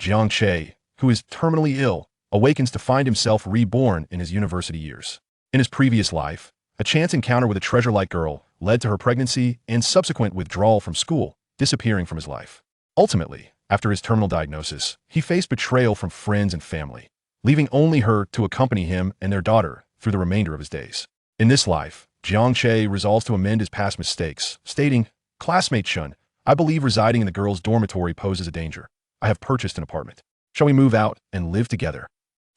Jiang Che, who is terminally ill, awakens to find himself reborn in his university years. In his previous life, a chance encounter with a treasure-like girl led to her pregnancy and subsequent withdrawal from school, disappearing from his life. Ultimately, after his terminal diagnosis, he faced betrayal from friends and family, leaving only her to accompany him and their daughter through the remainder of his days. In this life, Jiang Che resolves to amend his past mistakes, stating, "Classmate Chun, I believe residing in the girls' dormitory poses a danger. I have purchased an apartment. Shall we move out and live together?"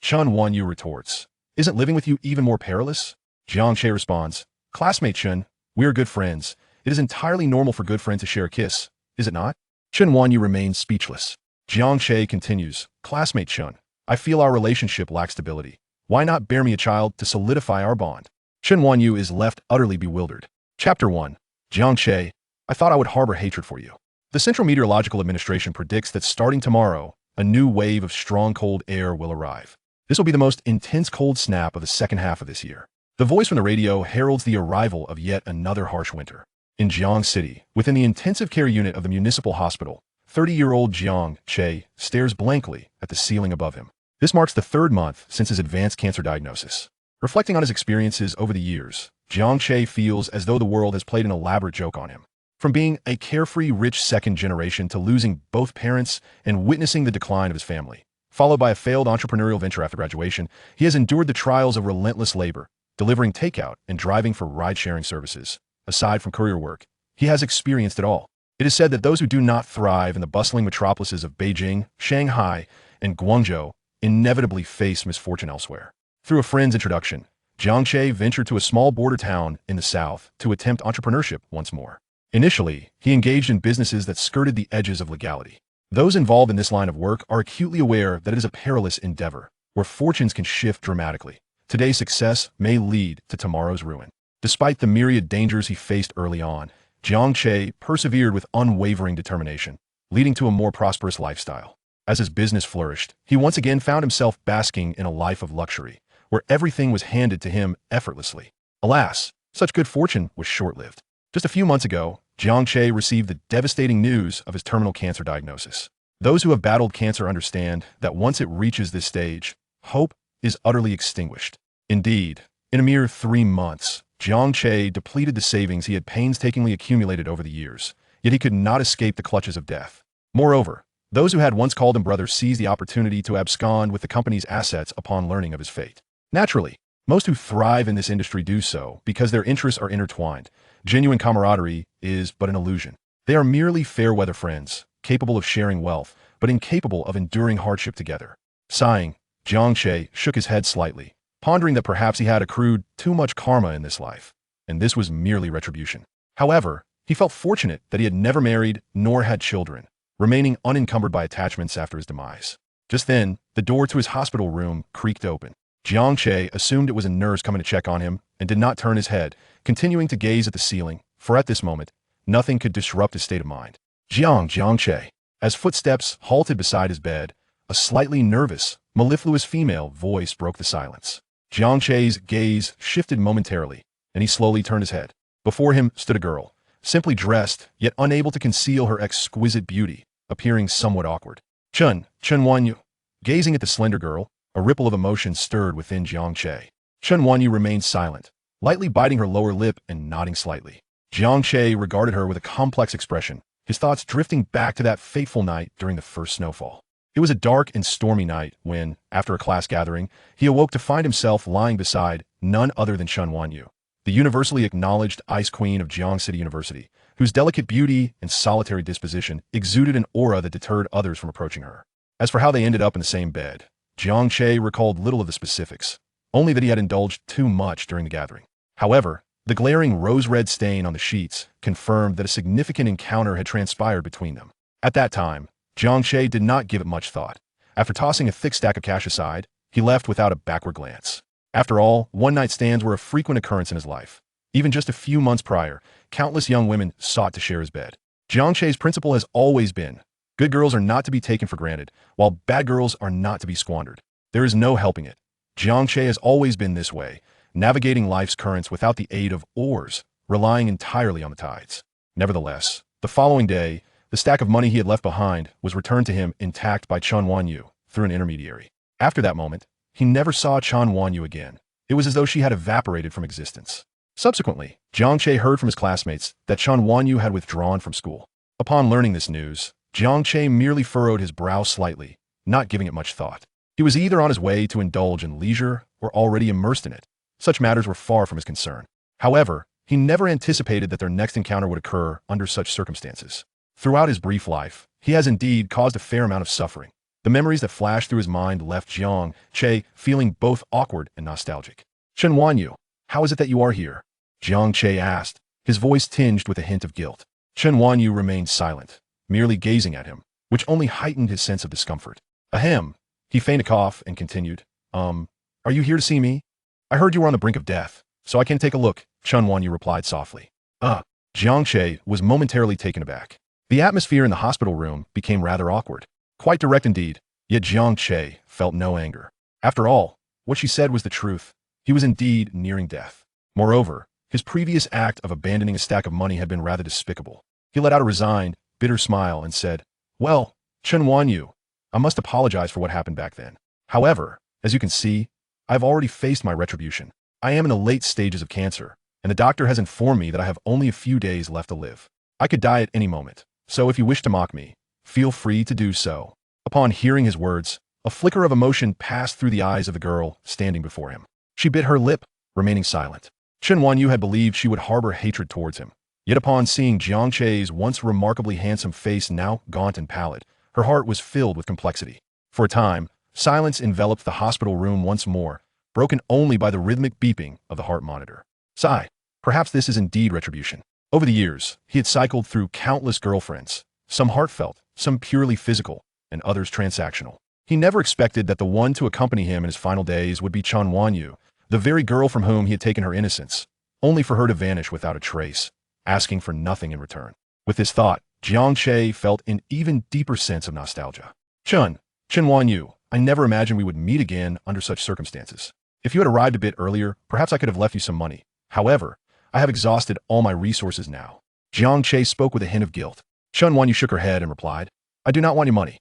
Chun Wanyu retorts, "Isn't living with you even more perilous?" Jiang Che responds, "Classmate Chun, we are good friends. It is entirely normal for good friends to share a kiss, is it not?" Chun Wanyu remains speechless. Jiang Che continues, "Classmate Chun, I feel our relationship lacks stability. Why not bear me a child to solidify our bond?" Chun Wanyu is left utterly bewildered. Chapter 1. Jiang Che, I thought I would harbor hatred for you. The Central Meteorological Administration predicts that starting tomorrow, a new wave of strong cold air will arrive. This will be the most intense cold snap of the second half of this year. The voice from the radio heralds the arrival of yet another harsh winter. In Jiang City, within the intensive care unit of the municipal hospital, 30-year-old Jiang Che stares blankly at the ceiling above him. This marks the third month since his advanced cancer diagnosis. Reflecting on his experiences over the years, Jiang Che feels as though the world has played an elaborate joke on him. From being a carefree, rich second generation to losing both parents and witnessing the decline of his family, followed by a failed entrepreneurial venture after graduation, he has endured the trials of relentless labor, delivering takeout and driving for ride-sharing services. Aside from career work, he has experienced it all. It is said that those who do not thrive in the bustling metropolises of Beijing, Shanghai, and Guangzhou inevitably face misfortune elsewhere. Through a friend's introduction, Jiang Che ventured to a small border town in the south to attempt entrepreneurship once more. Initially, he engaged in businesses that skirted the edges of legality. Those involved in this line of work are acutely aware that it is a perilous endeavor, where fortunes can shift dramatically. Today's success may lead to tomorrow's ruin. Despite the myriad dangers he faced early on, Jiang Che persevered with unwavering determination, leading to a more prosperous lifestyle. As his business flourished, he once again found himself basking in a life of luxury, where everything was handed to him effortlessly. Alas, such good fortune was short-lived. Just a few months ago, Jiang Che received the devastating news of his terminal cancer diagnosis. Those who have battled cancer understand that once it reaches this stage, hope is utterly extinguished. Indeed, in a mere 3 months, Jiang Che depleted the savings he had painstakingly accumulated over the years, yet he could not escape the clutches of death. Moreover, those who had once called him brother seized the opportunity to abscond with the company's assets upon learning of his fate. Naturally, most who thrive in this industry do so because their interests are intertwined. Genuine camaraderie is but an illusion. They are merely fair-weather friends, capable of sharing wealth, but incapable of enduring hardship together. Sighing, Jiang Che shook his head slightly, pondering that perhaps he had accrued too much karma in this life, and this was merely retribution. However, he felt fortunate that he had never married nor had children, remaining unencumbered by attachments after his demise. Just then, the door to his hospital room creaked open. Jiang Che assumed it was a nurse coming to check on him and did not turn his head, continuing to gaze at the ceiling, for at this moment, nothing could disrupt his state of mind. Jiang Che. As footsteps halted beside his bed, a slightly nervous, mellifluous female voice broke the silence. Jiang Che's gaze shifted momentarily, and he slowly turned his head. Before him stood a girl, simply dressed, yet unable to conceal her exquisite beauty, appearing somewhat awkward. Chun Wanyu. Gazing at the slender girl, a ripple of emotion stirred within Jiang Che. Chun Wanyu remained silent, lightly biting her lower lip and nodding slightly. Jiang Che regarded her with a complex expression, his thoughts drifting back to that fateful night during the first snowfall. It was a dark and stormy night when, after a class gathering, he awoke to find himself lying beside none other than Chun Wanyu, the universally acknowledged ice queen of Jiang City University, whose delicate beauty and solitary disposition exuded an aura that deterred others from approaching her. As for how they ended up in the same bed, Jiang Che recalled little of the specifics, only that he had indulged too much during the gathering. However, the glaring rose-red stain on the sheets confirmed that a significant encounter had transpired between them. At that time, Jiang Che did not give it much thought. After tossing a thick stack of cash aside, he left without a backward glance. After all, one-night stands were a frequent occurrence in his life. Even just a few months prior, countless young women sought to share his bed. Jiang Che's principle has always been, good girls are not to be taken for granted, while bad girls are not to be squandered. There is no helping it. Jiang Che has always been this way, navigating life's currents without the aid of oars, relying entirely on the tides. Nevertheless, the following day, The stack of money he had left behind was returned to him intact by Chen Wanyu through an intermediary. After that moment, he never saw Chen Wanyu again. It was as though she had evaporated from existence. Subsequently, Jiang Che heard from his classmates that Chen Wanyu had withdrawn from school. Upon learning this news, Jiang Che merely furrowed his brow slightly, not giving it much thought. He was either on his way to indulge in leisure or already immersed in it. Such matters were far from his concern. However, he never anticipated that their next encounter would occur under such circumstances. Throughout his brief life, he has indeed caused a fair amount of suffering. The memories that flashed through his mind left Jiang Che feeling both awkward and nostalgic. Chen Wanyu, how is it that you are here? Jiang Che asked, his voice tinged with a hint of guilt. Chen Wanyu remained silent, merely gazing at him, which only heightened his sense of discomfort. Ahem. He feigned a cough and continued, are you here to see me? I heard you were on the brink of death, so I can take a look, Chen Wanyu replied softly. Jiang Che was momentarily taken aback. The atmosphere in the hospital room became rather awkward. Quite direct indeed, yet Jiang Che felt no anger. After all, what she said was the truth. He was indeed nearing death. Moreover, his previous act of abandoning a stack of money had been rather despicable. He let out a resigned, bitter smile and said, well, Chen Wanyu, I must apologize for what happened back then. However, as you can see, I've already faced my retribution. I am in the late stages of cancer, and the doctor has informed me that I have only a few days left to live. I could die at any moment, so if you wish to mock me, feel free to do so. Upon hearing his words, a flicker of emotion passed through the eyes of the girl standing before him. She bit her lip, remaining silent. Chen Wanyu had believed she would harbor hatred towards him. Yet upon seeing Jiang Che's once remarkably handsome face now gaunt and pallid, her heart was filled with complexity. For a time, silence enveloped the hospital room once more, broken only by the rhythmic beeping of the heart monitor. Sigh, perhaps this is indeed retribution. Over the years, he had cycled through countless girlfriends, some heartfelt, some purely physical, and others transactional. He never expected that the one to accompany him in his final days would be Chen Wanyu, the very girl from whom he had taken her innocence, only for her to vanish without a trace, asking for nothing in return. With this thought, Jiang Che felt an even deeper sense of nostalgia. Chen Wanyu, I never imagined we would meet again under such circumstances. If you had arrived a bit earlier, perhaps I could have left you some money. However, I have exhausted all my resources now. Jiang Che spoke with a hint of guilt. Chen Wanyu shook her head and replied, I do not want your money.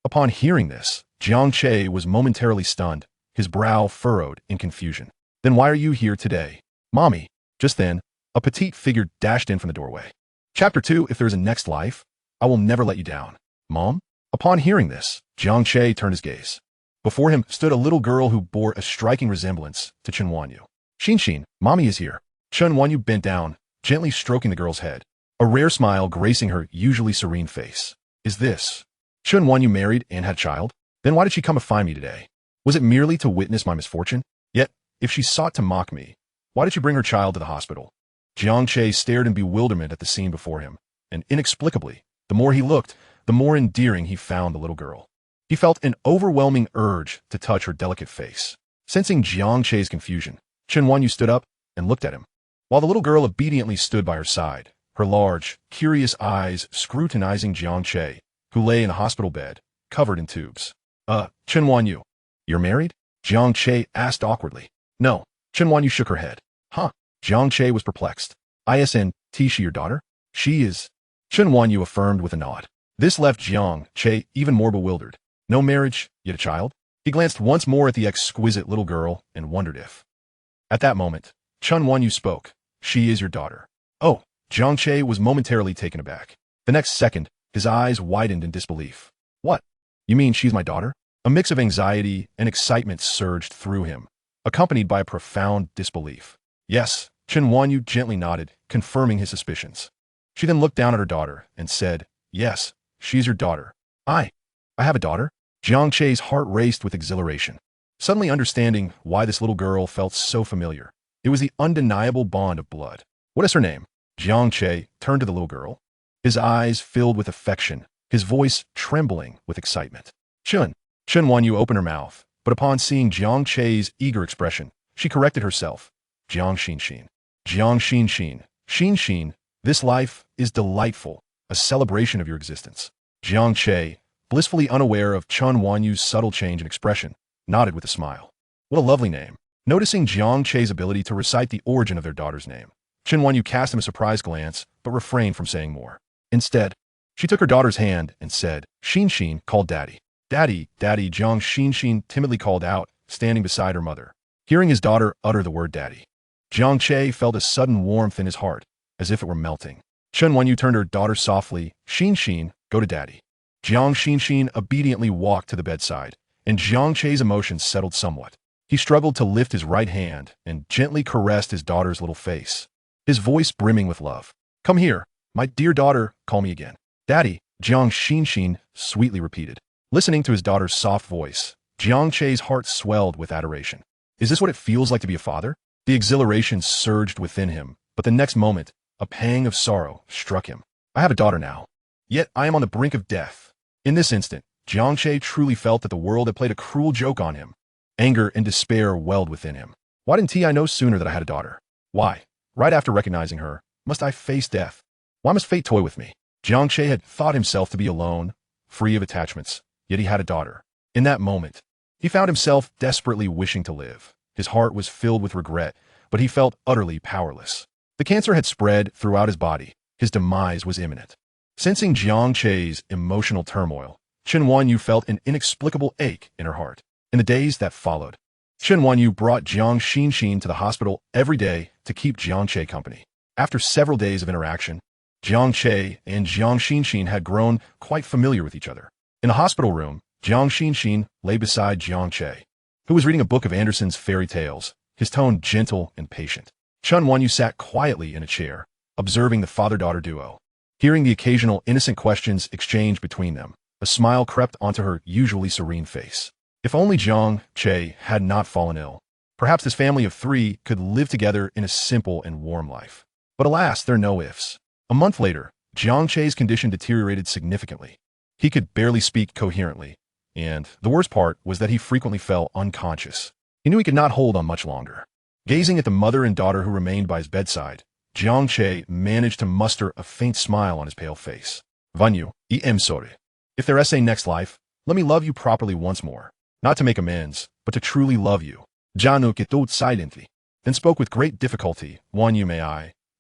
Upon hearing this, Jiang Che was momentarily stunned, his brow furrowed in confusion. Then why are you here today? Mommy. Just then, a petite figure dashed in from the doorway. Chapter 2, If There is a Next Life, I Will Never Let You Down. Mom? Upon hearing this, Jiang Che turned his gaze. Before him stood a little girl who bore a striking resemblance to Chen Wanyu. Xin, Mommy is here. Chen Wanyu bent down, gently stroking the girl's head, a rare smile gracing her usually serene face. Is this? Chen Wanyu married and had a child? Then why did she come to find me today? Was it merely to witness my misfortune? Yet, if she sought to mock me, why did she bring her child to the hospital? Jiang Che stared in bewilderment at the scene before him, and inexplicably, the more he looked, the more endearing he found the little girl. He felt an overwhelming urge to touch her delicate face. Sensing Jiang Che's confusion, Chen Wanyu stood up and looked at him, while the little girl obediently stood by her side, her large, curious eyes scrutinizing Jiang Che, who lay in a hospital bed, covered in tubes. Chen Wanyu, you're married? Jiang Che asked awkwardly. No. Chen Wanyu shook her head. Huh? Jiang Che was perplexed. Isn't she your daughter? She is. Chen Wanyu affirmed with a nod. This left Jiang Che even more bewildered. No marriage, yet a child? He glanced once more at the exquisite little girl and wondered if. At that moment, Chen Wanyu spoke. She is your daughter. Oh, Jiang Che was momentarily taken aback. The next second, his eyes widened in disbelief. What? You mean she's my daughter? A mix of anxiety and excitement surged through him, accompanied by a profound disbelief. Yes, Chen Wanyu gently nodded, confirming his suspicions. She then looked down at her daughter and said, Yes, she's your daughter. I have a daughter? Jiang Che's heart raced with exhilaration, suddenly understanding why this little girl felt so familiar. It was the undeniable bond of blood. What is her name? Jiang Che turned to the little girl, his eyes filled with affection, his voice trembling with excitement. Chen Wanyu opened her mouth, but upon seeing Jiang Che's eager expression, she corrected herself. Jiang Xin, this life is delightful, a celebration of your existence. Jiang Che, blissfully unaware of Chen Wanyu's subtle change in expression, nodded with a smile. What a lovely name. Noticing Jiang Che's ability to recite the origin of their daughter's name, Chen Wanyu cast him a surprised glance, but refrained from saying more. Instead, She took her daughter's hand and said, Xin called Daddy. Daddy, Daddy, Jiang Xin timidly called out, standing beside her mother. Hearing his daughter utter the word Daddy, Jiang Che felt a sudden warmth in his heart, as if it were melting. Chen Wenyu turned her daughter softly, Xin, go to Daddy. Jiang Xin obediently walked to the bedside, and Jiang Che's emotions settled somewhat. He struggled to lift his right hand and gently caressed his daughter's little face, his voice brimming with love. Come here, my dear daughter, call me again. Daddy, Jiang Xin sweetly repeated. Listening to his daughter's soft voice, Jiang Che's heart swelled with adoration. Is this what it feels like to be a father? The exhilaration surged within him, but the next moment, a pang of sorrow struck him. I have a daughter now, yet I am on the brink of death. In this instant, Jiang Che truly felt that the world had played a cruel joke on him. Anger and despair welled within him. Why didn't I know sooner that I had a daughter? Why, right after recognizing her, must I face death? Why must fate toy with me? Jiang Che had thought himself to be alone, free of attachments, yet he had a daughter. In that moment, he found himself desperately wishing to live. His heart was filled with regret, but he felt utterly powerless. The cancer had spread throughout his body. His demise was imminent. Sensing Jiang Che's emotional turmoil, Chen Wenyu felt an inexplicable ache in her heart. In the days that followed, Chen Wenyu brought Jiang Xin to the hospital every day to keep Jiang Che company. After several days of interaction, Jiang Che and Jiang Xin had grown quite familiar with each other. In the hospital room, Jiang Xin lay beside Jiang Che, who was reading a book of Andersen's fairy tales, his tone gentle and patient. Chen Wenyu sat quietly in a chair, observing the father-daughter duo. Hearing the occasional innocent questions exchanged between them, a smile crept onto her usually serene face. If only Jiang Che had not fallen ill, perhaps this family of three could live together in a simple and warm life. But alas, there are no ifs. A month later, Jiang Che's condition deteriorated significantly. He could barely speak coherently, and the worst part was that he frequently fell unconscious. He knew he could not hold on much longer. Gazing at the mother and daughter who remained by his bedside, Jiang Che managed to muster a faint smile on his pale face. Vanyu, em sorry. If there is a next life, let me love you properly once more. Not to make amends, but to truly love you. Janu ketut silently, then spoke with great difficulty. Wanyu,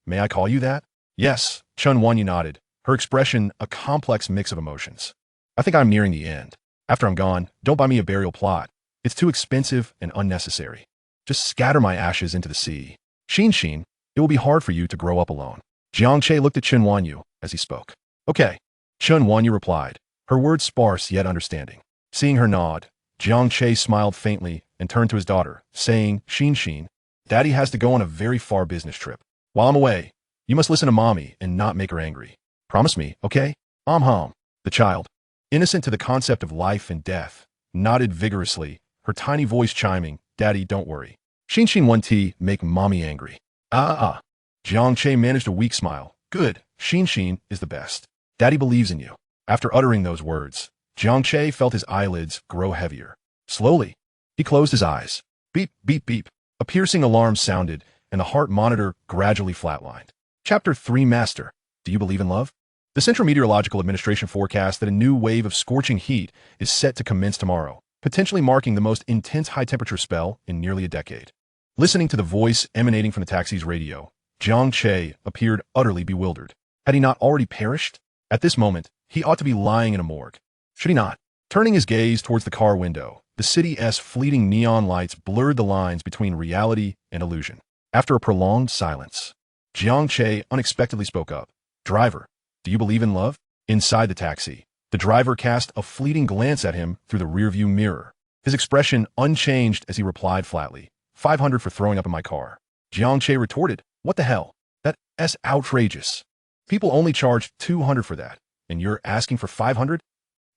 may I call you that? Yes, Chun Wanyu nodded, her expression a complex mix of emotions. I think I'm nearing the end. After I'm gone, don't buy me a burial plot. It's too expensive and unnecessary. Just scatter my ashes into the sea. Xin, it will be hard for you to grow up alone. Jiang Che looked at Chen Wanyu as he spoke. Okay, Chen Wanyu replied, her words sparse yet understanding. Seeing her nod, Jiang Che smiled faintly and turned to his daughter, saying, Xin, Daddy has to go on a very far business trip. While I'm away, you must listen to Mommy and not make her angry. Promise me, okay? Hum. The child, innocent to the concept of life and death, nodded vigorously, her tiny voice chiming, Daddy, don't worry. Xin won't make Mommy angry. Jiang Che managed a weak smile. Good, Xin is the best. Daddy believes in you. After uttering those words, Jiang Che felt his eyelids grow heavier. Slowly, he closed his eyes. Beep, beep, beep. A piercing alarm sounded, and the heart monitor gradually flatlined. Chapter 3 Master, do you believe in love? The Central Meteorological Administration forecasts that a new wave of scorching heat is set to commence tomorrow, potentially marking the most intense high-temperature spell in nearly a decade. Listening to the voice emanating from the taxi's radio, Jiang Che appeared utterly bewildered. Had he not already perished? At this moment, he ought to be lying in a morgue. Should he not? Turning his gaze towards the car window, the city's fleeting neon lights blurred the lines between reality and illusion. After a prolonged silence, Jiang Che unexpectedly spoke up. Driver, do you believe in love? Inside the taxi, the driver cast a fleeting glance at him through the rearview mirror, his expression unchanged as he replied flatly, 500 for throwing up in my car. Jiang Che retorted, what the hell? That's outrageous. People only charge 200 for that, and you're asking for 500?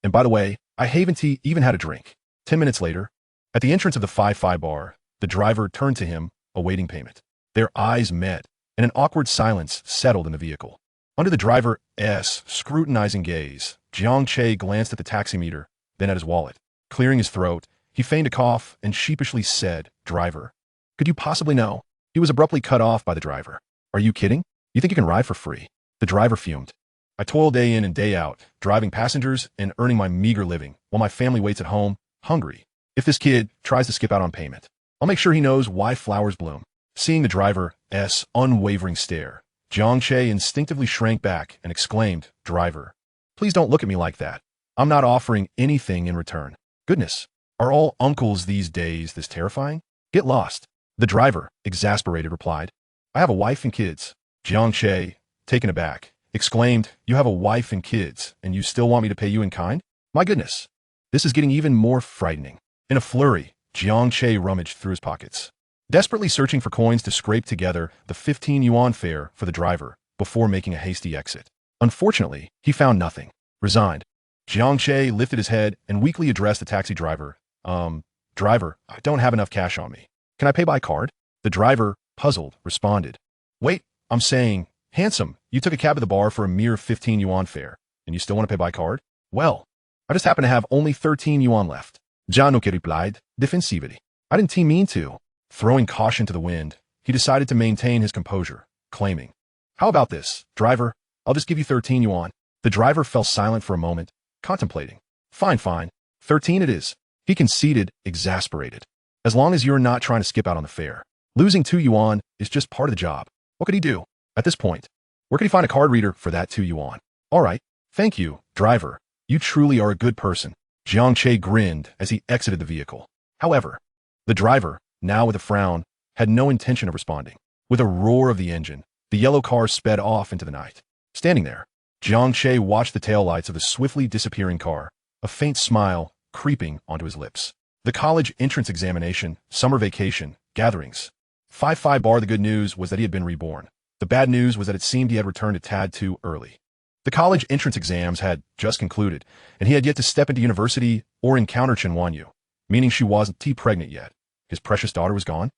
And by the way, I haven't even had a drink. 10 minutes later, at the entrance of the 5-5 bar, the driver turned to him, awaiting payment. Their eyes met, and an awkward silence settled in the vehicle. Under the driver's scrutinizing gaze, Jiang Che glanced at the taximeter, then at his wallet. Clearing his throat, he feigned a cough and sheepishly said, Driver, could you possibly know? He was abruptly cut off by the driver. Are you kidding? You think you can ride for free? The driver fumed. I toil day in and day out, driving passengers and earning my meager living, while my family waits at home, hungry. If this kid tries to skip out on payment, I'll make sure he knows why flowers bloom. Seeing the driver's unwavering stare, Jiang Che instinctively shrank back and exclaimed, Driver, Please don't look at me like that. I'm not offering anything in return. Goodness, are all uncles these days this terrifying? Get lost. The driver, exasperated, replied, I have a wife and kids. Jiang Che, taken aback, exclaimed, You have a wife and kids, and you still want me to pay you in kind? My goodness. This is getting even more frightening. In a flurry, Jiang Che rummaged through his pockets, desperately searching for coins to scrape together the 15 yuan fare for the driver before making a hasty exit. Unfortunately, he found nothing. Resigned, Jiang Che lifted his head and weakly addressed the taxi driver. Driver, I don't have enough cash on me. Can I pay by card? The driver, puzzled, responded. Wait, I'm saying, handsome, you took a cab at the bar for a mere 15 yuan fare, and you still want to pay by card? Well, I just happen to have only 13 yuan left. Jiang Che replied, defensively. I didn't mean to. Throwing caution to the wind, he decided to maintain his composure, claiming, How about this, driver? I'll just give you 13 yuan. The driver fell silent for a moment, contemplating. Fine. 13 it is. He conceded, exasperated. As long as you're not trying to skip out on the fare. Losing 2 yuan is just part of the job. What could he do? At this point, where could he find a card reader for that 2 yuan? All right. Thank you, driver. You truly are a good person. Jiang Che grinned as he exited the vehicle. However, the driver, now with a frown, had no intention of responding. With a roar of the engine, the yellow car sped off into the night. Standing there, Jiang Che watched the taillights of the swiftly disappearing car, a faint smile creeping onto his lips. The college entrance examination, summer vacation, gatherings. 5 bar. The good news was that he had been reborn. The bad news was that it seemed he had returned a tad too early. The college entrance exams had just concluded, and he had yet to step into university or encounter Chen Wanyu, meaning she wasn't pregnant yet. His precious daughter was gone?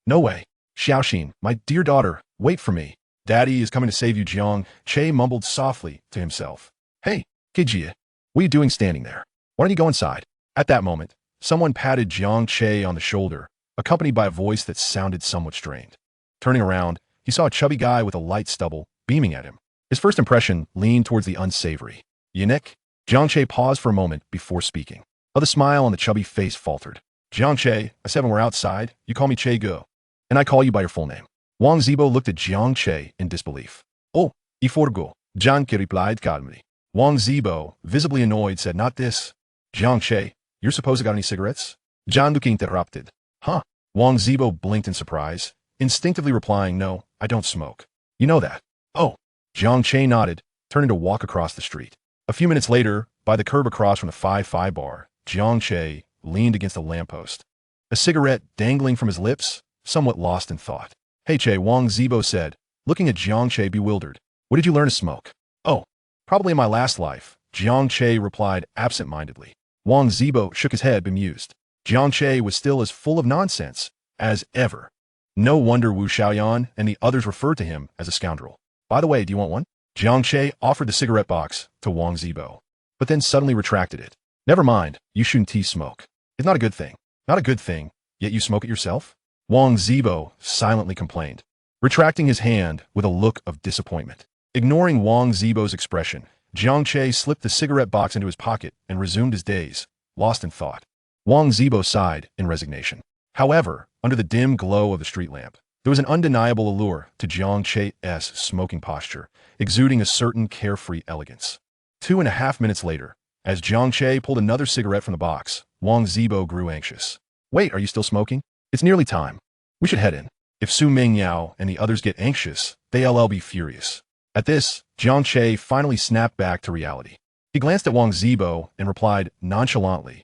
No way. Xiaoxin, my dear daughter, wait for me. Daddy is coming to save you. Jiang Che mumbled softly to himself. Hey, Kijie, what are you doing standing there? Why don't you go inside? At that moment, someone patted Jiang Che on the shoulder, accompanied by a voice that sounded somewhat strained. Turning around, he saw a chubby guy with a light stubble beaming at him. His first impression leaned towards the unsavory. Yannick? Jiang Che paused for a moment before speaking. The smile on the chubby face faltered. Jiang Che, I said when we're outside, you call me Che Go, and I call you by your full name. Wang Zibo looked at Jiang Che in disbelief. Oh, iforgo, Jiang Che replied calmly. Wang Zibo, visibly annoyed, said, Not this. Jiang Che, you're supposed to got any cigarettes? Jiang Duque interrupted. Huh? Wang Zibo blinked in surprise, instinctively replying, No, I don't smoke. You know that. Oh. Jiang Che nodded, turning to walk across the street. A few minutes later, by the curb across from the 5 bar, Jiang Che leaned against a lamppost, a cigarette dangling from his lips, somewhat lost in thought. Hey Che, Wang Zibo said, looking at Jiang Che bewildered. What did you learn to smoke? Oh, probably in my last life, Jiang Che replied absent-mindedly. Wang Zibo shook his head, bemused. Jiang Che was still as full of nonsense as ever. No wonder Wu Xiaoyan and the others referred to him as a scoundrel. By the way, do you want one? Jiang Che offered the cigarette box to Wang Zibo, but then suddenly retracted it. Never mind, you shouldn't smoke. It's not a good thing. Not a good thing, yet you smoke it yourself? Wang Zibo silently complained, retracting his hand with a look of disappointment. Ignoring Wang Zibo's expression, Jiang Che slipped the cigarette box into his pocket and resumed his days, lost in thought. Wang Zibo sighed in resignation. However, under the dim glow of the street lamp, there was an undeniable allure to Jiang Che's smoking posture, exuding a certain carefree elegance. 2.5 minutes later, as Jiang Che pulled another cigarette from the box, Wang Zibo grew anxious. Wait, are you still smoking? It's nearly time. We should head in. If Su Mingyao and the others get anxious, they'll be furious. At this, Jiang Che finally snapped back to reality. He glanced at Wang Zibo and replied nonchalantly,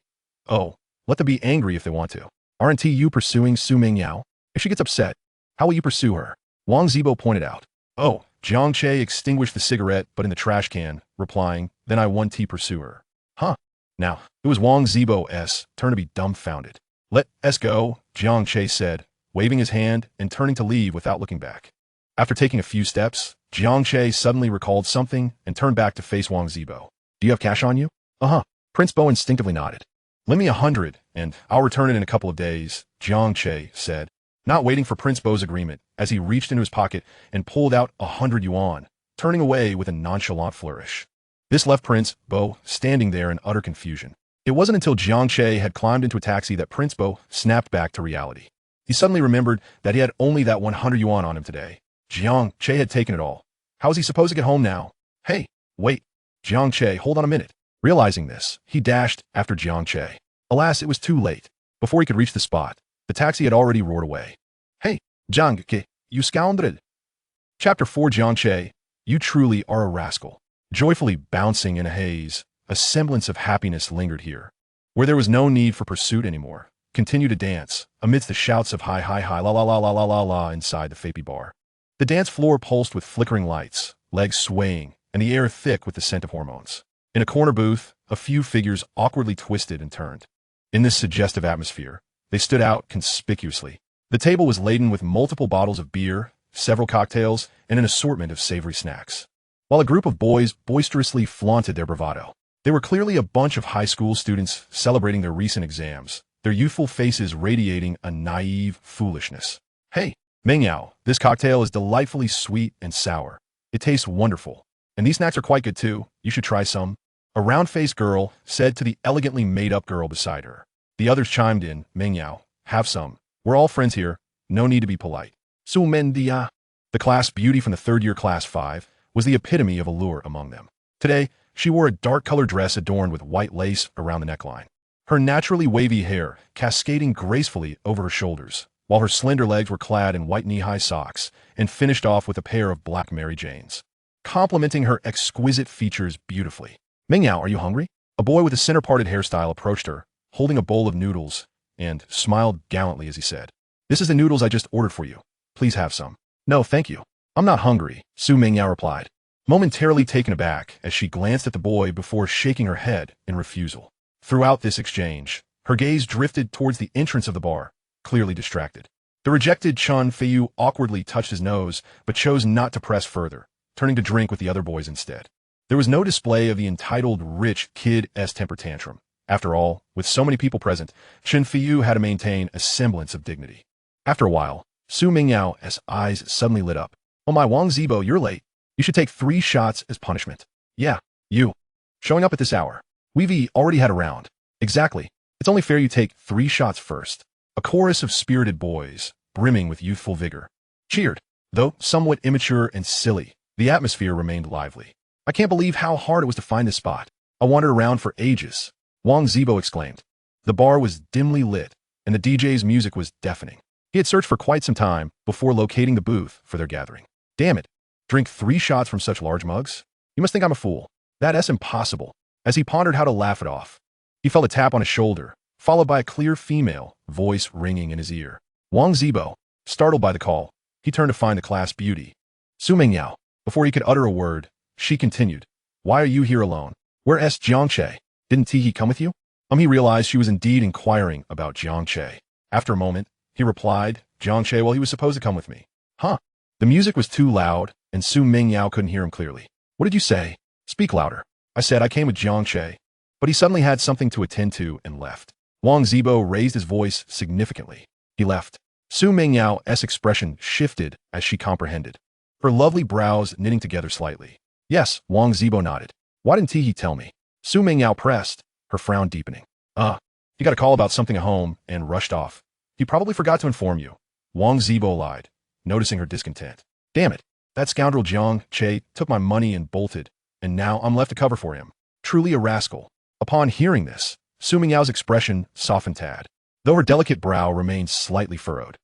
Oh, let them be angry if they want to. Aren't you pursuing Su Mingyao? If she gets upset, how will you pursue her? Wang Zibo pointed out. Oh, Jiang Che extinguished the cigarette but in the trash can, replying, Then I want to pursue her. Huh. Now, it was Wang Zibo's turn to be dumbfounded. Let us go, Jiang Che said, waving his hand and turning to leave without looking back. After taking a few steps, Jiang Che suddenly recalled something and turned back to face Wang Zibo. Do you have cash on you? Uh-huh. Prince Bo instinctively nodded. Lend me 100, and I'll return it in a couple of days, Jiang Che said, not waiting for Prince Bo's agreement as he reached into his pocket and pulled out 100 yuan, turning away with a nonchalant flourish. This left Prince Bo standing there in utter confusion. It wasn't until Jiang Che had climbed into a taxi that Prince Bo snapped back to reality. He suddenly remembered that he had only that 100 yuan on him today. Jiang Che had taken it all. How was he supposed to get home now? Hey, wait. Jiang Che, hold on a minute. Realizing this, he dashed after Jiang Che. Alas, it was too late. Before he could reach the spot, the taxi had already roared away. Hey, Jiang Che, you scoundrel. Chapter 4. Jiang Che, you truly are a rascal. Joyfully bouncing in a haze, a semblance of happiness lingered here. Where there was no need for pursuit anymore, continue to dance, amidst the shouts of hi hi hi la la la la la la la inside the Fapey bar. The dance floor pulsed with flickering lights, legs swaying, and the air thick with the scent of hormones. In a corner booth, a few figures awkwardly twisted and turned. In this suggestive atmosphere, they stood out conspicuously. The table was laden with multiple bottles of beer, several cocktails, and an assortment of savory snacks. While a group of boys boisterously flaunted their bravado. They were clearly a bunch of high school students celebrating their recent exams, their youthful faces radiating a naive foolishness. Hey, Meng Yao, this cocktail is delightfully sweet and sour. It tastes wonderful. And these snacks are quite good too. You should try some. A round-faced girl said to the elegantly made-up girl beside her. The others chimed in, Meng Yao, have some. We're all friends here. No need to be polite. Su Mendia. The class beauty from the third-year class 5 was the epitome of allure among them. Today, she wore a dark-colored dress adorned with white lace around the neckline. Her naturally wavy hair cascading gracefully over her shoulders, while her slender legs were clad in white knee-high socks and finished off with a pair of black Mary Janes, complementing her exquisite features beautifully. Meng Yao, are you hungry? A boy with a center-parted hairstyle approached her, holding a bowl of noodles, and smiled gallantly as he said, This is the noodles I just ordered for you. Please have some. No, thank you. I'm not hungry, Su Meng Yao replied, momentarily taken aback as she glanced at the boy before shaking her head in refusal. Throughout this exchange, her gaze drifted towards the entrance of the bar, clearly distracted. The rejected Chun Feiyu awkwardly touched his nose, but chose not to press further, turning to drink with the other boys instead. There was no display of the entitled rich kid's temper tantrum. After all, with so many people present, Chen Feiyu had to maintain a semblance of dignity. After a while, Su Mingyao's eyes suddenly lit up. Oh my Wang Zibo, you're late. You should take 3 shots as punishment. Yeah, you. Showing up at this hour. We've already had a round. Exactly. It's only fair you take 3 shots first. A chorus of spirited boys, brimming with youthful vigor, cheered. Though somewhat immature and silly, the atmosphere remained lively. I can't believe how hard it was to find this spot. I wandered around for ages, Wang Zibo exclaimed. The bar was dimly lit, and the DJ's music was deafening. He had searched for quite some time before locating the booth for their gathering. Damn it. Drink 3 shots from such large mugs? You must think I'm a fool. That's impossible. As he pondered how to laugh it off, he felt a tap on his shoulder, followed by a clear female voice ringing in his ear. Wang Zibo, startled by the call, he turned to find the class beauty. Su Mingyao. Before he could utter a word, she continued, Why are you here alone? Where's Jiang Che? Didn't he come with you? He realized she was indeed inquiring about Jiang Che. After a moment, he replied, Jiang Che, well, he was supposed to come with me. Huh? The music was too loud, and Su Mingyao couldn't hear him clearly. What did you say? Speak louder. I said I came with Jiang Che, but he suddenly had something to attend to and left. Wang Zibo raised his voice significantly. He left. Su Mingyao's expression shifted as she comprehended, her lovely brows knitting together slightly. Yes, Wang Zibo nodded. Why didn't he tell me? Su Mingyao pressed, her frown deepening. He got a call about something at home and rushed off. He probably forgot to inform you. Wang Zibo lied, noticing her discontent. Damn it, that scoundrel Jiang Che took my money and bolted, and now I'm left to cover for him. Truly a rascal. Upon hearing this, Su Mingyao's expression softened tad, though her delicate brow remained slightly furrowed.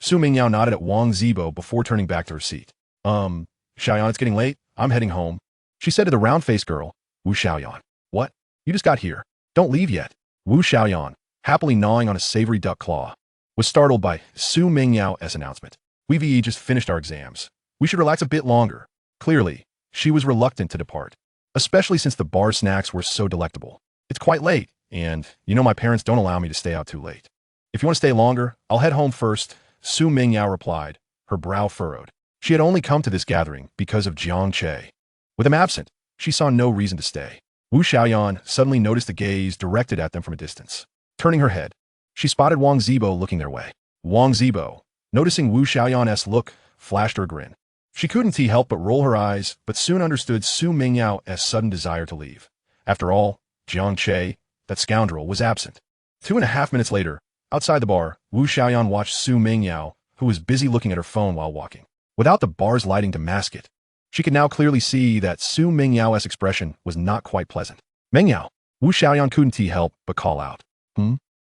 Su Mingyao nodded at Wang Zibo before turning back to her seat. Xiaoyan, it's getting late. I'm heading home. She said to the round-faced girl, Wu Xiaoyan. What? You just got here. Don't leave yet. Wu Xiaoyan, happily gnawing on a savory duck claw, was startled by Su Mingyao's announcement. We've just finished our exams. We should relax a bit longer. Clearly, she was reluctant to depart, especially since the bar snacks were so delectable. It's quite late, and you know my parents don't allow me to stay out too late. If you want to stay longer, I'll head home first, Su Mingyao replied, her brow furrowed. She had only come to this gathering because of Jiang Che. With him absent, she saw no reason to stay. Wu Xiaoyan suddenly noticed a gaze directed at them from a distance. Turning her head, she spotted Wang Zibo looking their way. Wang Zibo, noticing Wu Xiaoyan's look, flashed her a grin. She couldn't help but roll her eyes, but soon understood Su Mingyao's sudden desire to leave. After all, Jiang Che, that scoundrel, was absent. 2.5 minutes later, outside the bar, Wu Xiaoyan watched Su Mingyao, who was busy looking at her phone while walking. Without the bar's lighting to mask it, She could now clearly see that Su Mingyao's expression was not quite pleasant. Mingyao, Wu Xiaoyan couldn't help but call out.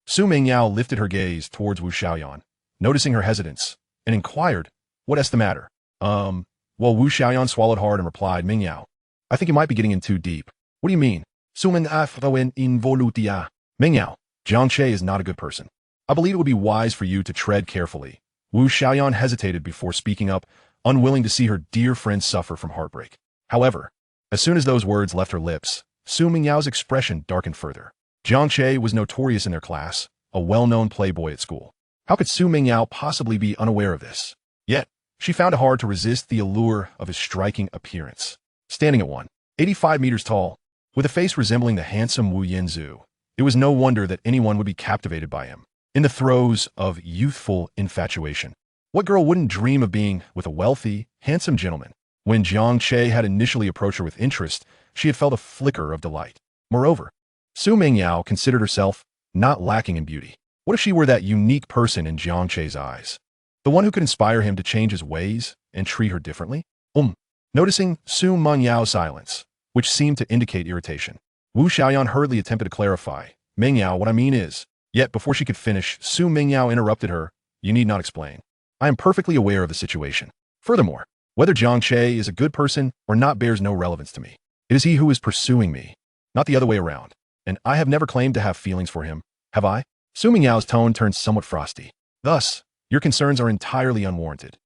Su Mingyao lifted her gaze towards Wu Xiaoyan, noticing her hesitance, and inquired, "What's the matter?" Well, Wu Xiaoyan swallowed hard and replied, "Mingyao, I think you might be getting in too deep." "What do you mean?" "Sumen afroen involutia." "Mingyao, Jiang Che is not a good person. I believe it would be wise for you to tread carefully." Wu Xiaoyan hesitated before speaking up, unwilling to see her dear friend suffer from heartbreak. However, as soon as those words left her lips, Su Mingyao's expression darkened further. Jiang Che was notorious in their class, a well-known playboy at school. How could Su Mingyao possibly be unaware of this? Yet, she found it hard to resist the allure of his striking appearance. Standing at 185 meters tall, with a face resembling the handsome Wu Yinzu, it was no wonder that anyone would be captivated by him. In the throes of youthful infatuation, what girl wouldn't dream of being with a wealthy, handsome gentleman? When Jiang Che had initially approached her with interest, she had felt a flicker of delight. Moreover, Su Mingyao considered herself not lacking in beauty. What if she were that unique person in Jiang Che's eyes? The one who could inspire him to change his ways and treat her differently? Noticing Su Mingyao's silence, which seemed to indicate irritation, Wu Xiaoyan hurriedly attempted to clarify. "Mingyao, what I mean is..." Yet before she could finish, Su Mingyao interrupted her. "You need not explain. I am perfectly aware of the situation. Furthermore, whether Jiang Che is a good person or not bears no relevance to me. It is he who is pursuing me, not the other way around. And I have never claimed to have feelings for him, have I?" Su Mingyao's tone turned somewhat frosty. "Thus, your concerns are entirely unwarranted."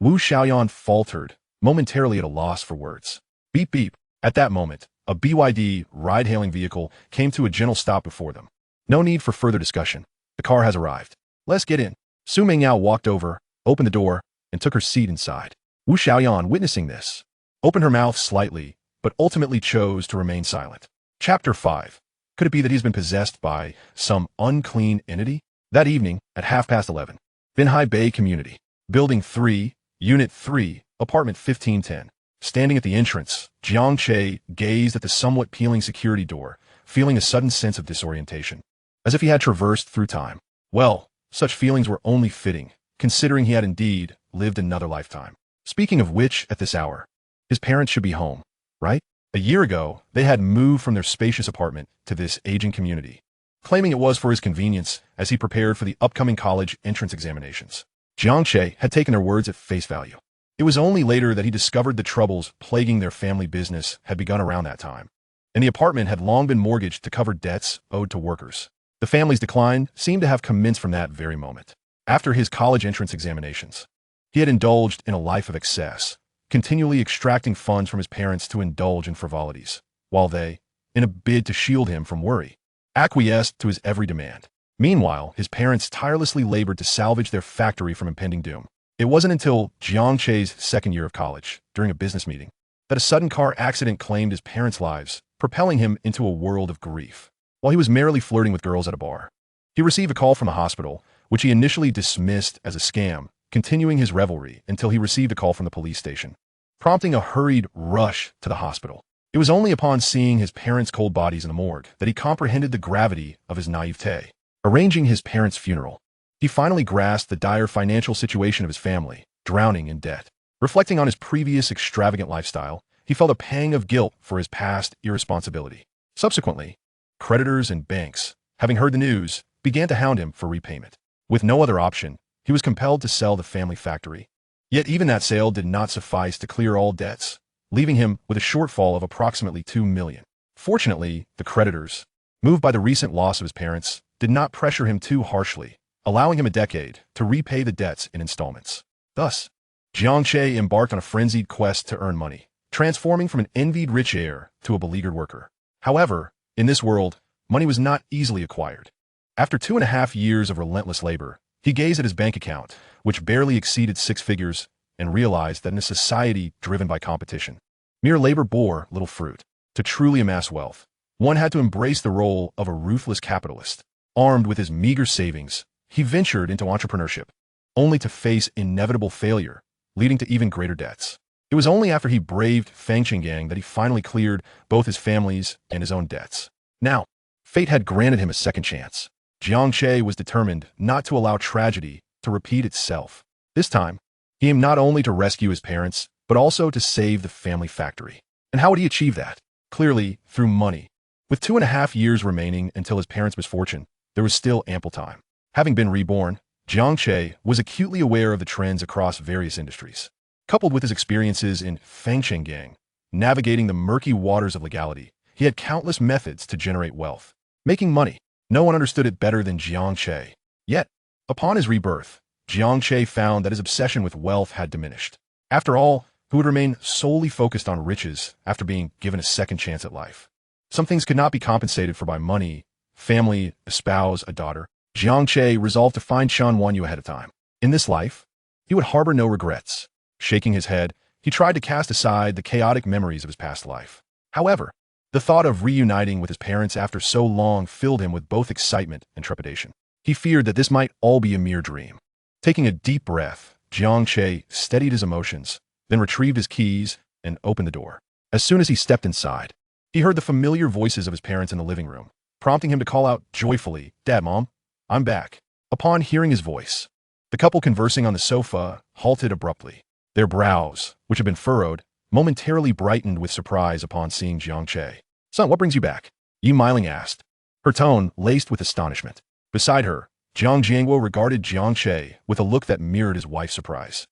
Wu Xiaoyan faltered, momentarily at a loss for words. Beep beep. At that moment, a BYD ride-hailing vehicle came to a gentle stop before them. No need for further discussion. The car has arrived. Let's get in. Su Mingyao walked over, opened the door, and took her seat inside. Wu Xiaoyan, witnessing this, opened her mouth slightly, but ultimately chose to remain silent. Chapter 5. Could it be that he's been possessed by some unclean entity? That evening, at 11:30, Binhai Bay Community, Building 3, Unit 3, Apartment 1510. Standing at the entrance, Jiang Che gazed at the somewhat peeling security door, feeling a sudden sense of disorientation, as if he had traversed through time. Well, such feelings were only fitting, considering he had indeed lived another lifetime. Speaking of which, at this hour, his parents should be home, right? A year ago, they had moved from their spacious apartment to this aging community, claiming it was for his convenience as he prepared for the upcoming college entrance examinations. Jiang Che had taken their words at face value. It was only later that he discovered the troubles plaguing their family business had begun around that time, and the apartment had long been mortgaged to cover debts owed to workers. The family's decline seemed to have commenced from that very moment. After his college entrance examinations, he had indulged in a life of excess, continually extracting funds from his parents to indulge in frivolities, while they, in a bid to shield him from worry, acquiesced to his every demand. Meanwhile, his parents tirelessly labored to salvage their factory from impending doom. It wasn't until Jiang Che's second year of college, during a business meeting, that a sudden car accident claimed his parents' lives, propelling him into a world of grief. While he was merrily flirting with girls at a bar, he received a call from the hospital, which he initially dismissed as a scam, continuing his revelry until he received a call from the police station, prompting a hurried rush to the hospital. It was only upon seeing his parents' cold bodies in the morgue that he comprehended the gravity of his naivete. Arranging his parents' funeral, he finally grasped the dire financial situation of his family, drowning in debt. Reflecting on his previous extravagant lifestyle, he felt a pang of guilt for his past irresponsibility. Subsequently, creditors and banks, having heard the news, began to hound him for repayment. With no other option, he was compelled to sell the family factory. Yet even that sale did not suffice to clear all debts, leaving him with a shortfall of approximately $2 million. Fortunately, the creditors, moved by the recent loss of his parents, did not pressure him too harshly, allowing him a decade to repay the debts in installments. Thus, Jiang Che embarked on a frenzied quest to earn money, transforming from an envied rich heir to a beleaguered worker. However, in this world, money was not easily acquired. After 2.5 years of relentless labor, he gazed at his bank account, which barely exceeded 6 figures, and realized that in a society driven by competition, mere labor bore little fruit. To truly amass wealth, one had to embrace the role of a ruthless capitalist. Armed with his meager savings, he ventured into entrepreneurship, only to face inevitable failure, leading to even greater debts. It was only after he braved Fangqinggang that he finally cleared both his family's and his own debts. Now, fate had granted him a second chance. Jiang Che was determined not to allow tragedy to repeat itself. This time, he aimed not only to rescue his parents, but also to save the family factory. And how would he achieve that? Clearly, through money. With 2.5 years remaining until his parents' misfortune, there was still ample time. Having been reborn, Jiang Che was acutely aware of the trends across various industries. Coupled with his experiences in fanfictionaudiobook, navigating the murky waters of legality, he had countless methods to generate wealth. Making money. No one understood it better than Jiang Che. Yet, upon his rebirth, Jiang Che found that his obsession with wealth had diminished. After all, who would remain solely focused on riches after being given a second chance at life? Some things could not be compensated for by money, family, a spouse, a daughter. Jiang Che resolved to find Shan Wanyu ahead of time. In this life, he would harbor no regrets. Shaking his head, he tried to cast aside the chaotic memories of his past life. However, the thought of reuniting with his parents after so long filled him with both excitement and trepidation. He feared that this might all be a mere dream. Taking a deep breath, Jiang Che steadied his emotions, then retrieved his keys and opened the door. As soon as he stepped inside, he heard the familiar voices of his parents in the living room, prompting him to call out joyfully, "Dad, Mom, I'm back." Upon hearing his voice, the couple conversing on the sofa halted abruptly. Their brows, which had been furrowed, momentarily brightened with surprise upon seeing Jiang Che. "Son, what brings you back?" Yi Meiling asked, her tone laced with astonishment. Beside her, Jiang Jiangwo regarded Jiang Che with a look that mirrored his wife's surprise.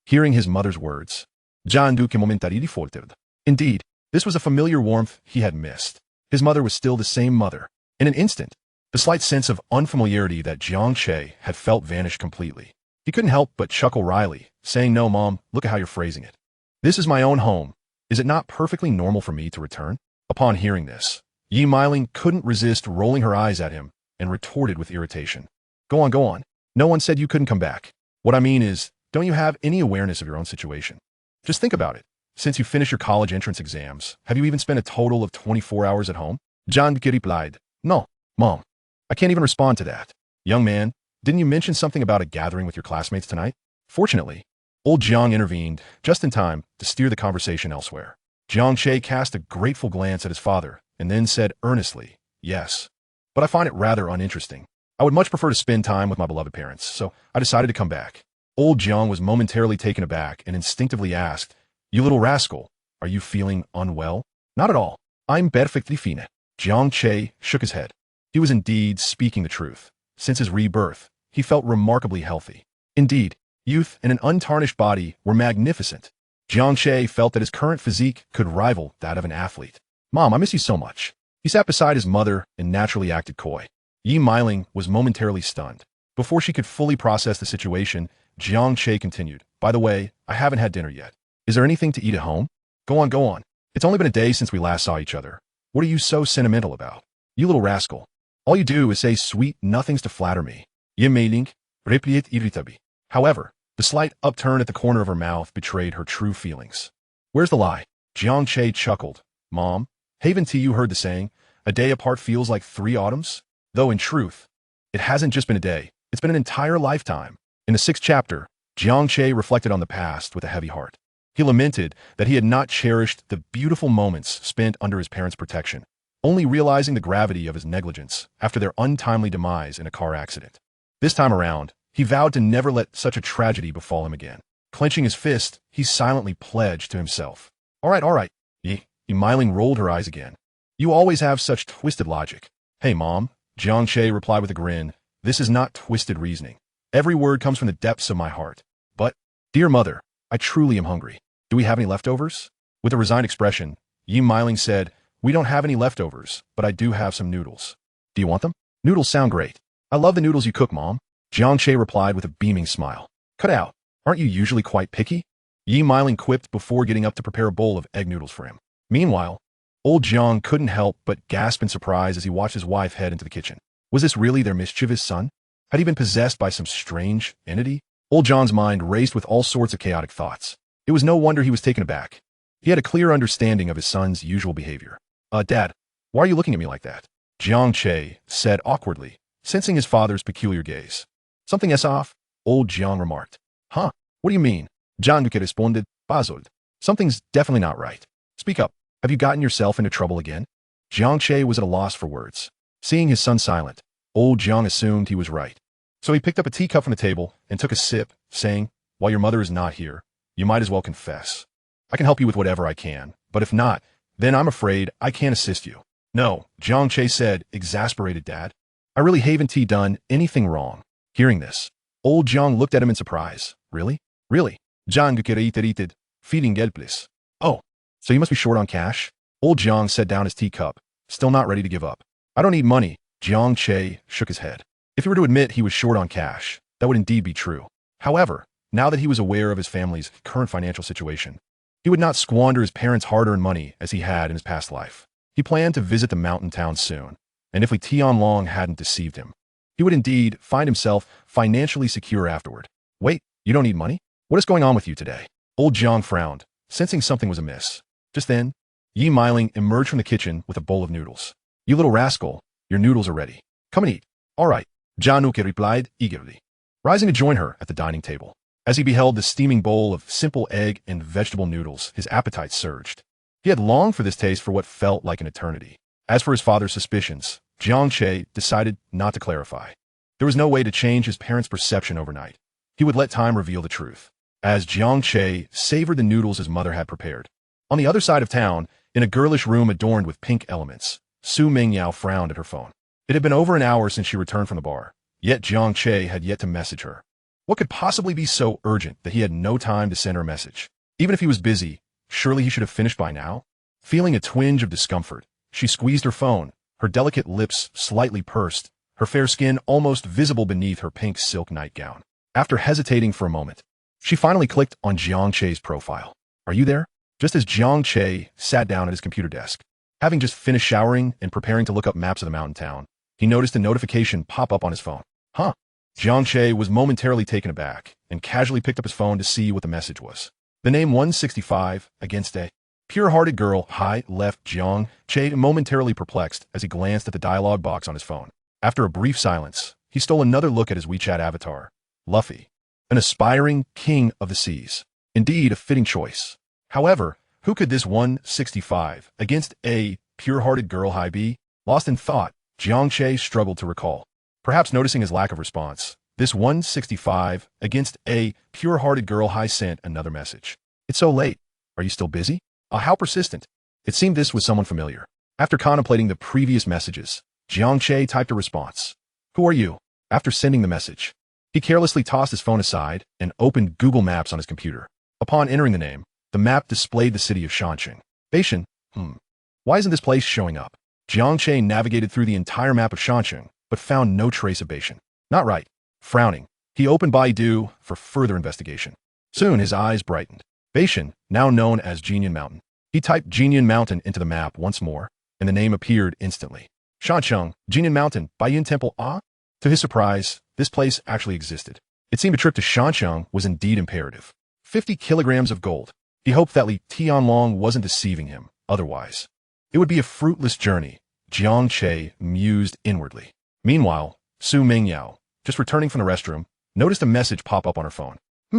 Hearing his mother's words, Jiang Duque momentarily faltered. Indeed, this was a familiar warmth he had missed. His mother was still the same mother. In an instant, the slight sense of unfamiliarity that Jiang Che had felt vanished completely. He couldn't help but chuckle wryly, saying, "No, Mom, look at how you're phrasing it. This is my own home. Is it not perfectly normal for me to return?" Upon hearing this, Yi Meiling couldn't resist rolling her eyes at him and retorted with irritation. Go on. No one said you couldn't come back. What I mean is, don't you have any awareness of your own situation? Just think about it. Since you finished your college entrance exams, have you even spent a total of 24 hours at home? Jiang Duque replied, "No, Mom. I can't even respond to that." "Young man, didn't you mention something about a gathering with your classmates tonight?" Fortunately, old Jiang intervened just in time to steer the conversation elsewhere. Jiang Che cast a grateful glance at his father and then said earnestly, "Yes, but I find it rather uninteresting. I would much prefer to spend time with my beloved parents, so I decided to come back." Old Jiang was momentarily taken aback and instinctively asked, "You little rascal, are you feeling unwell?" "Not at all. I'm perfectly fine." Jiang Che shook his head. He was indeed speaking the truth. Since his rebirth, he felt remarkably healthy. Indeed, youth and an untarnished body were magnificent. Jiang Che felt that his current physique could rival that of an athlete. "Mom, I miss you so much." He sat beside his mother and naturally acted coy. Yi Meiling was momentarily stunned. Before she could fully process the situation, Jiang Che continued, "By the way, I haven't had dinner yet. Is there anything to eat at home?" Go on. It's only been a day since we last saw each other. What are you so sentimental about? You little rascal. All you do is say sweet nothings to flatter me." Yi Meiling replied irritably. However, the slight upturn at the corner of her mouth betrayed her true feelings. "Where's the lie?" Jiang Che chuckled. "Mom, haven't you heard the saying, a day apart feels like 3 autumns? Though in truth, it hasn't just been a day, it's been an entire lifetime." In the 6th chapter, Jiang Che reflected on the past with a heavy heart. He lamented that he had not cherished the beautiful moments spent under his parents' protection, only realizing the gravity of his negligence after their untimely demise in a car accident. This time around, he vowed to never let such a tragedy befall him again. Clenching his fist, he silently pledged to himself. All right. Yi Meiling rolled her eyes again. "You always have such twisted logic." "Hey, Mom," Jiang Che replied with a grin, "this is not twisted reasoning. Every word comes from the depths of my heart. But, dear mother, I truly am hungry. Do we have any leftovers?" With a resigned expression, Yi Meiling said, "We don't have any leftovers, but I do have some noodles. Do you want them?" "Noodles sound great. I love the noodles you cook, Mom." Jiang Che replied with a beaming smile. "Cut out. Aren't you usually quite picky?" Yi Meiling quipped before getting up to prepare a bowl of egg noodles for him. Meanwhile, old Jiang couldn't help but gasp in surprise as he watched his wife head into the kitchen. Was this really their mischievous son? Had he been possessed by some strange entity? Old John's mind raced with all sorts of chaotic thoughts. It was no wonder he was taken aback. He had a clear understanding of his son's usual behavior. Dad, why are you looking at me like that?" Jiang Che said awkwardly, sensing his father's peculiar gaze. "Something off," old Jiang remarked. "Huh? What do you mean?" Jiang Duque responded, puzzled. "Something's definitely not right. Speak up. Have you gotten yourself into trouble again?" Jiang Che was at a loss for words. Seeing his son silent, old Jiang assumed he was right. So he picked up a teacup from the table and took a sip, saying, "While your mother is not here, you might as well confess. I can help you with whatever I can, but if not, then I'm afraid I can't assist you. No, Jiang Che said, exasperated dad. I really haven't done anything wrong. Hearing this, old Jiang looked at him in surprise. Really? Really? Jiang reiterated, feeding helpless. Oh, so you must be short on cash? Old Jiang set down his teacup, still not ready to give up. I don't need money. Jiang Che shook his head. If he were to admit he was short on cash, that would indeed be true. However, now that he was aware of his family's current financial situation, he would not squander his parents' hard-earned money as he had in his past life. He planned to visit the mountain town soon, and if Li Tianlong hadn't deceived him, he would indeed find himself financially secure afterward. Wait, you don't need money? What is going on with you today? Old Jiang frowned, sensing something was amiss. Just then, Yi Meiling emerged from the kitchen with a bowl of noodles. You little rascal, your noodles are ready. Come and eat. All right, Jiang Nuke replied eagerly, rising to join her at the dining table. As he beheld the steaming bowl of simple egg and vegetable noodles, his appetite surged. He had longed for this taste for what felt like an eternity. As for his father's suspicions, Jiang Che decided not to clarify. There was no way to change his parents' perception overnight. He would let time reveal the truth. As Jiang Che savored the noodles his mother had prepared. On the other side of town, in a girlish room adorned with pink elements, Su Mingyao frowned at her phone. It had been over an hour since she returned from the bar, yet Jiang Che had yet to message her. What could possibly be so urgent that he had no time to send her a message? Even if he was busy, surely he should have finished by now? Feeling a twinge of discomfort, she squeezed her phone, her delicate lips slightly pursed, her fair skin almost visible beneath her pink silk nightgown. After hesitating for a moment, she finally clicked on Jiang Che's profile. Are you there? Just as Jiang Che sat down at his computer desk, having just finished showering and preparing to look up maps of the mountain town, he noticed a notification pop up on his phone. Huh? Jiang Che was momentarily taken aback and casually picked up his phone to see what the message was. The name 165 against a pure-hearted girl. Hi, left Jiang Che momentarily perplexed as he glanced at the dialog box on his phone. After a brief silence, he stole another look at his WeChat avatar. Luffy, an aspiring king of the seas. Indeed, a fitting choice. However, who could this 165 against a pure-hearted girl hi be? Lost in thought, Jiang Che struggled to recall. Perhaps noticing his lack of response, this 165 against a pure-hearted girl hi sent another message. It's so late. Are you still busy? How persistent. It seemed this was someone familiar. After contemplating the previous messages, Jiang Che typed a response. Who are you? After sending the message, he carelessly tossed his phone aside and opened Google Maps on his computer. Upon entering the name, the map displayed the city of Shanqing. Beishan? Why isn't this place showing up? Jiang Che navigated through the entire map of Shanqing, but found no trace of Beishan. Not right. Frowning, he opened Baidu for further investigation. Soon his eyes brightened. Beishan, now known as Jinyan Mountain. He typed Jinyan Mountain into the map once more, and the name appeared instantly. Shancheng, Jinyan Mountain, Baiyin Temple. To his surprise, this place actually existed. It seemed a trip to Shancheng was indeed imperative. 50 kilograms of gold. He hoped that Li Tianlong wasn't deceiving him, otherwise it would be a fruitless journey, Jiang Che mused inwardly. Meanwhile, Su Mingyao, just returning from the restroom, noticed a message pop up on her phone.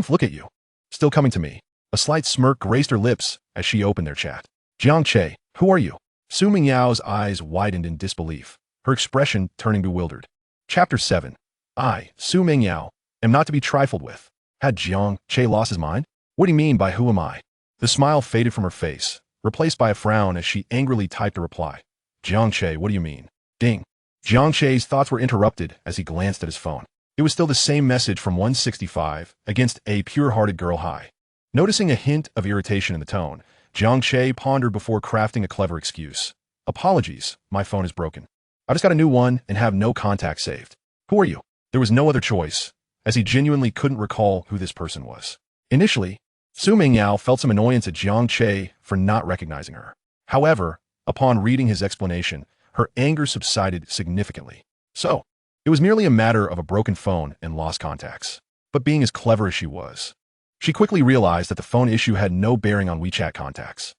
Look at you. Still coming to me. A slight smirk graced her lips as she opened their chat. Jiang Che, who are you? Su Mingyao's eyes widened in disbelief, her expression turning bewildered. Chapter 7. I, Su Mingyao, am not to be trifled with. Had Jiang Che lost his mind? What do you mean by who am I? The smile faded from her face, replaced by a frown as she angrily typed a reply. Jiang Che, what do you mean? Ding. Jiang Che's thoughts were interrupted as he glanced at his phone. It was still the same message from 165 against a pure-hearted girl hi. Noticing a hint of irritation in the tone, Jiang Che pondered before crafting a clever excuse. Apologies, my phone is broken. I just got a new one and have no contact saved. Who are you? There was no other choice, as he genuinely couldn't recall who this person was. Initially, Su Mingyao felt some annoyance at Jiang Che for not recognizing her. However, upon reading his explanation, her anger subsided significantly. So, it was merely a matter of a broken phone and lost contacts. But being as clever as she was, she quickly realized that the phone issue had no bearing on WeChat contacts.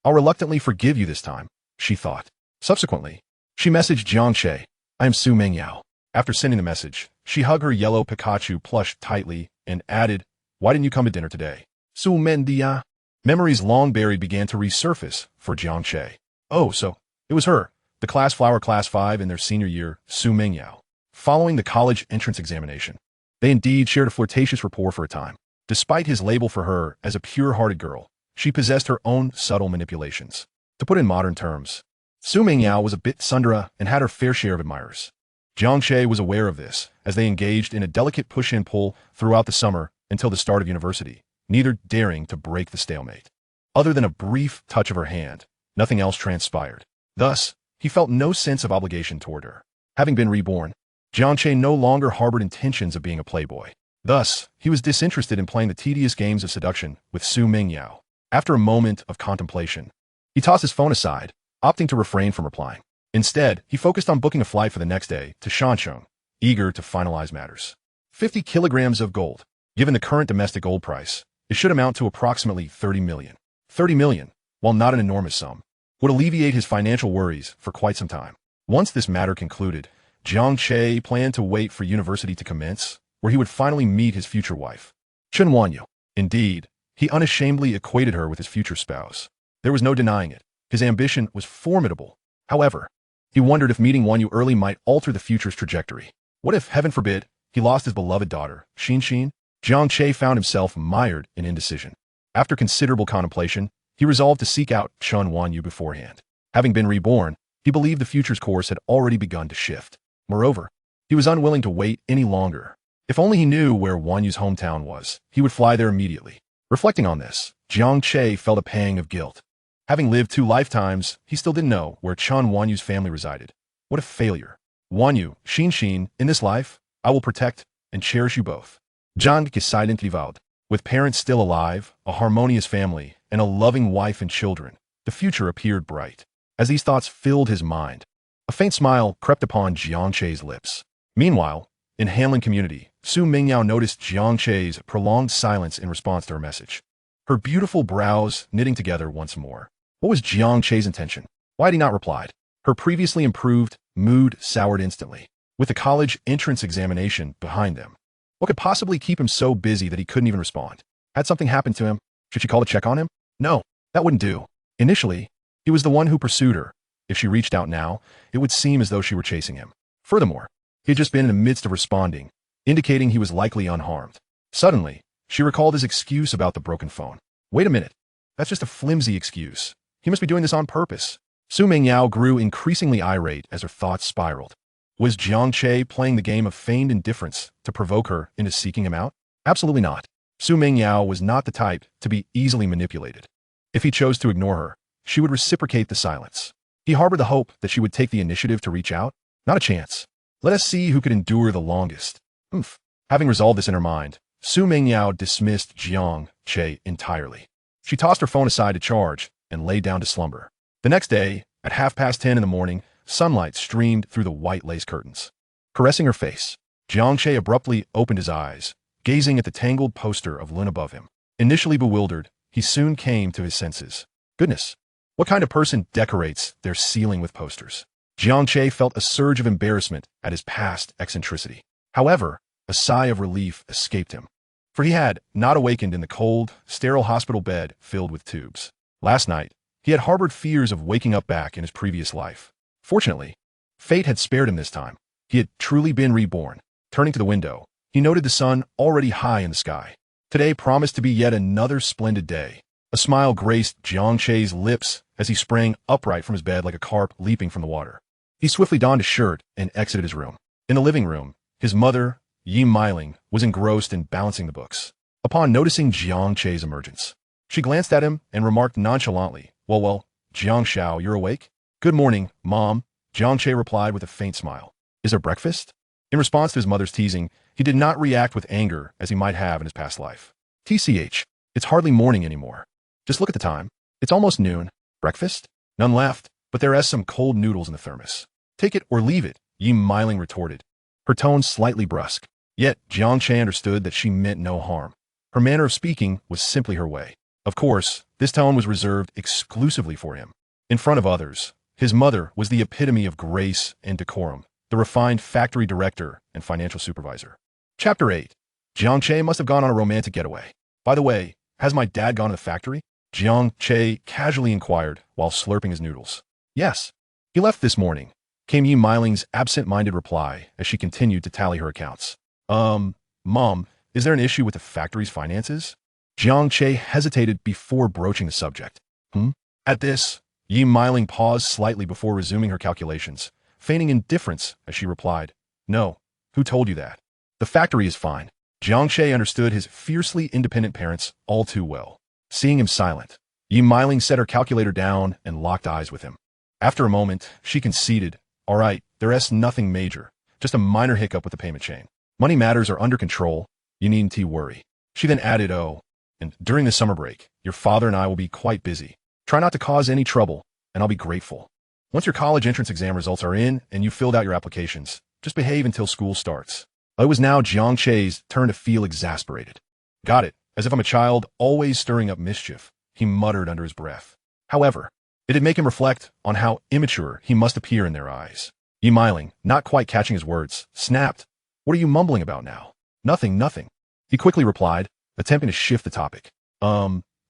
I'll reluctantly forgive you this time, she thought. Subsequently, she messaged Jiang Che, I am Su Mingyao. After sending the message, she hugged her yellow Pikachu plush tightly and added, why didn't you come to dinner today? Su Mendia. Memories long buried began to resurface for Jiang Che. Oh, so, it was her, the class flower class 5 in their senior year, Su Mingyao. Following the college entrance examination, they indeed shared a flirtatious rapport for a time. Despite his label for her as a pure-hearted girl, she possessed her own subtle manipulations. To put in modern terms, Su Mingyao was a bit tsundere and had her fair share of admirers. Jiang Che was aware of this, as they engaged in a delicate push and pull throughout the summer until the start of university, neither daring to break the stalemate. Other than a brief touch of her hand, nothing else transpired. Thus, he felt no sense of obligation toward her. Having been reborn, Jiang Che no longer harbored intentions of being a playboy. Thus, he was disinterested in playing the tedious games of seduction with Su Mingyao. After a moment of contemplation, he tossed his phone aside, opting to refrain from replying. Instead, he focused on booking a flight for the next day to Shancheng, eager to finalize matters. 50 kilograms of gold. Given the current domestic gold price, it should amount to approximately 30 million. 30 million, while not an enormous sum, would alleviate his financial worries for quite some time. Once this matter concluded, Jiang Che planned to wait for university to commence, where he would finally meet his future wife, Chen Wanyu. Indeed, he unashamedly equated her with his future spouse. There was no denying it. His ambition was formidable. However, he wondered if meeting Wanyu early might alter the future's trajectory. What if, heaven forbid, he lost his beloved daughter, Xin? Jiang Che found himself mired in indecision. After considerable contemplation, he resolved to seek out Chen Wanyu beforehand. Having been reborn, he believed the future's course had already begun to shift. Moreover, he was unwilling to wait any longer. If only he knew where Wanyu's hometown was, he would fly there immediately. Reflecting on this, Jiang Che felt a pang of guilt. Having lived 2 lifetimes, he still didn't know where Chen Wanyu's family resided. What a failure. Wanyu, Xin, in this life, I will protect and cherish you both. Jiang Che silently vowed. With parents still alive, a harmonious family, and a loving wife and children, the future appeared bright. As these thoughts filled his mind, a faint smile crept upon Jiang Che's lips. Meanwhile, in Hanlin community, Su Mingyao noticed Jiang Che's prolonged silence in response to her message. Her beautiful brows knitting together once more. What was Jiang Che's intention? Why had he not replied? Her previously improved mood soured instantly. With the college entrance examination behind them, what could possibly keep him so busy that he couldn't even respond? Had something happened to him? Should she call to check on him? No, that wouldn't do. Initially, he was the one who pursued her. If she reached out now, it would seem as though she were chasing him. Furthermore, he had just been in the midst of responding, indicating he was likely unharmed. Suddenly, she recalled his excuse about the broken phone. Wait a minute. That's just a flimsy excuse. He must be doing this on purpose. Su Mingyao grew increasingly irate as her thoughts spiraled. Was Jiang Che playing the game of feigned indifference to provoke her into seeking him out? Absolutely not. Su Mingyao was not the type to be easily manipulated. If he chose to ignore her, she would reciprocate the silence. He harbored the hope that she would take the initiative to reach out. Not a chance. Let us see who could endure the longest. Having resolved this in her mind, Su Mingyao dismissed Jiang Che entirely. She tossed her phone aside to charge and lay down to slumber. The next day, at 10:30 in the morning, sunlight streamed through the white lace curtains. Caressing her face, Jiang Che abruptly opened his eyes, gazing at the tangled poster of Lun above him. Initially bewildered, he soon came to his senses. Goodness, what kind of person decorates their ceiling with posters? Jiang Che felt a surge of embarrassment at his past eccentricity. However, a sigh of relief escaped him, for he had not awakened in the cold, sterile hospital bed filled with tubes. Last night, he had harbored fears of waking up back in his previous life. Fortunately, fate had spared him this time. He had truly been reborn. Turning to the window, he noted the sun already high in the sky. Today promised to be yet another splendid day. A smile graced Jiang Che's lips as he sprang upright from his bed like a carp leaping from the water. He swiftly donned his shirt and exited his room. In the living room, his mother, Yi Meiling, was engrossed in balancing the books. Upon noticing Jiang Che's emergence, she glanced at him and remarked nonchalantly, Well, Jiang Shao, you're awake? Good morning, Mom, Jiang Che replied with a faint smile. Is there breakfast? In response to his mother's teasing, he did not react with anger as he might have in his past life. TCH, it's hardly morning anymore. Just look at the time. It's almost noon. Breakfast? None left, but there are some cold noodles in the thermos. Take it or leave it, Yi Meiling retorted, her tone slightly brusque. Yet Jiang Che understood that she meant no harm. Her manner of speaking was simply her way. Of course, this tone was reserved exclusively for him. In front of others, his mother was the epitome of grace and decorum, the refined factory director and financial supervisor. Chapter 8. Jiang Che must have gone on a romantic getaway. By the way, has my dad gone to the factory? Jiang Che casually inquired while slurping his noodles. Yes. He left this morning, came Yi Meiling's absent-minded reply as she continued to tally her accounts. Mom, is there an issue with the factory's finances? Jiang Che hesitated before broaching the subject. At this, Yi Meiling paused slightly before resuming her calculations, feigning indifference as she replied, "No, who told you that? The factory is fine." Jiang Che understood his fiercely independent parents all too well. Seeing him silent, Yi Meiling set her calculator down and locked eyes with him. After a moment, she conceded, "All right, there's nothing major, just a minor hiccup with the payment chain. Money matters are under control, you needn't worry." She then added, "Oh, and during the summer break, your father and I will be quite busy. Try not to cause any trouble, and I'll be grateful. Once your college entrance exam results are in and you've filled out your applications, just behave until school starts." It was now Jiang Che's turn to feel exasperated. "Got it, as if I'm a child always stirring up mischief," he muttered under his breath. However, it did make him reflect on how immature he must appear in their eyes. Yi Meiling, not quite catching his words, snapped, "What are you mumbling about now?" Nothing. He quickly replied, attempting to shift the topic.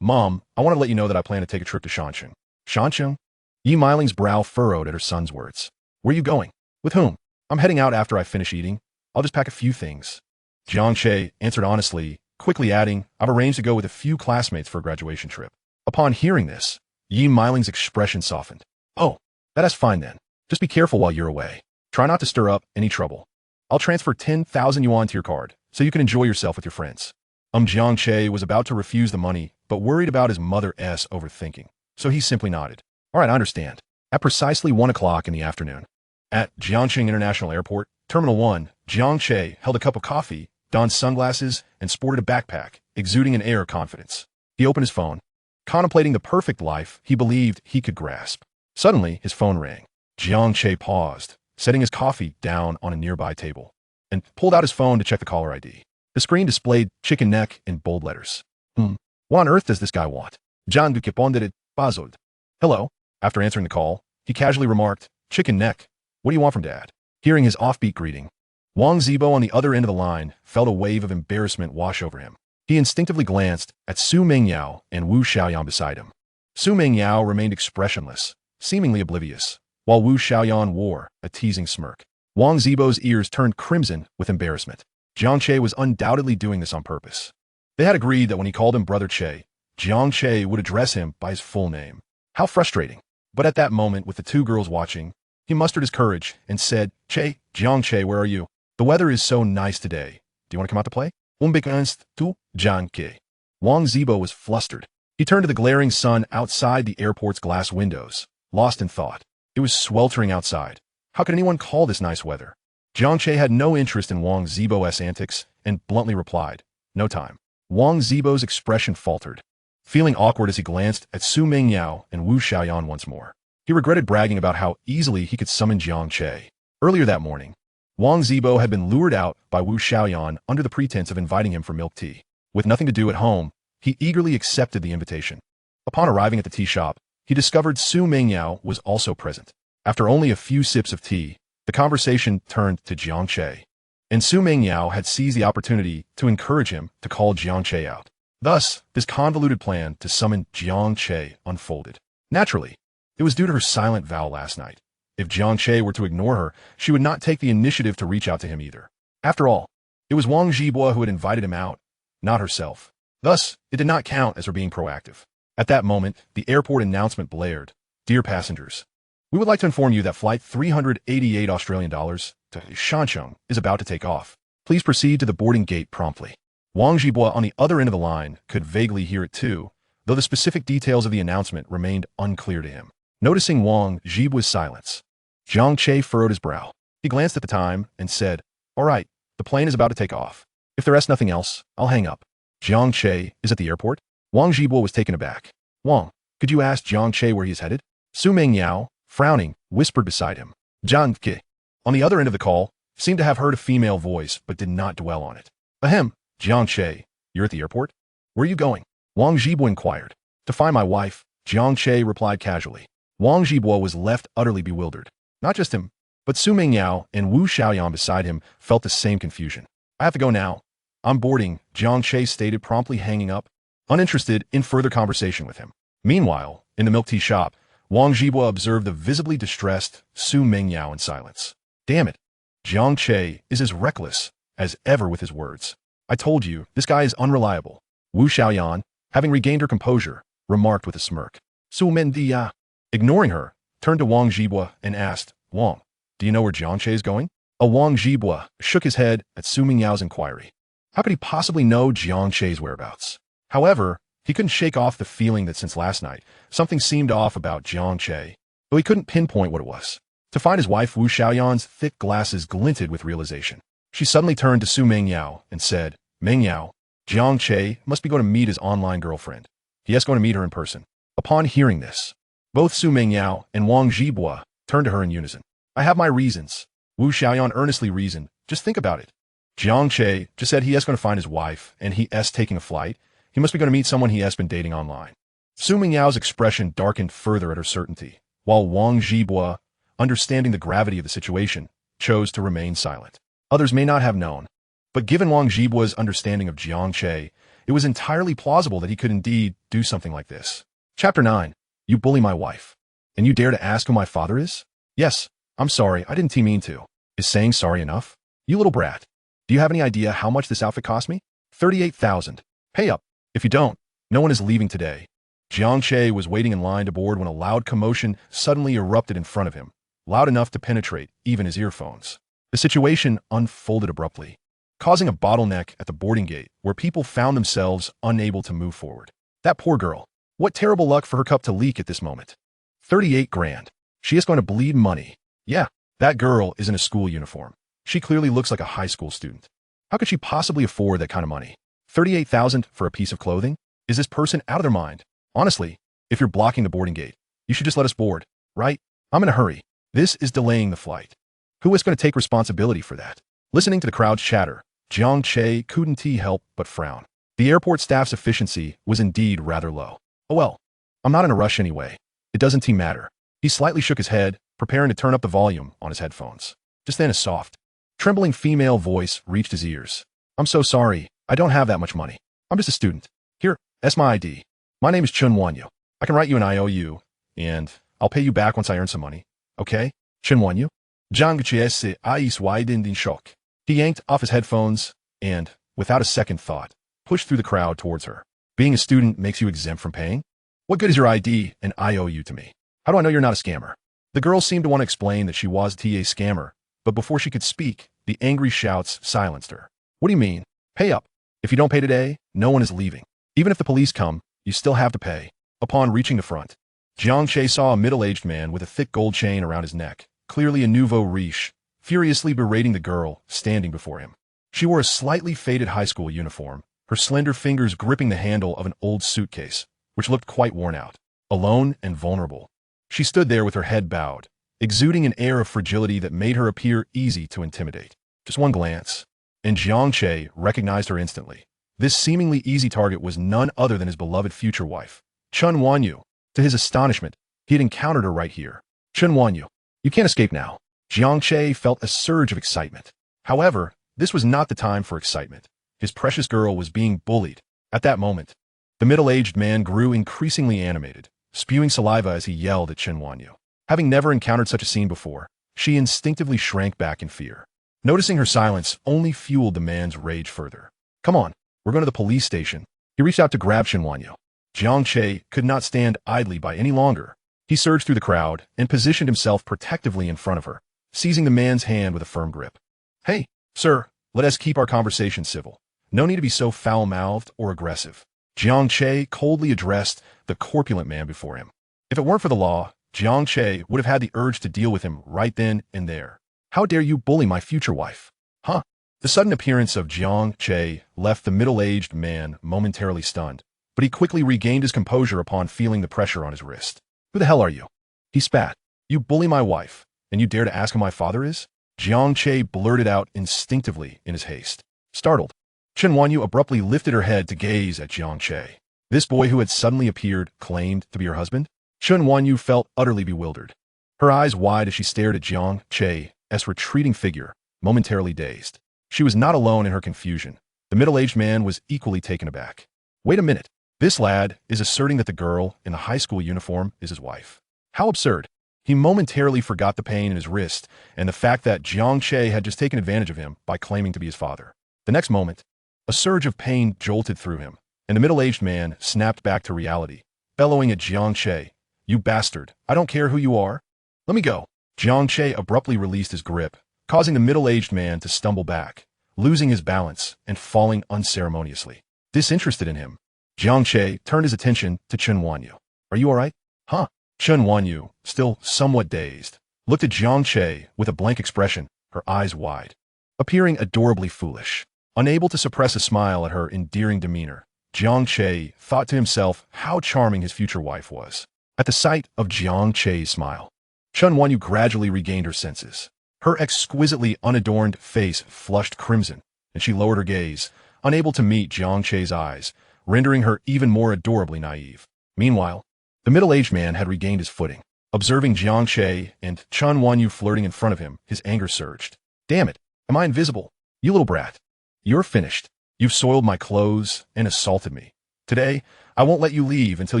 Mom, I want to let you know that I plan to take a trip to Shancheng." "Shancheng?" Yi Meiling's brow furrowed at her son's words. "Where are you going? With whom?" "I'm heading out after I finish eating. I'll just pack a few things." Jiang Che answered honestly, quickly adding, "I've arranged to go with a few classmates for a graduation trip." Upon hearing this, Yi Meiling's expression softened. "Oh, that's fine then. Just be careful while you're away. Try not to stir up any trouble. I'll transfer 10,000 yuan to your card, so you can enjoy yourself with your friends." Jiang Che was about to refuse the money, but worried about his mother's overthinking, so he simply nodded. "All right, I understand." At precisely 1 o'clock in the afternoon, at Jiangcheng International Airport, Terminal 1, Jiang Che held a cup of coffee, donned sunglasses, and sported a backpack, exuding an air of confidence. He opened his phone, contemplating the perfect life he believed he could grasp. Suddenly, his phone rang. Jiang Che paused, setting his coffee down on a nearby table, and pulled out his phone to check the caller ID. The screen displayed chicken neck in bold letters. What on earth does this guy want? John du Capondit Bazold. "Hello." After answering the call, he casually remarked, "Chicken neck. What do you want from Dad?" Hearing his offbeat greeting, Wang Zibo on the other end of the line felt a wave of embarrassment wash over him. He instinctively glanced at Su Mengyao and Wu Xiaoyan beside him. Su Mengyao remained expressionless, seemingly oblivious, while Wu Xiaoyan wore a teasing smirk. Wang Zibo's ears turned crimson with embarrassment. Jiang Che was undoubtedly doing this on purpose. They had agreed that when he called him Brother Che, Jiang Che would address him by his full name. How frustrating. But at that moment, with the two girls watching, he mustered his courage and said, "Che, Jiang Che, where are you? The weather is so nice today. Do you want to come out to play?" Tu, Jiang Che. Wang Zibo was flustered. He turned to the glaring sun outside the airport's glass windows, lost in thought. It was sweltering outside. How could anyone call this nice weather? Jiang Che had no interest in Wang Zibo's antics and bluntly replied, "No time." Wang Zibo's expression faltered, feeling awkward as he glanced at Su Mengyao and Wu Xiaoyan once more. He regretted bragging about how easily he could summon Jiang Che. Earlier that morning, Wang Zibo had been lured out by Wu Xiaoyan under the pretense of inviting him for milk tea. With nothing to do at home, he eagerly accepted the invitation. Upon arriving at the tea shop, he discovered Su Mengyao was also present. After only a few sips of tea, the conversation turned to Jiang Che, and Su Mengyao had seized the opportunity to encourage him to call Jiang Che out. Thus, this convoluted plan to summon Jiang Che unfolded. Naturally, it was due to her silent vow last night. If Jiang Che were to ignore her, she would not take the initiative to reach out to him either. After all, it was Wang Zibo who had invited him out, not herself. Thus, it did not count as her being proactive. At that moment, the airport announcement blared. "Dear passengers, we would like to inform you that flight 388 Australian dollars to Shancheng is about to take off. Please proceed to the boarding gate promptly." Wang Zibo on the other end of the line could vaguely hear it too, though the specific details of the announcement remained unclear to him. Noticing Wang Zibo's silence, Jiang Che furrowed his brow. He glanced at the time and said, "All right, the plane is about to take off. If there's nothing else, I'll hang up." "Jiang Che is at the airport?" Wang Zibo was taken aback. "Wang, could you ask Jiang Che where he is headed?" Su Mengyao, frowning, whispered beside him. Jiang Che, on the other end of the call, seemed to have heard a female voice but did not dwell on it. "Ahem, Jiang Che, you're at the airport? Where are you going?" Wang Zibo inquired. "To find my wife," Jiang Che replied casually. Wang Zibo was left utterly bewildered. Not just him, but Su Mengyao and Wu Xiaoyan beside him felt the same confusion. "I have to go now. I'm boarding," Jiang Che stated, promptly hanging up, uninterested in further conversation with him. Meanwhile, in the milk tea shop, Wang Zibo observed the visibly distressed Su Mengyao in silence. Damn it, Jiang Che is as reckless as ever with his words. I told you, this guy is unreliable. Wu Xiaoyan, having regained her composure, remarked with a smirk. Su Mendia, ignoring her, turned to Wang Zhibua and asked, Wang, do you know where Jiang Che is going? Wang Zhibua shook his head at Su Mingyao's inquiry. How could he possibly know Jiang Che's whereabouts? However, he couldn't shake off the feeling that since last night, something seemed off about Jiang Che, though he couldn't pinpoint what it was. To find his wife, Wu Xiaoyan's thick glasses glinted with realization. She suddenly turned to Su Mingyao and said, Mingyao, Jiang Che must be going to meet his online girlfriend. He is going to meet her in person. Upon hearing this, both Su Mingyao and Wang Zhibua turned to her in unison. I have my reasons. Wu Xiaoyan earnestly reasoned. Just think about it. Jiang Che just said he is going to find his wife, and he is taking a flight. He must be going to meet someone he has been dating online. Su Mingyao's expression darkened further at her certainty, while Wang Zhibua, understanding the gravity of the situation, chose to remain silent. Others may not have known, but given Wang Zhibua's understanding of Jiang Che, it was entirely plausible that he could indeed do something like this. Chapter 9. You bully my wife. And you dare to ask who my father is? Yes, I'm sorry, I didn't mean to. Is saying sorry enough? You little brat. Do you have any idea how much this outfit cost me? 38,000. Pay up. If you don't, no one is leaving today. Jiang Che was waiting in line to board when a loud commotion suddenly erupted in front of him, loud enough to penetrate even his earphones. The situation unfolded abruptly, causing a bottleneck at the boarding gate where people found themselves unable to move forward. That poor girl. What terrible luck for her cup to leak at this moment. 38 grand. She is going to bleed money. Yeah, that girl is in a school uniform. She clearly looks like a high school student. How could she possibly afford that kind of money? 38,000 for a piece of clothing? Is this person out of their mind? Honestly, if you're blocking the boarding gate, you should just let us board, right? I'm in a hurry. This is delaying the flight. Who is going to take responsibility for that? Listening to the crowd's chatter, Jiang Che couldn't help but frown. The airport staff's efficiency was indeed rather low. Oh well, I'm not in a rush anyway. It doesn't matter. He slightly shook his head, preparing to turn up the volume on his headphones. Just then a soft, trembling female voice reached his ears. I'm so sorry, I don't have that much money. I'm just a student. Here, that's my ID. My name is Chun Wanyu. I can write you an IOU, and I'll pay you back once I earn some money. Okay? Chun Wanyu? Jiang Che eyes widened in shock. He yanked off his headphones and, without a second thought, pushed through the crowd towards her. Being a student makes you exempt from paying? What good is your ID and IOU to me? How do I know you're not a scammer? The girl seemed to want to explain that she was a scammer, but before she could speak, the angry shouts silenced her. What do you mean? Pay up. If you don't pay today, no one is leaving. Even if the police come, you still have to pay. Upon reaching the front, Jiang Che saw a middle-aged man with a thick gold chain around his neck, clearly a nouveau riche, furiously berating the girl standing before him. She wore a slightly faded high school uniform, her slender fingers gripping the handle of an old suitcase, which looked quite worn out. Alone and vulnerable, she stood there with her head bowed, exuding an air of fragility that made her appear easy to intimidate. Just one glance, and Jiang Che recognized her instantly. This seemingly easy target was none other than his beloved future wife, Chun Wanyu. To his astonishment, he had encountered her right here. Chun Wanyu, you can't escape now. Jiang Che felt a surge of excitement. However, this was not the time for excitement. His precious girl was being bullied. At that moment, the middle-aged man grew increasingly animated, spewing saliva as he yelled at Chun Wanyu. Having never encountered such a scene before, she instinctively shrank back in fear. Noticing her silence only fueled the man's rage further. Come on, we're going to the police station. He reached out to grab Chun Wanyu. Jiang Che could not stand idly by any longer. He surged through the crowd and positioned himself protectively in front of her, seizing the man's hand with a firm grip. Hey, sir, let us keep our conversation civil. No need to be so foul-mouthed or aggressive. Jiang Che coldly addressed the corpulent man before him. If it weren't for the law, Jiang Che would have had the urge to deal with him right then and there. How dare you bully my future wife? Huh? The sudden appearance of Jiang Che left the middle-aged man momentarily stunned, but he quickly regained his composure upon feeling the pressure on his wrist. Who the hell are you? He spat. You bully my wife, and you dare to ask who my father is? Jiang Che blurted out instinctively in his haste. Startled, Chun Wanyu abruptly lifted her head to gaze at Jiang Che. This boy who had suddenly appeared claimed to be her husband? Chun Wanyu felt utterly bewildered. Her eyes wide as she stared at Jiang Che's retreating figure, momentarily dazed. She was not alone in her confusion. The middle-aged man was equally taken aback. Wait a minute. This lad is asserting that the girl in the high school uniform is his wife. How absurd. He momentarily forgot the pain in his wrist and the fact that Jiang Che had just taken advantage of him by claiming to be his father. The next moment, A surge of pain jolted through him, and the middle-aged man snapped back to reality, bellowing at Jiang Che, "You bastard, I don't care who you are. Let me go." Jiang Che abruptly released his grip, causing the middle-aged man to stumble back, losing his balance and falling unceremoniously. Disinterested in him, Jiang Che turned his attention to Chen Wanyu. "Are you all right?" "Huh?" Chen Wanyu, still somewhat dazed, looked at Jiang Che with a blank expression, her eyes wide, appearing adorably foolish. Unable to suppress a smile at her endearing demeanor, Jiang Che thought to himself how charming his future wife was. At the sight of Jiang Che's smile, Chen Wanyu gradually regained her senses. Her exquisitely unadorned face flushed crimson, and she lowered her gaze, unable to meet Jiang Che's eyes, rendering her even more adorably naive. Meanwhile, the middle-aged man had regained his footing. Observing Jiang Che and Chen Wanyu flirting in front of him, his anger surged. "Damn it, am I invisible? You little brat. You're finished. You've soiled my clothes and assaulted me. Today, I won't let you leave until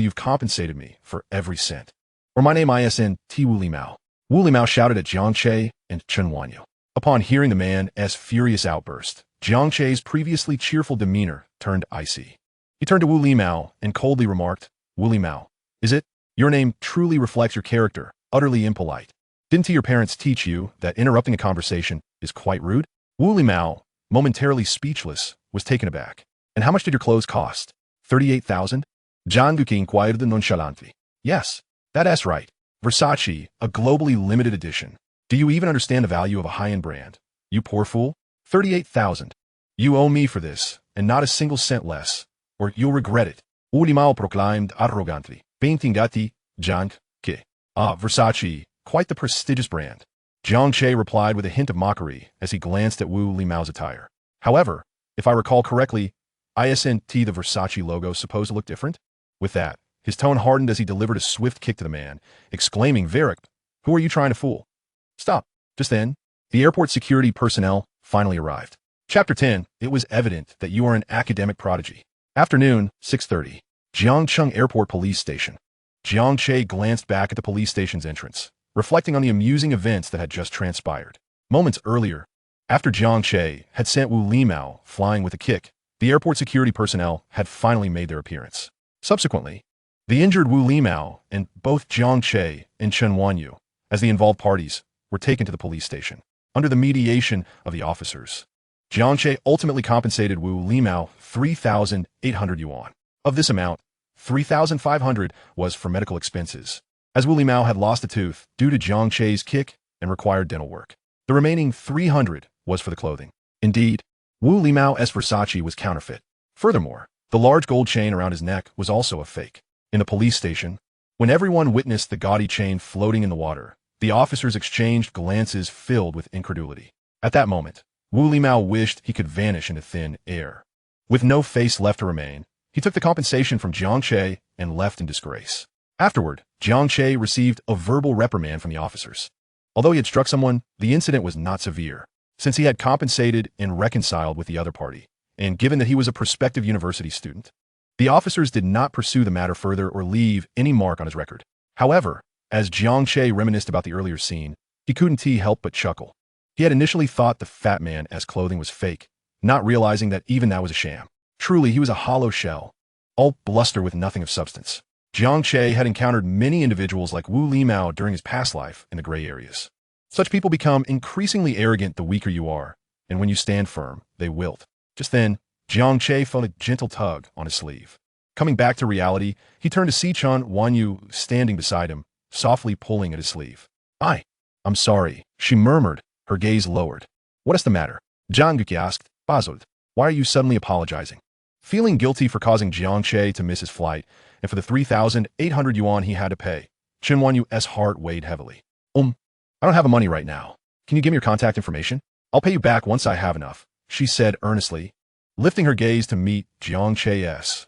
you've compensated me for every cent. Or my name isn't Wu Limao." Wu Limao shouted at Jiang Che and Chen Wanyu. Upon hearing the man's furious outburst, Jiang Che's previously cheerful demeanor turned icy. He turned to Wu Limao and coldly remarked, "Wu Limao, is it? Your name truly reflects your character, utterly impolite. Didn't your parents teach you that interrupting a conversation is quite rude?" Wu Limao, momentarily speechless, was taken aback. "And how much did your clothes cost? 38,000? Jiang Che inquired nonchalantly. "Yes, that's right. Versace, a globally limited edition. Do you even understand the value of a high-end brand? You poor fool. 38,000. You owe me for this, and not a single cent less, or you'll regret it." Wu Limao proclaimed arrogantly, "Painting gatti, Jiang Che. Ah, Versace, quite the prestigious brand." Jiang Che replied with a hint of mockery as he glanced at Wu Limao's attire. "However, if I recall correctly, isn't the Versace logo supposed to look different?" With that, his tone hardened as he delivered a swift kick to the man, exclaiming, "Varric, who are you trying to fool?" Stop. Just then, the airport security personnel finally arrived. Chapter 10, It was evident that you are an academic prodigy. Afternoon, 6:30. Jiangcheng Airport Police Station. Jiang Che glanced back at the police station's entrance, reflecting on the amusing events that had just transpired. Moments earlier, after Jiang Che had sent Wu Limao flying with a kick, the airport security personnel had finally made their appearance. Subsequently, the injured Wu Limao and both Jiang Che and Chen Wanyu, as the involved parties, were taken to the police station. Under the mediation of the officers, Jiang Che ultimately compensated Wu Limao 3,800 yuan. Of this amount, 3,500 was for medical expenses, as Wu Limao had lost a tooth due to Jiang Che's kick and required dental work. The remaining 300 was for the clothing. Indeed, Wu Limao's Versace was counterfeit. Furthermore, the large gold chain around his neck was also a fake. In the police station, when everyone witnessed the gaudy chain floating in the water, the officers exchanged glances filled with incredulity. At that moment, Wu Limao wished he could vanish into thin air. With no face left to remain, he took the compensation from Jiang Che and left in disgrace. Afterward, Jiang Che received a verbal reprimand from the officers. Although he had struck someone, the incident was not severe, since he had compensated and reconciled with the other party, and given that he was a prospective university student. The officers did not pursue the matter further or leave any mark on his record. However, as Jiang Che reminisced about the earlier scene, he couldn't help but chuckle. He had initially thought the fat man's clothing was fake, not realizing that even that was a sham. Truly, he was a hollow shell, all bluster with nothing of substance. Jiang Che had encountered many individuals like Wu Limao during his past life in the gray areas. Such people become increasingly arrogant the weaker you are, and when you stand firm, they wilt. Just then, Jiang Che felt a gentle tug on his sleeve. Coming back to reality, he turned to see Chen Wanyu standing beside him, softly pulling at his sleeve. I'm sorry," she murmured, her gaze lowered. "What is the matter?" Jiang Che asked, puzzled. "Why are you suddenly apologizing?" Feeling guilty for causing Jiang Che to miss his flight, and for the 3,800 yuan he had to pay, Chen Wanyu's heart weighed heavily. I don't have the money right now. Can you give me your contact information? I'll pay you back once I have enough," she said earnestly, lifting her gaze to meet Jiang Che's.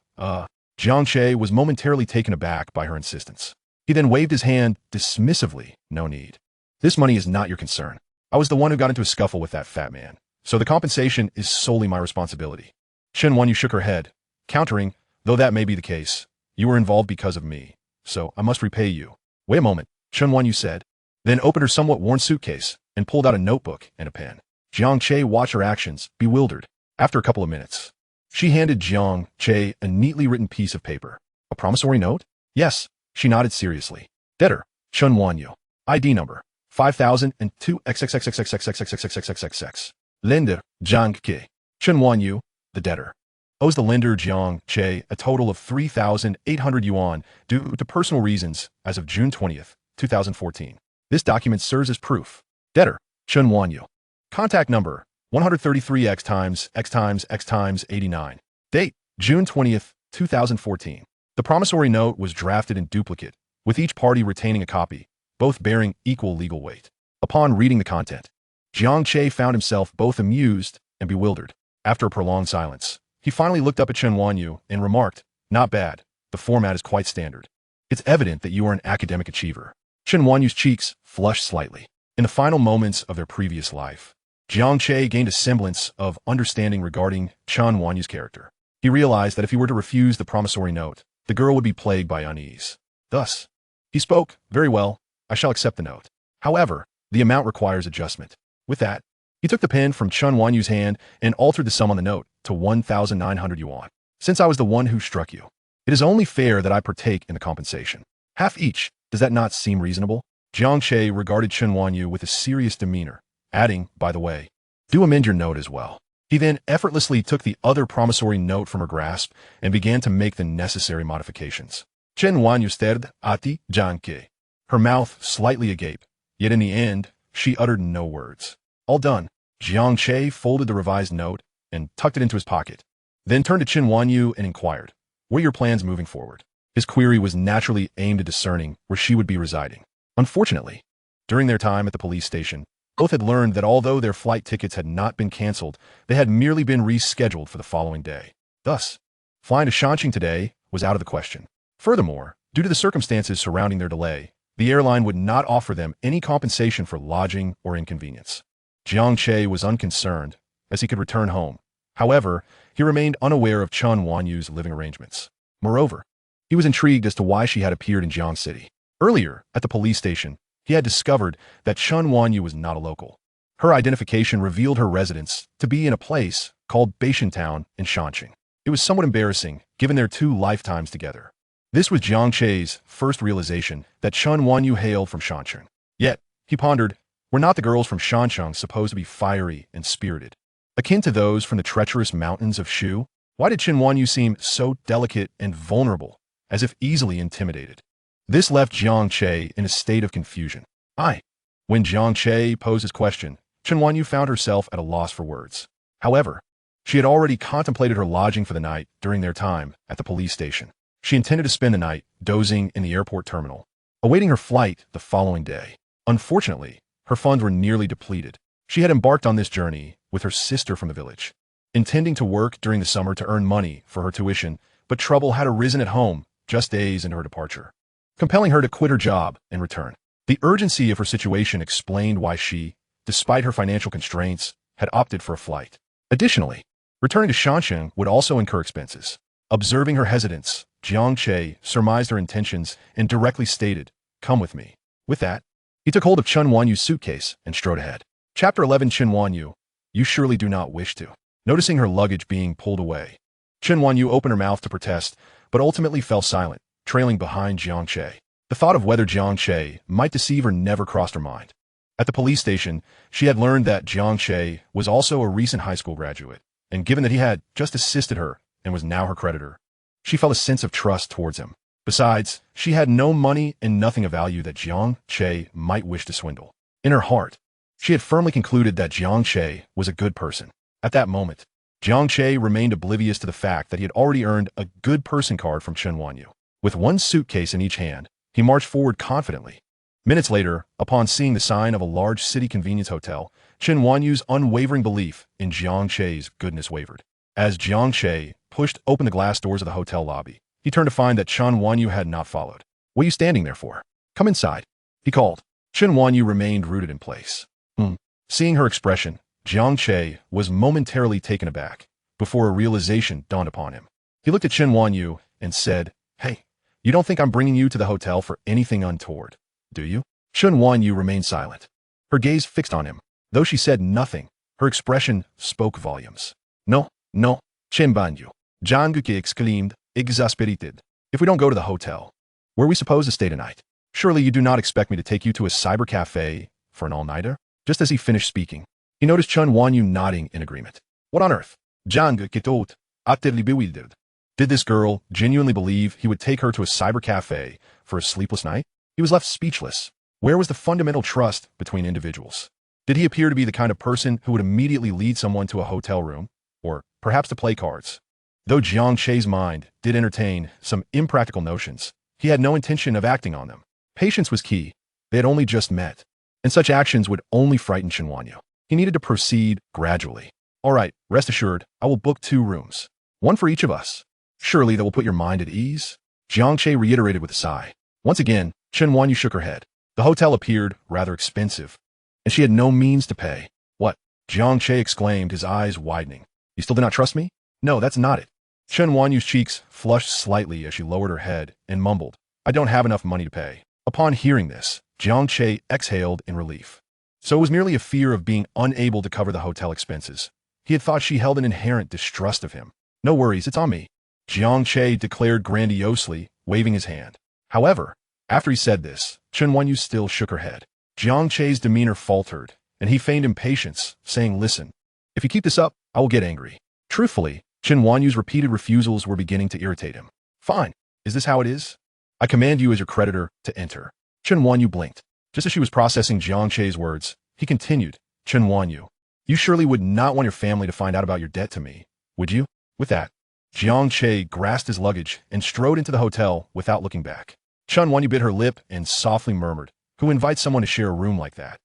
Jiang Che was momentarily taken aback by her insistence. He then waved his hand dismissively. "No need. This money is not your concern. I was the one who got into a scuffle with that fat man, so the compensation is solely my responsibility." Chen Wanyu shook her head, countering, "Though that may be the case, you were involved because of me, so I must repay you." "Wait a moment," Chen Wanyu said, then opened her somewhat worn suitcase and pulled out a notebook and a pen. Jiang Che watched her actions, bewildered. After a couple of minutes, She handed Jiang Che a neatly written piece of paper. A promissory note? Yes, she nodded seriously. Debtor, Chen Wanyu. ID number, 5002 XXXXXXXXXXXXXX. Lender, Jiang Che. Chen Wanyu, the debtor, owes the lender Jiang Che a total of 3,800 yuan due to personal reasons as of June 20th, 2014. This document serves as proof. Debtor, Chen Wanyu. Contact number, 133X times X times X times 89. Date, June 20th, 2014. The promissory note was drafted in duplicate, with each party retaining a copy, both bearing equal legal weight. Upon reading the content, Jiang Che found himself both amused and bewildered. After a prolonged silence, he finally looked up at Chen Wanyu and remarked, "Not bad. The format is quite standard. It's evident that you are an academic achiever." Chen Wanyu's cheeks flushed slightly. In the final moments of their previous life, Jiang Che gained a semblance of understanding regarding Chen Wanyu's character. He realized that if he were to refuse the promissory note, the girl would be plagued by unease. Thus, he spoke, "Very well, I shall accept the note. However, the amount requires adjustment." With that, he took the pen from Chen Wanyu's hand and altered the sum on the note to 1,900 yuan. "Since I was the one who struck you, it is only fair that I partake in the compensation. Half each, does that not seem reasonable?" Jiang Che regarded Chen Wanyu with a serious demeanor, adding, "By the way, do amend your note as well." He then effortlessly took the other promissory note from her grasp and began to make the necessary modifications. Chen Wanyu stared at the Jiang Che, her mouth slightly agape, yet in the end, she uttered no words. All done, Jiang Che folded the revised note and tucked it into his pocket, then turned to Chen Wanyu and inquired, "What are your plans moving forward?" His query was naturally aimed at discerning where she would be residing. Unfortunately, during their time at the police station, both had learned that although their flight tickets had not been canceled, they had merely been rescheduled for the following day. Thus, flying to Shanxing today was out of the question. Furthermore, due to the circumstances surrounding their delay, the airline would not offer them any compensation for lodging or inconvenience. Jiang Che was unconcerned, as he could return home. However, he remained unaware of Chen Wanyu's living arrangements. Moreover, he was intrigued as to why she had appeared in Jiang City. Earlier, at the police station, he had discovered that Chen Wanyu was not a local. Her identification revealed her residence to be in a place called Beishan Town in Shanxing. It was somewhat embarrassing, given their 2 lifetimes together. This was Jiang Che's first realization that Chen Wanyu hailed from Shanxing. Yet, he pondered, were not the girls from Shanxing supposed to be fiery and spirited, akin to those from the treacherous mountains of Shu? Why did Chen Wanyu seem so delicate and vulnerable, as if easily intimidated? This left Jiang Che in a state of confusion. When Jiang Che posed his question, Chen Wanyu found herself at a loss for words. However, she had already contemplated her lodging for the night during their time at the police station. She intended to spend the night dozing in the airport terminal, awaiting her flight the following day. Unfortunately, her funds were nearly depleted. She had embarked on this journey with her sister from the village, intending to work during the summer to earn money for her tuition, but trouble had arisen at home just days into her departure, compelling her to quit her job and return. The urgency of her situation explained why she, despite her financial constraints, had opted for a flight. Additionally, returning to Shanxing would also incur expenses. Observing her hesitance, Jiang Che surmised her intentions and directly stated, "Come with me." With that, he took hold of Chen Wanyu's suitcase and strode ahead. Chapter 11. Chen Wanyu, you surely do not wish to. Noticing her luggage being pulled away, Chen Wanyu opened her mouth to protest, but ultimately fell silent, trailing behind Jiang Che. The thought of whether Jiang Che might deceive her never crossed her mind. At the police station, she had learned that Jiang Che was also a recent high school graduate, and given that he had just assisted her and was now her creditor, she felt a sense of trust towards him. Besides, she had no money and nothing of value that Jiang Che might wish to swindle. In her heart, she had firmly concluded that Jiang Che was a good person. At that moment, Jiang Che remained oblivious to the fact that he had already earned a good person card from Chen Wanyu. With one suitcase in each hand, he marched forward confidently. Minutes later, upon seeing the sign of a large city convenience hotel, Chen Wanyu's unwavering belief in Jiang Che's goodness wavered. As Jiang Che pushed open the glass doors of the hotel lobby, he turned to find that Chen Wanyu had not followed. "What are you standing there for? Come inside," he called. Chen Wanyu remained rooted in place. Seeing her expression, Jiang Che was momentarily taken aback, before a realization dawned upon him. He looked at Chen Wanyu and said, "Hey, you don't think I'm bringing you to the hotel for anything untoward, do you?" Chen Wanyu remained silent, her gaze fixed on him. Though she said nothing, her expression spoke volumes. No, Chimbanyu. Jiang Che exclaimed, exasperated. If we don't go to the hotel, where are we supposed to stay tonight? Surely you do not expect me to take you to a cyber cafe for an all-nighter? Just as he finished speaking, he noticed Chun Wanyu nodding in agreement. What on earth? Jiang Che thought, utterly bewildered. Did this girl genuinely believe he would take her to a cyber cafe for a sleepless night? He was left speechless. Where was the fundamental trust between individuals? Did he appear to be the kind of person who would immediately lead someone to a hotel room, or perhaps to play cards? Though Jiang Che's mind did entertain some impractical notions, he had no intention of acting on them. Patience was key. They had only just met, and such actions would only frighten Chun Wanyu. He needed to proceed gradually. All right, rest assured, I will book 2 rooms, one for each of us. Surely that will put your mind at ease? Jiang Che reiterated with a sigh. Once again, Chun Wanyu shook her head. The hotel appeared rather expensive, and she had no means to pay. What? Jiang Che exclaimed, his eyes widening. You still do not trust me? No, that's not it. Chun Wanyu's cheeks flushed slightly as she lowered her head and mumbled, I don't have enough money to pay. Upon hearing this, Jiang Che exhaled in relief. So it was merely a fear of being unable to cover the hotel expenses. He had thought she held an inherent distrust of him. No worries, it's on me, Jiang Che declared grandiosely, waving his hand. However, after he said this, Chun Wanyu still shook her head. Jiang Che's demeanor faltered, and he feigned impatience, saying, listen, if you keep this up, I will get angry. Truthfully, Chun Wanyu's repeated refusals were beginning to irritate him. Fine, is this how it is? I command you as your creditor to enter. Chun Wanyu blinked. Just as she was processing Jiang Che's words, he continued, Chun Wanyu, you surely would not want your family to find out about your debt to me, would you? With that, Jiang Che grasped his luggage and strode into the hotel without looking back. Chun Wanyu bit her lip and softly murmured, who invites someone to share a room like that?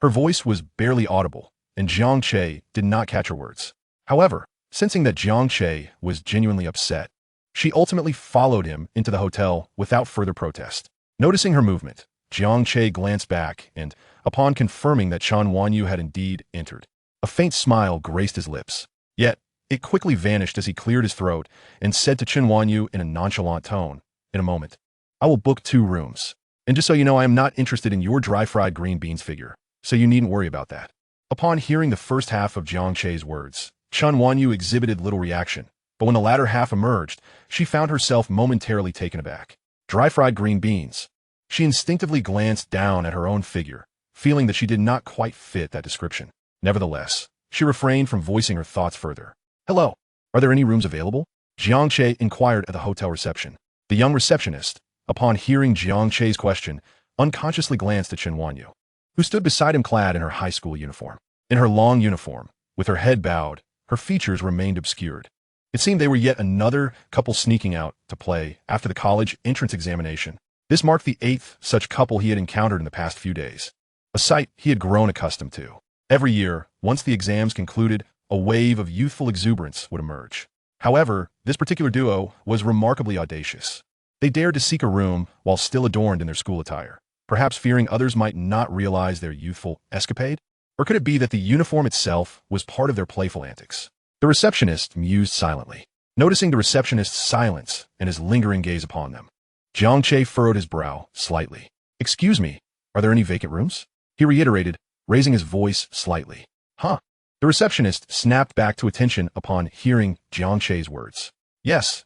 Her voice was barely audible, and Jiang Che did not catch her words. However, sensing that Jiang Che was genuinely upset, she ultimately followed him into the hotel without further protest. Noticing her movement, Jiang Che glanced back and, upon confirming that Chun Wanyu had indeed entered, a faint smile graced his lips. Yet, it quickly vanished as he cleared his throat and said to Chun Wanyu in a nonchalant tone, in a moment, I will book 2 rooms. And just so you know, I am not interested in your dry-fried green beans figure, so you needn't worry about that. Upon hearing the first half of Jiang Che's words, Chun Wanyu exhibited little reaction, but when the latter half emerged, she found herself momentarily taken aback. Dry-fried green beans. She instinctively glanced down at her own figure, feeling that she did not quite fit that description. Nevertheless, she refrained from voicing her thoughts further. Hello, are there any rooms available? Jiang Che inquired at the hotel reception. The young receptionist, upon hearing Jiang Che's question, unconsciously glanced at Chun Wanyu, who stood beside him clad in her high school uniform. In her long uniform, with her head bowed, her features remained obscured. It seemed they were yet another couple sneaking out to play after the college entrance examination. This marked the 8th such couple he had encountered in the past few days, a sight he had grown accustomed to. Every year, once the exams concluded, a wave of youthful exuberance would emerge. However, this particular duo was remarkably audacious. They dared to seek a room while still adorned in their school attire, perhaps fearing others might not realize their youthful escapade? Or could it be that the uniform itself was part of their playful antics? The receptionist mused silently, noticing the receptionist's silence and his lingering gaze upon them. Jiang Che furrowed his brow slightly. Excuse me, are there any vacant rooms? He reiterated, raising his voice slightly. Huh? The receptionist snapped back to attention upon hearing Jiang Che's words. Yes,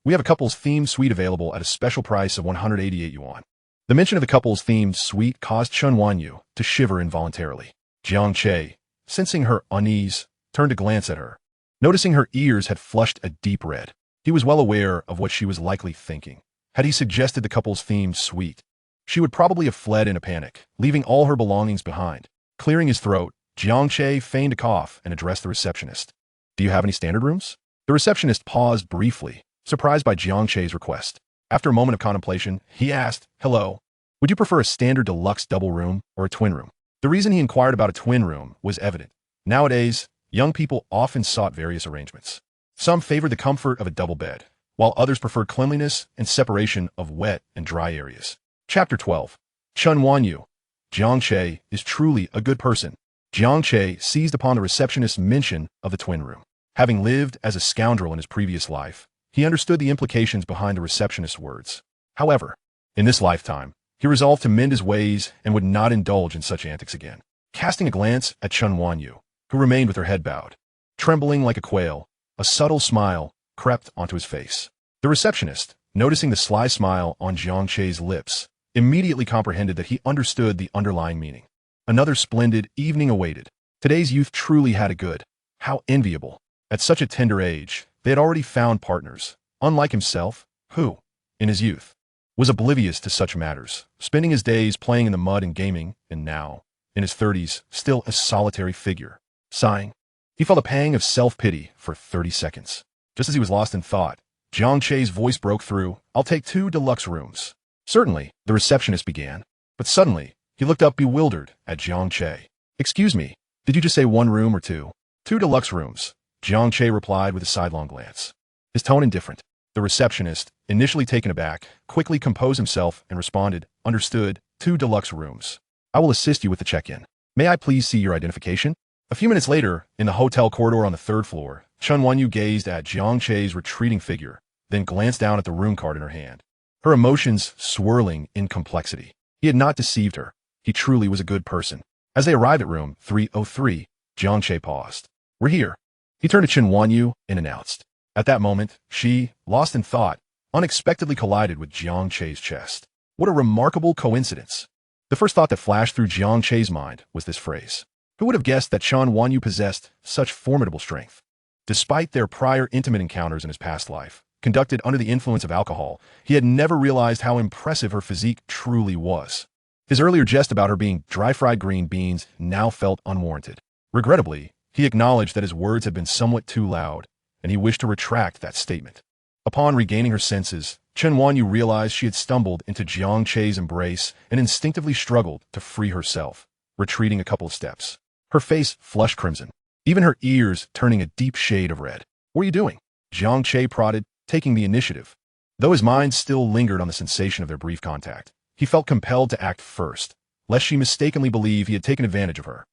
we have a couples-themed suite available at a special price of 188 yuan. The mention of the couples-themed suite caused Chun Wanyu to shiver involuntarily. Jiang Che, sensing her unease, turned to glance at her. Noticing her ears had flushed a deep red, he was well aware of what she was likely thinking. Had he suggested the couples-themed suite, she would probably have fled in a panic, leaving all her belongings behind. Clearing his throat, Jiang Che feigned a cough and addressed the receptionist. Do you have any standard rooms? The receptionist paused briefly, surprised by Jiang Che's request. After a moment of contemplation, he asked, Hello, would you prefer a standard deluxe double room or a twin room? The reason he inquired about a twin room was evident. Nowadays, young people often sought various arrangements. Some favored the comfort of a double bed, while others preferred cleanliness and separation of wet and dry areas. Chapter 12. Chun Wanyu. Jiang Che is truly a good person. Jiang Che seized upon the receptionist's mention of the twin room. Having lived as a scoundrel in his previous life, he understood the implications behind the receptionist's words. However, in this lifetime, he resolved to mend his ways and would not indulge in such antics again. Casting a glance at Chun Wanyu, who remained with her head bowed, trembling like a quail, A subtle smile crept onto his face. The receptionist, noticing the sly smile on Jiang Che's lips, immediately comprehended that he understood the underlying meaning. Another splendid evening awaited. Today's youth truly had it good. How enviable. At such a tender age, they had already found partners, unlike himself, who, in his youth, was oblivious to such matters, spending his days playing in the mud and gaming, and now, in his 30s, still a solitary figure. Sighing, he felt a pang of self-pity for 30 seconds. Just as he was lost in thought, Jiang Che's voice broke through. "I'll take 2 deluxe rooms." "Certainly," the receptionist began, but suddenly, he looked up bewildered at Jiang Che. "Excuse me, did you just say 1 room or 2? 2 deluxe rooms," Jiang Che replied with a sidelong glance. His tone indifferent. The receptionist, initially taken aback, quickly composed himself and responded, "Understood, 2 deluxe rooms. I will assist you with the check-in. May I please see your identification?" A few minutes later, in the hotel corridor on the 3rd floor, Chen Wanyu gazed at Jiang Che's retreating figure, then glanced down at the room card in her hand. Her emotions swirling in complexity. He had not deceived her. He truly was a good person. As they arrived at room 303, Jiang Che paused. "We're here." He turned to Chen Wanyu and announced. At that moment, she, lost in thought, unexpectedly collided with Jiang Che's chest. What a remarkable coincidence. The first thought that flashed through Jiang Che's mind was this phrase. Who would have guessed that Chen Wanyu possessed such formidable strength? Despite their prior intimate encounters in his past life, conducted under the influence of alcohol, he had never realized how impressive her physique truly was. His earlier jest about her being dry-fried green beans now felt unwarranted. Regrettably, he acknowledged that his words had been somewhat too loud, and he wished to retract that statement. Upon regaining her senses, Chen Wanyu realized she had stumbled into Jiang Che's embrace and instinctively struggled to free herself, retreating a couple of steps. Her face flushed crimson, even her ears turning a deep shade of red. "What are you doing?" Jiang Che prodded, taking the initiative. Though his mind still lingered on the sensation of their brief contact, he felt compelled to act first, lest she mistakenly believe he had taken advantage of her.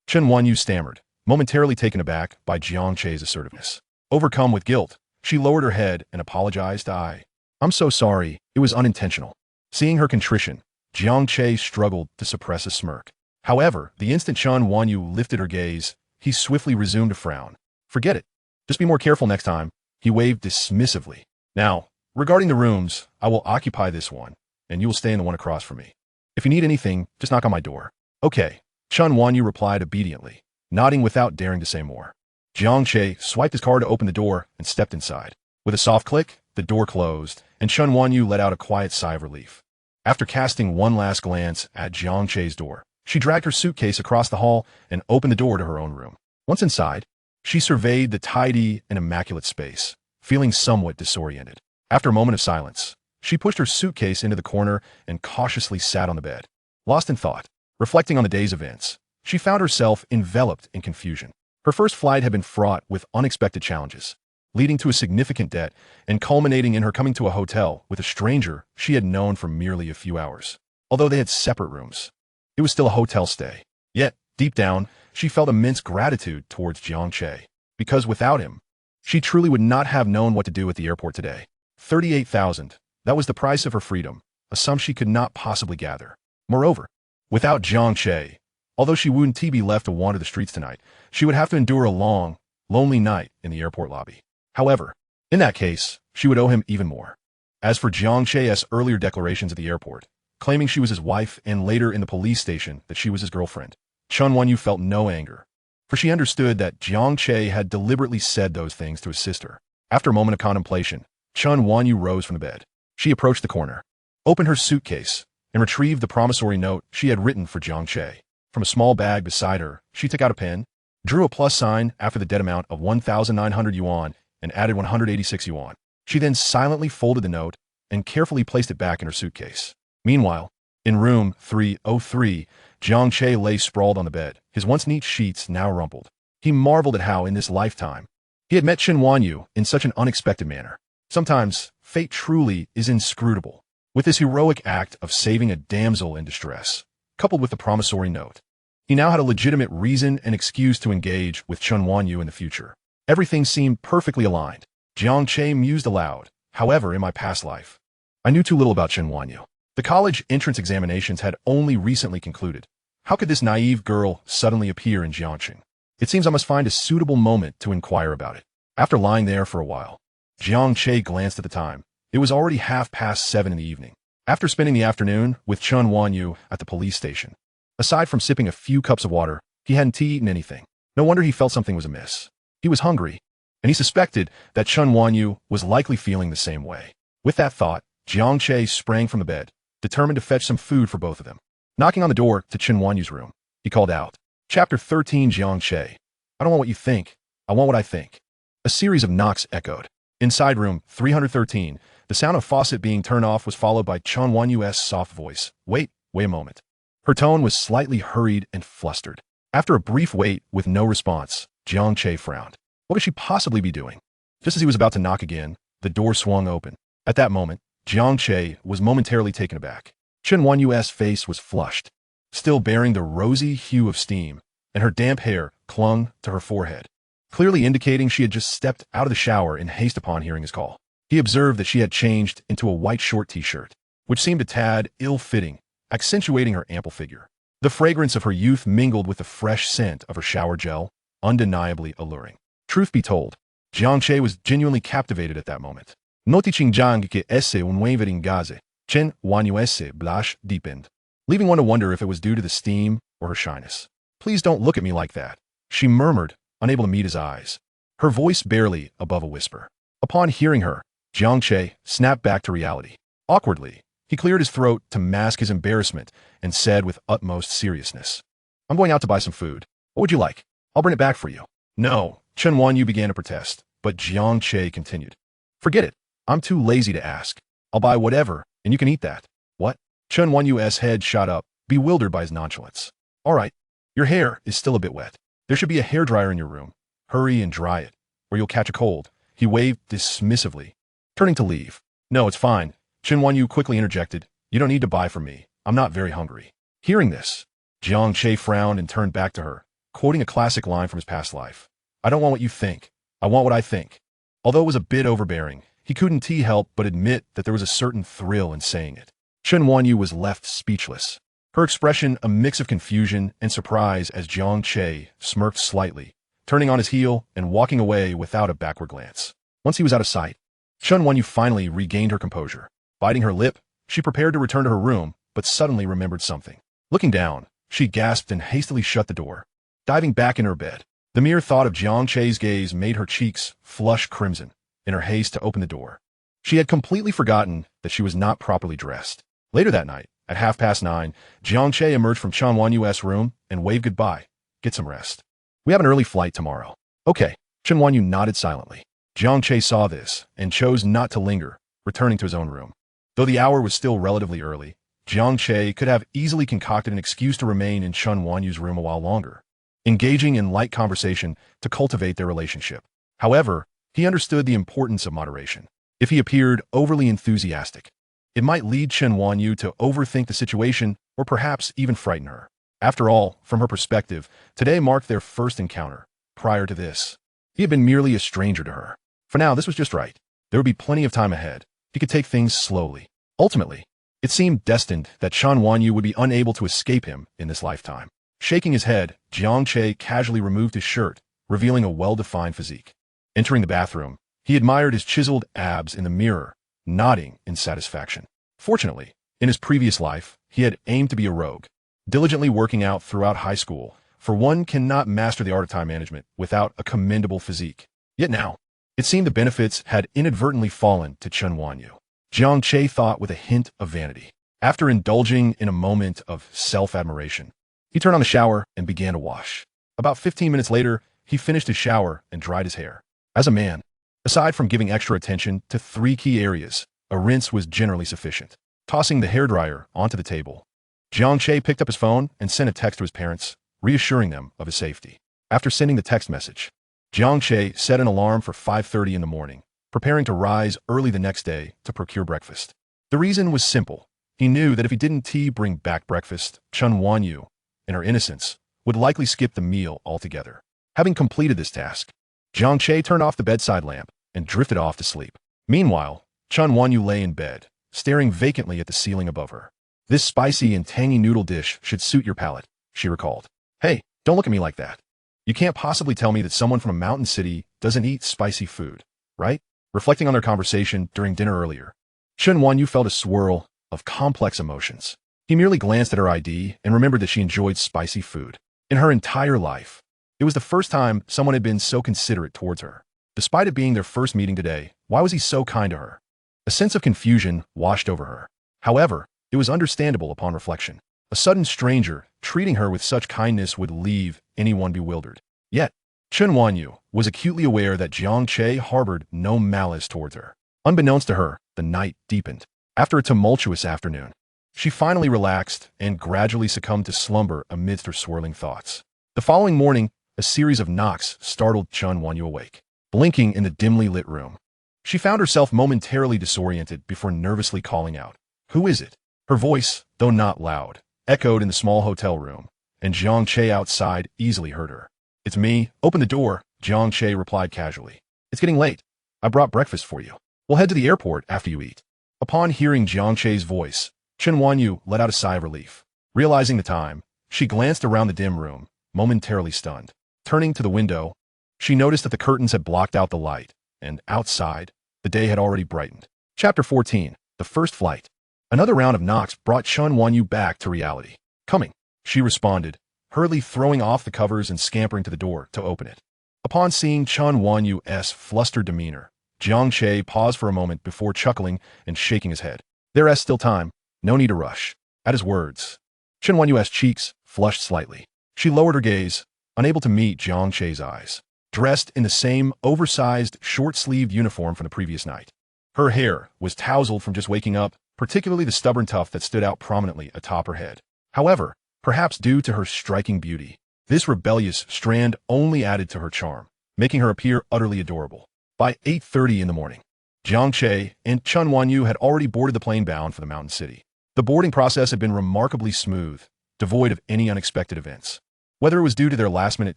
Chen Wanyu stammered, momentarily taken aback by Jiang Che's assertiveness. Overcome with guilt, she lowered her head and apologized. "I'm so sorry, it was unintentional." Seeing her contrition, Jiang Che struggled to suppress a smirk. However, the instant Chen Wanyu lifted her gaze, he swiftly resumed a frown. "Forget it. Just be more careful next time," he waved dismissively. "Now, regarding the rooms, I will occupy this one, and you will stay in the one across from me. If you need anything, just knock on my door." "Okay," Chen Wanyu replied obediently, nodding without daring to say more. Jiang Che swiped his card to open the door and stepped inside. With a soft click, the door closed, and Chen Wanyu let out a quiet sigh of relief. After casting one last glance at Jiang Che's door, she dragged her suitcase across the hall and opened the door to her own room. Once inside, she surveyed the tidy and immaculate space, feeling somewhat disoriented. After a moment of silence, she pushed her suitcase into the corner and cautiously sat on the bed. Lost in thought, reflecting on the day's events, she found herself enveloped in confusion. Her first flight had been fraught with unexpected challenges, leading to a significant debt and culminating in her coming to a hotel with a stranger she had known for merely a few hours. Although they had separate rooms, it was still a hotel stay. Yet, deep down, she felt immense gratitude towards Jiang Che, because without him, she truly would not have known what to do at the airport today. 38,000, that was the price of her freedom, a sum she could not possibly gather. Moreover, without Jiang Che, although she wouldn't be left to wander the streets tonight, she would have to endure a long, lonely night in the airport lobby. However, in that case, she would owe him even more. As for Jiang Che's earlier declarations at the airport, claiming she was his wife and later in the police station that she was his girlfriend, Chen Wanyu felt no anger, for she understood that Jiang Che had deliberately said those things to his sister. After a moment of contemplation, Chen Wanyu rose from the bed. She approached the corner, opened her suitcase, and retrieved the promissory note she had written for Jiang Che. From a small bag beside her, she took out a pen, drew a plus sign after the debt amount of 1,900 yuan, and added 186 yuan. She then silently folded the note and carefully placed it back in her suitcase. Meanwhile, in room 303, Jiang Che lay sprawled on the bed, his once neat sheets now rumpled. He marveled at how, in this lifetime, he had met Chen Wanyu in such an unexpected manner. Sometimes, fate truly is inscrutable. With this heroic act of saving a damsel in distress, coupled with the promissory note, he now had a legitimate reason and excuse to engage with Chen Wanyu in the future. Everything seemed perfectly aligned. Jiang Che mused aloud. However, in my past life, I knew too little about Chen Wanyu. The college entrance examinations had only recently concluded. How could this naive girl suddenly appear in Jiangcheng? It seems I must find a suitable moment to inquire about it. After lying there for a while, Jiang Che glanced at the time. It was already 7:30 in the evening. After spending the afternoon with Chen Wanyu at the police station, aside from sipping a few cups of water, he hadn't eaten anything. No wonder he felt something was amiss. He was hungry, and he suspected that Chen Wanyu was likely feeling the same way. With that thought, Jiang Che sprang from the bed, determined to fetch some food for both of them. Knocking on the door to Chen Wanyu's room, he called out, Chapter 13, Jiang Che. I don't want what you think. I want what I think. A series of knocks echoed. Inside room 313, the sound of faucet being turned off was followed by Chen Wanyu's soft voice. Wait a moment. Her tone was slightly hurried and flustered. After a brief wait with no response, Jiang Che frowned. What could she possibly be doing? Just as he was about to knock again, the door swung open. At that moment, Jiang Che was momentarily taken aback. Chen Wanyu's face was flushed, still bearing the rosy hue of steam, and her damp hair clung to her forehead, clearly indicating she had just stepped out of the shower in haste upon hearing his call. He observed that she had changed into a white short t-shirt, which seemed a tad ill-fitting, accentuating her ample figure. The fragrance of her youth mingled with the fresh scent of her shower gel, undeniably alluring. Truth be told, Jiang Che was genuinely captivated at that moment. Noti Jiang que esse un waveringaze, Chen Wanyuese blush deepened, leaving one to wonder if it was due to the steam or her shyness. Please don't look at me like that, she murmured, unable to meet his eyes, her voice barely above a whisper. Upon hearing her, Jiang Che snapped back to reality. Awkwardly, he cleared his throat to mask his embarrassment and said with utmost seriousness, I'm going out to buy some food. What would you like? I'll bring it back for you. No, Chen Wanyu began to protest, but Jiang Che continued. Forget it. I'm too lazy to ask. I'll buy whatever, and you can eat that. What? Chen Wanyu's head shot up, bewildered by his nonchalance. All right, your hair is still a bit wet. There should be a hairdryer in your room. Hurry and dry it, or you'll catch a cold. He waved dismissively, turning to leave. No, it's fine. Chen Wanyu quickly interjected. You don't need to buy from me. I'm not very hungry. Hearing this, Jiang Che frowned and turned back to her, quoting a classic line from his past life. I don't want what you think. I want what I think. Although it was a bit overbearing, he couldn't help but admit that there was a certain thrill in saying it. Chen Wanyu was left speechless, her expression a mix of confusion and surprise as Jiang Che smirked slightly, turning on his heel and walking away without a backward glance. Once he was out of sight, Chen Wanyu finally regained her composure. Biting her lip, she prepared to return to her room, but suddenly remembered something. Looking down, she gasped and hastily shut the door, diving back in her bed. The mere thought of Jiang Che's gaze made her cheeks flush crimson in her haste to open the door. She had completely forgotten that she was not properly dressed. Later that night, at 9:30, Jiang Che emerged from Chen Wanyu's room and waved goodbye. Get some rest. We have an early flight tomorrow. Okay. Chen Wanyu nodded silently. Jiang Che saw this and chose not to linger, returning to his own room. Though the hour was still relatively early, Jiang Che could have easily concocted an excuse to remain in Chen Wanyu's room a while longer, engaging in light conversation to cultivate their relationship. However, he understood the importance of moderation. If he appeared overly enthusiastic, it might lead Chen Wanyu to overthink the situation or perhaps even frighten her. After all, from her perspective, today marked their first encounter. Prior to this, he had been merely a stranger to her. For now, this was just right. There would be plenty of time ahead. He could take things slowly. Ultimately, it seemed destined that Chen Wanyu would be unable to escape him in this lifetime. Shaking his head, Jiang Che casually removed his shirt, revealing a well-defined physique. Entering the bathroom, he admired his chiseled abs in the mirror, nodding in satisfaction. Fortunately, in his previous life, he had aimed to be a rogue, diligently working out throughout high school, for one cannot master the art of time management without a commendable physique. Yet now, it seemed the benefits had inadvertently fallen to Chen Wanyu. Jiang Che thought with a hint of vanity. After indulging in a moment of self-admiration, he turned on the shower and began to wash. About 15 minutes later, he finished his shower and dried his hair. As a man, aside from giving extra attention to 3 key areas, a rinse was generally sufficient. Tossing the hairdryer onto the table, Jiang Che picked up his phone and sent a text to his parents, reassuring them of his safety. After sending the text message, Jiang Che set an alarm for 5:30 in the morning, preparing to rise early the next day to procure breakfast. The reason was simple. He knew that if he didn't bring back breakfast, Chen Wanyu, in her innocence, would likely skip the meal altogether. Having completed this task, Jiang Che turned off the bedside lamp and drifted off to sleep. Meanwhile, Chen Wanyu lay in bed, staring vacantly at the ceiling above her. This spicy and tangy noodle dish should suit your palate, she recalled. Hey, don't look at me like that. You can't possibly tell me that someone from a mountain city doesn't eat spicy food, right? Reflecting on their conversation during dinner earlier, Chen Wanyu felt a swirl of complex emotions. He merely glanced at her ID and remembered that she enjoyed spicy food. In her entire life, it was the first time someone had been so considerate towards her. Despite it being their first meeting today, why was he so kind to her? A sense of confusion washed over her. However, it was understandable upon reflection. A sudden stranger treating her with such kindness would leave anyone bewildered. Yet, Chen Wanyu was acutely aware that Jiang Che harbored no malice towards her. Unbeknownst to her, the night deepened. After a tumultuous afternoon, she finally relaxed and gradually succumbed to slumber amidst her swirling thoughts. The following morning, a series of knocks startled Chen Wanyu awake. Blinking in the dimly lit room, she found herself momentarily disoriented before nervously calling out, "Who is it?" Her voice, though not loud, echoed in the small hotel room, and Jiang Che outside easily heard her. "It's me. Open the door," Jiang Che replied casually. "It's getting late. I brought breakfast for you. We'll head to the airport after you eat." Upon hearing Jiang Che's voice, Chen Wanyu let out a sigh of relief. Realizing the time, she glanced around the dim room, momentarily stunned. Turning to the window, she noticed that the curtains had blocked out the light, and outside, the day had already brightened. Chapter 14. The First Flight. Another round of knocks brought Chen Wanyu back to reality. "Coming," she responded, hurriedly throwing off the covers and scampering to the door to open it. Upon seeing Chen Wanyu's flustered demeanor, Jiang Che paused for a moment before chuckling and shaking his head. "There's still time. No need to rush." At his words, Chen Wanyu's cheeks flushed slightly. She lowered her gaze, unable to meet Jiang Che's eyes. Dressed in the same oversized, short-sleeved uniform from the previous night. Her hair was tousled from just waking up, particularly the stubborn tuft that stood out prominently atop her head. However, perhaps due to her striking beauty, this rebellious strand only added to her charm, making her appear utterly adorable. By 8:30 in the morning, Jiang Che and Chen Wanyu had already boarded the plane bound for the mountain city. The boarding process had been remarkably smooth, devoid of any unexpected events. Whether it was due to their last-minute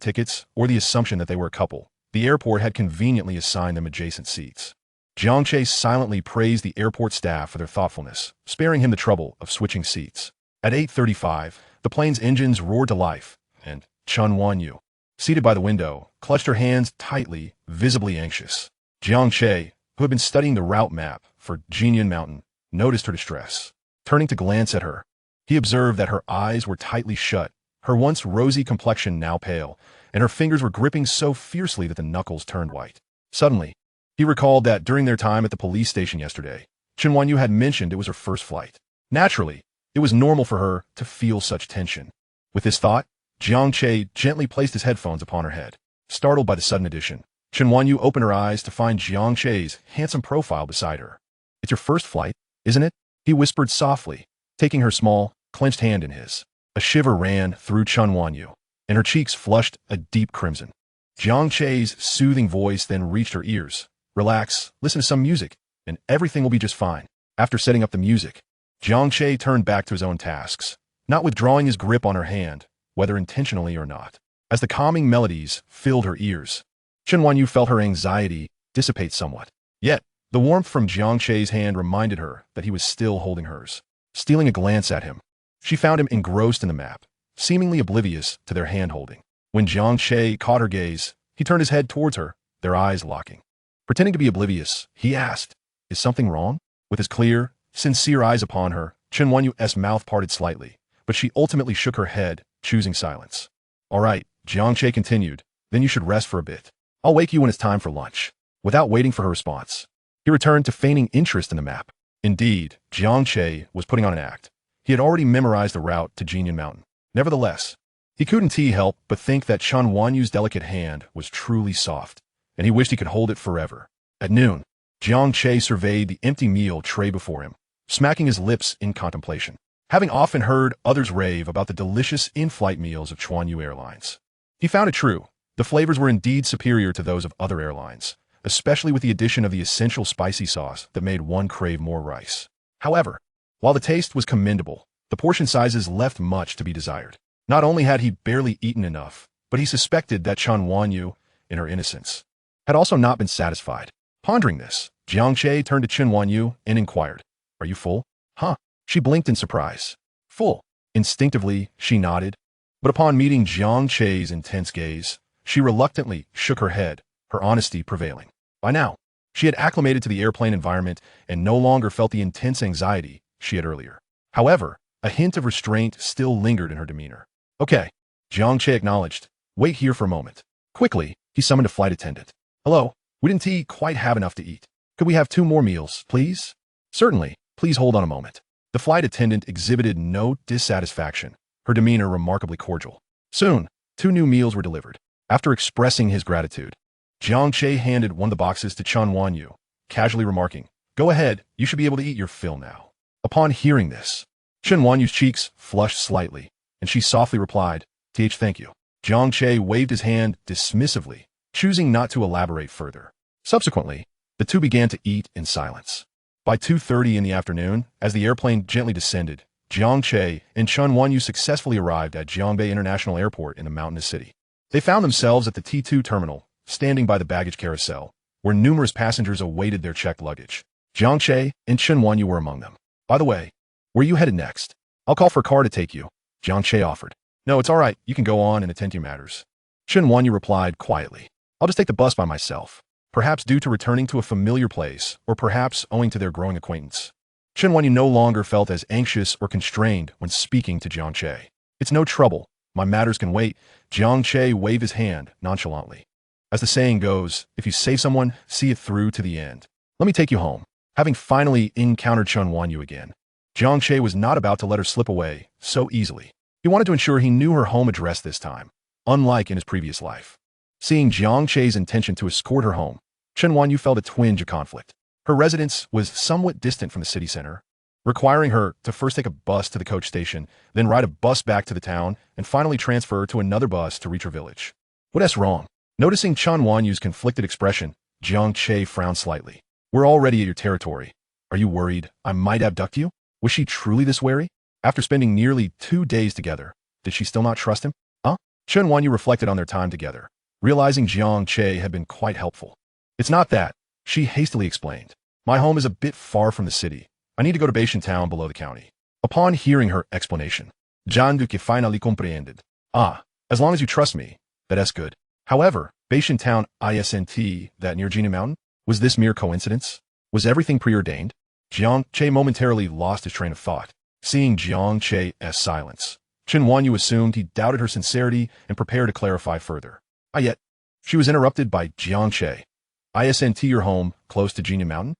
tickets or the assumption that they were a couple, the airport had conveniently assigned them adjacent seats. Jiang Che silently praised the airport staff for their thoughtfulness, sparing him the trouble of switching seats. At 8:35, the plane's engines roared to life, and Chen Wanyu, seated by the window, clutched her hands tightly, visibly anxious. Jiang Che, who had been studying the route map for Jinyan Mountain, noticed her distress. Turning to glance at her, he observed that her eyes were tightly shut, her once rosy complexion now pale, and her fingers were gripping so fiercely that the knuckles turned white. Suddenly, he recalled that during their time at the police station yesterday, Chen Wanyu had mentioned it was her first flight. Naturally, it was normal for her to feel such tension. With this thought, Jiang Che gently placed his headphones upon her head. Startled by the sudden addition, Chen Wanyu opened her eyes to find Jiang Che's handsome profile beside her. "It's your first flight, isn't it?" he whispered softly, taking her small, clenched hand in his. A shiver ran through Chen Wanyu, and her cheeks flushed a deep crimson. Jiang Che's soothing voice then reached her ears. "Relax, listen to some music, and everything will be just fine." After setting up the music, Jiang Che turned back to his own tasks, not withdrawing his grip on her hand, whether intentionally or not. As the calming melodies filled her ears, Chen Wanyu felt her anxiety dissipate somewhat. Yet, the warmth from Jiang Che's hand reminded her that he was still holding hers. Stealing a glance at him, she found him engrossed in the map, seemingly oblivious to their hand-holding. When Jiang Che caught her gaze, he turned his head towards her, their eyes locking. Pretending to be oblivious, he asked, "Is something wrong?" With his clear, sincere eyes upon her, Chen Wanyu's mouth parted slightly, but she ultimately shook her head, choosing silence. "All right," Jiang Che continued, "then you should rest for a bit. I'll wake you when it's time for lunch." Without waiting for her response, he returned to feigning interest in the map. Indeed, Jiang Che was putting on an act. He had already memorized the route to Jinyan Mountain. Nevertheless, he couldn't help but think that Chen Wanyu's delicate hand was truly soft, and he wished he could hold it forever. At noon, Jiang Che surveyed the empty meal tray before him, smacking his lips in contemplation. Having often heard others rave about the delicious in-flight meals of Chuanyu Airlines, he found it true. The flavors were indeed superior to those of other airlines, especially with the addition of the essential spicy sauce that made one crave more rice. However, while the taste was commendable, the portion sizes left much to be desired. Not only had he barely eaten enough, but he suspected that Chen Wanyu, in her innocence, had also not been satisfied. Pondering this, Jiang Che turned to Chen Wanyu and inquired, "Are you full?" "Huh?" She blinked in surprise. "Full." Instinctively, she nodded, but upon meeting Jiang Che's intense gaze, She reluctantly shook her head, her honesty prevailing. By now, she had acclimated to the airplane environment and no longer felt the intense anxiety she had earlier. However, a hint of restraint still lingered in her demeanor. Okay, Jiang Che acknowledged. Wait here for a moment. Quickly, he summoned a flight attendant. Hello, we didn't quite have enough to eat. Could we have 2 more meals, please? Certainly, please hold on a moment. The flight attendant exhibited no dissatisfaction, her demeanor remarkably cordial. Soon, 2 new meals were delivered. After expressing his gratitude, Jiang Che handed one of the boxes to Chen Wanyu, casually remarking, "Go ahead, you should be able to eat your fill now." Upon hearing this, Chen Wanyu's cheeks flushed slightly, and she softly replied, Thank you." Jiang Che waved his hand dismissively, choosing not to elaborate further. Subsequently, the two began to eat in silence. By 2:30 in the afternoon, as the airplane gently descended, Jiang Che and Chen Wanyu successfully arrived at Jiangbei International Airport in the mountainous city. They found themselves at the T2 terminal, standing by the baggage carousel, where numerous passengers awaited their checked luggage. Jiang Che and Chen Wanyu were among them. "By the way, where are you headed next?" "I'll call for a car to take you," Jiang Che offered. "No, it's all right. You can go on and attend to your matters." Chen Wanyu replied quietly. "I'll just take the bus by myself." Perhaps due to returning to a familiar place, or perhaps owing to their growing acquaintance, Chen Wanyu no longer felt as anxious or constrained when speaking to Jiang Che. "It's no trouble. My matters can wait." Jiang Che waved his hand nonchalantly. As the saying goes, if you save someone, see it through to the end. "Let me take you home." Having finally encountered Chen Wanyu again, Jiang Che was not about to let her slip away so easily. He wanted to ensure he knew her home address this time, unlike in his previous life. Seeing Jiang Che's intention to escort her home, Chen Wanyu felt a twinge of conflict. Her residence was somewhat distant from the city center, requiring her to first take a bus to the coach station, then ride a bus back to the town, and finally transfer to another bus to reach her village. What's wrong? Noticing Chen Wanyu's conflicted expression, Jiang Che frowned slightly. "We're already at your territory. Are you worried I might abduct you?" Was she truly this wary? After spending nearly 2 days together, did she still not trust him? Chen Wanyu reflected on their time together, realizing Jiang Che had been quite helpful. "It's not that," she hastily explained. "My home is a bit far from the city. I need to go to Beishan town below the county." Upon hearing her explanation, Jiang Duque finally comprehended. As long as you trust me, that's good. However, Beishan town isn't that near Jina Mountain? Was this mere coincidence? Was everything preordained? Jiang Che momentarily lost his train of thought. Seeing Jiang Che's silence, Chen Wanyu assumed he doubted her sincerity and prepared to clarify further. Yet, she was interrupted by Jiang Che. "Isn't your home close to Jina Mountain?"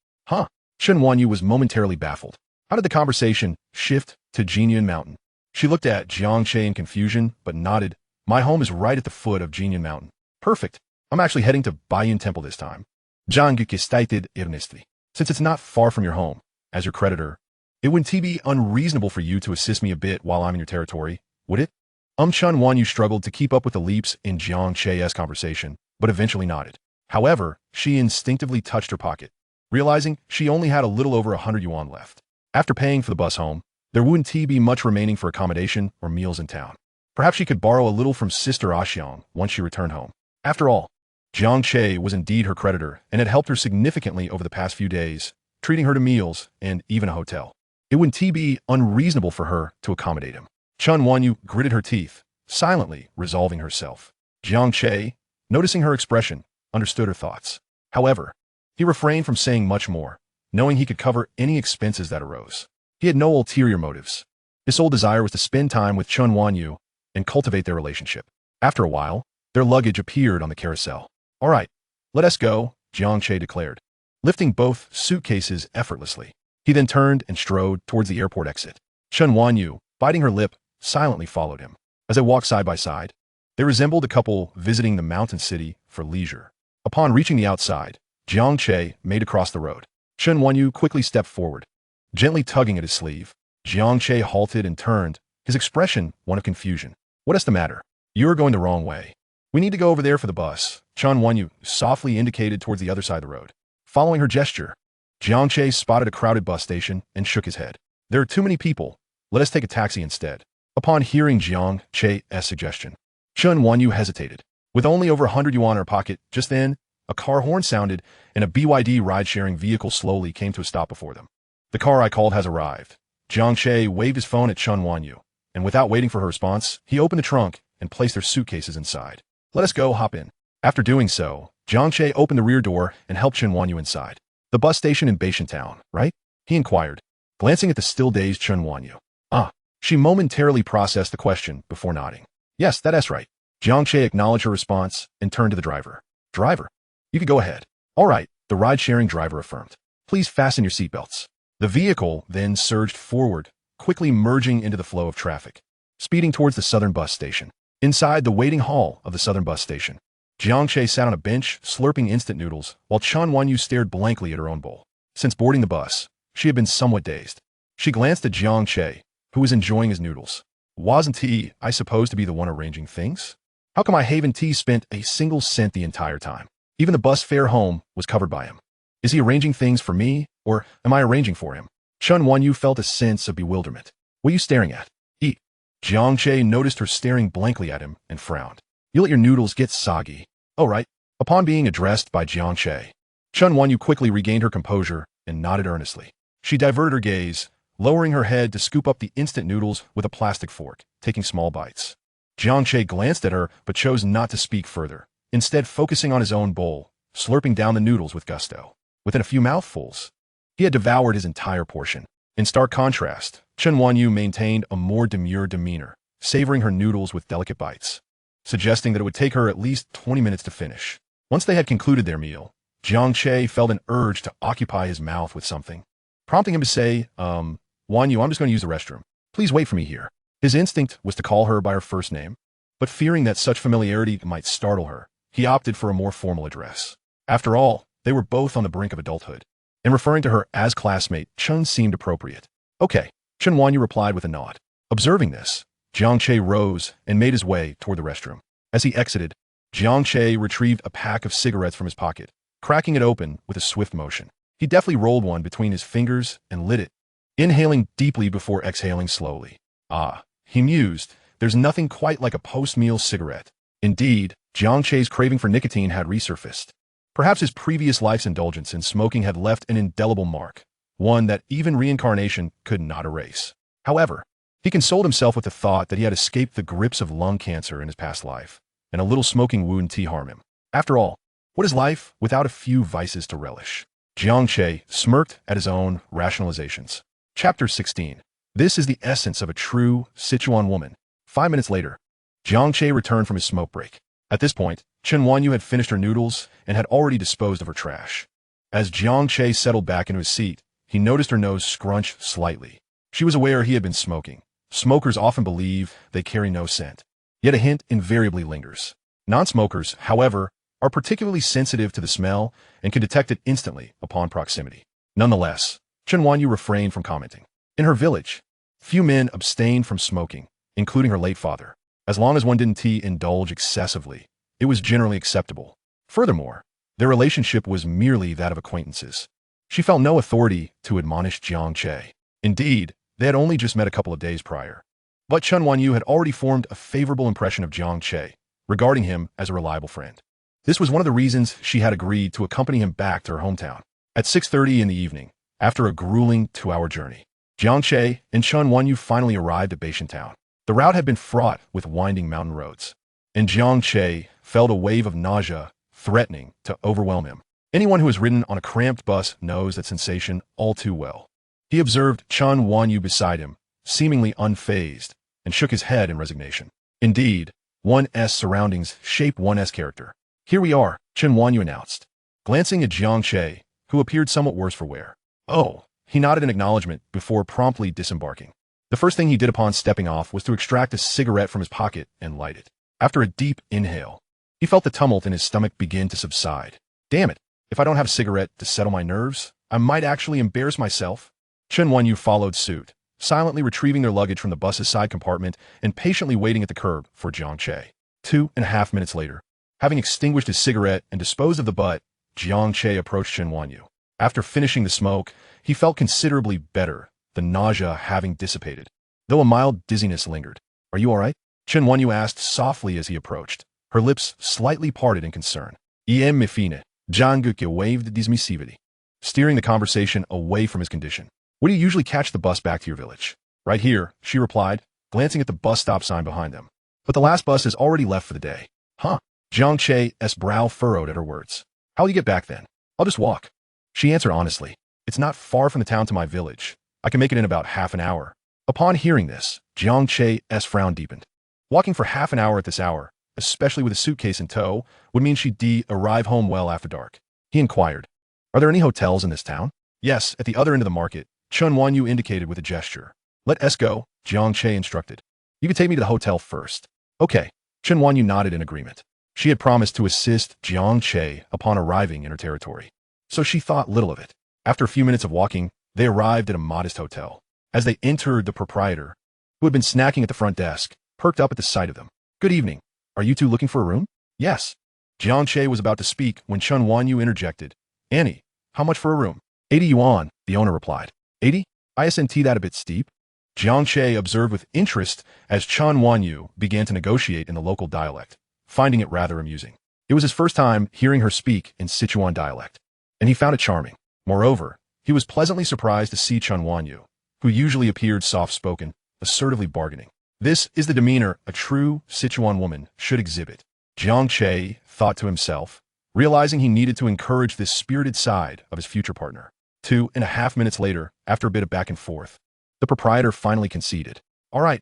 Chen Wanyu was momentarily baffled. How did the conversation shift to Jinian Mountain? She looked at Jiang Che in confusion, but nodded. "My home is right at the foot of Jinian Mountain." "Perfect. I'm actually heading to Baiyun Temple this time." Jiang Duque stated earnestly. "Since it's not far from your home, as your creditor, it wouldn't be unreasonable for you to assist me a bit while I'm in your territory, would it?" Chen Wanyu struggled to keep up with the leaps in Jiang Che's conversation, but eventually nodded. However, she instinctively touched her pocket, realizing she only had a little over 100 yuan left. After paying for the bus home, there wouldn't be much remaining for accommodation or meals in town. Perhaps she could borrow a little from Sister Axiang once she returned home. After all, Jiang Che was indeed her creditor and had helped her significantly over the past few days, treating her to meals and even a hotel. It wouldn't be unreasonable for her to accommodate him. Chen Wanyu gritted her teeth, silently resolving herself. Jiang Che, noticing her expression, understood her thoughts. However, he refrained from saying much more, knowing he could cover any expenses that arose. He had no ulterior motives. His sole desire was to spend time with Chen Wanyu and cultivate their relationship. After a while, their luggage appeared on the carousel. "All right, let us go," Jiang Che declared, lifting both suitcases effortlessly. He then turned and strode towards the airport exit. Chen Wanyu, biting her lip, silently followed him. As they walked side by side, they resembled a couple visiting the mountain city for leisure. Upon reaching the outside, Jiang Che made across the road. Chen Wanyu quickly stepped forward, gently tugging at his sleeve. Jiang Che halted and turned, his expression one of confusion. "What's the matter? You're going the wrong way. We need to go over there for the bus." Chen Wanyu softly indicated towards the other side of the road. Following her gesture, Jiang Che spotted a crowded bus station and shook his head. "There are too many people. Let us take a taxi instead." Upon hearing Jiang Che's suggestion, Chen Wanyu hesitated. With only over 100 yuan in her pocket, just then, a car horn sounded and a BYD ride-sharing vehicle slowly came to a stop before them. "The car I called has arrived." Jiang Che waved his phone at Chen Wanyu, and without waiting for her response, he opened the trunk and placed their suitcases inside. Let us go, hop in. After doing so, Jiang Che opened the rear door and helped Chen Wanyu inside. The bus station in Beishan Town, right? He inquired, glancing at the still-dazed Chen Wanyu. Ah. She momentarily processed the question before nodding. Yes, that's right. Jiang Che acknowledged her response and turned to the driver. Driver, you can go ahead. All right, the ride-sharing driver affirmed. Please fasten your seatbelts. The vehicle then surged forward, quickly merging into the flow of traffic, speeding towards the Southern Bus Station. Inside the waiting hall of the Southern Bus Station, Jiang Che sat on a bench, slurping instant noodles, while Chen Wanyu stared blankly at her own bowl. Since boarding the bus, she had been somewhat dazed. She glanced at Jiang Che, who was enjoying his noodles. Wasn't he, I suppose, to be the one arranging things? How come I haven't spent a single cent the entire time? Even the bus fare home was covered by him. Is he arranging things for me, or am I arranging for him? Chen Wanyu felt a sense of bewilderment. What are you staring at? Eat. Jiang Che noticed her staring blankly at him and frowned. You let your noodles get soggy. Oh, right. Upon being addressed by Jiang Che, Chen Wanyu quickly regained her composure and nodded earnestly. She diverted her gaze, lowering her head to scoop up the instant noodles with a plastic fork, taking small bites. Jiang Che glanced at her but chose not to speak further, instead focusing on his own bowl, slurping down the noodles with gusto. Within a few mouthfuls, he had devoured his entire portion. In stark contrast, Chen Wanyu maintained a more demure demeanor, savoring her noodles with delicate bites, suggesting that it would take her at least 20 minutes to finish. Once they had concluded their meal, Jiang Che felt an urge to occupy his mouth with something, prompting him to say, Wanyu, I'm just going to use the restroom. Please wait for me here. His instinct was to call her by her first name, but fearing that such familiarity might startle her, he opted for a more formal address. After all, they were both on the brink of adulthood, and referring to her as classmate Chen seemed appropriate. Okay, Chen Wanyu replied with a nod. Observing this, Jiang Che rose and made his way toward the restroom. As he exited, Jiang Che retrieved a pack of cigarettes from his pocket, cracking it open with a swift motion. He deftly rolled one between his fingers and lit it, inhaling deeply before exhaling slowly. Ah, he mused, there's nothing quite like a post-meal cigarette. Indeed, Jiang Che's craving for nicotine had resurfaced. Perhaps his previous life's indulgence in smoking had left an indelible mark, one that even reincarnation could not erase. However, he consoled himself with the thought that he had escaped the grips of lung cancer in his past life, and a little smoking wouldn't harm him. After all, what is life without a few vices to relish? Jiang Che smirked at his own rationalizations. Chapter 16. This is the essence of a true Sichuan woman. 5 minutes later, Jiang Che returned from his smoke break. At this point, Chen Wanyu had finished her noodles and had already disposed of her trash. As Jiang Che settled back into his seat, he noticed her nose scrunch slightly. She was aware he had been smoking. Smokers often believe they carry no scent, yet a hint invariably lingers. Non-smokers, however, are particularly sensitive to the smell and can detect it instantly upon proximity. Nonetheless, Chen Wanyu refrained from commenting. In her village, few men abstained from smoking, including her late father. As long as one didn't indulge excessively, it was generally acceptable. Furthermore, their relationship was merely that of acquaintances. She felt no authority to admonish Jiang Che. Indeed, they had only just met a couple of days prior. But Chen Wanyu had already formed a favorable impression of Jiang Che, regarding him as a reliable friend. This was one of the reasons she had agreed to accompany him back to her hometown. At 6:30 in the evening, after a grueling 2-hour journey, Jiang Che and Chen Wanyu finally arrived at Beishan Town. The route had been fraught with winding mountain roads, and Jiang Che felt a wave of nausea threatening to overwhelm him. Anyone who has ridden on a cramped bus knows that sensation all too well. He observed Chen Wanyu beside him, seemingly unfazed, and shook his head in resignation. Indeed, one's surroundings shape one's character. Here we are, Chen Wanyu announced, glancing at Jiang Che, who appeared somewhat worse for wear. Oh, he nodded in acknowledgement before promptly disembarking. The first thing he did upon stepping off was to extract a cigarette from his pocket and light it. After a deep inhale, he felt the tumult in his stomach begin to subside. Damn it, if I don't have a cigarette to settle my nerves, I might actually embarrass myself. Chen Wanyu followed suit, silently retrieving their luggage from the bus's side compartment and patiently waiting at the curb for Jiang Che. 2.5 minutes later, having extinguished his cigarette and disposed of the butt, Jiang Che approached Chen Wanyu. After finishing the smoke, he felt considerably better, the nausea having dissipated, though a mild dizziness lingered. Are you all right? Chen Wanyu asked softly as he approached, her lips slightly parted in concern. Me fine, Jiang Che waved dismissively, steering the conversation away from his condition. Where do you usually catch the bus back to your village? Right here, she replied, glancing at the bus stop sign behind them. But the last bus has already left for the day. Huh? Jiang Che's brow furrowed at her words. How'll you get back then? I'll just walk. She answered honestly. It's not far from the town to my village. I can make it in about half an hour. Upon hearing this, Jiang Che's frown deepened. Walking for half an hour at this hour, especially with a suitcase in tow, would mean she'd arrive home well after dark. He inquired, Are there any hotels in this town? Yes, at the other end of the market, Chen Wanyu indicated with a gesture. Let us go, Jiang Che instructed. You can take me to the hotel first. Okay. Chen Wanyu nodded in agreement. She had promised to assist Jiang Che upon arriving in her territory, so she thought little of it. After a few minutes of walking, they arrived at a modest hotel. As they entered, the proprietor, who had been snacking at the front desk, perked up at the sight of them. Good evening. Are you two looking for a room? Yes. Jiang Che was about to speak when Chen Wanyu interjected. Annie, how much for a room? 80 yuan, the owner replied. 80? Isn't that a bit steep? Jiang Che observed with interest as Chen Wanyu began to negotiate in the local dialect, finding it rather amusing. It was his first time hearing her speak in Sichuan dialect, and he found it charming. Moreover, he was pleasantly surprised to see Chen Wanyu, who usually appeared soft-spoken, assertively bargaining. This is the demeanor a true Sichuan woman should exhibit, Jiang Che thought to himself, realizing he needed to encourage this spirited side of his future partner. 2.5 minutes later, after a bit of back and forth, the proprietor finally conceded. All right,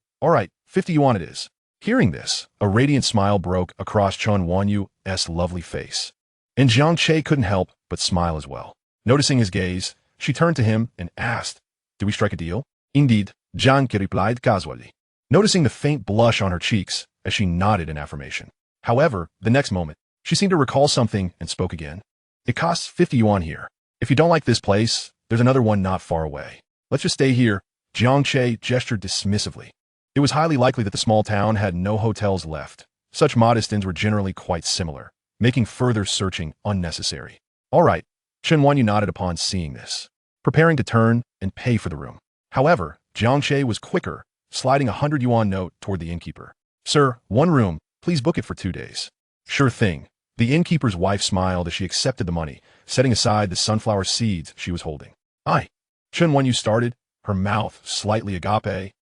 50 yuan it is. Hearing this, a radiant smile broke across Chen Wanyu's lovely face, and Jiang Che couldn't help but smile as well. Noticing his gaze, she turned to him and asked, Do we strike a deal? Indeed, Jiang Che replied casually, noticing the faint blush on her cheeks as she nodded in affirmation. However, the next moment, she seemed to recall something and spoke again. It costs 50 yuan here. If you don't like this place, there's another one not far away. Let's just stay here. Jiang Che gestured dismissively. It was highly likely that the small town had no hotels left. Such modest inns were generally quite similar, making further searching unnecessary. All right, Chen Wanyu nodded upon seeing this, preparing to turn and pay for the room. However, Jiang Che was quicker, sliding a 100 yuan note toward the innkeeper. Sir, one room, please book it for 2 days. Sure thing. The innkeeper's wife smiled as she accepted the money, setting aside the sunflower seeds she was holding. Aye. Chen Wanyu started, her mouth slightly agape,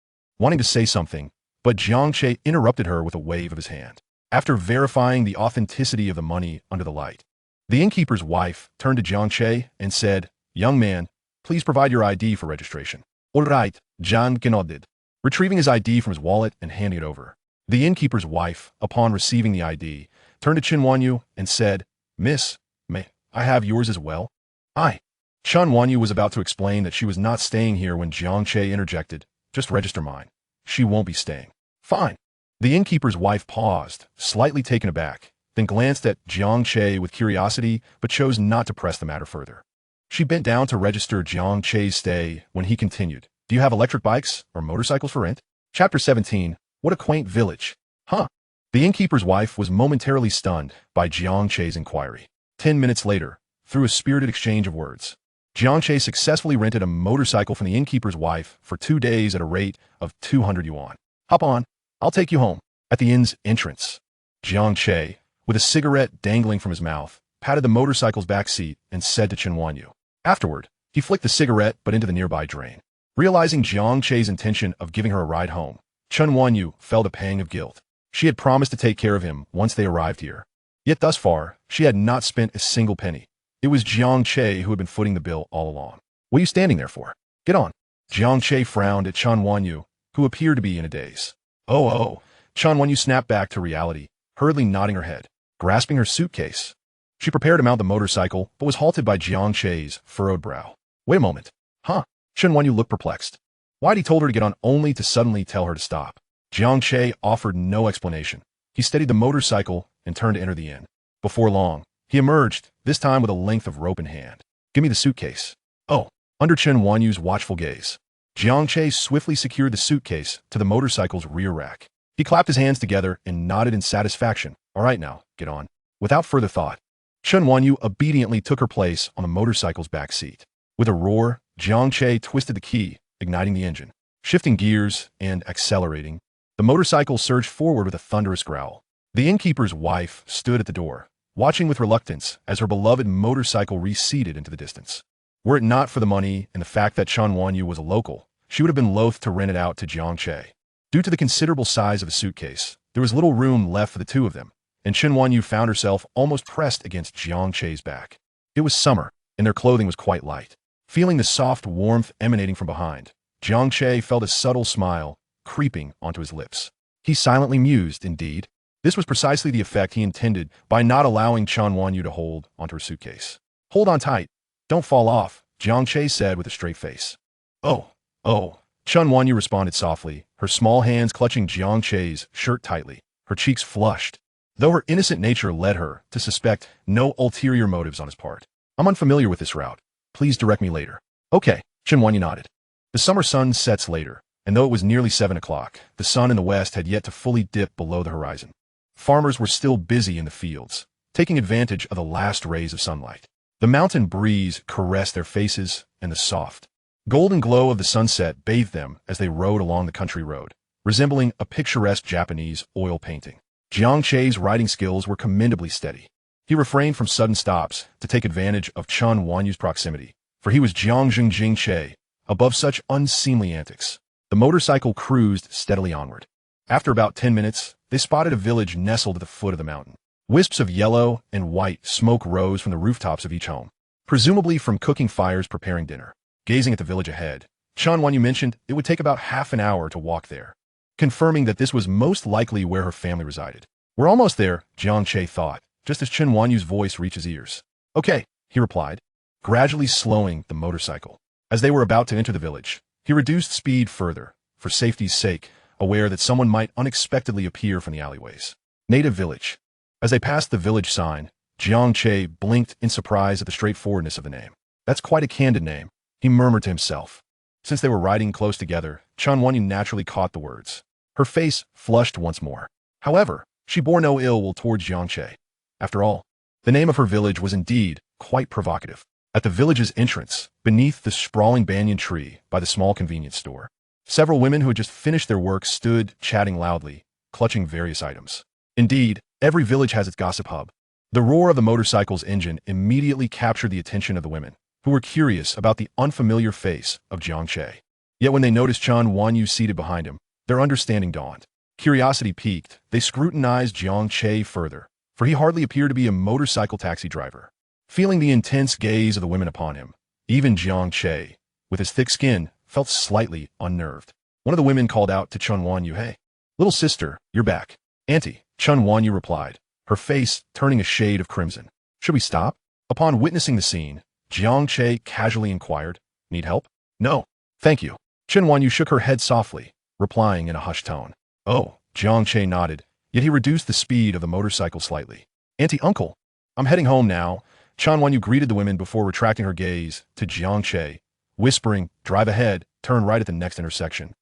wanting to say something, but Jiang Che interrupted her with a wave of his hand. After verifying the authenticity of the money under the light, the innkeeper's wife turned to Jiang Che and said, Young man, please provide your ID for registration. All right, Jiang Che nodded, retrieving his ID from his wallet and handing it over. The innkeeper's wife, upon receiving the ID, turned to Chen Wanyu and said, Miss, may I have yours as well? Aye. Chen Wanyu was about to explain that she was not staying here when Jiang Che interjected, Just register mine. She won't be staying. Fine. The innkeeper's wife paused, slightly taken aback, then glanced at Jiang Che with curiosity, but chose not to press the matter further. She bent down to register Jiang Che's stay when he continued, Do you have electric bikes or motorcycles for rent? Chapter 17. What a quaint village. Huh? The innkeeper's wife was momentarily stunned by Jiang Che's inquiry. 10 minutes later, through a spirited exchange of words, Jiang Che successfully rented a motorcycle from the innkeeper's wife for 2 days at a rate of 200 yuan. Hop on, I'll take you home. At the inn's entrance, Jiang Che, with a cigarette dangling from his mouth, patted the motorcycle's back seat and said to Chen Wanyu. Afterward, he flicked the cigarette but into the nearby drain. Realizing Jiang Che's intention of giving her a ride home, Chen Wanyu felt a pang of guilt. She had promised to take care of him once they arrived here. Yet thus far, she had not spent a single penny. It was Jiang Che who had been footing the bill all along. What are you standing there for? Get on. Jiang Che frowned at Chen Wanyu, who appeared to be in a daze. Oh. Chen Wanyu snapped back to reality, hurriedly nodding her head, grasping her suitcase. She prepared to mount the motorcycle, but was halted by Jiang Che's furrowed brow. Wait a moment. Huh? Chen Wanyu looked perplexed. Why'd he told her to get on only to suddenly tell her to stop? Jiang Che offered no explanation. He steadied the motorcycle and turned to enter the inn. Before long, he emerged, this time with a length of rope in hand. Give me the suitcase. Oh. Under Chen Wanyu's watchful gaze, Jiang Che swiftly secured the suitcase to the motorcycle's rear rack. He clapped his hands together and nodded in satisfaction. All right now, get on. Without further thought, Chen Wanyu obediently took her place on the motorcycle's back seat. With a roar, Jiang Che twisted the key, igniting the engine. Shifting gears and accelerating, the motorcycle surged forward with a thunderous growl. The innkeeper's wife stood at the door, watching with reluctance as her beloved motorcycle receded into the distance. Were it not for the money and the fact that Chen Wanyu was a local, she would have been loath to rent it out to Jiang Che. Due to the considerable size of the suitcase, there was little room left for the two of them, and Chen Wanyu found herself almost pressed against Jiang Che's back. It was summer, and their clothing was quite light. Feeling the soft warmth emanating from behind, Jiang Che felt a subtle smile creeping onto his lips. He silently mused, indeed. This was precisely the effect he intended by not allowing Chen Wanyu to hold onto her suitcase. "Hold on tight. Don't fall off," Jiang Che said with a straight face. "Oh, oh," Chen Wanyu responded softly, her small hands clutching Jiang Che's shirt tightly, her cheeks flushed, though her innocent nature led her to suspect no ulterior motives on his part. "I'm unfamiliar with this route. Please direct me later." "Okay," Chen Wanyu nodded. The summer sun sets later, and though it was nearly 7 o'clock, the sun in the west had yet to fully dip below the horizon. Farmers were still busy in the fields, taking advantage of the last rays of sunlight. The mountain breeze caressed their faces, and the soft, golden glow of the sunset bathed them as they rode along the country road, resembling a picturesque Japanese oil painting. Jiang Che's riding skills were commendably steady. He refrained from sudden stops to take advantage of Chen Wanyu's proximity, for he was Jiang Che, above such unseemly antics. The motorcycle cruised steadily onward. After about 10 minutes, they spotted a village nestled at the foot of the mountain. Wisps of yellow and white smoke rose from the rooftops of each home, presumably from cooking fires preparing dinner. Gazing at the village ahead, Chen Wanyu mentioned it would take about half an hour to walk there, confirming that this was most likely where her family resided. "We're almost there," Jiang Che thought, just as Chen Wanyu's voice reached his ears. "Okay," he replied, gradually slowing the motorcycle. As they were about to enter the village, he reduced speed further, for safety's sake, aware that someone might unexpectedly appear from the alleyways. Native village. As they passed the village sign, Jiang Che blinked in surprise at the straightforwardness of the name. "That's quite a candid name," he murmured to himself. Since they were riding close together, Chen Wanyu naturally caught the words. Her face flushed once more. However, she bore no ill will towards Jiang Che. After all, the name of her village was indeed quite provocative. At the village's entrance, beneath the sprawling banyan tree by the small convenience store, several women who had just finished their work stood chatting loudly, clutching various items. Indeed, every village has its gossip hub. The roar of the motorcycle's engine immediately captured the attention of the women, who were curious about the unfamiliar face of Jiang Che. Yet when they noticed Chen Wanyu seated behind him, their understanding dawned. Curiosity piqued, they scrutinized Jiang Che further, for he hardly appeared to be a motorcycle taxi driver. Feeling the intense gaze of the women upon him, even Jiang Che, with his thick skin, felt slightly unnerved. One of the women called out to Chen Wanyu, "Hey, little sister, you're back." "Auntie," Chen Wanyu replied, her face turning a shade of crimson. "Should we stop?" Upon witnessing the scene, Jiang Che casually inquired, "Need help?" "No, thank you." Chen Wanyu shook her head softly, replying in a hushed tone. "Oh," Jiang Che nodded, yet he reduced the speed of the motorcycle slightly. "Auntie, uncle, I'm heading home now." Chen Wanyu greeted the women before retracting her gaze to Jiang Che, whispering, "Drive ahead, turn right at the next intersection.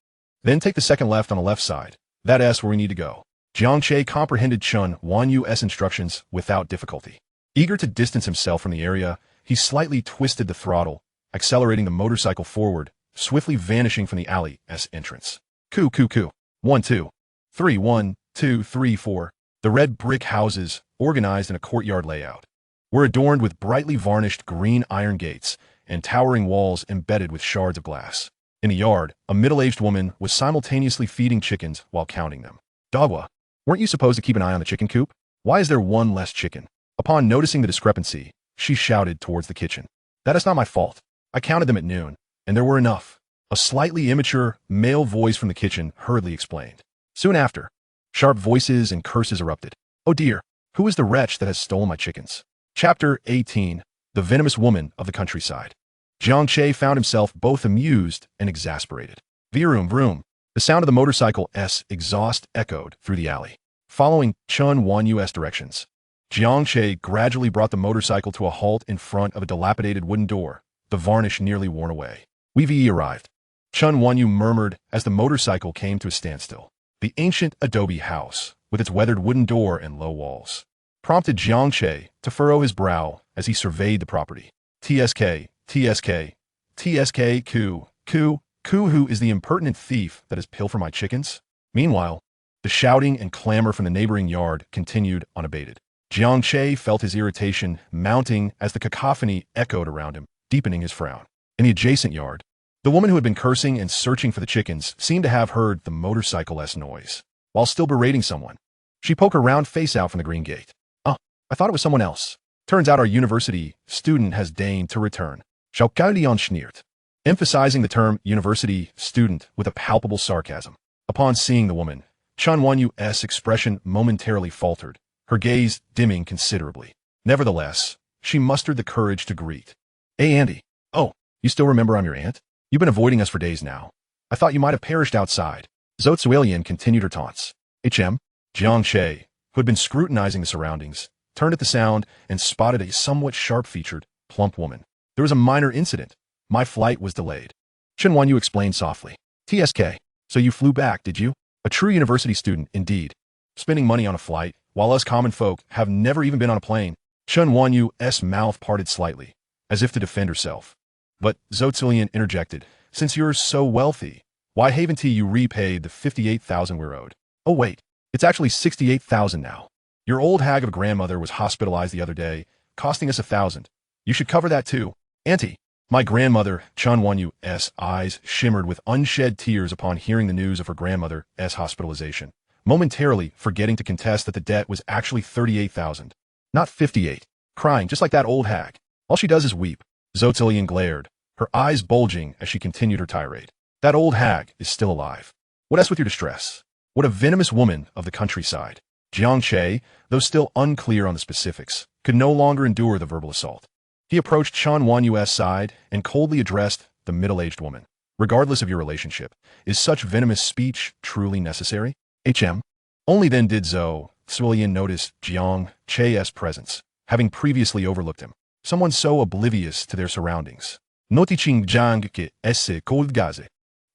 Then take the second left on the left side. That's where we need to go." Jiang Che comprehended Chen Wanyu's instructions without difficulty. Eager to distance himself from the area, he slightly twisted the throttle, accelerating the motorcycle forward, swiftly vanishing from the alley's entrance. Coo, coo, coo. 1, 2, 3, 1, 2, 3, 4. The red brick houses, organized in a courtyard layout, were adorned with brightly varnished green iron gates and towering walls embedded with shards of glass. In the yard, a middle-aged woman was simultaneously feeding chickens while counting them. "Dogwa, weren't you supposed to keep an eye on the chicken coop? Why is there one less chicken?" Upon noticing the discrepancy, she shouted towards the kitchen. "That is not my fault. I counted them at noon, and there were enough." A slightly immature, male voice from the kitchen hurriedly explained. Soon after, sharp voices and curses erupted. "Oh dear, who is the wretch that has stolen my chickens?" Chapter 18. The Venomous Woman of the Countryside. Jiang Che found himself both amused and exasperated. Vroom, vroom. The sound of the motorcycle's exhaust echoed through the alley. Following Chen Wanyu's directions, Jiang Che gradually brought the motorcycle to a halt in front of a dilapidated wooden door, the varnish nearly worn away. "We've arrived," Chen Wanyu murmured as the motorcycle came to a standstill. The ancient adobe house, with its weathered wooden door and low walls, prompted Jiang Che to furrow his brow as he surveyed the property. TSK, Koo, who is the impertinent thief that has pilfered my chickens? Meanwhile, the shouting and clamor from the neighboring yard continued unabated. Jiang Che felt his irritation mounting as the cacophony echoed around him, deepening his frown. In the adjacent yard, the woman who had been cursing and searching for the chickens seemed to have heard the motorcycle's noise. While still berating someone, She poked her round face out from the green gate. Oh, I thought it was someone else. Turns out our university student has deigned to return. Schaukalion schniert, emphasizing the term university student with a palpable sarcasm. Upon seeing the woman, Chun Wan-yu's expression momentarily faltered, her gaze dimming considerably. Nevertheless, she mustered the courage to greet. Hey, Andy. Oh, you still remember I'm your aunt? You've been avoiding us for days now. I thought you might have perished outside. Zotsuelian continued her taunts. Jiang Che, who had been scrutinizing the surroundings, turned at the sound and spotted a somewhat sharp-featured, plump woman. There was a minor incident. My flight was delayed. Chen Wanyu explained softly. TSK, so you flew back, did you? A true university student, indeed. Spending money on a flight, while us common folk have never even been on a plane. Chen Wanyu's mouth parted slightly, as if to defend herself. But Zotsuelian interjected, since you're so wealthy, why haven't you repaid the 58,000 we're owed? Oh wait, it's actually 68,000 now. Your old hag of a grandmother was hospitalized the other day, costing us 1,000. You should cover that too. Auntie, my grandmother, Chun Wanyu's eyes shimmered with unshed tears upon hearing the news of her grandmother's hospitalization, momentarily forgetting to contest that the debt was actually 38,000, not 58, crying just like that old hag. All she does is weep. Zotsuelian glared, her eyes bulging as she continued her tirade. That old hag is still alive. What else with your distress? What a venomous woman of the countryside. Jiang Che, though still unclear on the specifics, could no longer endure the verbal assault. He approached Chun Wanyu's side and coldly addressed the middle-aged woman. Regardless of your relationship, is such venomous speech truly necessary? Only then did Zotsuelian notice Jiang Che's presence, having previously overlooked him. Someone so oblivious to their surroundings. Noticing Jiang Che esse cold gaze.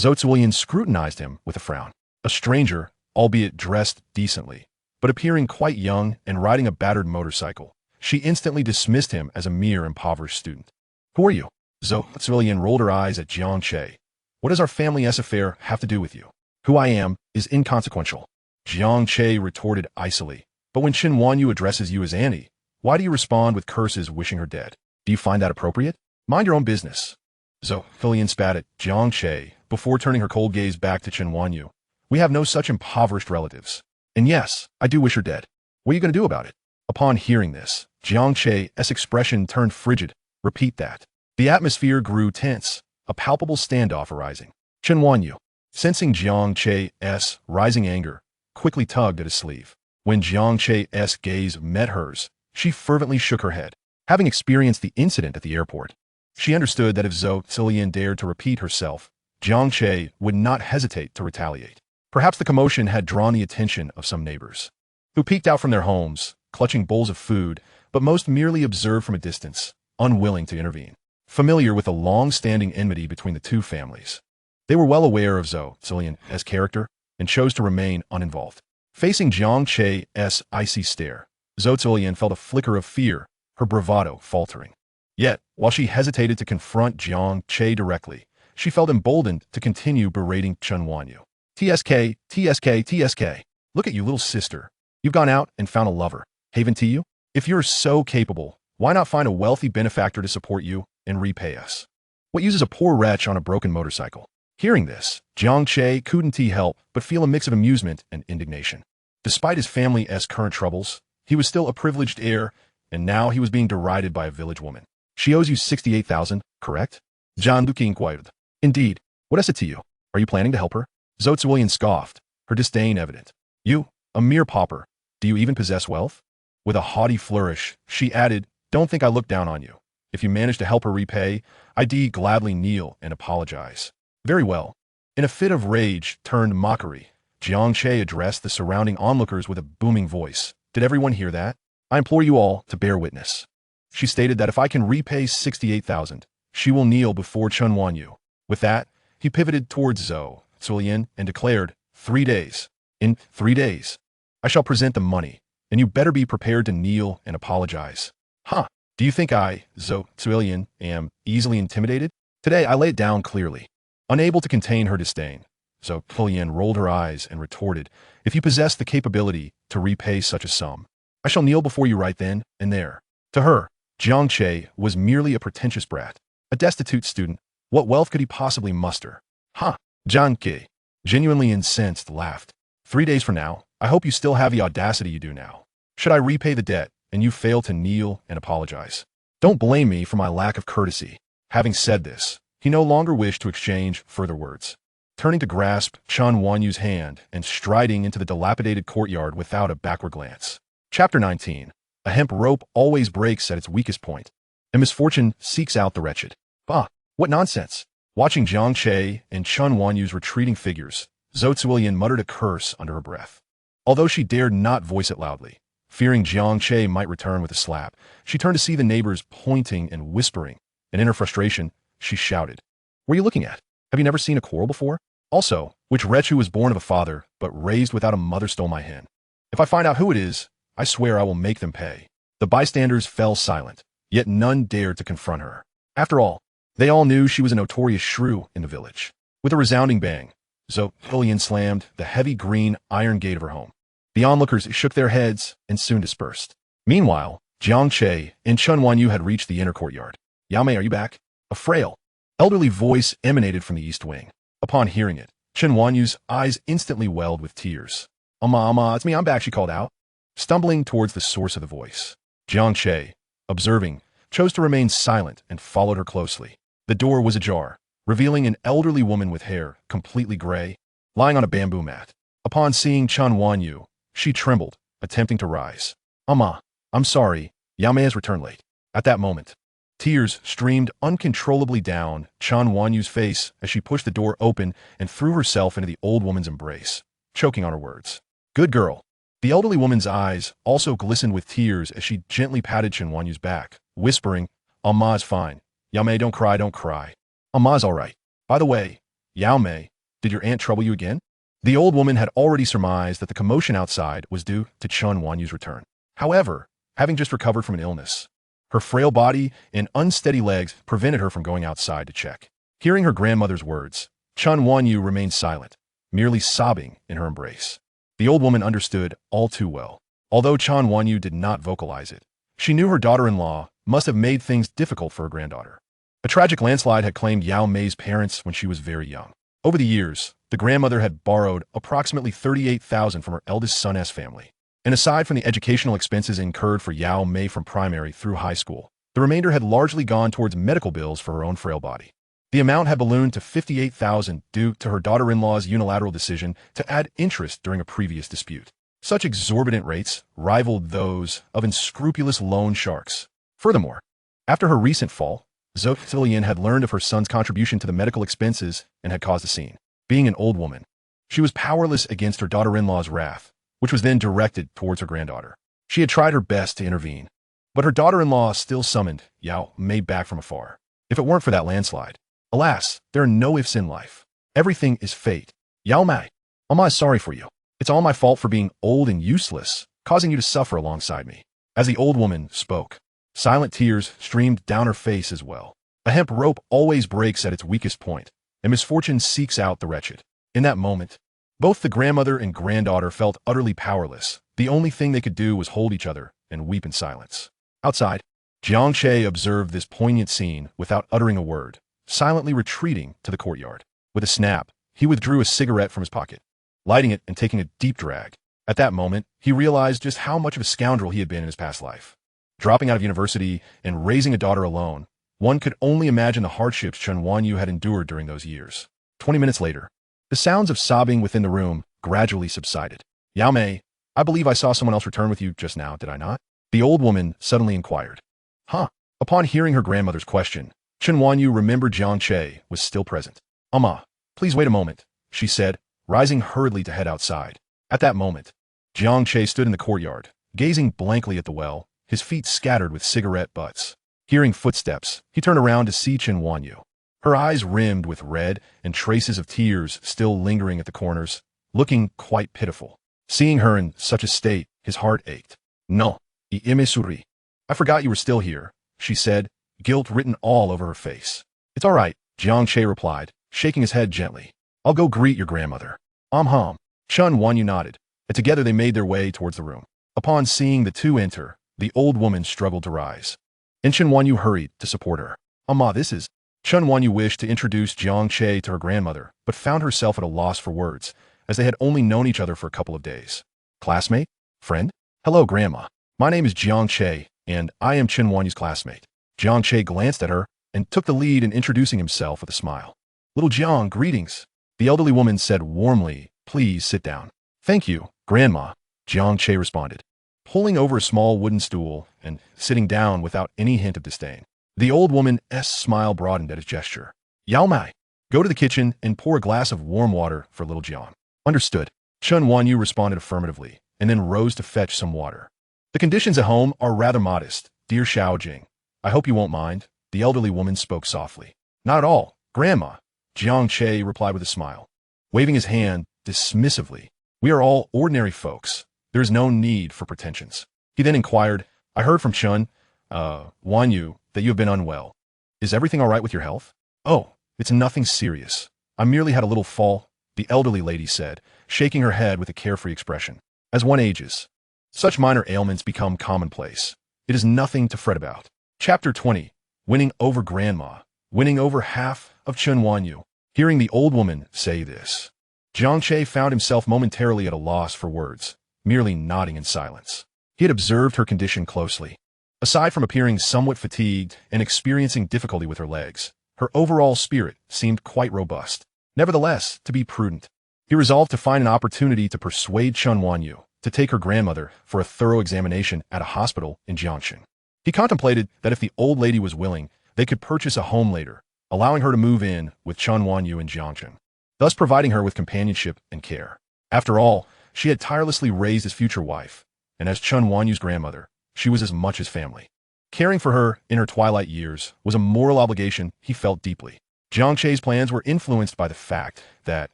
Zotsuelian scrutinized him with a frown. A stranger, albeit dressed decently, but appearing quite young and riding a battered motorcycle. She instantly dismissed him as a mere impoverished student. Who are you? Zotsuelian rolled her eyes at Jiang Che. What does our family's affair have to do with you? Who I am is inconsequential. Jiang Che retorted icily. But when Qin Wanyu addresses you as Annie, why do you respond with curses wishing her dead? Do you find that appropriate? Mind your own business. Zotsuelian spat at Jiang Che before turning her cold gaze back to Qin Wanyu. We have no such impoverished relatives. And yes, I do wish her dead. What are you going to do about it? Upon hearing this, Jiang Che's expression turned frigid. Repeat that. The atmosphere grew tense, a palpable standoff arising. Qin Wanyu, sensing Jiang Che's rising anger, quickly tugged at his sleeve. When Jiang Che's gaze met hers, she fervently shook her head. Having experienced the incident at the airport, she understood that if Zotsuelian dared to repeat herself, Jiang Che would not hesitate to retaliate. Perhaps the commotion had drawn the attention of some neighbors, who peeked out from their homes, clutching bowls of food, but most merely observed from a distance, unwilling to intervene. Familiar with the long-standing enmity between the two families, they were well aware of Zotsuelian's character and chose to remain uninvolved. Facing Jiang Che's icy stare, Zotsuelian felt a flicker of fear, her bravado faltering. Yet, while she hesitated to confront Jiang Che directly, she felt emboldened to continue berating Chun Wanyu. TSK, TSK, TSK. Look at you, little sister. You've gone out and found a lover, haven't you? If you're so capable, why not find a wealthy benefactor to support you and repay us? What uses a poor wretch on a broken motorcycle? Hearing this, Jiang Che couldn't help but feel a mix of amusement and indignation. Despite his family's current troubles, he was still a privileged heir, and now he was being derided by a village woman. She owes you 68,000, correct? John Duque inquired. Indeed. What is it to you? Are you planning to help her? Zotsuelian scoffed, her disdain evident. You, a mere pauper, do you even possess wealth? With a haughty flourish, she added, don't think I look down on you. If you manage to help her repay, I'd gladly kneel and apologize. Very well. In a fit of rage turned mockery, Jiang Che addressed the surrounding onlookers with a booming voice. Did everyone hear that? I implore you all to bear witness. She stated that if I can repay 68,000, she will kneel before Chun Wanyu. With that, he pivoted towards Zotsuelian and declared, 3 days. In 3 days, I shall present the money, and you better be prepared to kneel and apologize. Huh, do you think I, Zotsuelian, am easily intimidated? Today I lay it down clearly. Unable to contain her disdain, Zotsuelian rolled her eyes and retorted, if you possess the capability to repay such a sum, I shall kneel before you right then and there. To her, Jiang Che was merely a pretentious brat, a destitute student. What wealth could he possibly muster? Huh, Jiang Che, genuinely incensed, laughed. 3 days from now, I hope you still have the audacity you do now. Should I repay the debt, and you fail to kneel and apologize? Don't blame me for my lack of courtesy. Having said this, he no longer wished to exchange further words. Turning to grasp Chen Wanyu's hand and striding into the dilapidated courtyard without a backward glance. Chapter 19. A hemp rope always breaks at its weakest point, and misfortune seeks out the wretched. Bah, what nonsense! Watching Jiang Che and Chen Wanyu's retreating figures, Zhou Zuilian muttered a curse under her breath. Although she dared not voice it loudly, fearing Jiang Che might return with a slap, she turned to see the neighbors pointing and whispering, and in her frustration, she shouted, "What are you looking at? Have you never seen a quarrel before? Also, which wretch who was born of a father, but raised without a mother stole my hen? If I find out who it is, I swear I will make them pay." The bystanders fell silent, yet none dared to confront her. After all, they all knew she was a notorious shrew in the village. With a resounding bang, Zhou Zuilian slammed the heavy green iron gate of her home. The onlookers shook their heads and soon dispersed. Meanwhile, Jiang Che and Chen Wanyu had reached the inner courtyard. "Yao Mei, are you back?" A frail, elderly voice emanated from the east wing. Upon hearing it, Chen Wanyu's eyes instantly welled with tears. Amma, it's me, I'm back," she called out, stumbling towards the source of the voice. Jiang Che, observing, chose to remain silent and followed her closely. The door was ajar, revealing an elderly woman with hair completely gray, lying on a bamboo mat. Upon seeing Chen Wanyu, she trembled, attempting to rise. "Amma, I'm sorry, Yao Mei has returned late." At that moment, tears streamed uncontrollably down Chen Wanyu's face as she pushed the door open and threw herself into the old woman's embrace, choking on her words. "Good girl." The elderly woman's eyes also glistened with tears as she gently patted Chen Wanyu's back, whispering, "Amma's fine. Yao Mei, don't cry, don't cry. Amma's all right. By the way, Yao Mei, did your aunt trouble you again?" The old woman had already surmised that the commotion outside was due to Chen Wanyu's return. However, having just recovered from an illness, her frail body and unsteady legs prevented her from going outside to check. Hearing her grandmother's words, Chen Wanyu remained silent, merely sobbing in her embrace. The old woman understood all too well. Although Chen Wanyu did not vocalize it, she knew her daughter-in-law must have made things difficult for her granddaughter. A tragic landslide had claimed Yao Mei's parents when she was very young. Over the years, the grandmother had borrowed approximately $38,000 from her eldest son's family. And aside from the educational expenses incurred for Yao Mei from primary through high school, the remainder had largely gone towards medical bills for her own frail body. The amount had ballooned to $58,000 due to her daughter-in-law's unilateral decision to add interest during a previous dispute. Such exorbitant rates rivaled those of unscrupulous loan sharks. Furthermore, after her recent fall, Zhou Zuilian had learned of her son's contribution to the medical expenses and had caused a scene. Being an old woman, she was powerless against her daughter-in-law's wrath, which was then directed towards her granddaughter. She had tried her best to intervene, but her daughter-in-law still summoned Yao Mei back from afar. If it weren't for that landslide, alas, there are no ifs in life. Everything is fate. Yao Mei, Amma is sorry for you. It's all my fault for being old and useless, causing you to suffer alongside me. As the old woman spoke, silent tears streamed down her face as well. A hemp rope always breaks at its weakest point, and misfortune seeks out the wretched. In that moment, both the grandmother and granddaughter felt utterly powerless. The only thing they could do was hold each other and weep in silence. Outside, Jiang Che observed this poignant scene without uttering a word, silently retreating to the courtyard. With a snap, he withdrew a cigarette from his pocket, lighting it and taking a deep drag. At that moment, he realized just how much of a scoundrel he had been in his past life. Dropping out of university and raising a daughter alone, one could only imagine the hardships Chen Wanyu had endured during those years. 20 minutes later, the sounds of sobbing within the room gradually subsided. "Yao Mei, I believe I saw someone else return with you just now, did I not?" The old woman suddenly inquired. "Huh?" Upon hearing her grandmother's question, Chen Wanyu remembered Jiang Che was still present. "Amma, please wait a moment," she said, rising hurriedly to head outside. At that moment, Jiang Che stood in the courtyard, gazing blankly at the well, his feet scattered with cigarette butts. Hearing footsteps, he turned around to see Chen Wanyu. Her eyes rimmed with red and traces of tears still lingering at the corners, looking quite pitiful. Seeing her in such a state, his heart ached. "No, I forgot you were still here," she said, guilt written all over her face. "It's all right," Jiang Che replied, shaking his head gently. "I'll go greet your grandmother." Chen Wanyu nodded, and together they made their way towards the room. Upon seeing the two enter, the old woman struggled to rise, and Chen Wanyu hurried to support her. "Amma, this is..." Chen Wanyu wished to introduce Jiang Che to her grandmother, but found herself at a loss for words, as they had only known each other for a couple of days. Classmate? Friend? Hello, Grandma. My name is Jiang Che, and I am Chen Wanyu's classmate. Jiang Che glanced at her and took the lead in introducing himself with a smile. Little Jiang, greetings. The elderly woman said warmly, please sit down. Thank you, Grandma, Jiang Che responded, pulling over a small wooden stool and sitting down without any hint of disdain. The old woman's smile broadened at his gesture. Yao Mai, go to the kitchen and pour a glass of warm water for little Jiang. Understood. Chen Wanyu responded affirmatively, and then rose to fetch some water. The conditions at home are rather modest, dear Xiaojing. I hope you won't mind. The elderly woman spoke softly. Not at all, Grandma, Jiang Che replied with a smile, waving his hand dismissively. We are all ordinary folks. There is no need for pretensions. He then inquired, I heard from Chen, Wanyu, that you have been unwell. Is everything all right with your health? Oh, it's nothing serious. I merely had a little fall, the elderly lady said, shaking her head with a carefree expression. As one ages, such minor ailments become commonplace. It is nothing to fret about. Chapter 20. Winning over Grandma. Winning over half of Chen Wanyu. Hearing the old woman say this, Jiang Che found himself momentarily at a loss for words, merely nodding in silence. He had observed her condition closely. Aside from appearing somewhat fatigued and experiencing difficulty with her legs, her overall spirit seemed quite robust. Nevertheless, to be prudent, he resolved to find an opportunity to persuade Chen Wanyu to take her grandmother for a thorough examination at a hospital in Jiangchen. He contemplated that if the old lady was willing, they could purchase a home later, allowing her to move in with Chen Wanyu in Jiangchen, thus providing her with companionship and care. After all, she had tirelessly raised his future wife, and as Chen Wanyu's grandmother, she was as much as family. Caring for her in her twilight years was a moral obligation he felt deeply. Jiang Che's plans were influenced by the fact that,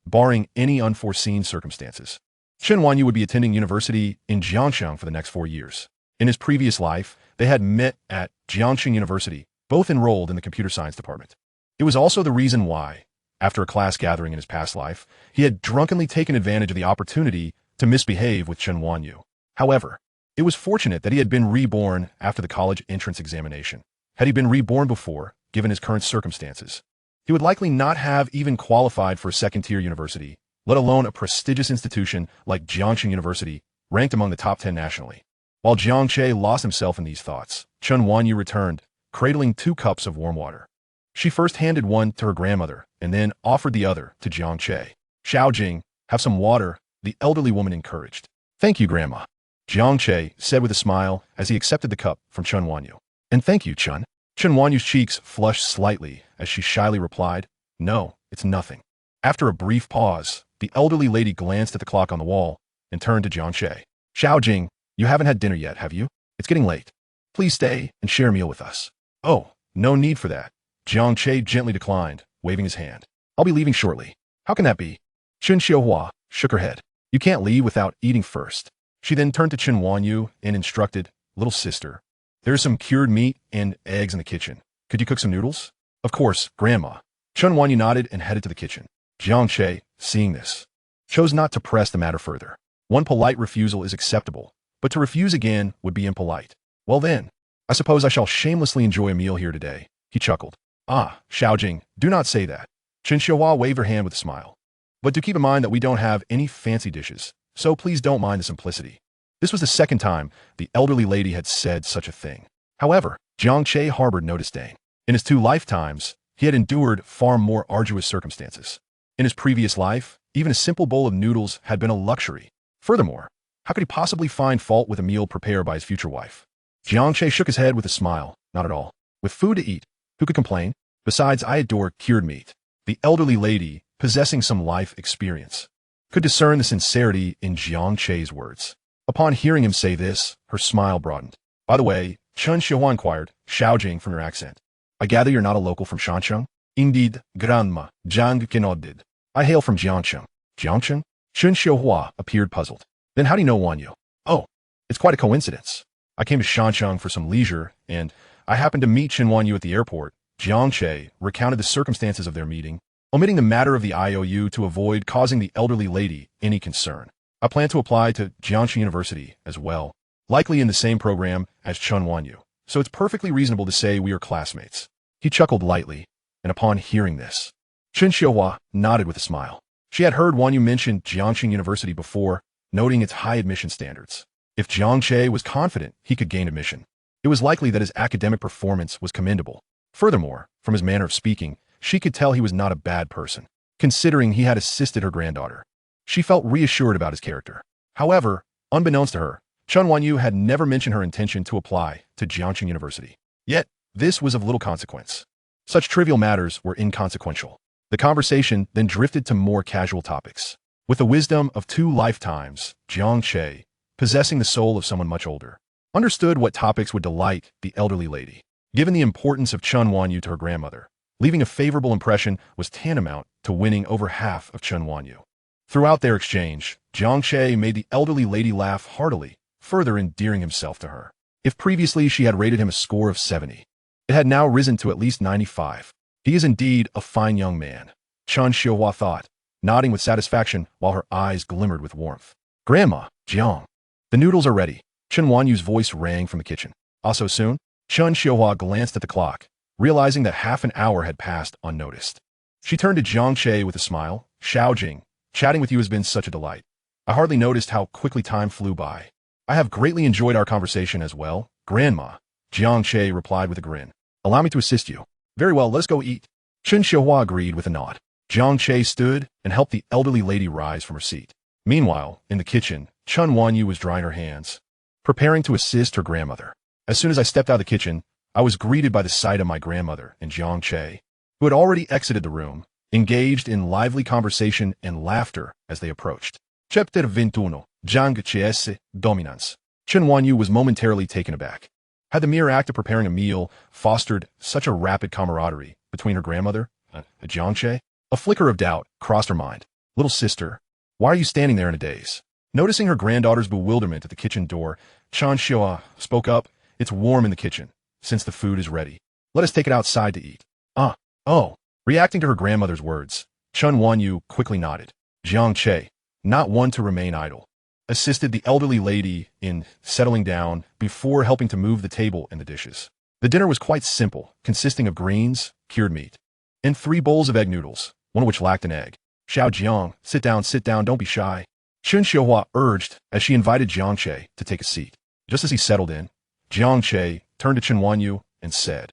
barring any unforeseen circumstances, Chen Wanyu would be attending university in Jiangcheng for the next 4 years. In his previous life, they had met at Jiangcheng University, both enrolled in the computer science department. It was also the reason why, after a class gathering in his past life, he had drunkenly taken advantage of the opportunity to misbehave with Chen Wanyu. However, it was fortunate that he had been reborn after the college entrance examination. Had he been reborn before, given his current circumstances, he would likely not have even qualified for a second-tier university, let alone a prestigious institution like Jiangcheng University, ranked among the top 10 nationally. While Jiang Che lost himself in these thoughts, Chen Wanyu returned, cradling 2 cups of warm water. She first handed one to her grandmother, and then offered the other to Jiang Che. Xiaojing, have some water, the elderly woman encouraged. Thank you, Grandma, Jiang Che said with a smile as he accepted the cup from Chen Wanyu. And thank you, Chen. Chen Wanyu's cheeks flushed slightly as she shyly replied, no, it's nothing. After a brief pause, the elderly lady glanced at the clock on the wall and turned to Jiang Che. Xiaojing, you haven't had dinner yet, have you? It's getting late. Please stay and share a meal with us. Oh, no need for that. Jiang Che gently declined, waving his hand. I'll be leaving shortly. How can that be? Chen Xiaohua shook her head. You can't leave without eating first. She then turned to Chen Wanyu and instructed, little sister, there's some cured meat and eggs in the kitchen. Could you cook some noodles? Of course, Grandma. Chen Wanyu nodded and headed to the kitchen. Jiang Che, seeing this, chose not to press the matter further. One polite refusal is acceptable, but to refuse again would be impolite. Well then, I suppose I shall shamelessly enjoy a meal here today, he chuckled. Ah, Xiaojing, do not say that. Chen Xiaohua waved her hand with a smile. But do keep in mind that we don't have any fancy dishes, so please don't mind the simplicity. This was the second time the elderly lady had said such a thing. However, Jiang Che harbored no disdain. In his 2 lifetimes, he had endured far more arduous circumstances. In his previous life, even a simple bowl of noodles had been a luxury. Furthermore, how could he possibly find fault with a meal prepared by his future wife? Jiang Che shook his head with a smile. Not at all. With food to eat, who could complain? Besides, I adore cured meat. The elderly lady, possessing some life experience, could discern the sincerity in Jiang Che's words. Upon hearing him say this, her smile broadened. By the way, Chen Xiaohua inquired, Xiaojing from your accent. I gather you're not a local from Shancheng? Indeed, Grandma, Jiang Che nodded. I hail from Jiangcheng. Jiangcheng? Chen Xiaohua appeared puzzled. Then how do you know Wanyu? Oh, it's quite a coincidence. I came to Shancheng for some leisure, and I happened to meet Chen Wanyu at the airport. Jiang Che recounted the circumstances of their meeting, omitting the matter of the IOU to avoid causing the elderly lady any concern. I plan to apply to Jiangcheng University as well, likely in the same program as Chen Wanyu, so it's perfectly reasonable to say we are classmates. He chuckled lightly, and upon hearing this, Chen Xiaohua nodded with a smile. She had heard Wanyu mention Jiangcheng University before, noting its high admission standards. If Jiang Che was confident he could gain admission, it was likely that his academic performance was commendable. Furthermore, from his manner of speaking, she could tell he was not a bad person, considering he had assisted her granddaughter. She felt reassured about his character. However, unbeknownst to her, Chen Wanyu had never mentioned her intention to apply to Jiangchen University. Yet, this was of little consequence. Such trivial matters were inconsequential. The conversation then drifted to more casual topics. With the wisdom of 2 lifetimes, Jiang Che, possessing the soul of someone much older, understood what topics would delight the elderly lady. Given the importance of Chen Wanyu to her grandmother, leaving a favorable impression was tantamount to winning over half of Chen Wanyu. Throughout their exchange, Jiang Che made the elderly lady laugh heartily, further endearing himself to her. If previously she had rated him a score of 70, it had now risen to at least 95. He is indeed a fine young man, Chen Xiuhua thought, nodding with satisfaction while her eyes glimmered with warmth. Grandma, Jiang. The noodles are ready. Chen Wanyu's voice rang from the kitchen. Also soon, Chen Xiuhua glanced at the clock, realizing that half an hour had passed unnoticed. She turned to Jiang Che with a smile. Xiao Jing, chatting with you has been such a delight. I hardly noticed how quickly time flew by. I have greatly enjoyed our conversation as well, Grandma, Jiang Che replied with a grin. Allow me to assist you. Very well, let's go eat. Chen Xiuhua agreed with a nod. Jiang Che stood and helped the elderly lady rise from her seat. Meanwhile, in the kitchen, Chen Wanyu was drying her hands, preparing to assist her grandmother. As soon as I stepped out of the kitchen, I was greeted by the sight of my grandmother and Jiang Che, who had already exited the room, engaged in lively conversation and laughter as they approached. Chapter 21, Jiang Che Dominance. Chen Wanyu was momentarily taken aback. Had the mere act of preparing a meal fostered such a rapid camaraderie between her grandmother and Jiang Che? A flicker of doubt crossed her mind. Little sister, why are you standing there in a daze? Noticing her granddaughter's bewilderment at the kitchen door, Chen Xiuhua spoke up. It's warm in the kitchen, since the food is ready. Let us take it outside to eat. Oh. Reacting to her grandmother's words, Chen Wanyu quickly nodded. Jiang Che, not one to remain idle, assisted the elderly lady in settling down before helping to move the table and the dishes. The dinner was quite simple, consisting of greens, cured meat, and 3 bowls of egg noodles, one of which lacked an egg. Xiao Jiang, sit down, don't be shy. Chen Xiuhua urged as she invited Jiang Che to take a seat. Just as he settled in, Jiang Che turned to Chen Wanyu and said,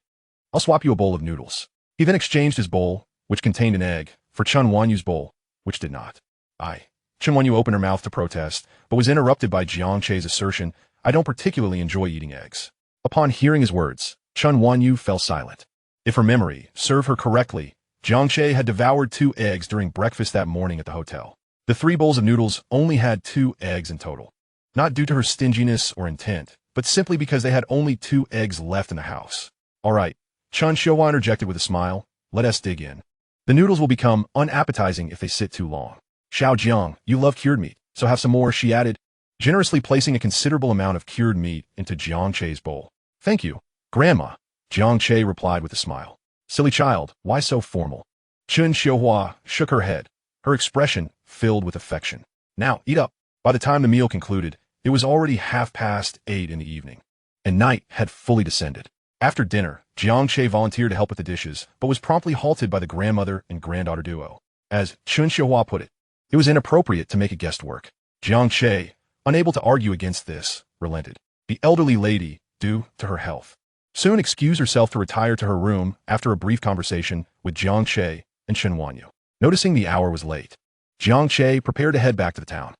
I'll swap you a bowl of noodles. He then exchanged his bowl, which contained an egg, for Chen Wanyu's bowl, which did not. Chen Wanyu opened her mouth to protest, but was interrupted by Jiang Che's assertion, I don't particularly enjoy eating eggs. Upon hearing his words, Chen Wanyu fell silent. If her memory served her correctly, Jiang Che had devoured 2 eggs during breakfast that morning at the hotel. The 3 bowls of noodles only had 2 eggs in total. Not due to her stinginess or intent, but simply because they had only 2 eggs left in the house. All right, Chen Xiuhua interjected with a smile, let us dig in. The noodles will become unappetizing if they sit too long. Xiao Jiang, you love cured meat, so have some more, she added, generously placing a considerable amount of cured meat into Jiang Che's bowl. Thank you, Grandma, Jiang Che replied with a smile. Silly child, why so formal? Chen Xiuhua shook her head, her expression filled with affection. Now, eat up. By the time the meal concluded, it was already 8:30 in the evening, and night had fully descended. After dinner, Jiang Che volunteered to help with the dishes, but was promptly halted by the grandmother and granddaughter duo. As Chen Xiuhua put it, it was inappropriate to make a guest work. Jiang Che, unable to argue against this, relented. The elderly lady, due to her health, soon excused herself to retire to her room after a brief conversation with Jiang Che and Chen Wanyu. Noticing the hour was late, Jiang Che prepared to head back to the town.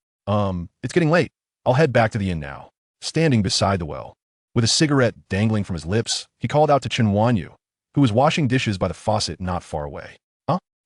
It's getting late. I'll head back to the inn now. Standing beside the well, with a cigarette dangling from his lips, he called out to Chen Wanyu, who was washing dishes by the faucet not far away.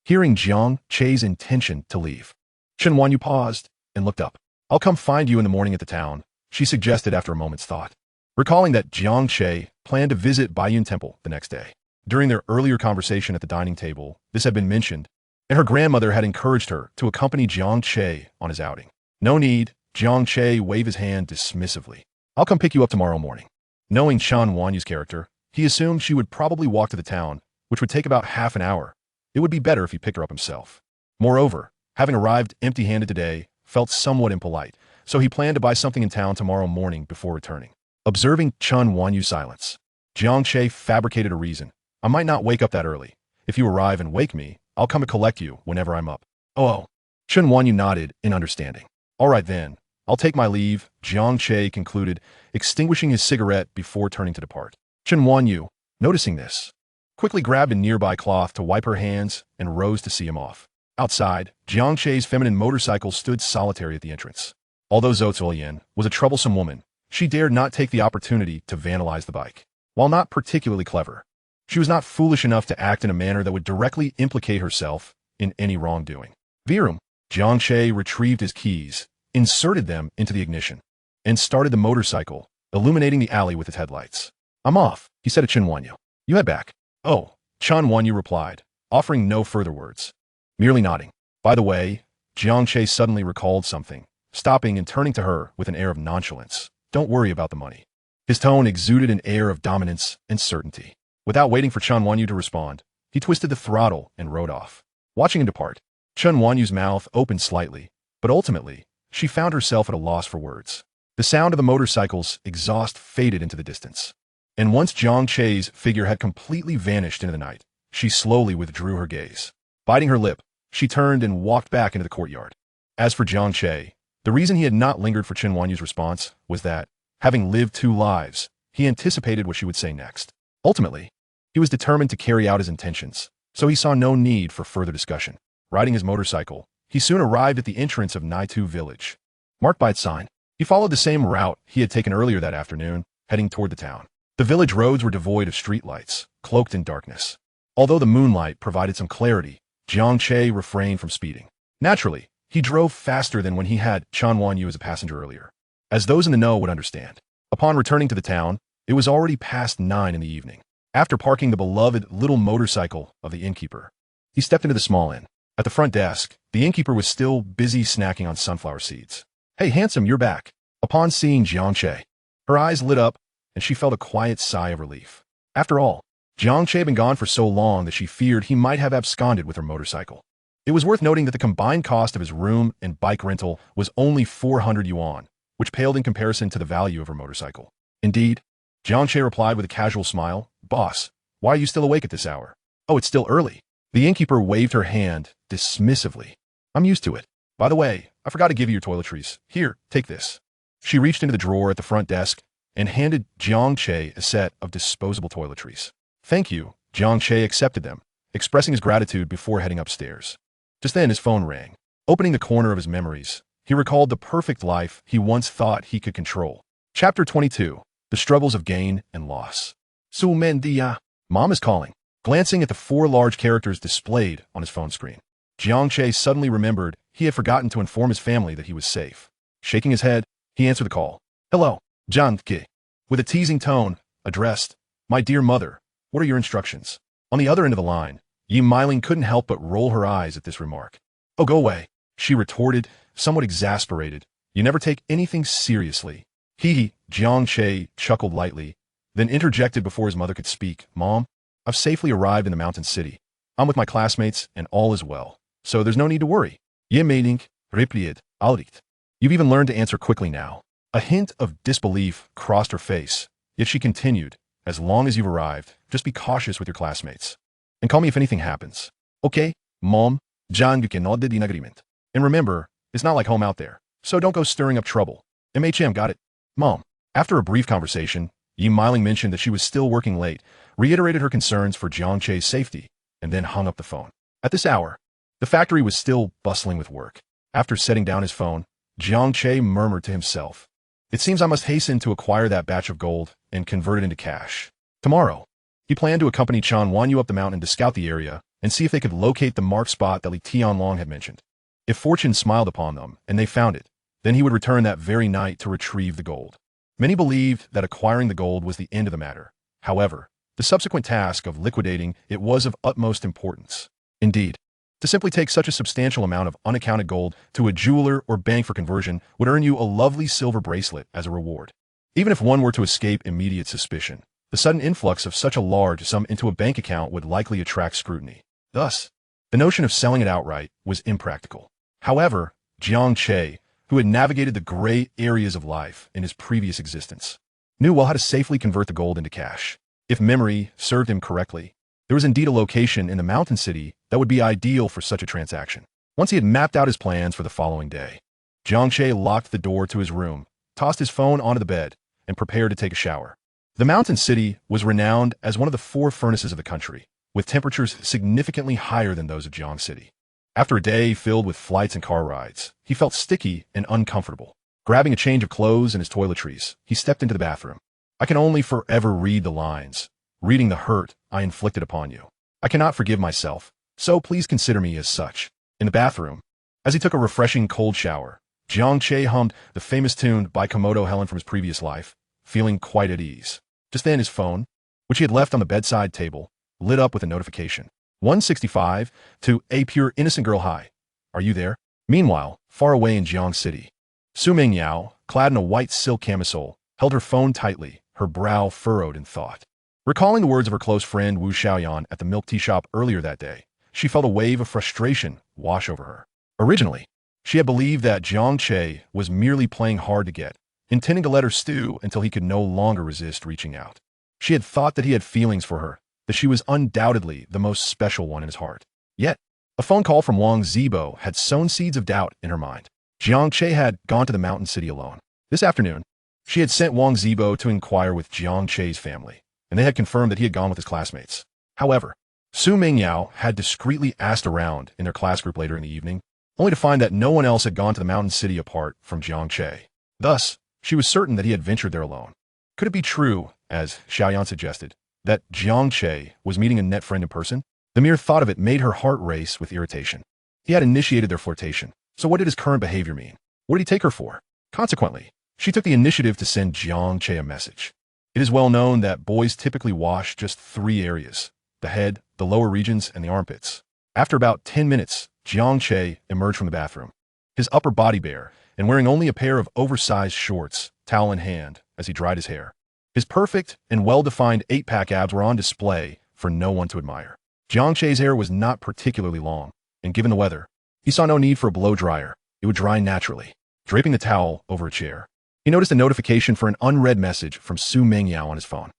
Hearing Jiang Che's intention to leave, Chen Wanyu paused and looked up. I'll come find you in the morning at the town, she suggested after a moment's thought, recalling that Jiang Che planned to visit Baiyun Temple the next day. During their earlier conversation at the dining table, this had been mentioned, and her grandmother had encouraged her to accompany Jiang Che on his outing. No need, Jiang Che waved his hand dismissively. I'll come pick you up tomorrow morning. Knowing Chen Wanyu's character, he assumed she would probably walk to the town, which would take about half an hour. It would be better if he picked her up himself. Moreover, having arrived empty-handed today felt somewhat impolite, so he planned to buy something in town tomorrow morning before returning. Observing Chen Wanyu's silence, Jiang Che fabricated a reason. I might not wake up that early. If you arrive and wake me, I'll come and collect you whenever I'm up. Oh. Chen Wanyu nodded in understanding. All right then, I'll take my leave, Jiang Che concluded, extinguishing his cigarette before turning to depart. Chen Wanyu, noticing this, quickly grabbed a nearby cloth to wipe her hands and rose to see him off. Outside, Jiang Che's feminine motorcycle stood solitary at the entrance. Although Zhou Zuoyan was a troublesome woman, she dared not take the opportunity to vandalize the bike. While not particularly clever, she was not foolish enough to act in a manner that would directly implicate herself in any wrongdoing. Virum, Jiang Che retrieved his keys, inserted them into the ignition, and started the motorcycle, illuminating the alley with its headlights. I'm off, he said to Chen Wanyu. You head back. Oh, Chen Wanyu replied, offering no further words, merely nodding. By the way, Jiang Che suddenly recalled something, stopping and turning to her with an air of nonchalance. Don't worry about the money. His tone exuded an air of dominance and certainty. Without waiting for Chen Wanyu to respond, he twisted the throttle and rode off. Watching him depart, Chen Wanyu's mouth opened slightly, but ultimately, she found herself at a loss for words. The sound of the motorcycle's exhaust faded into the distance. And once Jiang Che's figure had completely vanished into the night, she slowly withdrew her gaze. Biting her lip, she turned and walked back into the courtyard. As for Jiang Che, the reason he had not lingered for Chen Wanyu's response was that, having lived 2 lives, he anticipated what she would say next. Ultimately, he was determined to carry out his intentions, so he saw no need for further discussion. Riding his motorcycle, he soon arrived at the entrance of Naitu village. Marked by its sign, he followed the same route he had taken earlier that afternoon, heading toward the town. The village roads were devoid of streetlights, cloaked in darkness. Although the moonlight provided some clarity, Jiang Che refrained from speeding. Naturally, he drove faster than when he had Chen Wanyu as a passenger earlier. As those in the know would understand, upon returning to the town, it was already past 9 in the evening. After parking the beloved little motorcycle of the innkeeper, he stepped into the small inn. At the front desk, the innkeeper was still busy snacking on sunflower seeds. Hey, handsome, you're back. Upon seeing Jiang Che, her eyes lit up, and she felt a quiet sigh of relief. After all, Jiang Che had been gone for so long that she feared he might have absconded with her motorcycle. It was worth noting that the combined cost of his room and bike rental was only 400 yuan, which paled in comparison to the value of her motorcycle. Indeed, Jiang Che replied with a casual smile, Boss, why are you still awake at this hour? Oh, it's still early. The innkeeper waved her hand dismissively. I'm used to it. By the way, I forgot to give you your toiletries. Here, take this. She reached into the drawer at the front desk and handed Jiang Che a set of disposable toiletries. Thank you. Jiang Che accepted them, expressing his gratitude before heading upstairs. Just then his phone rang. Opening the corner of his memories, he recalled the perfect life he once thought he could control. Chapter 22. The Struggles of Gain and Loss. Su Mendia. Mom is calling. Glancing at the 4 large characters displayed on his phone screen, Jiang Che suddenly remembered he had forgotten to inform his family that he was safe. Shaking his head, he answered the call. Hello, Jiang Che. With a teasing tone, addressed, My dear mother, what are your instructions? On the other end of the line, Yi Meiling couldn't help but roll her eyes at this remark. Oh, go away, she retorted, somewhat exasperated. You never take anything seriously. Hee, Jiang Che chuckled lightly, then interjected before his mother could speak. Mom, I've safely arrived in the mountain city. I'm with my classmates, and all is well, so there's no need to worry. Ye Meiling, replied, Alright. You've even learned to answer quickly now. A hint of disbelief crossed her face, yet she continued, As long as you've arrived, just be cautious with your classmates. And call me if anything happens. Okay, Mom, Jiang Yukin nodded in agreement. And remember, it's not like home out there, so don't go stirring up trouble. MHM got it. Mom. After a brief conversation, Yi Meiling mentioned that she was still working late, reiterated her concerns for Jiang Che's safety, and then hung up the phone. At this hour, the factory was still bustling with work. After setting down his phone, Jiang Che murmured to himself, It seems I must hasten to acquire that batch of gold and convert it into cash. Tomorrow, he planned to accompany Chen Wanyu up the mountain to scout the area and see if they could locate the marked spot that Li Tianlong had mentioned. If fortune smiled upon them and they found it, then he would return that very night to retrieve the gold. Many believed that acquiring the gold was the end of the matter. However, the subsequent task of liquidating it was of utmost importance. Indeed, to simply take such a substantial amount of unaccounted gold to a jeweler or bank for conversion would earn you a lovely silver bracelet as a reward. Even if one were to escape immediate suspicion, the sudden influx of such a large sum into a bank account would likely attract scrutiny. Thus, the notion of selling it outright was impractical. However, Jiang Che, who had navigated the gray areas of life in his previous existence, knew well how to safely convert the gold into cash. If memory served him correctly, there was indeed a location in the mountain city that would be ideal for such a transaction. Once he had mapped out his plans for the following day, Jiang Che locked the door to his room, tossed his phone onto the bed, and prepared to take a shower. The mountain city was renowned as one of the four furnaces of the country, with temperatures significantly higher than those of Jiang City. After a day filled with flights and car rides, he felt sticky and uncomfortable. Grabbing a change of clothes and his toiletries, he stepped into the bathroom. I can only forever read the lines, reading the hurt I inflicted upon you. I cannot forgive myself, so please consider me as such. In the bathroom, as he took a refreshing cold shower, Jiang Che hummed the famous tune by Komodo Helen from his previous life, feeling quite at ease. Just then his phone, which he had left on the bedside table, lit up with a notification. 165 to a pure innocent girl. Hi. Are you there? Meanwhile, far away in Jiang City, Su Mingyao, clad in a white silk camisole, held her phone tightly, her brow furrowed in thought. Recalling the words of her close friend Wu Xiaoyan at the milk tea shop earlier that day, she felt a wave of frustration wash over her. Originally, she had believed that Jiang Che was merely playing hard to get, intending to let her stew until he could no longer resist reaching out. She had thought that he had feelings for her, that she was undoubtedly the most special one in his heart. Yet, a phone call from Wang Zibo had sown seeds of doubt in her mind. Jiang Che had gone to the mountain city alone. This afternoon, she had sent Wang Zibo to inquire with Jiang Che's family, and they had confirmed that he had gone with his classmates. However, Su Mingyao had discreetly asked around in their class group later in the evening, only to find that no one else had gone to the mountain city apart from Jiang Che. Thus, she was certain that he had ventured there alone. Could it be true, as Xiaoyan suggested, that Jiang Che was meeting a net friend in person? The mere thought of it made her heart race with irritation. He had initiated their flirtation, so what did his current behavior mean? What did he take her for? Consequently, she took the initiative to send Jiang Che a message. It is well known that boys typically wash just 3 areas: the head, the lower regions, and the armpits. After about 10 minutes, Jiang Che emerged from the bathroom, his upper body bare, and wearing only a pair of oversized shorts, towel in hand, as he dried his hair. His perfect and well-defined 8-pack abs were on display for no one to admire. Jiang Che's hair was not particularly long, and given the weather, he saw no need for a blow dryer. It would dry naturally. Draping the towel over a chair, he noticed a notification for an unread message from Su Mingyao on his phone.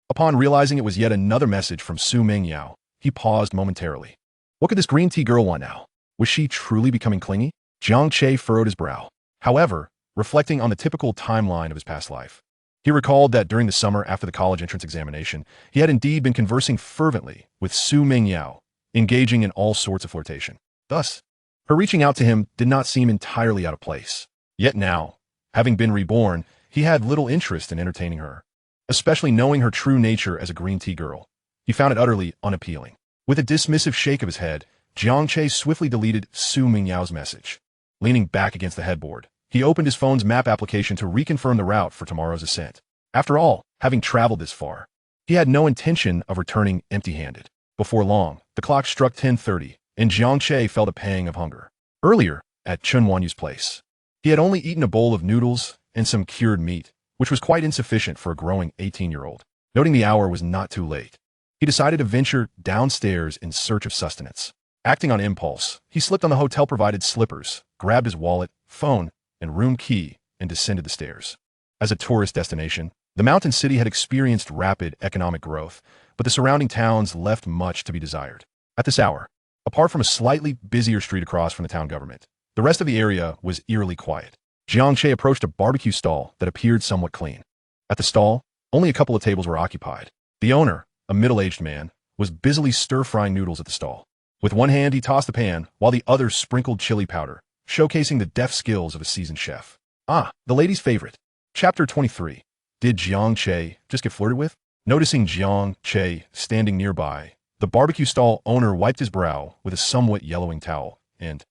Upon realizing it was yet another message from Su Mingyao, he paused momentarily. What could this green tea girl want now? Was she truly becoming clingy? Jiang Che furrowed his brow. However, reflecting on the typical timeline of his past life, he recalled that during the summer after the college entrance examination, he had indeed been conversing fervently with Su Mingyao, engaging in all sorts of flirtation. Thus, her reaching out to him did not seem entirely out of place. Yet now, having been reborn, he had little interest in entertaining her, especially knowing her true nature as a green tea girl. He found it utterly unappealing. With a dismissive shake of his head, Jiang Che swiftly deleted Su Mingyao's message. Leaning back against the headboard, he opened his phone's map application to reconfirm the route for tomorrow's ascent. After all, having traveled this far, he had no intention of returning empty-handed. Before long, the clock struck 10:30, and Jiang Che felt a pang of hunger. Earlier, at Chun Wanyu's place, he had only eaten a bowl of noodles and some cured meat, which was quite insufficient for a growing 18-year-old. Noting the hour was not too late, he decided to venture downstairs in search of sustenance. Acting on impulse, he slipped on the hotel-provided slippers, grabbed his wallet, phone, and room key, and descended the stairs. As a tourist destination, the mountain city had experienced rapid economic growth, but the surrounding towns left much to be desired. At this hour, apart from a slightly busier street across from the town government, the rest of the area was eerily quiet. Jiang Che approached a barbecue stall that appeared somewhat clean. At the stall, only a couple of tables were occupied. The owner, a middle-aged man, was busily stir-frying noodles at the stall. With one hand, he tossed the pan, while the other sprinkled chili powder, showcasing the deft skills of a seasoned chef. Ah, the lady's favorite. Chapter 23. Did Jiang Che just get flirted with? Noticing Jiang Che standing nearby, the barbecue stall owner wiped his brow with a somewhat yellowing towel, and,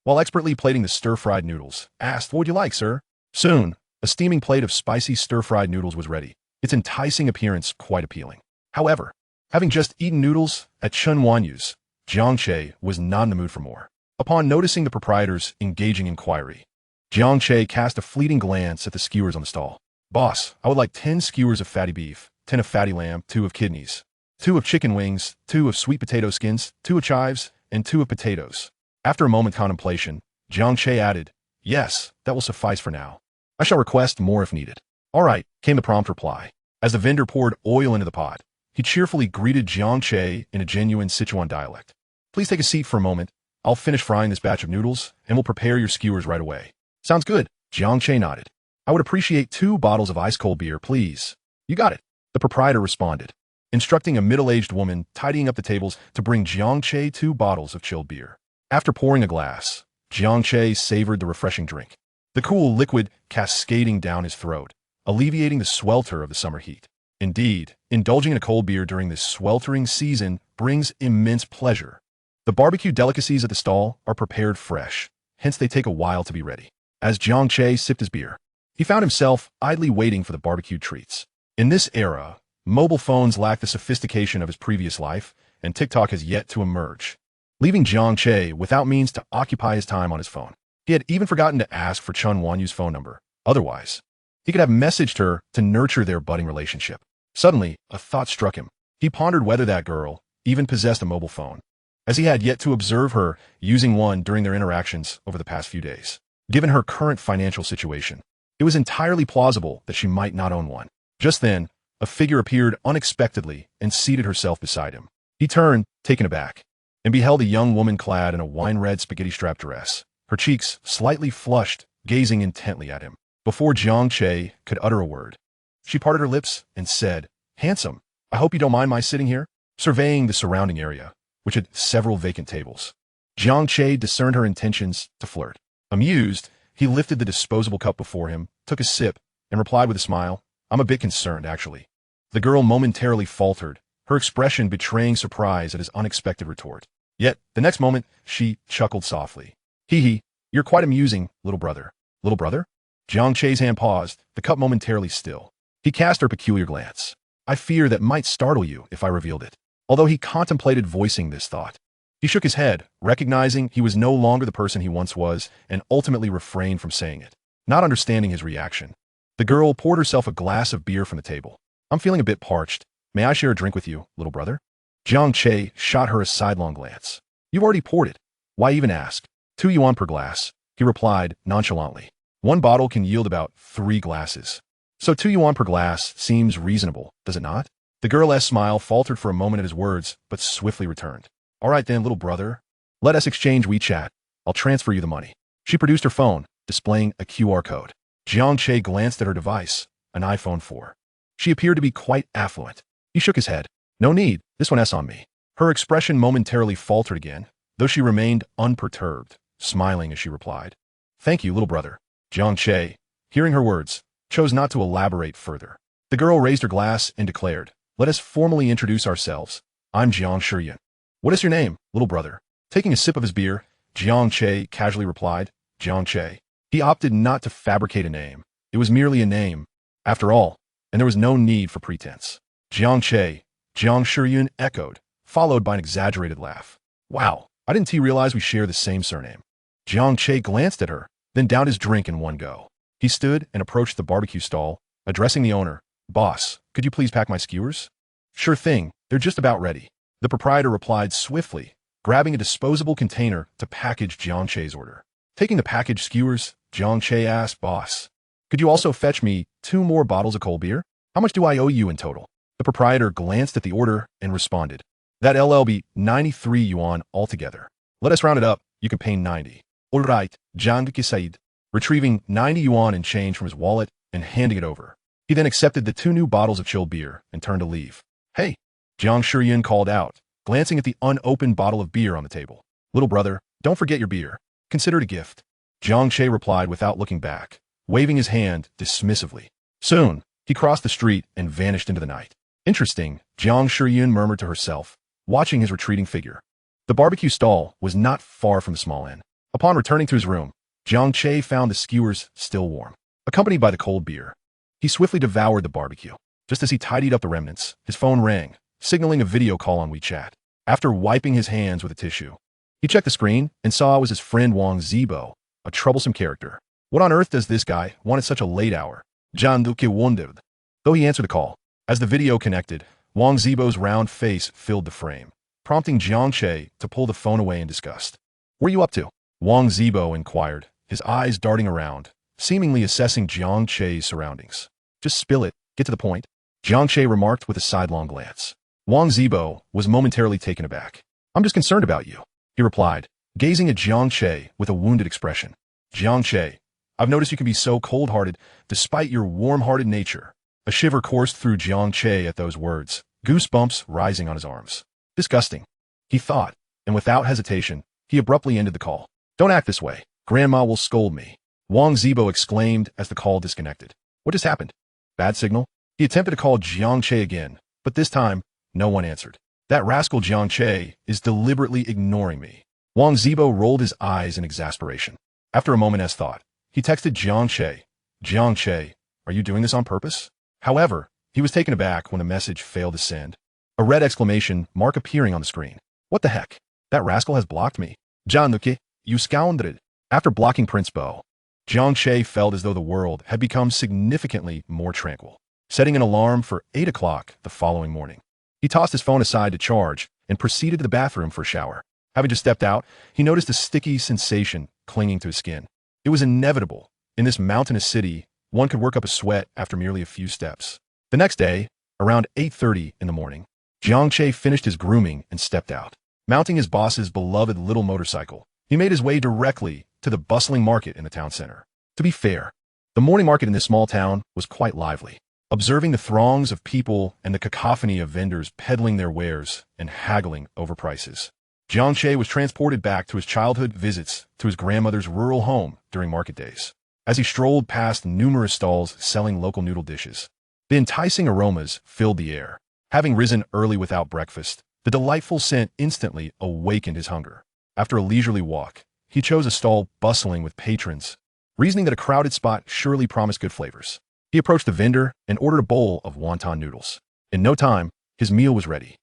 while expertly plating the stir-fried noodles, asked, "What would you like, sir?" Soon, a steaming plate of spicy stir-fried noodles was ready, its enticing appearance quite appealing. However, having just eaten noodles at Chun Wanyu's, Jiang Che was not in the mood for more. Upon noticing the proprietor's engaging inquiry, Jiang Che cast a fleeting glance at the skewers on the stall. "Boss, I would like 10 skewers of fatty beef, 10 of fatty lamb, 2 of kidneys, 2 of chicken wings, 2 of sweet potato skins, 2 of chives, and 2 of potatoes." After a moment's contemplation, Jiang Che added, "Yes, that will suffice for now. I shall request more if needed." "All right," came the prompt reply. As the vendor poured oil into the pot, he cheerfully greeted Jiang Che in a genuine Sichuan dialect. "Please take a seat for a moment. I'll finish frying this batch of noodles, and we'll prepare your skewers right away." Sounds good. Jiang Che nodded. I would appreciate 2 bottles of ice-cold beer, please. You got it. The proprietor responded, instructing a middle-aged woman tidying up the tables to bring Jiang Che 2 bottles of chilled beer. After pouring a glass, Jiang Che savored the refreshing drink, the cool liquid cascading down his throat, alleviating the swelter of the summer heat. Indeed, indulging in a cold beer during this sweltering season brings immense pleasure. The barbecue delicacies at the stall are prepared fresh, hence they take a while to be ready. As Jiang Che sipped his beer, he found himself idly waiting for the barbecued treats. In this era, mobile phones lack the sophistication of his previous life, and TikTok has yet to emerge, leaving Jiang Che without means to occupy his time on his phone. He had even forgotten to ask for Chun Wanyu's phone number. Otherwise, he could have messaged her to nurture their budding relationship. Suddenly, a thought struck him. He pondered whether that girl even possessed a mobile phone, as he had yet to observe her using one during their interactions over the past few days. Given her current financial situation, it was entirely plausible that she might not own one. Just then, a figure appeared unexpectedly and seated herself beside him. He turned, taken aback, and beheld a young woman clad in a wine-red spaghetti-strap dress, her cheeks slightly flushed, gazing intently at him. Before Jiang Che could utter a word, she parted her lips and said, "Handsome, I hope you don't mind my sitting here?" Surveying the surrounding area, which had several vacant tables, Jiang Che discerned her intentions to flirt. Amused, he lifted the disposable cup before him, took a sip, and replied with a smile, "I'm a bit concerned, actually." The girl momentarily faltered, her expression betraying surprise at his unexpected retort. Yet, the next moment, she chuckled softly. "Hee hee, you're quite amusing, little brother." "Little brother?" Jiang Che's hand paused, the cup momentarily still. He cast her a peculiar glance. "I fear that might startle you if I revealed it." Although he contemplated voicing this thought, he shook his head, recognizing he was no longer the person he once was, and ultimately refrained from saying it. Not understanding his reaction, the girl poured herself a glass of beer from the table. "I'm feeling a bit parched. May I share a drink with you, little brother?" Jiang Che shot her a sidelong glance. "You've already poured it. Why even ask?" 2 yuan per glass, he replied nonchalantly. 1 bottle can yield about 3 glasses. So 2 yuan per glass seems reasonable, does it not? The girl's smile faltered for a moment at his words, but swiftly returned. "All right then, little brother. Let us exchange WeChat. I'll transfer you the money." She produced her phone, displaying a QR code. Jiang Che glanced at her device, an iPhone 4. She appeared to be quite affluent. He shook his head. "No need, this one's on me." Her expression momentarily faltered again, though she remained unperturbed, smiling as she replied, "Thank you, little brother." Jiang Che, hearing her words, chose not to elaborate further. The girl raised her glass and declared, "Let us formally introduce ourselves. I'm Jiang Che. What is your name, little brother?" Taking a sip of his beer, Jiang Che casually replied, "Jiang Che." He opted not to fabricate a name. It was merely a name, after all, and there was no need for pretense. Jiang Che, Jiang Che echoed, followed by an exaggerated laugh. "Wow, I didn't realize we share the same surname." Jiang Che glanced at her, then downed his drink in one go. He stood and approached the barbecue stall, addressing the owner. "Boss, could you please pack my skewers?" "Sure thing, they're just about ready." The proprietor replied swiftly, grabbing a disposable container to package Jiang Che's order. Taking the packaged skewers, Jiang Che asked, "Boss, could you also fetch me 2 more bottles of cold beer? How much do I owe you in total?" The proprietor glanced at the order and responded, "That'll be 93 yuan altogether. Let us round it up, you can pay 90. "All right," Jiang Che said, retrieving 90 yuan in change from his wallet and handing it over. He then accepted the 2 new bottles of chilled beer and turned to leave. "Hey," Jiang Che called out, glancing at the unopened bottle of beer on the table. "Little brother, don't forget your beer. Consider it a gift." Jiang Che replied without looking back, waving his hand dismissively. Soon, he crossed the street and vanished into the night. "Interesting," Jiang Che murmured to herself, watching his retreating figure. The barbecue stall was not far from the small inn. Upon returning to his room, Jiang Che found the skewers still warm, accompanied by the cold beer. He swiftly devoured the barbecue. Just as he tidied up the remnants, his phone rang, signaling a video call on WeChat. After wiping his hands with a tissue, he checked the screen and saw it was his friend Wang Zibo, a troublesome character. What on earth does this guy want at such a late hour? Jiang Che wondered, though he answered the call. As the video connected, Wang Zibo's round face filled the frame, prompting Jiang Che to pull the phone away in disgust. "Where are you up to?" Wang Zibo inquired, his eyes darting around, seemingly assessing Jiang Che's surroundings. "Just spill it, get to the point," Jiang Che remarked with a sidelong glance. Wang Zibo was momentarily taken aback. "I'm just concerned about you," he replied, gazing at Jiang Che with a wounded expression. "Jiang Che, I've noticed you can be so cold-hearted despite your warm-hearted nature. A shiver coursed through Jiang Che at those words, goosebumps rising on his arms. Disgusting, he thought, and without hesitation, he abruptly ended the call. Don't act this way. Grandma will scold me. Wang Zibo exclaimed as the call disconnected. What just happened? Bad signal? He attempted to call Jiang Che again, but this time, no one answered. That rascal Jiang Che is deliberately ignoring me. Wang Zibo rolled his eyes in exasperation. After a moment's thought, he texted Jiang Che. Jiang Che, are you doing this on purpose? However, he was taken aback when the message failed to send. A red exclamation mark appearing on the screen. What the heck? That rascal has blocked me. Jiang, you scoundrel. After blocking Prince Bo, Jiang Che felt as though the world had become significantly more tranquil. Setting an alarm for 8 o'clock the following morning, he tossed his phone aside to charge and proceeded to the bathroom for a shower. Having just stepped out, he noticed a sticky sensation clinging to his skin. It was inevitable. In this mountainous city, one could work up a sweat after merely a few steps. The next day, around 8:30 in the morning, Jiang Che finished his grooming and stepped out. Mounting his boss's beloved little motorcycle, he made his way directly to the bustling market in the town center. To be fair, the morning market in this small town was quite lively. Observing the throngs of people and the cacophony of vendors peddling their wares and haggling over prices, Jiang Che was transported back to his childhood visits to his grandmother's rural home during market days. As he strolled past numerous stalls selling local noodle dishes, the enticing aromas filled the air. Having risen early without breakfast, the delightful scent instantly awakened his hunger. After a leisurely walk, he chose a stall bustling with patrons, reasoning that a crowded spot surely promised good flavors. He approached the vendor and ordered a bowl of wonton noodles. In no time, his meal was ready.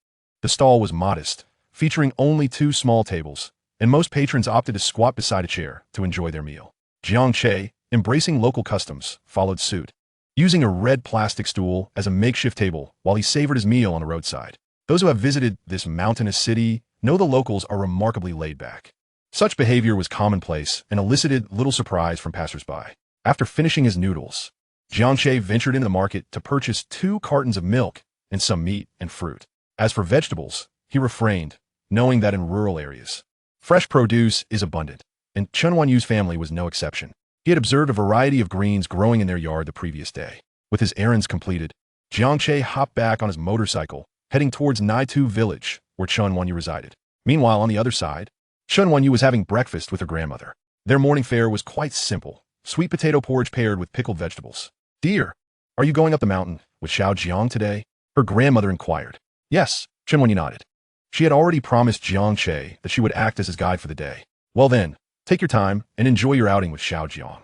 The stall was modest, featuring only 2 small tables, and most patrons opted to squat beside a chair to enjoy their meal. Jiang Che, embracing local customs, followed suit, using a red plastic stool as a makeshift table while he savored his meal on the roadside. Those who have visited this mountainous city know the locals are remarkably laid back. Such behavior was commonplace and elicited little surprise from passersby. After finishing his noodles, Jiang Che ventured into the market to purchase 2 cartons of milk and some meat and fruit. As for vegetables, he refrained, knowing that in rural areas, fresh produce is abundant, and Chen Wanyu's family was no exception. He had observed a variety of greens growing in their yard the previous day. With his errands completed, Jiang Che hopped back on his motorcycle, heading towards Naitu village, where Chen Wanyu resided. Meanwhile, on the other side, Chen Wanyu was having breakfast with her grandmother. Their morning fare was quite simple: sweet potato porridge paired with pickled vegetables. Dear, are you going up the mountain with Xiao Jiang today? Her grandmother inquired. Yes, Chen Wanyu nodded. She had already promised Jiang Che that she would act as his guide for the day. Well then, take your time and enjoy your outing with Xiao Jiang.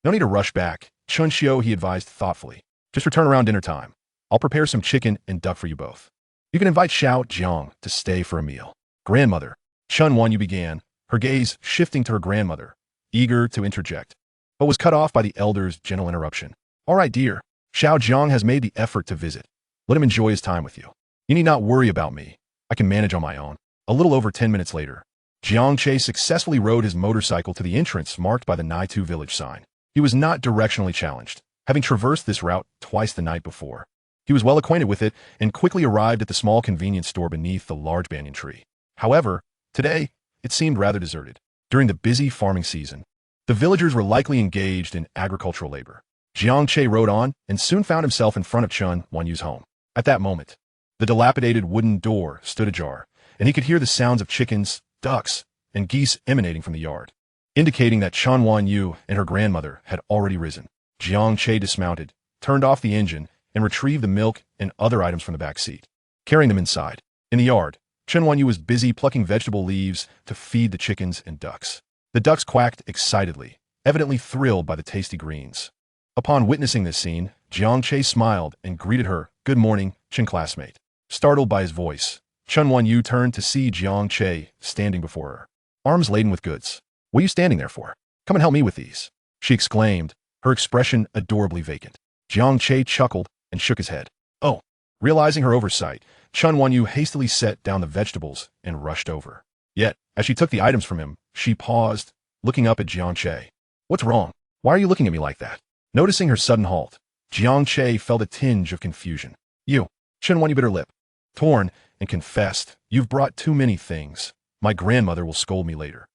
No need to rush back, Chun Xiao, he advised thoughtfully. Just return around dinner time. I'll prepare some chicken and duck for you both. You can invite Xiao Jiang to stay for a meal. Grandmother, Chun Wanyu began, her gaze shifting to her grandmother, eager to interject, but was cut off by the elder's gentle interruption. All right, dear. Xiao Jiang has made the effort to visit. Let him enjoy his time with you. You need not worry about me. I can manage on my own. A little over 10 minutes later, Jiang Che successfully rode his motorcycle to the entrance marked by the Naitu village sign. He was not directionally challenged, having traversed this route twice the night before. He was well acquainted with it and quickly arrived at the small convenience store beneath the large banyan tree. However, today, it seemed rather deserted. During the busy farming season, the villagers were likely engaged in agricultural labor. Jiang Che rode on and soon found himself in front of Chen Wanyu's home. At that moment, the dilapidated wooden door stood ajar, and he could hear the sounds of chickens, ducks, and geese emanating from the yard, indicating that Chen Wanyu and her grandmother had already risen. Jiang Che dismounted, turned off the engine, and retrieved the milk and other items from the back seat, carrying them inside. In the yard, Chen Wanyu was busy plucking vegetable leaves to feed the chickens and ducks. The ducks quacked excitedly, evidently thrilled by the tasty greens. Upon witnessing this scene, Jiang Che smiled and greeted her, "Good morning, Chen classmate." Startled by his voice, Chen Wanyu turned to see Jiang Che standing before her, arms laden with goods. "What are you standing there for? Come and help me with these," she exclaimed, her expression adorably vacant. Jiang Che chuckled and shook his head. Oh, realizing her oversight, Chen Wanyu hastily set down the vegetables and rushed over. Yet, as she took the items from him, she paused, looking up at Jiang Che. "What's wrong? Why are you looking at me like that?" Noticing her sudden halt, Jiang Che felt a tinge of confusion. "You," Chen Wanyu bit her lip, torn, and confessed, "You've brought too many things. My grandmother will scold me later."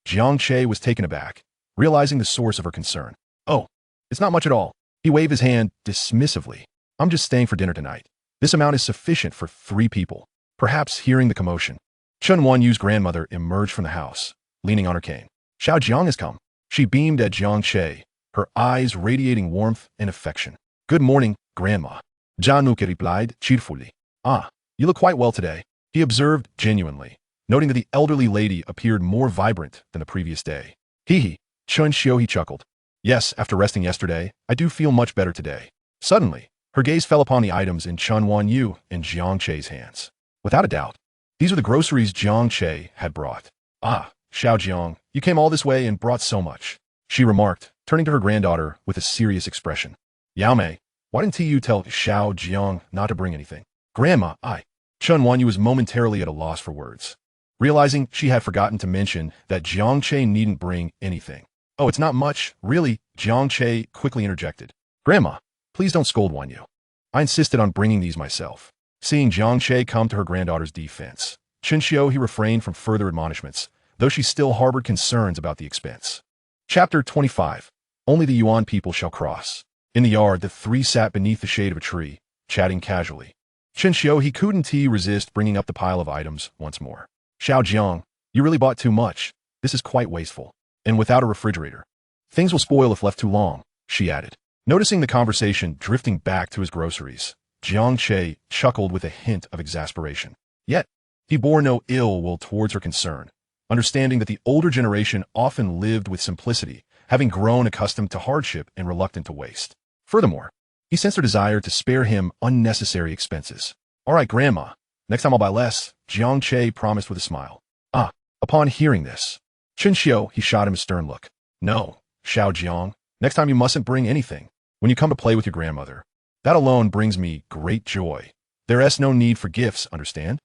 Jiang Che was taken aback, realizing the source of her concern. Oh, it's not much at all. He waved his hand dismissively. I'm just staying for dinner tonight. This amount is sufficient for 3 people. Perhaps hearing the commotion, Chen Wanyu's grandmother emerged from the house, leaning on her cane. Xiao Jiang has come. She beamed at Jiang Che, her eyes radiating warmth and affection. Good morning, Grandma. Jiang Che replied cheerfully. Ah, you look quite well today, he observed genuinely, noting that the elderly lady appeared more vibrant than the previous day. Hee. Chen Xiaohe chuckled. Yes, after resting yesterday, I do feel much better today. Suddenly, her gaze fell upon the items in Chen Wanyu and Jiang Che's hands. Without a doubt, these are the groceries Jiang Che had brought. Ah, Xiao Jiang, you came all this way and brought so much, she remarked, turning to her granddaughter with a serious expression. Yao Mei, why didn't you tell Xiao Jiang not to bring anything? Grandma, Chen Wanyu was momentarily at a loss for words, realizing she had forgotten to mention that Jiang Che needn't bring anything. Oh, it's not much, really, Jiang Che quickly interjected. Grandma, please don't scold Wanyu. I insisted on bringing these myself. Seeing Jiang Che come to her granddaughter's defense, Chen Xiaohe refrained from further admonishments, though she still harbored concerns about the expense. Chapter 25. Only the Yuan people shall cross. In the yard, the 3 sat beneath the shade of a tree, chatting casually. Chen Xiaohe couldn't resist bringing up the pile of items once more. Xiao Jiang, you really bought too much. This is quite wasteful. And without a refrigerator, things will spoil if left too long, she added. Noticing the conversation drifting back to his groceries, Jiang Che chuckled with a hint of exasperation. Yet, he bore no ill will towards her concern, understanding that the older generation often lived with simplicity, having grown accustomed to hardship and reluctant to waste. Furthermore, he sensed her desire to spare him unnecessary expenses. All right, Grandma, next time I'll buy less, Jiang Che promised with a smile. Upon hearing this, Chen Xiaohe shot him a stern look. No, Xiao Jiang, next time you mustn't bring anything. When you come to play with your grandmother, that alone brings me great joy. There is no need for gifts, understand?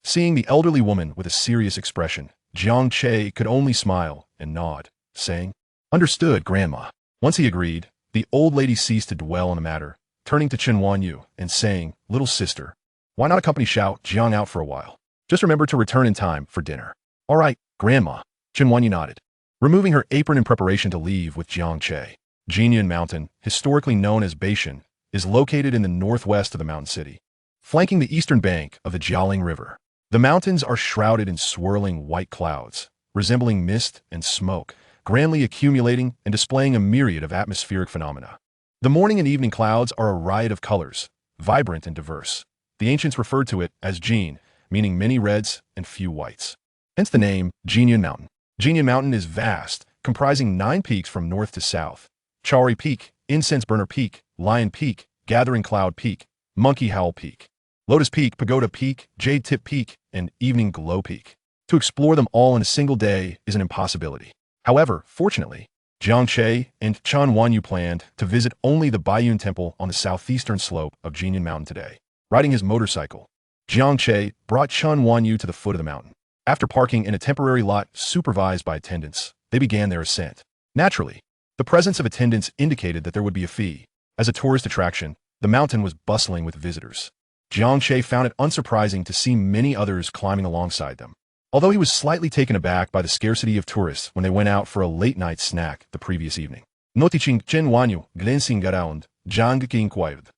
Seeing the elderly woman with a serious expression, Jiang Che could only smile and nod, saying, Understood, Grandma. Once he agreed, the old lady ceased to dwell on the matter, turning to Chen Wanyu and saying, Little sister, why not accompany Xiao Jiang out for a while? Just remember to return in time for dinner. All right, Grandma, Chen Wanyu nodded, removing her apron in preparation to leave with Jiang Che. Jinyun Mountain, historically known as Beishan, is located in the northwest of the mountain city, flanking the eastern bank of the Jialing River. The mountains are shrouded in swirling white clouds, resembling mist and smoke, grandly accumulating and displaying a myriad of atmospheric phenomena. The morning and evening clouds are a riot of colors, vibrant and diverse. The ancients referred to it as Jin, meaning many reds and few whites. Hence the name Jinyun Mountain. Jinyun Mountain is vast, comprising 9 peaks from north to south. Chari Peak, Incense Burner Peak, Lion Peak, Gathering Cloud Peak, Monkey Howl Peak, Lotus Peak, Pagoda Peak, Jade Tip Peak, and Evening Glow Peak. To explore them all in a single day is an impossibility. However, fortunately, Jiang Che and Chen Wanyu planned to visit only the Baiyun Temple on the southeastern slope of Jinyun Mountain today. Riding his motorcycle, Jiang Che brought Chen Wanyu to the foot of the mountain. After parking in a temporary lot supervised by attendants, they began their ascent. Naturally, the presence of attendants indicated that there would be a fee. As a tourist attraction, the mountain was bustling with visitors. Jiang Che found it unsurprising to see many others climbing alongside them, although he was slightly taken aback by the scarcity of tourists when they went out for a late-night snack the previous evening. Noticing Chen Wanyu glancing around, Jiang Che inquired,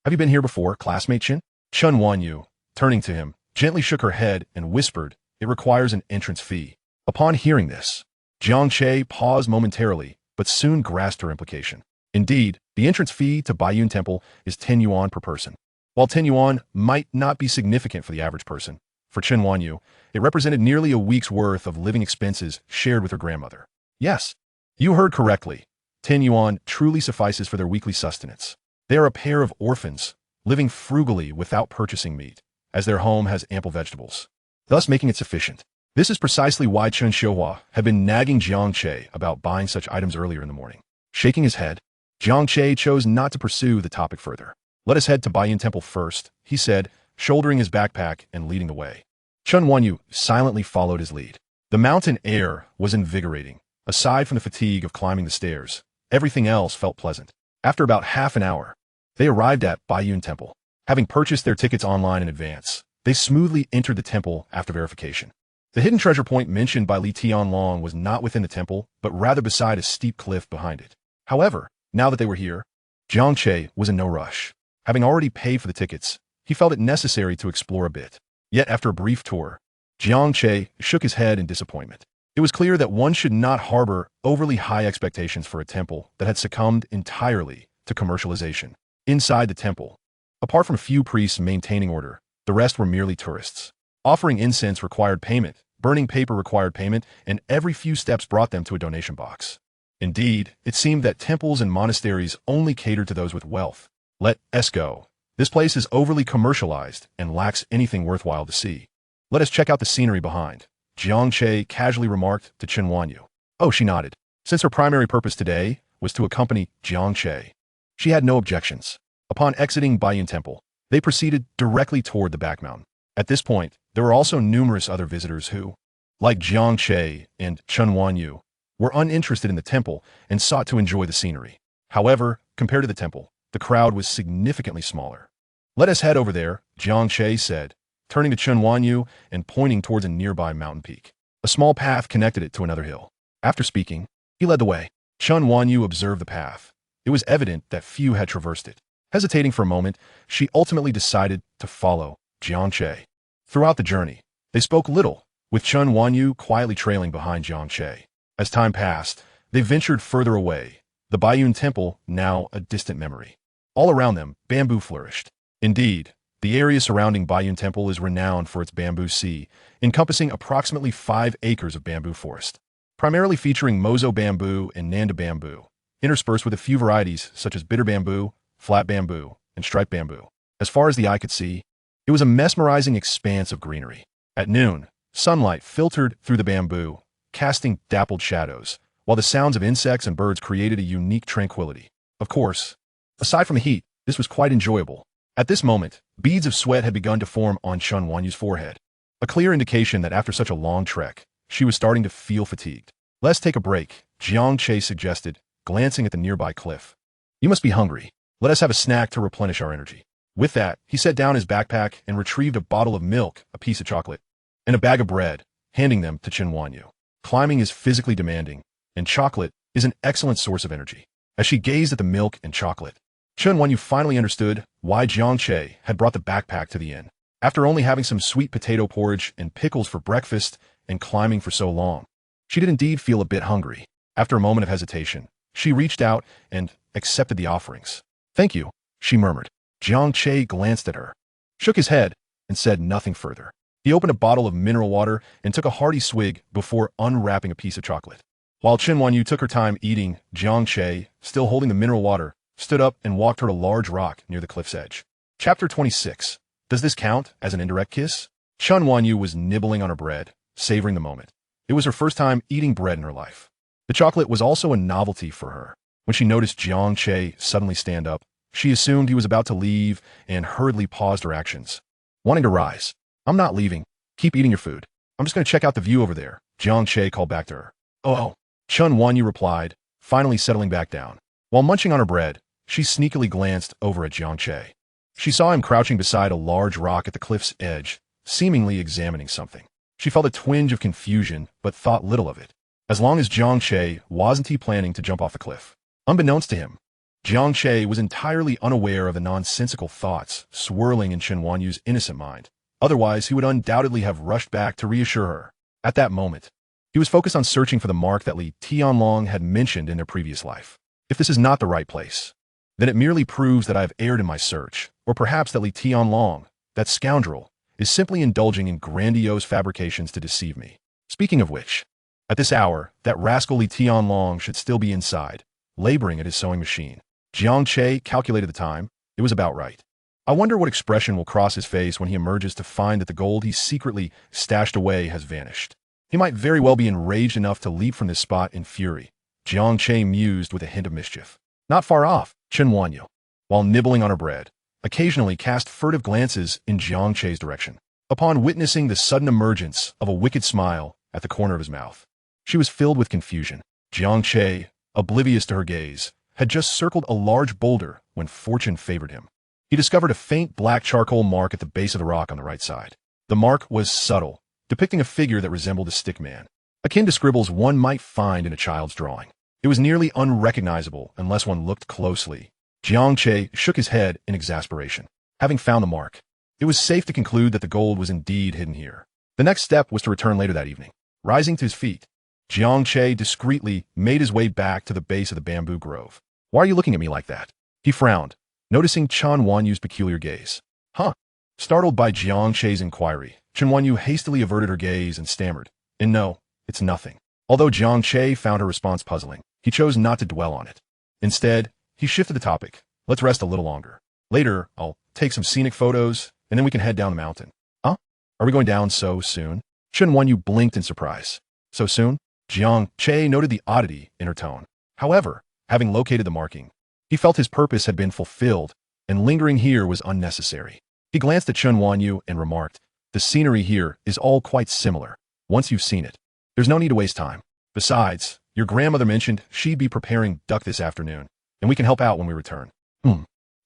Have you been here before, classmate Chen? Chen Wanyu, turning to him, gently shook her head and whispered, It requires an entrance fee. Upon hearing this, Jiang Che paused momentarily, but soon grasped her implication. Indeed, the entrance fee to Baiyun Temple is 10 yuan per person. While 10 yuan might not be significant for the average person, for Chen Wanyu, it represented nearly a week's worth of living expenses shared with her grandmother. Yes, you heard correctly. 10 yuan truly suffices for their weekly sustenance. They are a pair of orphans, living frugally without purchasing meat, as their home has ample vegetables, thus making it sufficient. This is precisely why Chen Xiaohua had been nagging Jiang Che about buying such items earlier in the morning. Shaking his head, Jiang Che chose not to pursue the topic further. Let us head to Baiyun Temple first, he said, shouldering his backpack and leading the way. Chen Wanyu silently followed his lead. The mountain air was invigorating. Aside from the fatigue of climbing the stairs, everything else felt pleasant. After about half an hour, they arrived at Baiyun Temple. Having purchased their tickets online in advance, they smoothly entered the temple after verification. The hidden treasure point mentioned by Li Tianlong was not within the temple, but rather beside a steep cliff behind it. However, now that they were here, Jiang Che was in no rush. Having already paid for the tickets, he felt it necessary to explore a bit. Yet after a brief tour, Jiang Che shook his head in disappointment. It was clear that one should not harbor overly high expectations for a temple that had succumbed entirely to commercialization. Inside the temple, apart from a few priests maintaining order, the rest were merely tourists. Offering incense required payment, burning paper required payment, and every few steps brought them to a donation box. Indeed, it seemed that temples and monasteries only catered to those with wealth. Let us go. This place is overly commercialized and lacks anything worthwhile to see. Let us check out the scenery behind, Jiang Che casually remarked to Chen Wanyu. Oh, she nodded. Since her primary purpose today was to accompany Jiang Che, she had no objections. Upon exiting Baiyun Temple, they proceeded directly toward the back mountain. At this point, there were also numerous other visitors who, like Jiang Che and Chen Wanyu, were uninterested in the temple and sought to enjoy the scenery. However, compared to the temple, the crowd was significantly smaller. Let us head over there, Jiang Che said, turning to Chen Wanyu and pointing towards a nearby mountain peak. A small path connected it to another hill. After speaking, he led the way. Chen Wanyu observed the path. It was evident that few had traversed it. Hesitating for a moment, she ultimately decided to follow Jiang Che. Throughout the journey, they spoke little, with Chen Wanyu quietly trailing behind Jiang Che. As time passed, they ventured further away, the Baiyun Temple now a distant memory. All around them, bamboo flourished. Indeed, the area surrounding Baiyun Temple is renowned for its bamboo sea, encompassing approximately 5 acres of bamboo forest, primarily featuring mozo bamboo and nanda bamboo, interspersed with a few varieties such as bitter bamboo, flat bamboo, and striped bamboo. As far as the eye could see, it was a mesmerizing expanse of greenery. At noon, sunlight filtered through the bamboo, casting dappled shadows, while the sounds of insects and birds created a unique tranquility. Of course, aside from the heat, this was quite enjoyable. At this moment, beads of sweat had begun to form on Chen Wanyu's forehead, a clear indication that after such a long trek, she was starting to feel fatigued. Let's take a break, Jiang Che suggested, glancing at the nearby cliff. You must be hungry. Let us have a snack to replenish our energy. With that, he set down his backpack and retrieved a bottle of milk, a piece of chocolate, and a bag of bread, handing them to Chen Wanyu. Climbing is physically demanding, and chocolate is an excellent source of energy. As she gazed at the milk and chocolate, Chen Wanyu finally understood why Jiang Che had brought the backpack to the inn. After only having some sweet potato porridge and pickles for breakfast and climbing for so long, she did indeed feel a bit hungry. After a moment of hesitation, she reached out and accepted the offerings. Thank you, she murmured. Jiang Che glanced at her, shook his head, and said nothing further. He opened a bottle of mineral water and took a hearty swig before unwrapping a piece of chocolate. While Chen Wanyu took her time eating, Jiang Che, still holding the mineral water, stood up and walked toward a large rock near the cliff's edge. Chapter 26. Does this count as an indirect kiss? Chen Wanyu was nibbling on her bread, savoring the moment. It was her first time eating bread in her life. The chocolate was also a novelty for her. When she noticed Jiang Che suddenly stand up, she assumed he was about to leave and hurriedly paused her actions. Wanting to rise. I'm not leaving. Keep eating your food. I'm just going to check out the view over there, Jiang Che called back to her. Oh. Chen Wanyu replied, finally settling back down. While munching on her bread, she sneakily glanced over at Jiang Che. She saw him crouching beside a large rock at the cliff's edge, seemingly examining something. She felt a twinge of confusion, but thought little of it. As long as Jiang Che wasn't he planning to jump off the cliff. Unbeknownst to him, Jiang Che was entirely unaware of the nonsensical thoughts swirling in Chen Wanyu's innocent mind. Otherwise, he would undoubtedly have rushed back to reassure her. At that moment, he was focused on searching for the mark that Li Tianlong had mentioned in their previous life. If this is not the right place, then it merely proves that I have erred in my search, or perhaps that Li Tianlong, that scoundrel, is simply indulging in grandiose fabrications to deceive me. Speaking of which, at this hour, that rascal Li Tianlong should still be inside, laboring at his sewing machine. Jiang Che calculated the time. It was about right. I wonder what expression will cross his face when he emerges to find that the gold he secretly stashed away has vanished. He might very well be enraged enough to leap from this spot in fury, Jiang Che mused with a hint of mischief. Not far off, Chen Wanyu, while nibbling on her bread, occasionally cast furtive glances in Jiang Che's direction. Upon witnessing the sudden emergence of a wicked smile at the corner of his mouth, she was filled with confusion. Jiang Che, oblivious to her gaze, had just circled a large boulder when fortune favored him. He discovered a faint black charcoal mark at the base of the rock on the right side. The mark was subtle, depicting a figure that resembled a stick man, akin to scribbles one might find in a child's drawing. It was nearly unrecognizable unless one looked closely. Jiang Che shook his head in exasperation. Having found the mark, it was safe to conclude that the gold was indeed hidden here. The next step was to return later that evening. Rising to his feet, Jiang Che discreetly made his way back to the base of the bamboo grove. "Why are you looking at me like that?" He frowned, noticing Chen Wanyu's peculiar gaze. "Huh?" Startled by Jiang Che's inquiry, Chen Wanyu hastily averted her gaze and stammered, "And no, it's nothing." Although Jiang Che found her response puzzling, he chose not to dwell on it. Instead, he shifted the topic. "Let's rest a little longer. Later, I'll take some scenic photos, and then we can head down the mountain." "Huh? Are we going down so soon?" Chen Wanyu blinked in surprise. "So soon?" Jiang Che noted the oddity in her tone. However, having located the marking, he felt his purpose had been fulfilled, and lingering here was unnecessary. He glanced at Chen Wanyu and remarked, "The scenery here is all quite similar. Once you've seen it, there's no need to waste time. Besides, your grandmother mentioned she'd be preparing duck this afternoon, and we can help out when we return."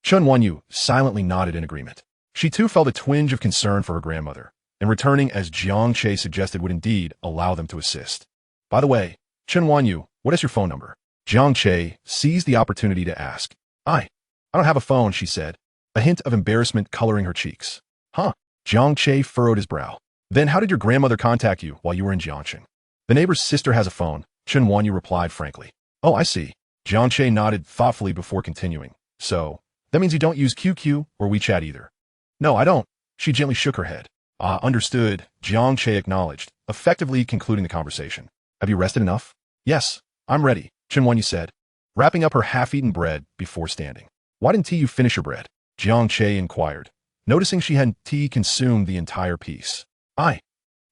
Chen Wanyu silently nodded in agreement. She too felt a twinge of concern for her grandmother, and returning as Jiang Che suggested would indeed allow them to assist. "By the way, Chen Wanyu, what is your phone number?" Jiang Che seized the opportunity to ask. I don't have a phone," she said, a hint of embarrassment coloring her cheeks. "Huh?" Jiang Che furrowed his brow. "Then how did your grandmother contact you while you were in Jiangchen?" "The neighbor's sister has a phone," Chen Wanyu replied frankly. "Oh, I see." Jiang Che nodded thoughtfully before continuing. "So, that means you don't use QQ or WeChat either?" "No, I don't." She gently shook her head. "Ah, understood," Jiang Che acknowledged, effectively concluding the conversation. "Have you rested enough?" "Yes, I'm ready," Chen Wanyu said, wrapping up her half-eaten bread before standing. "Why didn't you finish your bread?" Jiang Che inquired, noticing she hadn't consumed the entire piece.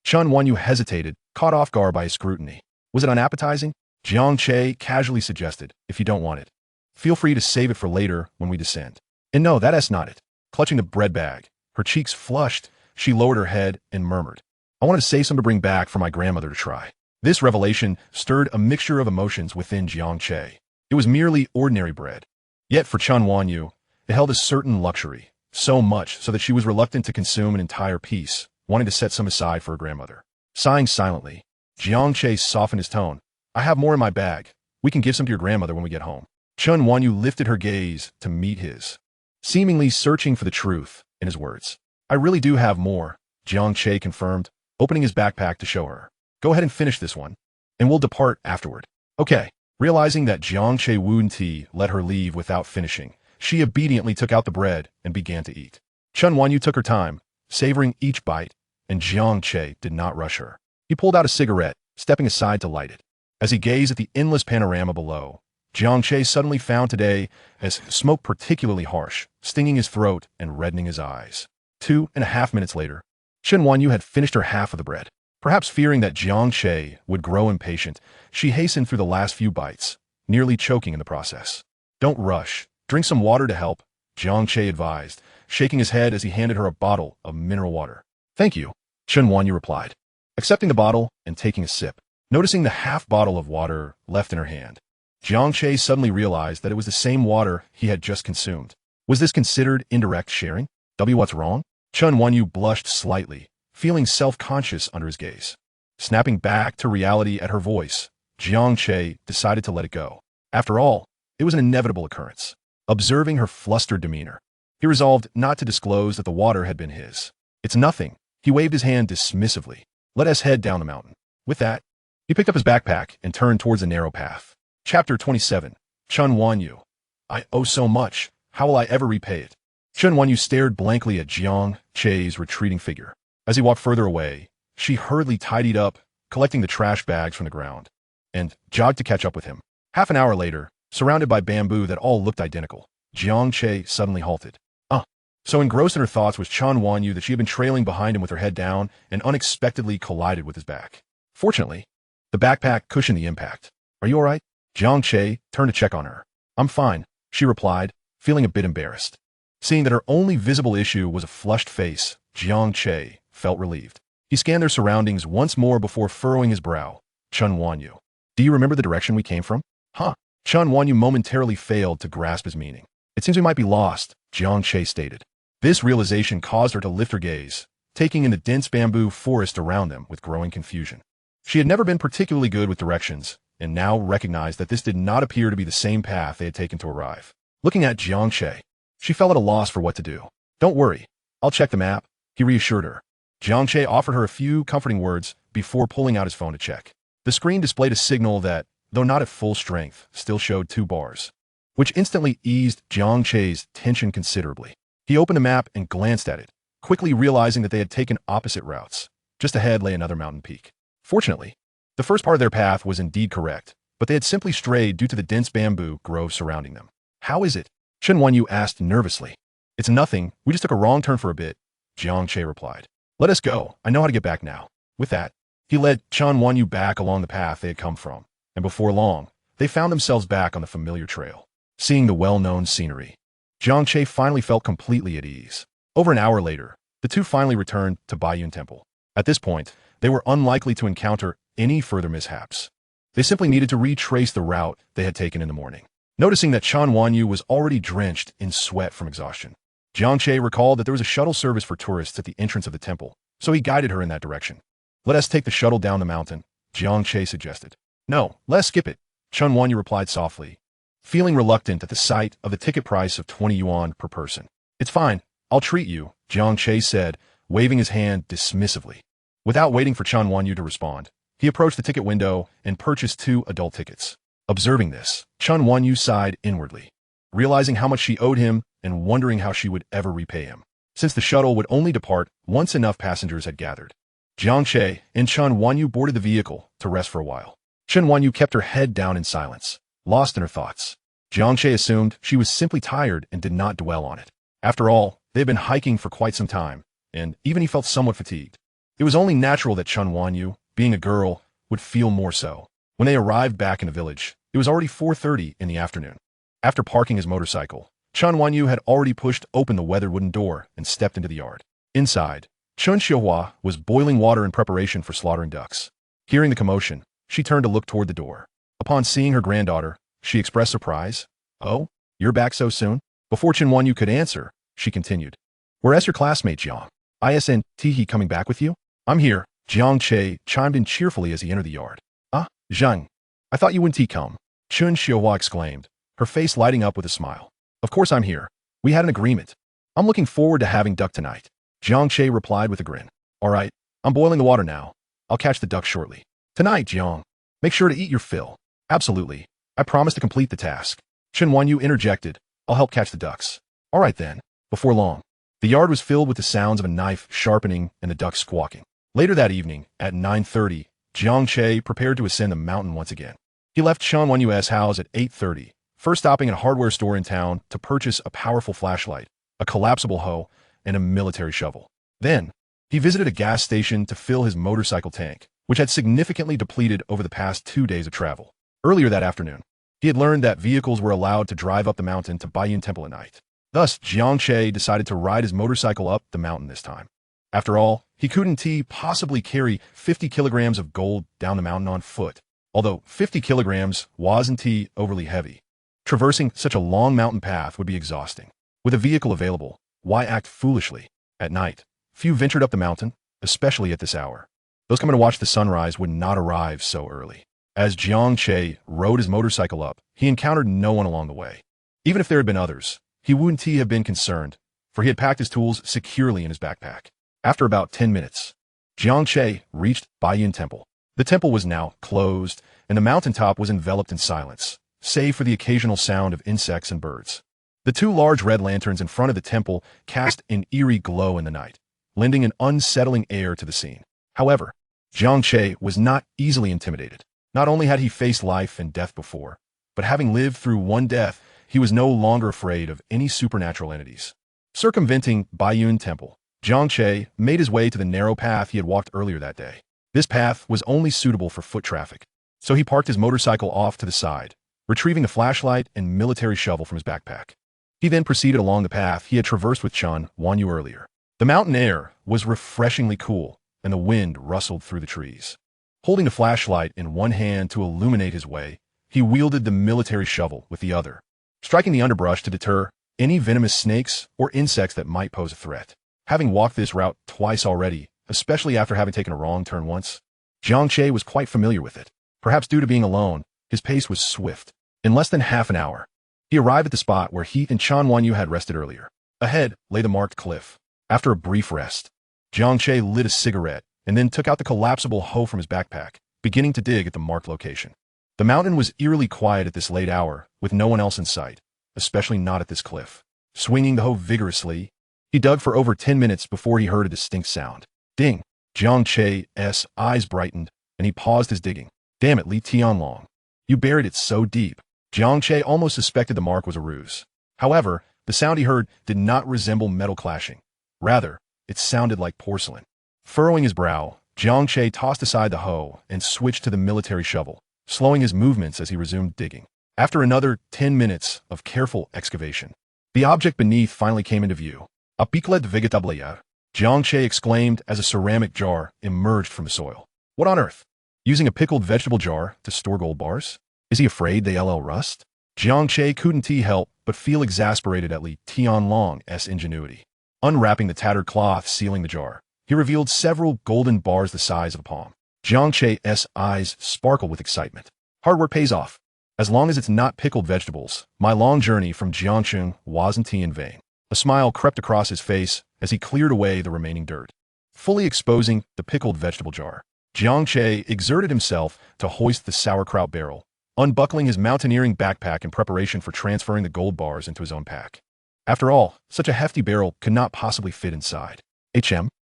Chen Wanyu hesitated, caught off guard by his scrutiny. "Was it unappetizing?" Jiang Che casually suggested, "If you don't want it, feel free to save it for later when we descend." "And no, that's not it." Clutching the bread bag, her cheeks flushed, she lowered her head and murmured, "I wanted to save some to bring back for my grandmother to try." This revelation stirred a mixture of emotions within Jiang Che. It was merely ordinary bread. Yet for Chen Wanyu, it held a certain luxury, so much so that she was reluctant to consume an entire piece, wanting to set some aside for her grandmother. Sighing silently, Jiang Che softened his tone. "I have more in my bag. We can give some to your grandmother when we get home." Chen Wanyu lifted her gaze to meet his, seemingly searching for the truth in his words. "I really do have more," Jiang Che confirmed, opening his backpack to show her. "Go ahead and finish this one, and we'll depart afterward." "Okay." Realizing that Jiang Che Wunti let her leave without finishing, she obediently took out the bread and began to eat. Chen Wanyu took her time, savoring each bite, and Jiang Che did not rush her. He pulled out a cigarette, stepping aside to light it. As he gazed at the endless panorama below, Jiang Che suddenly found today as smoke particularly harsh, stinging his throat and reddening his eyes. 2.5 minutes later, Chen Wanyu had finished her half of the bread. Perhaps fearing that Jiang Che would grow impatient, she hastened through the last few bites, nearly choking in the process. "Don't rush. Drink some water to help," Jiang Che advised, shaking his head as he handed her a bottle of mineral water. "Thank you," Chen Wanyu replied, accepting the bottle and taking a sip. Noticing the half bottle of water left in her hand, Jiang Che suddenly realized that it was the same water he had just consumed. Was this considered indirect sharing? What's wrong? Chen Wanyu blushed slightly, feeling self-conscious under his gaze. Snapping back to reality at her voice, Jiang Che decided to let it go. After all, it was an inevitable occurrence. Observing her flustered demeanor, he resolved not to disclose that the water had been his. "It's nothing." He waved his hand dismissively. "Let us head down the mountain." With that, he picked up his backpack and turned towards the narrow path. Chapter 27. Chen Wanyu. "I owe so much. How will I ever repay it?" Chen Wanyu stared blankly at Jiang Che's retreating figure. As he walked further away, she hurriedly tidied up, collecting the trash bags from the ground, and jogged to catch up with him. Half an hour later, surrounded by bamboo that all looked identical, Jiang Che suddenly halted. So engrossed in her thoughts was Chen Wanyu that she had been trailing behind him with her head down and unexpectedly collided with his back. Fortunately, the backpack cushioned the impact. "Are you all right?" Jiang Che turned to check on her. "I'm fine," she replied, feeling a bit embarrassed. Seeing that her only visible issue was a flushed face, Jiang Che felt relieved. He scanned their surroundings once more before furrowing his brow. "Chen Wanyu, do you remember the direction we came from?" Chen Wanyu momentarily failed to grasp his meaning. "It seems we might be lost," Jiang Che stated. This realization caused her to lift her gaze, taking in the dense bamboo forest around them with growing confusion. She had never been particularly good with directions, and now recognized that this did not appear to be the same path they had taken to arrive. Looking at Jiang Che, she fell at a loss for what to do. "Don't worry, I'll check the map," he reassured her. Jiang Che offered her a few comforting words before pulling out his phone to check. The screen displayed a signal that, though not at full strength, still showed 2 bars, which instantly eased Jiang Che's tension considerably. He opened the map and glanced at it, quickly realizing that they had taken opposite routes. Just ahead lay another mountain peak. Fortunately, the first part of their path was indeed correct, but they had simply strayed due to the dense bamboo grove surrounding them. "How is it?" Chen Wanyu asked nervously. "It's nothing, we just took a wrong turn for a bit," Jiang Che replied. "Let us go, I know how to get back now." With that, he led Chen Wanyu back along the path they had come from, and before long, they found themselves back on the familiar trail. Seeing the well-known scenery, Jiang Che finally felt completely at ease. Over an hour later, the two finally returned to Baiyun Temple. At this point, they were unlikely to encounter any further mishaps. They simply needed to retrace the route they had taken in the morning. Noticing that Chen Wanyu was already drenched in sweat from exhaustion, Jiang Che recalled that there was a shuttle service for tourists at the entrance of the temple, so he guided her in that direction. "Let us take the shuttle down the mountain," Jiang Che suggested. "No, let us skip it," Chen Wanyu replied softly, feeling reluctant at the sight of the ticket price of 20 yuan per person. "It's fine, I'll treat you," Jiang Che said, waving his hand dismissively. Without waiting for Chen Wanyu to respond, he approached the ticket window and purchased 2 adult tickets. Observing this, Chen Wanyu sighed inwardly, realizing how much she owed him and wondering how she would ever repay him, since the shuttle would only depart once enough passengers had gathered. Jiang Che and Chen Wanyu boarded the vehicle to rest for a while. Chen Wanyu kept her head down in silence, lost in her thoughts. Jiang Che assumed she was simply tired and did not dwell on it. After all, they had been hiking for quite some time, and even he felt somewhat fatigued. It was only natural that Chen Wanyu, being a girl, would feel more so. When they arrived back in the village, it was already 4:30 in the afternoon. After parking his motorcycle, Chen Wanyu had already pushed open the weathered wooden door and stepped into the yard. Inside, Chun Xiuhua was boiling water in preparation for slaughtering ducks. Hearing the commotion, she turned to look toward the door. Upon seeing her granddaughter, she expressed surprise. "Oh, you're back so soon?" Before Chen Wanyu could answer, she continued. "Where's your classmate Jiang? Isn't he coming back with you?" "I'm here," Jiang Che chimed in cheerfully as he entered the yard. "Ah, Zhang, I thought you wouldn't come," Chun Xiuhua exclaimed, her face lighting up with a smile. "Of course I'm here. We had an agreement. I'm looking forward to having duck tonight," Jiang Che replied with a grin. "All right, I'm boiling the water now. I'll catch the duck shortly." "Tonight, Jiang. Make sure to eat your fill." "Absolutely. I promise to complete the task." Chen Wanyu interjected. "I'll help catch the ducks." "All right then." Before long, the yard was filled with the sounds of a knife sharpening and the ducks squawking. Later that evening, at 9:30, Jiang Che prepared to ascend the mountain once again. He left Chen Wanyu's house at 8:30, first stopping at a hardware store in town to purchase a powerful flashlight, a collapsible hoe, and a military shovel. Then, he visited a gas station to fill his motorcycle tank, which had significantly depleted over the past 2 days of travel. Earlier that afternoon, he had learned that vehicles were allowed to drive up the mountain to Baiyun Temple at night. Thus, Jiang Che decided to ride his motorcycle up the mountain this time. After all, he couldn't possibly carry 50 kilograms of gold down the mountain on foot, although 50 kilograms wasn't overly heavy. Traversing such a long mountain path would be exhausting. With a vehicle available, why act foolishly? At night, few ventured up the mountain, especially at this hour. Those coming to watch the sunrise would not arrive so early. As Jiang Che rode his motorcycle up, he encountered no one along the way. Even if there had been others, he wouldn't have been concerned, for he had packed his tools securely in his backpack. After about 10 minutes, Jiang Che reached Baiyun Temple. The temple was now closed, and the mountaintop was enveloped in silence, save for the occasional sound of insects and birds. The 2 large red lanterns in front of the temple cast an eerie glow in the night, lending an unsettling air to the scene. However, Jiang Che was not easily intimidated. Not only had he faced life and death before, but having lived through one death, he was no longer afraid of any supernatural entities. Circumventing Baiyun Temple, Jiang Che made his way to the narrow path he had walked earlier that day. This path was only suitable for foot traffic, so he parked his motorcycle off to the side, retrieving the flashlight and military shovel from his backpack. He then proceeded along the path he had traversed with Chen Wanyu earlier. The mountain air was refreshingly cool, and the wind rustled through the trees. Holding the flashlight in one hand to illuminate his way, he wielded the military shovel with the other, striking the underbrush to deter any venomous snakes or insects that might pose a threat. Having walked this route twice already, especially after having taken a wrong turn once, Jiang Che was quite familiar with it. Perhaps due to being alone, his pace was swift. In less than half an hour, he arrived at the spot where he and Chan Wanyu had rested earlier. Ahead lay the marked cliff. After a brief rest, Jiang Che lit a cigarette and then took out the collapsible hoe from his backpack, beginning to dig at the marked location. The mountain was eerily quiet at this late hour, with no one else in sight, especially not at this cliff. Swinging the hoe vigorously, he dug for over 10 minutes before he heard a distinct sound. Ding! Jiang Che's eyes brightened, and he paused his digging. Damn it, Li Tianlong. You buried it so deep. Jiang Che almost suspected the mark was a ruse. However, the sound he heard did not resemble metal clashing. Rather, it sounded like porcelain. Furrowing his brow, Jiang Che tossed aside the hoe and switched to the military shovel, slowing his movements as he resumed digging. After another 10 minutes of careful excavation, the object beneath finally came into view. A picle de vegetable, Jiang Che exclaimed as a ceramic jar emerged from the soil. What on earth? Using a pickled vegetable jar to store gold bars? Is he afraid they'll rust? Jiang Che couldn't help but feel exasperated at Li Tianlong's ingenuity. Unwrapping the tattered cloth sealing the jar, he revealed several golden bars the size of a palm. Jiang Che's eyes sparkled with excitement. Hard work pays off. As long as it's not pickled vegetables, my long journey from Jiangcheng wasn't in vain. A smile crept across his face as he cleared away the remaining dirt. Fully exposing the pickled vegetable jar, Jiang Che exerted himself to hoist the sauerkraut barrel, unbuckling his mountaineering backpack in preparation for transferring the gold bars into his own pack. After all, such a hefty barrel could not possibly fit inside.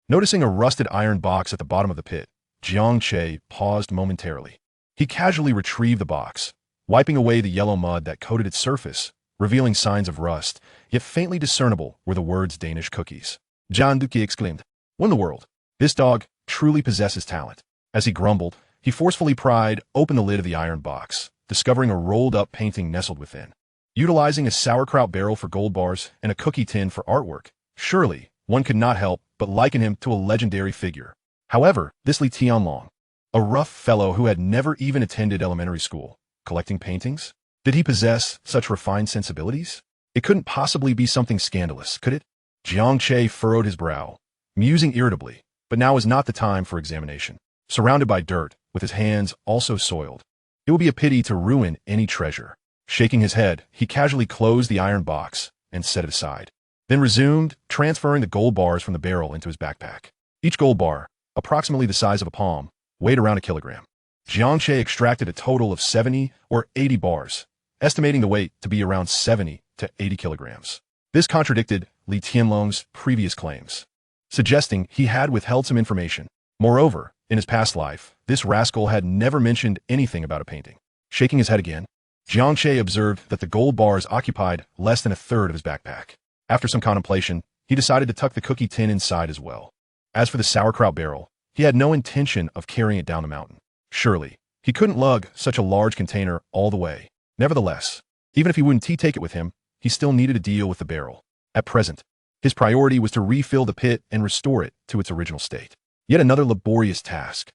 Noticing a rusted iron box at the bottom of the pit, Jiang Che paused momentarily. He casually retrieved the box, wiping away the yellow mud that coated its surface, revealing signs of rust, yet faintly discernible were the words Danish cookies. John Duque exclaimed, "What in the world? This dog truly possesses talent." As he grumbled, he forcefully pried open the lid of the iron box, discovering a rolled-up painting nestled within. Utilizing a sauerkraut barrel for gold bars and a cookie tin for artwork, surely one could not help but liken him to a legendary figure. However, this Li Tianlong, a rough fellow who had never even attended elementary school, collecting paintings? Did he possess such refined sensibilities? It couldn't possibly be something scandalous, could it? Jiang Che furrowed his brow, musing irritably, but now was not the time for examination. Surrounded by dirt, with his hands also soiled, it would be a pity to ruin any treasure. Shaking his head, he casually closed the iron box and set it aside, then resumed, transferring the gold bars from the barrel into his backpack. Each gold bar, approximately the size of a palm, weighed around a kilogram. Jiang Che extracted a total of 70 or 80 bars, estimating the weight to be around 70 to 80 kilograms. This contradicted Li Tianlong's previous claims, suggesting he had withheld some information. Moreover, in his past life, this rascal had never mentioned anything about a painting. Shaking his head again, Jiang Che observed that the gold bars occupied less than a third of his backpack. After some contemplation, he decided to tuck the cookie tin inside as well. As for the sauerkraut barrel, he had no intention of carrying it down the mountain. Surely, he couldn't lug such a large container all the way. Nevertheless, even if he wouldn't take it with him, he still needed to deal with the barrel. At present, his priority was to refill the pit and restore it to its original state. Yet another laborious task.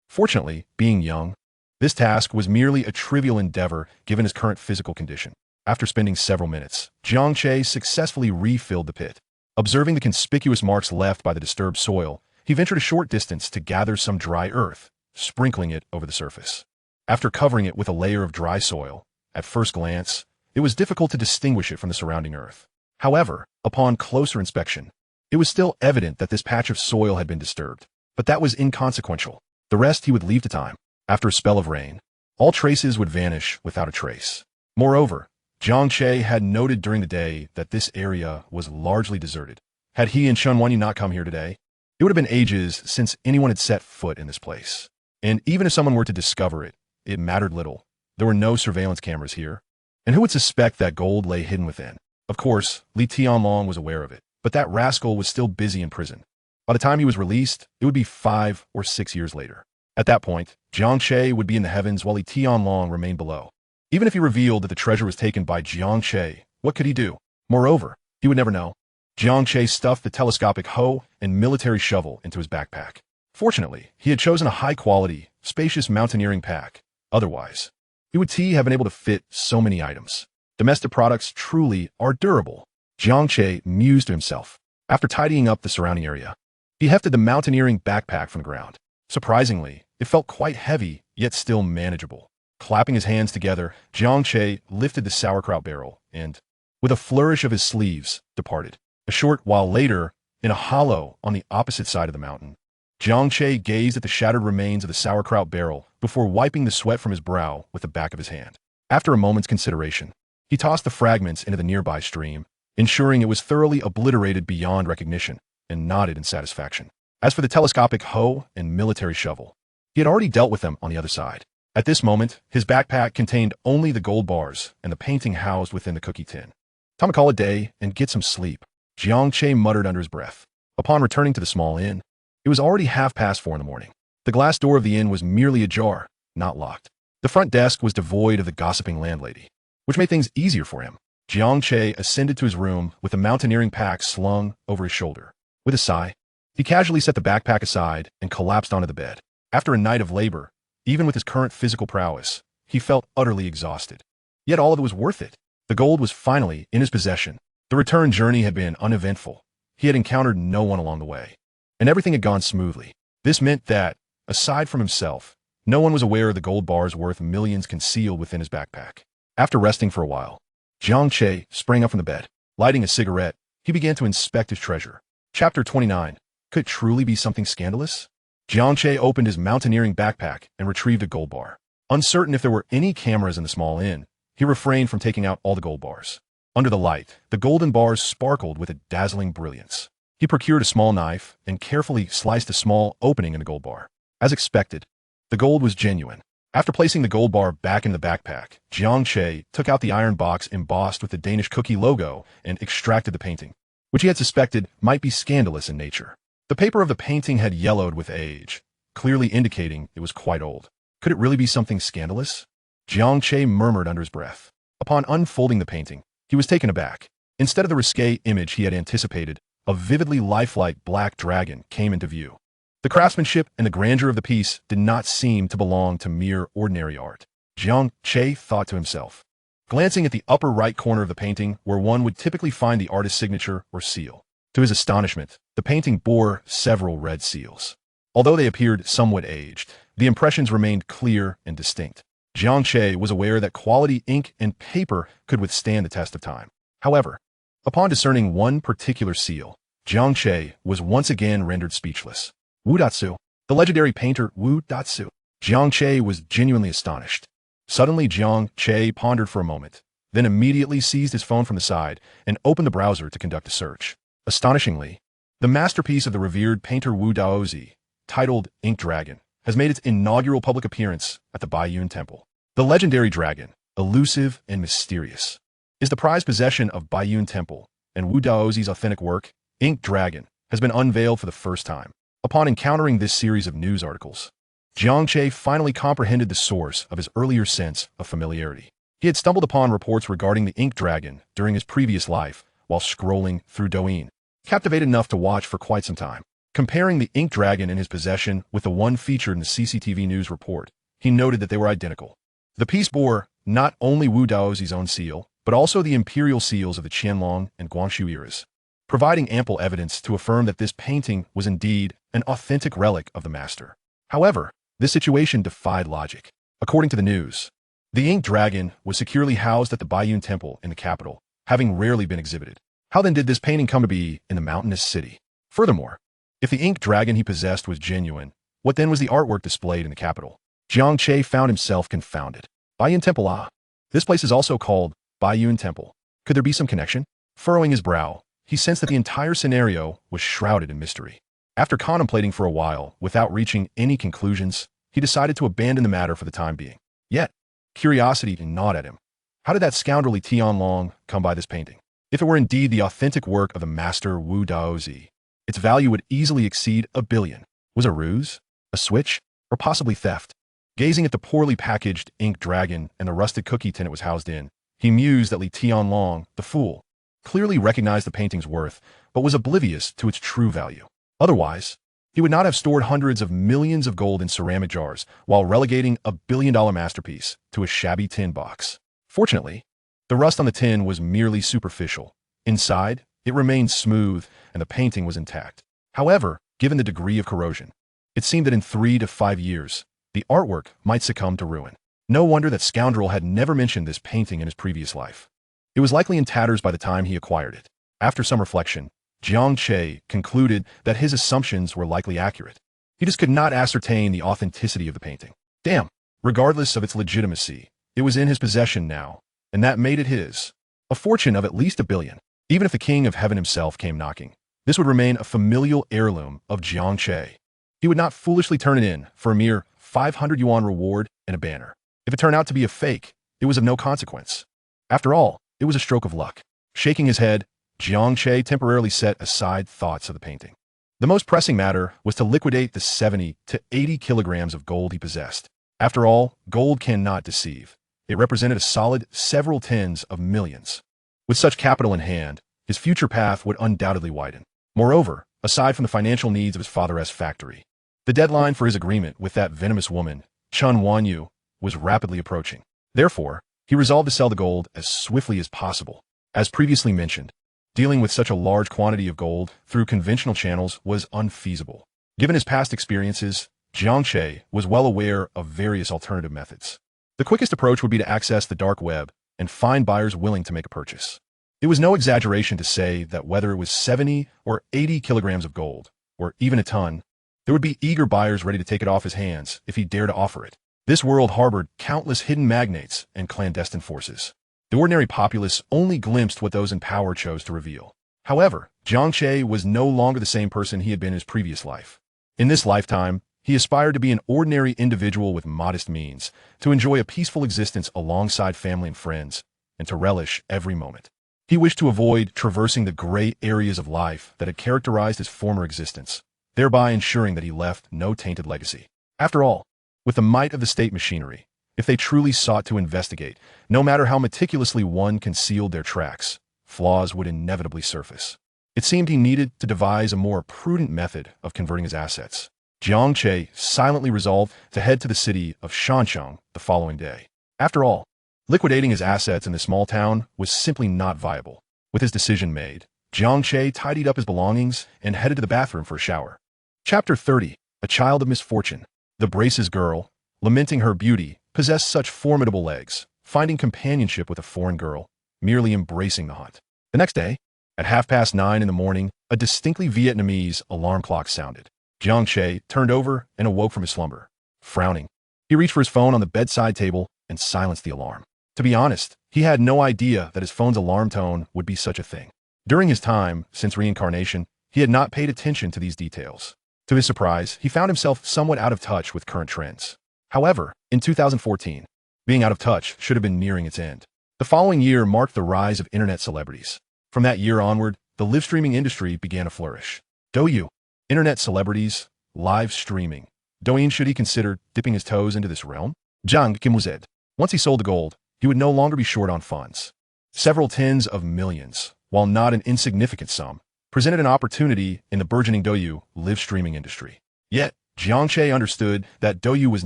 Fortunately, being young, this task was merely a trivial endeavor given his current physical condition. After spending several minutes, Jiang Che successfully refilled the pit. Observing the conspicuous marks left by the disturbed soil, he ventured a short distance to gather some dry earth, sprinkling it over the surface. After covering it with a layer of dry soil, at first glance, it was difficult to distinguish it from the surrounding earth. However, upon closer inspection, it was still evident that this patch of soil had been disturbed. But that was inconsequential. The rest he would leave to time. After a spell of rain, all traces would vanish without a trace. Moreover, Jiang Che had noted during the day that this area was largely deserted. Had he and Chen Wanyu not come here today, it would have been ages since anyone had set foot in this place. And even if someone were to discover it, it mattered little. There were no surveillance cameras here. And who would suspect that gold lay hidden within? Of course, Li Tianlong was aware of it, but that rascal was still busy in prison. By the time he was released, it would be 5 or 6 years later. At that point, Jiang Che would be in the heavens while Li Tianlong remained below. Even if he revealed that the treasure was taken by Jiang Che, what could he do? Moreover, he would never know. Jiang Che stuffed the telescopic hoe and military shovel into his backpack. Fortunately, he had chosen a high-quality, spacious mountaineering pack. Otherwise, he would have been able to fit so many items. Domestic products truly are durable. Jiang Che mused to himself. After tidying up the surrounding area, he hefted the mountaineering backpack from the ground. Surprisingly, it felt quite heavy, yet still manageable. Clapping his hands together, Jiang Che lifted the sauerkraut barrel and, with a flourish of his sleeves, departed. A short while later, in a hollow on the opposite side of the mountain, Jiang Che gazed at the shattered remains of the sauerkraut barrel before wiping the sweat from his brow with the back of his hand. After a moment's consideration, he tossed the fragments into the nearby stream, ensuring it was thoroughly obliterated beyond recognition, and nodded in satisfaction. As for the telescopic hoe and military shovel, he had already dealt with them on the other side. At this moment, his backpack contained only the gold bars and the painting housed within the cookie tin. "Time to call it a day and get some sleep," Jiang Che muttered under his breath. Upon returning to the small inn, it was already 4:30 in the morning. The glass door of the inn was merely ajar, not locked. The front desk was devoid of the gossiping landlady, which made things easier for him. Jiang Che ascended to his room with the mountaineering pack slung over his shoulder. With a sigh, he casually set the backpack aside and collapsed onto the bed. After a night of labor, even with his current physical prowess, he felt utterly exhausted. Yet all of it was worth it. The gold was finally in his possession. The return journey had been uneventful. He had encountered no one along the way, and everything had gone smoothly. This meant that, aside from himself, no one was aware of the gold bars worth millions concealed within his backpack. After resting for a while, Jiang Che sprang up from the bed. Lighting a cigarette, he began to inspect his treasure. Chapter 29. Could it truly be something scandalous? Jiang Che opened his mountaineering backpack and retrieved a gold bar. Uncertain if there were any cameras in the small inn, he refrained from taking out all the gold bars. Under the light, the golden bars sparkled with a dazzling brilliance. He procured a small knife and carefully sliced a small opening in the gold bar. As expected, the gold was genuine. After placing the gold bar back into the backpack, Jiang Che took out the iron box embossed with the Danish cookie logo and extracted the painting, which he had suspected might be scandalous in nature. The paper of the painting had yellowed with age, clearly indicating it was quite old. Could it really be something scandalous? Jiang Che murmured under his breath. Upon unfolding the painting, he was taken aback. Instead of the risque image he had anticipated, a vividly lifelike black dragon came into view. The craftsmanship and the grandeur of the piece did not seem to belong to mere ordinary art. Jiang Che thought to himself, glancing at the upper right corner of the painting where one would typically find the artist's signature or seal. To his astonishment, the painting bore several red seals. Although they appeared somewhat aged, the impressions remained clear and distinct. Jiang Che was aware that quality ink and paper could withstand the test of time. However, upon discerning one particular seal, Jiang Che was once again rendered speechless. Wu Datsu, the legendary painter Wu Datsu. Jiang Che was genuinely astonished. Suddenly, Jiang Che pondered for a moment, then immediately seized his phone from the side and opened the browser to conduct a search. Astonishingly, the masterpiece of the revered painter Wu Daozi, titled Ink Dragon, has made its inaugural public appearance at the Baiyun Temple. The legendary dragon, elusive and mysterious, is the prized possession of Baiyun Temple, and Wu Daozi's authentic work, Ink Dragon, has been unveiled for the first time. Upon encountering this series of news articles, Jiang Che finally comprehended the source of his earlier sense of familiarity. He had stumbled upon reports regarding the Ink Dragon during his previous life while scrolling through Douyin, captivated enough to watch for quite some time. Comparing the Ink Dragon in his possession with the one featured in the CCTV news report, he noted that they were identical. The piece bore not only Wu Daozi's own seal, but also the imperial seals of the Qianlong and Guangxu eras, providing ample evidence to affirm that this painting was indeed an authentic relic of the master. However, this situation defied logic. According to the news, the Ink Dragon was securely housed at the Baiyun Temple in the capital, having rarely been exhibited. How then did this painting come to be in the mountainous city? Furthermore, if the Ink Dragon he possessed was genuine, what then was the artwork displayed in the capital? Jiang Che found himself confounded. Baiyun Temple, ah. This place is also called Baiyun Temple. Could there be some connection? Furrowing his brow, he sensed that the entire scenario was shrouded in mystery. After contemplating for a while, without reaching any conclusions, he decided to abandon the matter for the time being. Yet, curiosity gnawed at him. How did that scoundrelly Tianlong come by this painting? If it were indeed the authentic work of the master Wu Daozi, its value would easily exceed $1 billion. Was it a ruse? A switch? Or possibly theft? Gazing at the poorly packaged Ink Dragon and the rusted cookie tin it was housed in, he mused that Li Tianlong, the fool, clearly recognized the painting's worth, but was oblivious to its true value. Otherwise, he would not have stored hundreds of millions of gold in ceramic jars while relegating a $1 billion masterpiece to a shabby tin box. Fortunately, the rust on the tin was merely superficial, Inside, it remained smooth and the painting was intact. However, given the degree of corrosion, it seemed that in 3 to 5 years, the artwork might succumb to ruin. No wonder that scoundrel had never mentioned this painting in his previous life. It was likely in tatters by the time he acquired it. After some reflection, Jiang Che concluded that his assumptions were likely accurate. He just could not ascertain the authenticity of the painting. Damn! Regardless of its legitimacy, it was in his possession now, and that made it his. A fortune of at least $1 billion. Even if the king of heaven himself came knocking, this would remain a familial heirloom of Jiang Che. He would not foolishly turn it in for a mere 500 yuan reward and a banner. If it turned out to be a fake, it was of no consequence. After all, it was a stroke of luck. Shaking his head, Jiang Che temporarily set aside thoughts of the painting. The most pressing matter was to liquidate the 70 to 80 kilograms of gold he possessed. After all, gold cannot deceive. It represented a solid several tens of millions. With such capital in hand, his future path would undoubtedly widen. Moreover, aside from the financial needs of his father's factory, the deadline for his agreement with that venomous woman, Chen Wanyu, was rapidly approaching. Therefore, he resolved to sell the gold as swiftly as possible. As previously mentioned, dealing with such a large quantity of gold through conventional channels was unfeasible. Given his past experiences, Jiang Che was well aware of various alternative methods. The quickest approach would be to access the dark web and find buyers willing to make a purchase. It was no exaggeration to say that whether it was 70 or 80 kilograms of gold, or even a ton, there would be eager buyers ready to take it off his hands if he dared to offer it. This world harbored countless hidden magnates and clandestine forces. The ordinary populace only glimpsed what those in power chose to reveal. However, Jiang Che was no longer the same person he had been in his previous life. In this lifetime, he aspired to be an ordinary individual with modest means, to enjoy a peaceful existence alongside family and friends, and to relish every moment. He wished to avoid traversing the gray areas of life that had characterized his former existence, thereby ensuring that he left no tainted legacy. After all, with the might of the state machinery, if they truly sought to investigate, no matter how meticulously one concealed their tracks, flaws would inevitably surface. It seemed he needed to devise a more prudent method of converting his assets. Jiang Che silently resolved to head to the city of Shancheng the following day. After all, liquidating his assets in the small town was simply not viable. With his decision made, Jiang Che tidied up his belongings and headed to the bathroom for a shower. Chapter 30. A Child of Misfortune. The Brace's girl, lamenting her beauty, possessed such formidable legs, finding companionship with a foreign girl, merely embracing the hunt. The next day, at 9:30 in the morning, a distinctly Vietnamese alarm clock sounded. Jiang Che turned over and awoke from his slumber. Frowning, he reached for his phone on the bedside table and silenced the alarm. To be honest, he had no idea that his phone's alarm tone would be such a thing. During his time since reincarnation, he had not paid attention to these details. To his surprise, he found himself somewhat out of touch with current trends. However, in 2014, being out of touch should have been nearing its end. The following year marked the rise of internet celebrities. From that year onward, the live streaming industry began to flourish. Douyu, internet celebrities, live streaming. Douyin, should he consider dipping his toes into this realm? Jiang Che. Once he sold the gold, he would no longer be short on funds. Several tens of millions, while not an insignificant sum, presented an opportunity in the burgeoning Douyu live streaming industry. Yet, Jiang Che understood that Douyu was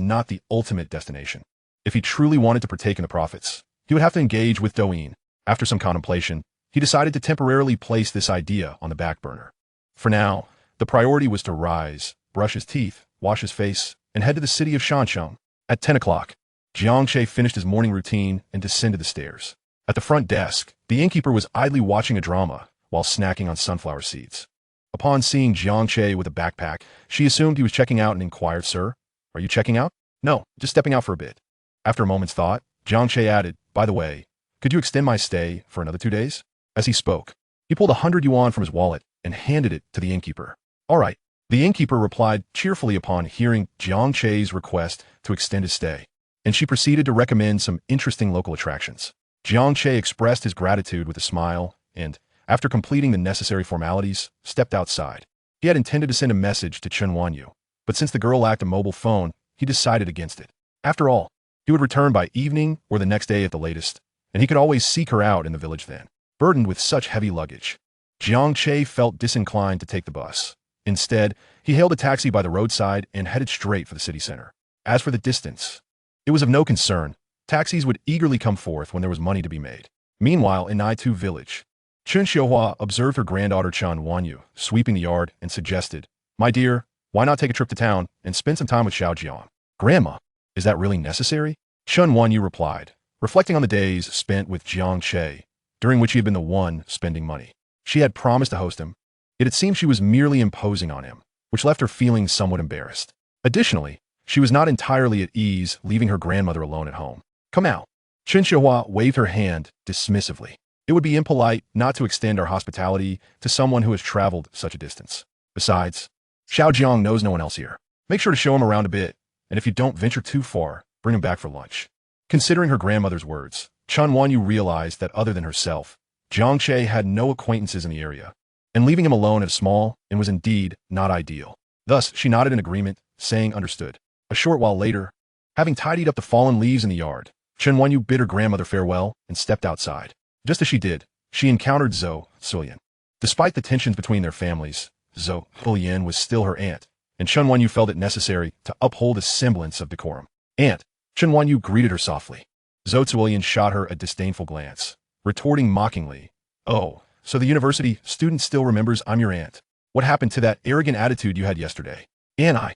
not the ultimate destination. If he truly wanted to partake in the profits, he would have to engage with Douyin. After some contemplation, he decided to temporarily place this idea on the back burner. For now, the priority was to rise, brush his teeth, wash his face, and head to the city of Shancheng. At 10 o'clock, Jiang Che finished his morning routine and descended the stairs. At the front desk, the innkeeper was idly watching a drama while snacking on sunflower seeds. Upon seeing Jiang Che with a backpack, she assumed he was checking out and inquired, "Sir, are you checking out?" "No, just stepping out for a bit." After a moment's thought, Jiang Che added, "By the way, could you extend my stay for another 2 days?" As he spoke, he pulled 100 yuan from his wallet and handed it to the innkeeper. "All right." The innkeeper replied cheerfully upon hearing Jiang Che's request to extend his stay, and she proceeded to recommend some interesting local attractions. Jiang Che expressed his gratitude with a smile and, after completing the necessary formalities, stepped outside. He had intended to send a message to Chen Wanyu, but since the girl lacked a mobile phone, he decided against it. After all, he would return by evening or the next day at the latest, and he could always seek her out in the village then. Burdened with such heavy luggage, Jiang Che felt disinclined to take the bus. Instead, he hailed a taxi by the roadside and headed straight for the city center. As for the distance, it was of no concern. Taxis would eagerly come forth when there was money to be made. Meanwhile, in Naitu village, Chen Xiuhua observed her granddaughter Chen Wanyu sweeping the yard and suggested, "My dear, why not take a trip to town and spend some time with Xiao Jiang?" "Grandma, is that really necessary?" Chen Wanyu replied, reflecting on the days spent with Jiang Che, during which he had been the one spending money. She had promised to host him, yet it seemed she was merely imposing on him, which left her feeling somewhat embarrassed. Additionally, she was not entirely at ease leaving her grandmother alone at home. "Come out." Chen Xiuhua waved her hand dismissively. "It would be impolite not to extend our hospitality to someone who has traveled such a distance. Besides, Xiao Jiang knows no one else here. Make sure to show him around a bit, and if you don't venture too far, bring him back for lunch." Considering her grandmother's words, Chen Wanyu realized that other than herself, Jiang Che had no acquaintances in the area, and leaving him alone at a small inn was indeed not ideal. Thus, she nodded in agreement, saying understood. A short while later, having tidied up the fallen leaves in the yard, Chen Wanyu bid her grandmother farewell and stepped outside. Just as she did, she encountered Zhou Sulian. Despite the tensions between their families, Zhou Sulian was still her aunt, and Chen Wanyu felt it necessary to uphold a semblance of decorum. "Aunt," Chen Wanyu greeted her softly. Zhou Sulian shot her a disdainful glance, retorting mockingly, "Oh, so the university student still remembers I'm your aunt. What happened to that arrogant attitude you had yesterday?" "And I."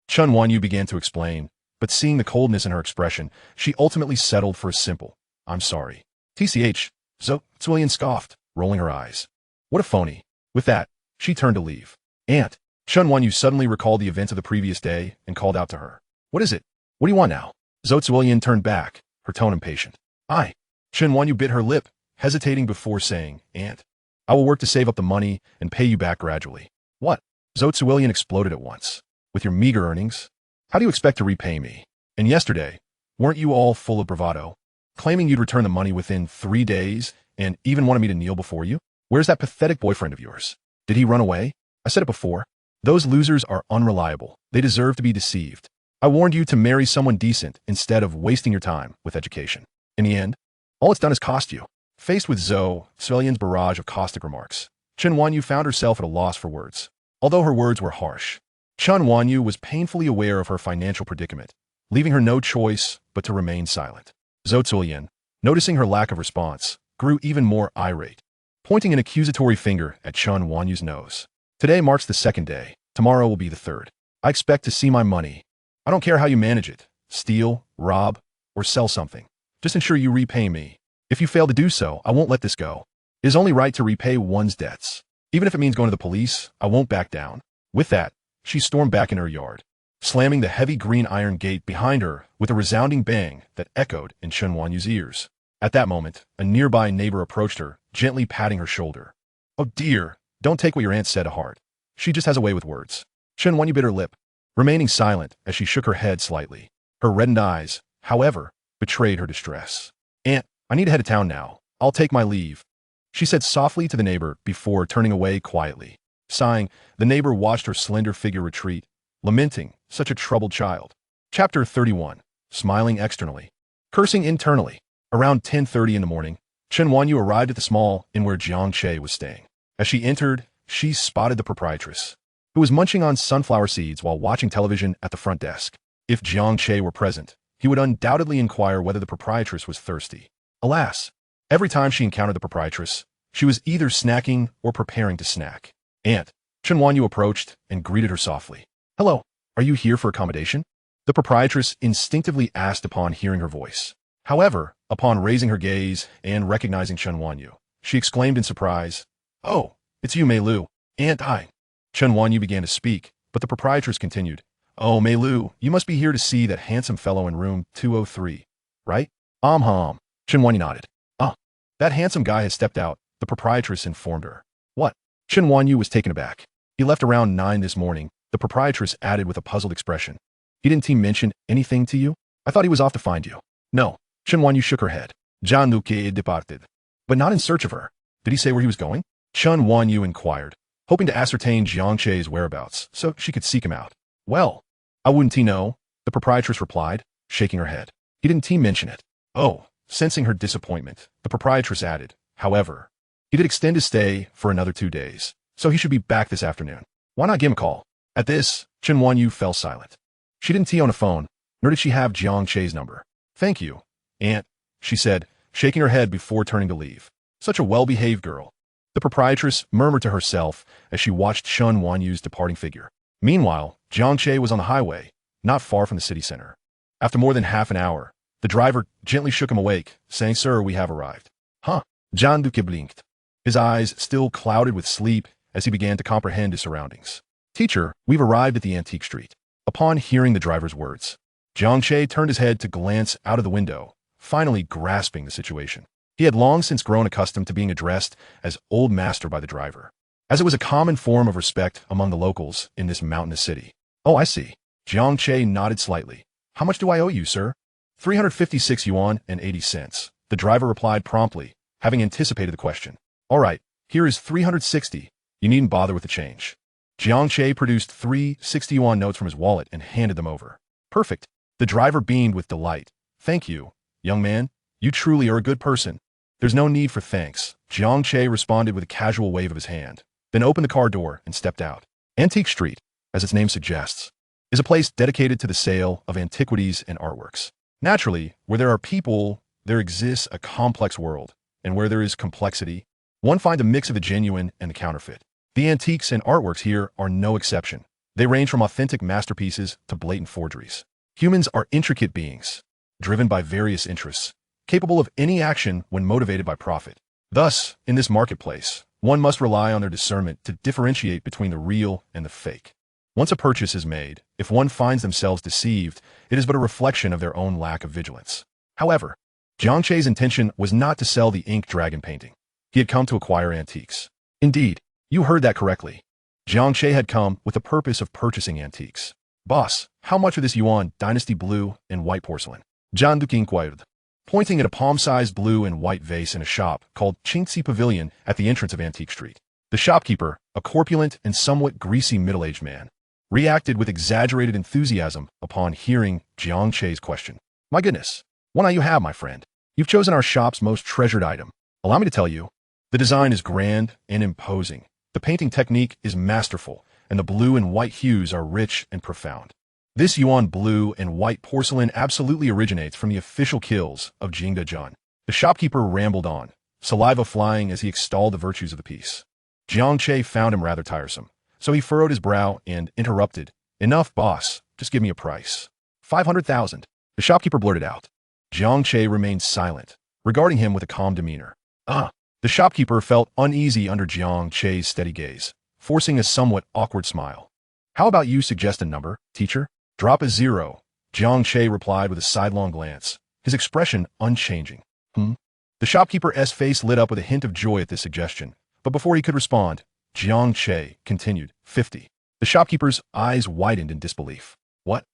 Chen Wanyu began to explain, but seeing the coldness in her expression, she ultimately settled for a simple, "I'm sorry." "TCH," Zhou Sulian scoffed, rolling her eyes. "What a phony." With that, she turned to leave. "Aunt." Chen Wanyu suddenly recalled the events of the previous day and called out to her. "What is it? What do you want now?" Zhou Sulian turned back, her tone impatient. "I." Chen Wanyu bit her lip, hesitating before saying, "Aunt, I will work to save up the money and pay you back gradually." "What?" Zhou Sulian exploded at once. "With your meager earnings? How do you expect to repay me? And yesterday, weren't you all full of bravado, claiming you'd return the money within 3 days and even wanted me to kneel before you? Where's that pathetic boyfriend of yours? Did he run away? I said it before. Those losers are unreliable. They deserve to be deceived. I warned you to marry someone decent instead of wasting your time with education. In the end, all it's done is cost you." Faced with Zhou Sulian's barrage of caustic remarks, Chen Wanyu found herself at a loss for words. Although her words were harsh, Chen Wanyu was painfully aware of her financial predicament, leaving her no choice but to remain silent. Zhou Sulian, noticing her lack of response, grew even more irate, pointing an accusatory finger at Chen Wanyu's nose. "Today marks the 2nd day. Tomorrow will be the 3rd. I expect to see my money. I don't care how you manage it, steal, rob, or sell something. Just ensure you repay me. If you fail to do so, I won't let this go. It is only right to repay one's debts. Even if it means going to the police, I won't back down." With that, she stormed back into her yard, slamming the heavy green iron gate behind her with a resounding bang that echoed in Chen Wanyu's ears. At that moment, a nearby neighbor approached her, gently patting her shoulder. "Oh dear, don't take what your aunt said to heart. She just has a way with words." Chen Wanyu bit her lip, remaining silent as she shook her head slightly. Her reddened eyes, however, betrayed her distress. "Aunt, I need to head to town now. I'll take my leave," she said softly to the neighbor before turning away quietly. Sighing, the neighbor watched her slender figure retreat, lamenting such a troubled child. Chapter 31. Smiling externally, cursing internally. Around 10:30 in the morning, Chen Wanyu arrived at the small inn where Jiang Che was staying. As she entered, she spotted the proprietress, who was munching on sunflower seeds while watching television at the front desk. If Jiang Che were present, he would undoubtedly inquire whether the proprietress was thirsty. Alas, every time she encountered the proprietress, she was either snacking or preparing to snack. "Aunt," Chen Wanyu approached and greeted her softly. "Hello, are you here for accommodation?" the proprietress instinctively asked upon hearing her voice. However, upon raising her gaze and recognizing Chen Wanyu, she exclaimed in surprise, "Oh, it's you, Mei Lu." "Aunt, I." Chen Wanyu began to speak, but the proprietress continued, "Oh, Mei Lu, you must be here to see that handsome fellow in room 203, right?" Hum. Chen Wanyu nodded. "Ah, that handsome guy has stepped out," the proprietress informed her. "What?" Chen Wanyu was taken aback. "He left around 9 this morning," the proprietress added with a puzzled expression. "He didn't mention anything to you? I thought he was off to find you." "No." Chen Wanyu shook her head. "Jean Luque departed." "But not in search of her. Did he say where he was going?" Chen Wanyu inquired, hoping to ascertain Jiang Che's whereabouts so she could seek him out. "Well, I wouldn't know," the proprietress replied, shaking her head. "He didn't mention it." "Oh." Sensing her disappointment, the proprietress added, "However, he did extend his stay for another 2 days, so he should be back this afternoon. Why not give him a call?" At this, Chen Wanyu fell silent. She didn't own a phone, nor did she have Jiang Che's number. "Thank you, Aunt," she said, shaking her head before turning to leave. "Such a well-behaved girl. the proprietress murmured to herself as she watched Shun Wanyu's departing figure. Meanwhile, Jiang Che was on the highway, not far from the city center. After more than half an hour, the driver gently shook him awake, saying, "Sir, we have arrived." Huh? Jiang Duque blinked, his eyes still clouded with sleep as he began to comprehend his surroundings. "Teacher, we've arrived at the antique street." Upon hearing the driver's words, Jiang Che turned his head to glance out of the window, finally grasping the situation. He had long since grown accustomed to being addressed as Old Master by the driver, as it was a common form of respect among the locals in this mountainous city. "Oh, I see." Jiang Che nodded slightly. "How much do I owe you, sir?" 356 yuan and 80 cents. The driver replied promptly, having anticipated the question. "All right, here is 360. You needn't bother with the change." Jiang Che produced 360 yuan notes from his wallet and handed them over. "Perfect." The driver beamed with delight. "Thank you, young man. You truly are a good person." "There's no need for thanks," Jiang Che responded with a casual wave of his hand, then opened the car door and stepped out. Antique Street, as its name suggests, is a place dedicated to the sale of antiquities and artworks. Naturally, where there are people, there exists a complex world, and where there is complexity, one finds a mix of the genuine and the counterfeit. The antiques and artworks here are no exception. They range from authentic masterpieces to blatant forgeries. Humans are intricate beings, driven by various interests, capable of any action when motivated by profit. Thus, in this marketplace, one must rely on their discernment to differentiate between the real and the fake. Once a purchase is made, if one finds themselves deceived, it is but a reflection of their own lack of vigilance. However, Jiang Che's intention was not to sell the ink dragon painting. He had come to acquire antiques. Indeed, you heard that correctly. Jiang Che had come with the purpose of purchasing antiques. "Boss, how much of this yuan dynasty blue and white porcelain?" Jiang Duque inquired, pointing at a palm-sized blue and white vase in a shop called Qingxi Pavilion at the entrance of Antique Street. The shopkeeper, a corpulent and somewhat greasy middle-aged man, reacted with exaggerated enthusiasm upon hearing Jiang Che's question. "My goodness, what do you have, my friend? You've chosen our shop's most treasured item. Allow me to tell you, the design is grand and imposing. The painting technique is masterful, and the blue and white hues are rich and profound. This yuan blue and white porcelain absolutely originates from the official kills of Jingdezhan." The shopkeeper rambled on, saliva flying as he extolled the virtues of the piece. Jiang Che found him rather tiresome, so he furrowed his brow and interrupted. "Enough, boss. Just give me a price." 500,000. The shopkeeper blurted out. Jiang Che remained silent, regarding him with a calm demeanor. The shopkeeper felt uneasy under Jiang Che's steady gaze, forcing a somewhat awkward smile. "How about you suggest a number, teacher?" "Drop a zero," Jiang Che replied with a sidelong glance, his expression unchanging. The shopkeeper's face lit up with a hint of joy at this suggestion, but before he could respond, Jiang Che continued, 50. The shopkeeper's eyes widened in disbelief. "What?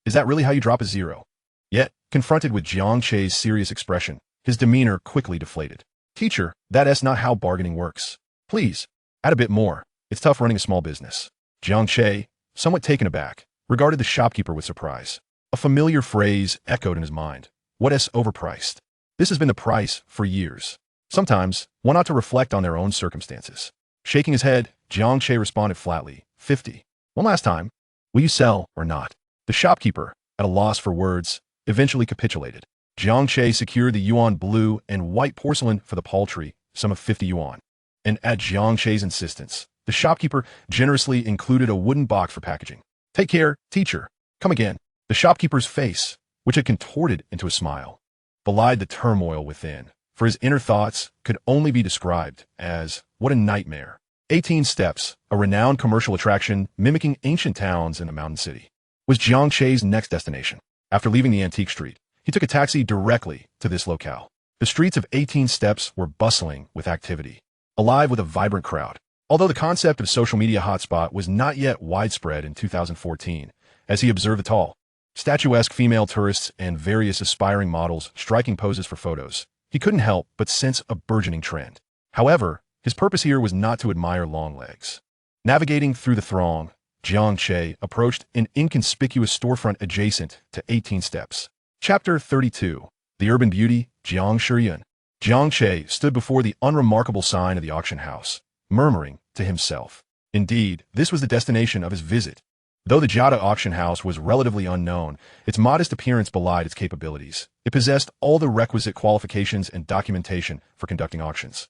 Is that really how you drop a zero?" Yet, confronted with Jiang Che's serious expression, his demeanor quickly deflated. "Teacher, that's not how bargaining works. Please, add a bit more. It's tough running a small business." Jiang Che, somewhat taken aback, regarded the shopkeeper with surprise. A familiar phrase echoed in his mind. "What's overpriced?" This has been the price for years. Sometimes, one ought to reflect on their own circumstances. Shaking his head, Jiang Che responded flatly, 50. "One last time. Will you sell or not?" The shopkeeper, at a loss for words, eventually capitulated. Jiang Che secured the yuan blue and white porcelain for the paltry sum of 50 yuan. And at Jiang Che's insistence, the shopkeeper generously included a wooden box for packaging. "Take care, teacher. Come again." The shopkeeper's face, which had contorted into a smile, belied the turmoil within, for his inner thoughts could only be described as, what a nightmare. 18 Steps, a renowned commercial attraction mimicking ancient towns in the mountain city, was Jiang Che's next destination. After leaving the antique street, he took a taxi directly to this locale. The streets of 18 Steps were bustling with activity, alive with a vibrant crowd. Although the concept of social media hotspot was not yet widespread in 2014, as he observed the tall, statuesque female tourists and various aspiring models striking poses for photos, he couldn't help but sense a burgeoning trend. However, his purpose here was not to admire long legs. Navigating through the throng, Jiang Che approached an inconspicuous storefront adjacent to 18 Steps. Chapter 32. The Urban Beauty, Jiang Shiyun. Jiang Che stood before the unremarkable sign of the auction house, murmuring to himself. Indeed, this was the destination of his visit. Though the Jiada auction house was relatively unknown, its modest appearance belied its capabilities. It possessed all the requisite qualifications and documentation for conducting auctions.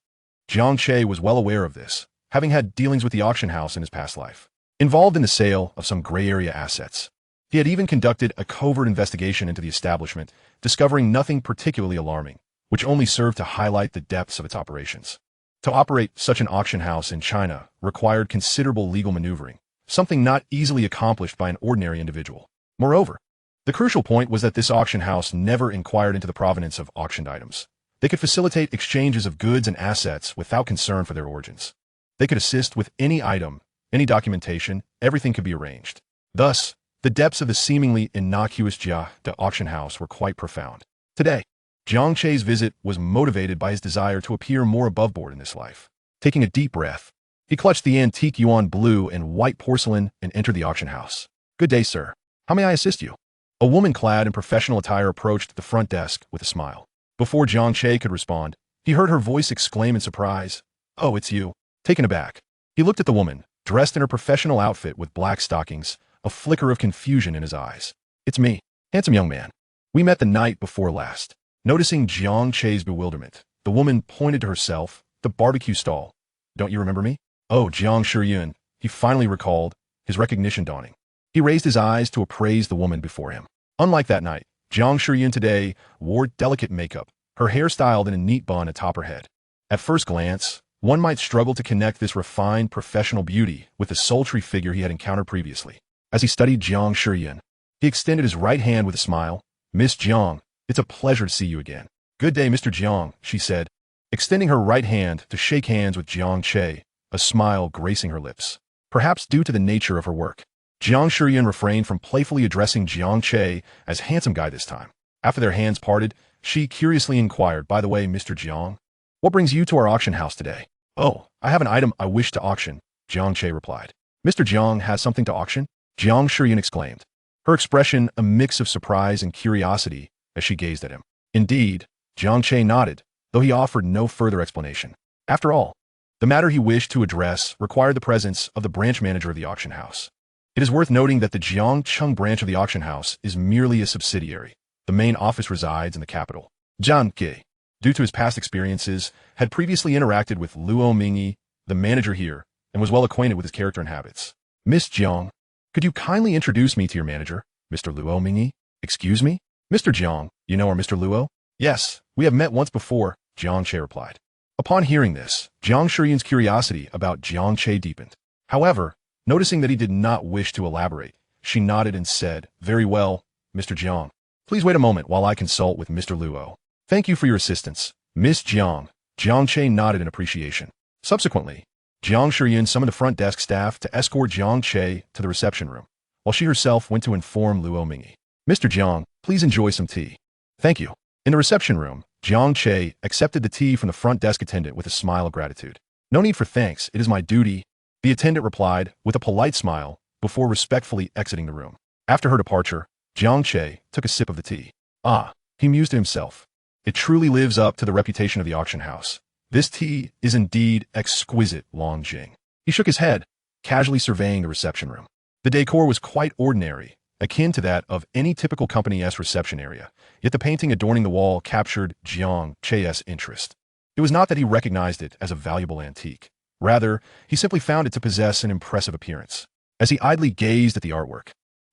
Jiang Che was well aware of this, having had dealings with the auction house in his past life, involved in the sale of some gray area assets. He had even conducted a covert investigation into the establishment, discovering nothing particularly alarming, which only served to highlight the depths of its operations. To operate such an auction house in China required considerable legal maneuvering, something not easily accomplished by an ordinary individual. Moreover, the crucial point was that this auction house never inquired into the provenance of auctioned items. They could facilitate exchanges of goods and assets without concern for their origins. They could assist with any item, any documentation, everything could be arranged. Thus, the depths of the seemingly innocuous Jia de auction house were quite profound. Today, Jiang Che's visit was motivated by his desire to appear more above board in this life. Taking a deep breath, he clutched the antique yuan blue and white porcelain and entered the auction house. "Good day, sir. How may I assist you?" A woman clad in professional attire approached the front desk with a smile. Before Jiang Che could respond, he heard her voice exclaim in surprise, "Oh, it's you." Taken aback, he looked at the woman, dressed in her professional outfit with black stockings, a flicker of confusion in his eyes. "It's me, handsome young man. We met the night before last." Noticing Jiang Che's bewilderment, the woman pointed to herself, the barbecue stall. "Don't you remember me?" "Oh, Jiang Shiyun," he finally recalled, his recognition dawning. He raised his eyes to appraise the woman before him. Unlike that night, Jiang Shiyun today wore delicate makeup, her hair styled in a neat bun atop her head. At first glance, one might struggle to connect this refined professional beauty with the sultry figure he had encountered previously. As he studied Jiang Shiyun, he extended his right hand with a smile. "Miss Jiang, it's a pleasure to see you again." "Good day, Mr. Jiang," she said, extending her right hand to shake hands with Jiang Che, a smile gracing her lips. Perhaps due to the nature of her work, Jiang Shiyun refrained from playfully addressing Jiang Che as handsome guy this time. After their hands parted, she curiously inquired, "By the way, Mr. Jiang, what brings you to our auction house today?" "Oh, I have an item I wish to auction," Jiang Che replied. "Mr. Jiang has something to auction?" Jiang Shiyun exclaimed, her expression a mix of surprise and curiosity as she gazed at him. Indeed, Jiang Che nodded, though he offered no further explanation. After all, the matter he wished to address required the presence of the branch manager of the auction house. It is worth noting that the Jiangcheng branch of the auction house is merely a subsidiary. The main office resides in the capital. Jiang Che, due to his past experiences, had previously interacted with Luo Mingyi, the manager here, and was well acquainted with his character and habits. "Miss Jiang, could you kindly introduce me to your manager, Mr. Luo Mingyi?" "Excuse me? Mr. Jiang, you know our Mr. Luo?" "Yes, we have met once before," Jiang Che replied. Upon hearing this, Jiang Shiyun's curiosity about Jiang Che deepened. However, noticing that he did not wish to elaborate, she nodded and said, "Very well, Mr. Jiang. Please wait a moment while I consult with Mr. Luo." "Thank you for your assistance, Miss Jiang." Jiang Che nodded in appreciation. Subsequently, Jiang Shiyun summoned the front desk staff to escort Jiang Che to the reception room, while she herself went to inform Luo Mingyi. "Mr. Jiang, please enjoy some tea." "Thank you." In the reception room, Jiang Che accepted the tea from the front desk attendant with a smile of gratitude. "No need for thanks, it is my duty," the attendant replied with a polite smile before respectfully exiting the room. After her departure, Jiang Che took a sip of the tea. "Ah," he mused to himself. "It truly lives up to the reputation of the auction house. This tea is indeed exquisite, Long Jing." He shook his head, casually surveying the reception room. The decor was quite ordinary, akin to that of any typical company-esque reception area, yet the painting adorning the wall captured Jiang Che's interest. It was not that he recognized it as a valuable antique. Rather, he simply found it to possess an impressive appearance. As he idly gazed at the artwork,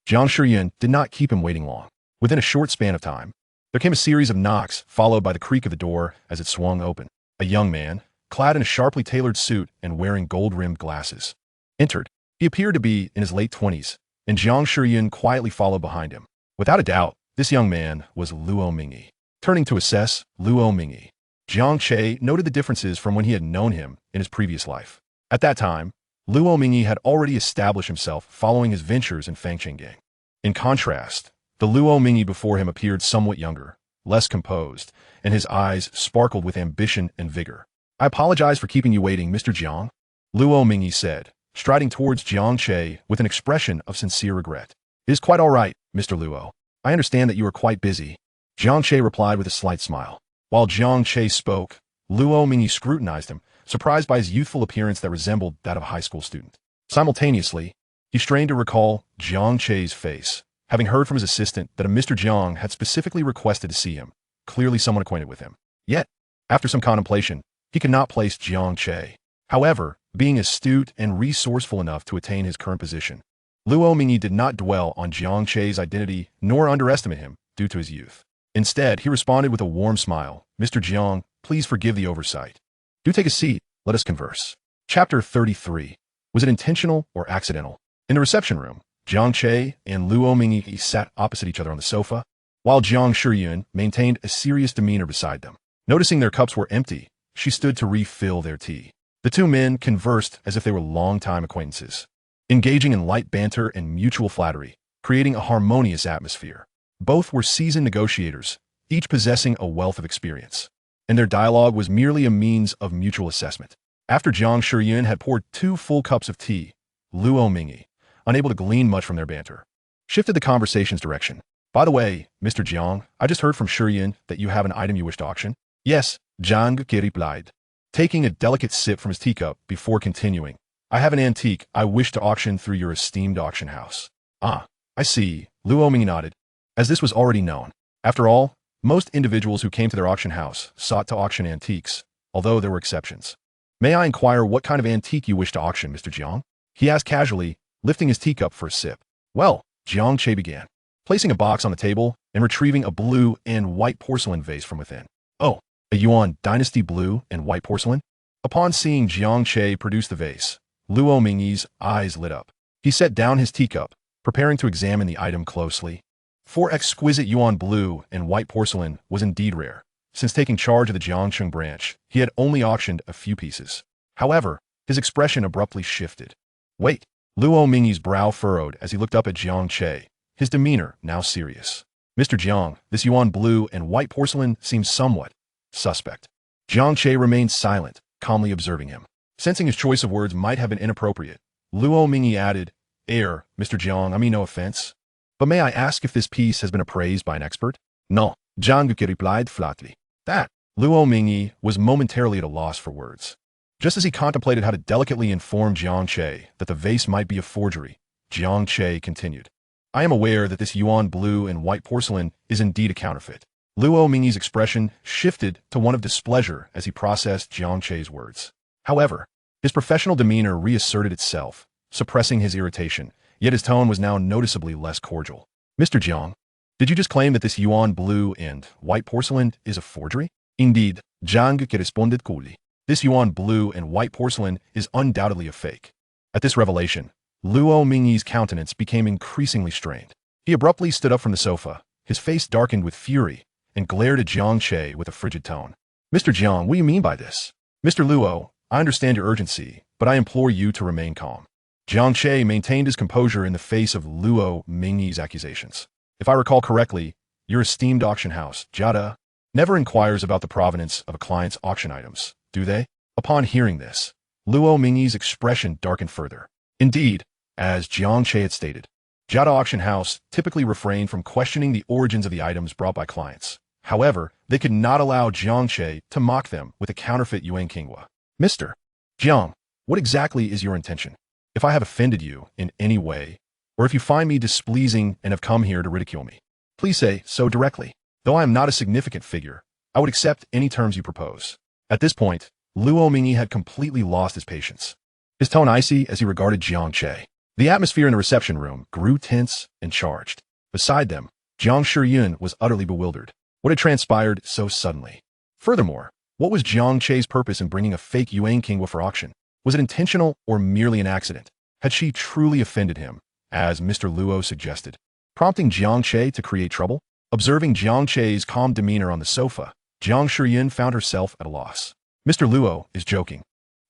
Jiang Shiyun did not keep him waiting long. Within a short span of time, there came a series of knocks, followed by the creak of the door as it swung open. A young man, clad in a sharply tailored suit and wearing gold-rimmed glasses, entered. He appeared to be in his late 20s, and Jiang Shiyun quietly followed behind him. Without a doubt, this young man was Luo Mingyi. Turning to assess Luo Mingyi, Jiang Che noted the differences from when he had known him in his previous life. At that time, Luo Mingyi had already established himself following his ventures in Fangcheng Gang. In contrast, the Luo Mingyi before him appeared somewhat younger, less composed, and his eyes sparkled with ambition and vigor. "I apologize for keeping you waiting, Mr. Jiang," Luo Mingyi said, striding towards Jiang Che with an expression of sincere regret. "It is quite all right, Mr. Luo. I understand that you are quite busy," Jiang Che replied with a slight smile. While Jiang Che spoke, Luo Mingyi scrutinized him, surprised by his youthful appearance that resembled that of a high school student. Simultaneously, he strained to recall Jiang Che's face, having heard from his assistant that a Mr. Jiang had specifically requested to see him, clearly someone acquainted with him. Yet, after some contemplation, He could not place Jiang Che. However, being astute and resourceful enough to attain his current position, Luo Mingyi did not dwell on Jiang Che's identity nor underestimate him due to his youth. Instead, he responded with a warm smile. Mr. Jiang, please forgive the oversight. Do take a seat. Let us converse. Chapter 33. Was it intentional or accidental? In the reception room, Jiang Che and Luo Mingyi sat opposite each other on the sofa, while Jiang Shiyun maintained a serious demeanor beside them. Noticing their cups were empty, she stood to refill their tea. The two men conversed as if they were longtime acquaintances, engaging in light banter and mutual flattery, creating a harmonious atmosphere. Both were seasoned negotiators, each possessing a wealth of experience, and their dialogue was merely a means of mutual assessment. After Jiang Shiyun had poured 2 full cups of tea, Luo Mingyi, unable to glean much from their banter, shifted the conversation's direction. By the way, Mr. Jiang, I just heard from Shiyun that you have an item you wish to auction. Yes, Jiang Che replied, taking a delicate sip from his teacup before continuing. I have an antique I wish to auction through your esteemed auction house. Ah, I see, Luo Mingyi nodded, as this was already known. After all, most individuals who came to their auction house sought to auction antiques, although there were exceptions. May I inquire what kind of antique you wish to auction, Mr. Jiang? He asked casually, lifting his teacup for a sip. Well, Jiang Che began, placing a box on the table and retrieving a blue and white porcelain vase from within. Oh, a Yuan dynasty blue and white porcelain? Upon seeing Jiang Che produce the vase, Luo Mingyi's eyes lit up. He set down his teacup, preparing to examine the item closely. For exquisite Yuan blue and white porcelain was indeed rare. Since taking charge of the Jiangcheng branch, he had only auctioned a few pieces. However, his expression abruptly shifted. Wait, Luo Mingyi's brow furrowed as he looked up at Jiang Che, his demeanor now serious. Mr. Jiang, this Yuan blue and white porcelain seems somewhat suspect. Jiang Che remained silent, calmly observing him. Sensing his choice of words might have been inappropriate, Luo Mingyi added, Mr. Jiang, I mean no offense, but may I ask if this piece has been appraised by an expert? No, Jiang Che replied flatly. That, Luo Mingyi was momentarily at a loss for words. Just as he contemplated how to delicately inform Jiang Che that the vase might be a forgery, Jiang Che continued. I am aware that this Yuan blue and white porcelain is indeed a counterfeit. Luo Mingyi's expression shifted to one of displeasure as he processed Jiang Che's words. However, his professional demeanor reasserted itself, suppressing his irritation, yet his tone was now noticeably less cordial. Mr. Jiang, did you just claim that this Yuan blue and white porcelain is a forgery? Indeed, Jiang Che responded coolly. This Yuan blue and white porcelain is undoubtedly a fake. At this revelation, Luo Mingyi's countenance became increasingly strained. He abruptly stood up from the sofa, his face darkened with fury, and glared at Jiang Che with a frigid tone. Mr. Jiang, what do you mean by this? Mr. Luo, I understand your urgency, but I implore you to remain calm. Jiang Che maintained his composure in the face of Luo Mingyi's accusations. If I recall correctly, your esteemed auction house, Jada, never inquires about the provenance of a client's auction items, do they? Upon hearing this, Luo Mingyi's expression darkened further. Indeed, as Jiang Che had stated, Jada Auction House typically refrained from questioning the origins of the items brought by clients. However, they could not allow Jiang Che to mock them with a counterfeit Yuan Qingwa. Mr. Jiang, what exactly is your intention? If I have offended you in any way, or if you find me displeasing and have come here to ridicule me, please say so directly. Though I am not a significant figure, I would accept any terms you propose. At this point, Luo Mingyi had completely lost his patience, his tone icy as he regarded Jiang Che. The atmosphere in the reception room grew tense and charged. Beside them, Jiang Shiyun was utterly bewildered. What had transpired so suddenly? Furthermore, what was Jiang Che's purpose in bringing a fake Yuan Qingwa for auction? Was it intentional or merely an accident? Had she truly offended him, as Mr. Luo suggested, prompting Jiang Che to create trouble? Observing Jiang Che's calm demeanor on the sofa, Jiang Shiyun found herself at a loss. Mr. Luo is joking.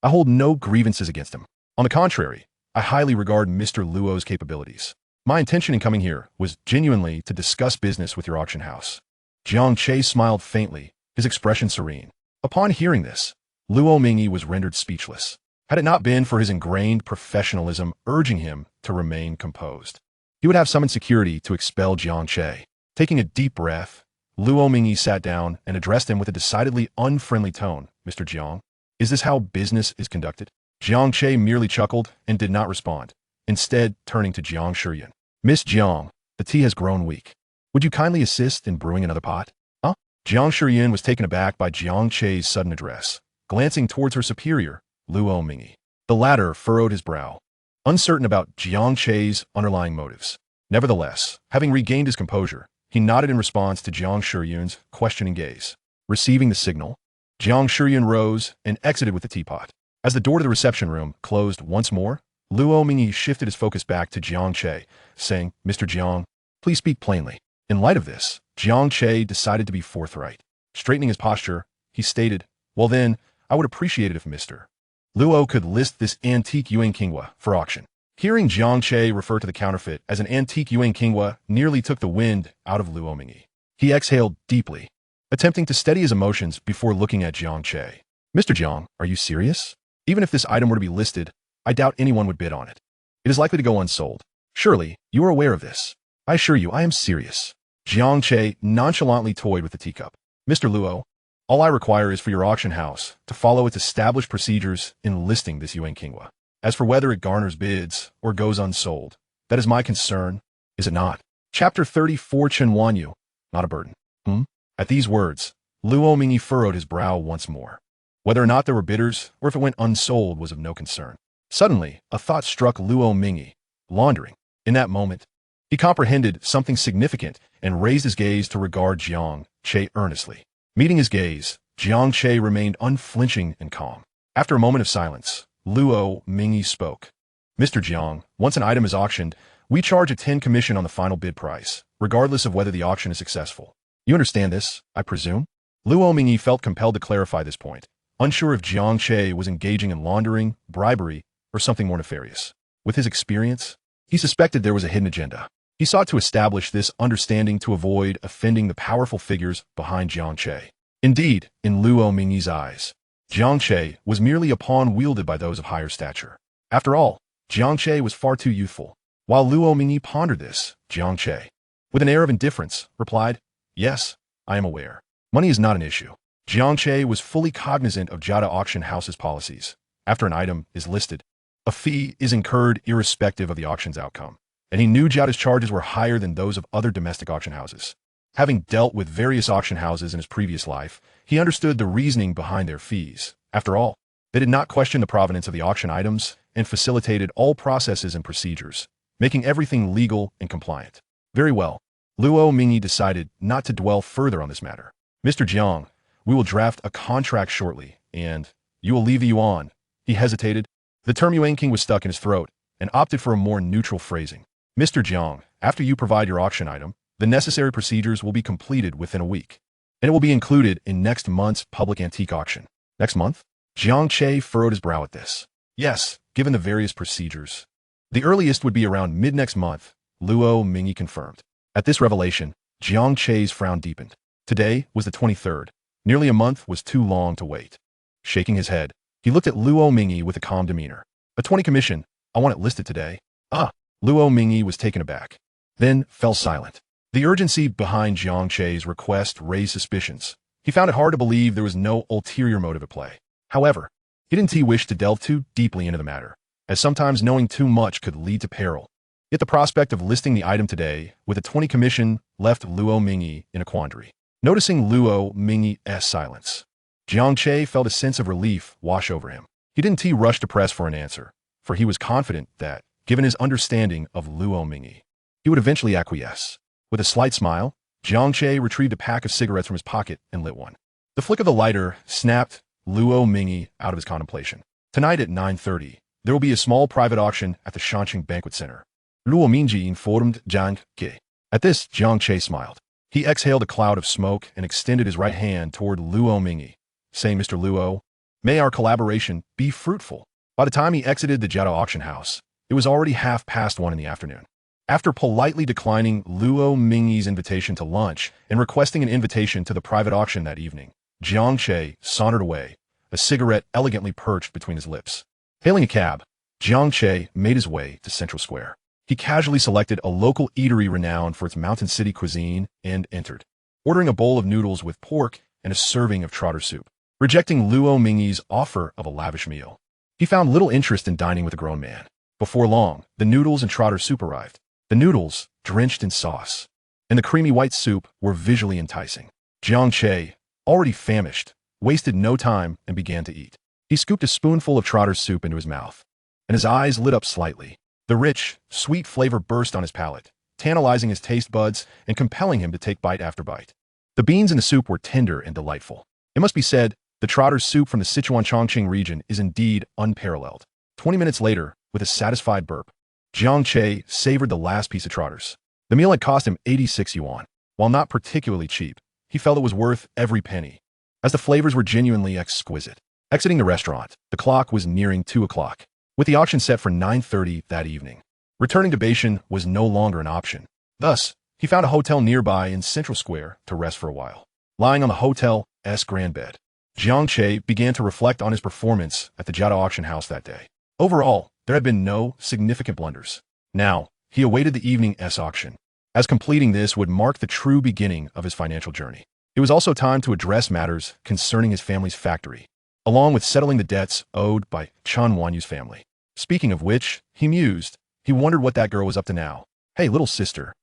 I hold no grievances against him. On the contrary, I highly regard Mr. Luo's capabilities. My intention in coming here was genuinely to discuss business with your auction house. Jiang Che smiled faintly, his expression serene. Upon hearing this, Luo Mingyi was rendered speechless. Had it not been for his ingrained professionalism urging him to remain composed, he would have summoned security to expel Jiang Che. Taking a deep breath, Luo Mingyi sat down and addressed him with a decidedly unfriendly tone. Mr. Jiang, is this how business is conducted? Jiang Che merely chuckled and did not respond, instead turning to Jiang Shiyun. Miss Jiang, the tea has grown weak. Would you kindly assist in brewing another pot? Huh? Jiang Shiyun was taken aback by Jiang Che's sudden address, glancing towards her superior, Luo Mingyi. The latter furrowed his brow, uncertain about Jiang Che's underlying motives. Nevertheless, having regained his composure, he nodded in response to Jiang Shiyun's questioning gaze. Receiving the signal, Jiang Shiyun rose and exited with the teapot. As the door to the reception room closed once more, Luo Mingyi shifted his focus back to Jiang Che, saying, "Mr. Jiang, please speak plainly." In light of this, Jiang Che decided to be forthright. Straightening his posture, he stated, "Well then, I would appreciate it if Mr. Luo could list this antique Yuan Qinghua for auction." Hearing Jiang Che refer to the counterfeit as an antique Yuan Qinghua nearly took the wind out of Luo Mingyi. He exhaled deeply, attempting to steady his emotions before looking at Jiang Che. "Mr. Jiang, are you serious? Even if this item were to be listed, I doubt anyone would bid on it. It is likely to go unsold. Surely, you are aware of this." "I assure you, I am serious." Jiang Che nonchalantly toyed with the teacup. "Mr. Luo, all I require is for your auction house to follow its established procedures in listing this Yuan Qinghua. As for whether it garners bids or goes unsold, that is my concern, is it not?" Chapter 34 Chen Wanyu, not a burden. At these words, Luo Mingyi furrowed his brow once more. Whether or not there were bidders or if it went unsold was of no concern. Suddenly, a thought struck Luo Mingyi, laundering. In that moment, he comprehended something significant and raised his gaze to regard Jiang Che earnestly. Meeting his gaze, Jiang Che remained unflinching and calm. After a moment of silence, Luo Mingyi spoke. "Mr. Jiang, once an item is auctioned, we charge a 10 commission on the final bid price, regardless of whether the auction is successful. You understand this, I presume?" Luo Mingyi felt compelled to clarify this point, unsure if Jiang Che was engaging in laundering, bribery, or something more nefarious. With his experience, he suspected there was a hidden agenda. He sought to establish this understanding to avoid offending the powerful figures behind Jiang Che. Indeed, in Luo Mingyi's eyes, Jiang Che was merely a pawn wielded by those of higher stature. After all, Jiang Che was far too youthful. While Luo Mingyi pondered this, Jiang Che, with an air of indifference, replied, "Yes, I am aware. Money is not an issue." Jiang Che was fully cognizant of Jiada auction house's policies. After an item is listed, a fee is incurred irrespective of the auction's outcome, and he knew Jiada's charges were higher than those of other domestic auction houses. Having dealt with various auction houses in his previous life, he understood the reasoning behind their fees. After all, they did not question the provenance of the auction items and facilitated all processes and procedures, making everything legal and compliant. Very well. Luo Mingyi decided not to dwell further on this matter. "Mr. Jiang, we will draft a contract shortly, and you will leave the yuan." He hesitated. The term Yuan King was stuck in his throat and opted for a more neutral phrasing. "Mr. Jiang, after you provide your auction item, the necessary procedures will be completed within a week, and it will be included in next month's public antique auction." "Next month?" Jiang Che furrowed his brow at this. "Yes, given the various procedures. The earliest would be around mid-next month," Luo Mingyi confirmed. At this revelation, Jiang Che's frown deepened. Today was the 23rd. Nearly a month was too long to wait. Shaking his head, he looked at Luo Mingyi with a calm demeanor. "A 20 commission. I want it listed today." "Ah!" Luo Mingyi was taken aback, then fell silent. The urgency behind Jiang Che's request raised suspicions. He found it hard to believe there was no ulterior motive at play. However, he didn't wish to delve too deeply into the matter, as sometimes knowing too much could lead to peril. Yet the prospect of listing the item today with a 20 commission left Luo Mingyi in a quandary. Noticing Luo Mingyi's silence, Jiang Che felt a sense of relief wash over him. He didn't rush to press for an answer, for he was confident that, given his understanding of Luo Mingyi, he would eventually acquiesce. With a slight smile, Jiang Che retrieved a pack of cigarettes from his pocket and lit one. The flick of the lighter snapped Luo Mingyi out of his contemplation. "Tonight at 9:30, there will be a small private auction at the Shanqing Banquet Center," Luo Mingyi informed Jiang Che. At this, Jiang Che smiled. He exhaled a cloud of smoke and extended his right hand toward Luo Mingyi, saying, "Mr. Luo, may our collaboration be fruitful." By the time he exited the Jiada auction house, it was already 1:30 in the afternoon. After politely declining Luo Mingyi's invitation to lunch and requesting an invitation to the private auction that evening, Jiang Che sauntered away, a cigarette elegantly perched between his lips. Hailing a cab, Jiang Che made his way to Central Square. He casually selected a local eatery renowned for its mountain city cuisine and entered, ordering a bowl of noodles with pork and a serving of trotter soup. Rejecting Luo Mingyi's offer of a lavish meal, he found little interest in dining with a grown man. Before long, the noodles and trotter soup arrived. The noodles, drenched in sauce, and the creamy white soup were visually enticing. Jiang Che, already famished, wasted no time and began to eat. He scooped a spoonful of trotter's soup into his mouth, and his eyes lit up slightly. The rich, sweet flavor burst on his palate, tantalizing his taste buds and compelling him to take bite after bite. The beans in the soup were tender and delightful. It must be said, the trotter's soup from the Sichuan Chongqing region is indeed unparalleled. 20 minutes later, with a satisfied burp, Jiang Che savored the last piece of trotters. The meal had cost him 86 yuan. While not particularly cheap, he felt it was worth every penny, as the flavors were genuinely exquisite. Exiting the restaurant, the clock was nearing 2 o'clock, with the auction set for 9:30 that evening. Returning to Beijing was no longer an option. Thus, he found a hotel nearby in Central Square to rest for a while. Lying on the hotel's grand bed, Jiang Che began to reflect on his performance at the Jiada auction house that day. Overall, there had been no significant blunders. Now, he awaited the evening's auction, as completing this would mark the true beginning of his financial journey. It was also time to address matters concerning his family's factory, along with settling the debts owed by Chen Wanyu's family. Speaking of which, he mused, he wondered what that girl was up to now. "Hey, little sister,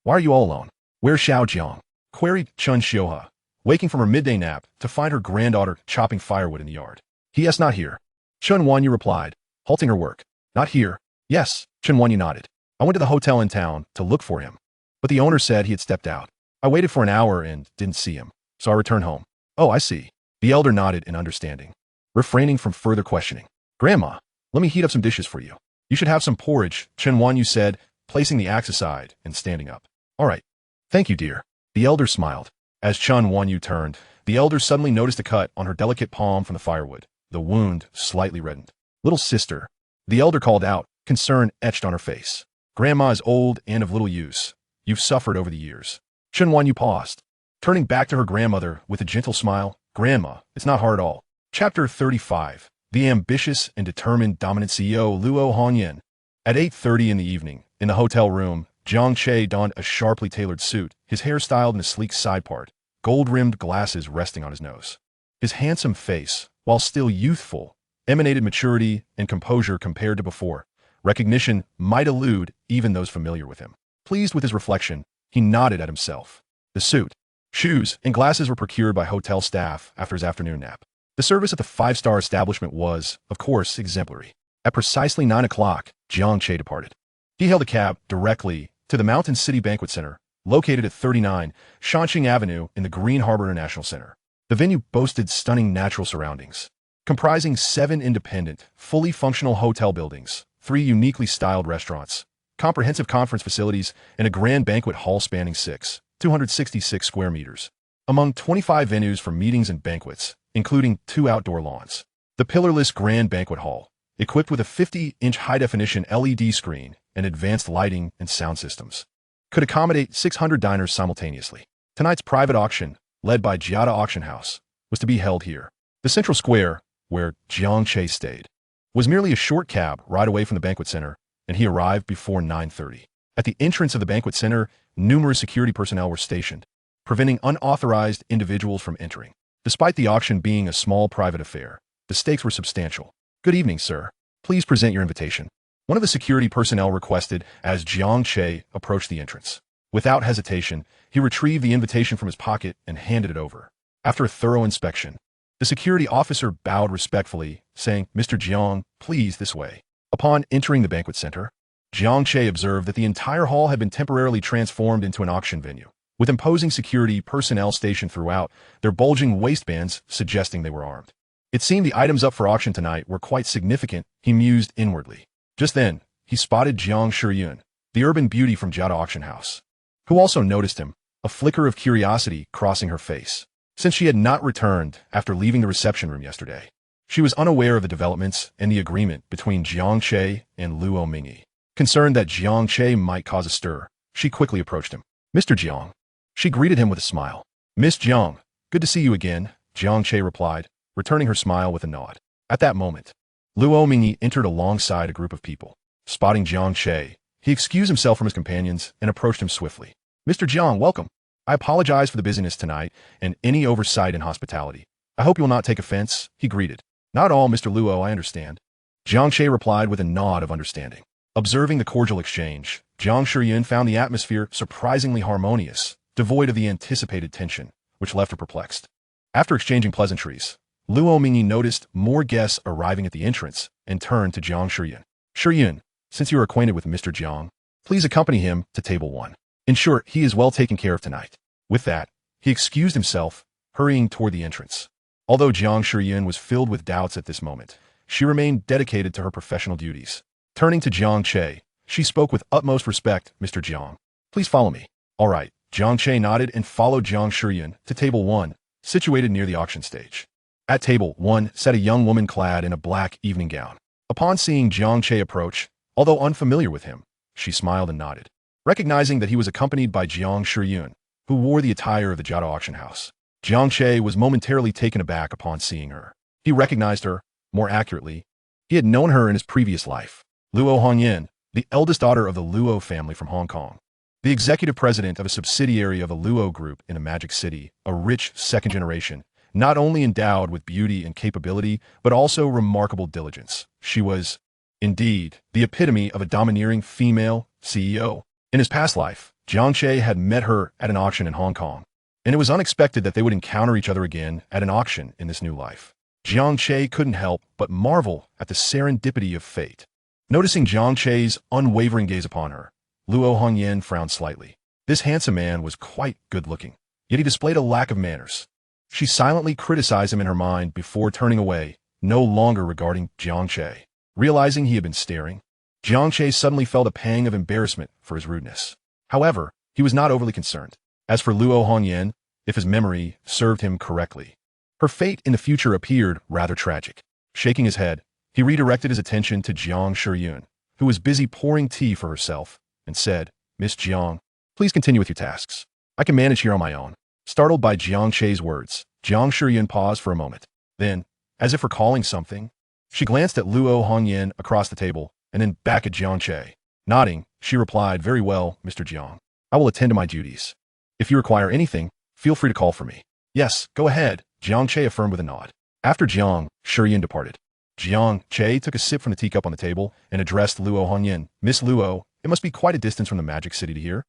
why are you all alone?" "Where's Xiao Jiang?" queried Chen Xiuha, waking from her midday nap to find her granddaughter chopping firewood in the yard. "He is not here," Chen Wanyu replied, halting her work. "Not here?" "Yes," Chen Wanyu nodded. "I went to the hotel in town to look for him, but the owner said he had stepped out. I waited for an hour and didn't see him, so I returned home." "Oh, I see." The elder nodded in understanding, refraining from further questioning. "Grandma, let me heat up some dishes for you. You should have some porridge," Chen Wanyu said, placing the axe aside and standing up. "All right. Thank you, dear." The elder smiled. As Chen Wanyu turned, the elder suddenly noticed a cut on her delicate palm from the firewood. The wound slightly reddened. "Little sister," the elder called out, concern etched on her face. "Grandma is old and of little use. You've suffered over the years." Chen Wanyu paused, turning back to her grandmother with a gentle smile. "Grandma, it's not hard at all." Chapter 35. The ambitious and determined dominant CEO Luo Hongyan. At 8:30 in the evening, in the hotel room, Jiang Che donned a sharply tailored suit, his hair styled in a sleek side part, gold-rimmed glasses resting on his nose. His handsome face, while still youthful, emanated maturity and composure compared to before. Recognition might elude even those familiar with him. Pleased with his reflection, he nodded at himself. The suit, shoes, and glasses were procured by hotel staff after his afternoon nap. The service at the five-star establishment was, of course, exemplary. At precisely 9 o'clock, Jiang Che departed. He hailed a cab directly to the Mountain City Banquet Center, located at 39 Shanxing Avenue in the Green Harbor International Center. The venue boasted stunning natural surroundings, comprising 7 independent, fully functional hotel buildings, 3 uniquely styled restaurants, comprehensive conference facilities, and a grand banquet hall spanning 266 square meters. Among 25 venues for meetings and banquets, including 2 outdoor lawns. The pillarless grand banquet hall, equipped with a 50-inch high-definition LED screen and advanced lighting and sound systems, could accommodate 600 diners simultaneously. Tonight's private auction, led by Jiada Auction House, was to be held here. The central square, where Jiang Che stayed, was merely a short cab ride away from the banquet center, and he arrived before 9:30. At the entrance of the banquet center, numerous security personnel were stationed, preventing unauthorized individuals from entering. Despite the auction being a small private affair, the stakes were substantial. "Good evening, sir. Please present your invitation," one of the security personnel requested as Jiang Che approached the entrance. Without hesitation, he retrieved the invitation from his pocket and handed it over. After a thorough inspection, the security officer bowed respectfully, saying, "Mr. Jiang, please this way." Upon entering the banquet center, Jiang Che observed that the entire hall had been temporarily transformed into an auction venue, with imposing security personnel stationed throughout, their bulging waistbands suggesting they were armed. It seemed the items up for auction tonight were quite significant, he mused inwardly. Just then, he spotted Jiang Shiyun, the urban beauty from Jiada Auction House, who also noticed him, a flicker of curiosity crossing her face. Since she had not returned after leaving the reception room yesterday, she was unaware of the developments and the agreement between Jiang Che and Luo Mingyi. Concerned that Jiang Che might cause a stir, she quickly approached him. "Mr. Jiang." She greeted him with a smile. "Miss Jiang, good to see you again," Jiang Che replied, returning her smile with a nod. At that moment, Luo Mingyi entered alongside a group of people. Spotting Jiang Che, he excused himself from his companions and approached him swiftly. "Mr. Jiang, welcome. I apologize for the busyness tonight and any oversight in hospitality. I hope you will not take offense," he greeted. "Not at all, Mr. Luo, I understand." Jiang Che replied with a nod of understanding. Observing the cordial exchange, Jiang Shiyun found the atmosphere surprisingly harmonious, devoid of the anticipated tension, which left her perplexed. After exchanging pleasantries, Luo Mingyi noticed more guests arriving at the entrance and turned to Jiang Che. Che, since you are acquainted with Mr. Jiang, please accompany him to table 1. In short, he is well taken care of tonight. With that, he excused himself, hurrying toward the entrance. Although Jiang Che was filled with doubts at this moment, she remained dedicated to her professional duties. Turning to Jiang Che, she spoke with utmost respect. Mr. Jiang, please follow me. All right. Jiang Che nodded and followed Jiang Che to table 1, situated near the auction stage. At table 1 sat a young woman clad in a black evening gown. Upon seeing Jiang Che approach, although unfamiliar with him, she smiled and nodded, recognizing that he was accompanied by Jiang Che, who wore the attire of the Jiao auction house. Jiang Che was momentarily taken aback upon seeing her. He recognized her, more accurately, he had known her in his previous life. Luo Hongyan, the eldest daughter of the Luo family from Hong Kong. The executive president of a subsidiary of the Luo Group in a magic city, a rich second generation, not only endowed with beauty and capability, but also remarkable diligence. She was, indeed, the epitome of a domineering female CEO. In his past life, Jiang Che had met her at an auction in Hong Kong, and it was unexpected that they would encounter each other again at an auction in this new life. Jiang Che couldn't help but marvel at the serendipity of fate. Noticing Jiang Che's unwavering gaze upon her, Luo Hongyan frowned slightly. This handsome man was quite good-looking, yet he displayed a lack of manners. She silently criticized him in her mind before turning away, no longer regarding Jiang Che. Realizing he had been staring, Jiang Che suddenly felt a pang of embarrassment for his rudeness. However, he was not overly concerned. As for Luo Hongyan, if his memory served him correctly, her fate in the future appeared rather tragic. Shaking his head, he redirected his attention to Jiang Che, who was busy pouring tea for herself, and said, Miss Jiang, please continue with your tasks. I can manage here on my own. Startled by Jiang Che's words, Jiang Che paused for a moment. Then, as if recalling something, she glanced at Luo Hongyan across the table, and then back at Jiang Che. Nodding, she replied, very well, Mr. Jiang. I will attend to my duties. If you require anything, feel free to call for me. Yes, go ahead, Jiang Che affirmed with a nod. After Jiang Che departed, Jiang Che took a sip from the teacup on the table and addressed Luo Hongyan. Miss Luo, it must be quite a distance from the magic city to here.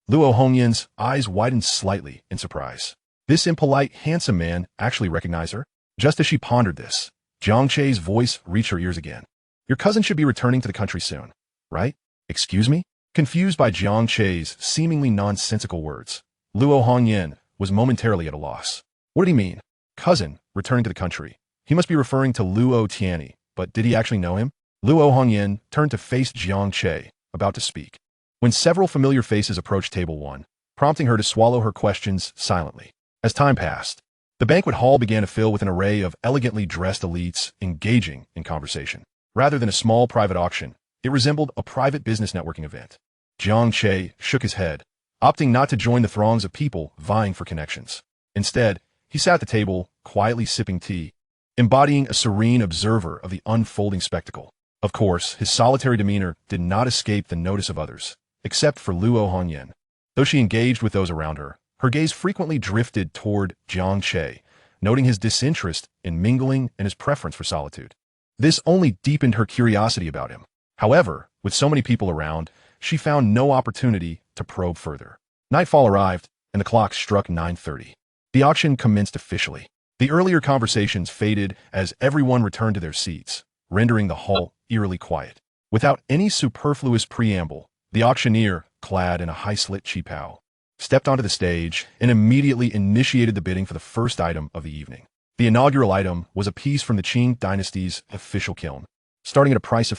Luo Hongyan's eyes widened slightly in surprise. This impolite, handsome man actually recognized her? Just as she pondered this, Jiang Che's voice reached her ears again. Your cousin should be returning to the country soon, right? Excuse me? Confused by Jiang Che's seemingly nonsensical words, Luo Hongyan was momentarily at a loss. What did he mean? Cousin, returning to the country. He must be referring to Luo Tianyi, but did he actually know him? Luo Hongyan turned to face Jiang Che, about to speak, when several familiar faces approached table 1, prompting her to swallow her questions silently. As time passed, the banquet hall began to fill with an array of elegantly dressed elites engaging in conversation. Rather than a small private auction, it resembled a private business networking event. Jiang Che shook his head, opting not to join the throngs of people vying for connections. Instead, he sat at the table, quietly sipping tea, embodying a serene observer of the unfolding spectacle. Of course, his solitary demeanor did not escape the notice of others, except for Luo Hongyan. Though she engaged with those around her, her gaze frequently drifted toward Jiang Che, noting his disinterest in mingling and his preference for solitude. This only deepened her curiosity about him. However, with so many people around, she found no opportunity to probe further. Nightfall arrived, and the clock struck 9:30. The auction commenced officially. The earlier conversations faded as everyone returned to their seats, rendering the hall eerily quiet. Without any superfluous preamble, the auctioneer, clad in a high-slit qipao, stepped onto the stage and immediately initiated the bidding for the first item of the evening. The inaugural item was a piece from the Qing dynasty's official kiln, starting at a price of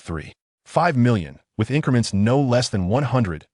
5 million, with increments no less than 100,000.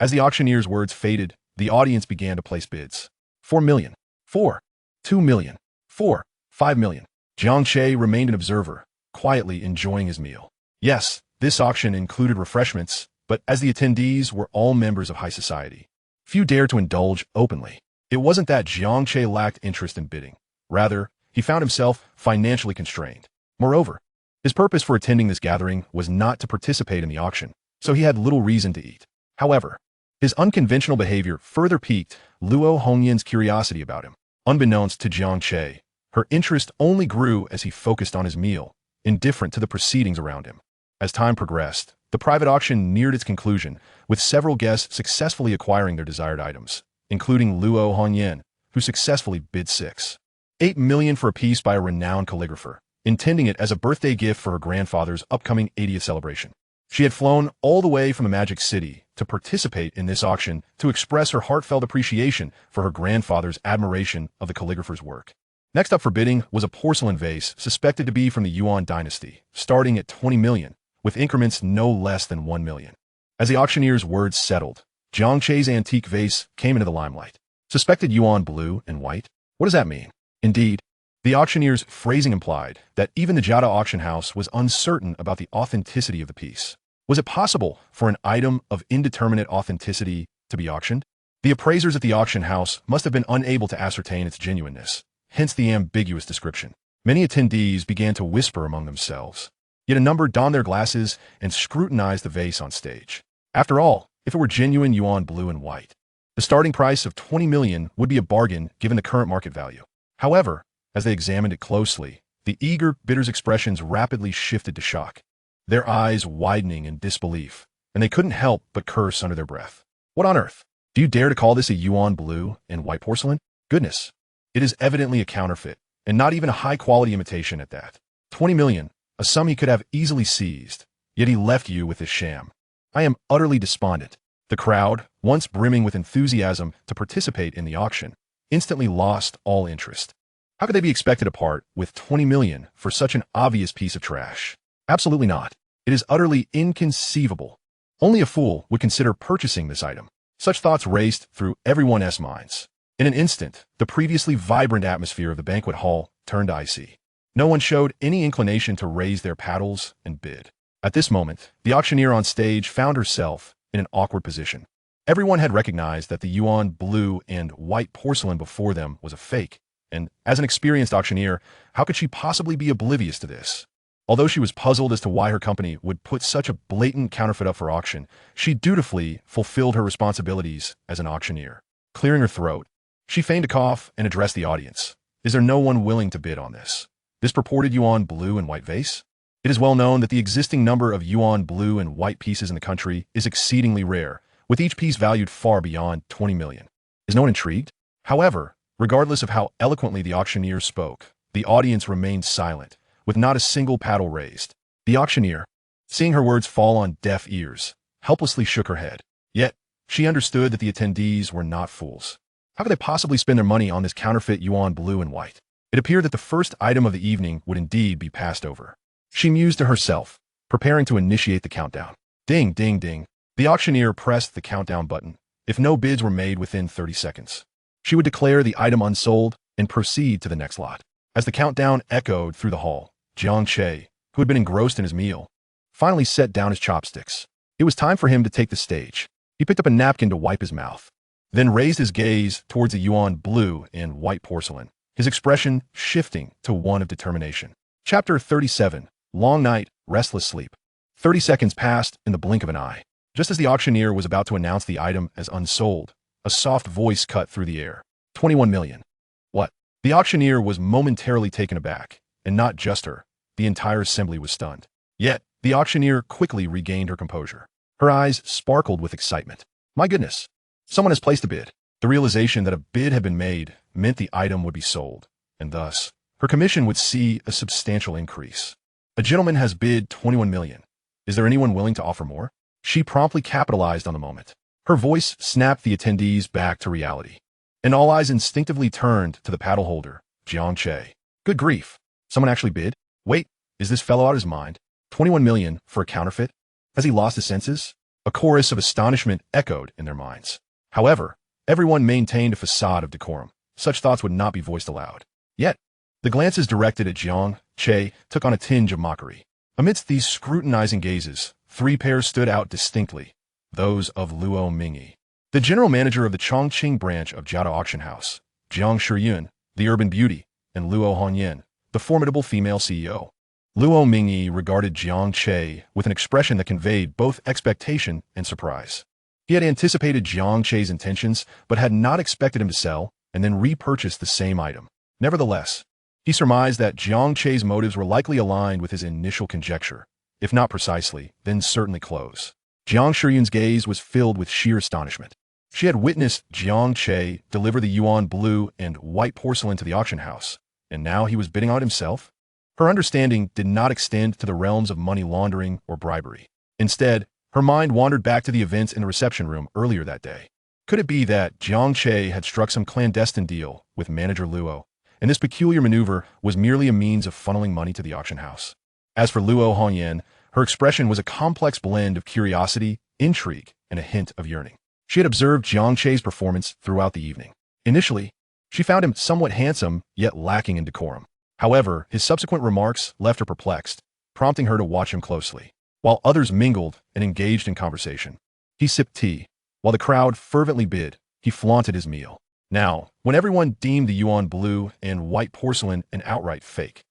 As the auctioneer's words faded, the audience began to place bids. 4 million. 4. 2 million. 4. 5 million. Jiang Che remained an observer, quietly enjoying his meal. Yes, this auction included refreshments, but as the attendees were all members of high society, few dared to indulge openly. It wasn't that Jiang Che lacked interest in bidding. Rather, he found himself financially constrained. Moreover, his purpose for attending this gathering was not to participate in the auction, so he had little reason to eat. However, his unconventional behavior further piqued Luo Hongyan's curiosity about him. Unbeknownst to Jiang Che, her interest only grew as he focused on his meal, indifferent to the proceedings around him. As time progressed, the private auction neared its conclusion, with several guests successfully acquiring their desired items, including Luo Hongyan, who successfully bid 6.8 million for a piece by a renowned calligrapher, intending it as a birthday gift for her grandfather's upcoming 80th celebration. She had flown all the way from the Magic City to participate in this auction to express her heartfelt appreciation for her grandfather's admiration of the calligrapher's work. Next up for bidding was a porcelain vase suspected to be from the Yuan dynasty, starting at 20 million, with increments no less than 1 million. As the auctioneer's words settled, Jiang Che's antique vase came into the limelight. Suspected Yuan blue and white? What does that mean? Indeed, the auctioneer's phrasing implied that even the Jiada auction house was uncertain about the authenticity of the piece. Was it possible for an item of indeterminate authenticity to be auctioned? The appraisers at the auction house must have been unable to ascertain its genuineness, hence the ambiguous description. Many attendees began to whisper among themselves. Yet a number donned their glasses and scrutinized the vase on stage. After all, if it were genuine Yuan blue and white, the starting price of 20 million would be a bargain given the current market value. However, as they examined it closely, the eager bidders' expressions rapidly shifted to shock, their eyes widening in disbelief, and they couldn't help but curse under their breath. What on earth? Do you dare to call this a Yuan blue and white porcelain? Goodness, it is evidently a counterfeit, and not even a high-quality imitation at that. 20 million, a sum he could have easily seized, yet he left you with this sham. I am utterly despondent. The crowd, once brimming with enthusiasm to participate in the auction, instantly lost all interest. How could they be expected to part with 20 million for such an obvious piece of trash? Absolutely not. It is utterly inconceivable. Only a fool would consider purchasing this item. Such thoughts raced through everyone's minds. In an instant, the previously vibrant atmosphere of the banquet hall turned icy. No one showed any inclination to raise their paddles and bid. At this moment, the auctioneer on stage found herself in an awkward position. Everyone had recognized that the Yuan blue and white porcelain before them was a fake, and as an experienced auctioneer, how could she possibly be oblivious to this? Although she was puzzled as to why her company would put such a blatant counterfeit up for auction, she dutifully fulfilled her responsibilities as an auctioneer. Clearing her throat, she feigned a cough and addressed the audience. Is there no one willing to bid on this purported Yuan blue and white vase? It is well known that the existing number of Yuan blue and white pieces in the country is exceedingly rare, with each piece valued far beyond 20 million. Is no one intrigued? However, regardless of how eloquently the auctioneer spoke, the audience remained silent, with not a single paddle raised. The auctioneer, seeing her words fall on deaf ears, helplessly shook her head. Yet, she understood that the attendees were not fools. How could they possibly spend their money on this counterfeit Yuan blue and white? It appeared that the first item of the evening would indeed be passed over. She mused to herself, preparing to initiate the countdown. Ding, ding, ding. The auctioneer pressed the countdown button. If no bids were made within 30 seconds, she would declare the item unsold and proceed to the next lot. As the countdown echoed through the hall, Jiang Che, who had been engrossed in his meal, finally set down his chopsticks. It was time for him to take the stage. He picked up a napkin to wipe his mouth, then raised his gaze towards the Yuan blue and white porcelain, his expression shifting to one of determination. Chapter 37. Long night, restless sleep. 30 seconds passed in the blink of an eye. Just as the auctioneer was about to announce the item as unsold, a soft voice cut through the air. 21 million. What? The auctioneer was momentarily taken aback, and not just her. The entire assembly was stunned. Yet, the auctioneer quickly regained her composure. Her eyes sparkled with excitement. My goodness, someone has placed a bid. The realization that a bid had been made meant the item would be sold, and thus, her commission would see a substantial increase. A gentleman has bid 21 million. Is there anyone willing to offer more? She promptly capitalized on the moment. Her voice snapped the attendees back to reality, and all eyes instinctively turned to the paddle holder, Jiang Che. Good grief. Someone actually bid? Wait, is this fellow out of his mind? 21 million for a counterfeit? Has he lost his senses? A chorus of astonishment echoed in their minds. However, everyone maintained a facade of decorum. Such thoughts would not be voiced aloud. Yet, the glances directed at Jiang Che took on a tinge of mockery. Amidst these scrutinizing gazes, three pairs stood out distinctly, those of Luo Mingyi, the general manager of the Chongqing branch of Jiada Auction House, Jiang Shiyun, the urban beauty, and Luo Hongyan, the formidable female CEO. Luo Mingyi regarded Jiang Che with an expression that conveyed both expectation and surprise. He had anticipated Jiang Che's intentions, but had not expected him to sell and then repurchase the same item. Nevertheless, he surmised that Jiang Che's motives were likely aligned with his initial conjecture. If not precisely, then certainly close. Jiang Shiyun's gaze was filled with sheer astonishment. She had witnessed Jiang Che deliver the yuan blue and white porcelain to the auction house, and now he was bidding on it himself? Her understanding did not extend to the realms of money laundering or bribery. Instead, her mind wandered back to the events in the reception room earlier that day. Could it be that Jiang Che had struck some clandestine deal with manager Luo, and this peculiar maneuver was merely a means of funneling money to the auction house? As for Luo Hongyan, her expression was a complex blend of curiosity, intrigue, and a hint of yearning. She had observed Jiang Che's performance throughout the evening. Initially, she found him somewhat handsome, yet lacking in decorum. However, his subsequent remarks left her perplexed, prompting her to watch him closely. While others mingled and engaged in conversation, he sipped tea. While the crowd fervently bid, he flaunted his meal. Now, when everyone deemed the yuan blue and white porcelain an outright fake,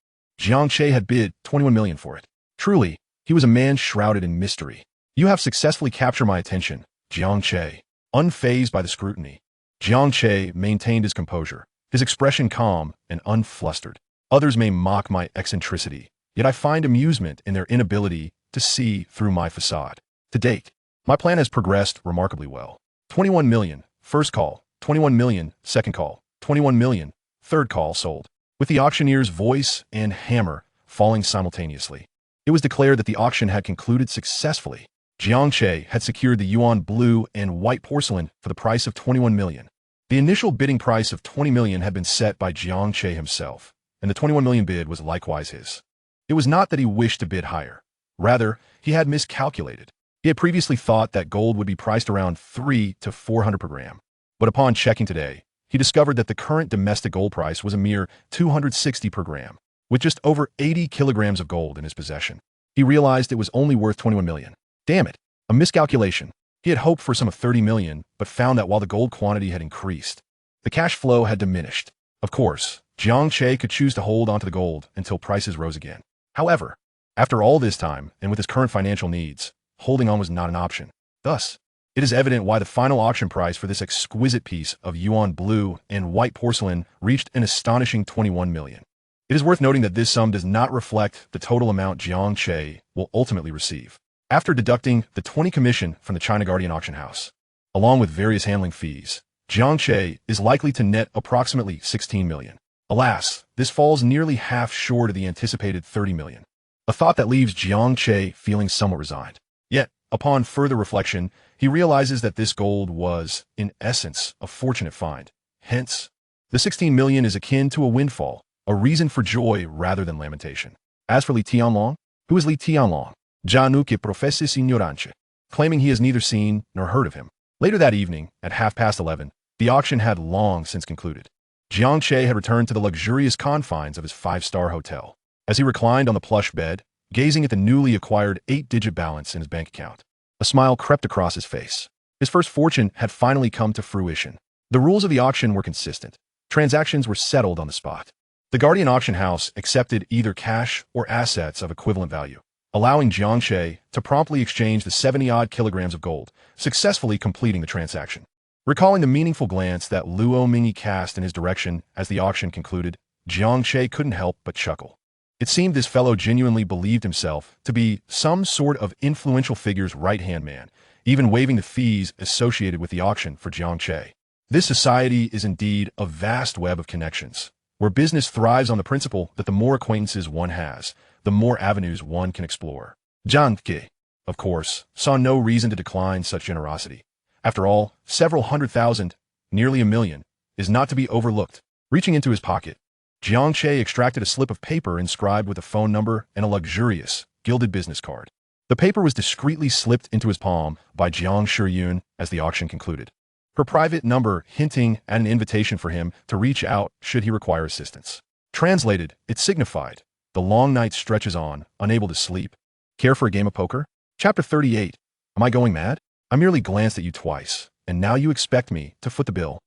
Jiang Che had bid 21 million for it. Truly, he was a man shrouded in mystery. You have successfully captured my attention, Jiang Che. Unfazed by the scrutiny, Jiang Che maintained his composure, his expression calm and unflustered. Others may mock my eccentricity, yet I find amusement in their inability to see through my facade. To date, my plan has progressed remarkably well. 21 million, first call, 21 million, second call, 21 million, third call sold, with the auctioneer's voice and hammer falling simultaneously. It was declared that the auction had concluded successfully. Jiang Che had secured the yuan blue and white porcelain for the price of 21 million. The initial bidding price of 20 million had been set by Jiang Che himself, and the 21 million bid was likewise his. It was not that he wished to bid higher. Rather, he had miscalculated. He had previously thought that gold would be priced around 300 to 400 per gram. But upon checking today, he discovered that the current domestic gold price was a mere 260 per gram, with just over 80 kilograms of gold in his possession. He realized it was only worth 21 million. Damn it, a miscalculation. He had hoped for some of 30 million, but found that while the gold quantity had increased, the cash flow had diminished. Of course, Jiang Che could choose to hold onto the gold until prices rose again. However, after all this time, and with his current financial needs, holding on was not an option. Thus, it is evident why the final auction price for this exquisite piece of yuan blue and white porcelain reached an astonishing 21 million. It is worth noting that this sum does not reflect the total amount Jiang Che will ultimately receive. After deducting the 20 commission from the China Guardian auction house, along with various handling fees, Jiang Che is likely to net approximately 16 million. Alas, this falls nearly half short of the anticipated 30 million. A thought that leaves Jiang Che feeling somewhat resigned. Yet, upon further reflection, he realizes that this gold was, in essence, a fortunate find. Hence, the 16 million is akin to a windfall, a reason for joy rather than lamentation. As for Li Tianlong, who is Li Tianlong? Jianu que professes ignorancia, claiming he has neither seen nor heard of him. Later that evening, at 11:30, the auction had long since concluded. Jiang Che had returned to the luxurious confines of his five-star hotel. As he reclined on the plush bed, gazing at the newly acquired 8-digit balance in his bank account, a smile crept across his face. His first fortune had finally come to fruition. The rules of the auction were consistent. Transactions were settled on the spot. The Guardian auction house accepted either cash or assets of equivalent value, allowing Jiang Che to promptly exchange the 70-odd kilograms of gold, successfully completing the transaction. Recalling the meaningful glance that Luo Mingyi cast in his direction as the auction concluded, Jiang Che couldn't help but chuckle. It seemed this fellow genuinely believed himself to be some sort of influential figure's right-hand man, even waiving the fees associated with the auction for Jiang Che. This society is indeed a vast web of connections, where business thrives on the principle that the more acquaintances one has, the more avenues one can explore. Jiang Che, of course, saw no reason to decline such generosity. After all, several 100,000, nearly 1 million, is not to be overlooked. Reaching into his pocket, Jiang Che extracted a slip of paper inscribed with a phone number and a luxurious, gilded business card. The paper was discreetly slipped into his palm by Jiang Shiyun as the auction concluded. Her private number hinting at an invitation for him to reach out should he require assistance. Translated, it signified, "The long night stretches on, unable to sleep. Care for a game of poker?" Chapter 38. Am I going mad? I merely glanced at you twice, and now you expect me to foot the bill.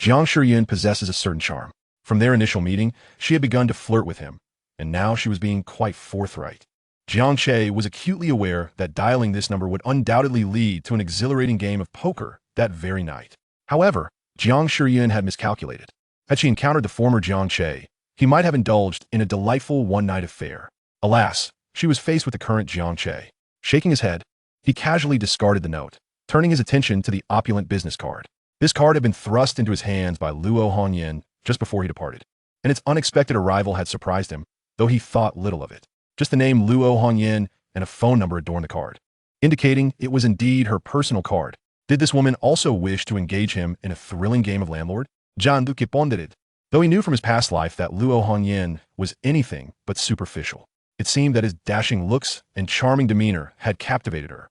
Jiang Shiyun possesses a certain charm. From their initial meeting, she had begun to flirt with him, and now she was being quite forthright. Jiang Che was acutely aware that dialing this number would undoubtedly lead to an exhilarating game of poker that very night. However, Jiang Shiyun had miscalculated. Had she encountered the former Jiang Che, he might have indulged in a delightful one-night affair. Alas, she was faced with the current Jiang Che. Shaking his head, he casually discarded the note. turning his attention to the opulent business card. This card had been thrust into his hands by Luo Hongyan just before he departed, and its unexpected arrival had surprised him, though he thought little of it. Just the name Luo Hongyan and a phone number adorned the card, indicating it was indeed her personal card. Did this woman also wish to engage him in a thrilling game of landlord? Jiang Che pondered. Though he knew from his past life that Luo Hongyan was anything but superficial, it seemed that his dashing looks and charming demeanor had captivated her.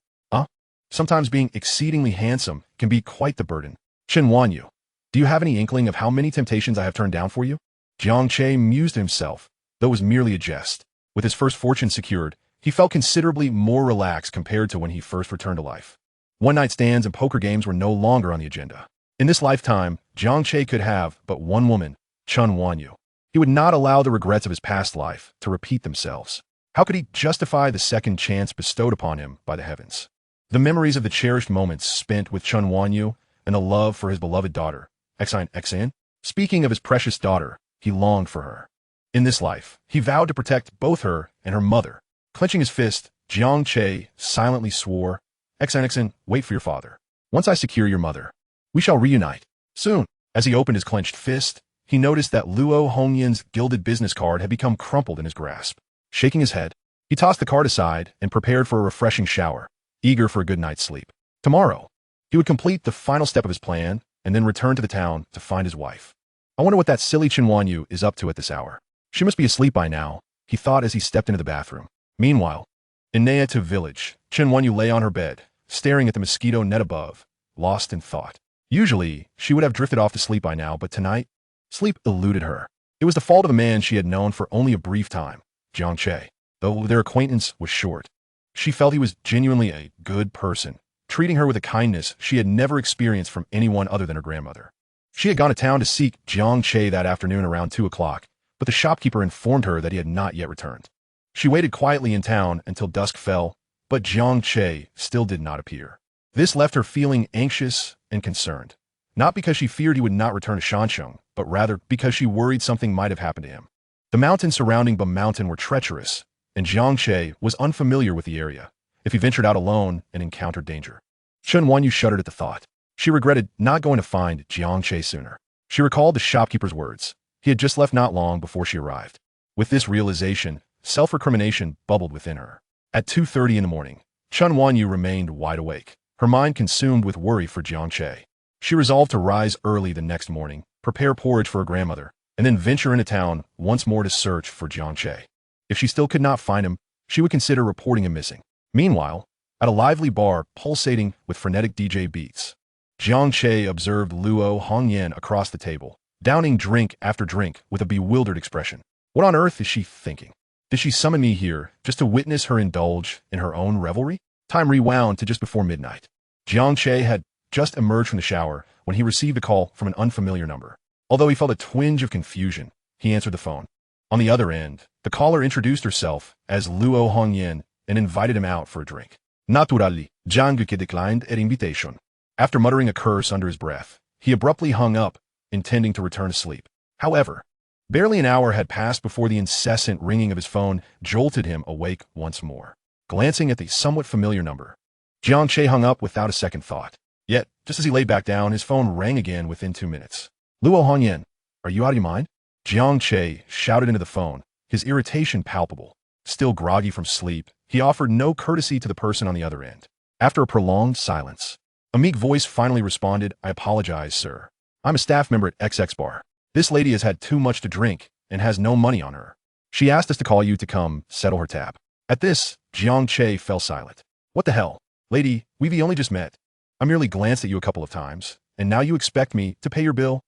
Sometimes being exceedingly handsome can be quite the burden. Chen Wanyu, do you have any inkling of how many temptations I have turned down for you? Jiang Che mused to himself, though it was merely a jest. With his first fortune secured, he felt considerably more relaxed compared to when he first returned to life. One-night stands and poker games were no longer on the agenda. In this lifetime, Jiang Che could have but one woman, Chen Wanyu. He would not allow the regrets of his past life to repeat themselves. How could he justify the second chance bestowed upon him by the heavens? The memories of the cherished moments spent with Chen Wanyu and the love for his beloved daughter, Xin. Speaking of his precious daughter, he longed for her. In this life, he vowed to protect both her and her mother. Clenching his fist, Jiang Che silently swore, Xin, wait for your father. Once I secure your mother, we shall reunite. Soon. As he opened his clenched fist, he noticed that Luo Hongyan's gilded business card had become crumpled in his grasp. Shaking his head, he tossed the card aside and prepared for a refreshing shower, eager for a good night's sleep. Tomorrow, he would complete the final step of his plan and then return to the town to find his wife. I wonder what that silly Chen Wanyu is up to at this hour. She must be asleep by now, he thought as he stepped into the bathroom. Meanwhile, in Nayatu village, Chen Wanyu lay on her bed, staring at the mosquito net above, lost in thought. Usually, she would have drifted off to sleep by now, but tonight, sleep eluded her. It was the fault of a man she had known for only a brief time, Jiang Che, though their acquaintance was short. She felt he was genuinely a good person, treating her with a kindness she had never experienced from anyone other than her grandmother. She had gone to town to seek Jiang Che that afternoon around 2 o'clock, but the shopkeeper informed her that he had not yet returned. She waited quietly in town until dusk fell, but Jiang Che still did not appear. This left her feeling anxious and concerned, not because she feared he would not return to Shansheng, but rather because she worried something might have happened to him. The mountains surrounding Bum Mountain were treacherous, and Jiang Che was unfamiliar with the area if he ventured out alone and encountered danger. Chen Wanyu shuddered at the thought. She regretted not going to find Jiang Che sooner. She recalled the shopkeeper's words. He had just left not long before she arrived. With this realization, self-recrimination bubbled within her. At 2:30 in the morning, Chen Wanyu remained wide awake, her mind consumed with worry for Jiang Che. She resolved to rise early the next morning, prepare porridge for her grandmother, and then venture into town once more to search for Jiang Che. If she still could not find him, she would consider reporting him missing. Meanwhile, at a lively bar pulsating with frenetic DJ beats, Jiang Che observed Luo Hongyan across the table, downing drink after drink with a bewildered expression. What on earth is she thinking? Did she summon me here just to witness her indulge in her own revelry? Time rewound to just before midnight. Jiang Che had just emerged from the shower when he received a call from an unfamiliar number. Although he felt a twinge of confusion, he answered the phone. On the other end, the caller introduced herself as Luo Hongyan and invited him out for a drink. Naturally, Jiang Che declined her invitation. After muttering a curse under his breath, he abruptly hung up, intending to return to sleep. However, barely an hour had passed before the incessant ringing of his phone jolted him awake once more. Glancing at the somewhat familiar number, Jiang Che hung up without a second thought. Yet, just as he laid back down, his phone rang again within 2 minutes. Luo Hongyan, are you out of your mind? Jiang Che shouted into the phone, his irritation palpable. Still groggy from sleep, he offered no courtesy to the person on the other end. After a prolonged silence, a meek voice finally responded, I apologize, sir. I'm a staff member at XX Bar. This lady has had too much to drink and has no money on her. She asked us to call you to come settle her tab. At this, Jiang Che fell silent. What the hell? Lady, we've only just met. I merely glanced at you a couple of times, and now you expect me to pay your bill?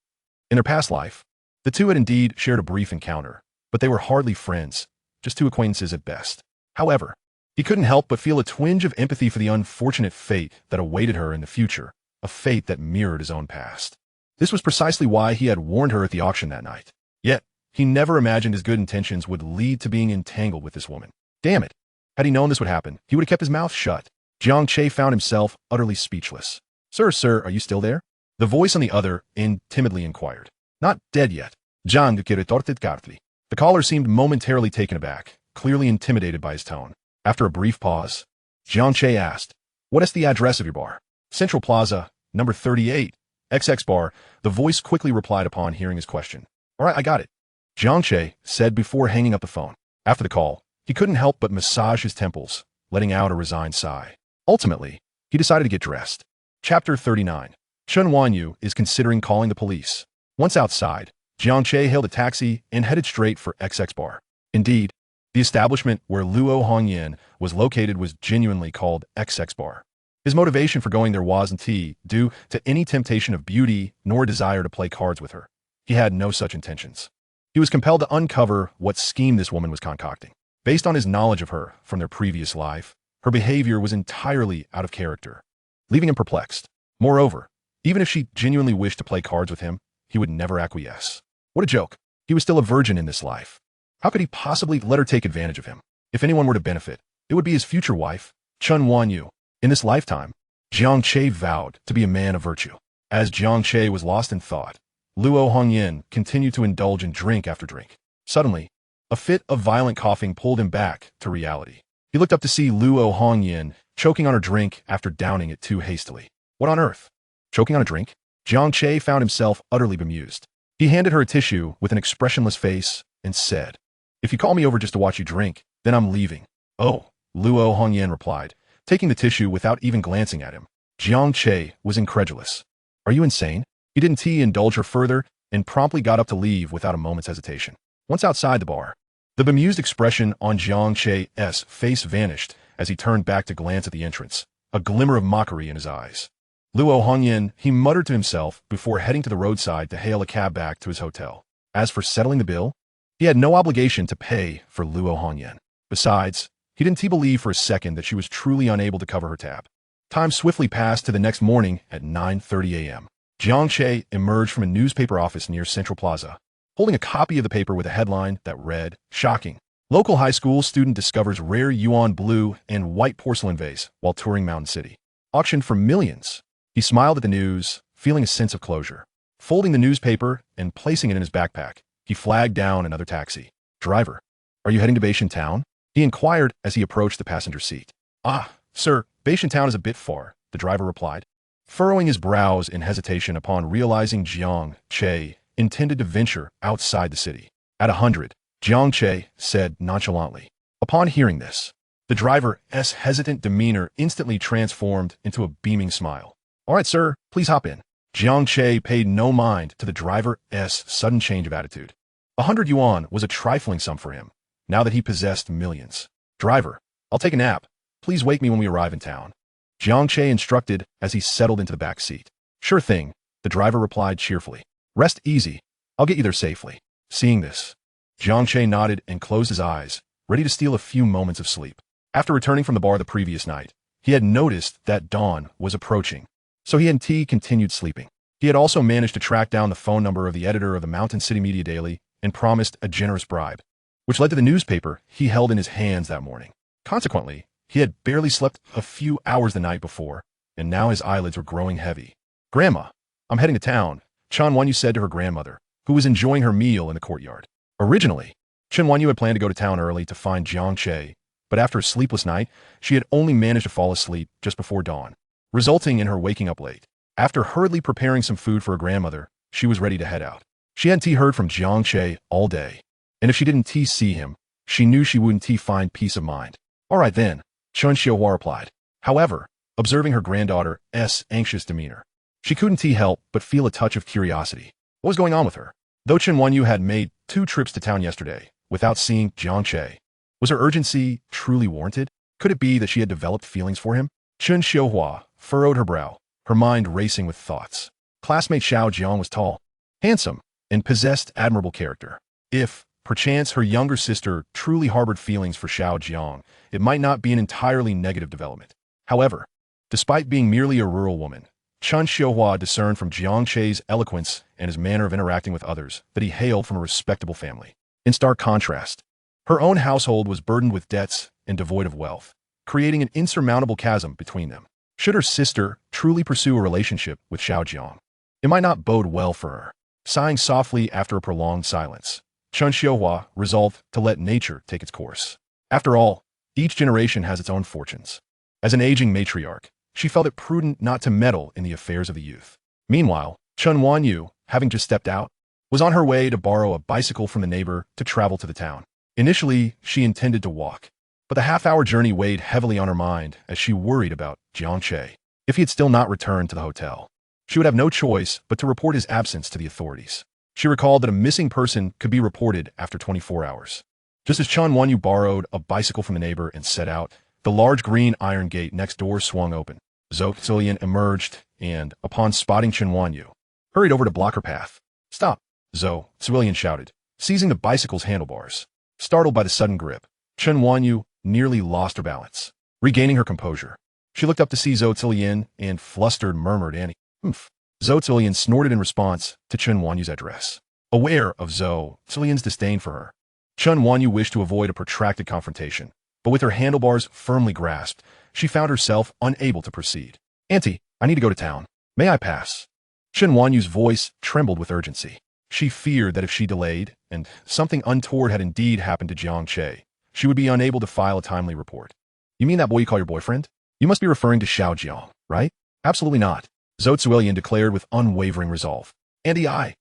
In their past life, the two had indeed shared a brief encounter, but they were hardly friends, just two acquaintances at best. However, he couldn't help but feel a twinge of empathy for the unfortunate fate that awaited her in the future, a fate that mirrored his own past. This was precisely why he had warned her at the auction that night. Yet, he never imagined his good intentions would lead to being entangled with this woman. Damn it! Had he known this would happen, he would have kept his mouth shut. Jiang Che found himself utterly speechless. Sir, are you still there? The voice on the other end timidly inquired. Not dead yet. Jiang Che retorted tartly. The caller seemed momentarily taken aback, clearly intimidated by his tone. After a brief pause, Jiang Che asked, what is the address of your bar? Central Plaza, number 38, XX bar, the voice quickly replied upon hearing his question. All right, I got it, Jiang Che said before hanging up the phone. After the call, he couldn't help but massage his temples, letting out a resigned sigh. Ultimately, he decided to get dressed. Chapter 39. Chen Wanyu is considering calling the police. Once outside, Jiang Che hailed a taxi and headed straight for XX bar. Indeed, the establishment where Luo Hongyan was located was genuinely called XX bar. His motivation for going there wasn't due to any temptation of beauty nor desire to play cards with her. He had no such intentions. He was compelled to uncover what scheme this woman was concocting. Based on his knowledge of her from their previous life, her behavior was entirely out of character, leaving him perplexed. Moreover, even if she genuinely wished to play cards with him, he would never acquiesce. What a joke. He was still a virgin in this life. How could he possibly let her take advantage of him? If anyone were to benefit, it would be his future wife, Chen Wanyu. In this lifetime, Jiang Che vowed to be a man of virtue. As Jiang Che was lost in thought, Luo Hongyan continued to indulge in drink after drink. Suddenly, a fit of violent coughing pulled him back to reality. He looked up to see Luo Hongyan choking on her drink after downing it too hastily. What on earth? Choking on a drink? Jiang Che found himself utterly bemused. He handed her a tissue with an expressionless face and said, "If you call me over just to watch you drink, then I'm leaving." "Oh," Luo Hongyan replied, taking the tissue without even glancing at him. Jiang Che was incredulous. "Are you insane?" He didn't indulge her further and promptly got up to leave without a moment's hesitation. Once outside the bar, the bemused expression on Jiang Che's face vanished as he turned back to glance at the entrance, a glimmer of mockery in his eyes. Luo Hongyan, he muttered to himself before heading to the roadside to hail a cab back to his hotel. As for settling the bill, he had no obligation to pay for Luo Hongyan. Besides, he didn't believe for a second that she was truly unable to cover her tab. Time swiftly passed to the next morning at 9:30 a.m. Jiang Che emerged from a newspaper office near Central Plaza, holding a copy of the paper with a headline that read, "Shocking. Local high school student discovers rare yuan blue and white porcelain vase while touring Mountain City. Auctioned for millions." He smiled at the news, feeling a sense of closure. Folding the newspaper and placing it in his backpack, he flagged down another taxi. "Driver, are you heading to Beishan Town?" he inquired as he approached the passenger seat. "Ah, sir, Beishan Town is a bit far," the driver replied, furrowing his brows in hesitation upon realizing Jiang Che intended to venture outside the city. "At 100, Jiang Che said nonchalantly. Upon hearing this, the driver's hesitant demeanor instantly transformed into a beaming smile. "All right, sir, please hop in." Jiang Che paid no mind to the driver's sudden change of attitude. 100 yuan was a trifling sum for him, now that he possessed millions. "Driver, I'll take a nap. Please wake me when we arrive in town," Jiang Che instructed as he settled into the back seat. "Sure thing," the driver replied cheerfully. "Rest easy. I'll get you there safely." Seeing this, Jiang Che nodded and closed his eyes, ready to steal a few moments of sleep. After returning from the bar the previous night, he had noticed that dawn was approaching, so he and continued sleeping. He had also managed to track down the phone number of the editor of the Mountain City Media Daily and promised a generous bribe, which led to the newspaper he held in his hands that morning. Consequently, he had barely slept a few hours the night before, and now his eyelids were growing heavy. "Grandma, I'm heading to town," Chen Wanyu said to her grandmother, who was enjoying her meal in the courtyard. Originally, Chen Wanyu had planned to go to town early to find Jiang Che, but after a sleepless night, she had only managed to fall asleep just before dawn, resulting in her waking up late. After hurriedly preparing some food for her grandmother, she was ready to head out. She hadn't heard from Jiang Che all day, and if she didn't see him, she knew she wouldn't find peace of mind. "All right then," Chen Xiaohua replied. However, observing her granddaughter's anxious demeanor, she couldn't help but feel a touch of curiosity. What was going on with her? Though Chen Wanyu had made 2 trips to town yesterday without seeing Jiang Che, was her urgency truly warranted? Could it be that she had developed feelings for him? Chen Xiaohua furrowed her brow, her mind racing with thoughts. Classmate Xiao Jiang was tall, handsome, and possessed admirable character. If, perchance, her younger sister truly harbored feelings for Xiao Jiang, it might not be an entirely negative development. However, despite being merely a rural woman, Chen Xiaohua discerned from Jiang Che's eloquence and his manner of interacting with others that he hailed from a respectable family. In stark contrast, her own household was burdened with debts and devoid of wealth, creating an insurmountable chasm between them. Should her sister truly pursue a relationship with Xiao Jiang, it might not bode well for her. Sighing softly after a prolonged silence, Chen Xiaohua resolved to let nature take its course. After all, each generation has its own fortunes. As an aging matriarch, she felt it prudent not to meddle in the affairs of the youth. Meanwhile, Chen Wanyu, having just stepped out, was on her way to borrow a bicycle from the neighbor to travel to the town. Initially, she intended to walk, but the half-hour journey weighed heavily on her mind as she worried about Jiang Che. If he had still not returned to the hotel, she would have no choice but to report his absence to the authorities. She recalled that a missing person could be reported after 24 hours. Just as Chen Wanyu borrowed a bicycle from the neighbor and set out, the large green iron gate next door swung open. Zhou Zilian emerged and, upon spotting Chen Wanyu, hurried over to block her path. "Stop!" Zhou Zilian shouted, seizing the bicycle's handlebars. Startled by the sudden grip, Chen Wanyu nearly lost her balance. Regaining her composure, she looked up to see Zhou Zilian and, flustered, murmured, "Annie." "Humph." Zhou Zilian snorted in response to Chen Wanyu's address. Aware of Zhou Zilian's disdain for her, Chen Wanyu wished to avoid a protracted confrontation, but with her handlebars firmly grasped, she found herself unable to proceed. "Auntie, I need to go to town. May I pass?" Chen Wanyu's voice trembled with urgency. She feared that if she delayed, and something untoward had indeed happened to Jiang Che, she would be unable to file a timely report. "You mean that boy you call your boyfriend? You must be referring to Xiao Jiang, right?" "Absolutely not," Zhou Zuilian declared with unwavering resolve. "Auntie, I..."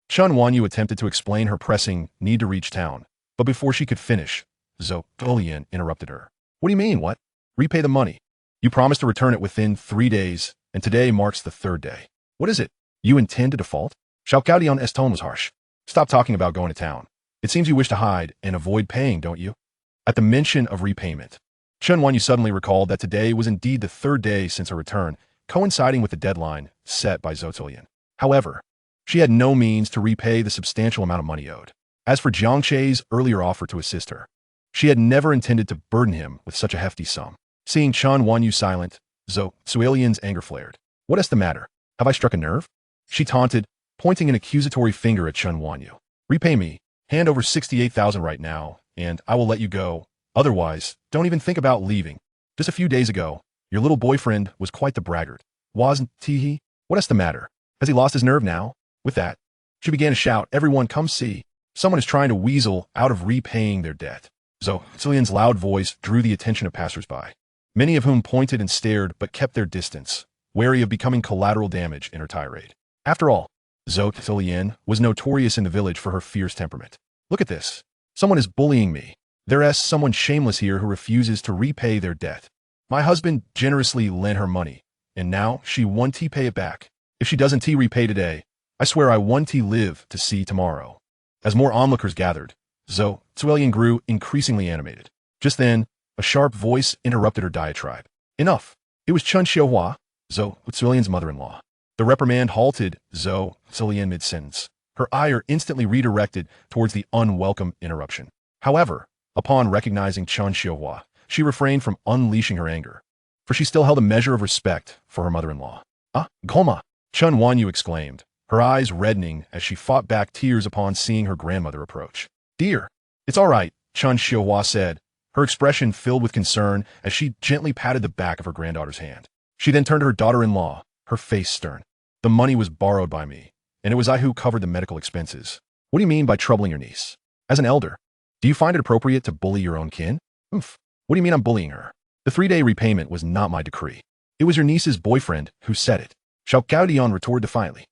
Chen Wanyu attempted to explain her pressing need to reach town, but before she could finish, Zhou Zuilian interrupted her. "What do you mean, what? Repay the money. You promised to return it within 3 days, and today marks the 3rd day. What is it? You intend to default?" Xiao Gaodian's tone was harsh. "Stop talking about going to town. It seems you wish to hide and avoid paying, don't you?" At the mention of repayment, Chen Wanyu suddenly recalled that today was indeed the 3rd day since her return, coinciding with the deadline set by Zhou Zuilian. However, she had no means to repay the substantial amount of money owed. As for Jiang Che's earlier offer to assist her, she had never intended to burden him with such a hefty sum. Seeing Chen Wanyu silent, Zhou Zuilian's anger flared. "What is the matter? Have I struck a nerve?" she taunted, pointing an accusatory finger at Chen Wanyu. "Repay me. Hand over 68,000 right now, and I will let you go. Otherwise, don't even think about leaving. Just a few days ago, your little boyfriend was quite the braggart. Wasn't he? What is the matter? Has he lost his nerve now?" With that, she began to shout, "Everyone, come see. Someone is trying to weasel out of repaying their debt." Zhou Zilian's loud voice drew the attention of passers-by, many of whom pointed and stared but kept their distance, wary of becoming collateral damage in her tirade. After all, Zhou Zilian was notorious in the village for her fierce temperament. "Look at this. Someone is bullying me. There's someone shameless here who refuses to repay their debt. My husband generously lent her money, and now she won't pay it back. If she doesn't repay today, I swear I won't live to see tomorrow." As more onlookers gathered, Zhou Zuilian grew increasingly animated. Just then, a sharp voice interrupted her diatribe. "Enough." It was Chen Xiaohua, Zhou Zuilian's mother-in-law. The reprimand halted Zhou Zuilian mid-sentence, her ire instantly redirected towards the unwelcome interruption. However, upon recognizing Chen Xiaohua, she refrained from unleashing her anger, for she still held a measure of respect for her mother-in-law. "Ah, Goma!" Chen Wanyu exclaimed, her eyes reddening as she fought back tears upon seeing her grandmother approach. "Dear, it's all right," Chen Xiaohua said, her expression filled with concern as she gently patted the back of her granddaughter's hand. She then turned to her daughter-in-law, her face stern. "The money was borrowed by me, and it was I who covered the medical expenses. What do you mean by troubling your niece? As an elder, do you find it appropriate to bully your own kin?" "Oof. What do you mean I'm bullying her? The 3-day repayment was not my decree. It was your niece's boyfriend who said it." Xiao Gaodian retorted defiantly.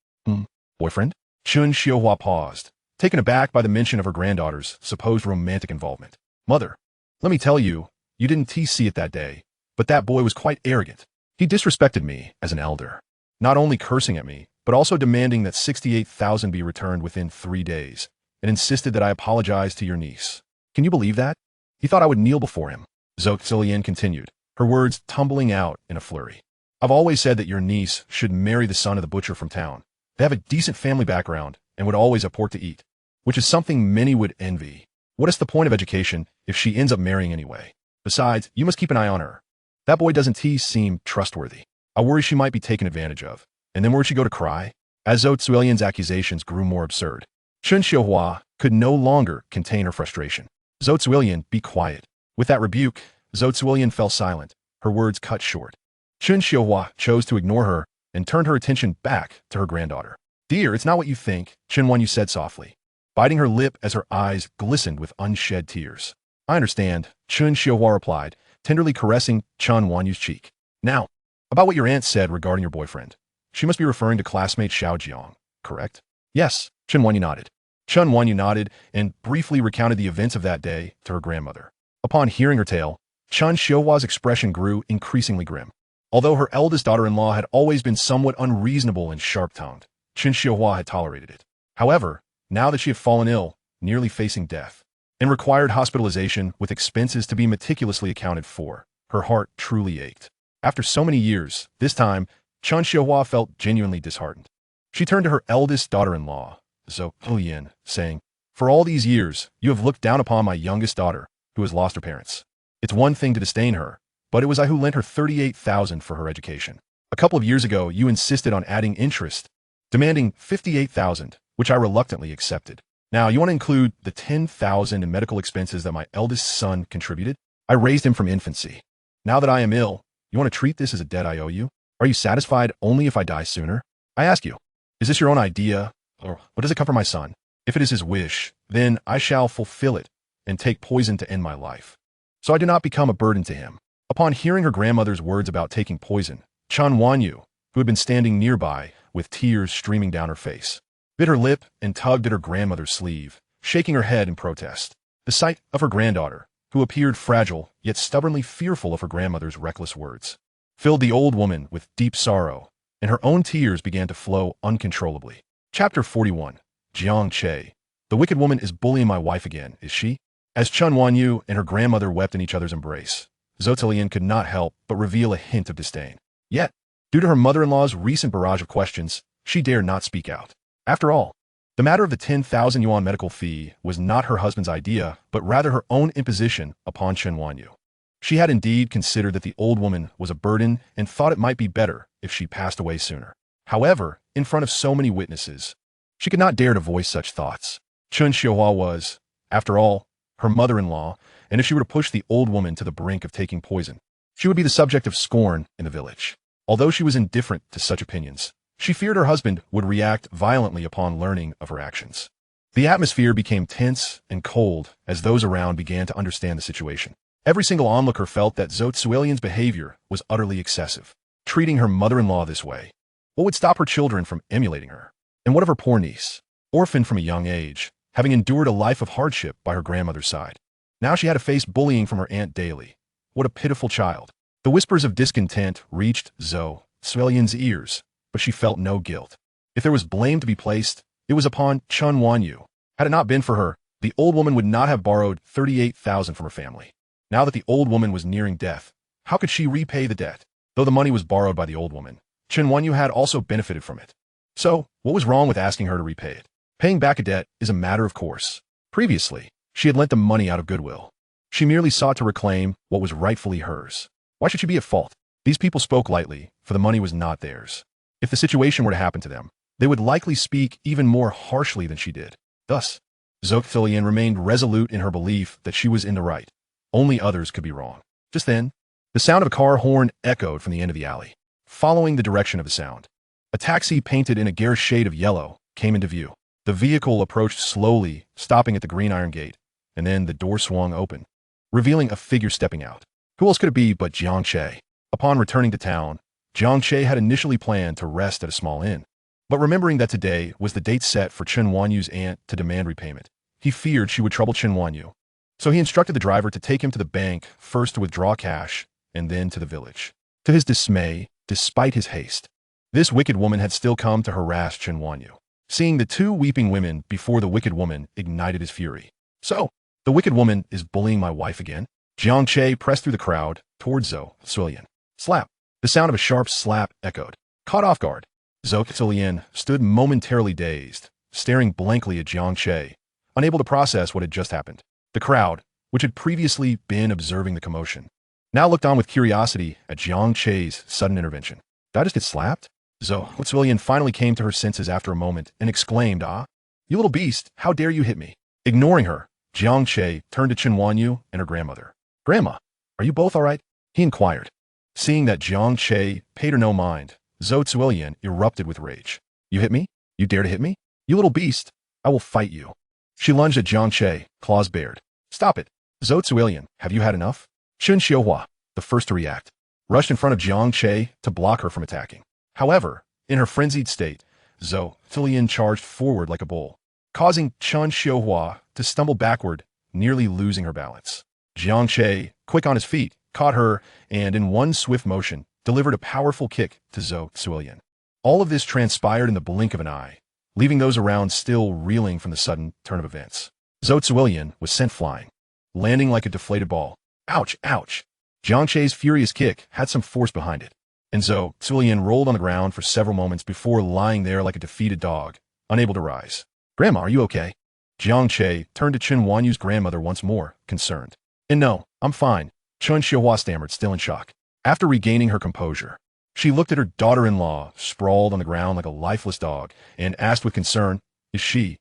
Boyfriend?" Chen Xiaohua paused, taken aback by the mention of her granddaughter's supposed romantic involvement. "Mother, let me tell you, you didn't see it that day, but that boy was quite arrogant. He disrespected me as an elder, not only cursing at me, but also demanding that 68,000 be returned within 3 days, and insisted that I apologize to your niece. Can you believe that? He thought I would kneel before him." Zhou Zilian continued, her words tumbling out in a flurry. "I've always said that your niece should marry the son of the butcher from town. They have a decent family background and would always have pork to eat, which is something many would envy. What is the point of education if she ends up marrying anyway? Besides, you must keep an eye on her. That boy doesn't seem trustworthy. I worry she might be taken advantage of. And then where'd she go to cry?" As Zhou Zuilian's accusations grew more absurd, Chen Xiaohua could no longer contain her frustration. "Zhou Zuilian, be quiet." With that rebuke, Zhou Zuilian fell silent, her words cut short. Chen Xiaohua chose to ignore her and turned her attention back to her granddaughter. "Dear, it's not what you think," Chen Wanyu said softly, biting her lip as her eyes glistened with unshed tears. "I understand," Chen Xiaohua replied, tenderly caressing Chen Wanyu's cheek. "Now, About what your aunt said regarding your boyfriend. She must be referring to classmate Xiao Jiang, correct? Yes, Chen Wanyu nodded. Chen Wanyu nodded and briefly recounted the events of that day to her grandmother. Upon hearing her tale, Chen Xiuhua's expression grew increasingly grim. Although her eldest daughter-in-law had always been somewhat unreasonable and sharp-tongued, Chen Xiuhua had tolerated it. However, now that she had fallen ill, nearly facing death, and required hospitalization with expenses to be meticulously accounted for, her heart truly ached. After so many years, this time, Chen Xiuhua felt genuinely disheartened. She turned to her eldest daughter-in-law, Zhou Lian, saying, "For all these years, you have looked down upon my youngest daughter, who has lost her parents. It's one thing to disdain her, but it was I who lent her 38,000 for her education. A couple of years ago, you insisted on adding interest, demanding 58,000, which I reluctantly accepted. Now, you want to include the 10,000 in medical expenses that my eldest son contributed? I raised him from infancy. Now that I am ill, you want to treat this as a debt I owe you? Are you satisfied only if I die sooner? I ask you, is this your own idea, or what does it come from my son? If it is his wish, then I shall fulfill it and take poison to end my life, so I do not become a burden to him." Upon hearing her grandmother's words about taking poison, Chen Wanyu, who had been standing nearby with tears streaming down her face, bit her lip and tugged at her grandmother's sleeve, shaking her head in protest. The sight of her granddaughter, who appeared fragile yet stubbornly fearful of her grandmother's reckless words, filled the old woman with deep sorrow, and her own tears began to flow uncontrollably. Chapter 41. Jiang Che. The wicked woman is bullying my wife again, is she? As Chen Wanyu and her grandmother wept in each other's embrace, Zhou Lian could not help but reveal a hint of disdain. Yet, due to her mother-in-law's recent barrage of questions, she dared not speak out. After all, the matter of the 10,000 yuan medical fee was not her husband's idea, but rather her own imposition upon Chen Wanyu. She had indeed considered that the old woman was a burden and thought it might be better if she passed away sooner. However, in front of so many witnesses, she could not dare to voice such thoughts. Chen Xiuhua was, after all, her mother-in-law, and if she were to push the old woman to the brink of taking poison, she would be the subject of scorn in the village. Although she was indifferent to such opinions, she feared her husband would react violently upon learning of her actions. The atmosphere became tense and cold as those around began to understand the situation. Every single onlooker felt that Zhou Lian's behavior was utterly excessive. Treating her mother-in-law this way, what would stop her children from emulating her? And what of her poor niece, orphaned from a young age, having endured a life of hardship by her grandmother's side? Now she had to face bullying from her aunt daily. What a pitiful child. The whispers of discontent reached Zhou Lian's ears, but she felt no guilt. If there was blame to be placed, it was upon Chen Wanyu. Had it not been for her, the old woman would not have borrowed 38,000 from her family. Now that the old woman was nearing death, how could she repay the debt? Though the money was borrowed by the old woman, Chen Wanyu had also benefited from it. So, what was wrong with asking her to repay it? Paying back a debt is a matter of course. Previously, she had lent the money out of goodwill. She merely sought to reclaim what was rightfully hers. Why should she be at fault? These people spoke lightly, for the money was not theirs. If the situation were to happen to them, they would likely speak even more harshly than she did. Thus, Zhou Lian remained resolute in her belief that she was in the right. Only others could be wrong. Just then, the sound of a car horn echoed from the end of the alley. Following the direction of the sound, a taxi painted in a garish shade of yellow came into view. The vehicle approached slowly, stopping at the green iron gate, and then the door swung open, revealing a figure stepping out. Who else could it be but Jiang Che? Upon returning to town, Jiang Che had initially planned to rest at a small inn. But remembering that today was the date set for Chen Wanyu's aunt to demand repayment, he feared she would trouble Chen Wanyu. So he instructed the driver to take him to the bank first to withdraw cash, and then to the village. To his dismay, despite his haste, this wicked woman had still come to harass Chen Wanyu. Seeing the two weeping women before the wicked woman ignited his fury. So, the wicked woman is bullying my wife again? Jiang Che pressed through the crowd towards Zhou Lian. Slap. The sound of a sharp slap echoed. Caught off guard, Zhou Lian stood momentarily dazed, staring blankly at Jiang Che, unable to process what had just happened. The crowd, which had previously been observing the commotion, now looked on with curiosity at Jiang Che's sudden intervention. Did I just get slapped? Zhou Lian finally came to her senses after a moment and exclaimed, "Ah, you little beast, how dare you hit me?" Ignoring her, Jiang Che turned to Chen Wanyu and her grandmother. "Grandma, are you both all right?" he inquired. Seeing that Jiang Che paid her no mind, Zhou Lian erupted with rage. "You hit me? You dare to hit me? You little beast, I will fight you." She lunged at Jiang Che, claws bared. "Stop it. Zhou Lian, have you had enough?" Chen Xiuhua, the first to react, rushed in front of Jiang Che to block her from attacking. However, in her frenzied state, Zhou Zillian charged forward like a bull, causing Chen Xiuhua to stumble backward, nearly losing her balance. Jiang Che, quick on his feet, caught her and, in one swift motion, delivered a powerful kick to Zhou Zillian. All of this transpired in the blink of an eye, leaving those around still reeling from the sudden turn of events. Zhou Zillian was sent flying, landing like a deflated ball. Ouch, ouch! Jiang Che's furious kick had some force behind it, and Zhou Zillian rolled on the ground for several moments before lying there like a defeated dog, unable to rise. Grandma, are you okay? Jiang Che turned to Chen Wanyu's grandmother once more, concerned. And no, I'm fine, Chen Xiuhua stammered, still in shock. After regaining her composure, she looked at her daughter-in-law, sprawled on the ground like a lifeless dog, and asked with concern, Is she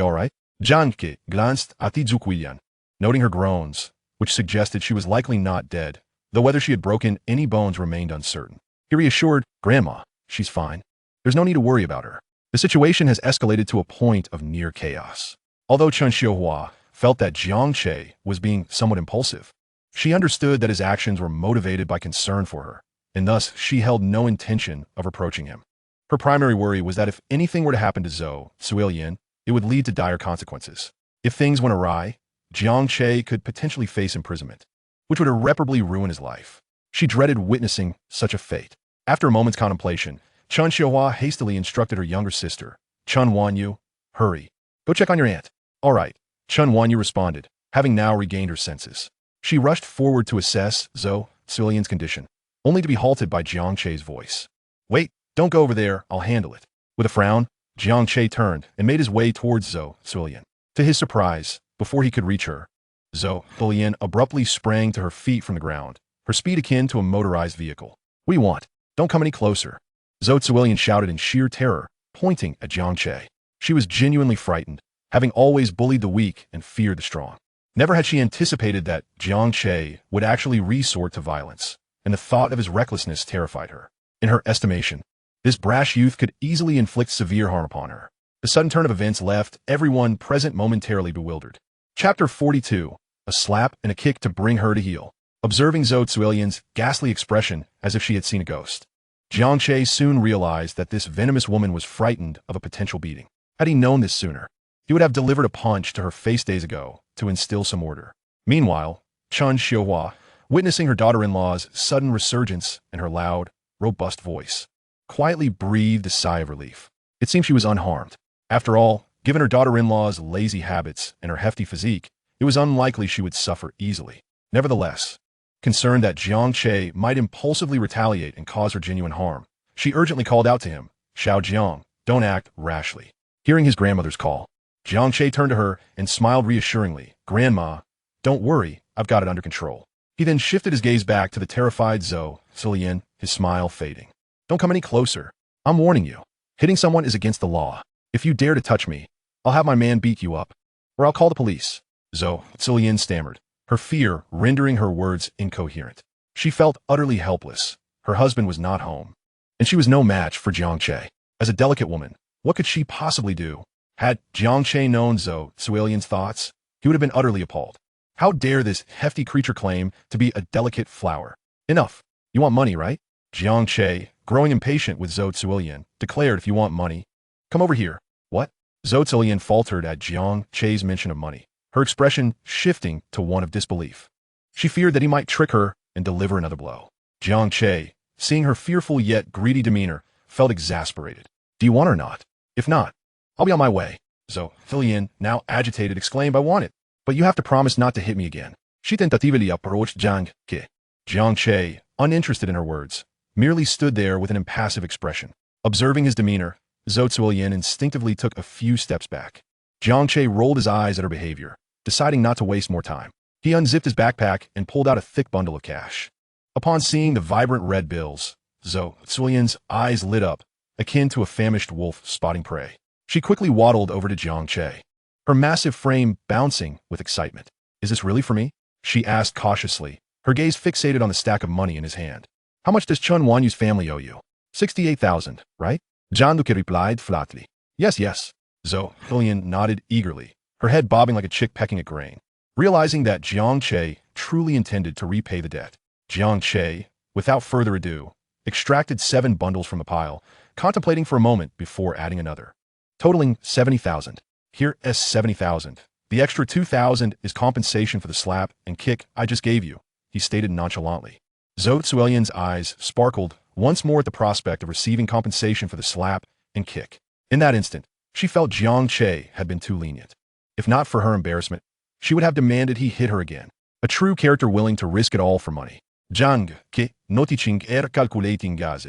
all right? Jiang Che glanced at the Zukuyan, noting her groans, which suggested she was likely not dead, though whether she had broken any bones remained uncertain. He reassured, Grandma, she's fine. There's no need to worry about her. The situation has escalated to a point of near chaos. Although Chen Xiuhua felt that Jiang Che was being somewhat impulsive, she understood that his actions were motivated by concern for her, and thus she held no intention of reproaching him. Her primary worry was that if anything were to happen to Zhou Zillian, it would lead to dire consequences. If things went awry, Jiang Che could potentially face imprisonment, which would irreparably ruin his life. She dreaded witnessing such a fate. After a moment's contemplation, Chen Xiuhua hastily instructed her younger sister, Chen Wanyu, hurry, go check on your aunt. All right, Chen Wanyu responded, having now regained her senses. She rushed forward to assess Zhou Zillian's condition, only to be halted by Jiang Che's voice. Wait, don't go over there, I'll handle it. With a frown, Jiang Che turned and made his way towards Zhou Zillian. To his surprise, before he could reach her, Zhou Zillian abruptly sprang to her feet from the ground, her speed akin to a motorized vehicle. What do you want? Don't come any closer. Zhou Zillian shouted in sheer terror, pointing at Jiang Che. She was genuinely frightened, having always bullied the weak and feared the strong. Never had she anticipated that Jiang Che would actually resort to violence, and the thought of his recklessness terrified her. In her estimation, this brash youth could easily inflict severe harm upon her. The sudden turn of events left everyone present momentarily bewildered. Chapter 42. A slap and a kick to bring her to heel. Observing Zhou Zillian's ghastly expression as if she had seen a ghost, Jiang Che soon realized that this venomous woman was frightened of a potential beating. Had he known this sooner, he would have delivered a punch to her face days ago to instill some order. Meanwhile, Chen Xiuhua, witnessing her daughter-in-law's sudden resurgence and her loud, robust voice, quietly breathed a sigh of relief. It seemed she was unharmed. After all, given her daughter-in-law's lazy habits and her hefty physique, it was unlikely she would suffer easily. Nevertheless, concerned that Jiang Che might impulsively retaliate and cause her genuine harm, she urgently called out to him, Xiao Jiang, don't act rashly. Hearing his grandmother's call, Jiang Che turned to her and smiled reassuringly, Grandma, don't worry, I've got it under control. He then shifted his gaze back to the terrified Zhou Zillian, his smile fading. Don't come any closer. I'm warning you. Hitting someone is against the law. If you dare to touch me, I'll have my man beat you up, or I'll call the police. Zhou Zillian stammered, her fear rendering her words incoherent. She felt utterly helpless. Her husband was not home, and she was no match for Jiang Che. As a delicate woman, what could she possibly do? Had Jiang Che known Zhou Zillian's thoughts, he would have been utterly appalled. How dare this hefty creature claim to be a delicate flower? Enough. You want money, right? Jiang Che, growing impatient with Zhou Zillian, declared, if you want money, come over here. What? Zhou Zillian faltered at Jiang Che's mention of money, her expression shifting to one of disbelief. She feared that he might trick her and deliver another blow. Jiang Che, seeing her fearful yet greedy demeanor, felt exasperated. Do you want or not? If not, I'll be on my way. Zhou Zillian, now agitated, exclaimed, I want it, but you have to promise not to hit me again. She tentatively approached Jiang Che. Jiang Che, uninterested in her words, merely stood there with an impassive expression. Observing his demeanor, Zhou Zillian instinctively took a few steps back. Jiang Che rolled his eyes at her behavior, deciding not to waste more time. He unzipped his backpack and pulled out a thick bundle of cash. Upon seeing the vibrant red bills, Zhou Zillian's eyes lit up, akin to a famished wolf spotting prey. She quickly waddled over to Jiang Che, her massive frame bouncing with excitement. Is this really for me? She asked cautiously, her gaze fixated on the stack of money in his hand. How much does Chen Wanyu's family owe you? 68,000, right? Jiang Duque replied flatly. Yes, yes. Zhou Zillian nodded eagerly, her head bobbing like a chick pecking at grain. Realizing that Jiang Che truly intended to repay the debt, Jiang Che without further ado, extracted 7 bundles from the pile, contemplating for a moment before adding another, totaling 70,000. Here is 70,000. The extra 2,000 is compensation for the slap and kick I just gave you, he stated nonchalantly. Zhou Zuilian's eyes sparkled once more at the prospect of receiving compensation for the slap and kick. In that instant, she felt Jiang Che had been too lenient. If not for her embarrassment, she would have demanded he hit her again. A true character willing to risk it all for money. Jiang Che, noticing calculating gaze,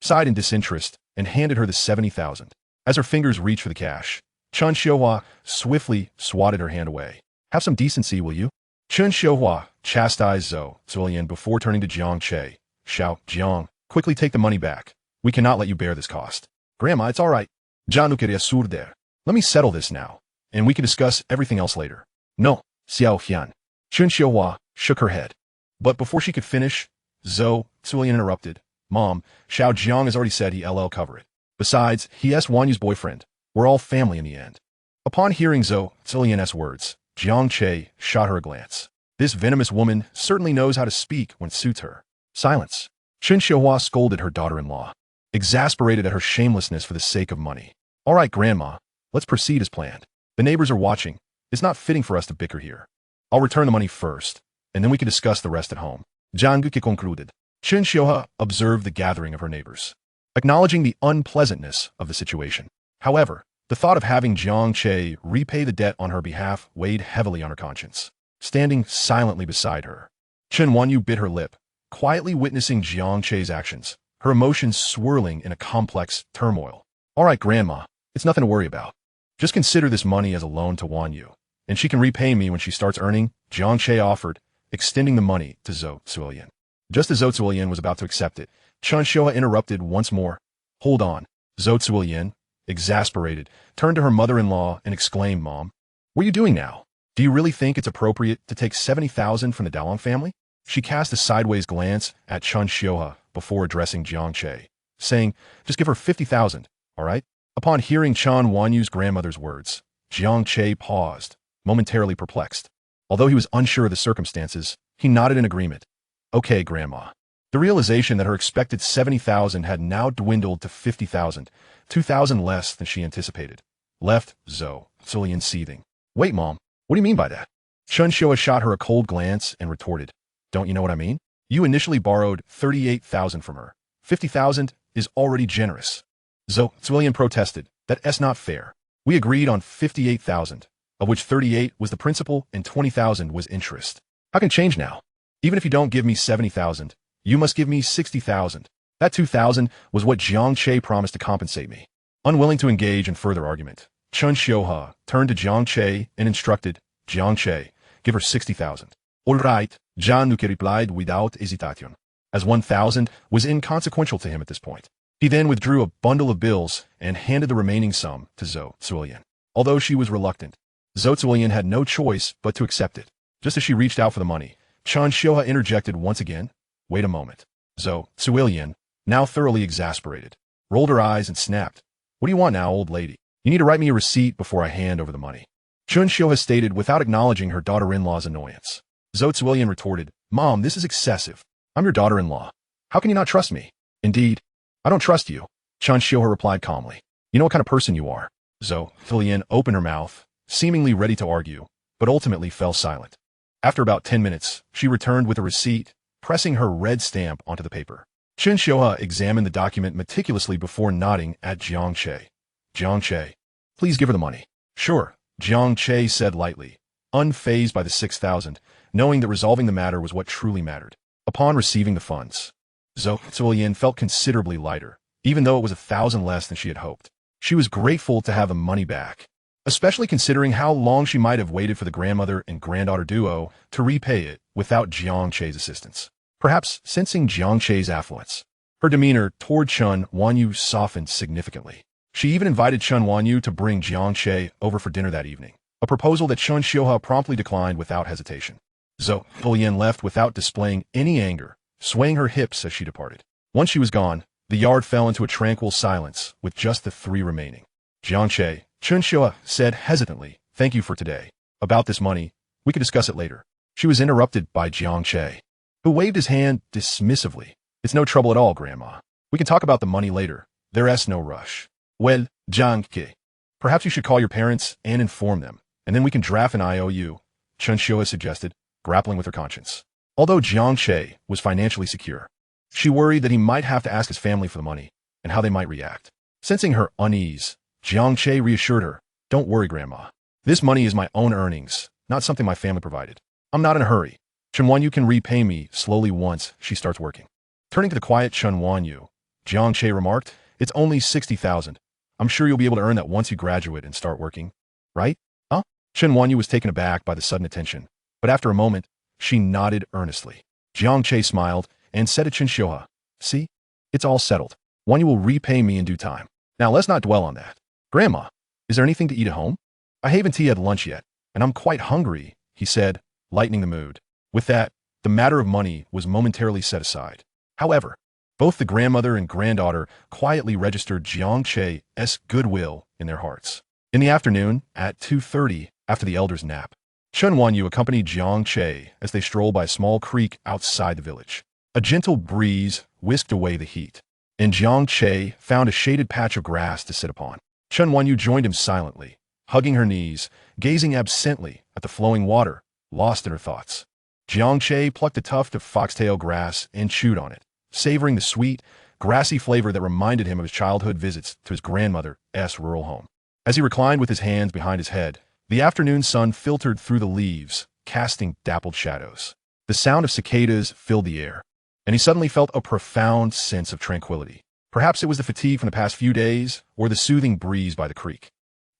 sighed in disinterest and handed her the 70,000. As her fingers reached for the cash, Chen Xiuhua swiftly swatted her hand away. Have some decency, will you? Chen Xiuhua chastised Zhou Zuilian before turning to Jiang Che. Xiao, Jiang, quickly take the money back. We cannot let you bear this cost. Grandma, it's all right. Jiang quería surder. Let me settle this now, and we can discuss everything else later. No, Xiao Hian. Chen Xiuhua shook her head. But before she could finish, Zhou Zuilian interrupted. Mom, Xiao Jiang has already said he'll cover it. Besides, he's Wan Yu's boyfriend. We're all family in the end. Upon hearing Zhou Zuilian's words, Jiang Che shot her a glance. This venomous woman certainly knows how to speak when it suits her. Silence. Chen Xiuhua scolded her daughter-in-law, exasperated at her shamelessness for the sake of money. All right, Grandma, let's proceed as planned. The neighbors are watching. It's not fitting for us to bicker here. I'll return the money first, and then we can discuss the rest at home. Jiang Che concluded. Chen Xiuhua observed the gathering of her neighbors, acknowledging the unpleasantness of the situation. However, the thought of having Jiang Che repay the debt on her behalf weighed heavily on her conscience. Standing silently beside her, Chen Wanyu bit her lip, quietly witnessing Jiang Che's actions, her emotions swirling in a complex turmoil. All right, Grandma, it's nothing to worry about. Just consider this money as a loan to Wanyu, and she can repay me when she starts earning, Jiang Che offered, extending the money to Zhou Zuilian. Just as Zhou Zuilian was about to accept it, Chen Xiuhua interrupted once more. Hold on. Zhou Zuilian, exasperated, turned to her mother-in-law and exclaimed, Mom, what are you doing now? Do you really think it's appropriate to take 70,000 from the Dalong family? She cast a sideways glance at Chen Xiuhua before addressing Jiang Che, saying, just give her 50,000, all right? Upon hearing Chen Wanyu's grandmother's words, Jiang Che paused, momentarily perplexed. Although he was unsure of the circumstances, he nodded in agreement. Okay, Grandma. The realization that her expected 70,000 had now dwindled to 50,000, 2,000 less than she anticipated, left Zhou Zuilian seething. Wait, Mom, what do you mean by that? Chen Xiuhua shot her a cold glance and retorted. Don't you know what I mean? You initially borrowed 38,000 from her. 50,000 is already generous. Zhou Zuilian protested. That's not fair. We agreed on 58,000, of which 38 was the principal and 20,000 was interest. How can it change now? Even if you don't give me 70,000, you must give me 60,000. That 2,000 was what Jiang Che promised to compensate me. Unwilling to engage in further argument, Chen Xiuhua turned to Jiang Che and instructed, Jiang Che, give her 60,000. All right, Jiang Che replied without hesitation, as 1,000 was inconsequential to him at this point. He then withdrew a bundle of bills and handed the remaining sum to Zhou Zuilian. Although she was reluctant, Zhou Zuilian had no choice but to accept it. Just as she reached out for the money, Chen Xiuhua interjected once again. Wait a moment. Zhou Zuilian, now thoroughly exasperated, rolled her eyes and snapped. What do you want now, old lady? You need to write me a receipt before I hand over the money. Chen Xiuhua stated without acknowledging her daughter-in-law's annoyance. Zhou Zuilian retorted, Mom, this is excessive. I'm your daughter-in-law. How can you not trust me? Indeed, I don't trust you, Chen Xiuhua replied calmly. You know what kind of person you are. Zhou Zuilian opened her mouth, seemingly ready to argue, but ultimately fell silent. After about 10 minutes, she returned with a receipt, pressing her red stamp onto the paper. Chen Xiuhua examined the document meticulously before nodding at Jiang Che. Jiang Che, please give her the money. Sure, Jiang Che said lightly, unfazed by the 6,000, knowing that resolving the matter was what truly mattered. Upon receiving the funds, Zhou Zuilian felt considerably lighter, even though it was 1,000 less than she had hoped. She was grateful to have the money back, especially considering how long she might have waited for the grandmother and granddaughter duo to repay it without Jiang Che's assistance. Perhaps sensing Jiang Che's affluence, her demeanor toward Chen Wanyu softened significantly. She even invited Chen Wanyu to bring Jiang Che over for dinner that evening, a proposal that Chen Xiuhua promptly declined without hesitation. Zhou Zuilian left without displaying any anger, swaying her hips as she departed. Once she was gone, the yard fell into a tranquil silence with just the three remaining. Jiang Che, Chen Xiuhua said hesitantly, thank you for today. About this money, we could discuss it later. She was interrupted by Jiang Che, who waved his hand dismissively. It's no trouble at all, Grandma. We can talk about the money later. There's no rush. Well, Jiang Che, perhaps you should call your parents and inform them, and then we can draft an IOU, Chen Xiu suggested, grappling with her conscience. Although Jiang Che was financially secure, she worried that he might have to ask his family for the money and how they might react. Sensing her unease, Jiang Che reassured her, "Don't worry, Grandma. This money is my own earnings, not something my family provided. I'm not in a hurry. Chen Wanyu can repay me slowly once she starts working." Turning to the quiet Chen Wanyu, Jiang Che remarked, "It's only 60,000. I'm sure you'll be able to earn that once you graduate and start working. Right? Huh?" Chen Wanyu was taken aback by the sudden attention, but after a moment, she nodded earnestly. Jiang Che smiled and said to Chen Xiuha, "See? It's all settled. Wanyu will repay me in due time. Now let's not dwell on that. Grandma, is there anything to eat at home? I haven't had lunch yet, and I'm quite hungry," he said, lightening the mood. With that, the matter of money was momentarily set aside. However, both the grandmother and granddaughter quietly registered Jiang Che's goodwill in their hearts. In the afternoon, at 2:30, after the elders' nap, Chen Wanyu accompanied Jiang Che as they strolled by a small creek outside the village. A gentle breeze whisked away the heat, and Jiang Che found a shaded patch of grass to sit upon. Chen Wanyu joined him silently, hugging her knees, gazing absently at the flowing water, lost in her thoughts. Jiang Che plucked a tuft of foxtail grass and chewed on it, savoring the sweet, grassy flavor that reminded him of his childhood visits to his grandmother's rural home. As he reclined with his hands behind his head, the afternoon sun filtered through the leaves, casting dappled shadows. The sound of cicadas filled the air, and he suddenly felt a profound sense of tranquility. Perhaps it was the fatigue from the past few days, or the soothing breeze by the creek.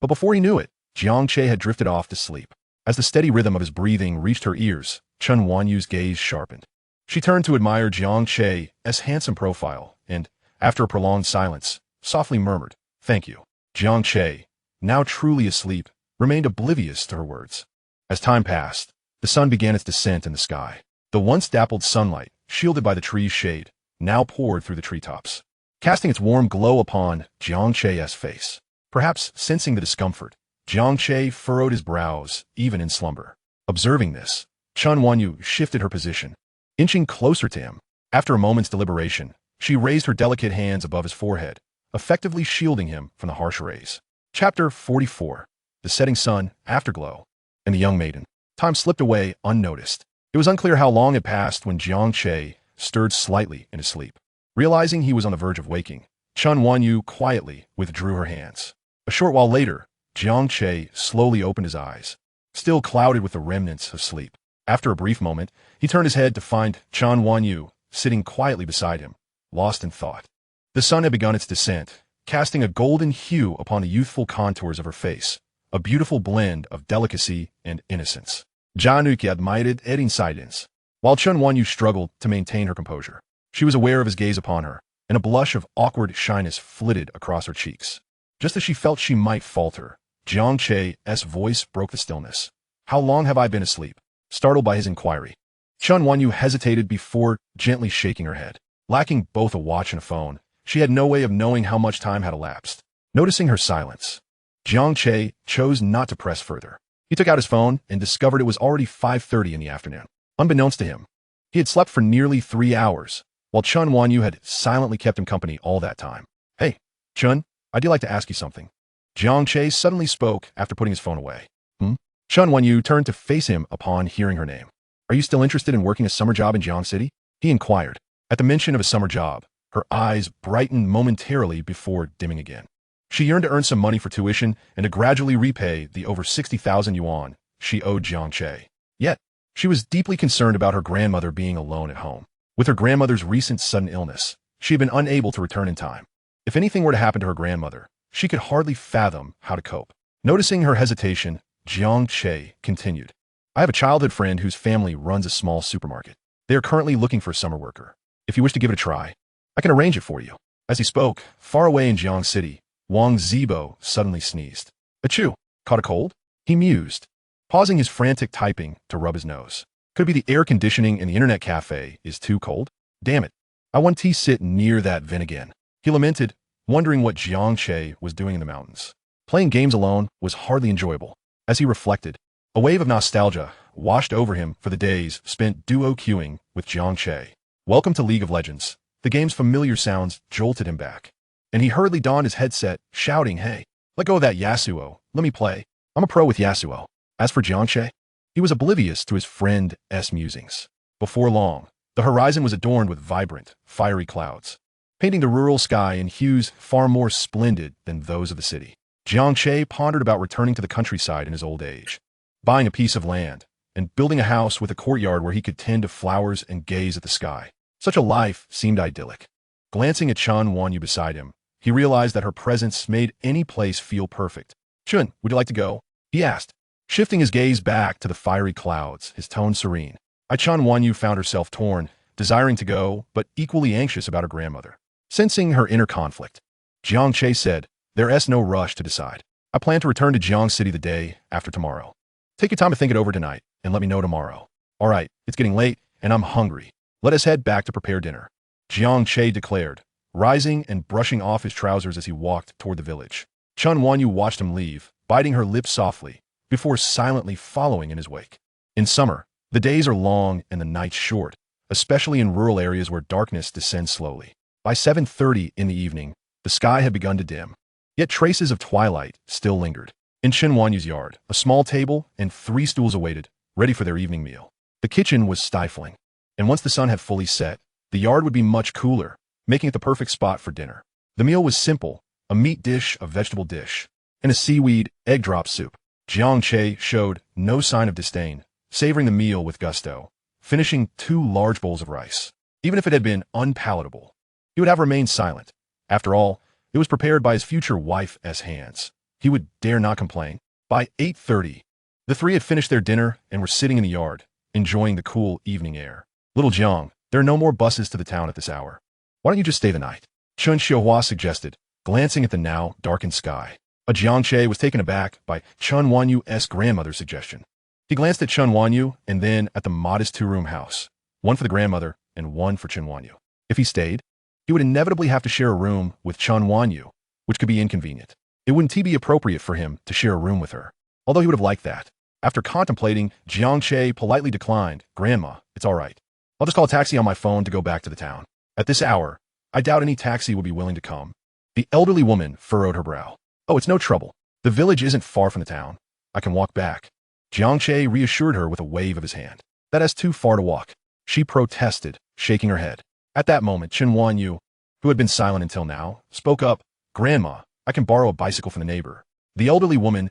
But before he knew it, Jiang Che had drifted off to sleep. As the steady rhythm of his breathing reached her ears, Chen Wanyu's gaze sharpened. She turned to admire Jiang Che's handsome profile, and, after a prolonged silence, softly murmured, "Thank you." Jiang Che, now truly asleep, remained oblivious to her words. As time passed, the sun began its descent in the sky. The once dappled sunlight, shielded by the tree's shade, now poured through the treetops, casting its warm glow upon Jiang Che's face. Perhaps sensing the discomfort, Jiang Che furrowed his brows, even in slumber. Observing this, Chen Wanyu shifted her position, inching closer to him. After a moment's deliberation, she raised her delicate hands above his forehead, effectively shielding him from the harsh rays. Chapter 44. The Setting Sun, Afterglow, and the Young Maiden. Time slipped away unnoticed. It was unclear how long had passed when Jiang Che stirred slightly in his sleep. Realizing he was on the verge of waking, Chen Wanyu quietly withdrew her hands. A short while later, Jiang Che slowly opened his eyes, still clouded with the remnants of sleep. After a brief moment, he turned his head to find Chen Wanyu sitting quietly beside him, lost in thought. The sun had begun its descent, casting a golden hue upon the youthful contours of her face, a beautiful blend of delicacy and innocence. Januki admired it in silence, while Chen Wanyu struggled to maintain her composure. She was aware of his gaze upon her, and a blush of awkward shyness flitted across her cheeks. Just as she felt she might falter, Jiang Che's voice broke the stillness. "How long have I been asleep?" Startled by his inquiry, Chen Wanyu hesitated before gently shaking her head. Lacking both a watch and a phone, she had no way of knowing how much time had elapsed. Noticing her silence, Jiang Che chose not to press further. He took out his phone and discovered it was already 5:30 in the afternoon. Unbeknownst to him, he had slept for nearly 3 hours, while Chen Wanyu had silently kept him company all that time. "Hey, Chen, I'd like to ask you something." Jiang Che suddenly spoke after putting his phone away. Chen Wanyu turned to face him upon hearing her name. "Are you still interested in working a summer job in Jiang City?" he inquired. At the mention of a summer job, her eyes brightened momentarily before dimming again. She yearned to earn some money for tuition and to gradually repay the over 60,000 yuan she owed Jiang Che. Yet, she was deeply concerned about her grandmother being alone at home. With her grandmother's recent sudden illness, she had been unable to return in time. If anything were to happen to her grandmother, she could hardly fathom how to cope. Noticing her hesitation, Jiang Che continued, "I have a childhood friend whose family runs a small supermarket. They are currently looking for a summer worker. If you wish to give it a try, I can arrange it for you." As he spoke, far away in Jiang City, Wang Zibo suddenly sneezed. "Achoo, caught a cold?" he mused, pausing his frantic typing to rub his nose. Could it be the air conditioning in the internet cafe is too cold? Damn it, I want to sit near that vent again. He lamented, wondering what Jiang Che was doing in the mountains. Playing games alone was hardly enjoyable. As he reflected, a wave of nostalgia washed over him for the days spent duo queuing with Jiang Che. Welcome to League of Legends. The game's familiar sounds jolted him back, and he hurriedly donned his headset, shouting, "Hey, let go of that Yasuo. Let me play. I'm a pro with Yasuo." As for Jiang Che, he was oblivious to his friend's musings. Before long, the horizon was adorned with vibrant, fiery clouds, painting the rural sky in hues far more splendid than those of the city. Jiang Che pondered about returning to the countryside in his old age, buying a piece of land, and building a house with a courtyard where he could tend to flowers and gaze at the sky. Such a life seemed idyllic. Glancing at Chen Wanyu beside him, he realized that her presence made any place feel perfect. "Chun, would you like to go?" he asked, shifting his gaze back to the fiery clouds, his tone serene. Chen Wanyu found herself torn, desiring to go, but equally anxious about her grandmother. Sensing her inner conflict, Jiang Che said, "There's no rush to decide. I plan to return to Jiang City the day after tomorrow. Take your time to think it over tonight, and let me know tomorrow." "All right, it's getting late, and I'm hungry. Let us head back to prepare dinner," Jiang Che declared, rising and brushing off his trousers as he walked toward the village. Chen Wanyu watched him leave, biting her lips softly, before silently following in his wake. In summer, the days are long and the nights short, especially in rural areas where darkness descends slowly. By 7:30 in the evening, the sky had begun to dim, yet traces of twilight still lingered. In Chen Wanyu's yard, a small table and 3 stools awaited, ready for their evening meal. The kitchen was stifling, and once the sun had fully set, the yard would be much cooler, making it the perfect spot for dinner. The meal was simple: a meat dish, a vegetable dish, and a seaweed egg drop soup. Jiang Che showed no sign of disdain, savoring the meal with gusto, finishing 2 large bowls of rice. Even if it had been unpalatable, he would have remained silent. After all, it was prepared by his future wife's hands. He would dare not complain. By 8:30, the 3 had finished their dinner and were sitting in the yard, enjoying the cool evening air. "Little Jiang, there are no more buses to the town at this hour. Why don't you just stay the night?" Chun Xiuhua suggested, glancing at the now darkened sky. Jiang Che was taken aback by Chen Wanyu's grandmother's suggestion. He glanced at Chen Wanyu and then at the modest 2-room house, one for the grandmother and one for Chen Wanyu. If he stayed, he would inevitably have to share a room with Chen Wanyu, which could be inconvenient. It wouldn't be appropriate for him to share a room with her, although he would have liked that. After contemplating, Jiang Che politely declined. "Grandma, it's all right. I'll just call a taxi on my phone to go back to the town. At this hour, I doubt any taxi would be willing to come." The elderly woman furrowed her brow. "Oh, it's no trouble. The village isn't far from the town. I can walk back." Jiang Che reassured her with a wave of his hand. "That is too far to walk," she protested, shaking her head. At that moment, Chen Wanyu, who had been silent until now, spoke up. "Grandma, I can borrow a bicycle from the neighbor." The elderly woman's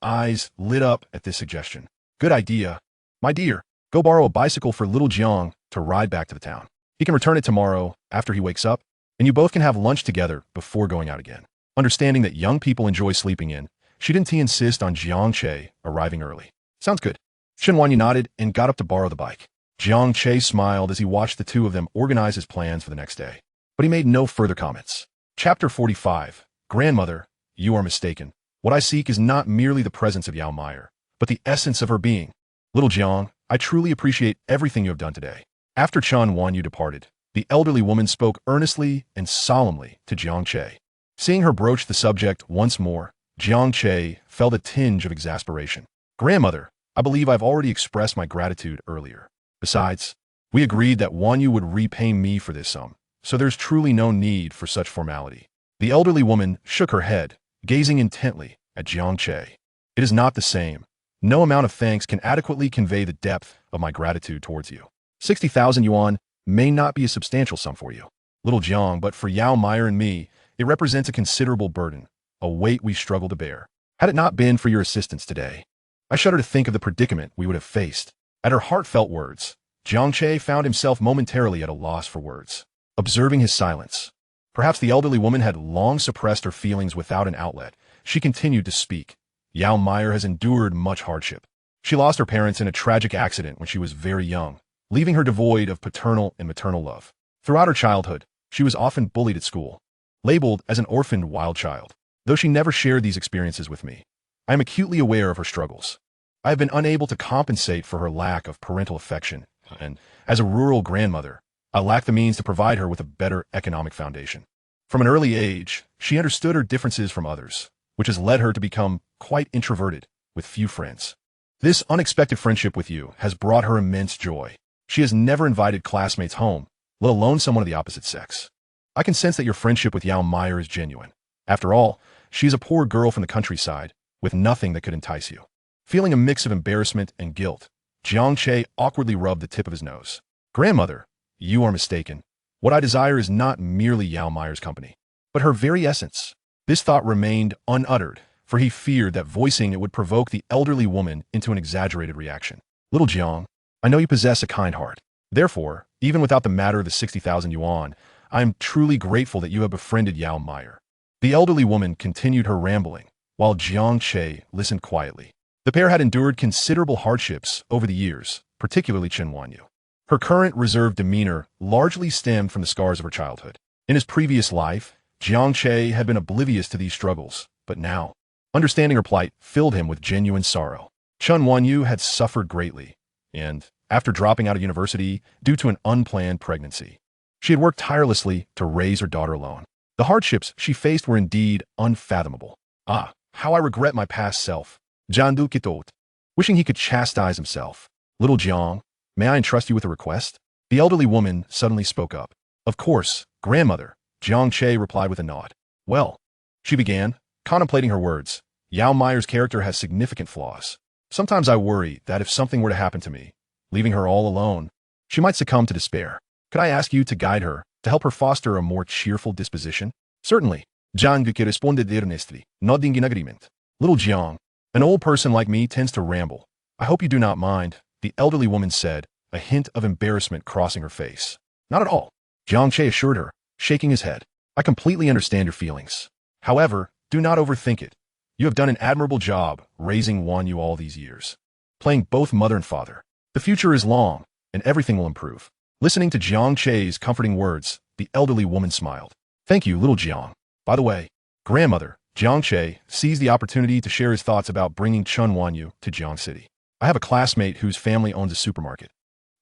eyes lit up at this suggestion. "Good idea. My dear, go borrow a bicycle for little Jiang to ride back to the town. He can return it tomorrow after he wakes up, and you both can have lunch together before going out again." Understanding that young people enjoy sleeping in, she didn't insist on Jiang Che arriving early. "Sounds good." Chen Wanyu nodded and got up to borrow the bike. Jiang Che smiled as he watched the 2 of them organize his plans for the next day, but he made no further comments. Chapter 45. Grandmother, you are mistaken. What I seek is not merely the presence of Yao Meyer, but the essence of her being. Little Jiang, I truly appreciate everything you have done today. After Chen Wanyu departed, the elderly woman spoke earnestly and solemnly to Jiang Che. Seeing her broach the subject once more, Jiang Che felt a tinge of exasperation. "Grandmother, I believe I've already expressed my gratitude earlier. Besides, we agreed that Wanyu would repay me for this sum, so there's truly no need for such formality." The elderly woman shook her head, gazing intently at Jiang Che. "It is not the same. No amount of thanks can adequately convey the depth of my gratitude towards you. 60,000 yuan may not be a substantial sum for you, little Jiang, but for Yao Meyer and me, it represents a considerable burden, a weight we struggle to bear. Had it not been for your assistance today, I shudder to think of the predicament we would have faced." At her heartfelt words, Jiang Che found himself momentarily at a loss for words. Observing his silence, perhaps the elderly woman had long suppressed her feelings without an outlet, she continued to speak. "Yao Meyer has endured much hardship. She lost her parents in a tragic accident when she was very young, leaving her devoid of paternal and maternal love. Throughout her childhood, she was often bullied at school, labeled as an orphaned wild child. Though she never shared these experiences with me, I am acutely aware of her struggles. I have been unable to compensate for her lack of parental affection, and as a rural grandmother, I lack the means to provide her with a better economic foundation. From an early age, she understood her differences from others, which has led her to become quite introverted, with few friends. This unexpected friendship with you has brought her immense joy. She has never invited classmates home, let alone someone of the opposite sex. I can sense that your friendship with Yao Meyer is genuine. After all, she is a poor girl from the countryside, with nothing that could entice you. Feeling a mix of embarrassment and guilt, Jiang Che awkwardly rubbed the tip of his nose. Grandmother, you are mistaken. What I desire is not merely Yao Meyer's company, but her very essence. This thought remained unuttered, for he feared that voicing it would provoke the elderly woman into an exaggerated reaction. Little Jiang, I know you possess a kind heart. Therefore, even without the matter of the 60,000 yuan, I am truly grateful that you have befriended Yao Meyer. The elderly woman continued her rambling, while Jiang Che listened quietly. The pair had endured considerable hardships over the years, particularly Chen Wanyu. Her current reserved demeanor largely stemmed from the scars of her childhood. In his previous life, Jiang Che had been oblivious to these struggles, but now, understanding her plight filled him with genuine sorrow. Chen Wanyu had suffered greatly, and, after dropping out of university due to an unplanned pregnancy, she had worked tirelessly to raise her daughter alone. The hardships she faced were indeed unfathomable. Ah, how I regret my past self. Jiang Du Kitot, wishing he could chastise himself. Little Jiang, may I entrust you with a request? The elderly woman suddenly spoke up. Of course, grandmother, Jiang Che replied with a nod. Well, she began, contemplating her words. Yao Meyer's character has significant flaws. Sometimes I worry that if something were to happen to me, leaving her all alone, she might succumb to despair. Could I ask you to guide her, to help her foster a more cheerful disposition? Certainly. Jiang Duque responded earnestly, nodding in agreement. Little Jiang, an old person like me tends to ramble. I hope you do not mind, the elderly woman said, a hint of embarrassment crossing her face. Not at all, Jiang Che assured her, shaking his head. I completely understand your feelings. However, do not overthink it. You have done an admirable job raising Wanyu all these years, playing both mother and father. The future is long, and everything will improve. Listening to Jiang Che's comforting words, the elderly woman smiled. Thank you, little Jiang. By the way, grandmother, Jiang Che seized the opportunity to share his thoughts about bringing Chen Wanyu to Jiang City. I have a classmate whose family owns a supermarket,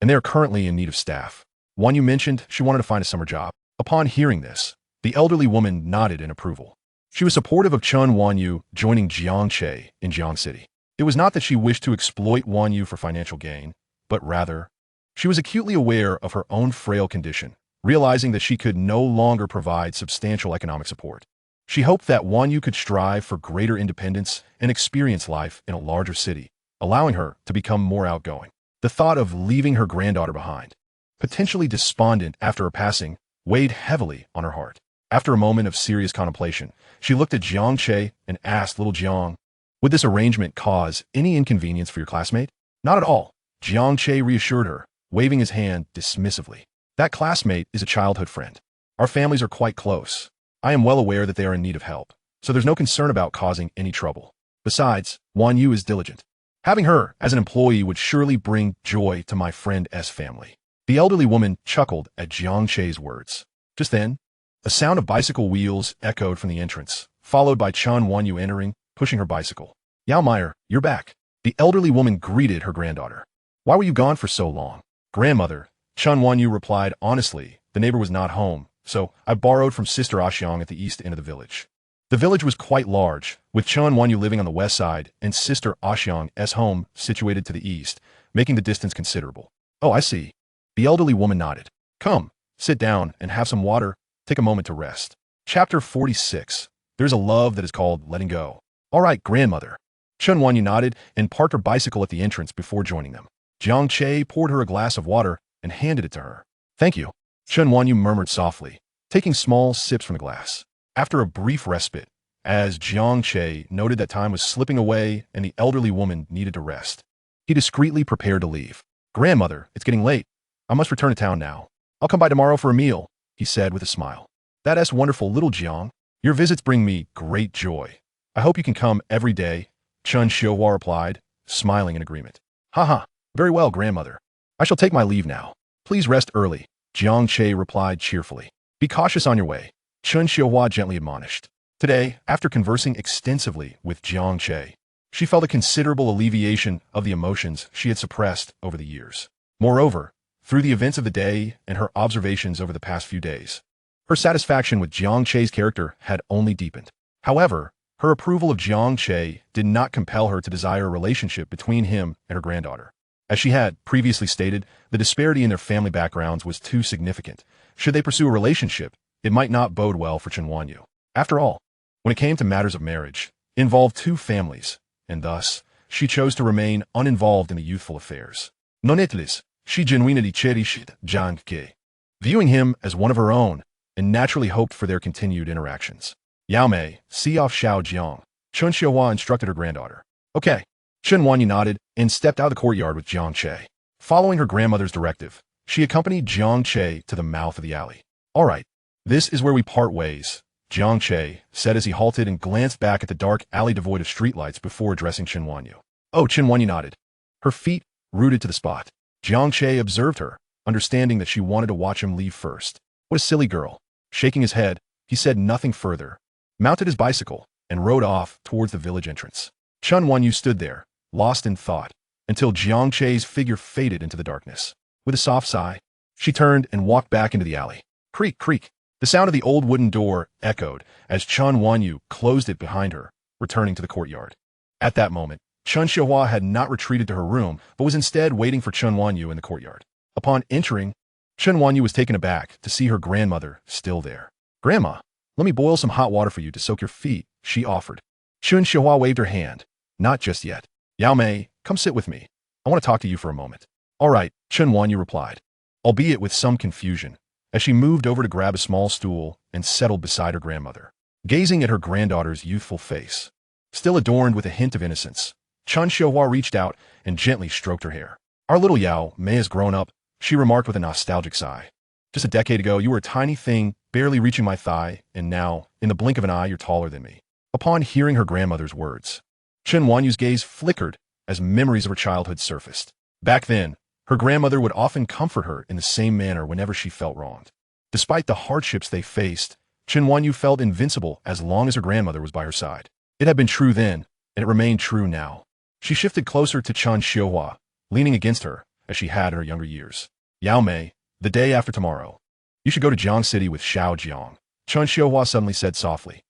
and they are currently in need of staff. Wanyu mentioned she wanted to find a summer job. Upon hearing this, the elderly woman nodded in approval. She was supportive of Chen Wanyu joining Jiang Che in Jiang City. It was not that she wished to exploit Wanyu for financial gain, but rather, she was acutely aware of her own frail condition, realizing that she could no longer provide substantial economic support. She hoped that Wanyu could strive for greater independence and experience life in a larger city, allowing her to become more outgoing. The thought of leaving her granddaughter behind, potentially despondent after her passing, weighed heavily on her heart. After a moment of serious contemplation, she looked at Jiang Che and asked little Jiang, would this arrangement cause any inconvenience for your classmate? Not at all, Jiang Che reassured her, waving his hand dismissively. That classmate is a childhood friend. Our families are quite close. I am well aware that they are in need of help, so there's no concern about causing any trouble. Besides, Wanyu is diligent. Having her as an employee would surely bring joy to my friend S family. The elderly woman chuckled at Jiang Che's words. Just then, a sound of bicycle wheels echoed from the entrance, followed by Chen Wanyu entering, pushing her bicycle. Yao Meyer, you're back. The elderly woman greeted her granddaughter. Why were you gone for so long? Grandmother, Chen Wanyu replied honestly, the neighbor was not home, so I borrowed from Sister Axiang at the east end of the village. The village was quite large, with Chen Wanyu living on the west side and Sister Axiang's home situated to the east, making the distance considerable. Oh, I see. The elderly woman nodded. Come, sit down and have some water. Take a moment to rest. Chapter 46. There's a love that is called letting go. All right, grandmother. Chen Wanyu nodded and parked her bicycle at the entrance before joining them. Jiang Che poured her a glass of water and handed it to her. Thank you. Chen Wanyu murmured softly, taking small sips from the glass. After a brief respite, as Jiang Che noted that time was slipping away and the elderly woman needed to rest, he discreetly prepared to leave. Grandmother, it's getting late. I must return to town now. I'll come by tomorrow for a meal, he said with a smile. That's wonderful, little Jiang. Your visits bring me great joy. I hope you can come every day, Chen Xiuhua replied, smiling in agreement. Haha, very well, grandmother. I shall take my leave now. Please rest early, Jiang Che replied cheerfully. Be cautious on your way, Chen Xiuhua gently admonished. Today, after conversing extensively with Jiang Che, she felt a considerable alleviation of the emotions she had suppressed over the years. Moreover, through the events of the day and her observations over the past few days, her satisfaction with Jiang Che's character had only deepened. However, her approval of Jiang Che did not compel her to desire a relationship between him and her granddaughter. As she had previously stated, the disparity in their family backgrounds was too significant. Should they pursue a relationship, it might not bode well for Chen Wanyu. After all, when it came to matters of marriage, it involved two families, and thus, she chose to remain uninvolved in the youthful affairs. Nonetheless, she genuinely cherished Jiang Che, viewing him as one of her own, and naturally hoped for their continued interactions. Yao Mei, see off Xiao Jiang, Chen Xiaohua instructed her granddaughter. Okay. Chen Wanyu nodded and stepped out of the courtyard with Jiang Che. Following her grandmother's directive, she accompanied Jiang Che to the mouth of the alley. All right, this is where we part ways, Jiang Che said as he halted and glanced back at the dark alley devoid of streetlights before addressing Chen Wanyu. Oh, Chen Wanyu nodded, her feet rooted to the spot. Jiang Che observed her, understanding that she wanted to watch him leave first. What a silly girl. Shaking his head, he said nothing further, mounted his bicycle, and rode off towards the village entrance. Chen Wanyu stood there, lost in thought, until Jiang Che's figure faded into the darkness. With a soft sigh, she turned and walked back into the alley. Creak, creak. The sound of the old wooden door echoed as Chen Wanyu closed it behind her, returning to the courtyard. At that moment, Chen Xiaohua had not retreated to her room, but was instead waiting for Chen Wanyu in the courtyard. Upon entering, Chen Wanyu was taken aback to see her grandmother still there. Grandma, let me boil some hot water for you to soak your feet, she offered. Chen Xiaohua waved her hand. Not just yet. Yao Mei, come sit with me. I want to talk to you for a moment. All right, Chen Wanyu replied, albeit with some confusion, as she moved over to grab a small stool and settled beside her grandmother. Gazing at her granddaughter's youthful face, still adorned with a hint of innocence, Chen Xiaohua reached out and gently stroked her hair. Our little Yao Mei has grown up, she remarked with a nostalgic sigh. Just a decade ago, you were a tiny thing, barely reaching my thigh, and now, in the blink of an eye, you're taller than me. Upon hearing her grandmother's words, Chen Wanyu's gaze flickered as memories of her childhood surfaced. Back then, her grandmother would often comfort her in the same manner whenever she felt wronged. Despite the hardships they faced, Chen Wanyu felt invincible as long as her grandmother was by her side. It had been true then, and it remained true now. She shifted closer to Chen Xiaohua, leaning against her, as she had in her younger years. Yao Mei, the day after tomorrow, you should go to Jiang City with Xiao Jiang, Chen Xiaohua suddenly said softly.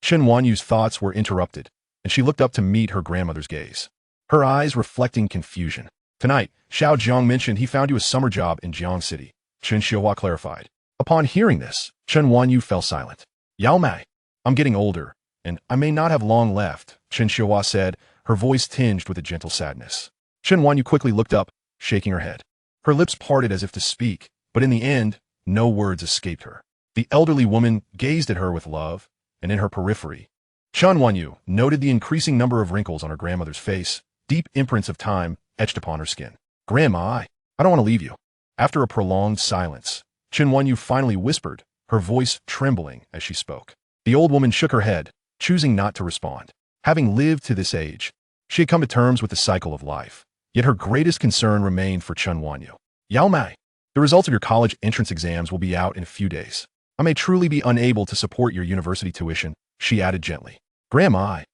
Chen Wanyu's thoughts were interrupted, and she looked up to meet her grandmother's gaze, her eyes reflecting confusion. Tonight, Xiao Jiang mentioned he found you a summer job in Jiang City, Chen Xiaohua clarified. Upon hearing this, Chen Wanyu fell silent. Yao Mei, I'm getting older, and I may not have long left, Chen Xiaohua said, her voice tinged with a gentle sadness. Chen Wanyu quickly looked up, shaking her head. Her lips parted as if to speak, but in the end, no words escaped her. The elderly woman gazed at her with love, and in her periphery, Chen Wanyu noted the increasing number of wrinkles on her grandmother's face, deep imprints of time etched upon her skin. Grandma, I don't want to leave you. After a prolonged silence, Chen Wanyu finally whispered, her voice trembling as she spoke. The old woman shook her head, choosing not to respond. Having lived to this age, she had come to terms with the cycle of life, yet her greatest concern remained for Chen Wanyu. Yao Mei, the results of your college entrance exams will be out in a few days. I may truly be unable to support your university tuition, she added gently. Grandma,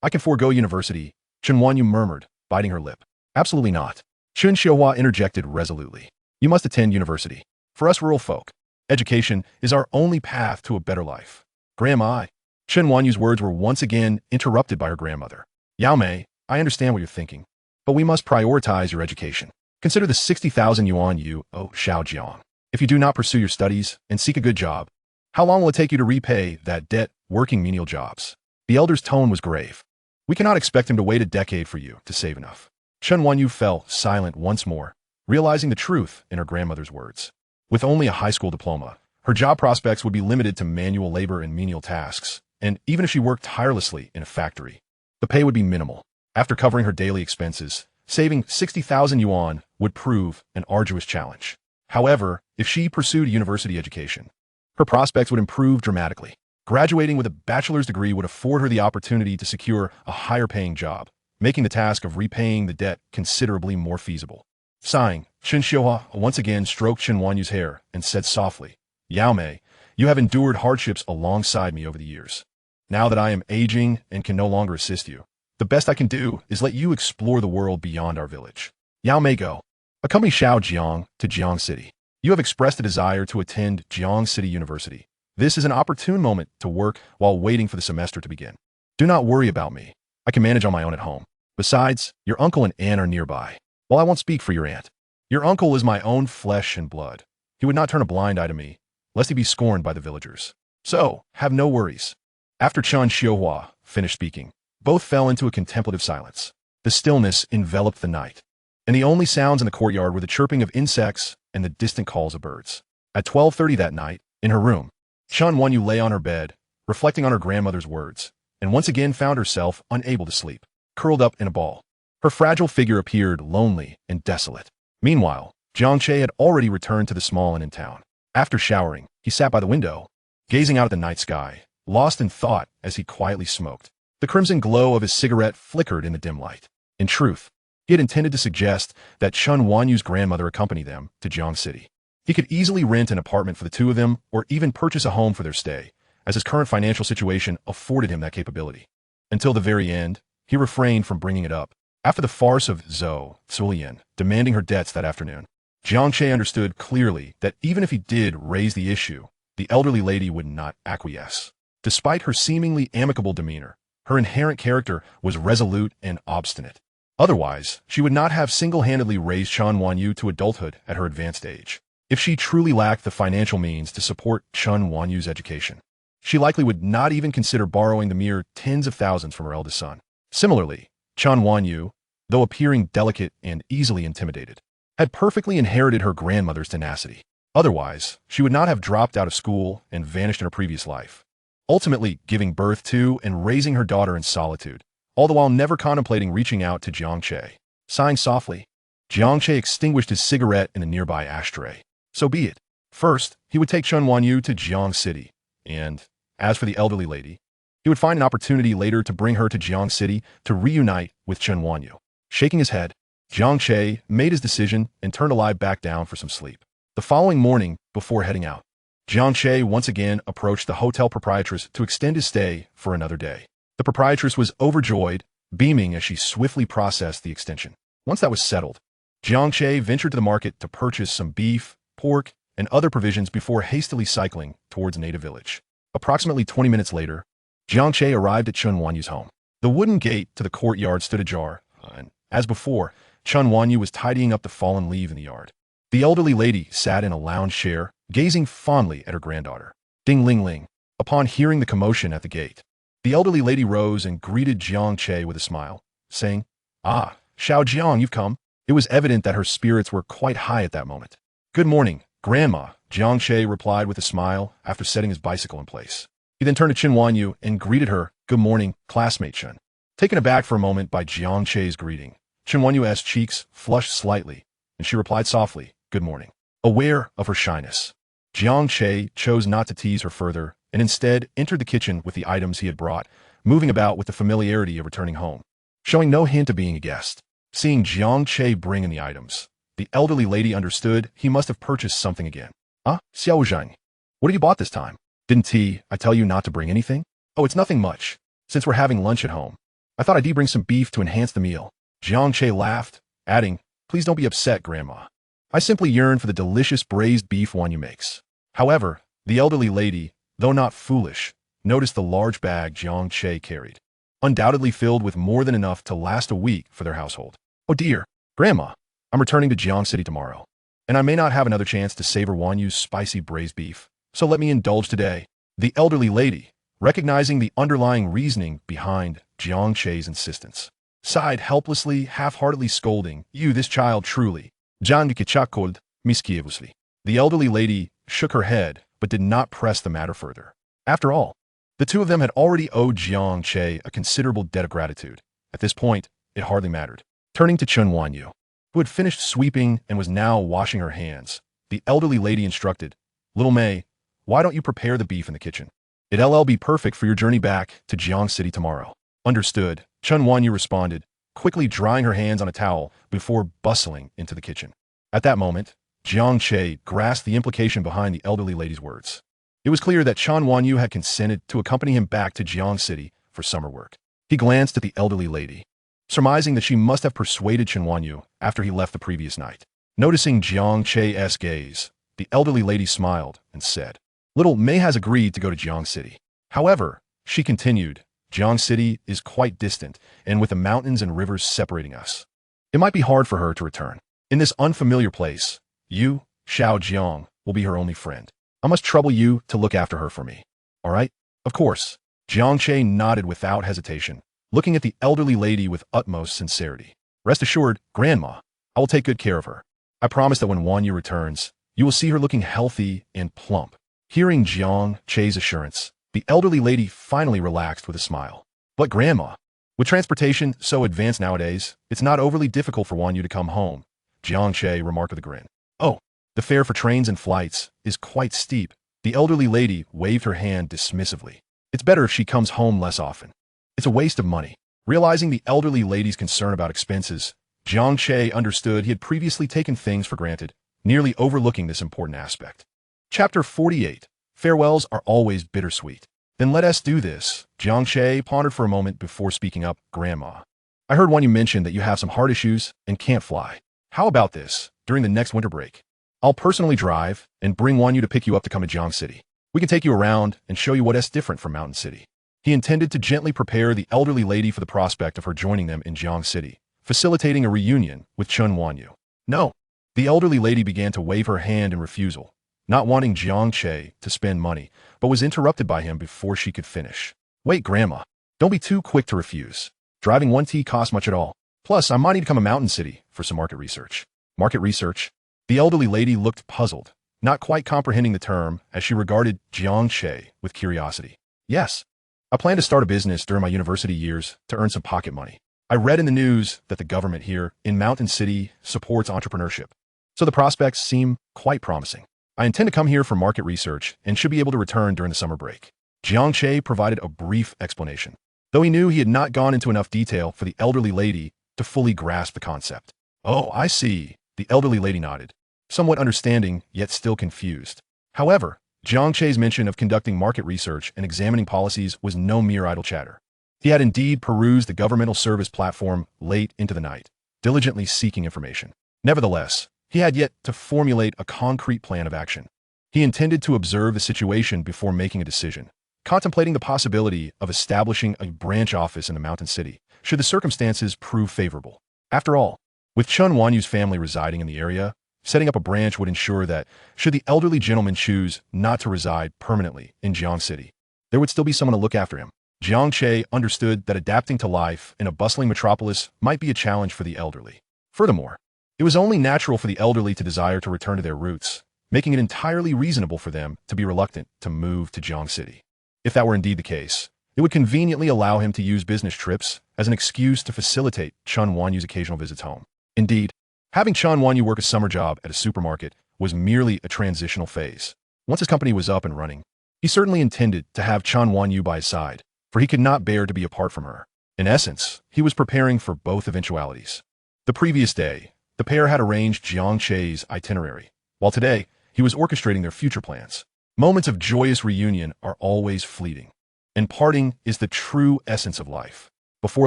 I can forego university, Chen Wanyu murmured, biting her lip. Absolutely not. Chen Xiaohua interjected resolutely. You must attend university. For us rural folk, education is our only path to a better life. Grandma, Chen Wanyu's words were once again interrupted by her grandmother. Yao Mei, I understand what you're thinking, but we must prioritize your education. Consider the 60,000 yuan you owe Xiao Jiang. If you do not pursue your studies and seek a good job, how long will it take you to repay that debt working menial jobs? The elder's tone was grave. We cannot expect him to wait a decade for you to save enough. Chen Wanyu fell silent once more, realizing the truth in her grandmother's words. With only a high school diploma, her job prospects would be limited to manual labor and menial tasks, and even if she worked tirelessly in a factory, the pay would be minimal. After covering her daily expenses, saving 60,000 yuan would prove an arduous challenge. However, if she pursued a university education, her prospects would improve dramatically. Graduating with a bachelor's degree would afford her the opportunity to secure a higher-paying job, making the task of repaying the debt considerably more feasible. Sighing, Chen Xiaohua once again stroked Chen Wanyu's hair and said softly, Yao Mei, you have endured hardships alongside me over the years. Now that I am aging and can no longer assist you, the best I can do is let you explore the world beyond our village. Yao Mei, go. Accompany Xiao Jiang to Jiang City. You have expressed a desire to attend Jiang City University. This is an opportune moment to work while waiting for the semester to begin. Do not worry about me. I can manage on my own at home. Besides, your uncle and aunt are nearby. Well, I won't speak for your aunt. Your uncle is my own flesh and blood. He would not turn a blind eye to me, lest he be scorned by the villagers. So, have no worries. After Chen Xiuhua finished speaking, both fell into a contemplative silence. The stillness enveloped the night, and the only sounds in the courtyard were the chirping of insects and the distant calls of birds. At 12:30 that night, in her room, Chen Wanyu lay on her bed, reflecting on her grandmother's words, and once again found herself unable to sleep, curled up in a ball. Her fragile figure appeared lonely and desolate. Meanwhile, Jiang Che had already returned to the small inn in town. After showering, he sat by the window, gazing out at the night sky, lost in thought as he quietly smoked. The crimson glow of his cigarette flickered in the dim light. In truth, he had intended to suggest that Chen Wanyu's grandmother accompany them to Jiang City. He could easily rent an apartment for the two of them or even purchase a home for their stay, as his current financial situation afforded him that capability. Until the very end, he refrained from bringing it up. After the farce of Zhou Zulian demanding her debts that afternoon, Jiang Che understood clearly that even if he did raise the issue, the elderly lady would not acquiesce. Despite her seemingly amicable demeanor, her inherent character was resolute and obstinate. Otherwise, she would not have single-handedly raised Chen Wanyu to adulthood at her advanced age. If she truly lacked the financial means to support Chen Wanyu's education, she likely would not even consider borrowing the mere tens of thousands from her eldest son. Similarly, Chen Wanyu, though appearing delicate and easily intimidated, had perfectly inherited her grandmother's tenacity. Otherwise, she would not have dropped out of school and vanished in her previous life, ultimately giving birth to and raising her daughter in solitude, all the while never contemplating reaching out to Jiang Che. Sighing softly, Jiang Che extinguished his cigarette in a nearby ashtray. So be it. First, he would take Chen Wanyu to Jiang City, and, as for the elderly lady, he would find an opportunity later to bring her to Jiang City to reunite with Chen Wanyu. Shaking his head, Jiang Che made his decision and turned alive back down for some sleep. The following morning, before heading out, Jiang Che once again approached the hotel proprietress to extend his stay for another day. The proprietress was overjoyed, beaming as she swiftly processed the extension. Once that was settled, Jiang Che ventured to the market to purchase some beef, pork, and other provisions before hastily cycling towards a native village. Approximately 20 minutes later, Jiang Che arrived at Chen Wanyu's home. The wooden gate to the courtyard stood ajar, and, as before, Chen Wanyu was tidying up the fallen leaf in the yard. The elderly lady sat in a lounge chair, gazing fondly at her granddaughter. Ding ling ling. Upon hearing the commotion at the gate, the elderly lady rose and greeted Jiang Che with a smile, saying, "Ah, Xiao Jiang, you've come." It was evident that her spirits were quite high at that moment. "Good morning, Grandma," Jiang Che replied with a smile after setting his bicycle in place. He then turned to Chen Wanyu and greeted her, "Good morning, classmate Chen." Taken aback for a moment by Jiang Che's greeting, Chen Wanyu's cheeks flushed slightly, and she replied softly, "Good morning." Aware of her shyness, Jiang Che chose not to tease her further and instead entered the kitchen with the items he had brought, moving about with the familiarity of returning home, showing no hint of being a guest. Seeing Jiang Che bring in the items, the elderly lady understood he must have purchased something again. "Ah, Xiao Zhang, what have you bought this time? Didn't I tell you not to bring anything?" "Oh, it's nothing much. Since we're having lunch at home, I thought I'd bring some beef to enhance the meal." Jiang Che laughed, adding, "Please don't be upset, Grandma. I simply yearn for the delicious braised beef Wanyu makes." However, the elderly lady, though not foolish, noticed the large bag Jiang Che carried, undoubtedly filled with more than enough to last a week for their household. "Oh dear, Grandma, I'm returning to Jiang City tomorrow, and I may not have another chance to savor Wanyu's spicy braised beef, so let me indulge today." The elderly lady, recognizing the underlying reasoning behind Jiang Che's insistence, sighed helplessly, half-heartedly scolding, this child truly." Jiang Kichakold, mischieviously. The elderly lady shook her head, but did not press the matter further. After all, the two of them had already owed Jiang Che a considerable debt of gratitude. At this point, it hardly mattered. Turning to Chen Wanyu, who had finished sweeping and was now washing her hands, the elderly lady instructed, "Little May, why don't you prepare the beef in the kitchen? It'll be perfect for your journey back to Jiang City tomorrow." "Understood," Chen Wanyu responded, quickly drying her hands on a towel before bustling into the kitchen. At that moment, Jiang Che grasped the implication behind the elderly lady's words. It was clear that Chen Wanyu had consented to accompany him back to Jiang City for summer work. He glanced at the elderly lady, surmising that she must have persuaded Chen Wanyu after he left the previous night. Noticing Jiang Che's gaze, the elderly lady smiled and said, "Little May has agreed to go to Jiang City. However," she continued, "Jiang City is quite distant, and with the mountains and rivers separating us, It might be hard for her to return. In this unfamiliar place, you, Xiao Jiang, will be her only friend. I must trouble you to look after her for me. All right? Of course. Jiang Che nodded without hesitation, looking at the elderly lady with utmost sincerity. Rest assured, Grandma, I will take good care of her. I promise that when Wanyu returns, you will see her looking healthy and plump. Hearing Jiang Che's assurance, the elderly lady finally relaxed with a smile. But Grandma, with transportation so advanced nowadays, it's not overly difficult for Wanyu to come home, Jiang Che remarked with a grin. Oh, the fare for trains and flights is quite steep. The elderly lady waved her hand dismissively. It's better if she comes home less often. It's a waste of money. Realizing the elderly lady's concern about expenses, Jiang Che understood he had previously taken things for granted, nearly overlooking this important aspect. Chapter 48. Farewells are always bittersweet. Then let us do this. Jiang Che pondered for a moment before speaking up. Grandma, I heard one you mentioned that you have some heart issues and can't fly. How about this? During the next winter break, I'll personally drive and bring Wanyu to pick you up to come to Jiang City. We can take you around and show you what is different from Mountain City. He intended to gently prepare the elderly lady for the prospect of her joining them in Jiang City, facilitating a reunion with Chun Wanyu. No. The elderly lady began to wave her hand in refusal, not wanting Jiang Che to spend money, but was interrupted by him before she could finish. Wait, Grandma. Don't be too quick to refuse. Driving 1T costs much at all. Plus, I might need to come to Mountain City for some market research. Market research? The elderly lady looked puzzled, not quite comprehending the term as she regarded Jiang Che with curiosity. Yes. I plan to start a business during my university years to earn some pocket money. I read in the news that the government here in Mountain City supports entrepreneurship, so the prospects seem quite promising. I intend to come here for market research and should be able to return during the summer break. Jiang Che provided a brief explanation, though he knew he had not gone into enough detail for the elderly lady to fully grasp the concept. Oh, I see. The elderly lady nodded, somewhat understanding yet still confused. However, Jiang Che's mention of conducting market research and examining policies was no mere idle chatter. He had indeed perused the governmental service platform late into the night, diligently seeking information. Nevertheless, he had yet to formulate a concrete plan of action. He intended to observe the situation before making a decision, contemplating the possibility of establishing a branch office in the Mountain City, should the circumstances prove favorable. After all, with Chun Wanyu's family residing in the area, setting up a branch would ensure that, should the elderly gentleman choose not to reside permanently in Jiang City, there would still be someone to look after him. Jiang Che understood that adapting to life in a bustling metropolis might be a challenge for the elderly. Furthermore, it was only natural for the elderly to desire to return to their roots, making it entirely reasonable for them to be reluctant to move to Jiang City. If that were indeed the case, it would conveniently allow him to use business trips as an excuse to facilitate Chun Wanyu's occasional visits home. Indeed, having Chun Wanyu work a summer job at a supermarket was merely a transitional phase. Once his company was up and running, he certainly intended to have Chun Wanyu by his side, for he could not bear to be apart from her. In essence, he was preparing for both eventualities. The previous day, the pair had arranged Jiang Che's itinerary, while today, he was orchestrating their future plans. Moments of joyous reunion are always fleeting, and parting is the true essence of life. Before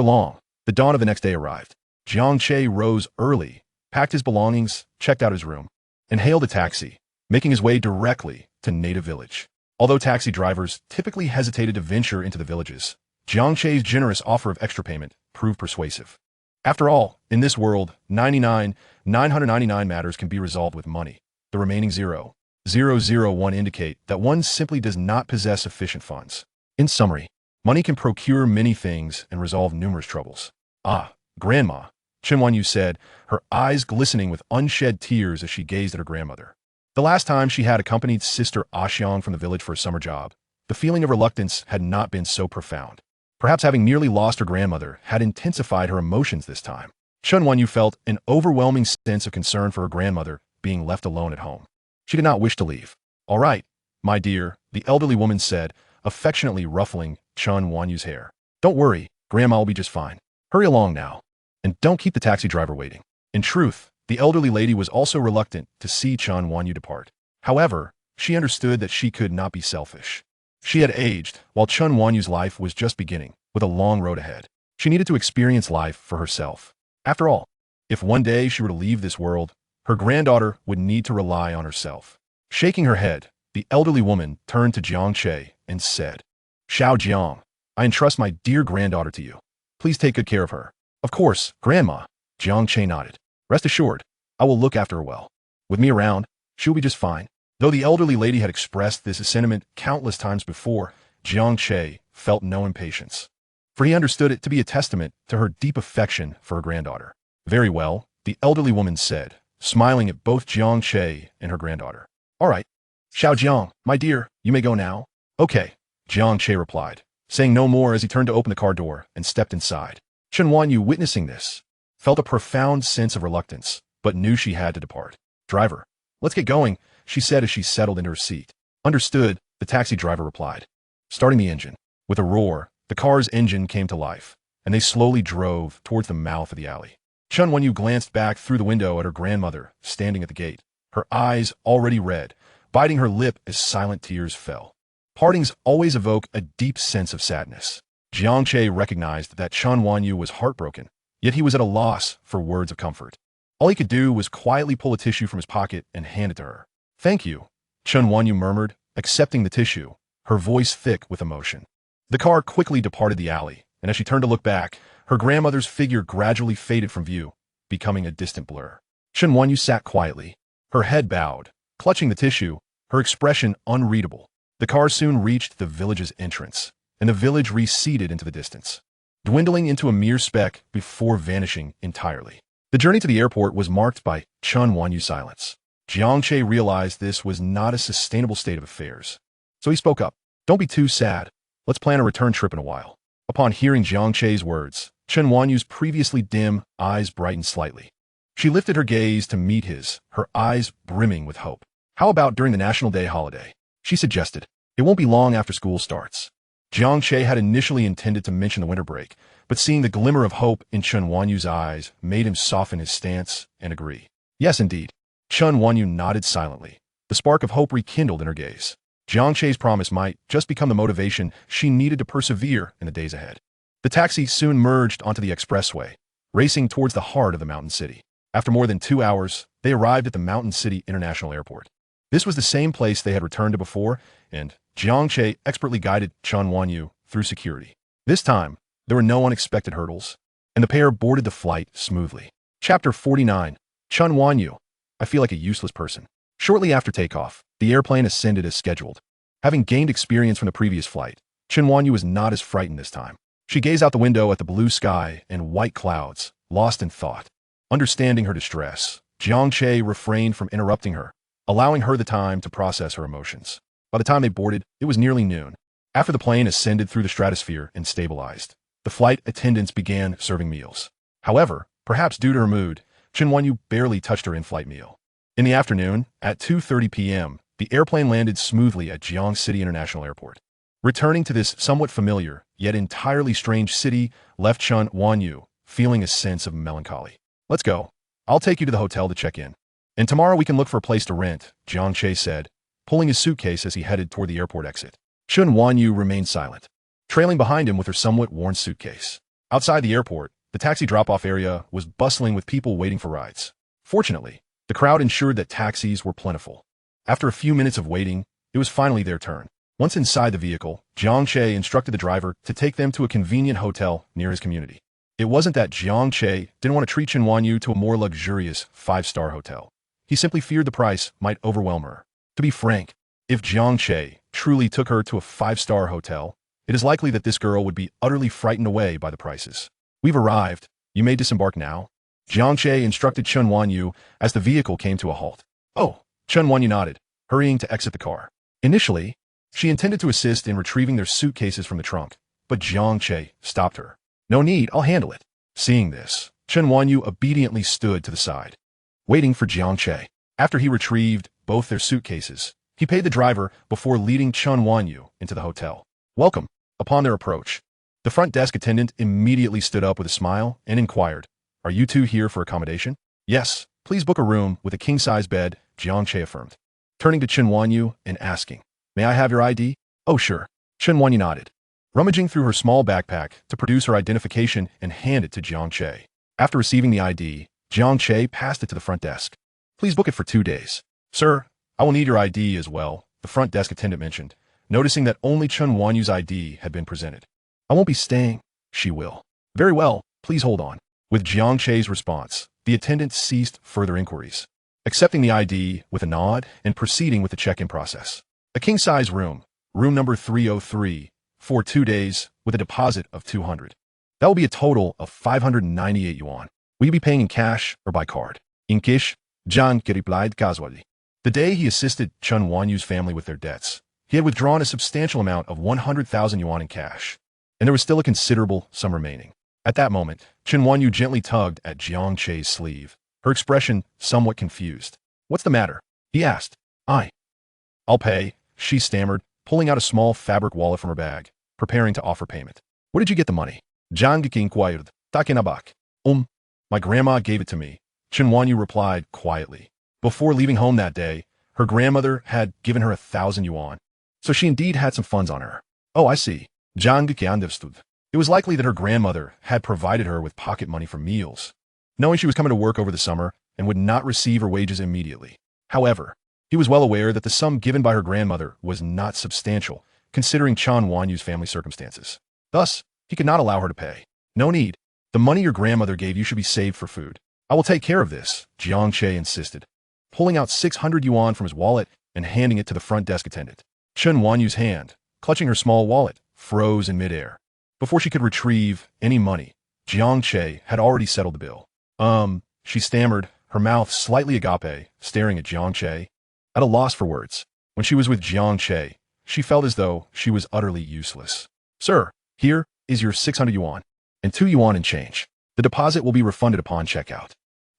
long, the dawn of the next day arrived. Jiang Che rose early, packed his belongings, checked out his room, and hailed a taxi, making his way directly to Native Village. Although taxi drivers typically hesitated to venture into the villages, Jiang Che's generous offer of extra payment proved persuasive. After all, in this world, 999 matters can be resolved with money. The remaining 0.001 indicate that one simply does not possess sufficient funds. In summary, money can procure many things and resolve numerous troubles. Ah, Grandma, Chun Wanyu said, her eyes glistening with unshed tears as she gazed at her grandmother. The last time she had accompanied Sister Xiang from the village for a summer job, the feeling of reluctance had not been so profound. Perhaps having nearly lost her grandmother had intensified her emotions this time. Chun Wanyu felt an overwhelming sense of concern for her grandmother being left alone at home. She did not wish to leave. All right, my dear, the elderly woman said, affectionately ruffling Chun Wanyu's hair. Don't worry, Grandma will be just fine. Hurry along now, and don't keep the taxi driver waiting. In truth, the elderly lady was also reluctant to see Chun Wanyu depart. However, she understood that she could not be selfish. She had aged, while Chun Wanyu's life was just beginning, with a long road ahead. She needed to experience life for herself. After all, if one day she were to leave this world, her granddaughter would need to rely on herself. Shaking her head, the elderly woman turned to Jiang Che and said, Xiao Jiang, I entrust my dear granddaughter to you. Please take good care of her. Of course, Grandma, Jiang Che nodded. Rest assured, I will look after her well. With me around, she'll be just fine. Though the elderly lady had expressed this sentiment countless times before, Jiang Che felt no impatience, for he understood it to be a testament to her deep affection for her granddaughter. Very well, the elderly woman said, smiling at both Jiang Che and her granddaughter. All right. Xiao Jiang, my dear, you may go now. Okay, Jiang Che replied, saying no more as he turned to open the car door and stepped inside. Chen Wanyu, witnessing this, felt a profound sense of reluctance, but knew she had to depart. Driver, let's get going, she said as she settled into her seat. Understood, the taxi driver replied, starting the engine. With a roar, the car's engine came to life, and they slowly drove towards the mouth of the alley. Chen Wanyu glanced back through the window at her grandmother, standing at the gate, her eyes already red, biting her lip as silent tears fell. Partings always evoke a deep sense of sadness. Jiang Che recognized that Chen Wanyu was heartbroken, yet he was at a loss for words of comfort. All he could do was quietly pull a tissue from his pocket and hand it to her. Thank you, Chen Wanyu murmured, accepting the tissue, her voice thick with emotion. The car quickly departed the alley, and as she turned to look back, her grandmother's figure gradually faded from view, becoming a distant blur. Chen Wanyu sat quietly, her head bowed, clutching the tissue, her expression unreadable. The car soon reached the village's entrance, and the village receded into the distance, dwindling into a mere speck before vanishing entirely. The journey to the airport was marked by Chen Wanyu's silence. Jiang Che realized this was not a sustainable state of affairs, so he spoke up. Don't be too sad. Let's plan a return trip in a while. Upon hearing Jiang Che's words, Chen Wanyu's previously dim eyes brightened slightly. She lifted her gaze to meet his, her eyes brimming with hope. How about during the National Day holiday? She suggested. It won't be long after school starts. Jiang Che had initially intended to mention the winter break, but seeing the glimmer of hope in Chen Wanyu's eyes made him soften his stance and agree. Yes, indeed. Chen Wanyu nodded silently, the spark of hope rekindled in her gaze. Jiang Che's promise might just become the motivation she needed to persevere in the days ahead. The taxi soon merged onto the expressway, racing towards the heart of the mountain city. After more than 2 hours, they arrived at the Mountain City International Airport. This was the same place they had returned to before, and Jiang Che expertly guided Chen Wanyu through security. This time, there were no unexpected hurdles, and the pair boarded the flight smoothly. Chapter 49. Chen Wanyu. I feel like a useless person. Shortly after takeoff, the airplane ascended as scheduled. Having gained experience from the previous flight, Chen Wanyu was not as frightened this time. She gazed out the window at the blue sky and white clouds, lost in thought. Understanding her distress, Jiang Che refrained from interrupting her, allowing her the time to process her emotions. By the time they boarded, it was nearly noon. After the plane ascended through the stratosphere and stabilized, the flight attendants began serving meals. However, perhaps due to her mood, Chen Wanyu barely touched her in-flight meal. In the afternoon, at 2:30 p.m., the airplane landed smoothly at Jiang City International Airport. Returning to this somewhat familiar, yet entirely strange city left Chen Wanyu feeling a sense of melancholy. Let's go. I'll take you to the hotel to check in. And tomorrow we can look for a place to rent, Jiang Che said, pulling his suitcase as he headed toward the airport exit. Chen Wanyu remained silent, trailing behind him with her somewhat worn suitcase. Outside the airport, the taxi drop-off area was bustling with people waiting for rides. Fortunately, the crowd ensured that taxis were plentiful. After a few minutes of waiting, it was finally their turn. Once inside the vehicle, Jiang Che instructed the driver to take them to a convenient hotel near his community. It wasn't that Jiang Che didn't want to treat Chen Wanyu to a more luxurious 5-star hotel. He simply feared the price might overwhelm her. To be frank, if Jiang Che truly took her to a 5-star hotel, it is likely that this girl would be utterly frightened away by the prices. We've arrived. You may disembark now. Jiang Che instructed Chen Wanyu as the vehicle came to a halt. Oh, Chen Wanyu nodded, hurrying to exit the car. Initially, she intended to assist in retrieving their suitcases from the trunk, but Jiang Che stopped her. No need, I'll handle it. Seeing this, Chen Wanyu obediently stood to the side, waiting for Jiang Che. After he retrieved both their suitcases, he paid the driver before leading Chen Wanyu into the hotel. Welcome. Upon their approach, the front desk attendant immediately stood up with a smile and inquired, Are you two here for accommodation? Yes, please book a room with a king-size bed, Jiang Che affirmed, turning to Chen Wanyu and asking, May I have your ID? Oh sure. Chen Wanyu nodded, rummaging through her small backpack to produce her identification and hand it to Jiang Che. After receiving the ID, Jiang Che passed it to the front desk. Please book it for 2 days. Sir, I will need your ID as well, the front desk attendant mentioned, noticing that only Chen Wanyu's ID had been presented. I won't be staying. She will. Very well, please hold on. With Jiang Che's response, the attendant ceased further inquiries, accepting the ID with a nod and proceeding with the check-in process. A king-size room, room number 303, for 2 days with a deposit of 200. That will be a total of 598 yuan. Will you be paying in cash or by card? In cash, Jiang Che replied casually. The day he assisted Chen Wanyu's family with their debts, he had withdrawn a substantial amount of 100,000 yuan in cash, and there was still a considerable sum remaining. At that moment, Chen Wanyu gently tugged at Jiang Che's sleeve, her expression somewhat confused. What's the matter? He asked. I'll pay, she stammered, pulling out a small fabric wallet from her bag, preparing to offer payment. Where did you get the money? Jiang Che inquired, taken aback. My grandma gave it to me, Chen Wanyu replied quietly. Before leaving home that day, her grandmother had given her 1,000 yuan, so she indeed had some funds on her. Oh, I see. Jiang Che understood. It was likely that her grandmother had provided her with pocket money for meals, knowing she was coming to work over the summer and would not receive her wages immediately. However, he was well aware that the sum given by her grandmother was not substantial, considering Chen Wanyu's family circumstances. Thus, he could not allow her to pay. No need. The money your grandmother gave you should be saved for food. I will take care of this, Jiang Che insisted, pulling out 600 yuan from his wallet and handing it to the front desk attendant. Chen Wanyu's hand, clutching her small wallet, froze in midair. Before she could retrieve any money, Jiang Che had already settled the bill. She stammered, her mouth slightly agape, staring at Jiang Che, at a loss for words. When she was with Jiang Che, she felt as though she was utterly useless. Sir, here is your 600 yuan, and 2 yuan in change. The deposit will be refunded upon checkout.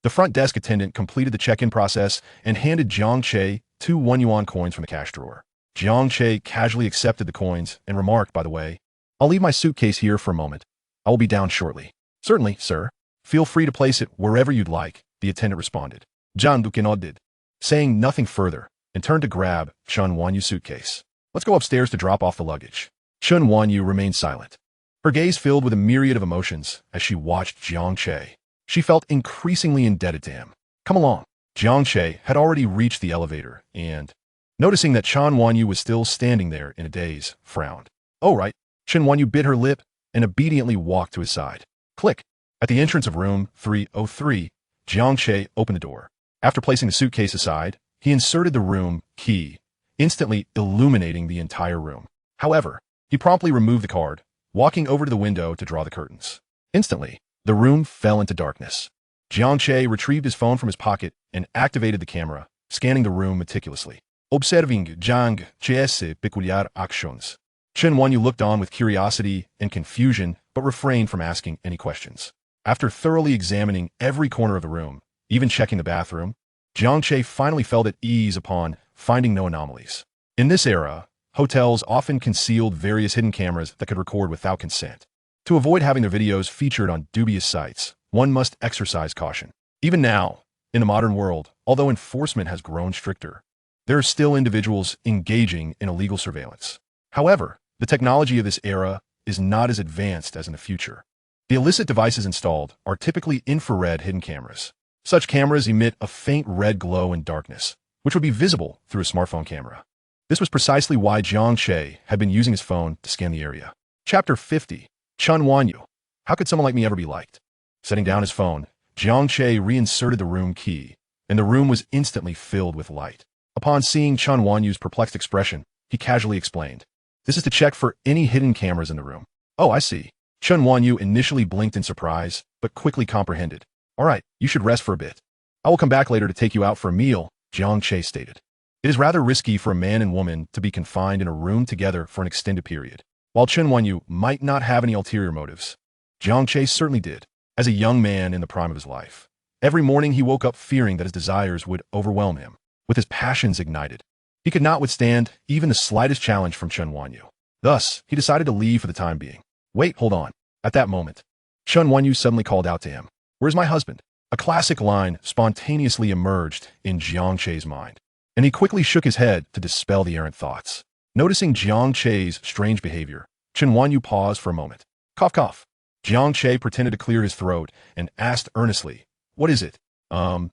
The front desk attendant completed the check-in process and handed Jiang Che 2 1 yuan coins from the cash drawer. Jiang Che casually accepted the coins and remarked, by the way, I'll leave my suitcase here for a moment. I will be down shortly. Certainly, sir. Feel free to place it wherever you'd like, the attendant responded. Jiang Che nodded, saying nothing further, and turned to grab Chen Wanyu's suitcase. Let's go upstairs to drop off the luggage. Chen Wanyu remained silent, her gaze filled with a myriad of emotions as she watched Jiang Che. She felt increasingly indebted to him. Come along. Jiang Che had already reached the elevator and, noticing that Chen Wanyu was still standing there in a daze, frowned. Oh, right. Chen Wanyu bit her lip and obediently walked to his side. Click. At the entrance of room 303, Jiang Che opened the door. After placing the suitcase aside, he inserted the room key, instantly illuminating the entire room. However, he promptly removed the card, walking over to the window to draw the curtains. Instantly, the room fell into darkness. Jiang Che retrieved his phone from his pocket and activated the camera, scanning the room meticulously. Observing Jiang Che's peculiar actions, Chen Wanyu looked on with curiosity and confusion, but refrained from asking any questions. After thoroughly examining every corner of the room, even checking the bathroom, Jiang Che finally felt at ease upon finding no anomalies. In this era, hotels often concealed various hidden cameras that could record without consent. To avoid having their videos featured on dubious sites, one must exercise caution. Even now, in the modern world, although enforcement has grown stricter, there are still individuals engaging in illegal surveillance. However, the technology of this era is not as advanced as in the future. The illicit devices installed are typically infrared hidden cameras. Such cameras emit a faint red glow in darkness, which would be visible through a smartphone camera. This was precisely why Jiang Che had been using his phone to scan the area. Chapter 50. Chen Wanyu. How could someone like me ever be liked? Setting down his phone, Jiang Che reinserted the room key, and the room was instantly filled with light. Upon seeing Chen Wanyu's perplexed expression, he casually explained, "This is to check for any hidden cameras in the room." Oh, I see. Chen Wanyu initially blinked in surprise, but quickly comprehended. All right, you should rest for a bit. I will come back later to take you out for a meal, Jiang Che stated. It is rather risky for a man and woman to be confined in a room together for an extended period. While Chen Wanyu might not have any ulterior motives, Jiang Che certainly did. As a young man in the prime of his life, every morning he woke up fearing that his desires would overwhelm him. With his passions ignited, he could not withstand even the slightest challenge from Chen Wanyu. Thus, he decided to leave for the time being. Wait, hold on. At that moment, Chen Wanyu suddenly called out to him, "Where's my husband?" A classic line spontaneously emerged in Jiang Che's mind, and he quickly shook his head to dispel the errant thoughts. Noticing Jiang Che's strange behavior, Chen Wanyu paused for a moment. Cough, cough. Jiang Che pretended to clear his throat and asked earnestly, "What is it?" Chen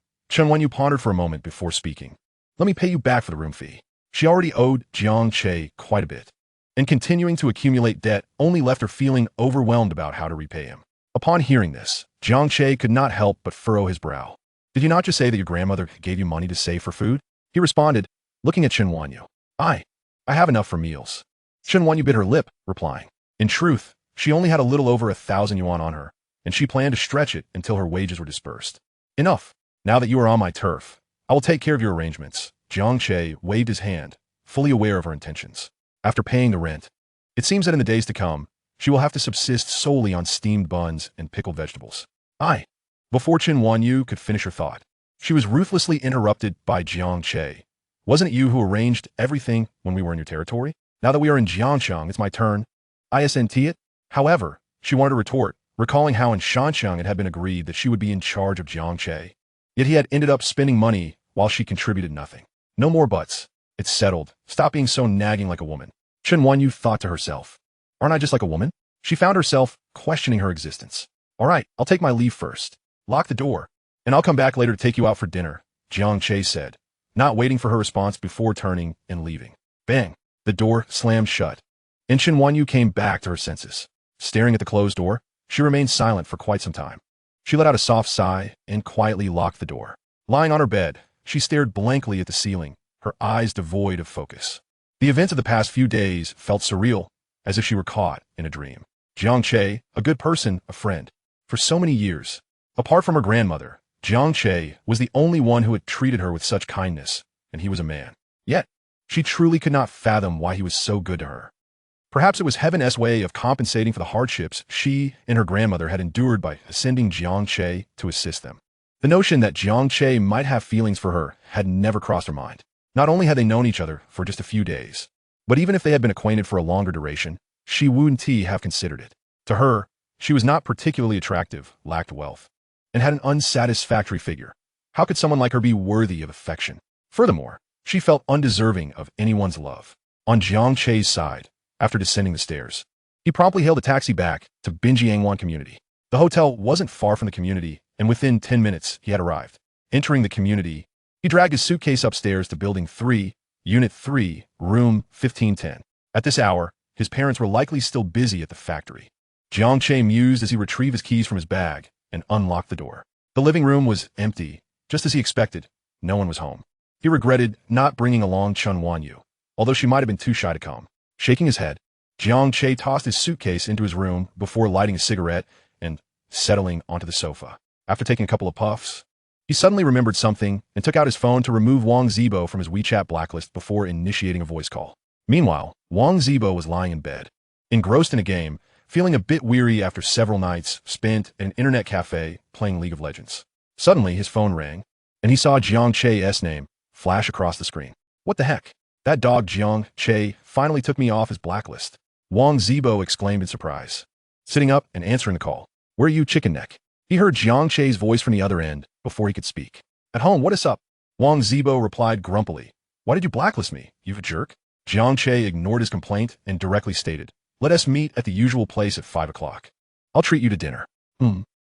Wanyu pondered for a moment before speaking. "Let me pay you back for the room fee." She already owed Jiang Che quite a bit, and continuing to accumulate debt only left her feeling overwhelmed about how to repay him. Upon hearing this, Jiang Che could not help but furrow his brow. Did you not just say that your grandmother gave you money to save for food? He responded, looking at Chen Wanyu. I have enough for meals. Chen Wanyu bit her lip, replying. In truth, she only had a little over 1,000 yuan on her, and she planned to stretch it until her wages were dispersed. Enough. Now that you are on my turf, I will take care of your arrangements. Jiang Che waved his hand, fully aware of her intentions. After paying the rent, it seems that in the days to come, she will have to subsist solely on steamed buns and pickled vegetables. Before Chen Wanyu could finish her thought, she was ruthlessly interrupted by Jiang Che. Wasn't it you who arranged everything when we were in your territory? Now that we are in Jiangchang, it's my turn. Isn't it? However, she wanted to retort, recalling how in Shanchang it had been agreed that she would be in charge of Jiang Che. Yet he had ended up spending money while she contributed nothing. No more buts. It's settled. Stop being so nagging like a woman. Chen Wanyu thought to herself. Aren't I just like a woman? She found herself questioning her existence. All right, I'll take my leave first. Lock the door, and I'll come back later to take you out for dinner, Jiang Che said, not waiting for her response before turning and leaving. Bang! The door slammed shut, and Chen Wanyu came back to her senses. Staring at the closed door, she remained silent for quite some time. She let out a soft sigh and quietly locked the door. Lying on her bed, she stared blankly at the ceiling, her eyes devoid of focus. The events of the past few days felt surreal, as if she were caught in a dream. Jiang Che, a good person, a friend. For so many years, apart from her grandmother, Jiang Che was the only one who had treated her with such kindness, and he was a man. Yet, she truly could not fathom why he was so good to her. Perhaps it was heaven's way of compensating for the hardships she and her grandmother had endured by sending Jiang Che to assist them. The notion that Jiang Che might have feelings for her had never crossed her mind. Not only had they known each other for just a few days, but even if they had been acquainted for a longer duration, she wouldn't have considered it. To her, she was not particularly attractive, lacked wealth, and had an unsatisfactory figure. How could someone like her be worthy of affection? Furthermore, she felt undeserving of anyone's love. On Jiang Che's side, after descending the stairs, he promptly hailed a taxi back to Binjiangwan community. The hotel wasn't far from the community, and within 10 minutes, he had arrived. Entering the community, he dragged his suitcase upstairs to Building 3, Unit 3, Room 1510. At this hour, his parents were likely still busy at the factory. Jiang Che mused as he retrieved his keys from his bag and unlocked the door. The living room was empty, just as he expected. No one was home. He regretted not bringing along Chen Wanyu, although she might have been too shy to come. Shaking his head, Jiang Che tossed his suitcase into his room before lighting a cigarette and settling onto the sofa. After taking a couple of puffs, he suddenly remembered something and took out his phone to remove Wang Zibo from his WeChat blacklist before initiating a voice call. Meanwhile, Wang Zibo was lying in bed, engrossed in a game, feeling a bit weary after several nights spent at an internet cafe playing League of Legends. Suddenly, his phone rang, and he saw Jiang Che's name flash across the screen. What the heck? That dog Jiang Che finally took me off his blacklist. Wang Zibo exclaimed in surprise, sitting up and answering the call. Where are you, chicken neck? He heard Jiang Che's voice from the other end before he could speak. At home, what is up? Wang Zibo replied grumpily. Why did you blacklist me, you jerk? Jiang Che ignored his complaint and directly stated, let us meet at the usual place at 5 o'clock. I'll treat you to dinner.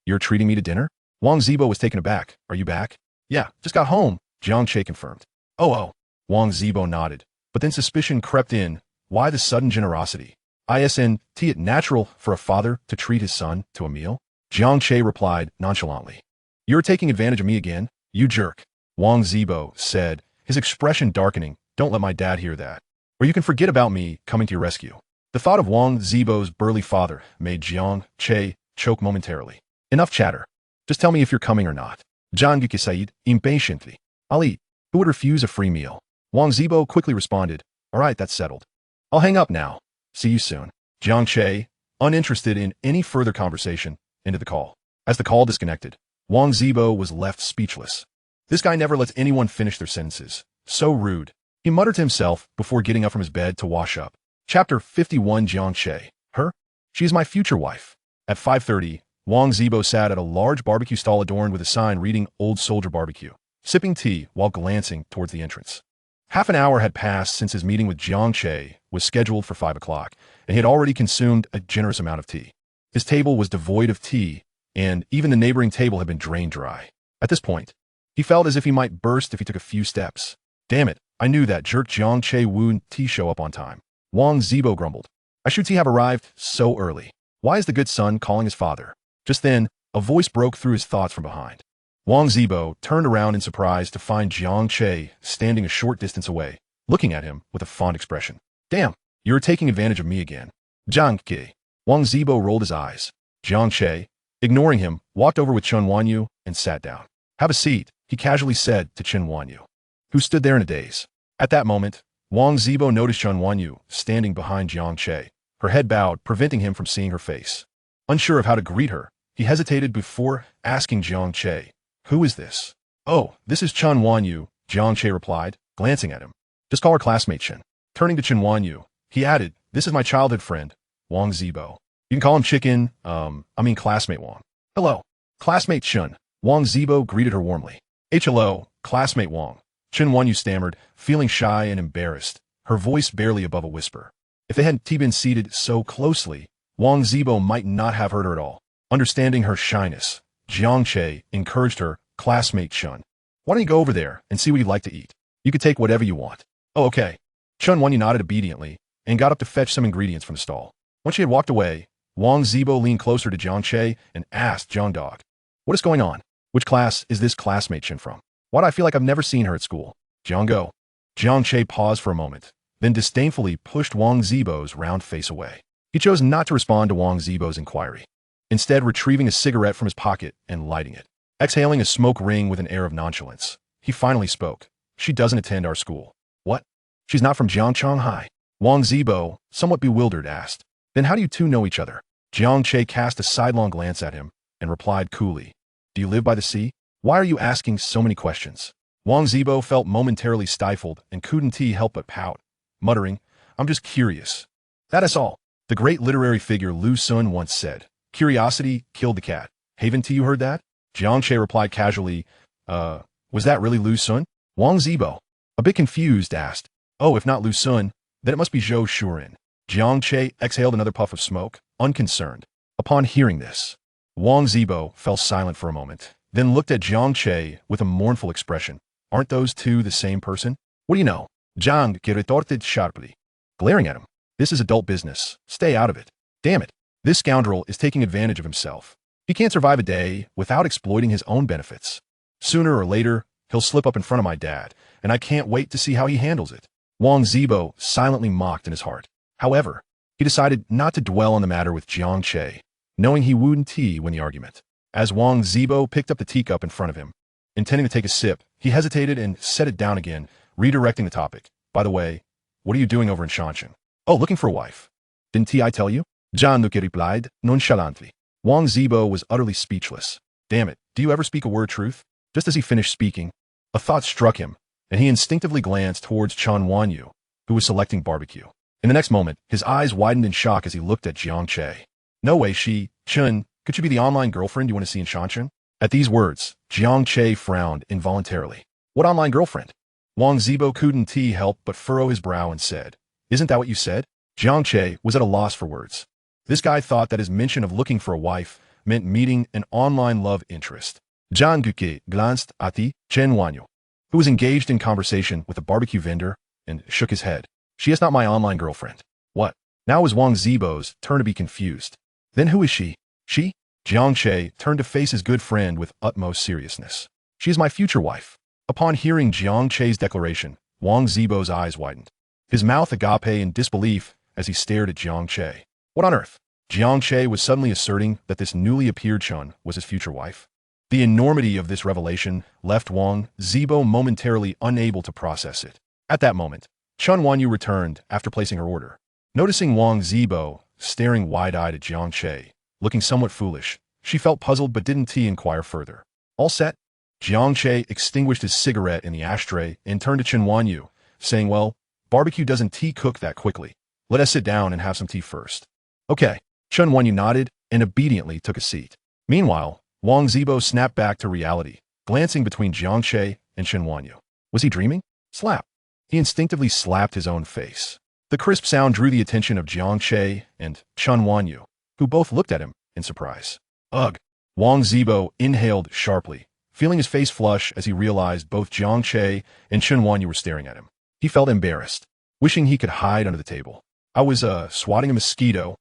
You're treating me to dinner? Wang Zibo was taken aback. Are you back? Yeah, just got home, Jiang Che confirmed. Oh. Wang Zibo nodded, but then suspicion crept in. Why the sudden generosity? Isn't it natural for a father to treat his son to a meal? Jiang Che replied nonchalantly. You're taking advantage of me again, you jerk, Wang Zibo said, his expression darkening. Don't let my dad hear that, or you can forget about me coming to your rescue. The thought of Wang Zibo's burly father made Jiang Che choke momentarily. Enough chatter. Just tell me if you're coming or not. Jiang Che said impatiently. I'll eat. Who would refuse a free meal? Wang Zibo quickly responded. All right, that's settled. I'll hang up now. See you soon. Jiang Che, uninterested in any further conversation, ended the call. As the call disconnected, Wang Zibo was left speechless. This guy never lets anyone finish their sentences. So rude. He muttered to himself before getting up from his bed to wash up. Chapter 51. Jiang Che. Her? She is my future wife. At 5:30, Wang Zibo sat at a large barbecue stall adorned with a sign reading Old Soldier Barbecue, sipping tea while glancing towards the entrance. Half an hour had passed since his meeting with Jiang Che was scheduled for 5 o'clock, and he had already consumed a generous amount of tea. His table was devoid of tea, and even the neighboring table had been drained dry. At this point, he felt as if he might burst if he took a few steps. Damn it, I knew that jerk Jiang Che wouldn't show up on time. Wang Zibo grumbled. I should have arrived so early. Why is the good son calling his father? Just then, A voice broke through his thoughts from behind. Wang Zibo turned around in surprise to find Jiang Che standing a short distance away, looking at him with a fond expression. Damn, you're taking advantage of me again. Jiang Che. Wang Zibo rolled his eyes. Jiang Che, ignoring him, walked over with Chen Wanyu and sat down. Have a seat, he casually said to Chen Wanyu, who stood there in a daze. At that moment, Wang Zibo noticed Chen Wanyu standing behind Jiang Che, her head bowed, preventing him from seeing her face. Unsure of how to greet her, he hesitated before asking Jiang Che, who is this? Oh, this is Chen Wanyu, Jiang Che replied, glancing at him. Just call her classmate Chen. Turning to Chen Wanyu, he added, this is my childhood friend, Wang Zibo. You can call him classmate Wang. Hello, classmate Chen. Wang Zibo greeted her warmly. Hello, classmate Wang. Chen Wanyu stammered, feeling shy and embarrassed, her voice barely above a whisper. If they hadn't been seated so closely, Wang Zibo might not have heard her at all. Understanding her shyness, Jiang Che encouraged her, classmate Chen. Why don't you go over there and see what you'd like to eat? You could take whatever you want. Oh, okay. Chen Wanyu nodded obediently and got up to fetch some ingredients from the stall. Once she had walked away, Wang Zibo leaned closer to Jiang Che and asked Jiang Dog, what is going on? Which class is this classmate Chen from? Why do I feel like I've never seen her at school? Jiang Go. Jiang Che paused for a moment, then disdainfully pushed Wang Zibo's round face away. He chose not to respond to Wang Zibo's inquiry, instead retrieving a cigarette from his pocket and lighting it. Exhaling a smoke ring with an air of nonchalance, he finally spoke. She doesn't attend our school. What? She's not from Jiangchang High? Wang Zibo, somewhat bewildered, asked. Then how do you two know each other? Jiang Che cast a sidelong glance at him and replied coolly. Do you live by the sea? Why are you asking so many questions? Wang Zibo felt momentarily stifled and couldn't help but pout, muttering, I'm just curious. That is all. The great literary figure Lu Sun once said, curiosity killed the cat. Haven't you heard that? Jiang Che replied casually, was that really Lu Sun? Wang Zibo, a bit confused, asked, oh, if not Lu Sun, then it must be Zhou Shuren. Jiang Che exhaled another puff of smoke, unconcerned. Upon hearing this, Wang Zibo fell silent for a moment, then looked at Jiang Che with a mournful expression. Aren't those two the same person? What do you know? Jiang Che retorted sharply, glaring at him. This is adult business. Stay out of it. Damn it. This scoundrel is taking advantage of himself. He can't survive a day without exploiting his own benefits. Sooner or later, he'll slip up in front of my dad, and I can't wait to see how he handles it. Wang Zibo silently mocked in his heart. However, he decided not to dwell on the matter with Jiang Che, knowing he wouldn't win the argument. As Wang Zibo picked up the teacup in front of him, intending to take a sip, he hesitated and set it down again, redirecting the topic. By the way, what are you doing over in Shanshan? Oh, looking for a wife. Didn't I tell you? Jiang Che replied, nonchalantly. Wang Zibo was utterly speechless. Damn it, do you ever speak a word truth? Just as he finished speaking, a thought struck him, and he instinctively glanced towards Chen Wanyu, who was selecting barbecue. In the next moment, his eyes widened in shock as he looked at Jiang Che. No way, Chen, could you be the online girlfriend you want to see in Shanshan? At these words, Jiang Che frowned involuntarily. What online girlfriend? Wang Zibo couldn't help but furrow his brow and said, isn't that what you said? Jiang Che was at a loss for words. This guy thought that his mention of looking for a wife meant meeting an online love interest. Jiang Che glanced at the Chen Wanyu, who was engaged in conversation with a barbecue vendor, and shook his head. She is not my online girlfriend. What? Now it was Wang Zibo's turn to be confused. Then who is she? She? Jiang Che turned to face his good friend with utmost seriousness. She is my future wife. Upon hearing Jiang Che's declaration, Wang Zibo's eyes widened, his mouth agape in disbelief as he stared at Jiang Che. What on earth? Jiang Che was suddenly asserting that this newly appeared Chen was his future wife. The enormity of this revelation left Wang Zibo momentarily unable to process it. At that moment, Chen Wanyu returned after placing her order. Noticing Wang Zibo staring wide-eyed at Jiang Che, looking somewhat foolish, she felt puzzled but didn't inquire further. All set? Jiang Che extinguished his cigarette in the ashtray and turned to Chen Wanyu, saying, well, barbecue doesn't cook that quickly. Let us sit down and have some tea first. Okay. Chen Wanyu nodded and obediently took a seat. Meanwhile, Wang Zibo snapped back to reality, glancing between Jiang Che and Chen Wanyu. Was he dreaming? Slap. He instinctively slapped his own face. The crisp sound drew the attention of Jiang Che and Chen Wanyu, who both looked at him in surprise. Ugh. Wang Zibo inhaled sharply, feeling his face flush as he realized both Jiang Che and Chen Wanyu were staring at him. He felt embarrassed, wishing he could hide under the table. I was, swatting a mosquito.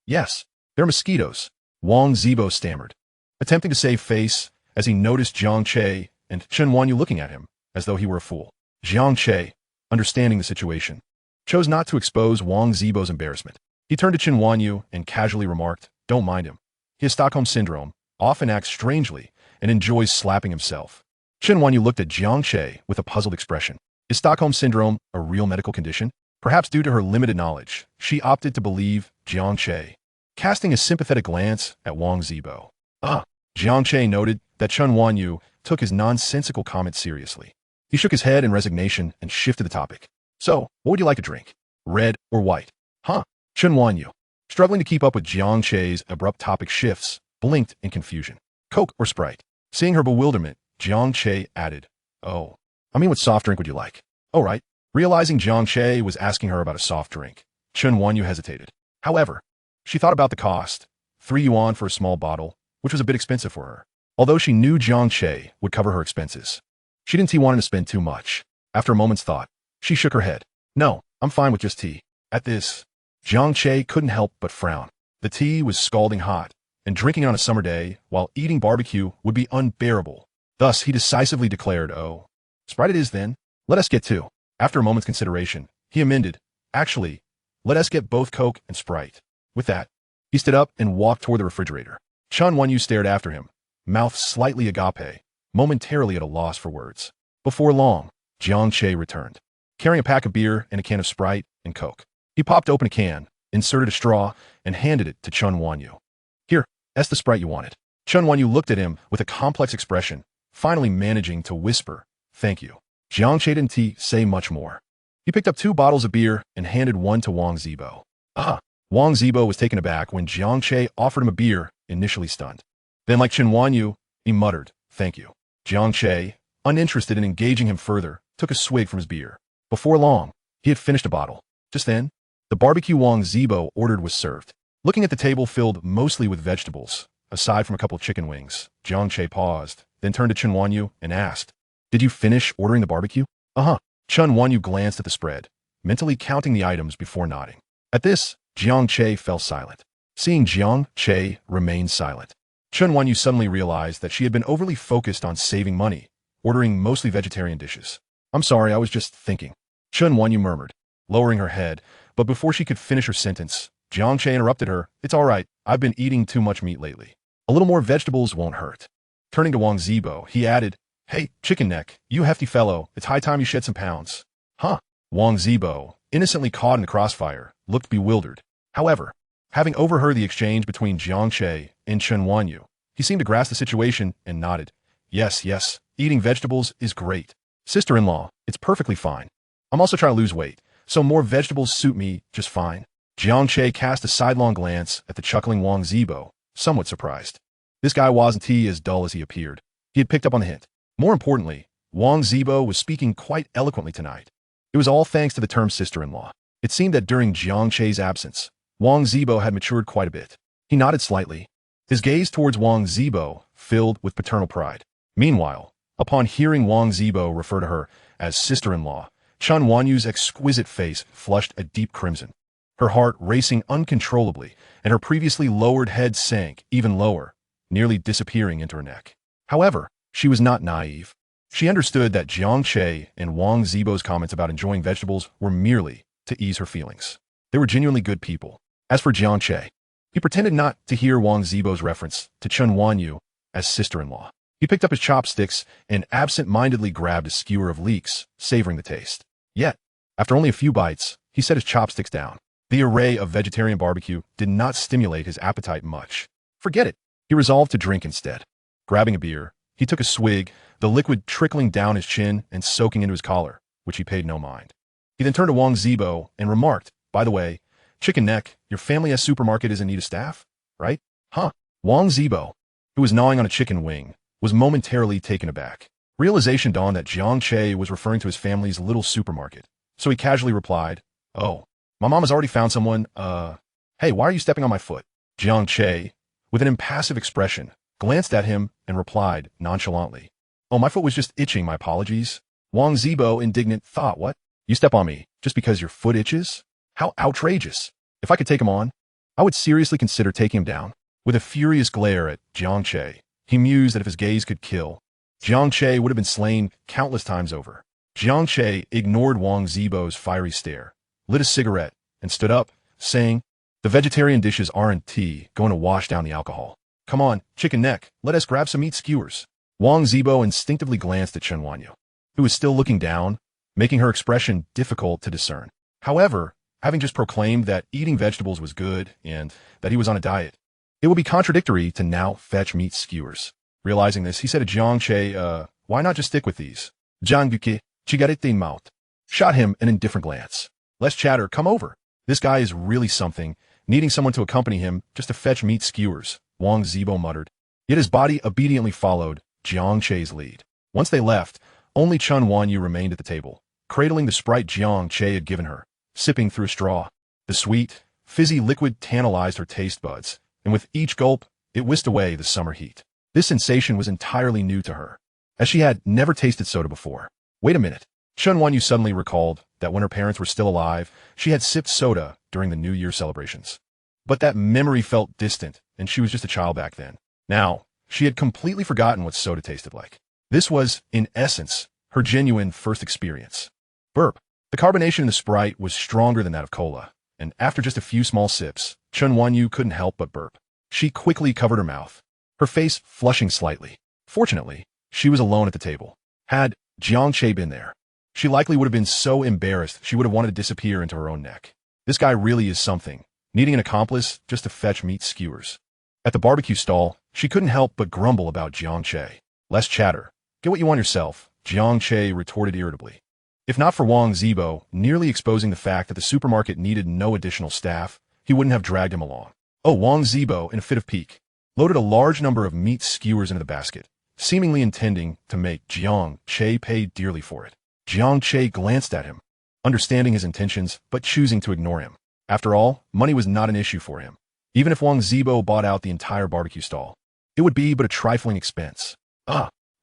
Yes, they're mosquitoes. Wang Zibo stammered. attempting to save face as he noticed Jiang Che and Chen Wanyu looking at him as though he were a fool. Jiang Che, understanding the situation, chose not to expose Wang Zibo's embarrassment. He turned to Chen Wanyu and casually remarked, "Don't mind him. He has Stockholm Syndrome, often acts strangely, and enjoys slapping himself." Chen Wanyu looked at Jiang Che with a puzzled expression. Is Stockholm Syndrome a real medical condition? Perhaps due to her limited knowledge, she opted to believe Jiang Che, casting a sympathetic glance at Wang Zibo. Jiang Che noted that Chen Wanyu took his nonsensical comment seriously. He shook his head in resignation and shifted the topic. "So, what would you like to drink? Red or white?" Chen Wanyu, struggling to keep up with Jiang Che's abrupt topic shifts, blinked in confusion. "Coke or Sprite?" Seeing her bewilderment, Jiang Che added, "Oh, I mean, what soft drink would you like?" "Oh, right." Realizing Jiang Che was asking her about a soft drink, Chen Wanyu hesitated. However, she thought about the cost, 3 yuan for a small bottle, which was a bit expensive for her. Although she knew Jiang Che would cover her expenses, she didn't want to spend too much. After a moment's thought, she shook her head. "No, I'm fine with just tea." At this, Jiang Che couldn't help but frown. The tea was scalding hot, and drinking on a summer day while eating barbecue would be unbearable. Thus, he decisively declared, "Oh, Sprite it is then. Let us get 2. After a moment's consideration, he amended, "Actually, let us get both Coke and Sprite." With that, he stood up and walked toward the refrigerator. Chen Wanyu stared after him, mouth slightly agape, momentarily at a loss for words. Before long, Jiang Che returned, carrying a pack of beer and a can of Sprite and Coke. He popped open a can, inserted a straw, and handed it to Chen Wanyu. "Here, that's the Sprite you wanted." Chen Wanyu looked at him with a complex expression, finally managing to whisper, "Thank you." Jiang Che didn't say much more. He picked up 2 bottles of beer and handed one to Wang Zibo. Wang Zibo was taken aback when Jiang Che offered him a beer, initially stunned. Then, like Chen Wanyu, he muttered, "Thank you." Jiang Che, uninterested in engaging him further, took a swig from his beer. Before long, he had finished a bottle. Just then, the barbecue Wang Zibo ordered was served. Looking at the table filled mostly with vegetables, aside from a couple of chicken wings, Jiang Che paused, then turned to Chen Wanyu and asked, "Did you finish ordering the barbecue?" Chen Wanyu glanced at the spread, mentally counting the items before nodding. At this, Jiang Che fell silent. Seeing Jiang Che remain silent, Chen Wanyu suddenly realized that she had been overly focused on saving money, ordering mostly vegetarian dishes. "I'm sorry, I was just thinking," Chen Wanyu murmured, lowering her head, but before she could finish her sentence, Jiang Che interrupted her. "It's all right, I've been eating too much meat lately. A little more vegetables won't hurt." Turning to Wang Zibo, he added, "Hey, chicken neck, you hefty fellow, it's high time you shed some pounds." Wang Zibo, innocently caught in the crossfire, looked bewildered. However, having overheard the exchange between Jiang Che and Chen Wanyu, he seemed to grasp the situation and nodded. Yes, eating vegetables is great. Sister-in-law, it's perfectly fine. I'm also trying to lose weight, so more vegetables suit me just fine." Jiang Che cast a sidelong glance at the chuckling Wang Zibo, somewhat surprised. This guy wasn't as dull as he appeared. He had picked up on the hint. More importantly, Wang Zibo was speaking quite eloquently tonight. It was all thanks to the term sister-in-law. It seemed that during Jiang Che's absence, Wang Zibo had matured quite a bit. He nodded slightly, his gaze towards Wang Zibo filled with paternal pride. Meanwhile, upon hearing Wang Zibo refer to her as sister-in-law, Chen Wanyu's exquisite face flushed a deep crimson. Her heart racing uncontrollably, and her previously lowered head sank even lower, nearly disappearing into her neck. However, she was not naive. She understood that Jiang Che and Wang Zibo's comments about enjoying vegetables were merely to ease her feelings. They were genuinely good people. As for Jiang Che, he pretended not to hear Wang Zibo's reference to Chen Wanyu as sister-in-law. He picked up his chopsticks and absent-mindedly grabbed a skewer of leeks, savoring the taste. Yet, after only a few bites, he set his chopsticks down. The array of vegetarian barbecue did not stimulate his appetite much. Forget it. He resolved to drink instead. Grabbing a beer, he took a swig, the liquid trickling down his chin and soaking into his collar, which he paid no mind. He then turned to Wang Zibo and remarked, "By the way, chicken neck, your family as supermarket is in need of staff, right?" Wang Zibo, who was gnawing on a chicken wing, was momentarily taken aback. Realization dawned that Jiang Che was referring to his family's little supermarket, so he casually replied, "Oh, my mom has already found someone, hey, why are you stepping on my foot?" Jiang Che, with an impassive expression, glanced at him and replied nonchalantly, "Oh, my foot was just itching, my apologies." Wang Zibo, indignant, thought, "What? You step on me just because your foot itches? How outrageous. If I could take him on, I would seriously consider taking him down." With a furious glare at Jiang Che, He mused that if his gaze could kill, Jiang Che would have been slain countless times over. Jiang Che ignored Wang Zibo's fiery stare, lit a cigarette, and stood up, saying, "The vegetarian dishes aren't going to wash down the alcohol. Come on, chicken neck, let us grab some meat skewers." Wang Zibo instinctively glanced at Chen Wanyu, who was still looking down, making her expression difficult to discern. However, having just proclaimed that eating vegetables was good and that he was on a diet, it would be contradictory to now fetch meat skewers. Realizing this, he said to Jiang Che, why not just stick with these? Jiang Che, chigarete mouth, shot him an indifferent glance. Less chatter, come over. This guy is really something, needing someone to accompany him just to fetch meat skewers, Wang Zibo muttered. Yet his body obediently followed Jiang Che's lead. Once they left, only Chen Wanyu remained at the table, cradling the Sprite Jiang Che had given her, sipping through a straw. The sweet, fizzy liquid tantalized her taste buds, and with each gulp, it whisked away the summer heat. This sensation was entirely new to her, as she had never tasted soda before. Wait a minute. Chen Wanyu suddenly recalled that when her parents were still alive, she had sipped soda during the New Year celebrations. But that memory felt distant, and she was just a child back then. Now, she had completely forgotten what soda tasted like. This was, in essence, her genuine first experience. Burp. The carbonation in the Sprite was stronger than that of cola, and after just a few small sips, Chen Wanyu couldn't help but burp. She quickly covered her mouth, her face flushing slightly. Fortunately, she was alone at the table. Had Jiang Che been there, she likely would have been so embarrassed she would have wanted to disappear into her own neck. This guy really is something, needing an accomplice just to fetch meat skewers. At the barbecue stall, she couldn't help but grumble about Jiang Che. Less chatter. Get what you want yourself, Jiang Che retorted irritably. If not for Wang Zibo nearly exposing the fact that the supermarket needed no additional staff, he wouldn't have dragged him along. Oh, Wang Zibo, in a fit of pique, loaded a large number of meat skewers into the basket, seemingly intending to make Jiang Che pay dearly for it. Jiang Che glanced at him, understanding his intentions, but choosing to ignore him. After all, money was not an issue for him. Even if Wang Zibo bought out the entire barbecue stall, it would be but a trifling expense.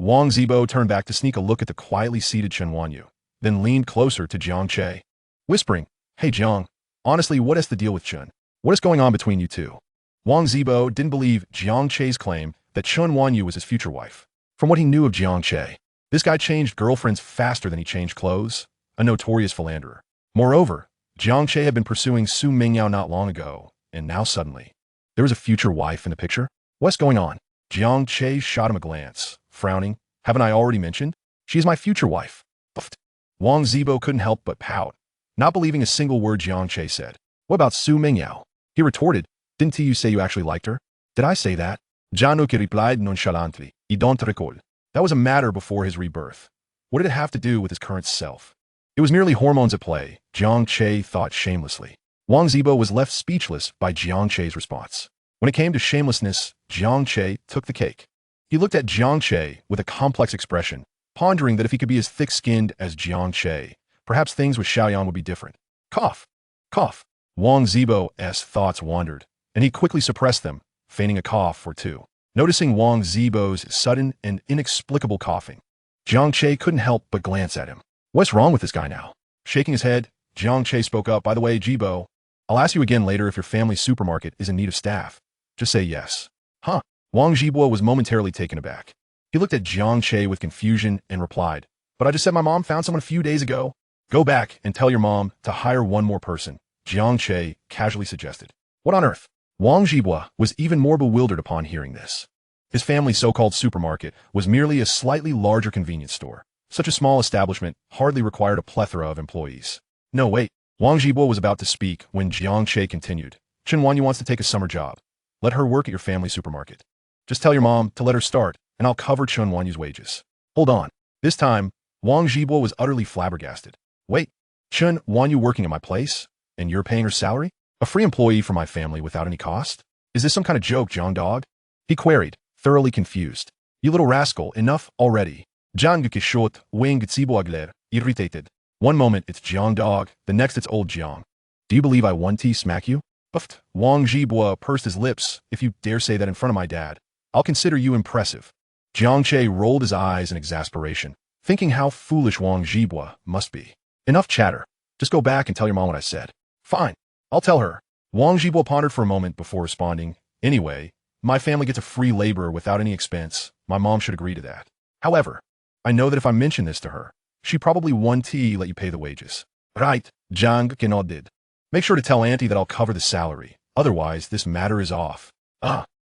Wang Zibo turned back to sneak a look at the quietly seated Chen Wanyu, then leaned closer to Jiang Che, whispering, "Hey Jiang, honestly, what is the deal with Chen? What is going on between you two?" Wang Zibo didn't believe Jiang Che's claim that Chen Wanyu was his future wife. From what he knew of Jiang Che, this guy changed girlfriends faster than he changed clothes, a notorious philanderer. Moreover, Jiang Che had been pursuing Su Mingyao not long ago, and now suddenly, there was a future wife in the picture? What's going on? Jiang Che shot him a glance, frowning. Haven't I already mentioned? She is my future wife. Puffed. Wang Zibo couldn't help but pout, not believing a single word Jiang Che said. What about Su Mingyao? He retorted, didn't you say you actually liked her? Did I say that? Jiang Che replied nonchalantly, I don't recall. That was a matter before his rebirth. What did it have to do with his current self? It was merely hormones at play, Jiang Che thought shamelessly. Wang Zibo was left speechless by Jiang Che's response. When it came to shamelessness, Jiang Che took the cake. He looked at Jiang Che with a complex expression, pondering that if he could be as thick-skinned as Jiang Che, perhaps things with Xiaoyan would be different. Cough. Cough. Wang Zibo's thoughts wandered, and he quickly suppressed them, feigning a cough or two. Noticing Wang Zibo's sudden and inexplicable coughing, Jiang Che couldn't help but glance at him. What's wrong with this guy now? Shaking his head, Jiang Che spoke up, by the way, Jibo, I'll ask you again later if your family's supermarket is in need of staff. Just say yes. Huh? Wang Zibo was momentarily taken aback. He looked at Jiang Che with confusion and replied, but I just said my mom found someone a few days ago. Go back and tell your mom to hire one more person, Jiang Che casually suggested. What on earth? Wang Zibo was even more bewildered upon hearing this. His family's so-called supermarket was merely a slightly larger convenience store. Such a small establishment hardly required a plethora of employees. No, wait. Wang Zibo was about to speak when Jiang Che continued. Chen Wanyu wants to take a summer job. Let her work at your family supermarket. Just tell your mom to let her start, and I'll cover Chen Wanyu's wages. Hold on. This time, Wang Zibo was utterly flabbergasted. Wait, Chen Wanyu working at my place? And you're paying her salary? A free employee for my family without any cost? Is this some kind of joke, Jiang Dog? He queried, thoroughly confused. You little rascal, enough already. Jiang Che shot, Wang Zibo agler, irritated. One moment it's Jiang Dog, the next it's old Jiang. Do you believe I one-T smack you? Puffed. Wang Zibo pursed his lips. If you dare say that in front of my dad, I'll consider you impressive. Jiang Che rolled his eyes in exasperation, thinking how foolish Wang Zibo must be. Enough chatter. Just go back and tell your mom what I said. Fine. I'll tell her. Wang Zibo pondered for a moment before responding. Anyway, My family gets a free labor without any expense. My mom should agree to that. However, I know that if I mention this to her, she probably won't let you pay the wages. Right, Jiang Che nodded. Make sure to tell Auntie that I'll cover the salary. Otherwise, this matter is off.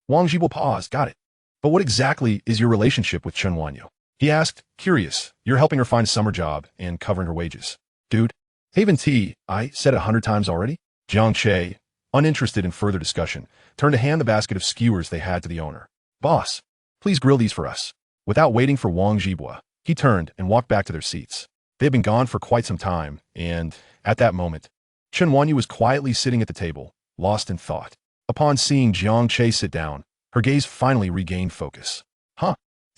Wang Ji will pause. Got it. But what exactly is your relationship with Chen Wanyu? He asked, curious. You're helping her find a summer job and covering her wages. Dude, Haven Tea, I said it 100 times already? Jiang Che, uninterested in further discussion, turned to hand the basket of skewers they had to the owner. Boss, please grill these for us. Without waiting for Wang Jibua, he turned and walked back to their seats. They had been gone for quite some time, and, at that moment, Chen Wanyu was quietly sitting at the table, lost in thought. Upon seeing Jiang Che sit down, her gaze finally regained focus.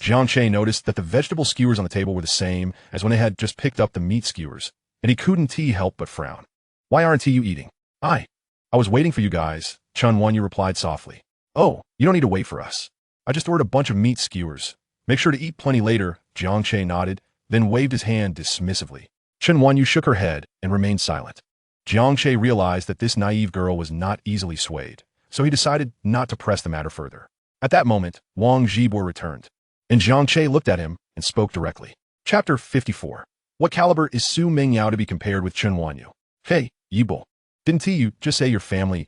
Jiang Che noticed that the vegetable skewers on the table were the same as when they had just picked up the meat skewers, and he couldn't help but frown. Why aren't you eating? I was waiting for you guys, Chen Wanyu replied softly. Oh, you don't need to wait for us. I just ordered a bunch of meat skewers. Make sure to eat plenty later, Jiang Che nodded, then waved his hand dismissively. Chen Wanyu shook her head and remained silent. Jiang Che realized that this naive girl was not easily swayed, so he decided not to press the matter further. At that moment, Wang Jibor returned, and Jiang Che looked at him and spoke directly. Chapter 54. What caliber is Su Mingyao to be compared with Chen Wanyu? Hey, Yibo. Didn't you just say your family's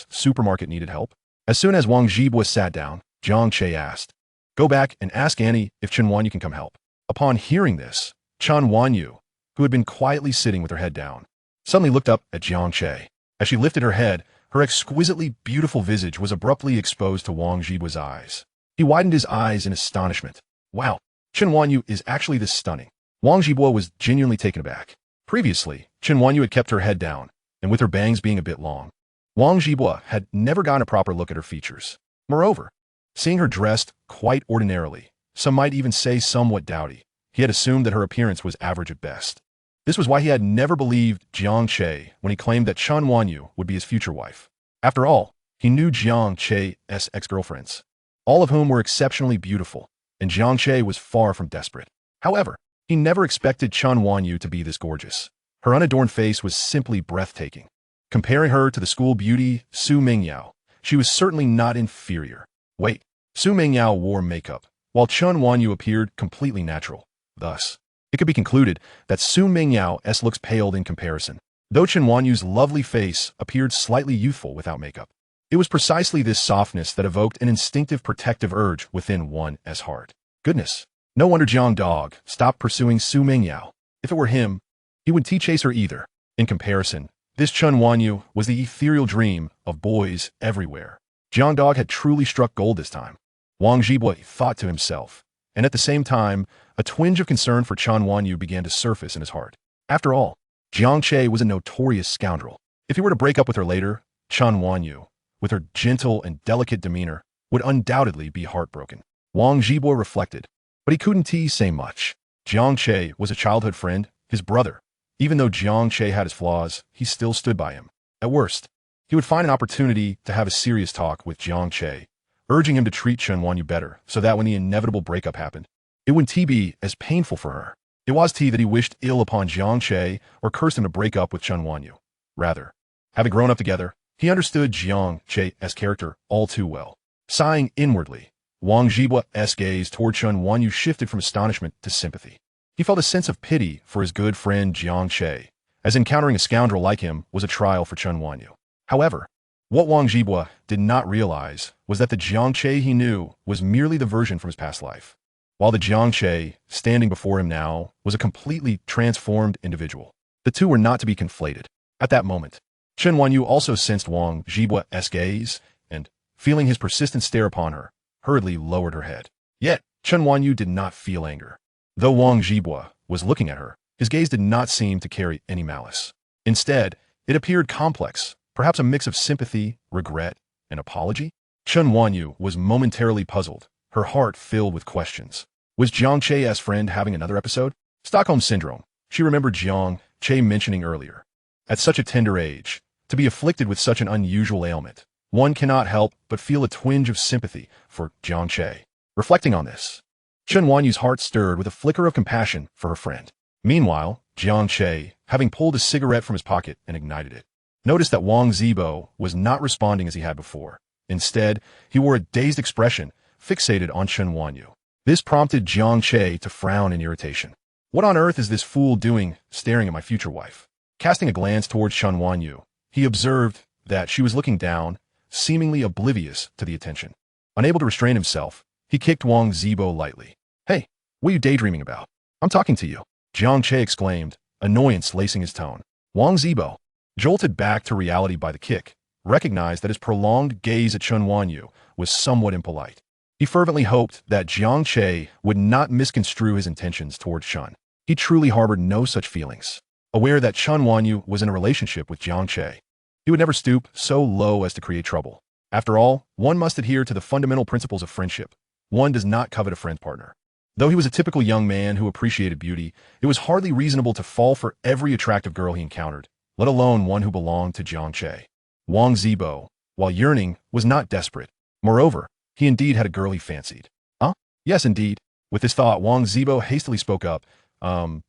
supermarket needed help? As soon as Wang Jibwa sat down, Jiang Che asked, go back and ask Annie if Chen Wanyu can come help. Upon hearing this, Chen Wanyu, who had been quietly sitting with her head down, suddenly looked up at Jiang Che. As she lifted her head, her exquisitely beautiful visage was abruptly exposed to Wang Jibwa's eyes. He widened his eyes in astonishment. Wow, Chen Wanyu is actually this stunning. Wang Jibwa was genuinely taken aback. Previously, Chen Wanyu had kept her head down, and with her bangs being a bit long, Wang Jibwa had never gotten a proper look at her features. Moreover, seeing her dressed quite ordinarily, some might even say somewhat dowdy, he had assumed that her appearance was average at best. This was why he had never believed Jiang Che when he claimed that Chen Wanyu would be his future wife. After all, he knew Jiang Che's ex-girlfriends, all of whom were exceptionally beautiful, and Jiang Che was far from desperate. However, he never expected Chen Wanyu to be this gorgeous. Her unadorned face was simply breathtaking. Comparing her to the school beauty Su Mingyao, she was certainly not inferior. Wait, Su Mingyao wore makeup, while Chen Wanyu appeared completely natural. Thus, it could be concluded that Su Mingyao's looks paled in comparison, though Chen Wanyu's lovely face appeared slightly youthful without makeup. It was precisely this softness that evoked an instinctive protective urge within one's heart. Goodness, no wonder Jiang Dog stopped pursuing Su Mingyao. If it were him, he wouldn't chase her either. In comparison, this Chen Wanyu was the ethereal dream of boys everywhere. Jiang Dog had truly struck gold this time. Wang Jibwa thought to himself, and at the same time, a twinge of concern for Chen Wanyu began to surface in his heart. After all, Jiang Che was a notorious scoundrel. If he were to break up with her later, Chen Wanyu, with her gentle and delicate demeanor, would undoubtedly be heartbroken. Wang Jibwa reflected, but he couldn't say much. Jiang Che was a childhood friend, his brother. Even though Jiang Che had his flaws, he still stood by him. At worst, he would find an opportunity to have a serious talk with Jiang Che, urging him to treat Chen Wanyu better so that when the inevitable breakup happened, it wouldn't be as painful for her. It was that he wished ill upon Jiang Che or cursed him to break up with Chen Wanyu. Rather, having grown up together, he understood Jiang Che's character all too well. Sighing inwardly, Wang Jibwa's gaze toward Chen Wanyu shifted from astonishment to sympathy. He felt a sense of pity for his good friend Jiang Che, as encountering a scoundrel like him was a trial for Chen Wanyu. However, what Wang Jibwa did not realize was that the Jiang Che he knew was merely the version from his past life, while the Jiang Che standing before him now was a completely transformed individual. The two were not to be conflated. At that moment, Chen Wanyu also sensed Wang Jibwa's gaze and, feeling his persistent stare upon her, hurriedly lowered her head. Yet, Chen Wanyu did not feel anger. Though Wang Jibwa was looking at her, his gaze did not seem to carry any malice. Instead, it appeared complex, perhaps a mix of sympathy, regret, and apology. Chen Wanyu was momentarily puzzled, her heart filled with questions. Was Jiang Che's friend having another episode? Stockholm Syndrome, she remembered Jiang Che mentioning earlier. At such a tender age, to be afflicted with such an unusual ailment, one cannot help but feel a twinge of sympathy for Jiang Che. Reflecting on this, Chen Wanyu's heart stirred with a flicker of compassion for her friend. Meanwhile, Jiang Che, having pulled a cigarette from his pocket and ignited it, noticed that Wang Zibo was not responding as he had before. Instead, he wore a dazed expression, fixated on Chen Wanyu. This prompted Jiang Che to frown in irritation. What on earth is this fool doing, staring at my future wife? Casting a glance towards Chen Wanyu, he observed that she was looking down, seemingly oblivious to the attention. Unable to restrain himself, he kicked Wang Zibo lightly. Hey, what are you daydreaming about? I'm talking to you. Jiang Che exclaimed, annoyance lacing his tone. Wang Zibo, jolted back to reality by the kick, recognized that his prolonged gaze at Chen Wanyu was somewhat impolite. He fervently hoped that Jiang Che would not misconstrue his intentions towards Chen. He truly harbored no such feelings. Aware that Chen Wanyu was in a relationship with Jiang Che, he would never stoop so low as to create trouble. After all, one must adhere to the fundamental principles of friendship. One does not covet a friend partner. Though he was a typical young man who appreciated beauty, it was hardly reasonable to fall for every attractive girl he encountered, let alone one who belonged to Jiang Che. Wang Zibo, while yearning, was not desperate. Moreover, he indeed had a girl he fancied. Huh? Yes, indeed. With this thought, Wang Zibo hastily spoke up.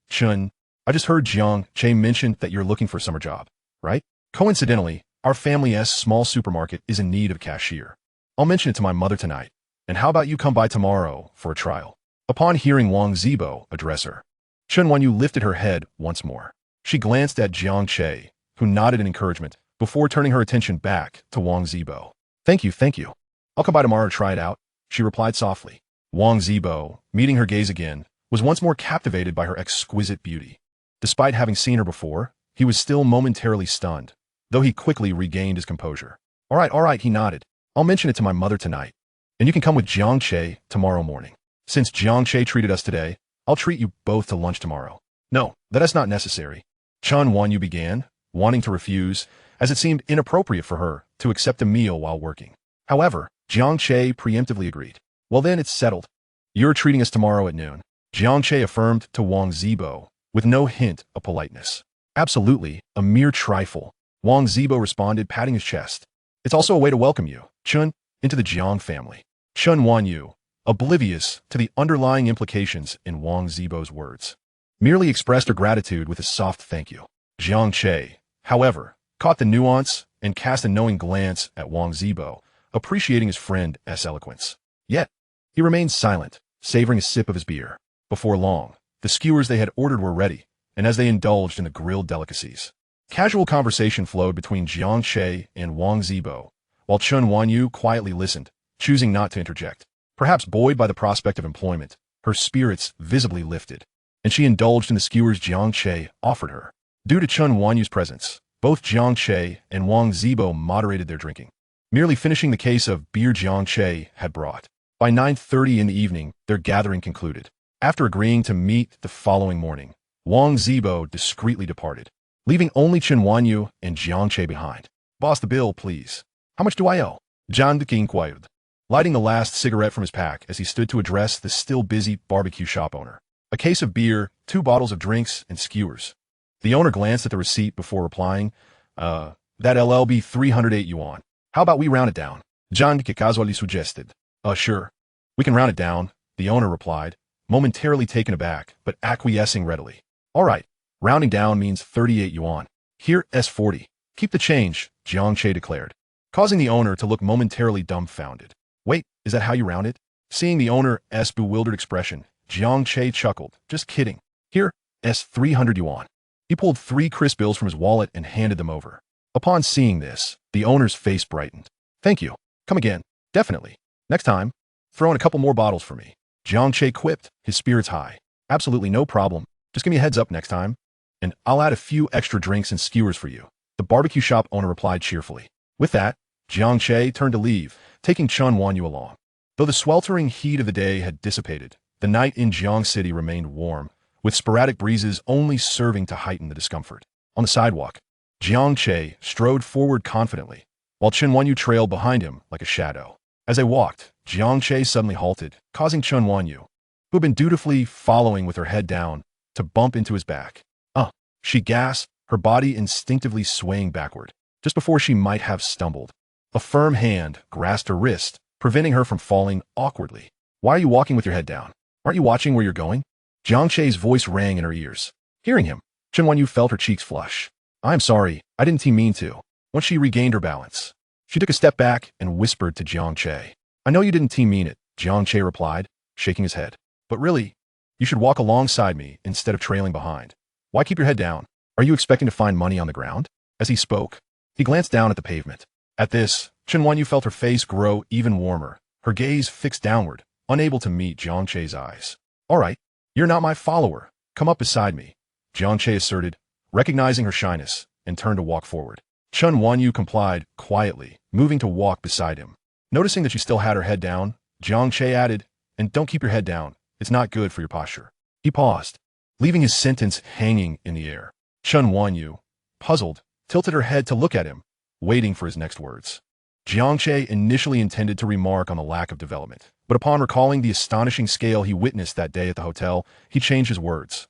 Chun, I just heard Jiang Che mention that you're looking for a summer job, right? Coincidentally, our family's small supermarket is in need of a cashier. I'll mention it to my mother tonight. And how about you come by tomorrow for a trial? Upon hearing Wang Zibo address her, Chen Wanyu lifted her head once more. She glanced at Jiang Che, who nodded in encouragement, before turning her attention back to Wang Zibo. Thank you. I'll come by tomorrow to try it out, she replied softly. Wang Zibo, meeting her gaze again, was once more captivated by her exquisite beauty. Despite having seen her before, he was still momentarily stunned, though he quickly regained his composure. All right, he nodded. I'll mention it to my mother tonight. And you can come with Jiang Che tomorrow morning. Since Jiang Che treated us today, I'll treat you both to lunch tomorrow. No, that is not necessary. Chen Wanyu began, wanting to refuse, as it seemed inappropriate for her to accept a meal while working. However, Jiang Che preemptively agreed. Well then, it's settled. You're treating us tomorrow at noon. Jiang Che affirmed to Wang Zibo, with no hint of politeness. Absolutely, a mere trifle. Wang Zibo responded, patting his chest. It's also a way to welcome you, Chun, into the Jiang family. Chen Wanyu, oblivious to the underlying implications in Wang Zibo's words, merely expressed her gratitude with a soft thank you. Jiang Che, however, caught the nuance and cast a knowing glance at Wang Zibo, appreciating his friend's eloquence. Yet, he remained silent, savoring a sip of his beer. Before long, the skewers they had ordered were ready, and as they indulged in the grilled delicacies, casual conversation flowed between Jiang Che and Wang Zibo, while Chen Wanyu quietly listened, choosing not to interject. Perhaps buoyed by the prospect of employment, her spirits visibly lifted, and she indulged in the skewers Jiang Che offered her. Due to Chen Wanyu's presence, both Jiang Che and Wang Zibo moderated their drinking, merely finishing the case of beer Jiang Che had brought. By 9:30 in the evening, their gathering concluded. After agreeing to meet the following morning, Wang Zibo discreetly departed, leaving only Chen Wanyu and Jiang Che behind. Boss, the bill, please. How much do I owe? Jiang Che inquired, lighting the last cigarette from his pack as he stood to address the still busy barbecue shop owner. A case of beer, 2 bottles of drinks, and skewers. The owner glanced at the receipt before replying, that LLB 308 yuan. How about we round it down? Jiang Che casually suggested. Sure. We can round it down, the owner replied, momentarily taken aback, but acquiescing readily. All right, rounding down means 38 yuan. Here, S40. Keep the change, Jiang Che declared, causing the owner to look momentarily dumbfounded. Wait, is that how you round it? Seeing the owner's bewildered expression, Jiang Che chuckled. Just kidding. Here, S300 yuan. He pulled 3 crisp bills from his wallet and handed them over. Upon seeing this, the owner's face brightened. Thank you. Come again. Definitely. Next time, throw in a couple more bottles for me. Jiang Che quipped, his spirits high. Absolutely no problem. Just give me a heads up next time, and I'll add a few extra drinks and skewers for you. The barbecue shop owner replied cheerfully. With that, Jiang Che turned to leave, taking Chen Wanyu along. Though the sweltering heat of the day had dissipated, the night in Jiang City remained warm, with sporadic breezes only serving to heighten the discomfort. On the sidewalk, Jiang Che strode forward confidently, while Chen Wanyu trailed behind him like a shadow. As they walked, Jiang Che suddenly halted, causing Chen Wanyu, who had been dutifully following with her head down, to bump into his back. She gasped, her body instinctively swaying backward, just before she might have stumbled. A firm hand grasped her wrist, preventing her from falling awkwardly. Why are you walking with your head down? Aren't you watching where you're going? Jiang Che's voice rang in her ears. Hearing him, Chen Wanyu felt her cheeks flush. I'm sorry, I didn't mean to. Once she regained her balance, She took a step back and whispered to Jiang Che. I know you didn't mean it, Jiang Che replied, shaking his head. But really, you should walk alongside me instead of trailing behind. Why keep your head down? Are you expecting to find money on the ground? As he spoke, he glanced down at the pavement. At this, Chen Wanyu felt her face grow even warmer, her gaze fixed downward, unable to meet Jiang Che's eyes. All right, you're not my follower. Come up beside me, Jiang Che asserted, recognizing her shyness, and turned to walk forward. Chen Wanyu complied quietly, moving to walk beside him. Noticing that she still had her head down, Jiang Che added, and don't keep your head down. It's not good for your posture. He paused, leaving his sentence hanging in the air. Chen Wanyu, puzzled, tilted her head to look at him, waiting for his next words. Jiang Che initially intended to remark on the lack of development, but upon recalling the astonishing scale he witnessed that day at the hotel, he changed his words.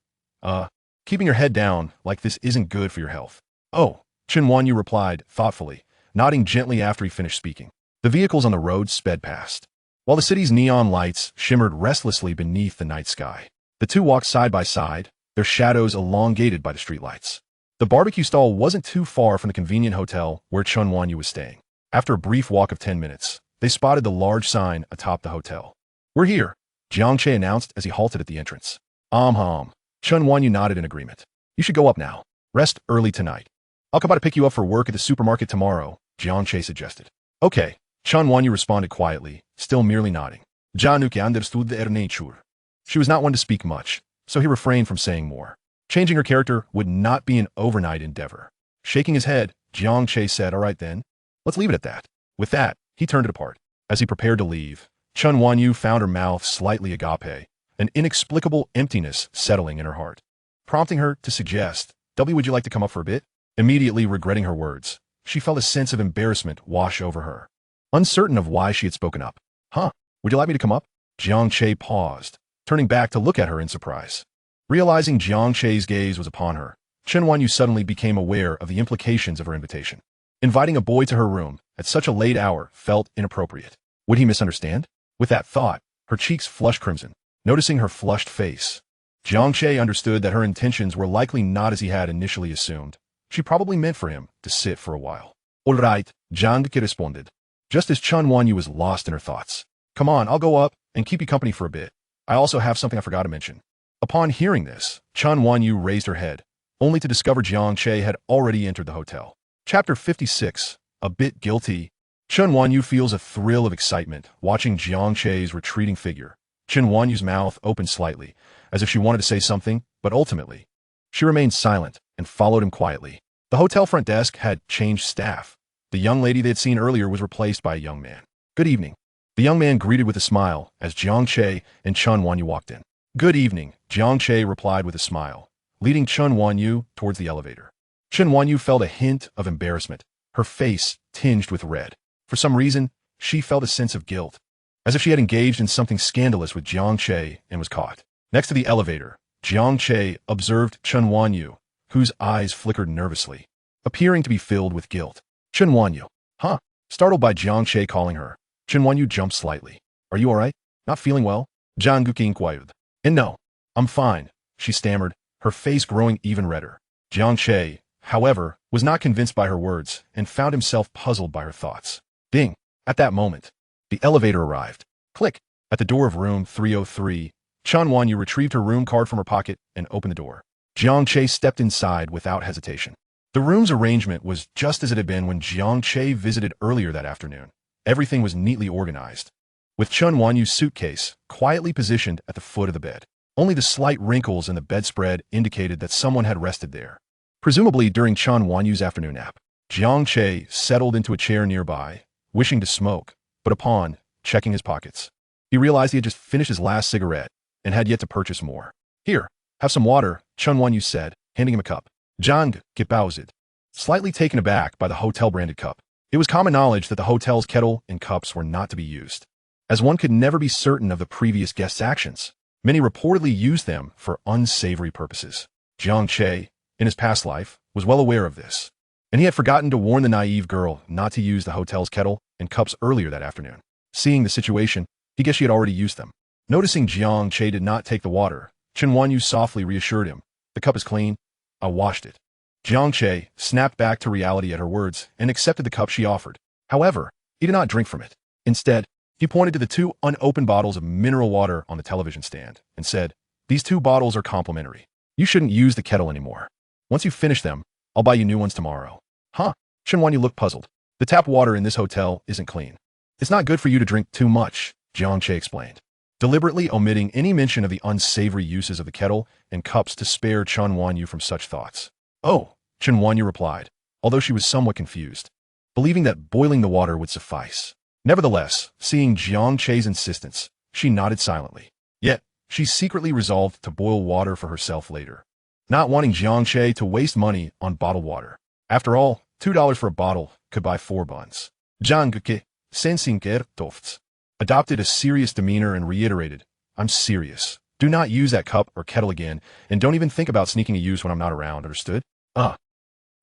Keeping your head down like this isn't good for your health. Oh, Chen Wanyu replied thoughtfully, nodding gently after he finished speaking. The vehicles on the road sped past, while the city's neon lights shimmered restlessly beneath the night sky. The two walked side by side, their shadows elongated by the streetlights. The barbecue stall wasn't too far from the convenient hotel where Chen Wanyu was staying. After a brief walk of 10 minutes, they spotted the large sign atop the hotel. We're here, Jiang Che announced as he halted at the entrance. Chen Wanyu nodded in agreement. You should go up now. Rest early tonight. I'll come by to pick you up for work at the supermarket tomorrow, Jiang Che suggested. Okay, Chen Wanyu responded quietly, still merely nodding. Januke understood their nature. She was not one to speak much, so he refrained from saying more. Changing her character would not be an overnight endeavor. Shaking his head, Jiang Che said, all right then, let's leave it at that. With that, he turned it apart. As he prepared to leave, Chen Wanyu found her mouth slightly agape, an inexplicable emptiness settling in her heart, prompting her to suggest, would you like to come up for a bit? Immediately regretting her words, she felt a sense of embarrassment wash over her. Uncertain of why she had spoken up. Would you like me to come up? Jiang Che paused, turning back to look at her in surprise. Realizing Jiang Che's gaze was upon her, Chen Wanyu suddenly became aware of the implications of her invitation. Inviting a boy to her room at such a late hour felt inappropriate. Would he misunderstand? With that thought, her cheeks flushed crimson. Noticing her flushed face, Jiang Che understood that her intentions were likely not as he had initially assumed. She probably meant for him to sit for a while. All right, Jiang Che responded, just as Chen Wanyu was lost in her thoughts. Come on, I'll go up and keep you company for a bit. I also have something I forgot to mention. Upon hearing this, Chen Wanyu raised her head, only to discover Jiang Che had already entered the hotel. Chapter 56, A Bit Guilty. Chen Wanyu feels a thrill of excitement watching Jiang Che's retreating figure. Chen Wanyu's mouth opened slightly, as if she wanted to say something, but ultimately, she remained silent and followed him quietly. The hotel front desk had changed staff. The young lady they had seen earlier was replaced by a young man. Good evening. The young man greeted with a smile as Jiang Che and Chen Wanyu walked in. Good evening, Jiang Che replied with a smile, leading Chen Wanyu towards the elevator. Chen Wanyu felt a hint of embarrassment, her face tinged with red. For some reason, she felt a sense of guilt, as if she had engaged in something scandalous with Jiang Che and was caught. Next to the elevator, Jiang Che observed Chen Wanyu, whose eyes flickered nervously, appearing to be filled with guilt. Chen Wanyu. Startled by Jiang Che calling her, Chen Wanyu jumped slightly. Are you all right? Not feeling well? Jiang Che inquired. And no, I'm fine, she stammered, her face growing even redder. Jiang Che, however, was not convinced by her words and found himself puzzled by her thoughts. Ding! At that moment, the elevator arrived. Click! At the door of room 303, Chen Wanyu retrieved her room card from her pocket and opened the door. Jiang Che stepped inside without hesitation. The room's arrangement was just as it had been when Jiang Che visited earlier that afternoon. Everything was neatly organized, with Chen Wanyu's suitcase quietly positioned at the foot of the bed. Only the slight wrinkles in the bedspread indicated that someone had rested there, presumably during Chen Wanyu's afternoon nap. Jiang Che settled into a chair nearby, wishing to smoke, but upon checking his pockets, he realized he had just finished his last cigarette and had yet to purchase more. Here, have some water, Chen Wanyu said, handing him a cup. Jiang Che bowed, slightly taken aback by the hotel-branded cup. It was common knowledge that the hotel's kettle and cups were not to be used, as one could never be certain of the previous guest's actions. Many reportedly used them for unsavory purposes. Jiang Che, in his past life, was well aware of this, and he had forgotten to warn the naive girl not to use the hotel's kettle and cups earlier that afternoon. Seeing the situation, he guessed she had already used them. Noticing Jiang Che did not take the water, Chen Wanyu softly reassured him. The cup is clean. I washed it. Jiang Che snapped back to reality at her words and accepted the cup she offered. However, he did not drink from it. Instead, he pointed to the two unopened bottles of mineral water on the television stand and said, "These two bottles are complimentary. You shouldn't use the kettle anymore. Once you finish them, I'll buy you new ones tomorrow." Huh? Chen Wanyu looked puzzled. "The tap water in this hotel isn't clean. It's not good for you to drink too much," Jiang Che explained, deliberately omitting any mention of the unsavory uses of the kettle and cups to spare Chen Wanyu from such thoughts. "Oh," Chen Wanyu replied, although she was somewhat confused, believing that boiling the water would suffice. Nevertheless, seeing Jiang Che's insistence, she nodded silently. Yet, she secretly resolved to boil water for herself later, not wanting Jiang Che to waste money on bottled water. After all, $2 for a bottle could buy 4 buns. Jiang Che, sensinker tofts, adopted a serious demeanor and reiterated, "I'm serious. Do not use that cup or kettle again, and don't even think about sneaking a use when I'm not around, understood?"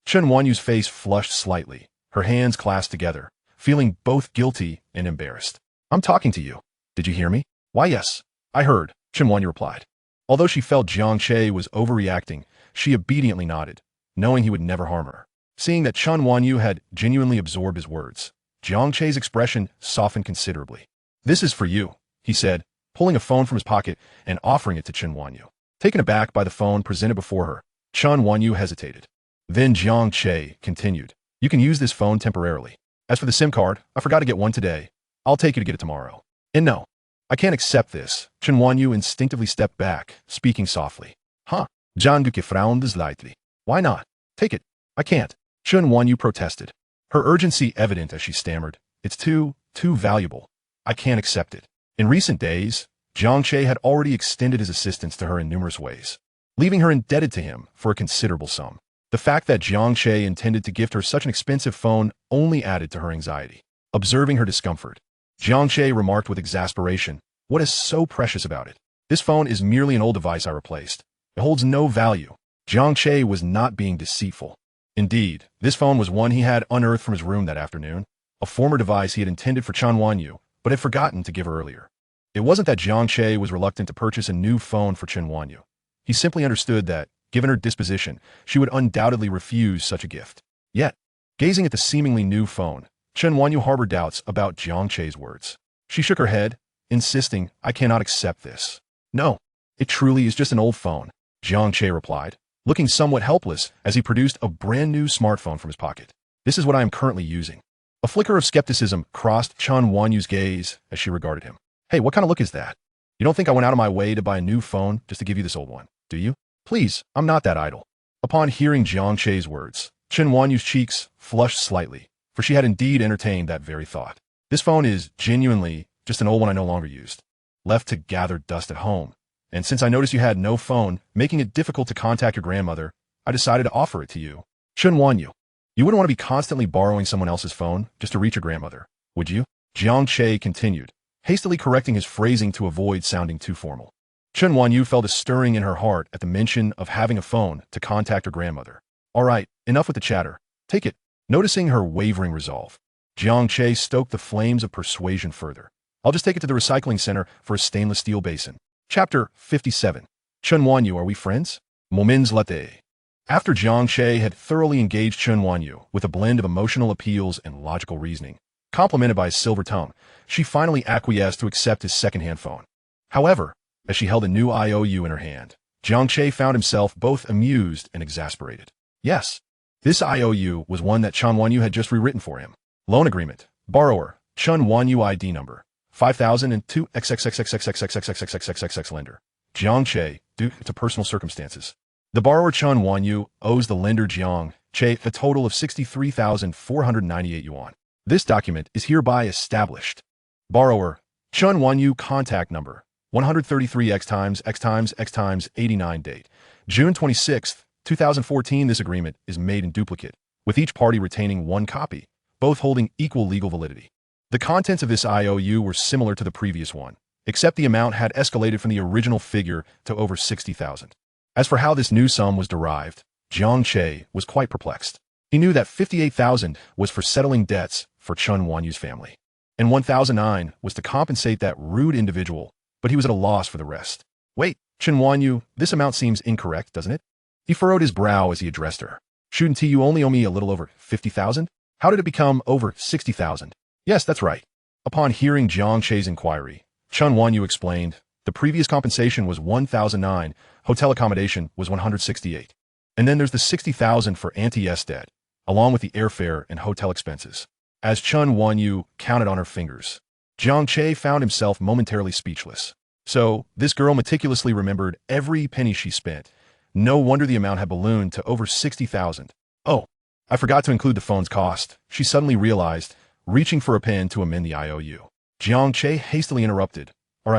Chen Wanyu's face flushed slightly, her hands clasped together, feeling both guilty and embarrassed. "I'm talking to you. Did you hear me?" "Why, yes, I heard," Chen Wanyu replied. Although she felt Jiang Che was overreacting, she obediently nodded, knowing he would never harm her. Seeing that Chen Wanyu had genuinely absorbed his words, Jiang Che's expression softened considerably. "This is for you," he said, pulling a phone from his pocket and offering it to Chen Wanyu. Taken aback by the phone presented before her, Chen Wanyu hesitated. Then Jiang Che continued, "You can use this phone temporarily. As for the SIM card, I forgot to get one today. I'll take you to get it tomorrow." "And no, I can't accept this." Chen Wanyu instinctively stepped back, speaking softly. "Huh?" Jiang Che frowned slightly. "Why not? Take it." "I can't." Chen Wanyu protested, her urgency evident as she stammered, "It's too valuable. I can't accept it." In recent days, Jiang Che had already extended his assistance to her in numerous ways, leaving her indebted to him for a considerable sum. The fact that Jiang Che intended to gift her such an expensive phone only added to her anxiety. Observing her discomfort, Jiang Che remarked with exasperation, "What is so precious about it? This phone is merely an old device I replaced. It holds no value." Jiang Che was not being deceitful. Indeed, this phone was one he had unearthed from his room that afternoon, a former device he had intended for Chen Wanyu, but had forgotten to give her earlier. It wasn't that Jiang Che was reluctant to purchase a new phone for Chen Wanyu. He simply understood that, given her disposition, she would undoubtedly refuse such a gift. Yet, gazing at the seemingly new phone, Chen Wanyu harbored doubts about Jiang Che's words. She shook her head, insisting, "I cannot accept this." "No, it truly is just an old phone," Jiang Che replied, looking somewhat helpless as he produced a brand new smartphone from his pocket. "This is what I am currently using." A flicker of skepticism crossed Chen Wanyu's gaze as she regarded him. "Hey, what kind of look is that? You don't think I went out of my way to buy a new phone just to give you this old one, do you? Please, I'm not that idle." Upon hearing Jiang Che's words, Chen Wanyu's cheeks flushed slightly, for she had indeed entertained that very thought. "This phone is genuinely just an old one I no longer used. Left to gather dust at home. And since I noticed you had no phone, making it difficult to contact your grandmother, I decided to offer it to you." "Chen Wanyu, you wouldn't want to be constantly borrowing someone else's phone just to reach your grandmother, would you?" Jiang Che continued, hastily correcting his phrasing to avoid sounding too formal. Chen Wanyu felt a stirring in her heart at the mention of having a phone to contact her grandmother. "All right, enough with the chatter. Take it." Noticing her wavering resolve, Jiang Che stoked the flames of persuasion further. "I'll just take it to the recycling center for a stainless steel basin." Chapter 57. Chen Wanyu, are we friends? Moments later. After Jiang Che had thoroughly engaged Chen Wanyu with a blend of emotional appeals and logical reasoning, complemented by his silver tongue, she finally acquiesced to accept his second-hand phone. However, as she held a new IOU in her hand, Jiang Che found himself both amused and exasperated. Yes, this IOU was one that Chen Wanyu had just rewritten for him. Loan agreement. Borrower. Chen Wanyu ID number 5002 XXXXXXXXXXXXXX lender. Jiang Che, due to personal circumstances. The borrower Chen Wanyu owes the lender Jiang Che a total of 63,498 yuan. This document is hereby established. Borrower Chen Wanyu contact number 133X*X*X*89 date. June 26, 2014. This agreement is made in duplicate, with each party retaining one copy, both holding equal legal validity. The contents of this IOU were similar to the previous one, except the amount had escalated from the original figure to over 60,000. As for how this new sum was derived, Jiang Che was quite perplexed. He knew that 58,000 was for settling debts for Chen Wanyu's family, and 1,009 was to compensate that rude individual, but he was at a loss for the rest. "Wait, Chen Wanyu, this amount seems incorrect, doesn't it?" He furrowed his brow as he addressed her. "Shouldn't you only owe me a little over 50,000? How did it become over 60,000? Yes, that's right. Upon hearing Jiang Che's inquiry, Chen Wanyu explained, the previous compensation was 1,009, hotel accommodation was 168. And then there's the 60,000 for Auntie debt, along with the airfare and hotel expenses. As Chen Wanyu counted on her fingers, Jiang Che found himself momentarily speechless. So, this girl meticulously remembered every penny she spent. No wonder the amount had ballooned to over 60,000. Oh, I forgot to include the phone's cost, she suddenly realized, reaching for a pen to amend the IOU. Jiang Che hastily interrupted. All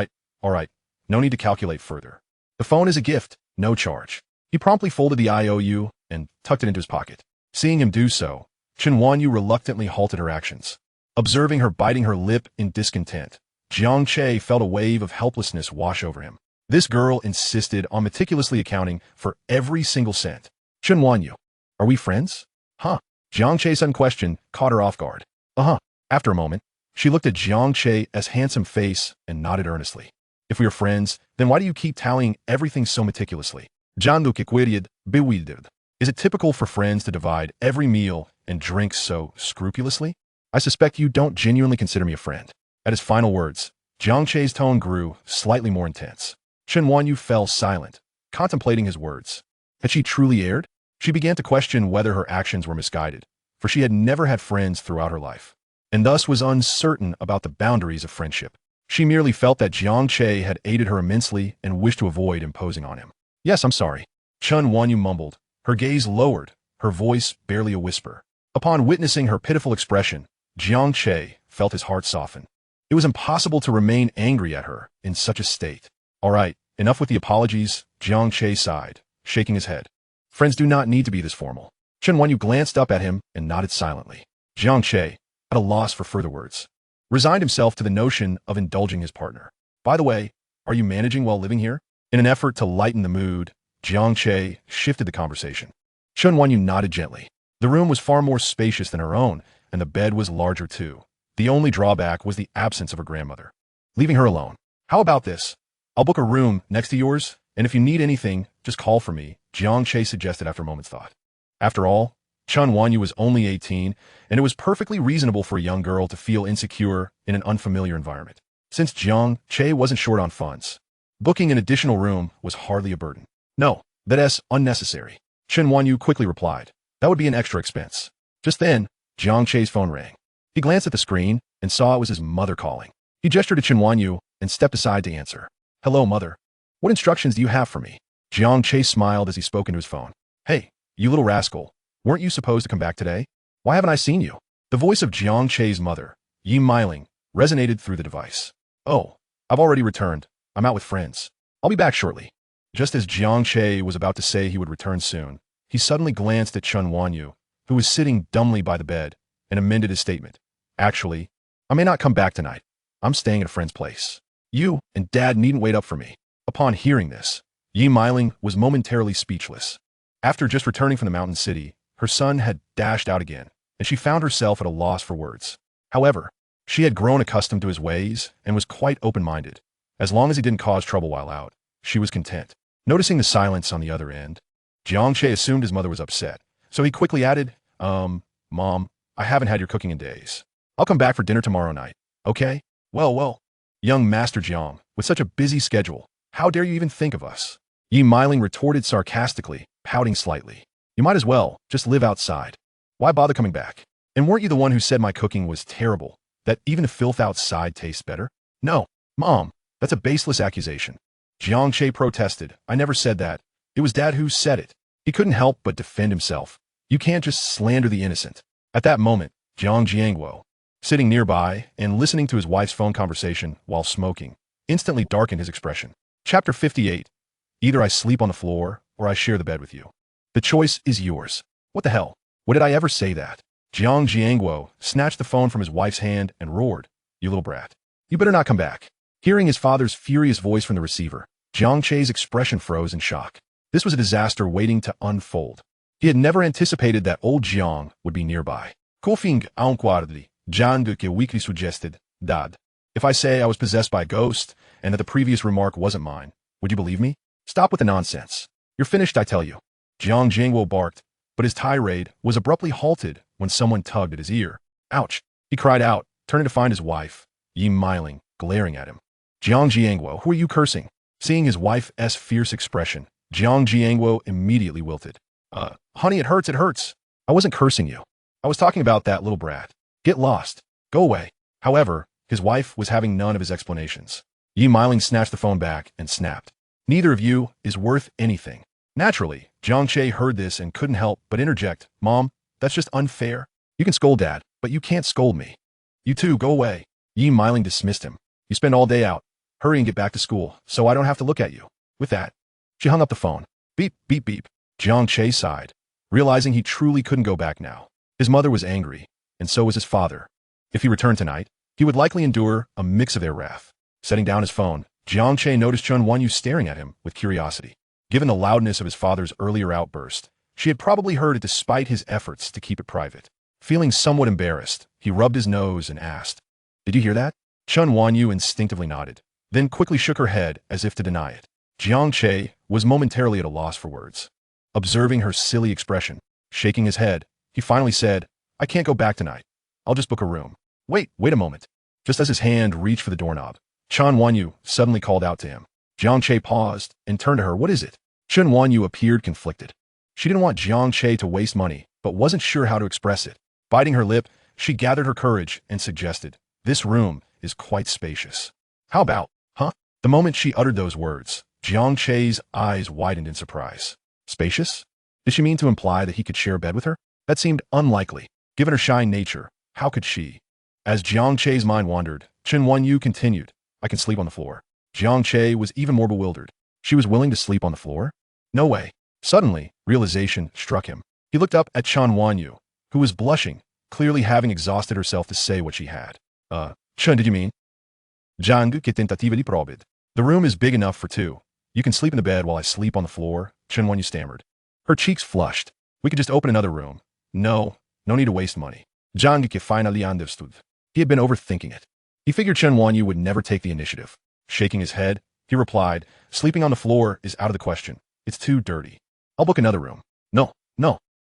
right, no need to calculate further. The phone is a gift, no charge. He promptly folded the IOU and tucked it into his pocket. Seeing him do so, Chen Wanyu reluctantly halted her actions. Observing her biting her lip in discontent, Jiang Che felt a wave of helplessness wash over him. This girl insisted on meticulously accounting for every single cent. Chen Wanyu, are we friends? Huh? Jiang Che's sudden question caught her off guard. Uh-huh. After a moment, she looked at Jiang Che's handsome face and nodded earnestly. If we are friends, then why do you keep tallying everything so meticulously? Jiang Lukikwiriad bewildered. Is it typical for friends to divide every meal and drink so scrupulously? I suspect you don't genuinely consider me a friend. At his final words, Jiang Che's tone grew slightly more intense. Chen Wanyu fell silent, contemplating his words. Had she truly erred? She began to question whether her actions were misguided, for she had never had friends throughout her life, and thus was uncertain about the boundaries of friendship. She merely felt that Jiang Che had aided her immensely and wished to avoid imposing on him. Yes, I'm sorry. Chen Wanyu mumbled, her gaze lowered, her voice barely a whisper. Upon witnessing her pitiful expression, Jiang Che felt his heart soften. It was impossible to remain angry at her in such a state. All right, enough with the apologies, Jiang Che sighed, shaking his head. Friends do not need to be this formal. Chen Wanyu glanced up at him and nodded silently. Jiang Che, at a loss for further words, resigned himself to the notion of indulging his partner. By the way, are you managing while living here? In an effort to lighten the mood, Jiang Che shifted the conversation. Chen Wanyu nodded gently. The room was far more spacious than her own, and the bed was larger too. The only drawback was the absence of her grandmother, leaving her alone. How about this? I'll book a room next to yours, and if you need anything, just call for me, Jiang Che suggested after a moment's thought. After all, Chen Wanyu was only 18, and it was perfectly reasonable for a young girl to feel insecure in an unfamiliar environment. Since Jiang Che wasn't short on funds, booking an additional room was hardly a burden. No, that's unnecessary, Chen Wanyu quickly replied. That would be an extra expense. Just then, Jiang Che's phone rang. He glanced at the screen and saw it was his mother calling. He gestured to Chen Wanyu and stepped aside to answer. Hello, mother. What instructions do you have for me? Jiang Che smiled as he spoke into his phone. Hey, you little rascal. Weren't you supposed to come back today? Why haven't I seen you? The voice of Jiang Che's mother, Yi Meiling, resonated through the device. Oh, I've already returned. I'm out with friends. I'll be back shortly. Just as Jiang Che was about to say he would return soon, he suddenly glanced at Chen Wanyu, who was sitting dumbly by the bed, and amended his statement. Actually, I may not come back tonight. I'm staying at a friend's place. You and Dad needn't wait up for me. Upon hearing this, Yi Meiling was momentarily speechless. After just returning from the mountain city, her son had dashed out again, and she found herself at a loss for words. However, she had grown accustomed to his ways and was quite open-minded. As long as he didn't cause trouble while out, she was content. Noticing the silence on the other end, Jiang Che assumed his mother was upset, so he quickly added, Mom, I haven't had your cooking in days. I'll come back for dinner tomorrow night, okay? Well, young Master Jiang, with such a busy schedule, how dare you even think of us? Yi Meiling retorted sarcastically, pouting slightly. You might as well just live outside. Why bother coming back? And weren't you the one who said my cooking was terrible, that even the filth outside tastes better? No, Mom, that's a baseless accusation. Jiang Che protested. I never said that. It was Dad who said it. He couldn't help but defend himself. You can't just slander the innocent. At that moment, Jiang Jiangwo, sitting nearby and listening to his wife's phone conversation while smoking, instantly darkened his expression. Chapter 58. Either I sleep on the floor or I share the bed with you. The choice is yours. What the hell? What did I ever say that? Jiang Jiangwo snatched the phone from his wife's hand and roared, You little brat. You better not come back. Hearing his father's furious voice from the receiver, Jiang Che's expression froze in shock. This was a disaster waiting to unfold. He had never anticipated that old Jiang would be nearby. Coughing enquadri, Jiang de que weakly suggested, Dad. If I say I was possessed by a ghost and that the previous remark wasn't mine, would you believe me? Stop with the nonsense. You're finished, I tell you. Jiang Jingwo barked, but his tirade was abruptly halted when someone tugged at his ear. Ouch! He cried out, turning to find his wife, Yi Meiling, glaring at him. Jiang Jiangwo, who are you cursing? Seeing his wife's fierce expression, Jiang Jiangwo immediately wilted. Honey, it hurts, it hurts. I wasn't cursing you. I was talking about that little brat. Get lost. Go away. However, his wife was having none of his explanations. Yi Meiling snatched the phone back and snapped. Neither of you is worth anything. Naturally, Jiang Che heard this and couldn't help but interject. Mom, that's just unfair. You can scold Dad, but you can't scold me. You two, go away. Yi Meiling dismissed him. You spend all day out. Hurry and get back to school, so I don't have to look at you. With that, she hung up the phone. Beep, beep, beep. Jiang Che sighed, realizing he truly couldn't go back now. His mother was angry, and so was his father. If he returned tonight, he would likely endure a mix of their wrath. Setting down his phone, Jiang Che noticed Chun Wanyu staring at him with curiosity. Given the loudness of his father's earlier outburst, she had probably heard it despite his efforts to keep it private. Feeling somewhat embarrassed, he rubbed his nose and asked, Did you hear that? Chun Wanyu instinctively nodded, then quickly shook her head as if to deny it. Jiang Che was momentarily at a loss for words. Observing her silly expression, shaking his head, he finally said, I can't go back tonight. I'll just book a room. Wait a moment. Just as his hand reached for the doorknob, Chun Wanyu suddenly called out to him. Jiang Che paused and turned to her. What is it? Chun Wanyu appeared conflicted. She didn't want Jiang Che to waste money, but wasn't sure how to express it. Biting her lip, she gathered her courage and suggested, This room is quite spacious. How about, huh? The moment she uttered those words, Jiang Che's eyes widened in surprise. Spacious? Did she mean to imply that he could share a bed with her? That seemed unlikely. Given her shy nature, how could she? As Jiang Che's mind wandered, Chun Wanyu continued, I can sleep on the floor. Jiang Che was even more bewildered. She was willing to sleep on the floor? No way. Suddenly, realization struck him. He looked up at Chun Wanyu, who was blushing, clearly having exhausted herself to say what she had. Chun, did you mean? Jiang che tentativa di probid. The room is big enough for two. You can sleep in the bed while I sleep on the floor, Chun Wanyu stammered. Her cheeks flushed. We could just open another room. No need to waste money. Jiang che finally understood. He had been overthinking it. He figured Chun Wanyu would never take the initiative. Shaking his head, he replied, Sleeping on the floor is out of the question. It's too dirty. I'll book another room. No.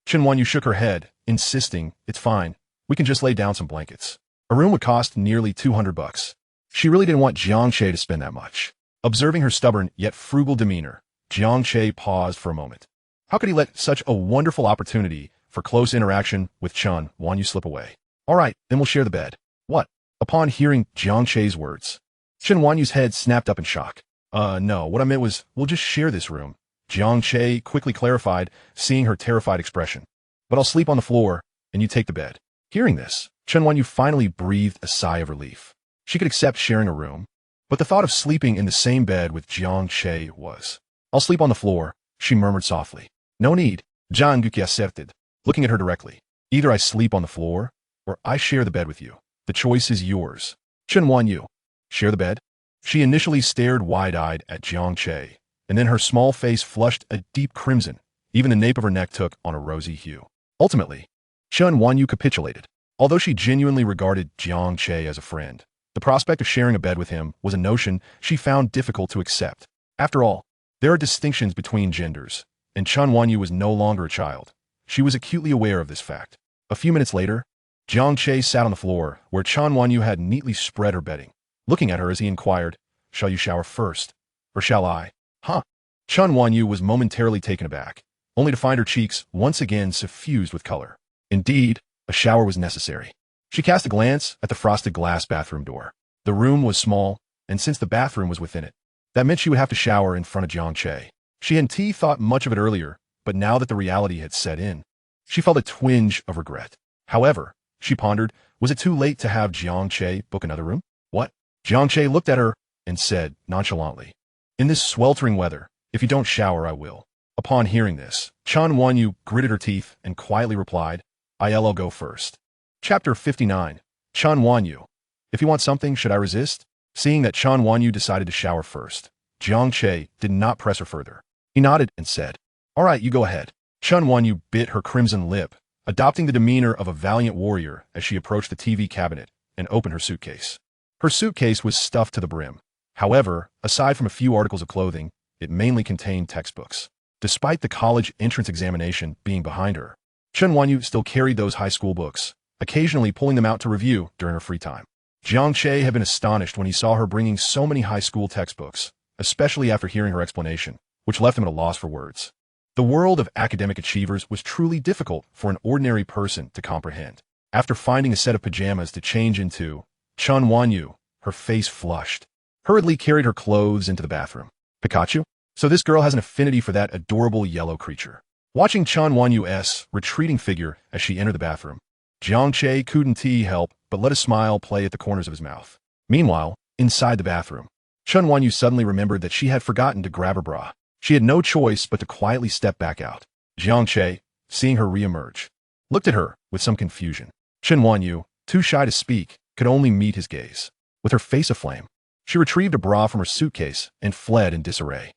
Chun Wanyu shook her head, insisting, It's fine. We can just lay down some blankets. A room would cost nearly $200. She really didn't want Jiang Che to spend that much. Observing her stubborn yet frugal demeanor, Jiang Che paused for a moment. How could he let such a wonderful opportunity for close interaction with Chun Wanyu slip away? All right, then we'll share the bed. What? Upon hearing Jiang Che's words, Chun Wanyu's head snapped up in shock. No, what I meant was, we'll just share this room. Jiang Che quickly clarified, seeing her terrified expression. But I'll sleep on the floor, and you take the bed. Hearing this, Chun Wanyu finally breathed a sigh of relief. She could accept sharing a room, but the thought of sleeping in the same bed with Jiang Che was. I'll sleep on the floor, she murmured softly. No need, Jiang Che asserted, looking at her directly. Either I sleep on the floor, or I share the bed with you. The choice is yours. Chun Wanyu. Share the bed? She initially stared wide-eyed at Jiang Che, and then her small face flushed a deep crimson. Even the nape of her neck took on a rosy hue. Ultimately, Chun Wanyu capitulated. Although she genuinely regarded Jiang Che as a friend, the prospect of sharing a bed with him was a notion she found difficult to accept. After all, there are distinctions between genders, and Chun Wanyu was no longer a child. She was acutely aware of this fact. A few minutes later, Jiang Che sat on the floor where Chun Wanyu had neatly spread her bedding, looking at her as he inquired, Shall you shower first? Or shall I? Huh? Chun Wanyu was momentarily taken aback, only to find her cheeks once again suffused with color. Indeed, a shower was necessary. She cast a glance at the frosted glass bathroom door. The room was small, and since the bathroom was within it, that meant she would have to shower in front of Jiang Che. She hadn't thought much of it earlier, but now that the reality had set in, she felt a twinge of regret. However, she pondered, was it too late to have Jiang Che book another room? What? Jiang Che looked at her and said nonchalantly, In this sweltering weather, if you don't shower, I will. Upon hearing this, Chun Wanyu gritted her teeth and quietly replied, I'll go first. Chapter 59. Chun Wanyu. If you want something, should I resist? Seeing that Chun Wanyu decided to shower first, Jiang Che did not press her further. He nodded and said, All right, you go ahead. Chun Wanyu bit her crimson lip, adopting the demeanor of a valiant warrior as she approached the TV cabinet and opened her suitcase. Her suitcase was stuffed to the brim. However, aside from a few articles of clothing, it mainly contained textbooks. Despite the college entrance examination being behind her, Chen Wanyu still carried those high school books, occasionally pulling them out to review during her free time. Jiang Che had been astonished when he saw her bringing so many high school textbooks, especially after hearing her explanation, which left him at a loss for words. The world of academic achievers was truly difficult for an ordinary person to comprehend. After finding a set of pajamas to change into, Chen Wanyu, her face flushed, hurriedly carried her clothes into the bathroom. Pikachu? So this girl has an affinity for that adorable yellow creature. Watching Chen Wanyu's retreating figure as she entered the bathroom, Jiang Che couldn't help but let a smile play at the corners of his mouth. Meanwhile, inside the bathroom, Chen Wanyu suddenly remembered that she had forgotten to grab her bra. She had no choice but to quietly step back out. Jiang Che, seeing her reemerge, looked at her with some confusion. Chen Wanyu, too shy to speak, could only meet his gaze. With her face aflame, she retrieved a bra from her suitcase and fled in disarray.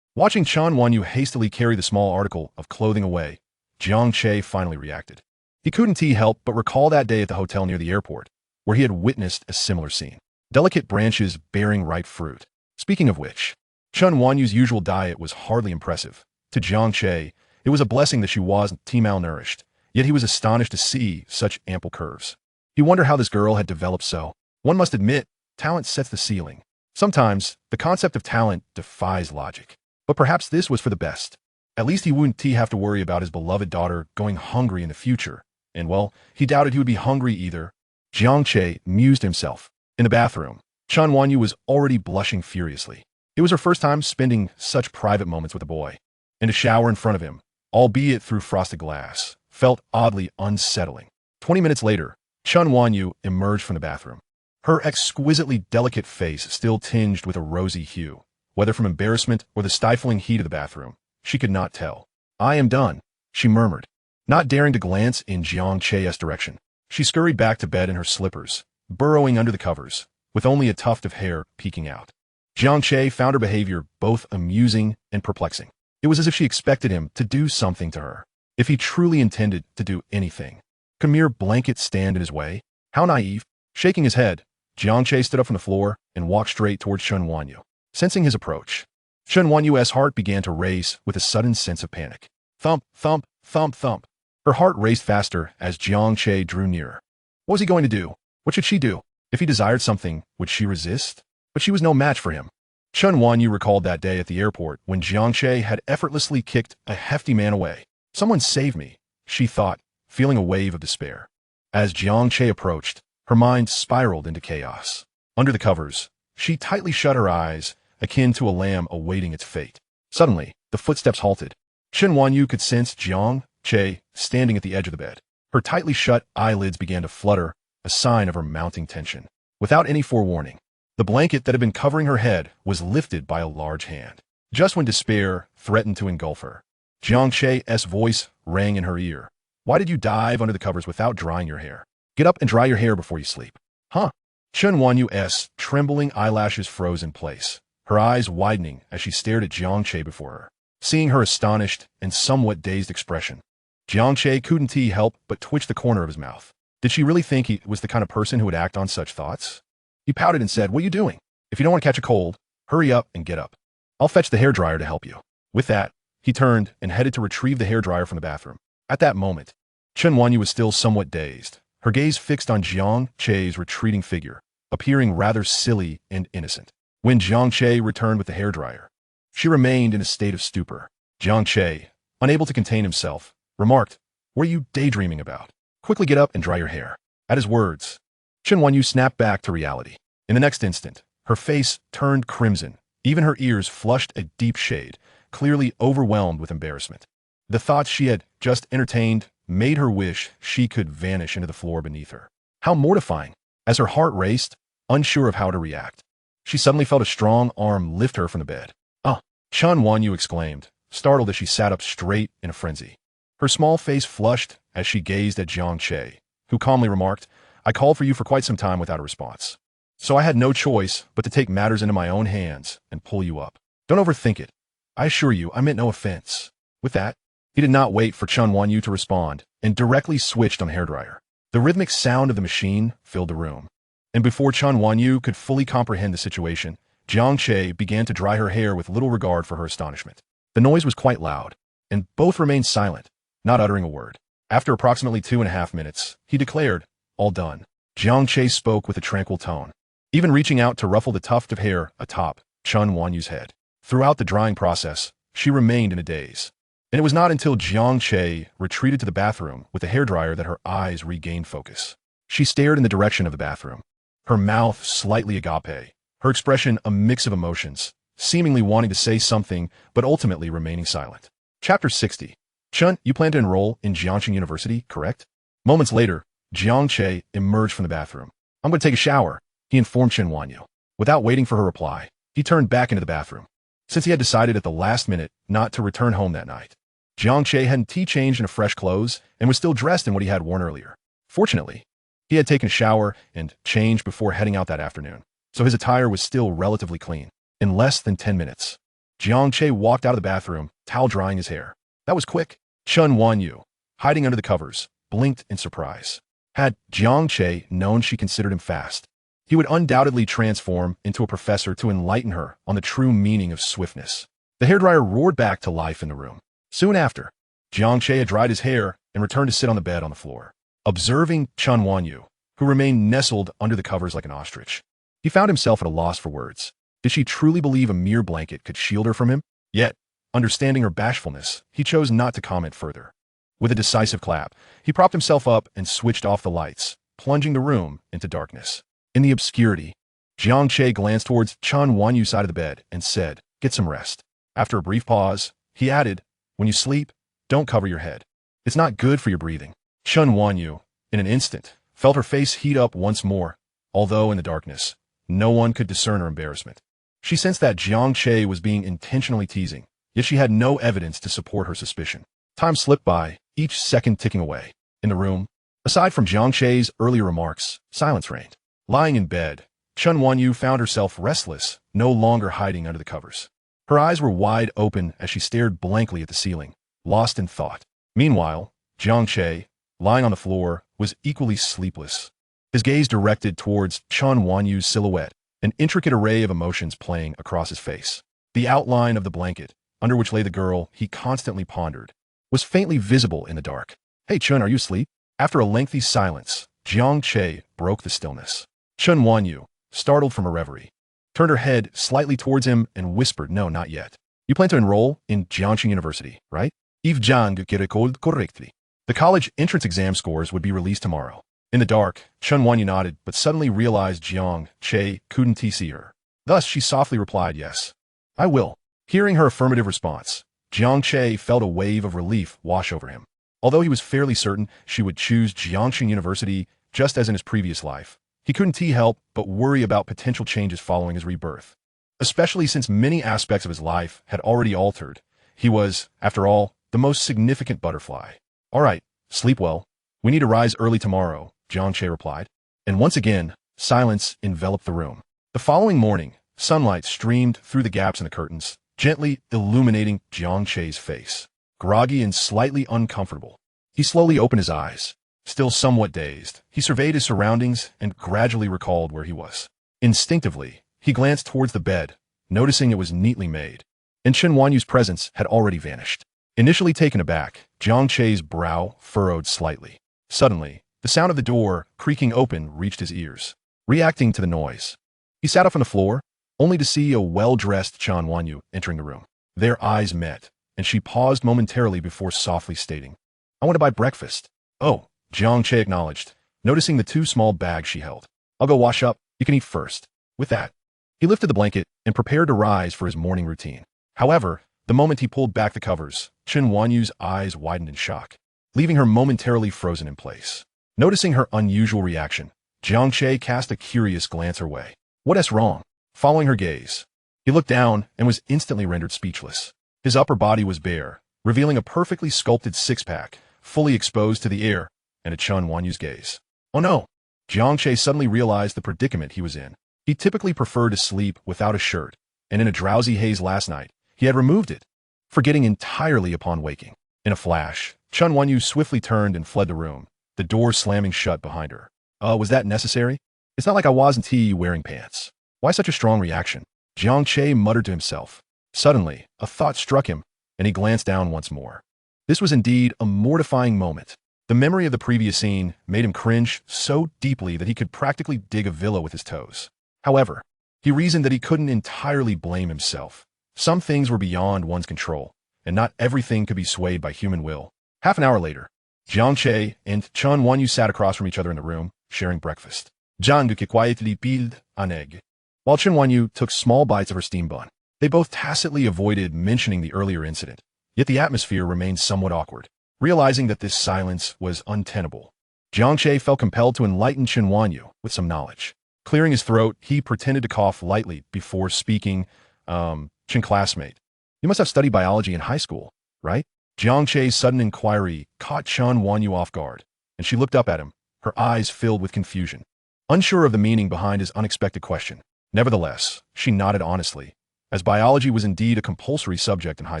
Watching Chen Wanyu hastily carry the small article of clothing away, Jiang Che finally reacted. He couldn't help but recall that day at the hotel near the airport, where he had witnessed a similar scene. Delicate branches bearing ripe fruit. Speaking of which, Chen Wanyu's usual diet was hardly impressive. To Jiang Che, it was a blessing that she wasn't malnourished, yet he was astonished to see such ample curves. He wondered how this girl had developed so. One must admit, talent sets the ceiling. Sometimes, the concept of talent defies logic. But perhaps this was for the best. At least he wouldn't have to worry about his beloved daughter going hungry in the future. And well, he doubted he would be hungry either. Jiang Che mused himself. In the bathroom, Chen Wanyu was already blushing furiously. It was her first time spending such private moments with a boy. And a shower in front of him, albeit through frosted glass, felt oddly unsettling. 20 minutes later, Chen Wanyu emerged from the bathroom. Her exquisitely delicate face still tinged with a rosy hue. Whether from embarrassment or the stifling heat of the bathroom, she could not tell. I am done, she murmured. Not daring to glance in Jiang Che's direction, she scurried back to bed in her slippers, burrowing under the covers, with only a tuft of hair peeking out. Jiang Che found her behavior both amusing and perplexing. It was as if she expected him to do something to her. If he truly intended to do anything, could a mere blanket stand in his way? How naive. Shaking his head, Jiang Che stood up from the floor and walked straight towards Chen Wanyu. Sensing his approach, Chen Wanyu's heart began to race with a sudden sense of panic. Thump, thump, thump, thump. Her heart raced faster as Jiang Che drew nearer. What was he going to do? What should she do? If he desired something, would she resist? But she was no match for him. Chen Wanyu recalled that day at the airport when Jiang Che had effortlessly kicked a hefty man away. Someone save me, she thought, feeling a wave of despair. As Jiang Che approached, her mind spiraled into chaos. Under the covers, she tightly shut her eyes, akin to a lamb awaiting its fate. Suddenly, the footsteps halted. Chen Wanyu could sense Jiang Che standing at the edge of the bed. Her tightly shut eyelids began to flutter, a sign of her mounting tension. Without any forewarning, the blanket that had been covering her head was lifted by a large hand. Just when despair threatened to engulf her, Jiang Che's voice rang in her ear. Why did you dive under the covers without drying your hair? Get up and dry your hair before you sleep. Huh? Chen Wanyu's trembling eyelashes froze in place, her eyes widening as she stared at Jiang Che before her. Seeing her astonished and somewhat dazed expression, Jiang Che couldn't help but twitch the corner of his mouth. Did she really think he was the kind of person who would act on such thoughts? He pouted and said, "What are you doing? If you don't want to catch a cold, hurry up and get up. I'll fetch the hairdryer to help you." With that, he turned and headed to retrieve the hairdryer from the bathroom. At that moment, Chen Wanyu was still somewhat dazed, her gaze fixed on Jiang Che's retreating figure, appearing rather silly and innocent. When Jiang Che returned with the hairdryer, she remained in a state of stupor. Jiang Che, unable to contain himself, remarked, "What are you daydreaming about? Quickly get up and dry your hair." At his words, Chen Wanyu snapped back to reality. In the next instant, her face turned crimson, even her ears flushed a deep shade, clearly overwhelmed with embarrassment. The thoughts she had just entertained made her wish she could vanish into the floor beneath her. How mortifying! As her heart raced, unsure of how to react, she suddenly felt a strong arm lift her from the bed. "Ah!" Chen Wanyu exclaimed, startled as she sat up straight in a frenzy. Her small face flushed as she gazed at Jiang Che, who calmly remarked, "I called for you for quite some time without a response. So I had no choice but to take matters into my own hands and pull you up. Don't overthink it. I assure you, I meant no offense." With that, he did not wait for Chen Wanyu to respond and directly switched on the hairdryer. The rhythmic sound of the machine filled the room. And before Chen Wanyu could fully comprehend the situation, Jiang Che began to dry her hair with little regard for her astonishment. The noise was quite loud, and both remained silent, not uttering a word. After approximately 2.5 minutes, he declared, "All done." Jiang Che spoke with a tranquil tone, even reaching out to ruffle the tuft of hair atop Chun Wanyu's head. Throughout the drying process, she remained in a daze. And it was not until Jiang Che retreated to the bathroom with the hairdryer that her eyes regained focus. She stared in the direction of the bathroom, her mouth slightly agape, her expression a mix of emotions, seemingly wanting to say something but ultimately remaining silent. Chapter 60. Chun, you plan to enroll in Jiangche University, correct? Moments later, Jiang Che emerged from the bathroom. "I'm going to take a shower," he informed Chen Wanyu. Without waiting for her reply, he turned back into the bathroom. Since he had decided at the last minute not to return home that night, Jiang Che hadn't changed into fresh clothes and was still dressed in what he had worn earlier. Fortunately, he had taken a shower and changed before heading out that afternoon, so his attire was still relatively clean. In less than 10 minutes, Jiang Che walked out of the bathroom, towel drying his hair. That was quick. Chun Wanyu, hiding under the covers, blinked in surprise. Had Jiang Che known she considered him fast, he would undoubtedly transform into a professor to enlighten her on the true meaning of swiftness. The hairdryer roared back to life in the room. Soon after, Jiang Che had dried his hair and returned to sit on the bed on the floor, observing Chun Wanyu, who remained nestled under the covers like an ostrich. He found himself at a loss for words. Did she truly believe a mere blanket could shield her from him? Yet, understanding her bashfulness, he chose not to comment further. With a decisive clap, he propped himself up and switched off the lights, plunging the room into darkness. In the obscurity, Jiang Che glanced towards Chun Wanyu's side of the bed and said, "Get some rest." After a brief pause, he added, "When you sleep, don't cover your head. It's not good for your breathing." Chun Wanyu, in an instant, felt her face heat up once more, although in the darkness, no one could discern her embarrassment. She sensed that Jiang Che was being intentionally teasing, yet she had no evidence to support her suspicion. Time slipped by, each second ticking away. In the room, aside from Jiang Che's earlier remarks, silence reigned. Lying in bed, Chun Wanyu found herself restless, no longer hiding under the covers. Her eyes were wide open as she stared blankly at the ceiling, lost in thought. Meanwhile, Jiang Che, lying on the floor, was equally sleepless. His gaze directed towards Chun Wanyu's silhouette, an intricate array of emotions playing across his face. The outline of the blanket, under which lay the girl he constantly pondered, was faintly visible in the dark. "Hey Chun, are you asleep?" After a lengthy silence, Jiang Che broke the stillness. Chun Wanyu, startled from her reverie, turned her head slightly towards him and whispered, "No, not yet. You plan to enroll in Jiangche University, right?" If Jiang recalled correctly. The college entrance exam scores would be released tomorrow. In the dark, Chun Wanyu nodded, but suddenly realized Jiang Che couldn't see her. Thus, she softly replied, "Yes, I will." Hearing her affirmative response, Jiang Che felt a wave of relief wash over him. Although he was fairly certain she would choose Jiangche University just as in his previous life, he couldn't help but worry about potential changes following his rebirth. Especially since many aspects of his life had already altered. He was, after all, the most significant butterfly. "All right, sleep well. We need to rise early tomorrow," Jiang Che replied. And once again, silence enveloped the room. The following morning, sunlight streamed through the gaps in the curtains, gently illuminating Jiang Che's face. Groggy and slightly uncomfortable, he slowly opened his eyes. Still somewhat dazed, he surveyed his surroundings and gradually recalled where he was. Instinctively, he glanced towards the bed, noticing it was neatly made, and Chun Wanyu's presence had already vanished. Initially taken aback, Jiang Che's brow furrowed slightly. Suddenly, the sound of the door creaking open reached his ears. Reacting to the noise, he sat up on the floor, only to see a well-dressed Chun Wanyu entering the room. Their eyes met, and she paused momentarily before softly stating, "I want to buy breakfast." "Oh," Jiang Che acknowledged, noticing the 2 small bags she held. "I'll go wash up. You can eat first." With that, he lifted the blanket and prepared to rise for his morning routine. However, the moment he pulled back the covers, Chun Wanyu's eyes widened in shock, leaving her momentarily frozen in place. Noticing her unusual reaction, Jiang Che cast a curious glance her way. "What's wrong?" Following her gaze, he looked down and was instantly rendered speechless. His upper body was bare, revealing a perfectly sculpted six-pack, fully exposed to the air and at Chun Wanyu's gaze. "Oh no!" Jiang Che suddenly realized the predicament he was in. He typically preferred to sleep without a shirt, and in a drowsy haze last night, he had removed it, forgetting entirely upon waking. In a flash, Chun Wanyu swiftly turned and fled the room, the door slamming shut behind her. Was that necessary? It's not like I wasn't wearing pants. Why such a strong reaction?" Jiang Che muttered to himself. Suddenly, a thought struck him, and he glanced down once more. This was indeed a mortifying moment. The memory of the previous scene made him cringe so deeply that he could practically dig a villa with his toes. However, he reasoned that he couldn't entirely blame himself. Some things were beyond one's control, and not everything could be swayed by human will. Half an hour later, Jiang Che and Chen Wanyu sat across from each other in the room, sharing breakfast. Jiang Che quietly peeled an egg, while Chen Wanyu took small bites of her steam bun. They both tacitly avoided mentioning the earlier incident, yet the atmosphere remained somewhat awkward. Realizing that this silence was untenable, Jiang Che felt compelled to enlighten Chen Wanyu with some knowledge. Clearing his throat, he pretended to cough lightly before speaking. Chen classmate, you must have studied biology in high school, right? Jiang Che's sudden inquiry caught Chen Wanyu off guard, and she looked up at him, her eyes filled with confusion, unsure of the meaning behind his unexpected question. Nevertheless, she nodded honestly, as biology was indeed a compulsory subject in high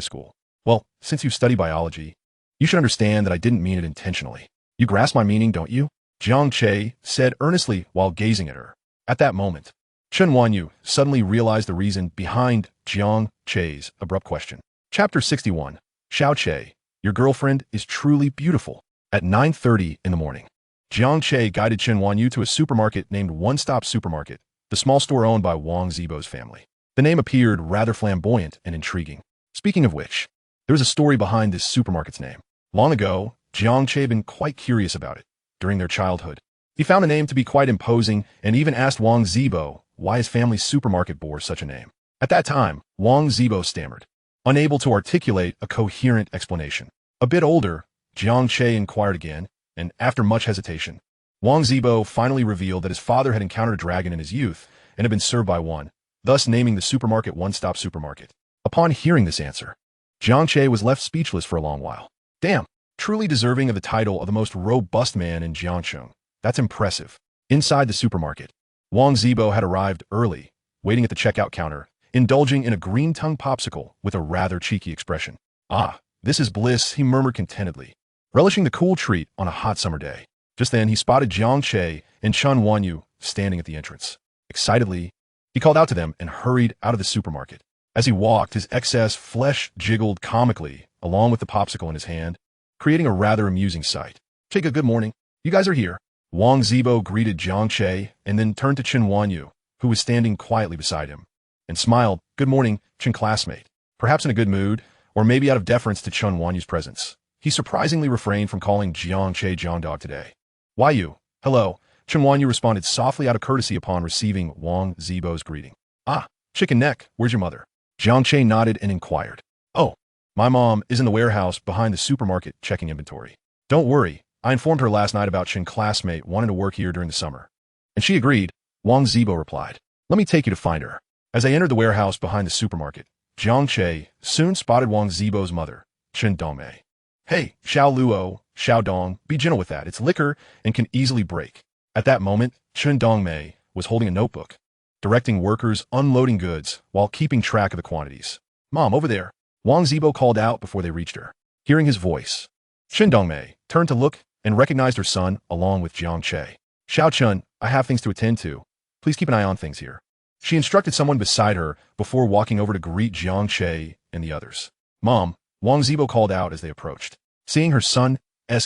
school. Well, since you study biology, you should understand that I didn't mean it intentionally. You grasp my meaning, don't you? Jiang Che said earnestly while gazing at her. At that moment, Chen Wanyu suddenly realized the reason behind Jiang Che's abrupt question. Chapter 61. Xiao Che, your girlfriend is truly beautiful. At 9:30 in the morning, Jiang Che guided Chen Wanyu to a supermarket named One Stop Supermarket, the small store owned by Wang Zibo's family. The name appeared rather flamboyant and intriguing. Speaking of which, there was a story behind this supermarket's name. Long ago, Jiang Che had been quite curious about it. During their childhood, he found the name to be quite imposing and even asked Wang Zibo why his family's supermarket bore such a name. At that time, Wang Zibo stammered, unable to articulate a coherent explanation. A bit older, Jiang Che inquired again, and after much hesitation, Wang Zibo finally revealed that his father had encountered a dragon in his youth and had been served by one, thus naming the supermarket One Stop Supermarket. Upon hearing this answer, Jiang Che was left speechless for a long while. Damn, truly deserving of the title of the most robust man in Jiangcheng. That's impressive. Inside the supermarket, Wang Zibo had arrived early, waiting at the checkout counter, indulging in a green-tongue popsicle with a rather cheeky expression. Ah, this is bliss, he murmured contentedly, relishing the cool treat on a hot summer day. Just then, he spotted Jiang Che and Chen Wanyu standing at the entrance. Excitedly, he called out to them and hurried out of the supermarket. As he walked, his excess flesh jiggled comically, along with the popsicle in his hand, creating a rather amusing sight. Chica, good morning. You guys are here. Wang Zibo greeted Jiang Che and then turned to Chen Wanyu, who was standing quietly beside him, and smiled. Good morning, Chen classmate. Perhaps in a good mood, or maybe out of deference to Chen Wanyu's presence, he surprisingly refrained from calling Jiang Che John Dog today. Why you? Hello, Chen Wanyu responded softly out of courtesy upon receiving Wang Zibo's greeting. Ah, chicken neck, where's your mother? Jiang Che nodded and inquired. Oh, my mom is in the warehouse behind the supermarket checking inventory. Don't worry, I informed her last night about Chen classmate wanting to work here during the summer. And she agreed, Wang Zibo replied. Let me take you to find her. As they entered the warehouse behind the supermarket, Jiang Che soon spotted Wang Zibo's mother, Chen Dongmei. Hey, Xiao Luo, Xiao Dong, be gentle with that. It's liquor and can easily break. At that moment, Chen Dongmei was holding a notebook, directing workers unloading goods while keeping track of the quantities. Mom, over there. Wang Zibo called out before they reached her. Hearing his voice, Chen Dongmei turned to look and recognized her son along with Jiang Che. Xiao Chun, I have things to attend to. Please keep an eye on things here. She instructed someone beside her before walking over to greet Jiang Che and the others. Mom, Wang Zibo called out as they approached. Seeing her son's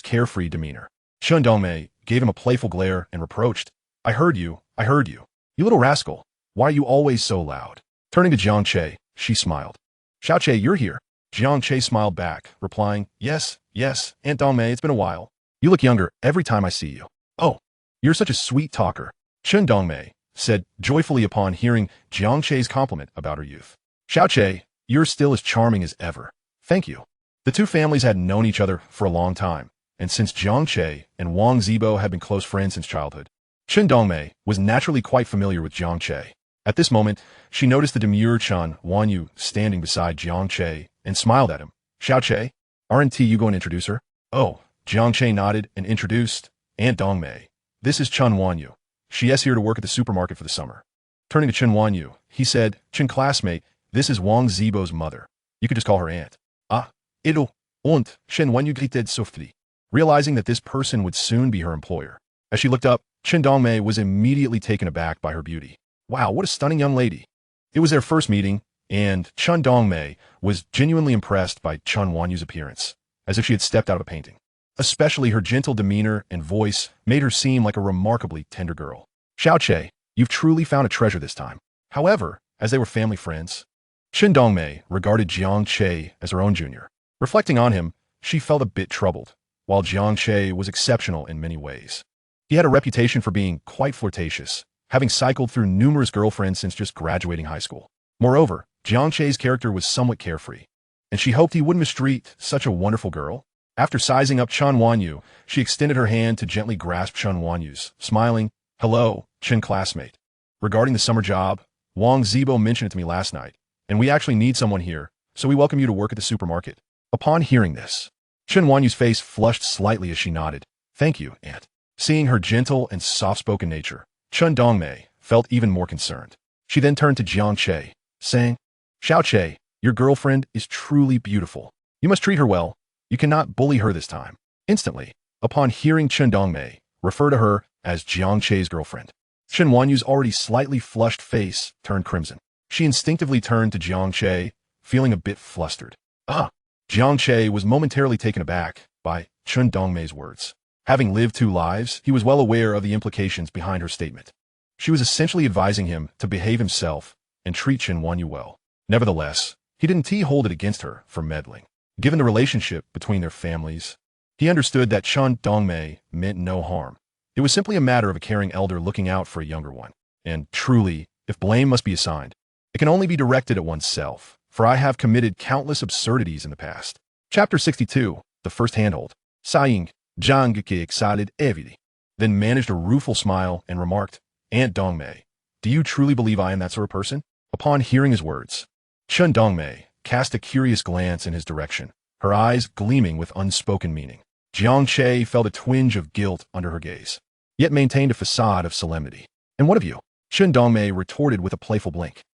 carefree demeanor, Chen Dongmei gave him a playful glare and reproached. I heard you. You little rascal. Why are you always so loud? Turning to Jiang Che, she smiled. Xiao Che, you're here. Jiang Che smiled back, replying, Yes, Aunt Dongmei, it's been a while. You look younger every time I see you. Oh, you're such a sweet talker. Chen Dongmei said joyfully upon hearing Jiang Che's compliment about her youth. Xiao Che, you're still as charming as ever. Thank you. The two families had known each other for a long time, and since Jiang Che and Wang Zibo had been close friends since childhood, Chen Dongmei was naturally quite familiar with Jiang Che. At this moment, she noticed the demure Chen Wanyu standing beside Jiang Che and smiled at him. Xiao Che, aren't you going to introduce her? Oh, Jiang Che nodded and introduced Aunt Dongmei. This is Chen Wanyu. She is here to work at the supermarket for the summer. Turning to Chen Wanyu, he said, Chen classmate, this is Wang Zibo's mother. You could just call her aunt. Ah, it'll, und, Chen Wanyu greeted softly, realizing that this person would soon be her employer. As she looked up, Chen Dongmei was immediately taken aback by her beauty. Wow, what a stunning young lady. It was their first meeting, and Chen Dongmei was genuinely impressed by Chen Wanyu's appearance, as if she had stepped out of a painting. Especially her gentle demeanor and voice made her seem like a remarkably tender girl. Xiao Che, you've truly found a treasure this time. However, as they were family friends, Chen Dongmei regarded Jiang Che as her own junior. Reflecting on him, she felt a bit troubled. While Jiang Che was exceptional in many ways, he had a reputation for being quite flirtatious, having cycled through numerous girlfriends since just graduating high school. Moreover, Jiang Che's character was somewhat carefree, and she hoped he wouldn't mistreat such a wonderful girl. After sizing up Chen Wanyu, she extended her hand to gently grasp Chen Wanyu's, smiling, "Hello, Chen classmate. Regarding the summer job, Wang Zibo mentioned it to me last night, and we actually need someone here, so we welcome you to work at the supermarket." Upon hearing this, Chen Wanyu's face flushed slightly as she nodded. "Thank you, Aunt." Seeing her gentle and soft-spoken nature, Chen Dongmei felt even more concerned. She then turned to Jiang Che, saying, "Xiao Che, your girlfriend is truly beautiful. You must treat her well. You cannot bully her this time." Instantly, upon hearing Chen Dongmei refer to her as Jiang Che's girlfriend, Chen Wanyu's already slightly flushed face turned crimson. She instinctively turned to Jiang Che, feeling a bit flustered. Jiang Che was momentarily taken aback by Chen Dongmei's words. Having lived two lives, he was well aware of the implications behind her statement. She was essentially advising him to behave himself and treat Chen Wanyu well. Nevertheless, he didn't hold it against her for meddling. Given the relationship between their families, he understood that Chen Dongmei meant no harm. It was simply a matter of a caring elder looking out for a younger one. And truly, if blame must be assigned, it can only be directed at oneself, for I have committed countless absurdities in the past. Chapter 62, The First Handhold. Sighing, Jiang Che excited everything, then managed a rueful smile and remarked, "Aunt Dongmei, do you truly believe I am that sort of person?" Upon hearing his words, Chen Dongmei cast a curious glance in his direction, her eyes gleaming with unspoken meaning. Jiang Che felt a twinge of guilt under her gaze, yet maintained a facade of solemnity. "And what of you?" Chen Dongmei retorted with a playful blink.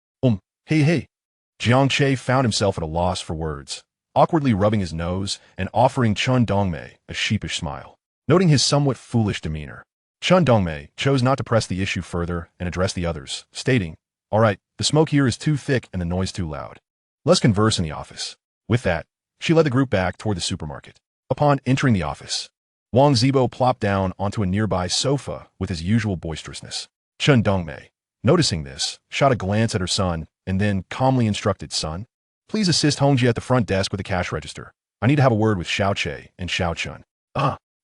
Hey. Jiang Che found himself at a loss for words, awkwardly rubbing his nose and offering Chen Dongmei a sheepish smile. Noting his somewhat foolish demeanor, Chen Dongmei chose not to press the issue further and address the others, stating, "All right, the smoke here is too thick and the noise too loud. Let's converse in the office." With that, she led the group back toward the supermarket. Upon entering the office, Wang Zibo plopped down onto a nearby sofa with his usual boisterousness. Chen Dongmei, noticing this, shot a glance at her son and then calmly instructed, "Son, please assist Hongji at the front desk with the cash register. I need to have a word with Xiao Che and Xiao Chun."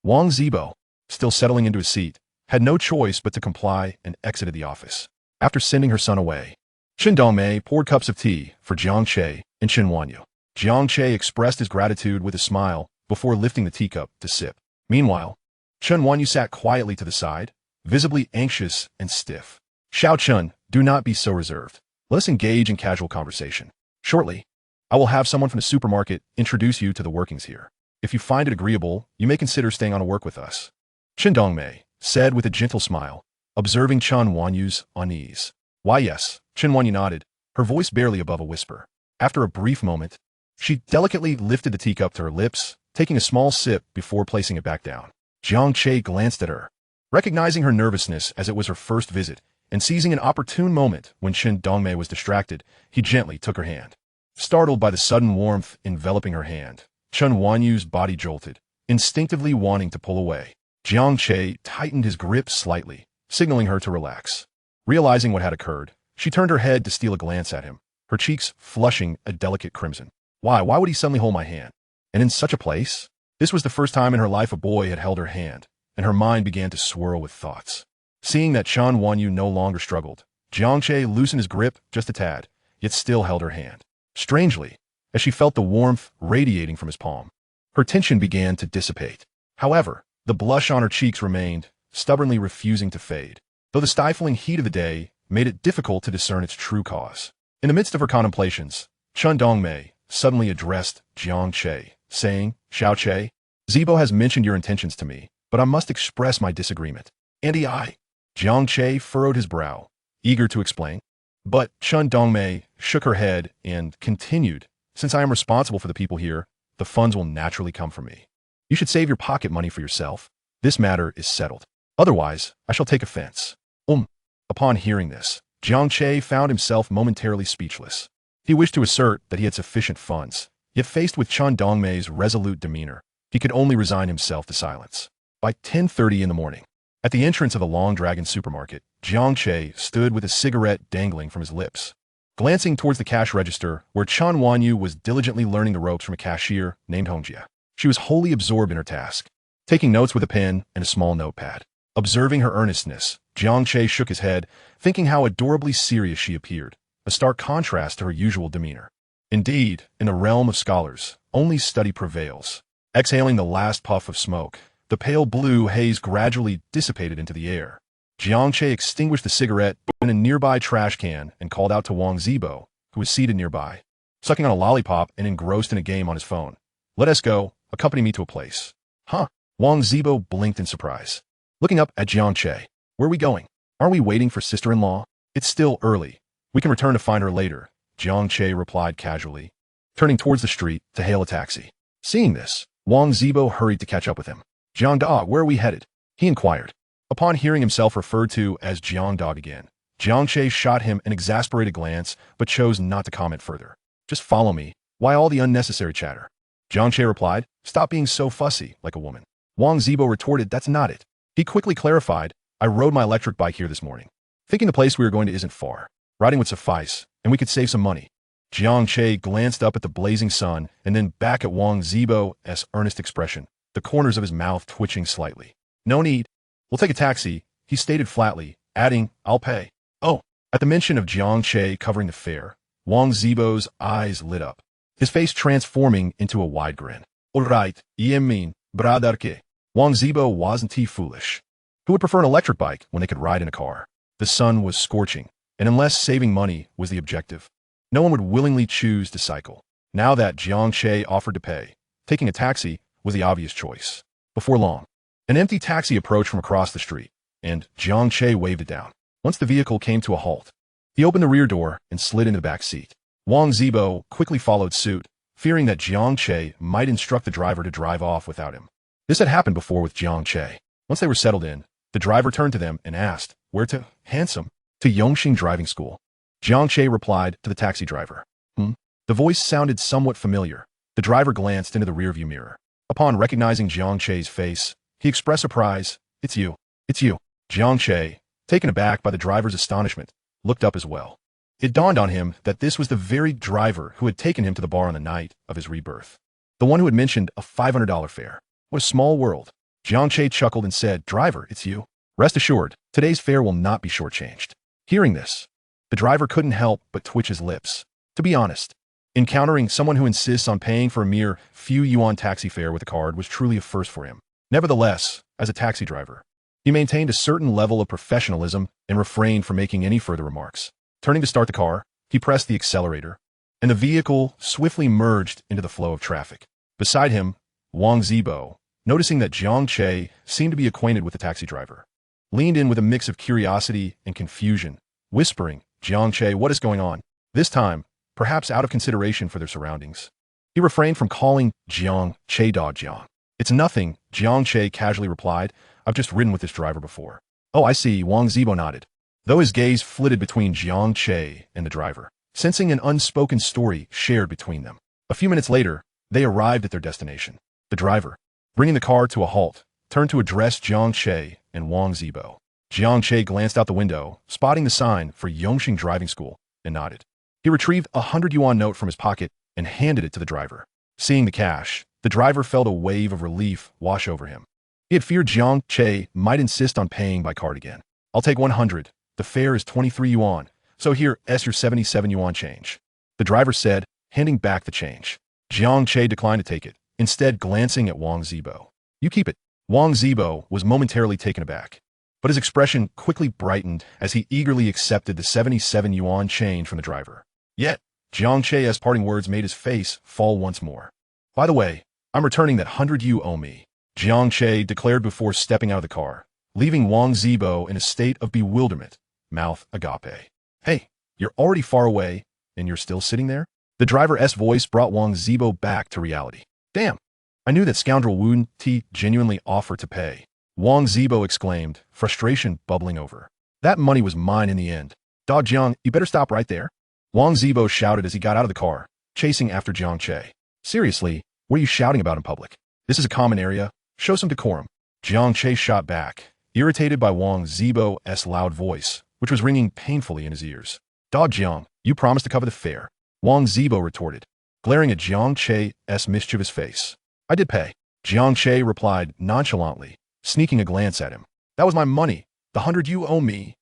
Wang Zibo, still settling into his seat, had no choice but to comply and exited the office. After sending her son away, Chen Dongmei poured cups of tea for Jiang Che and Chen Wanyu. Jiang Che expressed his gratitude with a smile before lifting the teacup to sip. Meanwhile, Chen Wanyu sat quietly to the side, visibly anxious and stiff. "Xiao Chun, do not be so reserved. Let us engage in casual conversation. Shortly, I will have someone from the supermarket introduce you to the workings here. If you find it agreeable, you may consider staying on to work with us," Chen Dongmei said with a gentle smile, observing Chen Wanyu's unease. "Why yes," Chen Wanyu nodded, her voice barely above a whisper. After a brief moment, she delicately lifted the teacup to her lips, taking a small sip before placing it back down. Jiang Che glanced at her, recognizing her nervousness as it was her first visit, and seizing an opportune moment when Chen Dongmei was distracted, he gently took her hand. Startled by the sudden warmth enveloping her hand, Chen Wanyu's body jolted, instinctively wanting to pull away. Jiang Che tightened his grip slightly, signaling her to relax. Realizing what had occurred, she turned her head to steal a glance at him, her cheeks flushing a delicate crimson. Why would he suddenly hold my hand? And in such a place? This was the first time in her life a boy had held her hand, and her mind began to swirl with thoughts. Seeing that Chen Wanyu no longer struggled, Jiang Che loosened his grip just a tad, yet still held her hand. Strangely, as she felt the warmth radiating from his palm, her tension began to dissipate. However, the blush on her cheeks remained, stubbornly refusing to fade, though the stifling heat of the day made it difficult to discern its true cause. In the midst of her contemplations, Chen Dongmei suddenly addressed Jiang Che, saying, "Xiao Che, Zibo has mentioned your intentions to me, but I must express my disagreement." Jiang Che furrowed his brow, eager to explain. But Chen Dongmei shook her head and continued, "Since I am responsible for the people here, the funds will naturally come from me. You should save your pocket money for yourself. This matter is settled. Otherwise, I shall take offense." Upon hearing this, Jiang Che found himself momentarily speechless. He wished to assert that he had sufficient funds, yet faced with Chen Dongmei's resolute demeanor, He could only resign himself to silence. By 10:30 in the morning, at the entrance of the Long Dragon supermarket, Jiang Che stood with a cigarette dangling from his lips, glancing towards the cash register where Chen Wanyu was diligently learning the ropes from a cashier named Hongjia. She was wholly absorbed in her task, taking notes with a pen and a small notepad. Observing her earnestness, Jiang Che shook his head, thinking how adorably serious she appeared, a stark contrast to her usual demeanor. Indeed, in the realm of scholars, only study prevails. Exhaling the last puff of smoke, the pale blue haze gradually dissipated into the air. Jiang Che extinguished the cigarette in a nearby trash can and called out to Wang Zibo, who was seated nearby, sucking on a lollipop and engrossed in a game on his phone. "Let us go. Accompany me to a place." "Huh?" Wang Zibo blinked in surprise, looking up at Jiang Che. "Where are we going? Aren't we waiting for sister-in-law?" "It's still early. We can return to find her later," Jiang Che replied casually, turning towards the street to hail a taxi. Seeing this, Wang Zibo hurried to catch up with him. "Jiang Da, where are we headed?" he inquired. Upon hearing himself referred to as Jiang Da again, Jiang Che shot him an exasperated glance but chose not to comment further. "Just follow me. Why all the unnecessary chatter?" Jiang Che replied, "Stop being so fussy, like a woman." Wang Zibo retorted, "That's not it." He quickly clarified, "I rode my electric bike here this morning, thinking the place we are going to isn't far. Riding would suffice, and we could save some money." Jiang Che glanced up at the blazing sun and then back at Wang Zibo's earnest expression, the corners of his mouth twitching slightly. "No need. We'll take a taxi," he stated flatly, adding, "I'll pay." "Oh." At the mention of Jiang Che covering the fare, Wang Zibo's eyes lit up, his face transforming into a wide grin. "All right, I mean, bradarke." Wang Zibo wasn't he foolish? Who would prefer an electric bike when they could ride in a car? The sun was scorching, and unless saving money was the objective, no one would willingly choose to cycle. Now that Jiang Che offered to pay, taking a taxi was the obvious choice. Before long, an empty taxi approached from across the street, and Jiang Che waved it down. Once the vehicle came to a halt, he opened the rear door and slid into the back seat. Wang Zibo quickly followed suit, fearing that Jiang Che might instruct the driver to drive off without him. This had happened before with Jiang Che. Once they were settled in, the driver turned to them and asked, "Where to?" "Handsome. To Yongxing Driving School." Jiang Che replied to the taxi driver. The voice sounded somewhat familiar. The driver glanced into the rearview mirror. Upon recognizing Jiang Che's face, he expressed surprise. "It's you. It's you." Jiang Che, taken aback by the driver's astonishment, looked up as well. It dawned on him that this was the very driver who had taken him to the bar on the night of his rebirth. The one who had mentioned a $500 fare. What a small world. Jiang Che chuckled and said, "Driver, it's you. Rest assured, today's fare will not be shortchanged." Hearing this, the driver couldn't help but twitch his lips. To be honest, encountering someone who insists on paying for a mere few yuan taxi fare with a card was truly a first for him. Nevertheless, as a taxi driver, he maintained a certain level of professionalism and refrained from making any further remarks. Turning to start the car, he pressed the accelerator, and the vehicle swiftly merged into the flow of traffic. Beside him, Wang Zibo, noticing that Jiang Che seemed to be acquainted with the taxi driver, leaned in with a mix of curiosity and confusion, whispering, "Jiang Che, what is going on?" This time, perhaps out of consideration for their surroundings, he refrained from calling Jiang Che Da Jiang. "It's nothing," Jiang Che casually replied. "I've just ridden with this driver before." "Oh, I see," Wang Zibo nodded, though his gaze flitted between Jiang Che and the driver, sensing an unspoken story shared between them. A few minutes later, they arrived at their destination. The driver, bringing the car to a halt, turned to address Jiang Che and Wang Zibo. Jiang Che glanced out the window, spotting the sign for Yongxing Driving School, and nodded. He retrieved a 100 yuan note from his pocket and handed it to the driver. Seeing the cash, the driver felt a wave of relief wash over him. He had feared Jiang Che might insist on paying by card again. "I'll take 100. The fare is 23 yuan, so here's your 77 yuan change," the driver said, handing back the change. Jiang Che declined to take it, instead glancing at Wang Zibo. "You keep it." Wang Zibo was momentarily taken aback, but his expression quickly brightened as he eagerly accepted the 77 yuan change from the driver. Yet, Jiang Che's parting words made his face fall once more. "By the way, I'm returning that 100 you owe me," Jiang Che declared before stepping out of the car, leaving Wang Zibo in a state of bewilderment, mouth agape. "Hey, you're already far away, and you're still sitting there?" The driver's voice brought Wang Zibo back to reality. "Damn, I knew that scoundrel Wu Ti genuinely offered to pay," Wang Zibo exclaimed, frustration bubbling over. "That money was mine in the end." "Dog Jiang, you better stop right there," Wang Zibo shouted as he got out of the car, chasing after Jiang Che. "Seriously, what are you shouting about in public?" This is a common area. Show some decorum. Jiang Che shot back, irritated by Wang Zibo's loud voice, which was ringing painfully in his ears. Dog Jiang, you promised to cover the fare. Wang Zibo retorted, glaring at Jiang Che's mischievous face. I did pay. Jiang Che replied nonchalantly, sneaking a glance at him. That was my money. The 100 you owe me.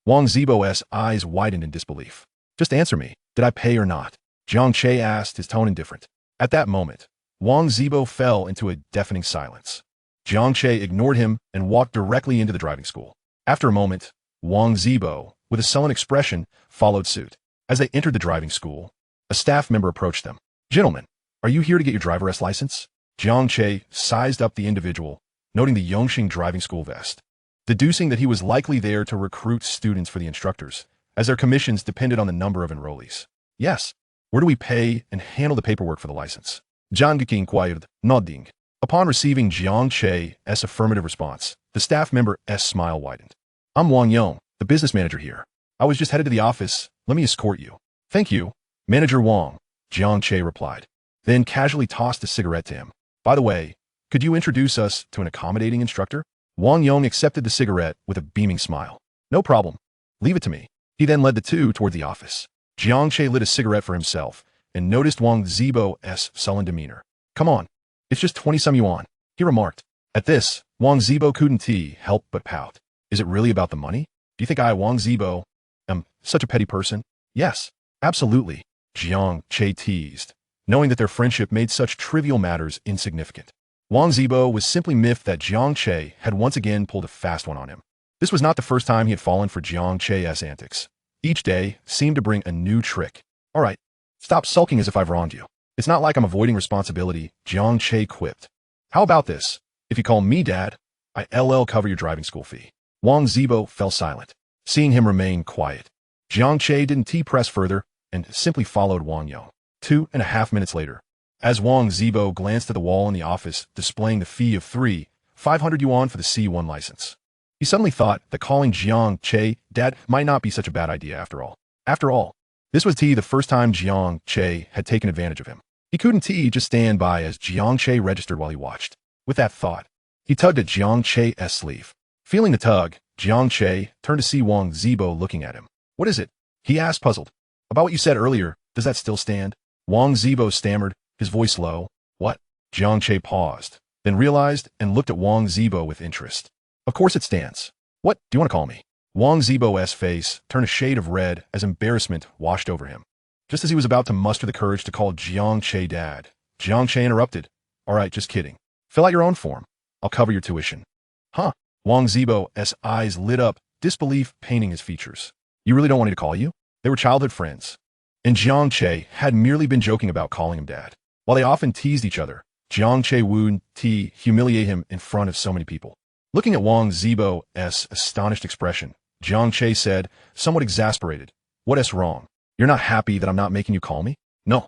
Wang Zibo's eyes widened in disbelief. Just answer me. Did I pay or not? Jiang Che asked, his tone indifferent. At that moment, Wang Zibo fell into a deafening silence. Jiang Che ignored him and walked directly into the driving school. After a moment, Wang Zibo, with a sullen expression, followed suit. As they entered the driving school, a staff member approached them. Gentlemen, are you here to get your driver's license? Jiang Che sized up the individual, noting the Yongxing driving school vest, deducing that he was likely there to recruit students for the instructors, as their commissions depended on the number of enrollees. Yes. Where do we pay and handle the paperwork for the license? Jiang Che inquired, nodding. Upon receiving Jiang Che's affirmative response, the staff member's smile widened. I'm Wang Yong, the business manager here. I was just headed to the office. Let me escort you. Thank you, Manager Wang, Jiang Che replied, then casually tossed a cigarette to him. By the way, could you introduce us to an accommodating instructor? Wang Yong accepted the cigarette with a beaming smile. No problem. Leave it to me. He then led the two toward the office. Jiang Che lit a cigarette for himself and noticed Wang Zibo's sullen demeanor. Come on, it's just 20-some yuan, he remarked. At this, Wang Zibo couldn't help but pout. Is it really about the money? Do you think I, Wang Zibo, am such a petty person? Yes, absolutely, Jiang Che teased, knowing that their friendship made such trivial matters insignificant. Wang Zibo was simply miffed that Jiang Che had once again pulled a fast one on him. This was not the first time he had fallen for Jiang Che's antics. Each day seemed to bring a new trick. All right, stop sulking as if I've wronged you. It's not like I'm avoiding responsibility, Jiang Che quipped. How about this? If you call me Dad, I'll cover your driving school fee. Wang Zibo fell silent, seeing him remain quiet. Jiang Che didn't press further and simply followed Wang Yong. 2.5 minutes later, as Wang Zibo glanced at the wall in the office displaying the fee of 500 yuan for the C1 license, he suddenly thought that calling Jiang Che Dad might not be such a bad idea after all. After all, this was the first time Jiang Che had taken advantage of him. He couldn't just stand by as Jiang Che registered while he watched. With that thought, he tugged at Jiang Che's sleeve. Feeling the tug, Jiang Che turned to see Wang Zibo looking at him. What is it? He asked, puzzled. About what you said earlier, does that still stand? Wang Zibo stammered, his voice low. What? Jiang Che paused, then realized and looked at Wang Zibo with interest. Of course it stands. What do you want to call me? Wang Zibo's face turned a shade of red as embarrassment washed over him. Just as he was about to muster the courage to call Jiang Che Dad, Jiang Che interrupted. All right, just kidding. Fill out your own form. I'll cover your tuition. Huh? Wang Zibo's eyes lit up, disbelief painting his features. You really don't want me to call you? They were childhood friends. And Jiang Che had merely been joking about calling him Dad. While they often teased each other, Jiang Che wouldn't humiliate him in front of so many people. Looking at Wang Zibo's astonished expression, Jiang Che said, somewhat exasperated, What's wrong? You're not happy that I'm not making you call me? No,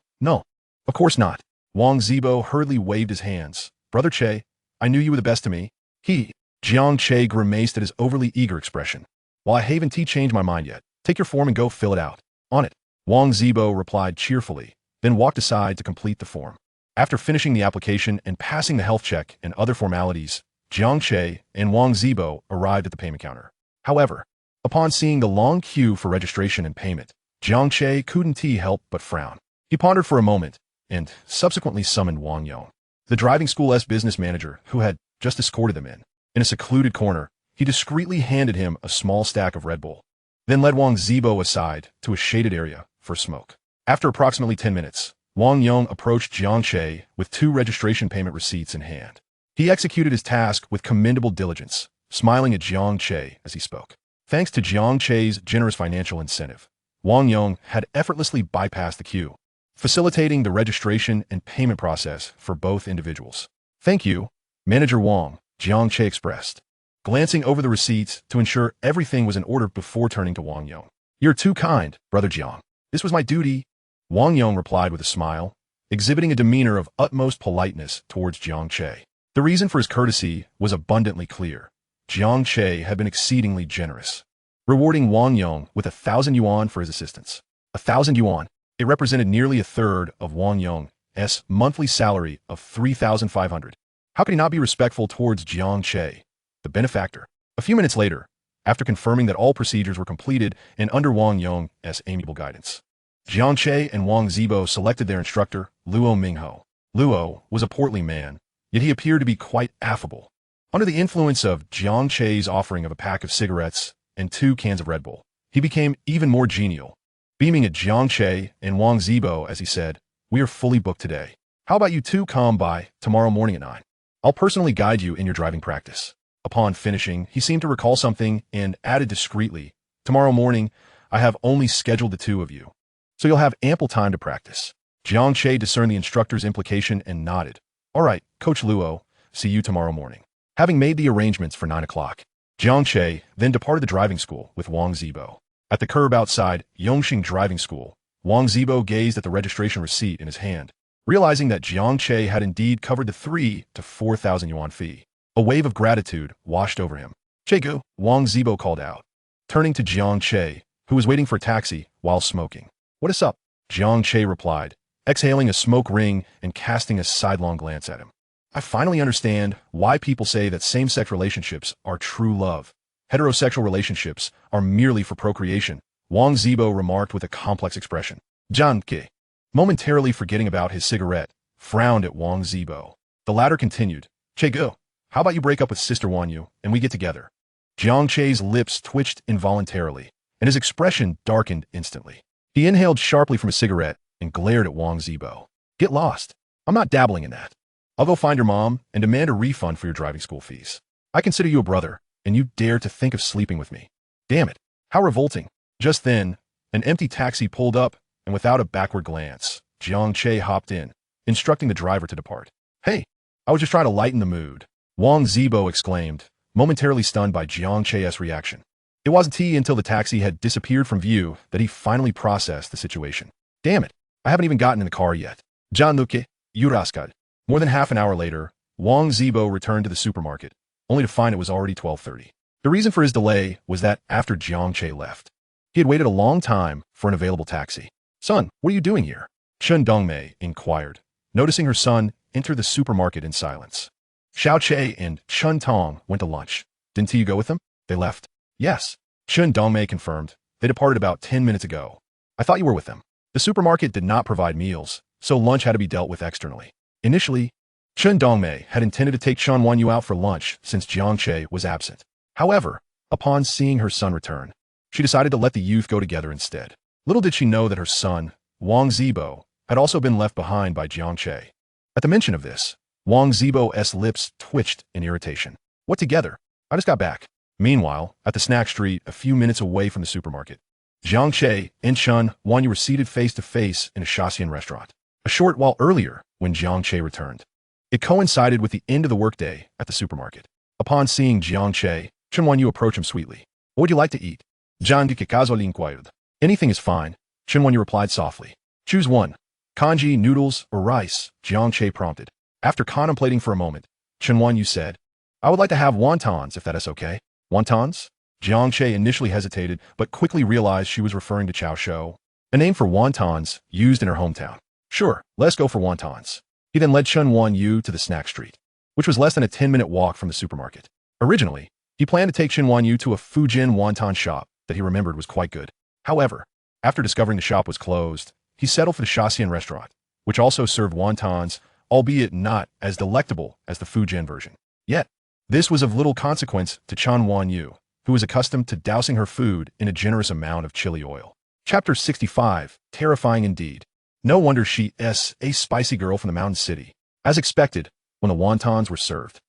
of course not. Wang Zibo hurriedly waved his hands. Brother Che, I knew you were the best to me. Jiang Che grimaced at his overly eager expression. Well, I haven't changed my mind yet. Take your form and go fill it out. On it. Wang Zibo replied cheerfully, then walked aside to complete the form. After finishing the application and passing the health check and other formalities, Jiang Che and Wang Zibo arrived at the payment counter. However, upon seeing the long queue for registration and payment, Jiang Che couldn't help but frown. He pondered for a moment and subsequently summoned Wang Yong, the driving school's business manager who had just escorted them in. In a secluded corner, he discreetly handed him a small stack of Red Bull, then led Wang Zibo aside to a shaded area for smoke. After approximately 10 minutes, Wang Yong approached Jiang Che with 2 registration payment receipts in hand. He executed his task with commendable diligence, smiling at Jiang Che as he spoke. Thanks to Jiang Che's generous financial incentive, Wang Yong had effortlessly bypassed the queue, facilitating the registration and payment process for both individuals. Thank you, Manager Wang, Jiang Che expressed, glancing over the receipts to ensure everything was in order before turning to Wang Yong. You're too kind, Brother Jiang. This was my duty, Wang Yong replied with a smile, exhibiting a demeanor of utmost politeness towards Jiang Che. The reason for his courtesy was abundantly clear. Jiang Che had been exceedingly generous, rewarding Wang Yong with 1,000 yuan for his assistance. 1,000 yuan. It represented nearly a third of Wang Yong's monthly salary of 3,500. How could he not be respectful towards Jiang Che, the benefactor? A few minutes later, after confirming that all procedures were completed and under Wang Yong's amiable guidance, Jiang Che and Wang Zibo selected their instructor, Luo Mingho. Luo was a portly man, yet he appeared to be quite affable. Under the influence of Jiang Che's offering of a pack of cigarettes and 2 cans of Red Bull, he became even more genial, beaming at Jiang Che and Wang Zibo as he said, "We are fully booked today. How about you two come by tomorrow morning at 9? I'll personally guide you in your driving practice." Upon finishing, he seemed to recall something and added discreetly, "Tomorrow morning, I have only scheduled the 2 of you, so you'll have ample time to practice." Jiang Che discerned the instructor's implication and nodded. "All right, Coach Luo, see you tomorrow morning." Having made the arrangements for 9 o'clock, Jiang Che then departed the driving school with Wang Zibo. At the curb outside Yongxing Driving School, Wang Zibo gazed at the registration receipt in his hand, realizing that Jiang Che had indeed covered the 3 to 4,000 yuan fee. A wave of gratitude washed over him. "Che-gu," Wang Zibo called out, turning to Jiang Che, who was waiting for a taxi while smoking. "What is up?" Jiang Che replied, exhaling a smoke ring and casting a sidelong glance at him. "I finally understand why people say that same-sex relationships are true love. Heterosexual relationships are merely for procreation," Wang Zibo remarked with a complex expression. Jiang Che, momentarily forgetting about his cigarette, frowned at Wang Zibo. The latter continued, "Che-gu, how about you break up with Sister Wanyu and we get together?" Jiang Che's lips twitched involuntarily, and his expression darkened instantly. He inhaled sharply from a cigarette and glared at Wang Zibo. "Get lost. I'm not dabbling in that. I'll go find your mom and demand a refund for your driving school fees. I consider you a brother, and you dare to think of sleeping with me. Damn it, how revolting." Just then, an empty taxi pulled up, and without a backward glance, Jiang Che hopped in, instructing the driver to depart. "Hey, I was just trying to lighten the mood," Wang Zibo exclaimed, momentarily stunned by Jiang Che's reaction. It wasn't until the taxi had disappeared from view that he finally processed the situation. "Damn it, I haven't even gotten in the car yet." Januke, Yuraskad. More than half an hour later, Wang Zibo returned to the supermarket, only to find it was already 12:30. The reason for his delay was that after Jiang Che left, he had waited a long time for an available taxi. "Son, what are you doing here?" Chen Dongmei inquired, noticing her son enter the supermarket in silence. Xiao Che and Chun Tong went to lunch. "Didn't you go with them?" "They left." "Yes." Chen Dongmei confirmed. "They departed about 10 minutes ago." "I thought you were with them." The supermarket did not provide meals, so lunch had to be dealt with externally. Initially, Chen Dongmei had intended to take Chen Wanyu out for lunch since Jiang Che was absent. However, upon seeing her son return, she decided to let the youth go together instead. Little did she know that her son, Wang Zibo, had also been left behind by Jiang Che. At the mention of this, Wang Zibo's lips twitched in irritation. "What together? I just got back." Meanwhile, at the snack street a few minutes away from the supermarket, Jiang Che and Chen Wanyu were seated face-to-face in a Shaxian restaurant. A short while earlier, when Jiang Che returned, it coincided with the end of the workday at the supermarket. Upon seeing Jiang Che, Chen Wanyu approached him sweetly. "What would you like to eat?" Jiang Che inquired. "Anything is fine," Chen Wanyu replied softly. "Choose one. Congee, noodles, or rice," Jiang Che prompted. After contemplating for a moment, Chen Wanyu said, "I would like to have wontons, if that is okay." "Wontons?" Jiang Che initially hesitated, but quickly realized she was referring to chow shou, a name for wontons used in her hometown. "Sure, let's go for wontons." He then led Chen Wanyu to the snack street, which was less than a 10-minute walk from the supermarket. Originally, he planned to take Chen Wanyu to a Fujin wonton shop that he remembered was quite good. However, after discovering the shop was closed, he settled for the Shaxian restaurant, which also served wontons, albeit not as delectable as the Fujin version. Yet, this was of little consequence to Chen Wanyu, who was accustomed to dousing her food in a generous amount of chili oil. Chapter 65, Terrifying Indeed. No wonder she is a spicy girl from the mountain city. As expected, when the wontons were served,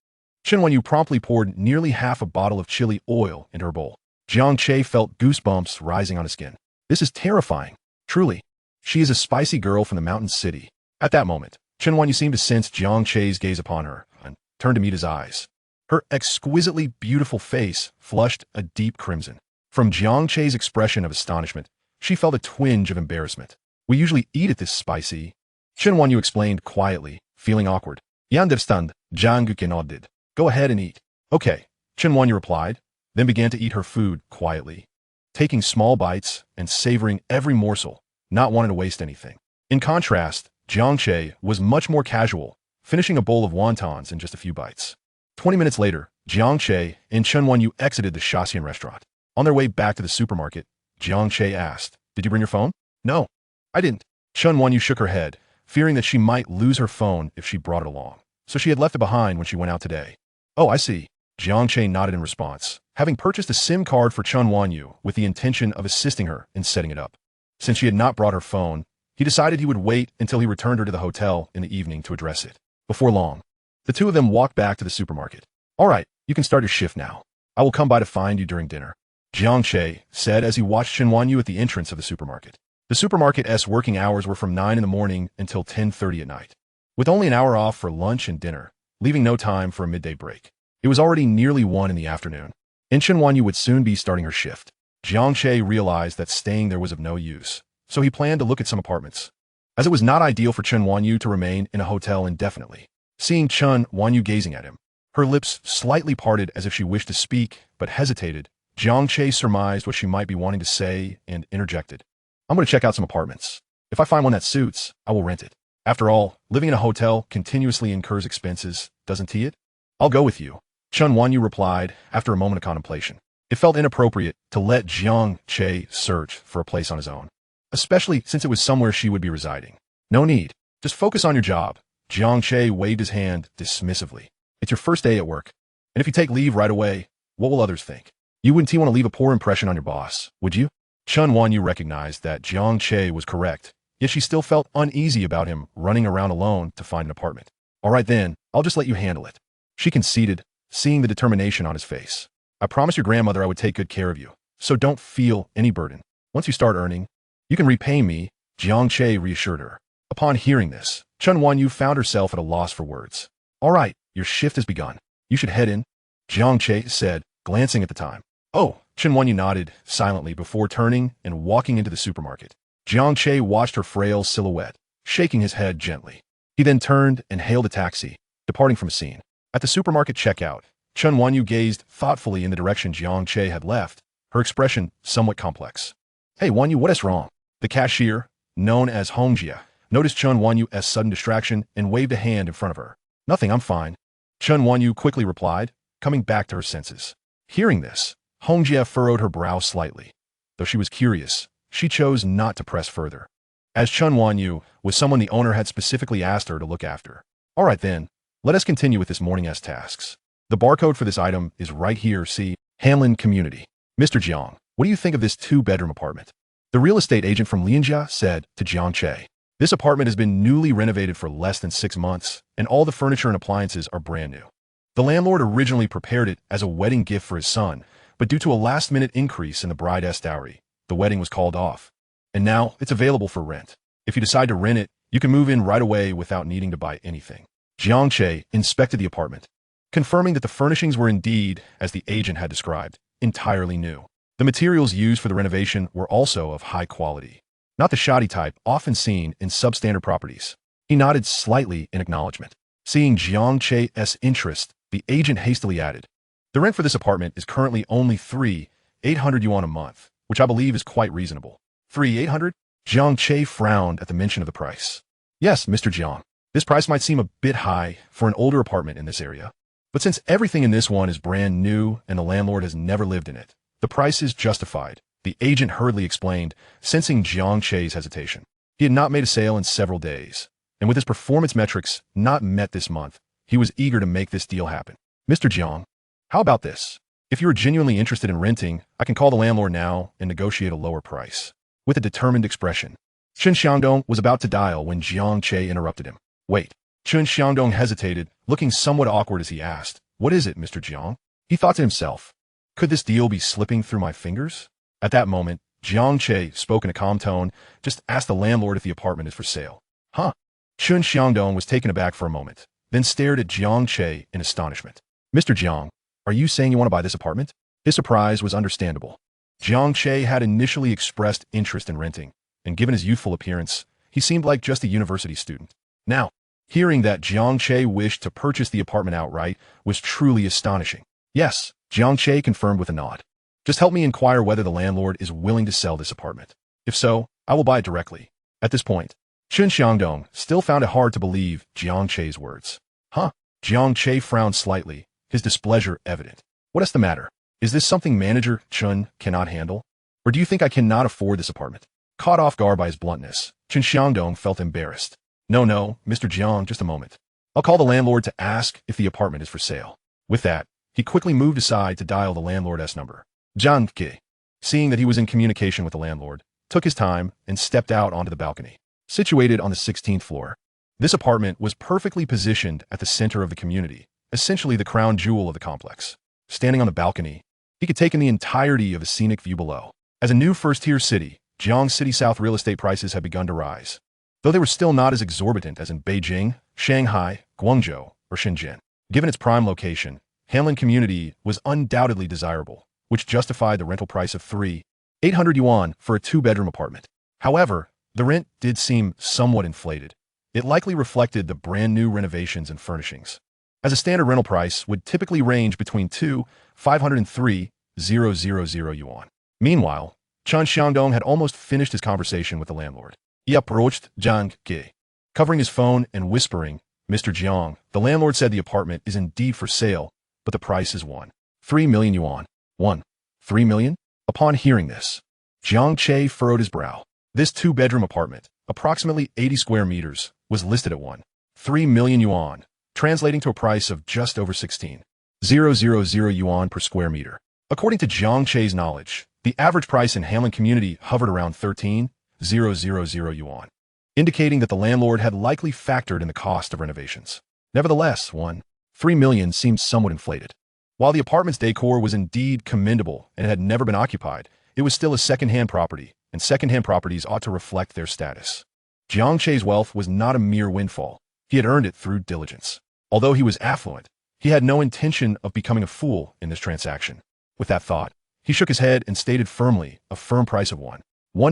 Chen Wanyu promptly poured nearly half a bottle of chili oil into her bowl. Jiang Che felt goosebumps rising on his skin. This is terrifying. Truly, she is a spicy girl from the mountain city. At that moment, Chen Wanyu seemed to sense Jiang Che's gaze upon her and turned to meet his eyes. Her exquisitely beautiful face flushed a deep crimson. From Jiang Che's expression of astonishment, she felt a twinge of embarrassment. "We usually eat it this spicy," Chen Wanyu explained quietly, feeling awkward. "You understand," Jiang Che nodded. "Go ahead and eat." "Okay," Chen Wanyu replied, then began to eat her food quietly, taking small bites and savoring every morsel, not wanting to waste anything. In contrast, Jiang Che was much more casual, finishing a bowl of wontons in just a few bites. 20 minutes later, Jiang Che and Chen Wanyu exited the Shaxian restaurant. On their way back to the supermarket, Jiang Che asked, "Did you bring your phone?" "No, I didn't." Chen Wanyu shook her head, fearing that she might lose her phone if she brought it along. So she had left it behind when she went out today. "Oh, I see." Jiang Che nodded in response, having purchased a SIM card for Chen Wanyu with the intention of assisting her in setting it up. Since she had not brought her phone, he decided he would wait until he returned her to the hotel in the evening to address it. Before long, the two of them walked back to the supermarket. "All right, you can start your shift now. I will come by to find you during dinner," Jiang Che said as he watched Chen Wanyu at the entrance of the supermarket. The supermarket's working hours were from 9 in the morning until 10:30 at night, with only an hour off for lunch and dinner, leaving no time for a midday break. It was already nearly 1 in the afternoon, and Chen Wanyu would soon be starting her shift. Jiang Che realized that staying there was of no use, so he planned to look at some apartments, as it was not ideal for Chen Wanyu to remain in a hotel indefinitely. Seeing Chen Wanyu gazing at him, her lips slightly parted as if she wished to speak, but hesitated, Jiang Che surmised what she might be wanting to say and interjected. "I'm going to check out some apartments. If I find one that suits, I will rent it. After all, living in a hotel continuously incurs expenses, doesn't it?" "I'll go with you," Chen Wanyu replied after a moment of contemplation. It felt inappropriate to let Jiang Che search for a place on his own, especially since it was somewhere she would be residing. "No need. Just focus on your job." Jiang Che waved his hand dismissively. "It's your first day at work, and if you take leave right away, what will others think? You wouldn't want to leave a poor impression on your boss, would you?" Chen Wanyu recognized that Jiang Che was correct, yet she still felt uneasy about him running around alone to find an apartment. "All right then, I'll just let you handle it," she conceded, seeing the determination on his face. "I promised your grandmother I would take good care of you, so don't feel any burden. Once you start earning, you can repay me," Jiang Che reassured her. Upon hearing this, Chen Wanyu found herself at a loss for words. "All right, your shift has begun. You should head in," Jiang Che said, glancing at the time. "Oh," Chen Wanyu nodded silently before turning and walking into the supermarket. Jiang Che watched her frail silhouette, shaking his head gently. He then turned and hailed a taxi, departing from the scene. At the supermarket checkout, Chen Wanyu gazed thoughtfully in the direction Jiang Che had left, her expression somewhat complex. "Hey Wanyu, what is wrong?" The cashier, known as Hongjia, noticed Chen Wanyu's sudden distraction and waved a hand in front of her. "Nothing, I'm fine," Chen Wanyu quickly replied, coming back to her senses. Hearing this, Hongjia furrowed her brow slightly. Though she was curious, she chose not to press further, as Chen Wanyu was someone the owner had specifically asked her to look after. "All right then, let us continue with this morning's tasks. The barcode for this item is right here, see? Hanlin Community. Mr. Jiang, what do you think of this 2-bedroom apartment?" The real estate agent from Lianjia said to Jiang Che. "This apartment has been newly renovated for less than 6 months, and all the furniture and appliances are brand new. The landlord originally prepared it as a wedding gift for his son, but due to a last-minute increase in the bride's dowry, the wedding was called off. And now it's available for rent. If you decide to rent it, you can move in right away without needing to buy anything." Jiang Che inspected the apartment, confirming that the furnishings were indeed, as the agent had described, entirely new. The materials used for the renovation were also of high quality, not the shoddy type often seen in substandard properties. He nodded slightly in acknowledgement. Seeing Jiang Che's interest, the agent hastily added, "The rent for this apartment is currently only 3,800 yuan a month, which I believe is quite reasonable." 3,800? Jiang Che frowned at the mention of the price. "Yes, Mr. Jiang, this price might seem a bit high for an older apartment in this area, but since everything in this one is brand new and the landlord has never lived in it, the price is justified," the agent hurriedly explained, sensing Jiang Che's hesitation. He had not made a sale in several days, and with his performance metrics not met this month, he was eager to make this deal happen. "Mr. Jiang, how about this? If you are genuinely interested in renting, I can call the landlord now and negotiate a lower price." With a determined expression, Chen Xiangdong was about to dial when Jiang Che interrupted him. "Wait." Chen Xiangdong hesitated, looking somewhat awkward as he asked, "What is it, Mr. Jiang?" He thought to himself, "Could this deal be slipping through my fingers?" At that moment, Jiang Che spoke in a calm tone, "Just ask the landlord if the apartment is for sale." "Huh?" Chen Xiangdong was taken aback for a moment, then stared at Jiang Che in astonishment. "Mr. Jiang, are you saying you want to buy this apartment?" His surprise was understandable. Jiang Che had initially expressed interest in renting, and given his youthful appearance, he seemed like just a university student. Now, hearing that Jiang Che wished to purchase the apartment outright was truly astonishing. "Yes," Jiang Che confirmed with a nod. "Just help me inquire whether the landlord is willing to sell this apartment. If so, I will buy it directly." At this point, Chun Xiangdong still found it hard to believe Jiang Che's words. Huh? Jiang Che frowned slightly, his displeasure evident. What is the matter? Is this something manager Chun cannot handle? Or do you think I cannot afford this apartment? Caught off guard by his bluntness, Chun Xiangdong felt embarrassed. No, Mr. Jiang, just a moment. I'll call the landlord to ask if the apartment is for sale. With that, he quickly moved aside to dial the landlord's number. Jiang Che, seeing that he was in communication with the landlord, took his time and stepped out onto the balcony. Situated on the 16th floor, this apartment was perfectly positioned at the center of the community, essentially the crown jewel of the complex. Standing on the balcony, he could take in the entirety of the scenic view below. As a new first-tier city, Jiang City South real estate prices had begun to rise, though they were still not as exorbitant as in Beijing, Shanghai, Guangzhou, or Shenzhen. Given its prime location, Hanlin Community was undoubtedly desirable, which justified the rental price of 3,800 yuan for a two-bedroom apartment. However, the rent did seem somewhat inflated. It likely reflected the brand-new renovations and furnishings, as a standard rental price would typically range between 2,500 and 3,000 yuan. Meanwhile, Chun Xiangdong had almost finished his conversation with the landlord. He approached Jiang Che, covering his phone and whispering, "Mr. Jiang, the landlord said the apartment is indeed for sale, but the price is 3 million yuan. 3 million? Upon hearing this, Jiang Che furrowed his brow. This two-bedroom apartment, approximately 80 square meters, was listed at 3 million yuan, translating to a price of just over 16,000 yuan per square meter. According to Jiang Che's knowledge, the average price in Hanlin Community hovered around 13,000 yuan, indicating that the landlord had likely factored in the cost of renovations. Nevertheless, 3 million seemed somewhat inflated. While the apartment's decor was indeed commendable and had never been occupied, it was still a second-hand property, and second-hand properties ought to reflect their status. Jiang Che's wealth was not a mere windfall. He had earned it through diligence. Although he was affluent, he had no intention of becoming a fool in this transaction. With that thought, he shook his head and stated firmly a firm price of 1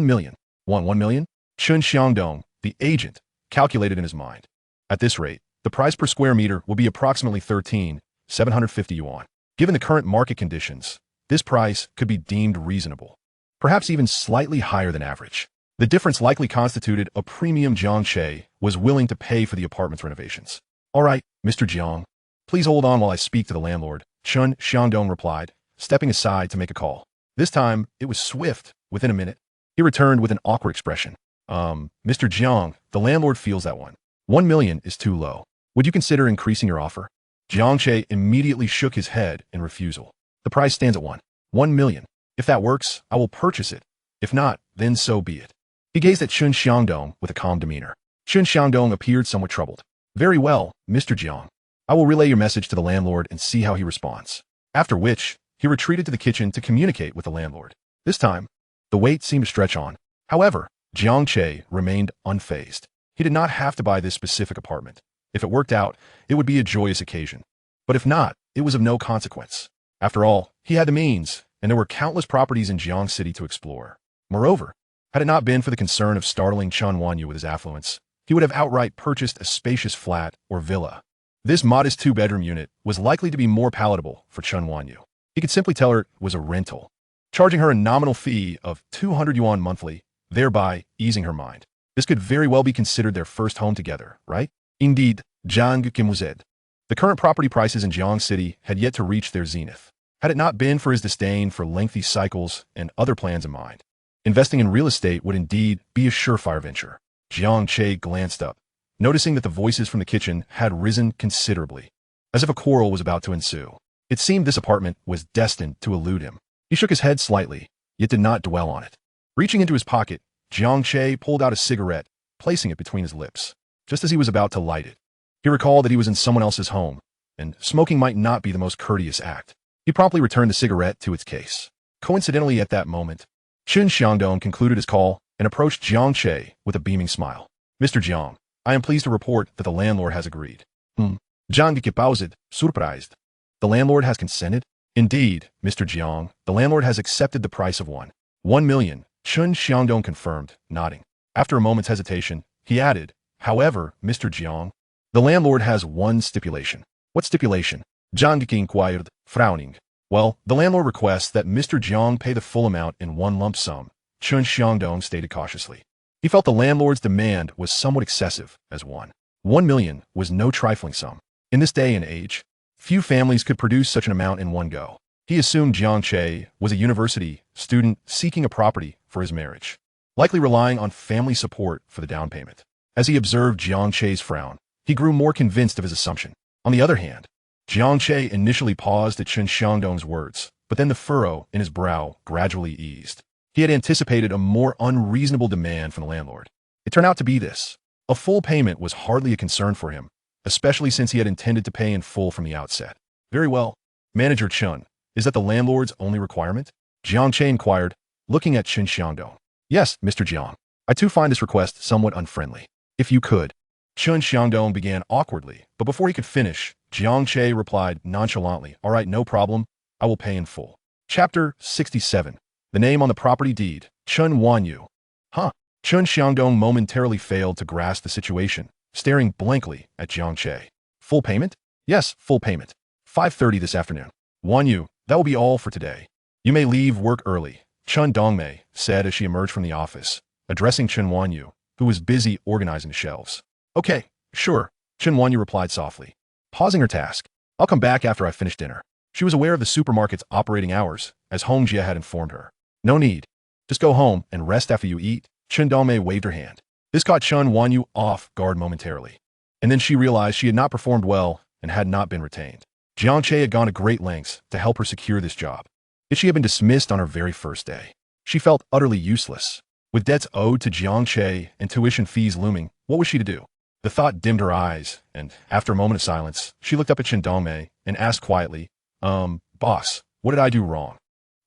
million. 1 million? Chun Xiangdong, the agent, calculated in his mind. At this rate, the price per square meter will be approximately 13,750 yuan. Given the current market conditions, this price could be deemed reasonable, perhaps even slightly higher than average. The difference likely constituted a premium Jiang Che was willing to pay for the apartment's renovations. All right, Mr. Jiang, please hold on while I speak to the landlord, Chun Xiangdong replied, stepping aside to make a call. This time, it was swift. Within a minute, he returned with an awkward expression. Mr. Jiang, the landlord feels that 1 million is too low. Would you consider increasing your offer? Jiang Che immediately shook his head in refusal. The price stands at 1 million. If that works, I will purchase it. If not, then so be it. He gazed at Chun Xiangdong with a calm demeanor. Chun Xiangdong appeared somewhat troubled. Very well, Mr. Jiang. I will relay your message to the landlord and see how he responds. After which, he retreated to the kitchen to communicate with the landlord. This time, the wait seemed to stretch on. However, Jiang Che remained unfazed. He did not have to buy this specific apartment. If it worked out, it would be a joyous occasion. But if not, it was of no consequence. After all, he had the means, and there were countless properties in Jiang City to explore. Moreover, had it not been for the concern of startling Chun Wanyu with his affluence, he would have outright purchased a spacious flat or villa. This modest two-bedroom unit was likely to be more palatable for Chun Wanyu. He could simply tell her it was a rental, charging her a nominal fee of 200 yuan monthly, thereby easing her mind. This could very well be considered their first home together, right? Indeed, Jiang Che said. The current property prices in Jiang City had yet to reach their zenith. Had it not been for his disdain for lengthy cycles and other plans in mind, investing in real estate would indeed be a surefire venture. Jiang Che glanced up, noticing that the voices from the kitchen had risen considerably, as if a quarrel was about to ensue. It seemed this apartment was destined to elude him. He shook his head slightly, yet did not dwell on it. Reaching into his pocket, Jiang Che pulled out a cigarette, placing it between his lips. Just as he was about to light it, he recalled that he was in someone else's home, and smoking might not be the most courteous act. He promptly returned the cigarette to its case. Coincidentally, at that moment, Chun Xiangdong concluded his call and approached Jiang Che with a beaming smile. Mr. Jiang, I am pleased to report that the landlord has agreed. Jiang Che paused, surprised. The landlord has consented? Indeed, Mr. Jiang, the landlord has accepted the price of 1 million, Chun Xiangdong confirmed, nodding. After a moment's hesitation, he added, however, Mr. Jiang, the landlord has one stipulation. What stipulation? Jiang Che inquired, frowning. Well, the landlord requests that Mr. Jiang pay the full amount in one lump sum, Chun Xiangdong stated cautiously. He felt the landlord's demand was somewhat excessive, as 1 million was no trifling sum. In this day and age, few families could produce such an amount in one go. He assumed Jiang Che was a university student seeking a property for his marriage, likely relying on family support for the down payment. As he observed Jiang Che's frown, he grew more convinced of his assumption. On the other hand, Jiang Che initially paused at Chen Xiangdong's words, but then the furrow in his brow gradually eased. He had anticipated a more unreasonable demand from the landlord. It turned out to be this. A full payment was hardly a concern for him, especially since he had intended to pay in full from the outset. Very well, Manager Chen, is that the landlord's only requirement? Jiang Che inquired, looking at Chen Xiangdong. Yes, Mr. Jiang. I too find this request somewhat unfriendly. If you could. Chen Xiangdong began awkwardly, but before he could finish, Jiang Che replied nonchalantly, all right, no problem. I will pay in full. Chapter 67. The name on the property deed, Chen Wanyu. Huh? Chen Xiangdong momentarily failed to grasp the situation, staring blankly at Jiang Che. Full payment? Yes, full payment. 5:30 this afternoon. Wanyu, that will be all for today. You may leave work early, Chen Dongmei said as she emerged from the office, addressing Chen Wanyu, who was busy organizing the shelves. Okay, sure, Chen Wanyu replied softly, pausing her task. I'll come back after I finish dinner. She was aware of the supermarket's operating hours, as Hong Jia had informed her. No need. Just go home and rest after you eat. Chen Dongmei waved her hand. This caught Chen Wanyu off guard momentarily. And then she realized she had not performed well and had not been retained. Jiang Che had gone to great lengths to help her secure this job. Yet she had been dismissed on her very first day. She felt utterly useless. With debts owed to Jiang Che and tuition fees looming, what was she to do? The thought dimmed her eyes, and after a moment of silence, she looked up at Chen Dongmei and asked quietly, boss, what did I do wrong?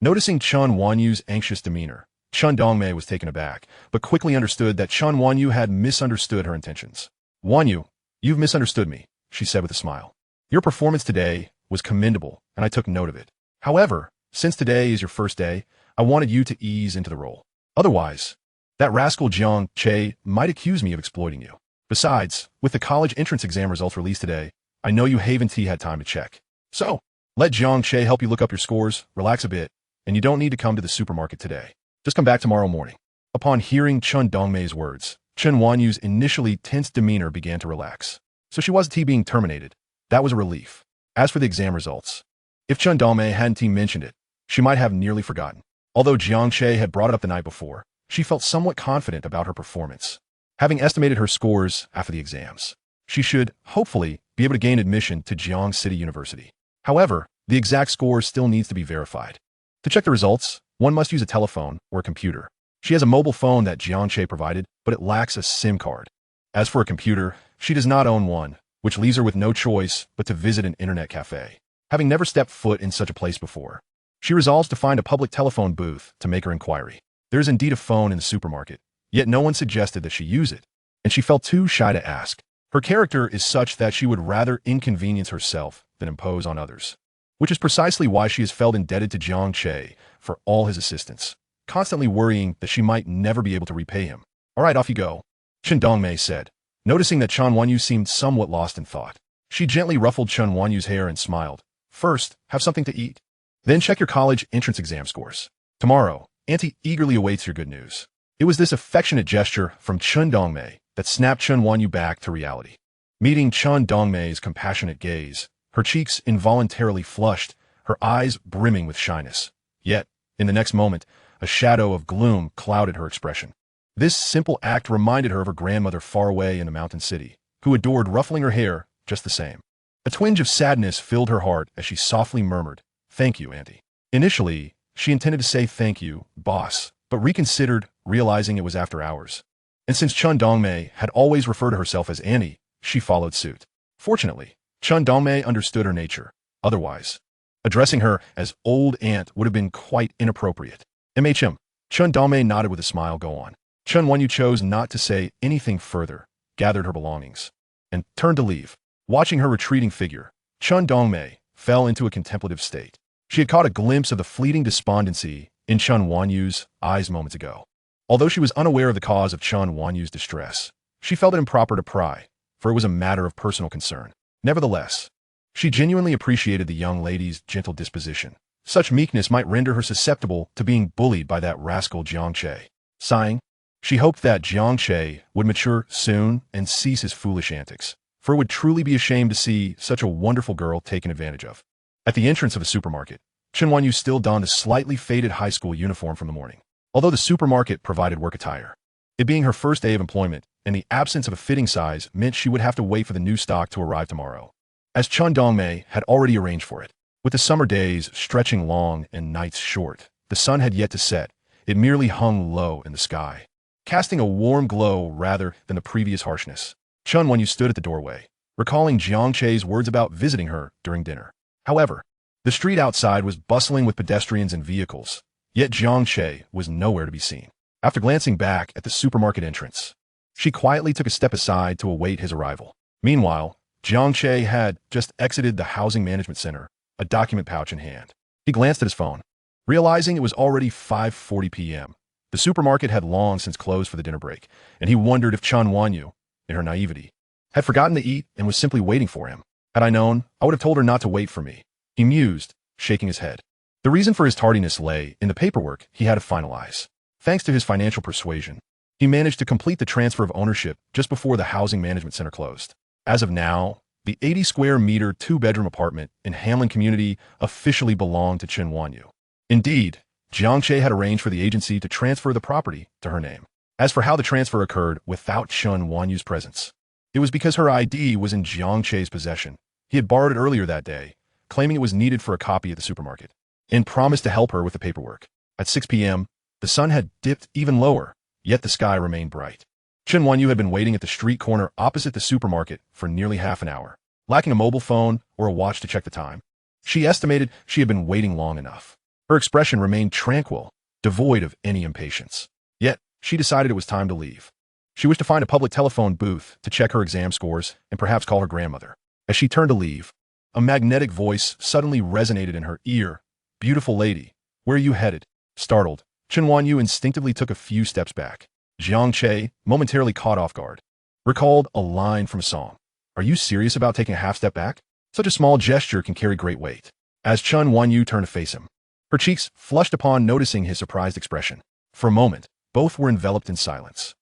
Noticing Chen Wanyu's anxious demeanor, Chen Dongmei was taken aback, but quickly understood that Chen Wanyu had misunderstood her intentions. Wanyu, you've misunderstood me, she said with a smile. Your performance today was commendable, and I took note of it. However, since today is your first day, I wanted you to ease into the role. Otherwise, that rascal Jiang Che might accuse me of exploiting you. Besides, with the college entrance exam results released today, I know you haven't had time to check. So, let Jiang Che help you look up your scores, relax a bit, and you don't need to come to the supermarket today. Just come back tomorrow morning. Upon hearing Chen Dongmei's words, Chen Wanyu's initially tense demeanor began to relax. So she wasn't being terminated. That was a relief. As for the exam results, if Chen Dongmei hadn't mentioned it, she might have nearly forgotten. Although Jiang Che had brought it up the night before, she felt somewhat confident about her performance. Having estimated her scores after the exams, she should, hopefully, be able to gain admission to Jiang City University. However, the exact score still needs to be verified. To check the results, one must use a telephone or a computer. She has a mobile phone that Jiang Che provided, but it lacks a SIM card. As for a computer, she does not own one, which leaves her with no choice but to visit an internet cafe. Having never stepped foot in such a place before, she resolves to find a public telephone booth to make her inquiry. There is indeed a phone in the supermarket, yet no one suggested that she use it, and she felt too shy to ask. Her character is such that she would rather inconvenience herself than impose on others, which is precisely why she has felt indebted to Jiang Che for all his assistance, constantly worrying that she might never be able to repay him. All right, off you go, Chen Dongmei said, noticing that Chen Wanyu seemed somewhat lost in thought. She gently ruffled Chen Wanyu's hair and smiled. First, have something to eat. Then check your college entrance exam scores. Tomorrow, Auntie eagerly awaits your good news. It was this affectionate gesture from Chen Dongmei that snapped Chen Wanyu back to reality. Meeting Chen Dongmei's compassionate gaze, her cheeks involuntarily flushed, her eyes brimming with shyness. Yet, in the next moment, a shadow of gloom clouded her expression. This simple act reminded her of her grandmother far away in the mountain city, who adored ruffling her hair just the same. A twinge of sadness filled her heart as she softly murmured, "Thank you, Auntie." Initially, she intended to say thank you, boss, but reconsidered, realizing it was after hours. And since Chen Dongmei had always referred to herself as Auntie, she followed suit. Fortunately, Chen Dongmei understood her nature. Otherwise, addressing her as old aunt would have been quite inappropriate. MHM. Chen Dongmei nodded with a smile. Go on. Chen Wanyu chose not to say anything further, gathered her belongings, and turned to leave. Watching her retreating figure, Chen Dongmei fell into a contemplative state. She had caught a glimpse of the fleeting despondency in Chen Wanyu's eyes moments ago. Although she was unaware of the cause of Chen Wanyu's distress, she felt it improper to pry, for it was a matter of personal concern. Nevertheless, she genuinely appreciated the young lady's gentle disposition. Such meekness might render her susceptible to being bullied by that rascal Jiang Che. Sighing, She hoped that Jiang Che would mature soon and cease his foolish antics, for it would truly be a shame to see such a wonderful girl taken advantage of. At the entrance of a supermarket, Chen Wanyu still donned a slightly faded high school uniform from the morning, although the supermarket provided work attire. It being her first day of employment, and the absence of a fitting size meant she would have to wait for the new stock to arrive tomorrow, as Chun Dongmei had already arranged for it. With the summer days stretching long and nights short, the sun had yet to set. It merely hung low in the sky, casting a warm glow rather than the previous harshness. Chun Wanyu stood at the doorway, recalling Jiang Che's words about visiting her during dinner. However, the street outside was bustling with pedestrians and vehicles, yet Jiang Che was nowhere to be seen. After glancing back at the supermarket entrance, she quietly took a step aside to await his arrival. Meanwhile, Jiang Che had just exited the housing management center, a document pouch in hand. He glanced at his phone, realizing it was already 5:40 p.m. The supermarket had long since closed for the dinner break, and he wondered if Chun Wanyu, in her naivety, had forgotten to eat and was simply waiting for him. Had I known, I would have told her not to wait for me, he mused, shaking his head. The reason for his tardiness lay in the paperwork he had to finalize. Thanks to his financial persuasion, he managed to complete the transfer of ownership just before the housing management center closed. As of now, the 80-square-meter two-bedroom apartment in Hamlin Community officially belonged to Chen Wanyu. Indeed, Jiang Che had arranged for the agency to transfer the property to her name. As for how the transfer occurred without Chen Wanyu's presence, it was because her ID was in Jiang Che's possession. He had borrowed it earlier that day, claiming it was needed for a copy at the supermarket, and promised to help her with the paperwork. At 6 p.m., the sun had dipped even lower, yet the sky remained bright. Chen Wanyu had been waiting at the street corner opposite the supermarket for nearly half an hour, lacking a mobile phone or a watch to check the time. She estimated she had been waiting long enough. Her expression remained tranquil, devoid of any impatience. Yet, she decided it was time to leave. She wished to find a public telephone booth to check her exam scores and perhaps call her grandmother. As she turned to leave, a magnetic voice suddenly resonated in her ear. "Beautiful lady, where are you headed?" Startled, Chen Wanyu instinctively took a few steps back. Jiang Che, momentarily caught off guard, recalled a line from a song. "Are you serious about taking a half step back? Such a small gesture can carry great weight." As Chen Wanyu turned to face him, her cheeks flushed upon noticing his surprised expression. For a moment, both were enveloped in silence.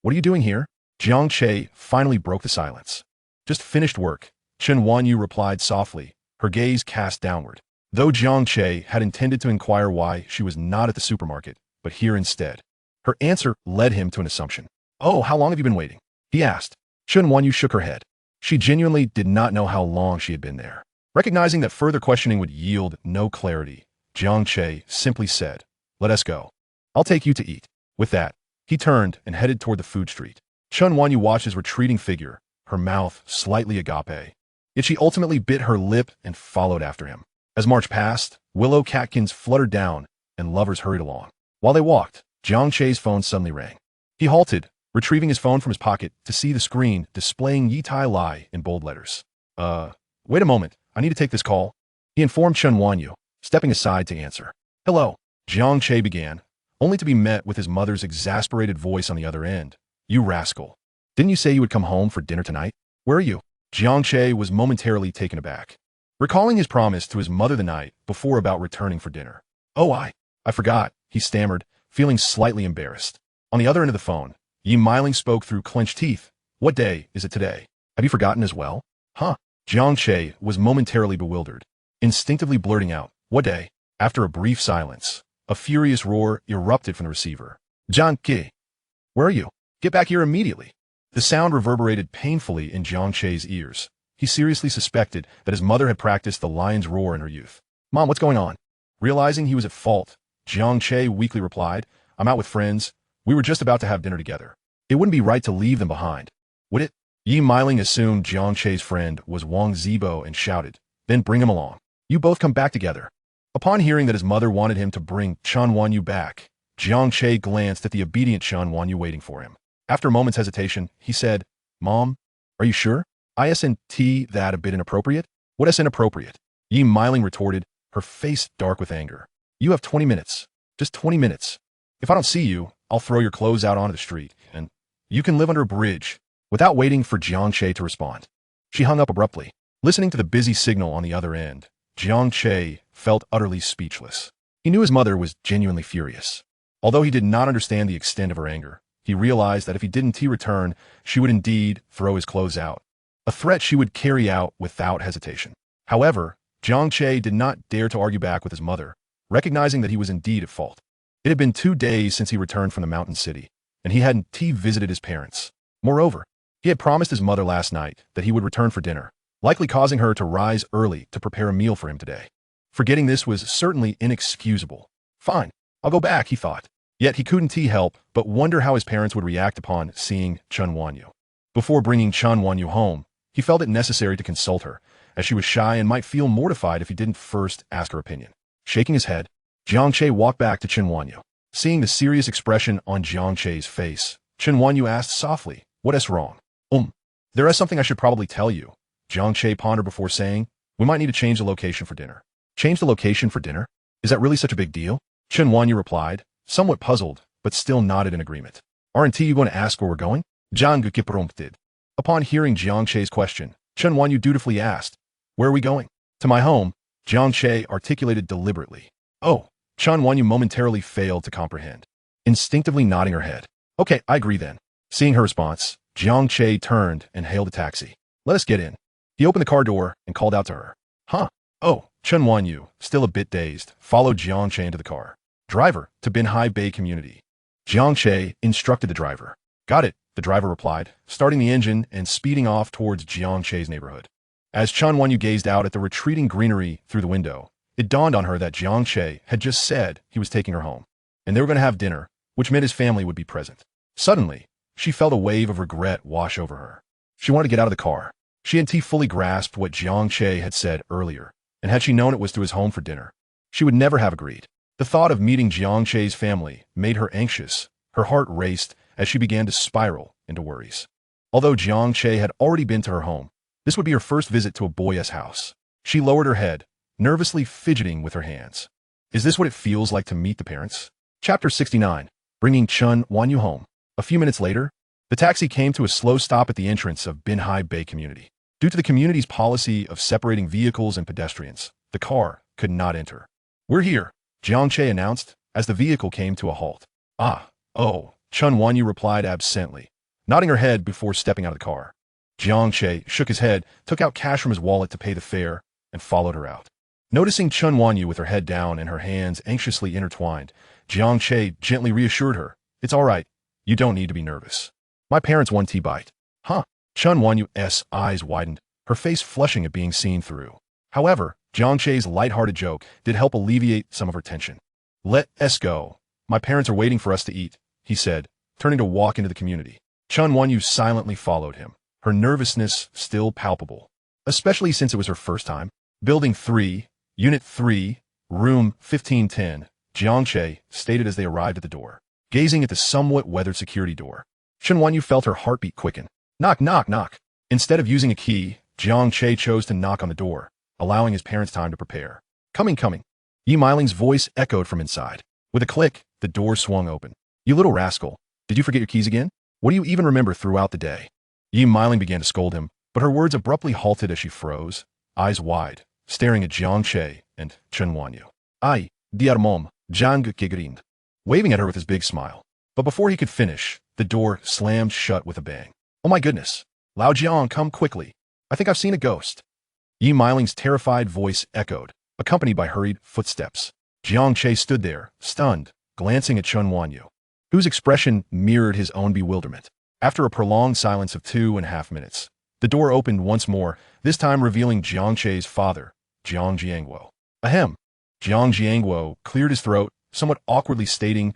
What are you doing here?" Jiang Che finally broke the silence. "Just finished work," Chen Wanyu replied softly, her gaze cast downward. Though Jiang Che had intended to inquire why she was not at the supermarket, but here instead, her answer led him to an assumption. "Oh, how long have you been waiting?" he asked. Chen Wanyu shook her head. She genuinely did not know how long she had been there. Recognizing that further questioning would yield no clarity, Jiang Che simply said, "Let us go. I'll take you to eat." With that, he turned and headed toward the food street. Chen Wanyu watched his retreating figure, her mouth slightly agape. Yet she ultimately bit her lip and followed after him. As March passed, willow catkins fluttered down and lovers hurried along. While they walked, Jiang Che's phone suddenly rang. He halted, retrieving his phone from his pocket to see the screen displaying Yi Tai Lai in bold letters. Wait a moment, I need to take this call," he informed Chen Wanyu, stepping aside to answer. "Hello," Jiang Che began, only to be met with his mother's exasperated voice on the other end. "You rascal. Didn't you say you would come home for dinner tonight? Where are you?" Jiang Che was momentarily taken aback, recalling his promise to his mother the night before about returning for dinner. "Oh, I forgot," he stammered, feeling slightly embarrassed. On the other end of the phone, Yi Meiling spoke through clenched teeth. "What day is it today? Have you forgotten as well?" "Huh?" Jiang Che was momentarily bewildered, instinctively blurting out, "What day?" After a brief silence, a furious roar erupted from the receiver. "Jiang Che, where are you? Get back here immediately." The sound reverberated painfully in Jiang Che's ears. He seriously suspected that his mother had practiced the lion's roar in her youth. "Mom, what's going on?" Realizing he was at fault, Jiang Che weakly replied, "I'm out with friends. We were just about to have dinner together. It wouldn't be right to leave them behind, would it?" Yi Meiling assumed Jiang Che's friend was Wang Zibo and shouted, "Then bring him along. You both come back together." Upon hearing that his mother wanted him to bring Chen Wanyu back, Jiang Che glanced at the obedient Chen Wanyu waiting for him. After a moment's hesitation, he said, "Mom, are you sure? Isn't that a bit inappropriate?" "What is inappropriate?" Yi Meiling retorted, her face dark with anger. "You have 20 minutes. Just 20 minutes. If I don't see you, I'll throw your clothes out onto the street, and you can live under a bridge." Without waiting for Jiang Che to respond, she hung up abruptly. Listening to the busy signal on the other end, Jiang Che felt utterly speechless. He knew his mother was genuinely furious. Although he did not understand the extent of her anger, he realized that if he didn't return, she would indeed throw his clothes out, a threat she would carry out without hesitation. However, Jiang Che did not dare to argue back with his mother, recognizing that he was indeed at fault. It had been 2 days since he returned from the mountain city, and he hadn't visited his parents. Moreover, he had promised his mother last night that he would return for dinner, likely causing her to rise early to prepare a meal for him today. Forgetting this was certainly inexcusable. Fine, I'll go back, he thought. Yet he couldn't help but wonder how his parents would react upon seeing Chen Wanyu. Before bringing Chen Wanyu home, he felt it necessary to consult her, as she was shy and might feel mortified if he didn't first ask her opinion. Shaking his head, Jiang Che walked back to Chen Wanyu. Seeing the serious expression on Jiang Che's face, Chen Wanyu asked softly, "What is wrong?" There is something I should probably tell you," Jiang Che pondered before saying, "We might need to change the location for dinner." "Change the location for dinner? Is that really such a big deal?" Chen Wanyu replied, somewhat puzzled, but still nodded in agreement. "Aren't you going to ask where we're going?" Jiang Che prompted. Upon hearing Jiang Che's question, Chen Wanyu dutifully asked, "Where are we going?" "To my home," Jiang Che articulated deliberately. "Oh," Chen Wanyu momentarily failed to comprehend, instinctively nodding her head. "Okay, I agree then." Seeing her response, Jiang Che turned and hailed a taxi. "Let us get in." He opened the car door and called out to her. "Huh? Oh," Chen Wanyu, still a bit dazed, followed Jiang Che into the car. "Driver, to Binhai Bay Community." Jiang Che instructed the driver. "Got it," the driver replied, starting the engine and speeding off towards Jiang Che's neighborhood. As Chen Wanyu gazed out at the retreating greenery through the window, it dawned on her that Jiang Che had just said he was taking her home, and they were going to have dinner, which meant his family would be present. Suddenly, she felt a wave of regret wash over her. She wanted to get out of the car. She hadn't fully grasped what Jiang Che had said earlier, and had she known it was to his home for dinner, she would never have agreed. The thought of meeting Jiang Che's family made her anxious. Her heart raced as she began to spiral into worries. Although Jiang Che had already been to her home, this would be her first visit to a boy's house. She lowered her head, nervously fidgeting with her hands. Is this what it feels like to meet the parents? Chapter 69. Bringing Chen Wanyu home. A few minutes later, the taxi came to a slow stop at the entrance of Binhai Bay Community. Due to the community's policy of separating vehicles and pedestrians, the car could not enter. "We're here," Jiang Che announced, as the vehicle came to a halt. "Oh," Chen Wanyu replied absently, nodding her head before stepping out of the car. Jiang Che shook his head, took out cash from his wallet to pay the fare, and followed her out. Noticing Chen Wanyu with her head down and her hands anxiously intertwined, Jiang Che gently reassured her, "It's all right. You don't need to be nervous. My parents want tea bite." "Huh?" Chen Wanyu's eyes widened, her face flushing at being seen through. However, Jiang Che's light-hearted joke did help alleviate some of her tension. "Let us go. My parents are waiting for us to eat," he said, turning to walk into the community. Chen Wanyu silently followed him, her nervousness still palpable, especially since it was her first time. Building 3, Unit 3, Room 1510, Jiang Che stated as they arrived at the door, gazing at the somewhat weathered security door. Chen Wanyu felt her heartbeat quicken. "Knock, knock, knock." Instead of using a key, Jiang Che chose to knock on the door, allowing his parents time to prepare. Coming. Yi Miling's voice echoed from inside. With a click, the door swung open. "You little rascal. Did you forget your keys again? What do you even remember throughout the day?" Yi Miling began to scold him, but her words abruptly halted as she froze, eyes wide, staring at Jiang Che and Chen Wanyu. "Ai, diarmom," Jiang Che grinned, waving at her with his big smile. But before he could finish, the door slammed shut with a bang. "Oh my goodness. Lao Jiang, come quickly. I think I've seen a ghost." Yi Miling's terrified voice echoed, accompanied by hurried footsteps. Jiang Che stood there, stunned, glancing at Chen Wanyu, whose expression mirrored his own bewilderment. After a prolonged silence of 2.5 minutes, the door opened once more, this time revealing Jiang Che's father, Jiang Jiangwo. Ahem. Jiang Jiangwo cleared his throat, somewhat awkwardly stating,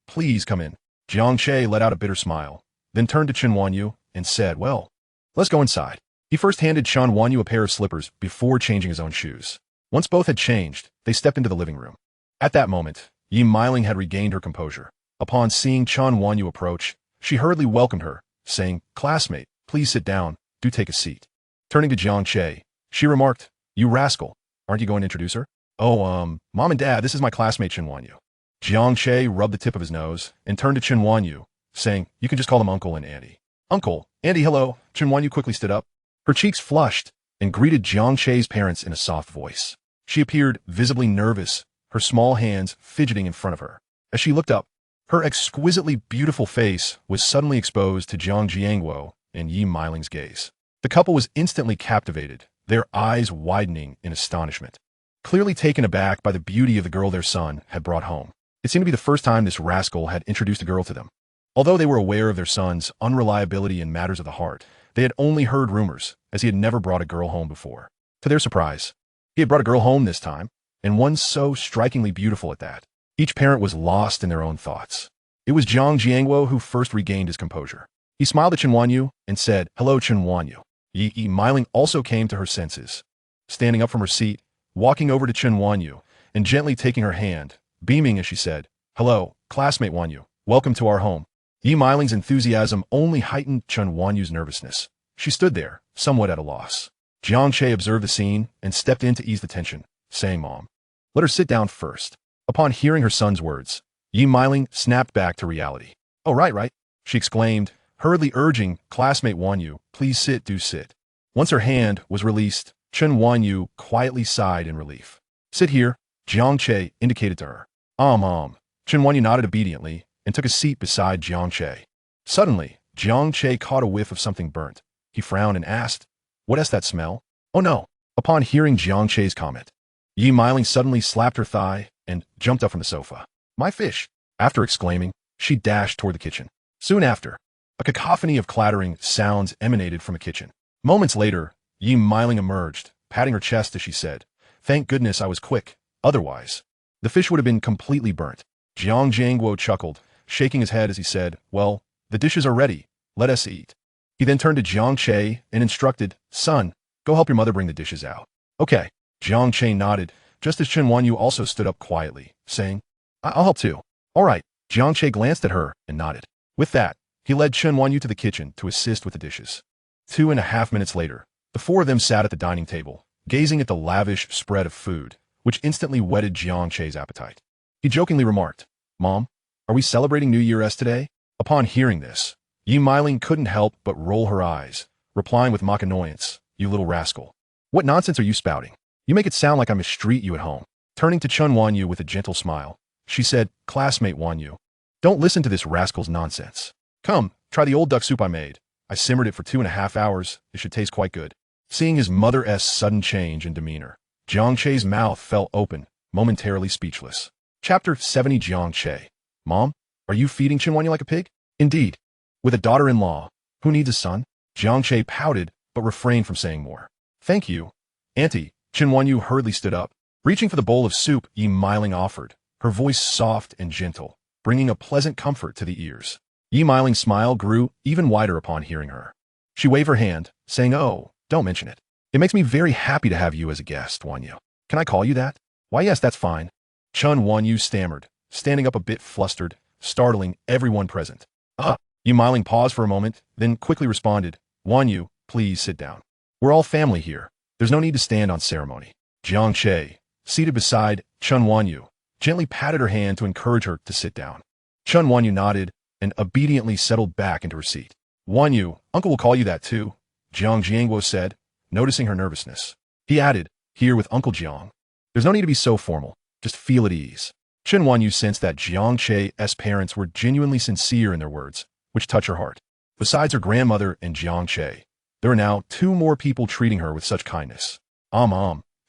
"Please come in." Jiang Che let out a bitter smile, then turned to Chen Wanyu and said, "Well, let's go inside." He first handed Chen Wanyu a pair of slippers before changing his own shoes. Once both had changed, they stepped into the living room. At that moment, Yi Miling had regained her composure. Upon seeing Chen Wanyu approach, she hurriedly welcomed her, saying, "Classmate, please sit down. Do take a seat." Turning to Jiang Che, she remarked, "You rascal, aren't you going to introduce her?" "Oh, Mom and Dad, this is my classmate Chen Wanyu." Jiang Che rubbed the tip of his nose and turned to Chen Wanyu, saying, "You can just call them Uncle and Auntie." "Uncle, Auntie, hello." Chen Wanyu quickly stood up. Her cheeks flushed and greeted Jiang Che's parents in a soft voice. She appeared visibly nervous, her small hands fidgeting in front of her. As she looked up, her exquisitely beautiful face was suddenly exposed to Jiang Che and Yi Miling's gaze. The couple was instantly captivated, their eyes widening in astonishment. Clearly taken aback by the beauty of the girl their son had brought home. It seemed to be the first time this rascal had introduced a girl to them. Although they were aware of their son's unreliability in matters of the heart, they had only heard rumors, as he had never brought a girl home before. To their surprise, he had brought a girl home this time, and one so strikingly beautiful at that. Each parent was lost in their own thoughts. It was Jiang Che who first regained his composure. He smiled at Chen Wanyu and said, "Hello, Chen Wanyu." Yi Miling also came to her senses. Standing up from her seat, walking over to Chen Wanyu, and gently taking her hand, beaming as she said, "Hello, classmate Wanyu. Welcome to our home." Yi Miling's enthusiasm only heightened Chen Wanyu's nervousness. She stood there, somewhat at a loss. Jiang Che observed the scene and stepped in to ease the tension, saying, "Mom, let her sit down first." Upon hearing her son's words, Yi Miling snapped back to reality. "Oh, right," she exclaimed, hurriedly urging classmate Wanyu, "Please sit, do sit." Once her hand was released, Chen Wanyu quietly sighed in relief. "Sit here," Jiang Che indicated to her. Chen Wanyu nodded obediently and took a seat beside Jiang Che. Suddenly, Jiang Che caught a whiff of something burnt. He frowned and asked, "What is that smell?" "Oh no." Upon hearing Jiang Che's comment, Yi Miling suddenly slapped her thigh and jumped up from the sofa. "My fish!" After exclaiming, she dashed toward the kitchen. Soon after, a cacophony of clattering sounds emanated from the kitchen. Moments later, Yi Miling emerged, patting her chest as she said, "Thank goodness I was quick, otherwise the fish would have been completely burnt." Jiang Che chuckled, shaking his head as he said, "Well, the dishes are ready. Let us eat." He then turned to Jiang Che and instructed, "Son, go help your mother bring the dishes out." "Okay." Jiang Che nodded, just as Chen Wanyu also stood up quietly, saying, "I'll help too." "All right." Jiang Che glanced at her and nodded. With that, he led Chen Wanyu to the kitchen to assist with the dishes. 2.5 minutes later, the four of them sat at the dining table, gazing at the lavish spread of food, which instantly whetted Jiang Che's appetite. He jokingly remarked, "Mom, are we celebrating New Year's today?" Upon hearing this, Yi Miling couldn't help but roll her eyes, replying with mock annoyance, "You little rascal. What nonsense are you spouting? You make it sound like I mistreat you at home." Turning to Chen Wanyu with a gentle smile, she said, "Classmate Wanyu, don't listen to this rascal's nonsense. Come, try the old duck soup I made. I simmered it for 2.5 hours. It should taste quite good." Seeing his mother's sudden change in demeanor, Jiang Che's mouth fell open, momentarily speechless. Chapter 70. Jiang Che. "Mom, are you feeding Chen Wanyu like a pig?" "Indeed. With a daughter-in-law, who needs a son?" Jiang Che pouted, but refrained from saying more. "Thank you, Auntie." Chen Wanyu hurriedly stood up. Reaching for the bowl of soup Yi Miling offered, her voice soft and gentle, bringing a pleasant comfort to the ears. Yi Miling's smile grew even wider upon hearing her. She waved her hand, saying, "Oh, don't mention it. It makes me very happy to have you as a guest, Wanyu. Can I call you that?" "Why, yes, that's fine." Chen Wanyu stammered, standing up a bit flustered, startling everyone present. Yi Miling paused for a moment, then quickly responded, "Wanyu, please sit down. We're all family here. There's no need to stand on ceremony." Jiang Che, seated beside Chen Wanyu, gently patted her hand to encourage her to sit down. Chen Wanyu nodded and obediently settled back into her seat. "Wanyu, Uncle will call you that too," Jiang Che said, noticing her nervousness. He added, "Here with Uncle Jiang. There's no need to be so formal. Just feel at ease." Chen Wanyu sensed that Jiang Che's parents were genuinely sincere in their words, which touched her heart. Besides her grandmother and Jiang Che, there were now 2 more people treating her with such kindness.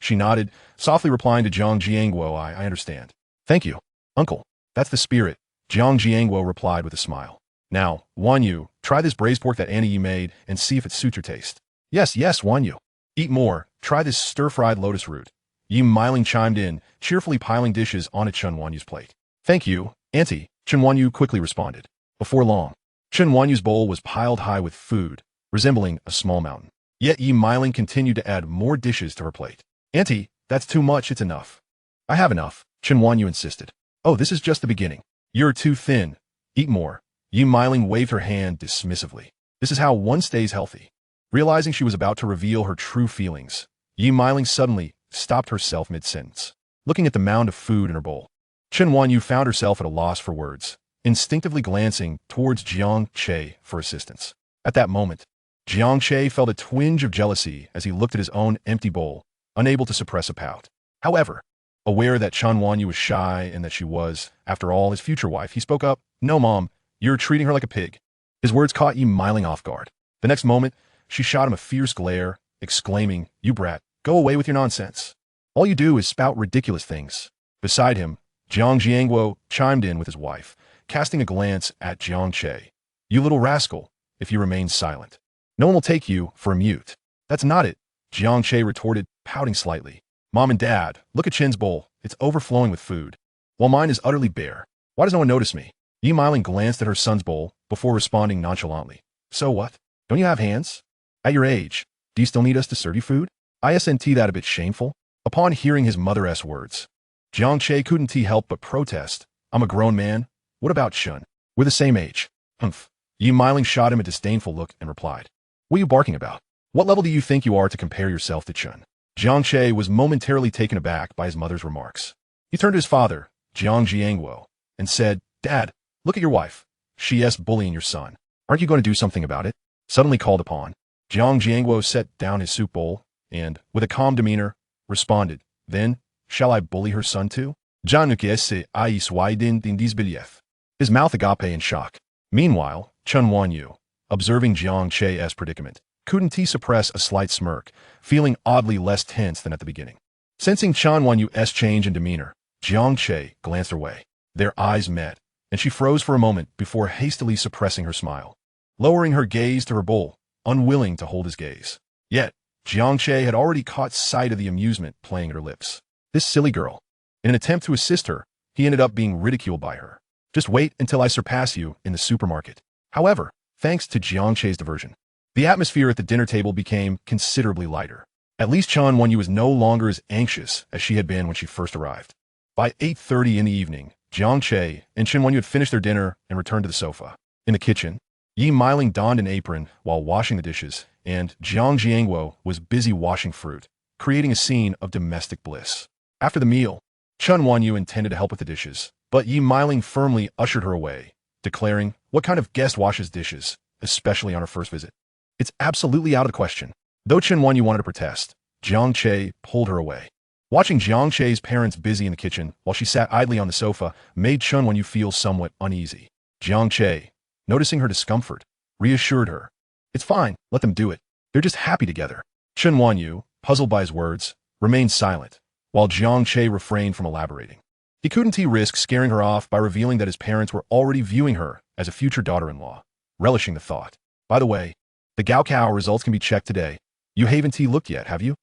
She nodded, softly replying to Jiang Che, I understand. "Thank you, Uncle. That's the spirit," Jiang Che replied with a smile. "Now, Wanyu, try this braised pork that Annie made and see if it suits your taste." Yes, Wanyu. "Eat more. Try this stir-fried lotus root." Yi Miling chimed in, cheerfully piling dishes onto Chen Wanyu's plate. "Thank you, Auntie," Chen Wanyu quickly responded. Before long, Chen Wanyu's bowl was piled high with food, resembling a small mountain. Yet Yi Miling continued to add more dishes to her plate. "Auntie, that's too much, it's enough." "I have enough," Chen Wanyu insisted. "Oh, this is just the beginning. You're too thin. Eat more." Yi Miling waved her hand dismissively. This is how one stays healthy. Realizing she was about to reveal her true feelings, Yi Miling suddenly stopped herself mid-sentence. Looking at the mound of food in her bowl, Chen Wanyu found herself at a loss for words, instinctively glancing towards Jiang Che for assistance. At that moment, Jiang Che felt a twinge of jealousy as he looked at his own empty bowl, unable to suppress a pout. However, Aware that Chen Wanyu was shy and that she was, after all, his future wife, he spoke up, "No, Mom, you're treating her like a pig." His words caught Yi Miling off guard. The next moment, she shot him a fierce glare, exclaiming, "You brat, go away with your nonsense. All you do is spout ridiculous things." Beside him, Jiang Jiangguo chimed in with his wife, casting a glance at Jiang Che. "You little rascal, if you remain silent, no one will take you for a mute." "That's not it," Jiang Che retorted, pouting slightly. "Mom and Dad, look at Chin's bowl. It's overflowing with food, while mine is utterly bare. Why does no one notice me?" Yi Miling glanced at her son's bowl before responding nonchalantly. "So what? Don't you have hands? At your age, do you still need us to serve you food?" Isn't that a bit shameful? Upon hearing his mother's words, Jiang Che couldn't help but protest. "I'm a grown man. What about Chun? We're the same age." "Humph." Yi Miling shot him a disdainful look and replied, "What are you barking about? What level do you think you are to compare yourself to Chun?" Jiang Che was momentarily taken aback by his mother's remarks. He turned to his father, Jiang Jiangguo, and said, "Dad, look at your wife. She's bullying your son. Aren't you going to do something about it?" Suddenly called upon, Jiang Jiangguo set down his soup bowl and, with a calm demeanor, responded, "Then, shall I bully her son too?" His mouth agape in shock. Meanwhile, Chen Wanyu, observing Jiang Che's predicament, couldn't suppress a slight smirk, feeling oddly less tense than at the beginning. Sensing Chen Wanyu's change in demeanor, Jiang Che glanced her way. Their eyes met, and she froze for a moment before hastily suppressing her smile, lowering her gaze to her bowl, unwilling to hold his gaze. Yet, Jiang Che had already caught sight of the amusement playing at her lips. This silly girl. In an attempt to assist her, he ended up being ridiculed by her. "Just wait until I surpass you in the supermarket." However, thanks to Jiang Che's diversion, the atmosphere at the dinner table became considerably lighter. At least Chen Wanyu was no longer as anxious as she had been when she first arrived. By 8:30 in the evening, Jiang Che and Chen Wanyu had finished their dinner and returned to the sofa. In the kitchen, Yi Miling donned an apron while washing the dishes, and Jiang Jiangguo was busy washing fruit, creating a scene of domestic bliss. After the meal, Chen Wanyu intended to help with the dishes, but Yi Miling firmly ushered her away, declaring, "What kind of guest washes dishes, especially on her first visit? It's absolutely out of the question." Though Chen Wanyu wanted to protest, Jiang Che pulled her away. Watching Jiang Che's parents busy in the kitchen while she sat idly on the sofa made Chen Wanyu feel somewhat uneasy. Jiang Che, noticing her discomfort, reassured her. "It's fine, let them do it. They're just happy together." Chen Wanyu, puzzled by his words, remained silent, while Jiang Che refrained from elaborating. He couldn't risk scaring her off by revealing that his parents were already viewing her as a future daughter-in-law, relishing the thought. "By the way, the Gaokao results can be checked today. You haven't looked yet, have you?"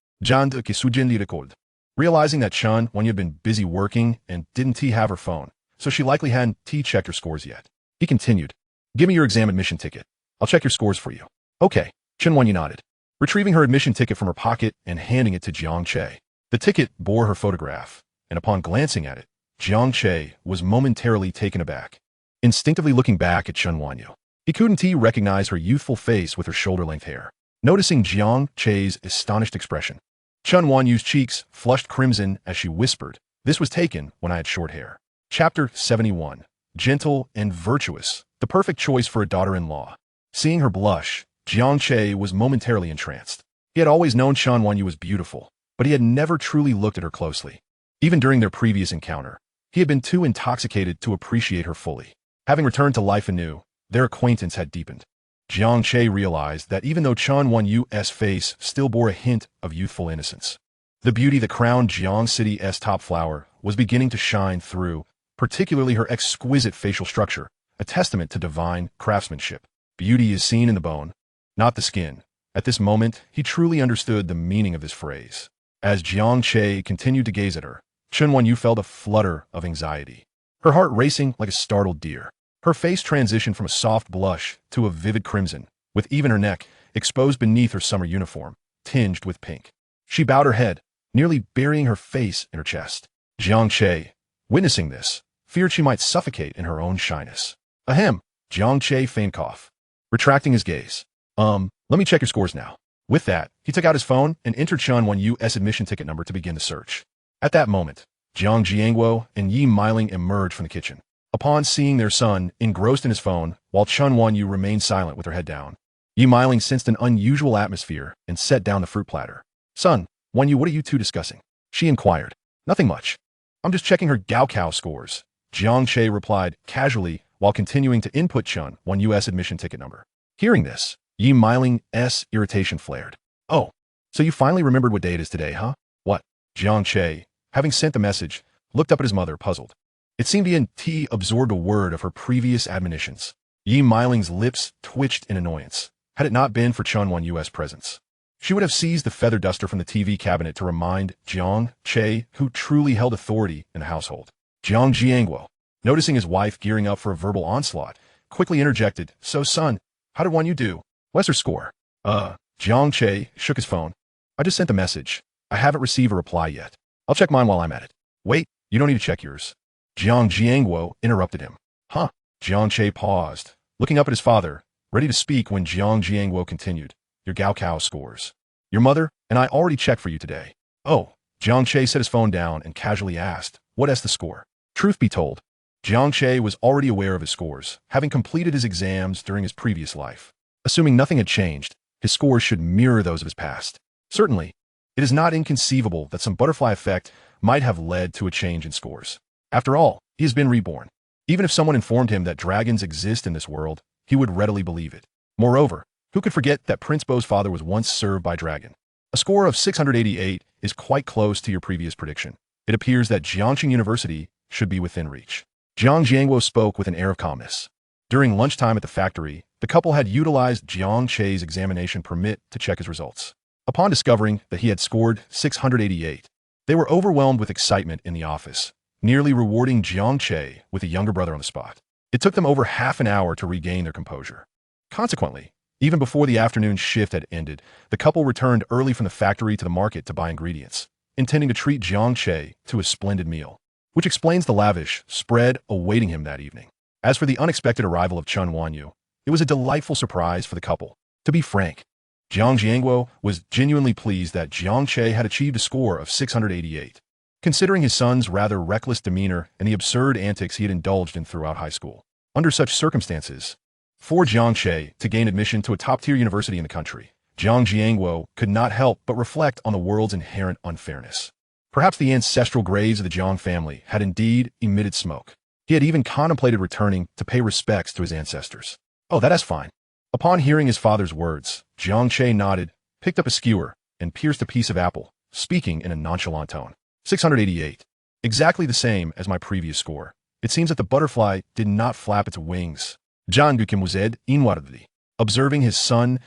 Realizing that Chen Wanyu had been busy working and didn't have her phone, so she likely hadn't checked her scores yet. He continued, "Give me your exam admission ticket. I'll check your scores for you." "Okay," Chen Wanyu nodded, retrieving her admission ticket from her pocket and handing it to Jiang Che. The ticket bore her photograph, and upon glancing at it, Jiang Che was momentarily taken aback, instinctively looking back at Chen Wanyu. He couldn't recognize her youthful face with her shoulder-length hair. Noticing Jiang Che's astonished expression, Chen Wanyu's cheeks flushed crimson as she whispered, "This was taken when I had short hair." Chapter 71. Gentle and virtuous, the perfect choice for a daughter-in-law. Seeing her blush, Jiang Che was momentarily entranced. He had always known Chen Wanyu was beautiful, but he had never truly looked at her closely. Even during their previous encounter, he had been too intoxicated to appreciate her fully. Having returned to life anew, their acquaintance had deepened. Jiang Che realized that even though Chen Wanyu's face still bore a hint of youthful innocence, the beauty that crowned Jiang City's top flower was beginning to shine through, particularly her exquisite facial structure, a testament to divine craftsmanship. Beauty is seen in the bone, not the skin. At this moment, he truly understood the meaning of this phrase. As Jiang Che continued to gaze at her, Chen Wanyu felt a flutter of anxiety, her heart racing like a startled deer. Her face transitioned from a soft blush to a vivid crimson, with even her neck exposed beneath her summer uniform, tinged with pink. She bowed her head, nearly burying her face in her chest. Jiang Che, witnessing this, feared she might suffocate in her own shyness. Ahem, Jiang Che feigned cough, retracting his gaze. Let me check your scores now." With that, he took out his phone and entered Chen Wanyu's admission ticket number to begin the search. At that moment, Jiang Jiangguo and Yi Miling emerged from the kitchen. Upon seeing their son engrossed in his phone, while Chen Wanyu remained silent with her head down, Yi Miling sensed an unusual atmosphere and set down the fruit platter. "Son, Wanyu, what are you two discussing?" she inquired. "Nothing much. I'm just checking her Gaokao scores. Jiang Che replied casually while continuing to input Chun one U.S. admission ticket number. Hearing this, Yi Miling's irritation flared. Oh, so you finally remembered what day it is today, huh? What? Jiang Che, having sent the message, looked up at his mother, puzzled. It seemed he hadn't absorbed a word of her previous admonitions. Yi Miling's lips twitched in annoyance. Had it not been for Chun one U.S. presence, she would have seized the feather duster from the TV cabinet to remind Jiang Che who truly held authority in the household. Jiang Jiangwo, noticing his wife gearing up for a verbal onslaught, quickly interjected, "So son, how did one you do? What's her score?" Jiang Che shook his phone. "I just sent the message. I haven't received a reply yet. I'll check mine while I'm at it." "Wait, you don't need to check yours." Jiang Jiangwo interrupted him. "Huh?" Jiang Che paused, looking up at his father, ready to speak when Jiang Jiangwo continued. "Your Gaokao scores. Your mother and I already checked for you today." "Oh." Jiang Che set his phone down and casually asked, "What's the score?" Truth be told, Jiang Che was already aware of his scores, having completed his exams during his previous life. Assuming nothing had changed, his scores should mirror those of his past. Certainly, it is not inconceivable that some butterfly effect might have led to a change in scores. After all, he has been reborn. Even if someone informed him that dragons exist in this world, he would readily believe it. Moreover, who could forget that Prince Bo's father was once served by dragon? A score of 688 is quite close to your previous prediction. It appears that Jiangqing University should be within reach. Jiang Jiangwo spoke with an air of calmness. During lunchtime at the factory, the couple had utilized Jiang Che's examination permit to check his results. Upon discovering that he had scored 688, they were overwhelmed with excitement in the office, nearly rewarding Jiang Che with a younger brother on the spot. It took them over half an hour to regain their composure. Consequently, even before the afternoon shift had ended, the couple returned early from the factory to the market to buy ingredients, intending to treat Jiang Che to a splendid meal, which explains the lavish spread awaiting him that evening. As for the unexpected arrival of Chun Wanyu, it was a delightful surprise for the couple. To be frank, Jiang Jiangwo was genuinely pleased that Jiang Che had achieved a score of 688, considering his son's rather reckless demeanor and the absurd antics he had indulged in throughout high school. Under such circumstances, for Jiang Che to gain admission to a top-tier university in the country, Jiang Jiangwo could not help but reflect on the world's inherent unfairness. Perhaps the ancestral graves of the Jiang family had indeed emitted smoke. He had even contemplated returning to pay respects to his ancestors. "Oh, that's fine." Upon hearing his father's words, Jiang Che nodded, picked up a skewer, and pierced a piece of apple, speaking in a nonchalant tone. 688. Exactly the same as my previous score. It seems that the butterfly did not flap its wings. Jiang Gukim was inwardly, observing his son's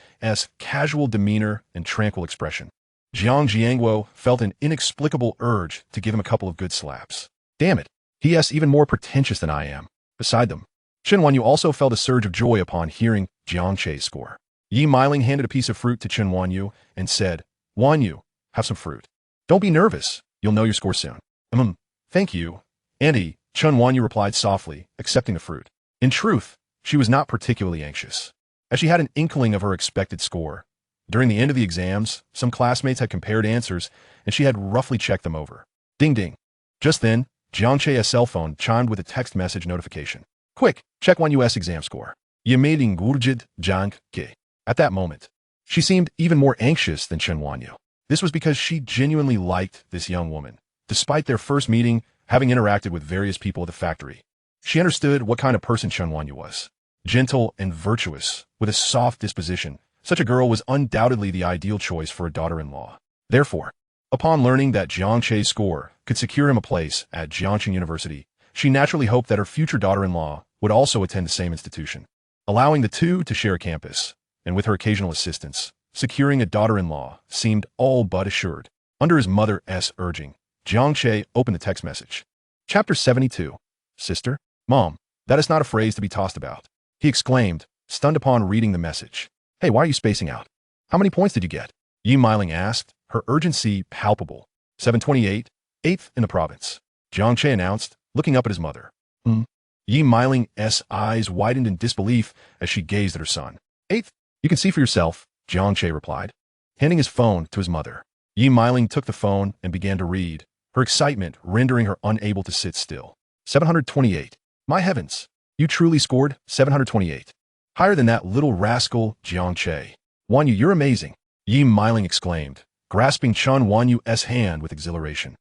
casual demeanor and tranquil expression. Jiang Jiangwo felt an inexplicable urge to give him a couple of good slaps. Damn it, he is even more pretentious than I am. Beside them, Chen Wanyu also felt a surge of joy upon hearing Jiang Che's score. Yi Miling handed a piece of fruit to Chen Wanyu and said, "Wanyu, have some fruit. Don't be nervous. You'll know your score soon." Thank you, Auntie," Chen Wanyu replied softly, accepting the fruit. In truth, she was not particularly anxious, as she had an inkling of her expected score. During the end of the exams, some classmates had compared answers, and she had roughly checked them over. Ding ding. Just then, Jiang Che's cell phone chimed with a text message notification. "Quick, check one US exam score. Yimeding Gurjid Jiang Che." At that moment, she seemed even more anxious than Chen Wanyu. This was because she genuinely liked this young woman. Despite their first meeting, having interacted with various people at the factory, she understood what kind of person Chen Wanyu was. Gentle and virtuous, with a soft disposition, such a girl was undoubtedly the ideal choice for a daughter-in-law. Therefore, upon learning that Jiang Che's score could secure him a place at Jiangqing University, she naturally hoped that her future daughter-in-law would also attend the same institution. Allowing the two to share a campus, and with her occasional assistance, securing a daughter-in-law seemed all but assured. Under his mother's urging, Jiang Che opened the text message. Chapter 72. Sister? Mom, that is not a phrase to be tossed about, he exclaimed, stunned upon reading the message. Hey, why are you spacing out? How many points did you get? Yi Miling asked, her urgency palpable. 728, 8th in the province, Jiang Che announced, looking up at his mother. Yi Miling's eyes widened in disbelief as she gazed at her son. 8th? You can see for yourself, Jiang Che replied, handing his phone to his mother. Yi Miling took the phone and began to read, her excitement rendering her unable to sit still. 728. My heavens, you truly scored 728. Higher than that little rascal, Jiang Che. Wanyu, you're amazing, Yi Miling exclaimed, grasping Chun Wanyu's hand with exhilaration.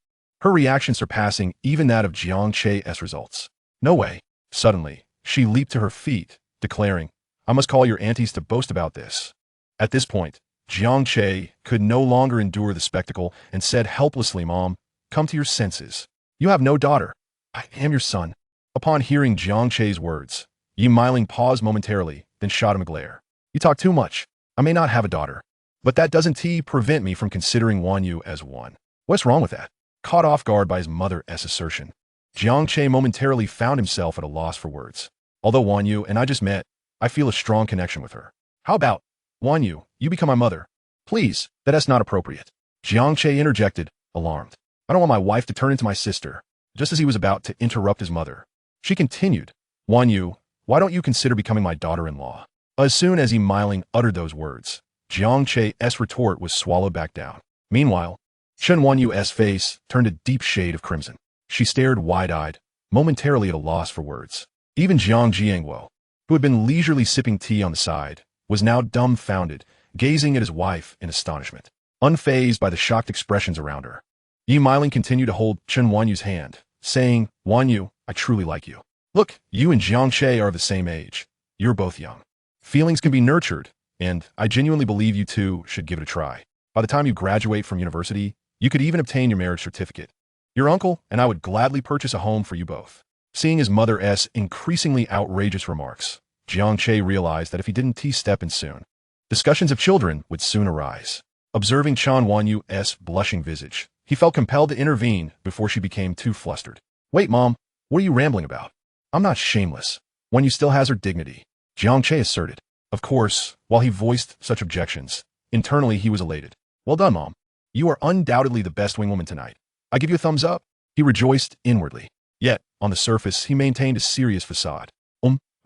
her reaction surpassing even that of Jiang Che's results. No way. Suddenly, she leaped to her feet, declaring, I must call your aunties to boast about this. At this point, Jiang Che could no longer endure the spectacle and said helplessly, Mom, come to your senses. You have no daughter. I am your son. Upon hearing Jiang Che's words, Yi Meiling paused momentarily, then shot him a glare. You talk too much. I may not have a daughter, but that doesn't prevent me from considering Wan Yu as one. What's wrong with that? Caught off guard by his mother's assertion, Jiang Che momentarily found himself at a loss for words. Although Wan Yu and I just met, I feel a strong connection with her. How about, Wan Yu, you become my mother? Please, that's not appropriate. Jiang Che interjected, alarmed. I don't want my wife to turn into my sister. Just as he was about to interrupt his mother, she continued, Wan Yu, why don't you consider becoming my daughter-in-law? As soon as Yi Meiling uttered those words, Jiang Che's retort was swallowed back down. Meanwhile, Chen Wan Yu's face turned a deep shade of crimson. She stared wide-eyed, momentarily at a loss for words. Even Jiang Jiangwo, who had been leisurely sipping tea on the side, was now dumbfounded, gazing at his wife in astonishment, unfazed by the shocked expressions around her. Yi Meiling continued to hold Chen Wan Yu's hand, saying, Wan Yu, I truly like you. Look, you and Jiang Che are of the same age. You're both young. Feelings can be nurtured, and I genuinely believe you two should give it a try. By the time you graduate from university, you could even obtain your marriage certificate. Your uncle and I would gladly purchase a home for you both. Seeing his mother's increasingly outrageous remarks, Jiang Che realized that if he didn't step in soon, discussions of children would soon arise. Observing Chen Wan Yu's blushing visage, he felt compelled to intervene before she became too flustered. Wait, Mom, what are you rambling about? I'm not shameless. Wan Yu still has her dignity, Jiang Che asserted. Of course, while he voiced such objections, internally he was elated. Well done, Mom. You are undoubtedly the best wingwoman tonight. I give you a thumbs up. He rejoiced inwardly. Yet, on the surface, he maintained a serious facade.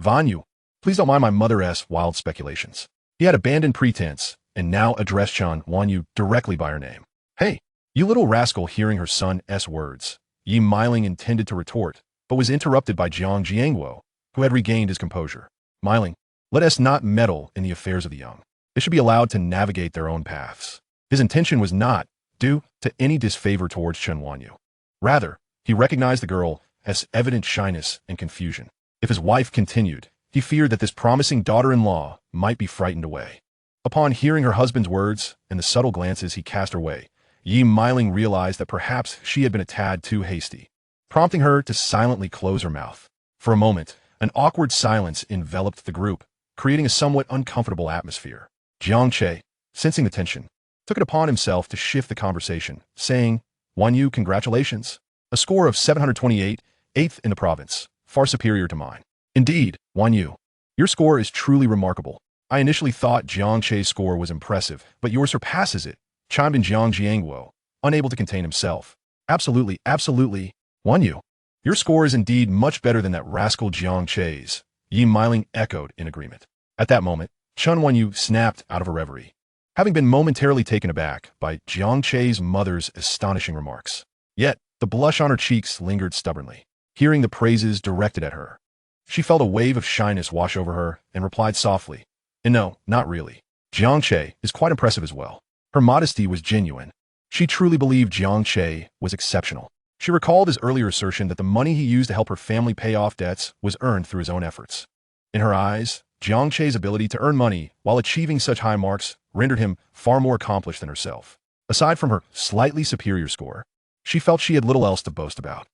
Wan Yu, please don't mind my mother's wild speculations. He had abandoned pretense and now addressed Chen Wan Yu directly by her name. Hey, you little rascal. Hearing her son's words, Yi Meiling intended to retort, but was interrupted by Jiang Jiangwo, who had regained his composure. Meiling, let us not meddle in the affairs of the young. They should be allowed to navigate their own paths. His intention was not due to any disfavor towards Chen Wan Yu. Rather, he recognized the girl as evident shyness and confusion. If his wife continued, he feared that this promising daughter-in-law might be frightened away. Upon hearing her husband's words and the subtle glances he cast her way, Yi Meiling realized that perhaps she had been a tad too hasty, prompting her to silently close her mouth. For a moment, an awkward silence enveloped the group, creating a somewhat uncomfortable atmosphere. Jiang Che, sensing the tension, took it upon himself to shift the conversation, saying, Wan Yu, congratulations. A score of 728, 8th in the province, far superior to mine. Indeed, Wan Yu, your score is truly remarkable. I initially thought Jiang Che's score was impressive, but yours surpasses it, chimed in Jiang Jiangwo, unable to contain himself. Absolutely, absolutely, Wan Yu. Your score is indeed much better than that rascal Jiang Che's, Yi Meiling echoed in agreement. At that moment, Chen Wan Yu snapped out of a reverie, having been momentarily taken aback by Jiang Che's mother's astonishing remarks. Yet, the blush on her cheeks lingered stubbornly. Hearing the praises directed at her, she felt a wave of shyness wash over her and replied softly, and no, not really. Jiang Che is quite impressive as well. Her modesty was genuine. She truly believed Jiang Che was exceptional. She recalled his earlier assertion that the money he used to help her family pay off debts was earned through his own efforts. In her eyes, Jiang Che's ability to earn money while achieving such high marks rendered him far more accomplished than herself. Aside from her slightly superior score, she felt she had little else to boast about.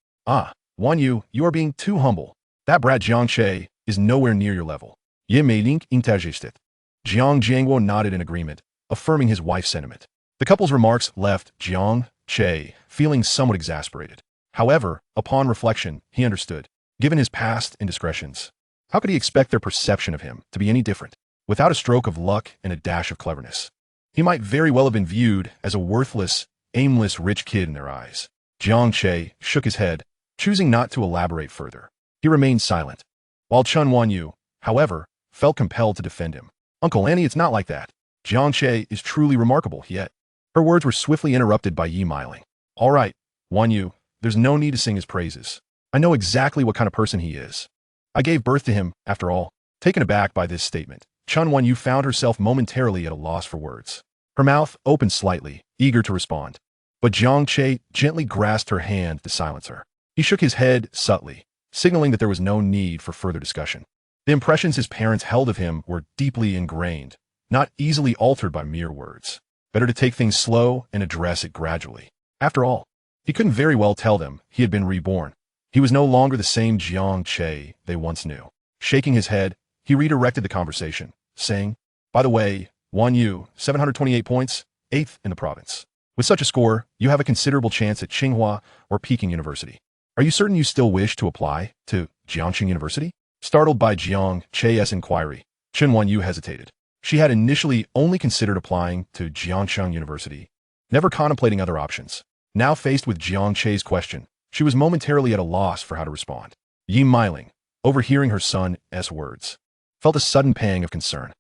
Wan Yu, you are being too humble. That brat Jiang Che is nowhere near your level. Ye Meiling intergested. Jiang Jiangwo nodded in agreement, affirming his wife's sentiment. The couple's remarks left Jiang Che feeling somewhat exasperated. However, upon reflection, he understood. Given his past indiscretions, how could he expect their perception of him to be any different? Without a stroke of luck and a dash of cleverness, he might very well have been viewed as a worthless, aimless rich kid in their eyes. Jiang Che shook his head, choosing not to elaborate further. He remained silent, while Chen Wan Yu, however, felt compelled to defend him. Uncle Annie, it's not like that. Jiang Che is truly remarkable, yet. Her words were swiftly interrupted by Yi Meiling. All right, Wan Yu, there's no need to sing his praises. I know exactly what kind of person he is. I gave birth to him, after all. Taken aback by this statement, Chen Wan Yu found herself momentarily at a loss for words. Her mouth opened slightly, eager to respond. but Jiang Che gently grasped her hand to silence her. He shook his head subtly, signaling that there was no need for further discussion. The impressions his parents held of him were deeply ingrained, not easily altered by mere words. Better to take things slow and address it gradually. After all, he couldn't very well tell them he had been reborn. He was no longer the same Jiang Che they once knew. Shaking his head, he redirected the conversation, saying, "By the way, 1U, 728 points, 8th in the province. With such a score, you have a considerable chance at Tsinghua or Peking University. Are you certain you still wish to apply to Jiangxing University?" Startled by Jiang Che's inquiry, Chen Wanyu hesitated. She had initially only considered applying to Jiangxing University, never contemplating other options. Now faced with Jiang Che's question, she was momentarily at a loss for how to respond. Yi Meiling, overhearing her son's words, felt a sudden pang of concern.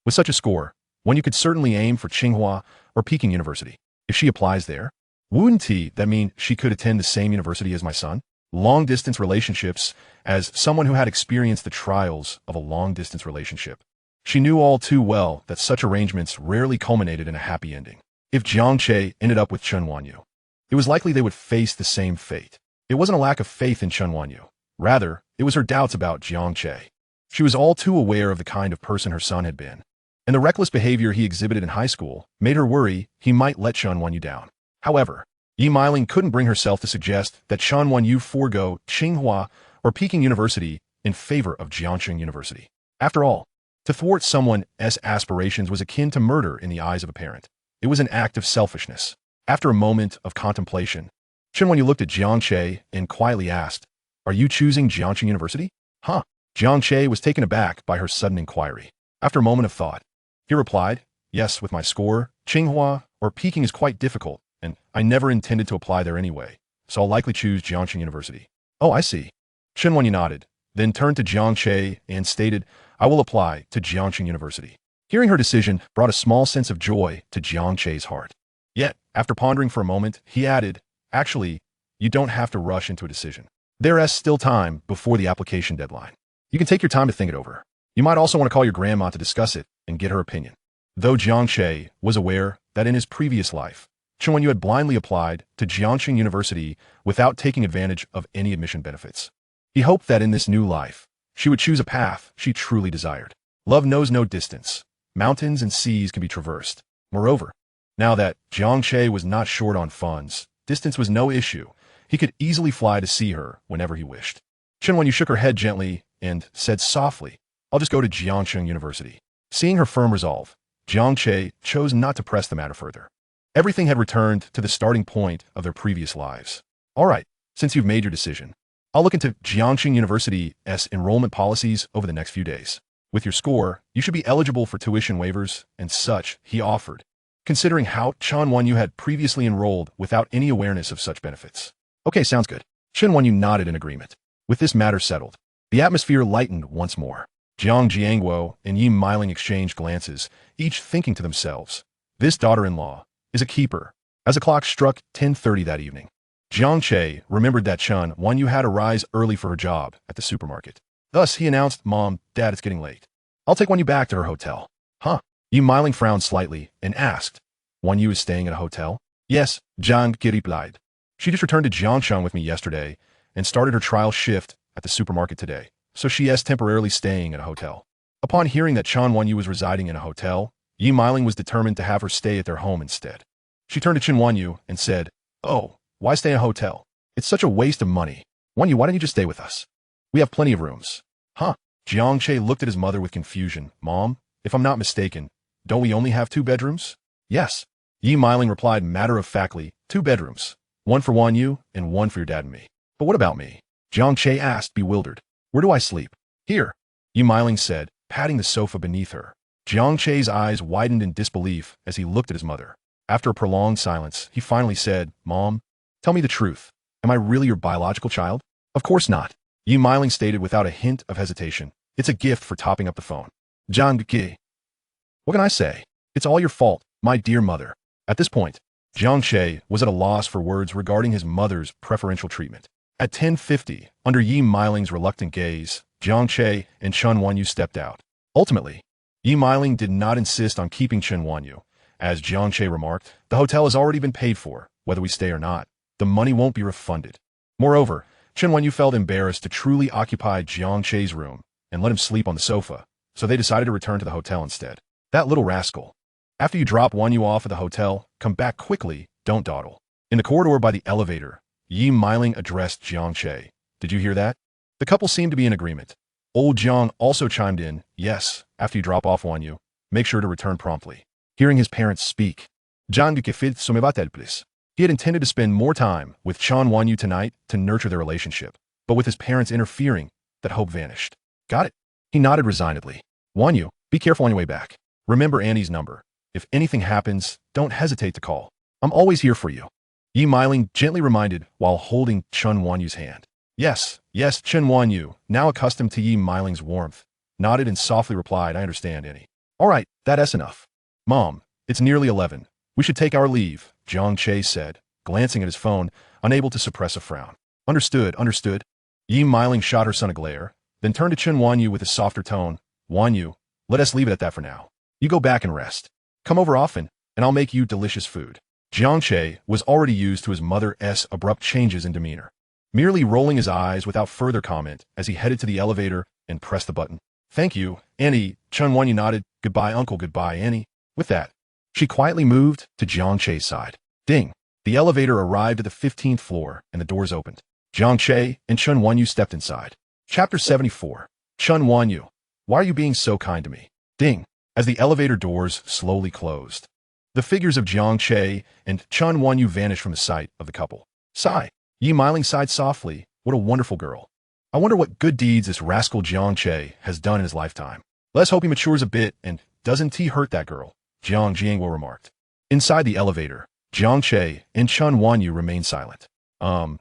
With such a score, one you could certainly aim for Tsinghua or Peking University. If she applies there, wouldn't that mean she could attend the same university as my son? Long-distance relationships. As someone who had experienced the trials of a long-distance relationship, she knew all too well that such arrangements rarely culminated in a happy ending. If Jiang Che ended up with Chen Wanyu, it was likely they would face the same fate. It wasn't a lack of faith in Chen Wanyu. Rather, it was her doubts about Jiang Che. She was all too aware of the kind of person her son had been, and the reckless behavior he exhibited in high school made her worry he might let Chen Wanyu down. However, Yi Meiling couldn't bring herself to suggest that Chen Wanyu forego Tsinghua or Peking University in favor of Jiangxing University. After all, to thwart someone's aspirations was akin to murder in the eyes of a parent. It was an act of selfishness. After a moment of contemplation, Chen Wanyu looked at Jiang Che and quietly asked, "Are you choosing Jiangxing University?" Jiang Che was taken aback by her sudden inquiry. After a moment of thought, he replied, "Yes, with my score, Tsinghua or Peking is quite difficult, and I never intended to apply there anyway, so I'll likely choose Jiangxing University." "Oh, I see." Chen Wanyu nodded, then turned to Jiang Che and stated, "I will apply to Jiangxing University." Hearing her decision brought a small sense of joy to Jiang Che's heart. Yet, after pondering for a moment, he added, "Actually, you don't have to rush into a decision. There's still time before the application deadline. You can take your time to think it over. You might also want to call your grandma to discuss it and get her opinion." Though Jiang Che was aware that in his previous life, Chen Wanyu had blindly applied to Jiangxing University without taking advantage of any admission benefits, he hoped that in this new life, she would choose a path she truly desired. Love knows no distance. Mountains and seas can be traversed. Moreover, now that Jiang Che was not short on funds, distance was no issue. He could easily fly to see her whenever he wished. Chen Wanyu shook her head gently and said softly, "I'll just go to Jiangxing University." Seeing her firm resolve, Jiang Che chose not to press the matter further. Everything had returned to the starting point of their previous lives. "All right, since you've made your decision, I'll look into Jiangxing University's enrollment policies over the next few days. With your score, you should be eligible for tuition waivers and such," he offered, considering how Chen Wanyu had previously enrolled without any awareness of such benefits. "Okay, sounds good." Chen Wanyu nodded in agreement. With this matter settled, the atmosphere lightened once more. Jiang Jiangguo and Yi Meiling exchanged glances, each thinking to themselves, "This daughter-in-law is a keeper." As the clock struck 10:30 that evening, Jiang Che remembered that Chen Wanyu had to rise early for her job at the supermarket. Thus, he announced, "Mom, Dad, it's getting late. I'll take Wanyu back to her hotel." Yi Meiling frowned slightly and asked, "Wanyu is staying at a hotel?" "Yes," Jiang Che replied. "She just returned to Jiangxing with me yesterday and started her trial shift at the supermarket today, so she is temporarily staying at a hotel." Upon hearing that Chen Wanyu was residing in a hotel, Yi Meiling was determined to have her stay at their home instead. She turned to Chen Wanyu and said, "Oh, why stay in a hotel? It's such a waste of money. Wanyu, why don't you just stay with us? We have plenty of rooms." Jiang Che looked at his mother with confusion. "Mom, if I'm not mistaken, don't we only have 2 bedrooms?" "Yes." Yi Meiling replied matter-of-factly, 2 bedrooms. One for Wanyu and one for your dad and me." "But what about me?" Jiang Che asked, bewildered. "Where do I sleep?" "Here," Yi Meiling said, patting the sofa beneath her. Jiang Che's eyes widened in disbelief as he looked at his mother. After a prolonged silence, he finally said, "Mom, tell me the truth. Am I really your biological child?" "Of course not," Yi Meiling stated without a hint of hesitation. "It's a gift for topping up the phone." "Jiang Che, what can I say? It's all your fault, my dear mother." At this point, Jiang Che was at a loss for words regarding his mother's preferential treatment. At 10:50, under Yi Meiling's reluctant gaze, Jiang Che and Chen Wanyu stepped out. Ultimately, Yi Meiling did not insist on keeping Chen Wanyu. As Jiang Che remarked, the hotel has already been paid for, whether we stay or not. The money won't be refunded. Moreover, Chen Wenyu felt embarrassed to truly occupy Jiang Che's room and let him sleep on the sofa, so they decided to return to the hotel instead. That little rascal. After you drop Wenyu off at the hotel, come back quickly, don't dawdle. In the corridor by the elevator, Yi Meiling addressed Jiang Che. Did you hear that? The couple seemed to be in agreement. Old Jiang also chimed in, yes, after you drop off Wenyu, make sure to return promptly. Hearing his parents speak, Jiang du kefid somevatel please. He had intended to spend more time with Chen Wenyu tonight to nurture their relationship, but with his parents interfering, that hope vanished. Got it? He nodded resignedly. Wenyu, be careful on your way back. Remember Annie's number. If anything happens, don't hesitate to call. I'm always here for you. Yi Meiling gently reminded while holding Chen Wenyu's hand. Yes, Chen Wenyu, now accustomed to Yi Meiling's warmth, nodded and softly replied, I understand, Annie. All right, that's enough. Mom, it's nearly 11. We should take our leave, Jiang Che said, glancing at his phone, unable to suppress a frown. Understood. Yi Meiling shot her son a glare, then turned to Chen Wenyu with a softer tone. Wenyu, let us leave it at that for now. You go back and rest. Come over often, and I'll make you delicious food. Jiang Che was already used to his mother's abrupt changes in demeanor, merely rolling his eyes without further comment as he headed to the elevator and pressed the button. Thank you, Annie. Chen Wenyu nodded. Goodbye, uncle. Goodbye, Annie. With that, she quietly moved to Jiang Che's side. Ding! The elevator arrived at the 15th floor, and the doors opened. Jiang Che and Chen Wenyu stepped inside. Chapter 74. Chen Wenyu, why are you being so kind to me? Ding! As the elevator doors slowly closed, the figures of Jiang Che and Chen Wenyu vanished from the sight of the couple. Sigh. Yi Meiling sighed softly. What a wonderful girl. I wonder what good deeds this rascal Jiang Che has done in his lifetime. Let's hope he matures a bit and doesn't he hurt that girl, Jiang Jiangwo remarked. Inside the elevator, Jiang Che and Chen Wenyu remained silent. Chen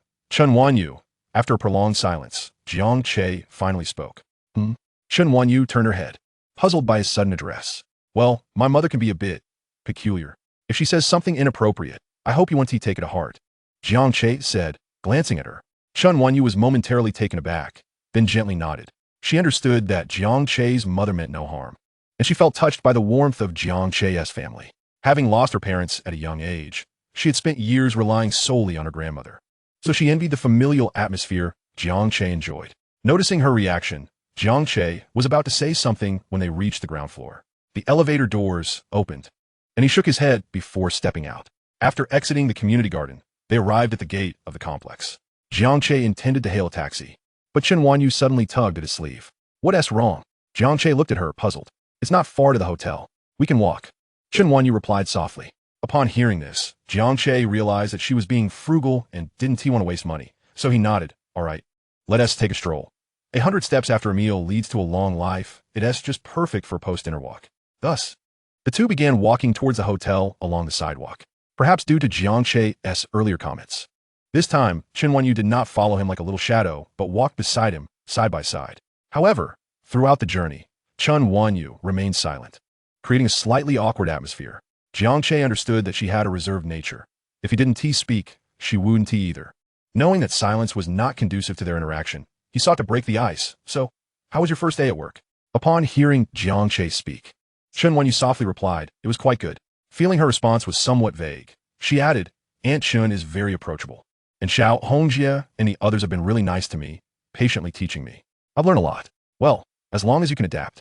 Wenyu. After a prolonged silence, Jiang Che finally spoke. Chen Wenyu turned her head, puzzled by his sudden address. Well, my mother can be a bit peculiar. If she says something inappropriate, I hope you won't take it to heart, Jiang Che said, glancing at her. Chen Wenyu was momentarily taken aback, then gently nodded. She understood that Jiang Che's mother meant no harm, and she felt touched by the warmth of Jiang Che's family. Having lost her parents at a young age, she had spent years relying solely on her grandmother, so she envied the familial atmosphere Jiang Che enjoyed. Noticing her reaction, Jiang Che was about to say something when they reached the ground floor. The elevator doors opened, and he shook his head before stepping out. After exiting the community garden, they arrived at the gate of the complex. Jiang Che intended to hail a taxi, but Chen Wenyu suddenly tugged at his sleeve. What's wrong? Jiang Che looked at her, puzzled. It's not far to the hotel. We can walk. Chen Wenyu replied softly. Upon hearing this, Jiang Che realized that she was being frugal and didn't want to waste money, so he nodded. All right, let us take a stroll. 100 steps after a meal leads to a long life. It's just perfect for a post-dinner walk. Thus, the two began walking towards the hotel along the sidewalk, perhaps due to Jiang Che's earlier comments. This time, Chen Wenyu did not follow him like a little shadow, but walked beside him, side by side. However, throughout the journey, Chen Wenyu remained silent, creating a slightly awkward atmosphere. Jiang Che understood that she had a reserved nature. If he didn't speak, she wouldn't either. Knowing that silence was not conducive to their interaction, he sought to break the ice. So, how was your first day at work? Upon hearing Jiang Che speak, Chen Wenyu softly replied, it was quite good. Feeling her response was somewhat vague, she added, Aunt Chun is very approachable, and Xiao Hongjie and the others have been really nice to me, patiently teaching me. I've learned a lot. Well, as long as you can adapt.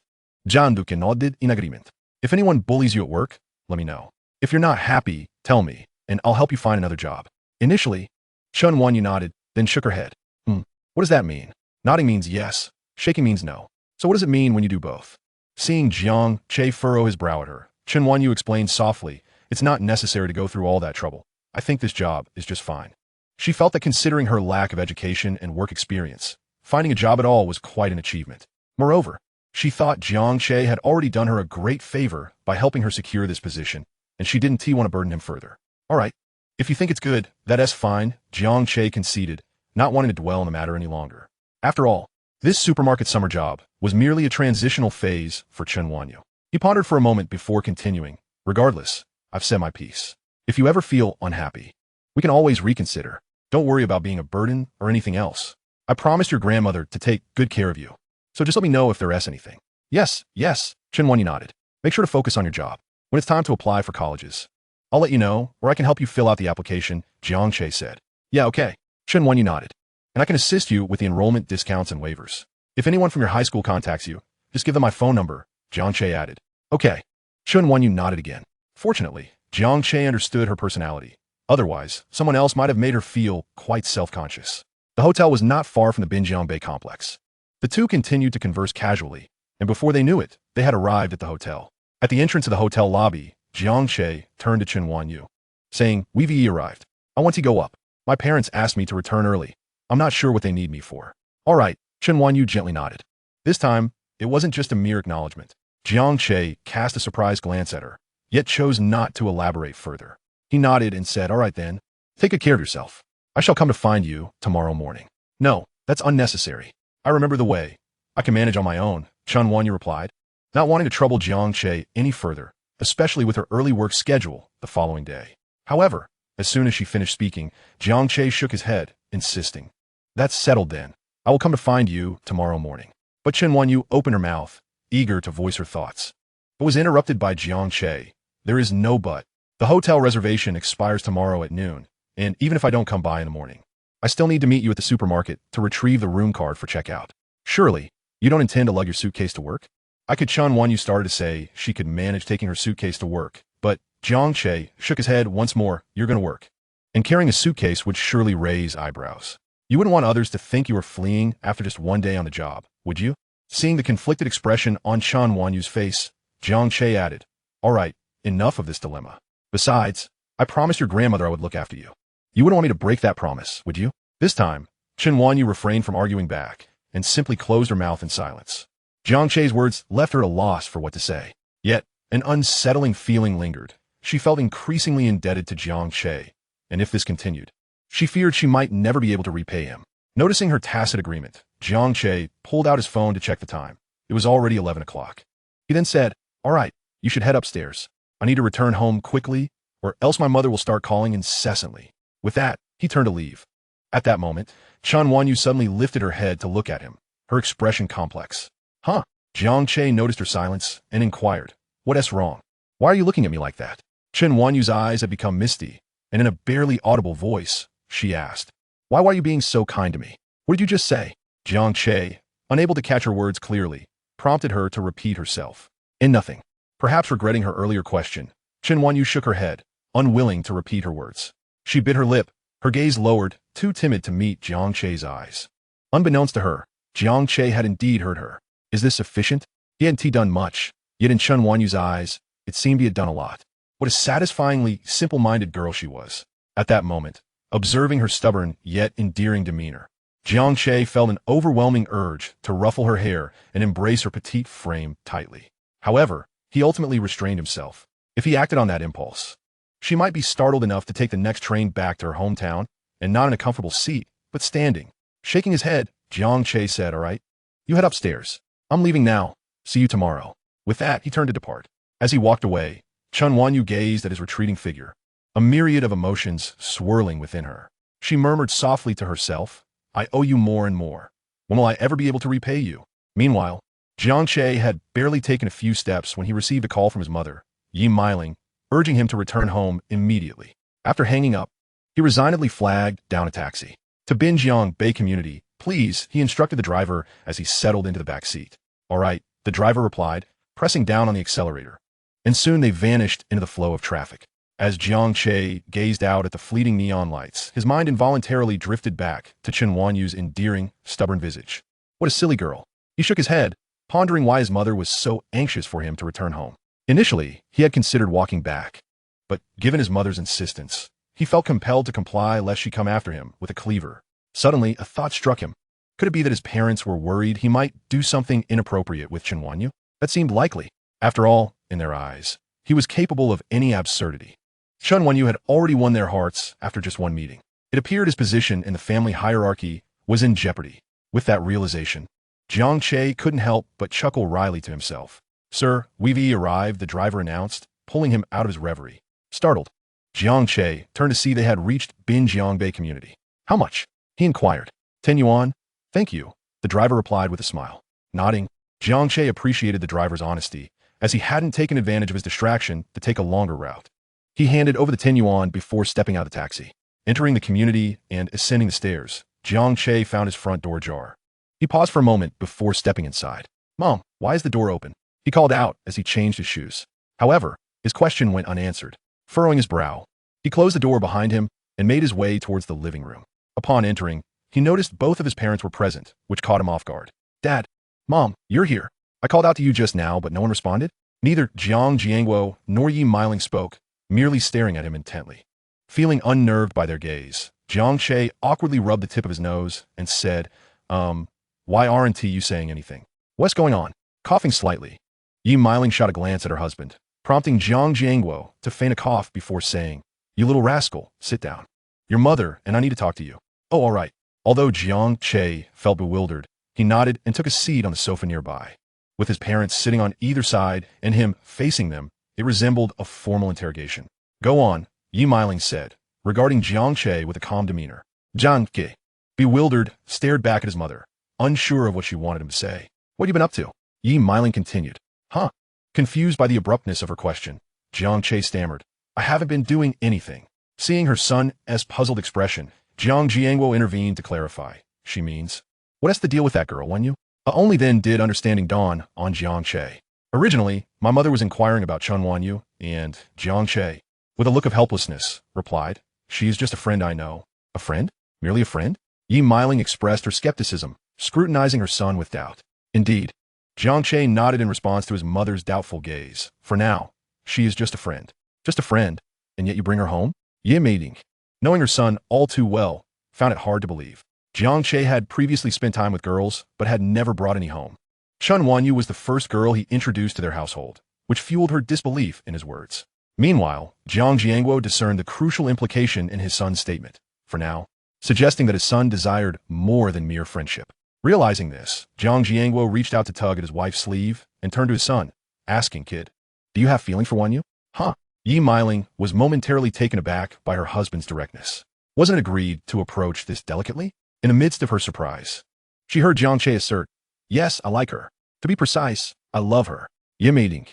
Jiang Du nodded in agreement. If anyone bullies you at work, let me know. If you're not happy, tell me, and I'll help you find another job. Initially, Chen Wenyu nodded, then shook her head. What does that mean? Nodding means yes, shaking means no. So what does it mean when you do both? Seeing Jiang Che furrow his brow at her, Chen Wenyu explained softly, it's not necessary to go through all that trouble. I think this job is just fine. She felt that considering her lack of education and work experience, finding a job at all was quite an achievement. Moreover, she thought Jiang Che had already done her a great favor by helping her secure this position, and she didn't want to burden him further. All right, if you think it's good, that's fine, Jiang Che conceded, not wanting to dwell on the matter any longer. After all, this supermarket summer job was merely a transitional phase for Chen Wenyu. He pondered for a moment before continuing. Regardless, I've said my piece. If you ever feel unhappy, we can always reconsider. Don't worry about being a burden or anything else. I promised your grandmother to take good care of you. So just let me know if there is anything. Yes, Chen Wenyu nodded. Make sure to focus on your job. When it's time to apply for colleges, I'll let you know, or I can help you fill out the application, Jiang Che said. Yeah, okay. Chen Wanyu nodded. And I can assist you with the enrollment discounts and waivers. If anyone from your high school contacts you, just give them my phone number, Jiang Che added. Okay. Chen Wanyu nodded again. Fortunately, Jiang Che understood her personality. Otherwise, someone else might have made her feel quite self-conscious. The hotel was not far from the Binjiang Bay complex. The two continued to converse casually, and before they knew it, they had arrived at the hotel. At the entrance of the hotel lobby, Jiang Che turned to Chen Wanyu, saying, We've arrived. I want to go up. My parents asked me to return early. I'm not sure what they need me for. All right, Chen Wanyu gently nodded. This time, it wasn't just a mere acknowledgement. Jiang Che cast a surprised glance at her, yet chose not to elaborate further. He nodded and said, All right then, take good care of yourself. I shall come to find you tomorrow morning. No, that's unnecessary. I remember the way. I can manage on my own, Chen Wanyu replied, not wanting to trouble Jiang Che any further, especially with her early work schedule the following day. However, as soon as she finished speaking, Jiang Che shook his head, insisting, That's settled then. I will come to find you tomorrow morning. But Chen Wanyu opened her mouth, eager to voice her thoughts, but was interrupted by Jiang Che. There is no but. The hotel reservation expires tomorrow at noon, and even if I don't come by in the morning, I still need to meet you at the supermarket to retrieve the room card for checkout. Surely, you don't intend to lug your suitcase to work? Chen Wanyu started to say she could manage taking her suitcase to work, but Jiang Che shook his head once more. You're going to work. And carrying a suitcase would surely raise eyebrows. You wouldn't want others to think you were fleeing after just one day on the job, would you? Seeing the conflicted expression on Chen Wanyu's face, Jiang Che added, All right, enough of this dilemma. Besides, I promised your grandmother I would look after you. You wouldn't want me to break that promise, would you? This time, Chen Wanyu refrained from arguing back and simply closed her mouth in silence. Jiang Che's words left her at a loss for what to say. Yet, an unsettling feeling lingered. She felt increasingly indebted to Jiang Che, and if this continued, she feared she might never be able to repay him. Noticing her tacit agreement, Jiang Che pulled out his phone to check the time. It was already 11 o'clock. He then said, All right, you should head upstairs. I need to return home quickly, or else my mother will start calling incessantly. With that, he turned to leave. At that moment, Chen Wanyu suddenly lifted her head to look at him, her expression complex. Huh? Jiang Che noticed her silence and inquired, What's wrong? Why are you looking at me like that? Chen Wanyu's eyes had become misty, and in a barely audible voice, she asked, Why are you being so kind to me? What did you just say? Jiang Che, unable to catch her words clearly, prompted her to repeat herself. In nothing. Perhaps regretting her earlier question, Chen Wanyu shook her head, unwilling to repeat her words. She bit her lip, her gaze lowered, too timid to meet Jiang Che's eyes. Unbeknownst to her, Jiang Che had indeed heard her. Is this sufficient? He hadn't done much, yet in Chen Wanyu's eyes, it seemed he had done a lot. What a satisfyingly simple-minded girl she was. At that moment, observing her stubborn yet endearing demeanor, Jiang Che felt an overwhelming urge to ruffle her hair and embrace her petite frame tightly. However, he ultimately restrained himself. If he acted on that impulse, she might be startled enough to take the next train back to her hometown, and not in a comfortable seat, but standing. Shaking his head, Jiang Che said, All right, you head upstairs. I'm leaving now. See you tomorrow. With that, he turned to depart. As he walked away, Chen Wanyu gazed at his retreating figure, a myriad of emotions swirling within her. She murmured softly to herself, I owe you more and more. When will I ever be able to repay you? Meanwhile, Jiang Che had barely taken a few steps when he received a call from his mother, Yi Meiling, urging him to return home immediately. After hanging up, he resignedly flagged down a taxi. To Binjiang Bay Community, please, he instructed the driver as he settled into the back seat. All right, the driver replied, pressing down on the accelerator. And soon they vanished into the flow of traffic. As Jiang Che gazed out at the fleeting neon lights, his mind involuntarily drifted back to Chen Wanyu's endearing, stubborn visage. What a silly girl. He shook his head, pondering why his mother was so anxious for him to return home. Initially, he had considered walking back, but given his mother's insistence, he felt compelled to comply lest she come after him with a cleaver. Suddenly, a thought struck him. Could it be that his parents were worried he might do something inappropriate with Chen Wanyu? That seemed likely. After all, in their eyes, he was capable of any absurdity. Chen Wanyu had already won their hearts after just one meeting. It appeared his position in the family hierarchy was in jeopardy. With that realization, Jiang Che couldn't help but chuckle wryly to himself. Sir, we've arrived, the driver announced, pulling him out of his reverie. Startled, Jiang Che turned to see they had reached Binjiang Bay Community. How much? He inquired. 10 yuan. Thank you, the driver replied with a smile. Nodding, Jiang Che appreciated the driver's honesty, as he hadn't taken advantage of his distraction to take a longer route. He handed over the 10 yuan before stepping out of the taxi. Entering the community and ascending the stairs, Jiang Che found his front door ajar. He paused for a moment before stepping inside. "Mom, why is the door open?" he called out as he changed his shoes. However, his question went unanswered. Furrowing his brow, he closed the door behind him and made his way towards the living room. Upon entering, he noticed both of his parents were present, which caught him off guard. "Dad, Mom, you're here. I called out to you just now, but no one responded?" Neither Jiang Jiangwo nor Yi Miling spoke, merely staring at him intently. Feeling unnerved by their gaze, Jiang Che awkwardly rubbed the tip of his nose and said, why aren't you saying anything? What's going on?" Coughing slightly, Yi Miling shot a glance at her husband, prompting Jiang Jiangwo to feign a cough before saying, "You little rascal, sit down. Your mother and I need to talk to you." "Oh, all right." Although Jiang Che felt bewildered, he nodded and took a seat on the sofa nearby. With his parents sitting on either side and him facing them, it resembled a formal interrogation. "Go on," Yi Miling said, regarding Jiang Che with a calm demeanor. Jiang Che, bewildered, stared back at his mother, unsure of what she wanted him to say. "What have you been up to?" Yi Miling continued. "Huh?" Confused by the abruptness of her question, Jiang Che stammered, "I haven't been doing anything." Seeing her son's puzzled expression, Jiang Jiangwo intervened to clarify. "She means, what has to deal with that girl, when you?" Only then did understanding dawn on Jiang Che. "Originally, my mother was inquiring about Chun Wanyu, and Jiang Che, with a look of helplessness, replied, She is just a friend I know." "A friend? Merely a friend?" Yi Miling expressed her skepticism, scrutinizing her son with doubt. "Indeed." Jiang Che nodded in response to his mother's doubtful gaze. "For now, she is just a friend." "Just a friend? And yet you bring her home?" Yi Miling, knowing her son all too well, found it hard to believe. Jiang Che had previously spent time with girls, but had never brought any home. Chun Wanyu was the first girl he introduced to their household, which fueled her disbelief in his words. Meanwhile, Jiang Jiangwo discerned the crucial implication in his son's statement, "for now," suggesting that his son desired more than mere friendship. Realizing this, Jiang Jiangwo reached out to tug at his wife's sleeve and turned to his son, asking, "Kid, do you have feeling for Wanyu?" "Huh?" Yi Miling was momentarily taken aback by her husband's directness. Wasn't it agreed to approach this delicately? In the midst of her surprise, she heard Jiang Che assert, "Yes, I like her. To be precise, I love her." Yi Miling,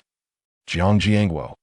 Jiang Jiangwo.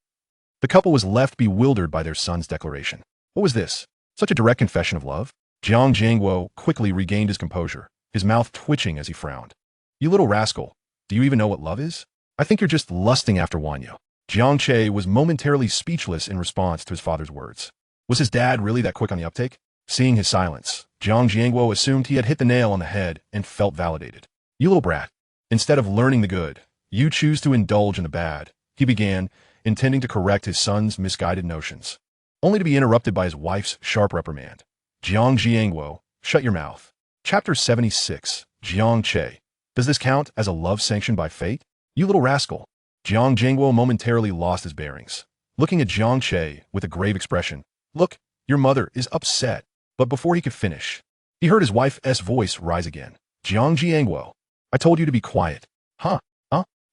The couple was left bewildered by their son's declaration. What was this? Such a direct confession of love? Jiang Jiangwo quickly regained his composure, his mouth twitching as he frowned. "You little rascal, do you even know what love is? I think you're just lusting after Wanyu." Jiang Che was momentarily speechless in response to his father's words. Was his dad really that quick on the uptake? Seeing his silence, Jiang Jiangwo assumed he had hit the nail on the head and felt validated. "You little brat. Instead of learning the good, you choose to indulge in the bad," he began, intending to correct his son's misguided notions, only to be interrupted by his wife's sharp reprimand. "Jiang Jiangwo, shut your mouth." Chapter 76, Jiang Che. Does this count as a love sanctioned by fate? "You little rascal." Jiang Jiangwo momentarily lost his bearings, looking at Jiang Che with a grave expression. "Look, your mother is upset." But before he could finish, he heard his wife's voice rise again. "Jiang Jiangwo, I told you to be quiet." Huh?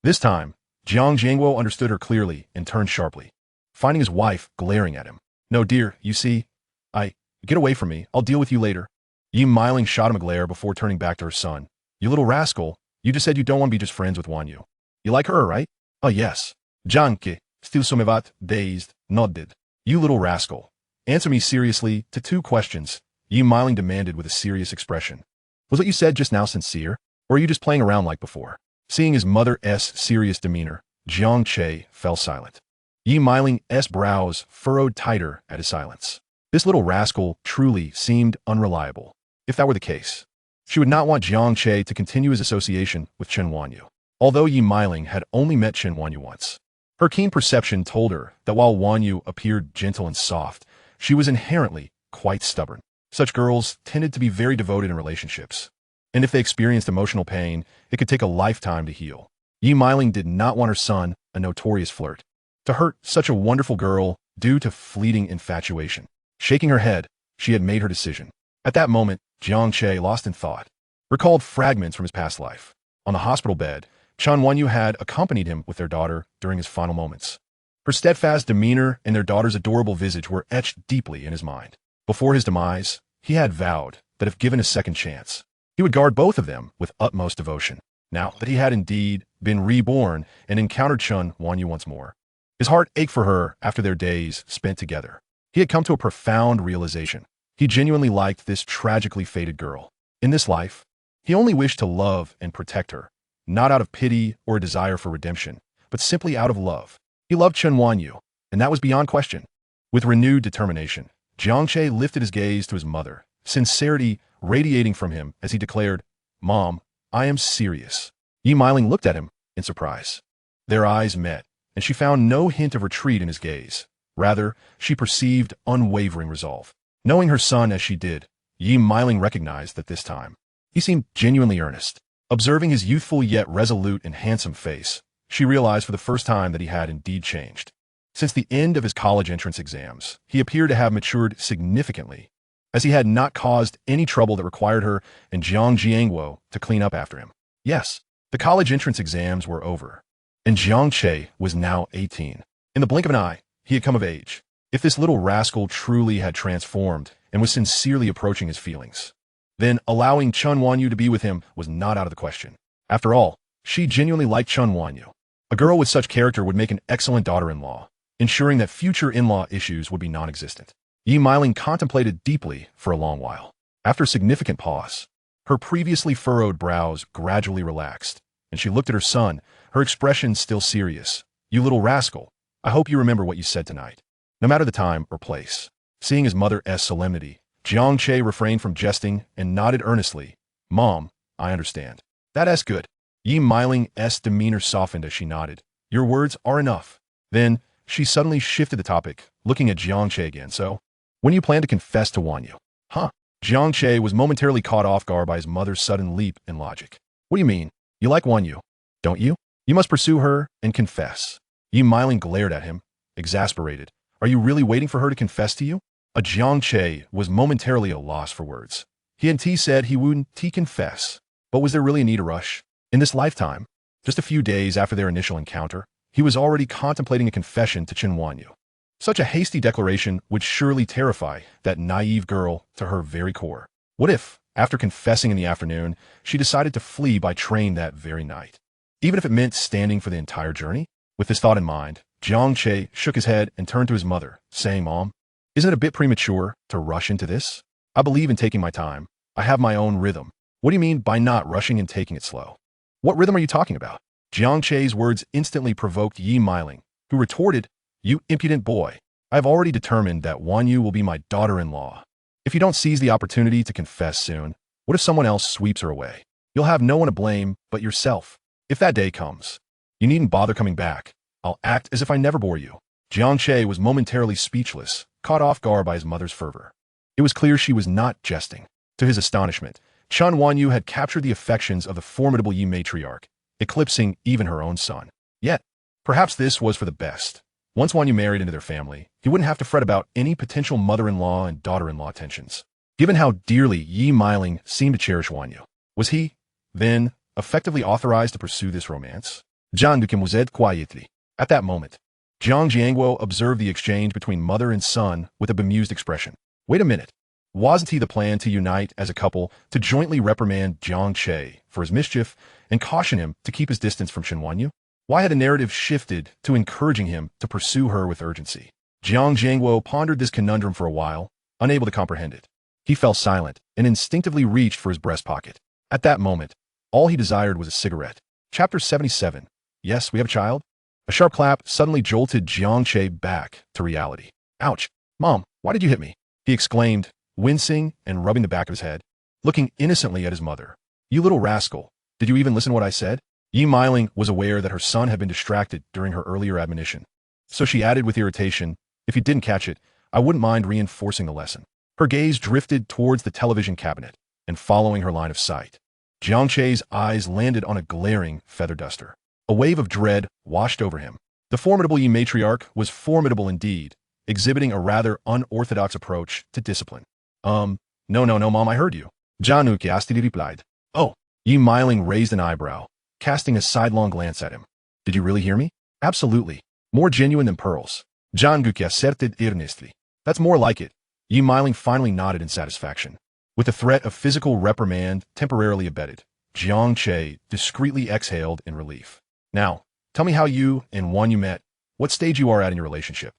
This time, Jiang Jiangwo understood her clearly and turned sharply, finding his wife glaring at him. "No, dear, you see, get away from me. I'll deal with you later." Yi Miling shot him a glare before turning back to her son. "You little rascal, you just said you don't want to be just friends with Wanyu. You like her, right?" "Oh, yes." Jiang Che, still somewhat dazed, nodded. "You little rascal, answer me seriously to two questions," Yi Miling demanded with a serious expression. "Was what you said just now sincere, or are you just playing around like before?" Seeing his mother's serious demeanor, Jiang Che fell silent. Yi Miling's brows furrowed tighter at his silence. This little rascal truly seemed unreliable. If that were the case, she would not want Jiang Che to continue his association with Chen Wanyu. Although Yi Miling had only met Chen Wanyu once, her keen perception told her that while Wanyu appeared gentle and soft, she was inherently quite stubborn. Such girls tended to be very devoted in relationships, and if they experienced emotional pain, it could take a lifetime to heal. Yi Miling did not want her son, a notorious flirt, to hurt such a wonderful girl due to fleeting infatuation. Shaking her head, she had made her decision. At that moment, Jiang Che, lost in thought, recalled fragments from his past life. On the hospital bed, Chun Wanyu had accompanied him with their daughter during his final moments. Her steadfast demeanor and their daughter's adorable visage were etched deeply in his mind. Before his demise, he had vowed that if given a second chance, he would guard both of them with utmost devotion. Now that he had indeed been reborn and encountered Chun Wanyu once more, His heart ached for her after their days spent together. He had come to a profound realization. He genuinely liked this tragically fated girl. In this life, he only wished to love and protect her, not out of pity or a desire for redemption, but simply out of love. He loved Chen Wanyu, and that was beyond question. With renewed determination, Jiang Che lifted his gaze to his mother, sincerity radiating from him as he declared, "Mom, I am serious." Yi Meiling looked at him in surprise. Their eyes met, and she found no hint of retreat in his gaze. Rather, she perceived unwavering resolve. Knowing her son as she did, Yi Meiling recognized that this time, he seemed genuinely earnest. Observing his youthful yet resolute and handsome face, she realized for the first time that he had indeed changed. Since the end of his college entrance exams, he appeared to have matured significantly, as he had not caused any trouble that required her and Jiang Jiangwo to clean up after him. Yes, the college entrance exams were over, and Jiang Che was now 18. In the blink of an eye, he had come of age. If this little rascal truly had transformed and was sincerely approaching his feelings, then allowing Chen Wanyu to be with him was not out of the question. After all, she genuinely liked Chen Wanyu. A girl with such character would make an excellent daughter-in-law, ensuring that future in-law issues would be non-existent. Yi Meiling contemplated deeply for a long while. After a significant pause, her previously furrowed brows gradually relaxed, and she looked at her son, her expression still serious. "You little rascal, I hope you remember what you said tonight, no matter the time or place." Seeing his mother's solemnity, Jiang Che refrained from jesting and nodded earnestly. "Mom, I understand." "That's good." Yi Meiling's demeanor softened as she nodded. "Your words are enough." Then, she suddenly shifted the topic, looking at Jiang Che again. "So, when do you plan to confess to Wanyu?" "Huh?" Jiang Che was momentarily caught off guard by his mother's sudden leap in logic. "What do you mean? You like Wanyu, don't you? You must pursue her and confess." Yi Meiling glared at him, exasperated. "Are you really waiting for her to confess to you?" Jiang Che was momentarily at a loss for words. He and T said he wouldn't confess, but was there really a need to rush? In this lifetime, just a few days after their initial encounter, he was already contemplating a confession to Chen Wanyu. Such a hasty declaration would surely terrify that naive girl to her very core. What if, after confessing in the afternoon, she decided to flee by train that very night? Even if it meant standing for the entire journey? With this thought in mind, Jiang Che shook his head and turned to his mother, saying, "Mom, isn't it a bit premature to rush into this? I believe in taking my time. I have my own rhythm." "What do you mean by not rushing and taking it slow? What rhythm are you talking about?" Jiang Che's words instantly provoked Yi Meiling, who retorted, "You impudent boy. I have already determined that Wanyu will be my daughter-in-law. If you don't seize the opportunity to confess soon, what if someone else sweeps her away? You'll have no one to blame but yourself. If that day comes, you needn't bother coming back. I'll act as if I never bore you." Jiang Che was momentarily speechless, caught off guard by his mother's fervor. It was clear she was not jesting. To his astonishment, Chen Wanyu had captured the affections of the formidable Yi matriarch, eclipsing even her own son. Yet, perhaps this was for the best. Once Wanyu married into their family, he wouldn't have to fret about any potential mother-in-law and daughter-in-law tensions. Given how dearly Yi Meiling seemed to cherish Wanyu, was he, then, effectively authorized to pursue this romance? Zhang Dukim was quietly. At that moment, Jiang Jiangwo observed the exchange between mother and son with a bemused expression. Wait a minute. Wasn't he the plan to unite as a couple to jointly reprimand Jiang Che for his mischief and caution him to keep his distance from Chen Wanyu? Why had the narrative shifted to encouraging him to pursue her with urgency? Jiang Jiangwo pondered this conundrum for a while, unable to comprehend it. He fell silent and instinctively reached for his breast pocket. At that moment, all he desired was a cigarette. Chapter 77. Yes, we have a child? A sharp clap suddenly jolted Jiang Che back to reality. "Ouch! Mom, why did you hit me?" he exclaimed, wincing and rubbing the back of his head, looking innocently at his mother. "You little rascal, did you even listen to what I said?" Yi Meiling was aware that her son had been distracted during her earlier admonition, so she added with irritation, "If you didn't catch it, I wouldn't mind reinforcing the lesson." Her gaze drifted towards the television cabinet, and following her line of sight, Jiang Che's eyes landed on a glaring feather duster. A wave of dread washed over him. The formidable Yi matriarch was formidable indeed, exhibiting a rather unorthodox approach to discipline. No, Mom, I heard you." Jiang Che replied. "Oh." Yi Meiling raised an eyebrow, casting a sidelong glance at him. "Did you really hear me?" "Absolutely. More genuine than pearls." Jiang Che asserted earnestly. "That's more like it." Yi Meiling finally nodded in satisfaction. With the threat of physical reprimand temporarily abated, Jiang Che discreetly exhaled in relief. "Now, tell me how you and Wanyu met what stage you are at in your relationship,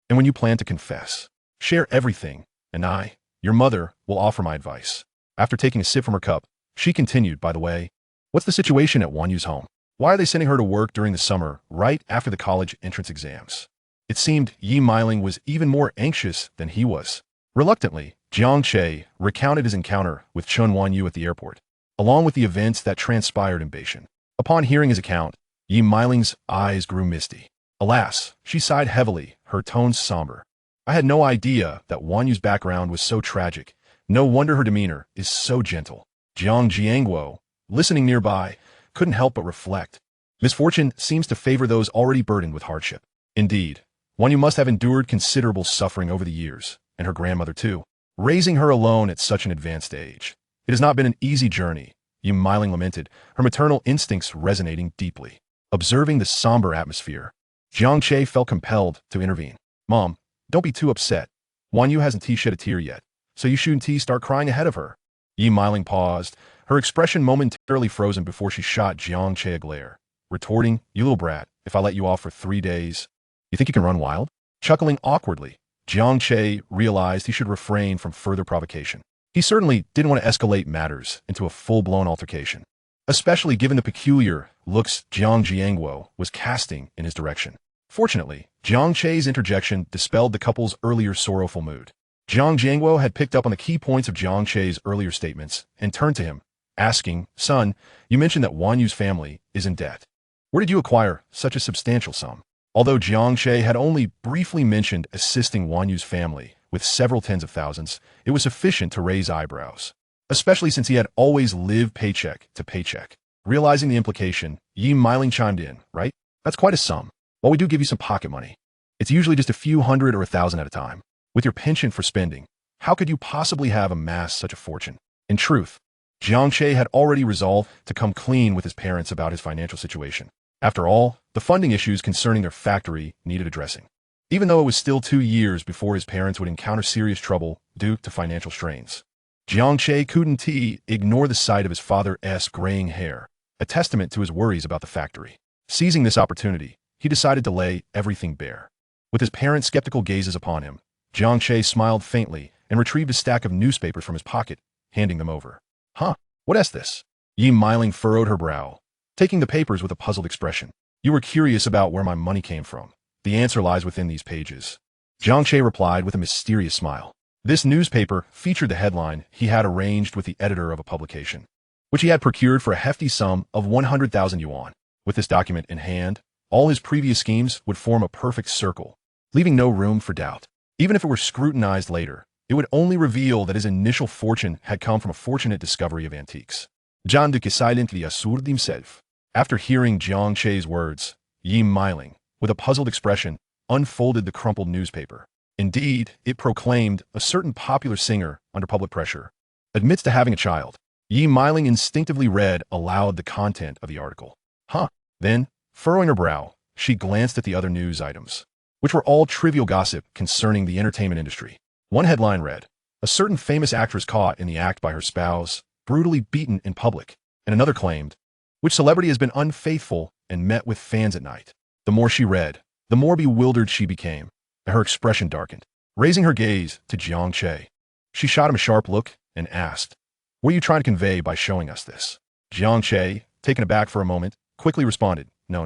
and when you plan to confess. Share everything, and I, your mother, will offer my advice. After taking a sip from her cup, she continued, by the way, what's the situation at Wanyu's home? Why are they sending her to work during the summer, right after the college entrance exams? It seemed Yi Meiling was even more anxious than he was. Reluctantly, Jiang Che recounted his encounter with Chun Wanyu at the airport, along with the events that transpired in Beijing. Upon hearing his account, Yi Meiling's eyes grew misty. Alas, she sighed heavily, her tones somber. I had no idea that Wanyu's background was so tragic. No wonder her demeanor is so gentle. Jiang Jiangguo, listening nearby, couldn't help but reflect. Misfortune seems to favor those already burdened with hardship. Indeed, Wanyu must have endured considerable suffering over the years, and her grandmother too, raising her alone at such an advanced age. It has not been an easy journey, Yi Meiling lamented, her maternal instincts resonating deeply. Observing the somber atmosphere, Jiang Che felt compelled to intervene. Mom, don't be too upset. Wanyu hasn't shed a tear yet, so you shouldn't start crying ahead of her. Yi Meiling paused, her expression momentarily frozen before she shot Jiang Che a glare, retorting, you little brat, if I let you off for 3 days, you think you can run wild? Chuckling awkwardly, Jiang Che realized he should refrain from further provocation. He certainly didn't want to escalate matters into a full-blown altercation, especially given the peculiar looks Jiang Jiangguo was casting in his direction. Fortunately, Jiang Che's interjection dispelled the couple's earlier sorrowful mood. Jiang Jiangguo had picked up on the key points of Jiang Che's earlier statements and turned to him, asking, son, you mentioned that Wanyu's family is in debt. Where did you acquire such a substantial sum? Although Jiang Che had only briefly mentioned assisting Wanyu's family with several tens of thousands, it was sufficient to raise eyebrows, especially since he had always lived paycheck to paycheck. Realizing the implication, Yi Meiling chimed in, right? That's quite a sum. While we do give you some pocket money, it's usually just a few hundred or 1,000 at a time. With your penchant for spending, how could you possibly have amassed such a fortune? In truth, Jiang Che had already resolved to come clean with his parents about his financial situation. After all, the funding issues concerning their factory needed addressing. Even though it was still 2 years before his parents would encounter serious trouble due to financial strains, Jiang Che couldn't ignore the sight of his father's graying hair, a testament to his worries about the factory. Seizing this opportunity, he decided to lay everything bare. With his parents' skeptical gazes upon him, Jiang Che smiled faintly and retrieved a stack of newspapers from his pocket, handing them over. Huh, what is this? Yi Meiling furrowed her brow, taking the papers with a puzzled expression. You were curious about where my money came from. The answer lies within these pages. Jiang Che replied with a mysterious smile. This newspaper featured the headline he had arranged with the editor of a publication, which he had procured for a hefty sum of 100,000 yuan. With this document in hand, all his previous schemes would form a perfect circle, leaving no room for doubt. Even if it were scrutinized later, it would only reveal that his initial fortune had come from a fortunate discovery of antiques. John Duque silently assured himself. After hearing Jiang Che's words, Yi Meiling, with a puzzled expression, unfolded the crumpled newspaper. Indeed, it proclaimed a certain popular singer under public pressure admits to having a child. Yi Meiling instinctively read aloud the content of the article. Huh. Then, furrowing her brow, she glanced at the other news items, which were all trivial gossip concerning the entertainment industry. One headline read, a certain famous actress caught in the act by her spouse, brutally beaten in public, and another claimed, which celebrity has been unfaithful and met with fans at night. The more she read, the more bewildered she became, and her expression darkened. Raising her gaze to Jiang Che, she shot him a sharp look and asked, what are you trying to convey by showing us this? Jiang Che, taken aback for a moment, quickly responded, no,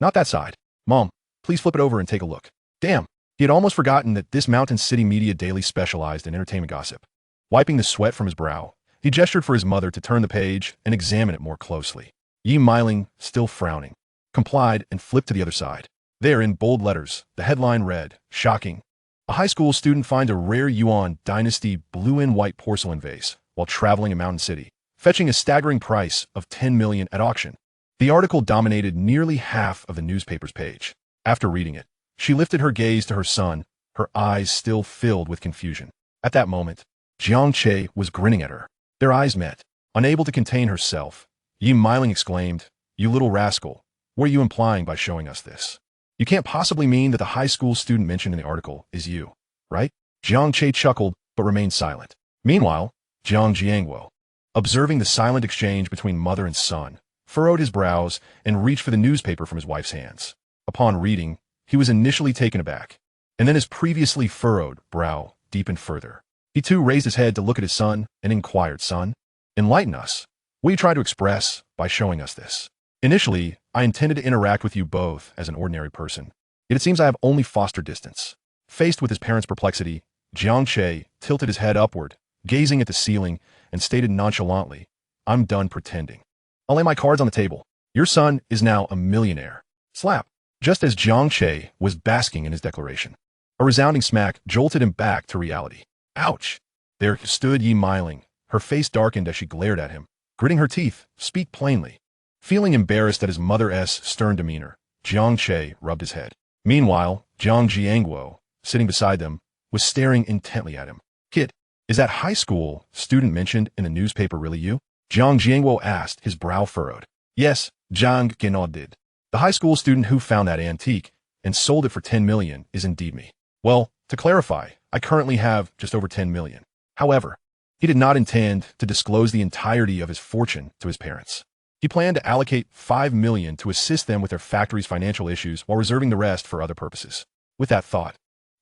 not that side. Mom, please flip it over and take a look. Damn, he had almost forgotten that this Mountain City media daily specialized in entertainment gossip. Wiping the sweat from his brow, he gestured for his mother to turn the page and examine it more closely. Yi Meiling, still frowning, complied and flipped to the other side. There, in bold letters, the headline read, shocking. A high school student finds a rare Yuan Dynasty blue and white porcelain vase while traveling in Mountain City, fetching a staggering price of 10 million at auction. The article dominated nearly half of the newspaper's page. After reading it, she lifted her gaze to her son, her eyes still filled with confusion. At that moment, Jiang Che was grinning at her. Their eyes met. Unable to contain herself, Yi Meiling exclaimed, you little rascal, what are you implying by showing us this? You can't possibly mean that the high school student mentioned in the article is you, right? Jiang Che chuckled but remained silent. Meanwhile, Jiang Jiangguo, observing the silent exchange between mother and son, furrowed his brows and reached for the newspaper from his wife's hands. Upon reading, he was initially taken aback, and then his previously furrowed brow deepened further. He too raised his head to look at his son and inquired, "Son, enlighten us. What are you trying to express by showing us this? Initially, I intended to interact with you both as an ordinary person, yet it seems I have only fostered distance." Faced with his parents' perplexity, Jiang Che tilted his head upward, gazing at the ceiling, and stated nonchalantly, "I'm done pretending. I'll lay my cards on the table. Your son is now a millionaire." Slap. Just as Jiang Che was basking in his declaration, a resounding smack jolted him back to reality. Ouch! There stood Yi Meiling, her face darkened as she glared at him, gritting her teeth, "Speak plainly." Feeling embarrassed at his mother's stern demeanor, Jiang Che rubbed his head. Meanwhile, Jiang Jiangguo, sitting beside them, was staring intently at him. "Kid, is that high school student mentioned in the newspaper really you?" Jiang Jiangguo asked, his brow furrowed. "Yes," Jiang Che nodded. "The high school student who found that antique and sold it for 10 million is indeed me. Well, to clarify, I currently have just over 10 million. However, he did not intend to disclose the entirety of his fortune to his parents. He planned to allocate 5 million to assist them with their factory's financial issues while reserving the rest for other purposes." With that thought,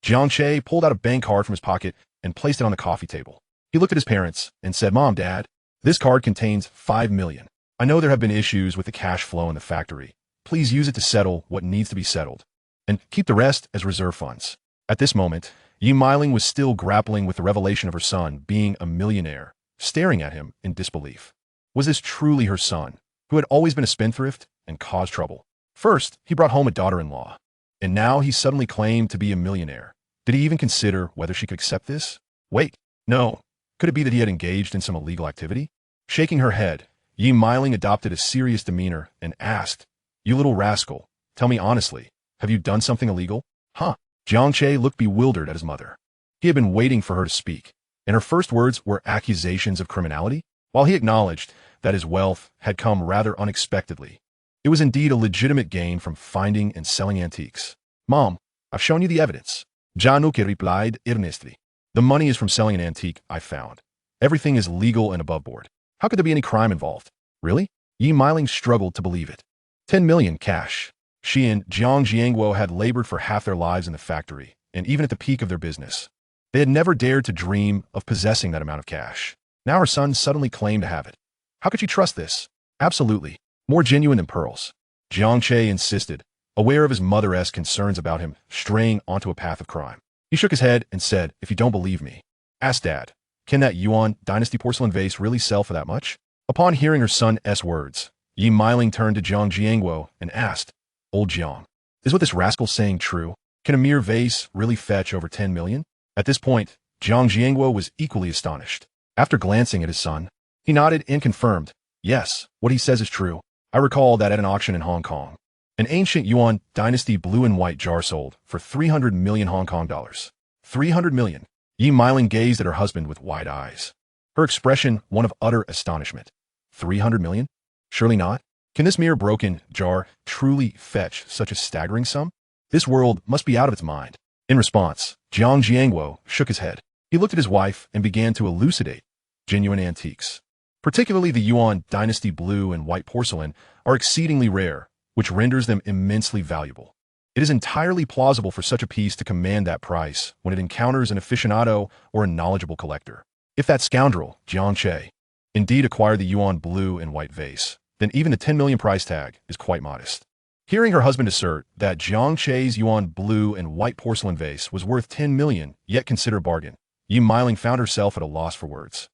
Jiang Che pulled out a bank card from his pocket and placed it on the coffee table. He looked at his parents and said, "Mom, Dad, this card contains 5 million. I know there have been issues with the cash flow in the factory. Please use it to settle what needs to be settled, and keep the rest as reserve funds." At this moment, Yi Meiling was still grappling with the revelation of her son being a millionaire, staring at him in disbelief. Was this truly her son, who had always been a spendthrift and caused trouble? First, he brought home a daughter-in-law, and now he suddenly claimed to be a millionaire. Did he even consider whether she could accept this? Wait, no. Could it be that he had engaged in some illegal activity? Shaking her head, Yi Meiling adopted a serious demeanor and asked, "You little rascal, tell me honestly, have you done something illegal?" "Huh?" Jiang Che looked bewildered at his mother. He had been waiting for her to speak, and her first words were accusations of criminality. While he acknowledged that his wealth had come rather unexpectedly, it was indeed a legitimate gain from finding and selling antiques. "Mom, I've shown you the evidence," Jiang Che replied earnestly. "The money is from selling an antique I found. Everything is legal and above board. How could there be any crime involved?" "Really?" Yi Meiling struggled to believe it. 10 million cash. She and Jiang Jiangguo had labored for half their lives in the factory, and even at the peak of their business, they had never dared to dream of possessing that amount of cash. Now her son suddenly claimed to have it. How could she trust this? Absolutely. More genuine than pearls. Jiang Che insisted, aware of his mother's concerns about him straying onto a path of crime. He shook his head and said, "If you don't believe me, ask Dad. Can that Yuan dynasty porcelain vase really sell for that much?" Upon hearing her son's words, Yi Meiling turned to Jiang Jiangguo and asked, "Old Jiang, is what this rascal's saying true? Can a mere vase really fetch over 10 million? At this point, Jiang Jiangguo was equally astonished. After glancing at his son, he nodded and confirmed, "Yes, what he says is true. I recall that at an auction in Hong Kong, an ancient Yuan dynasty blue and white jar sold for 300 million Hong Kong dollars. 300 million. Yi Meiling gazed at her husband with wide eyes, her expression one of utter astonishment. 300 million? Surely not. Can this mere broken jar truly fetch such a staggering sum? This world must be out of its mind." In response, Jiang Jiangguo shook his head. He looked at his wife and began to elucidate. Genuine antiques, particularly the Yuan dynasty blue and white porcelain, are exceedingly rare, which renders them immensely valuable. It is entirely plausible for such a piece to command that price when it encounters an aficionado or a knowledgeable collector. If that scoundrel, Jiang Che, indeed acquired the Yuan blue and white vase, then even the 10 million price tag is quite modest. Hearing her husband assert that Jiang Che's Yuan blue and white porcelain vase was worth 10 million, yet consider a bargain, Yi Meiling found herself at a loss for words.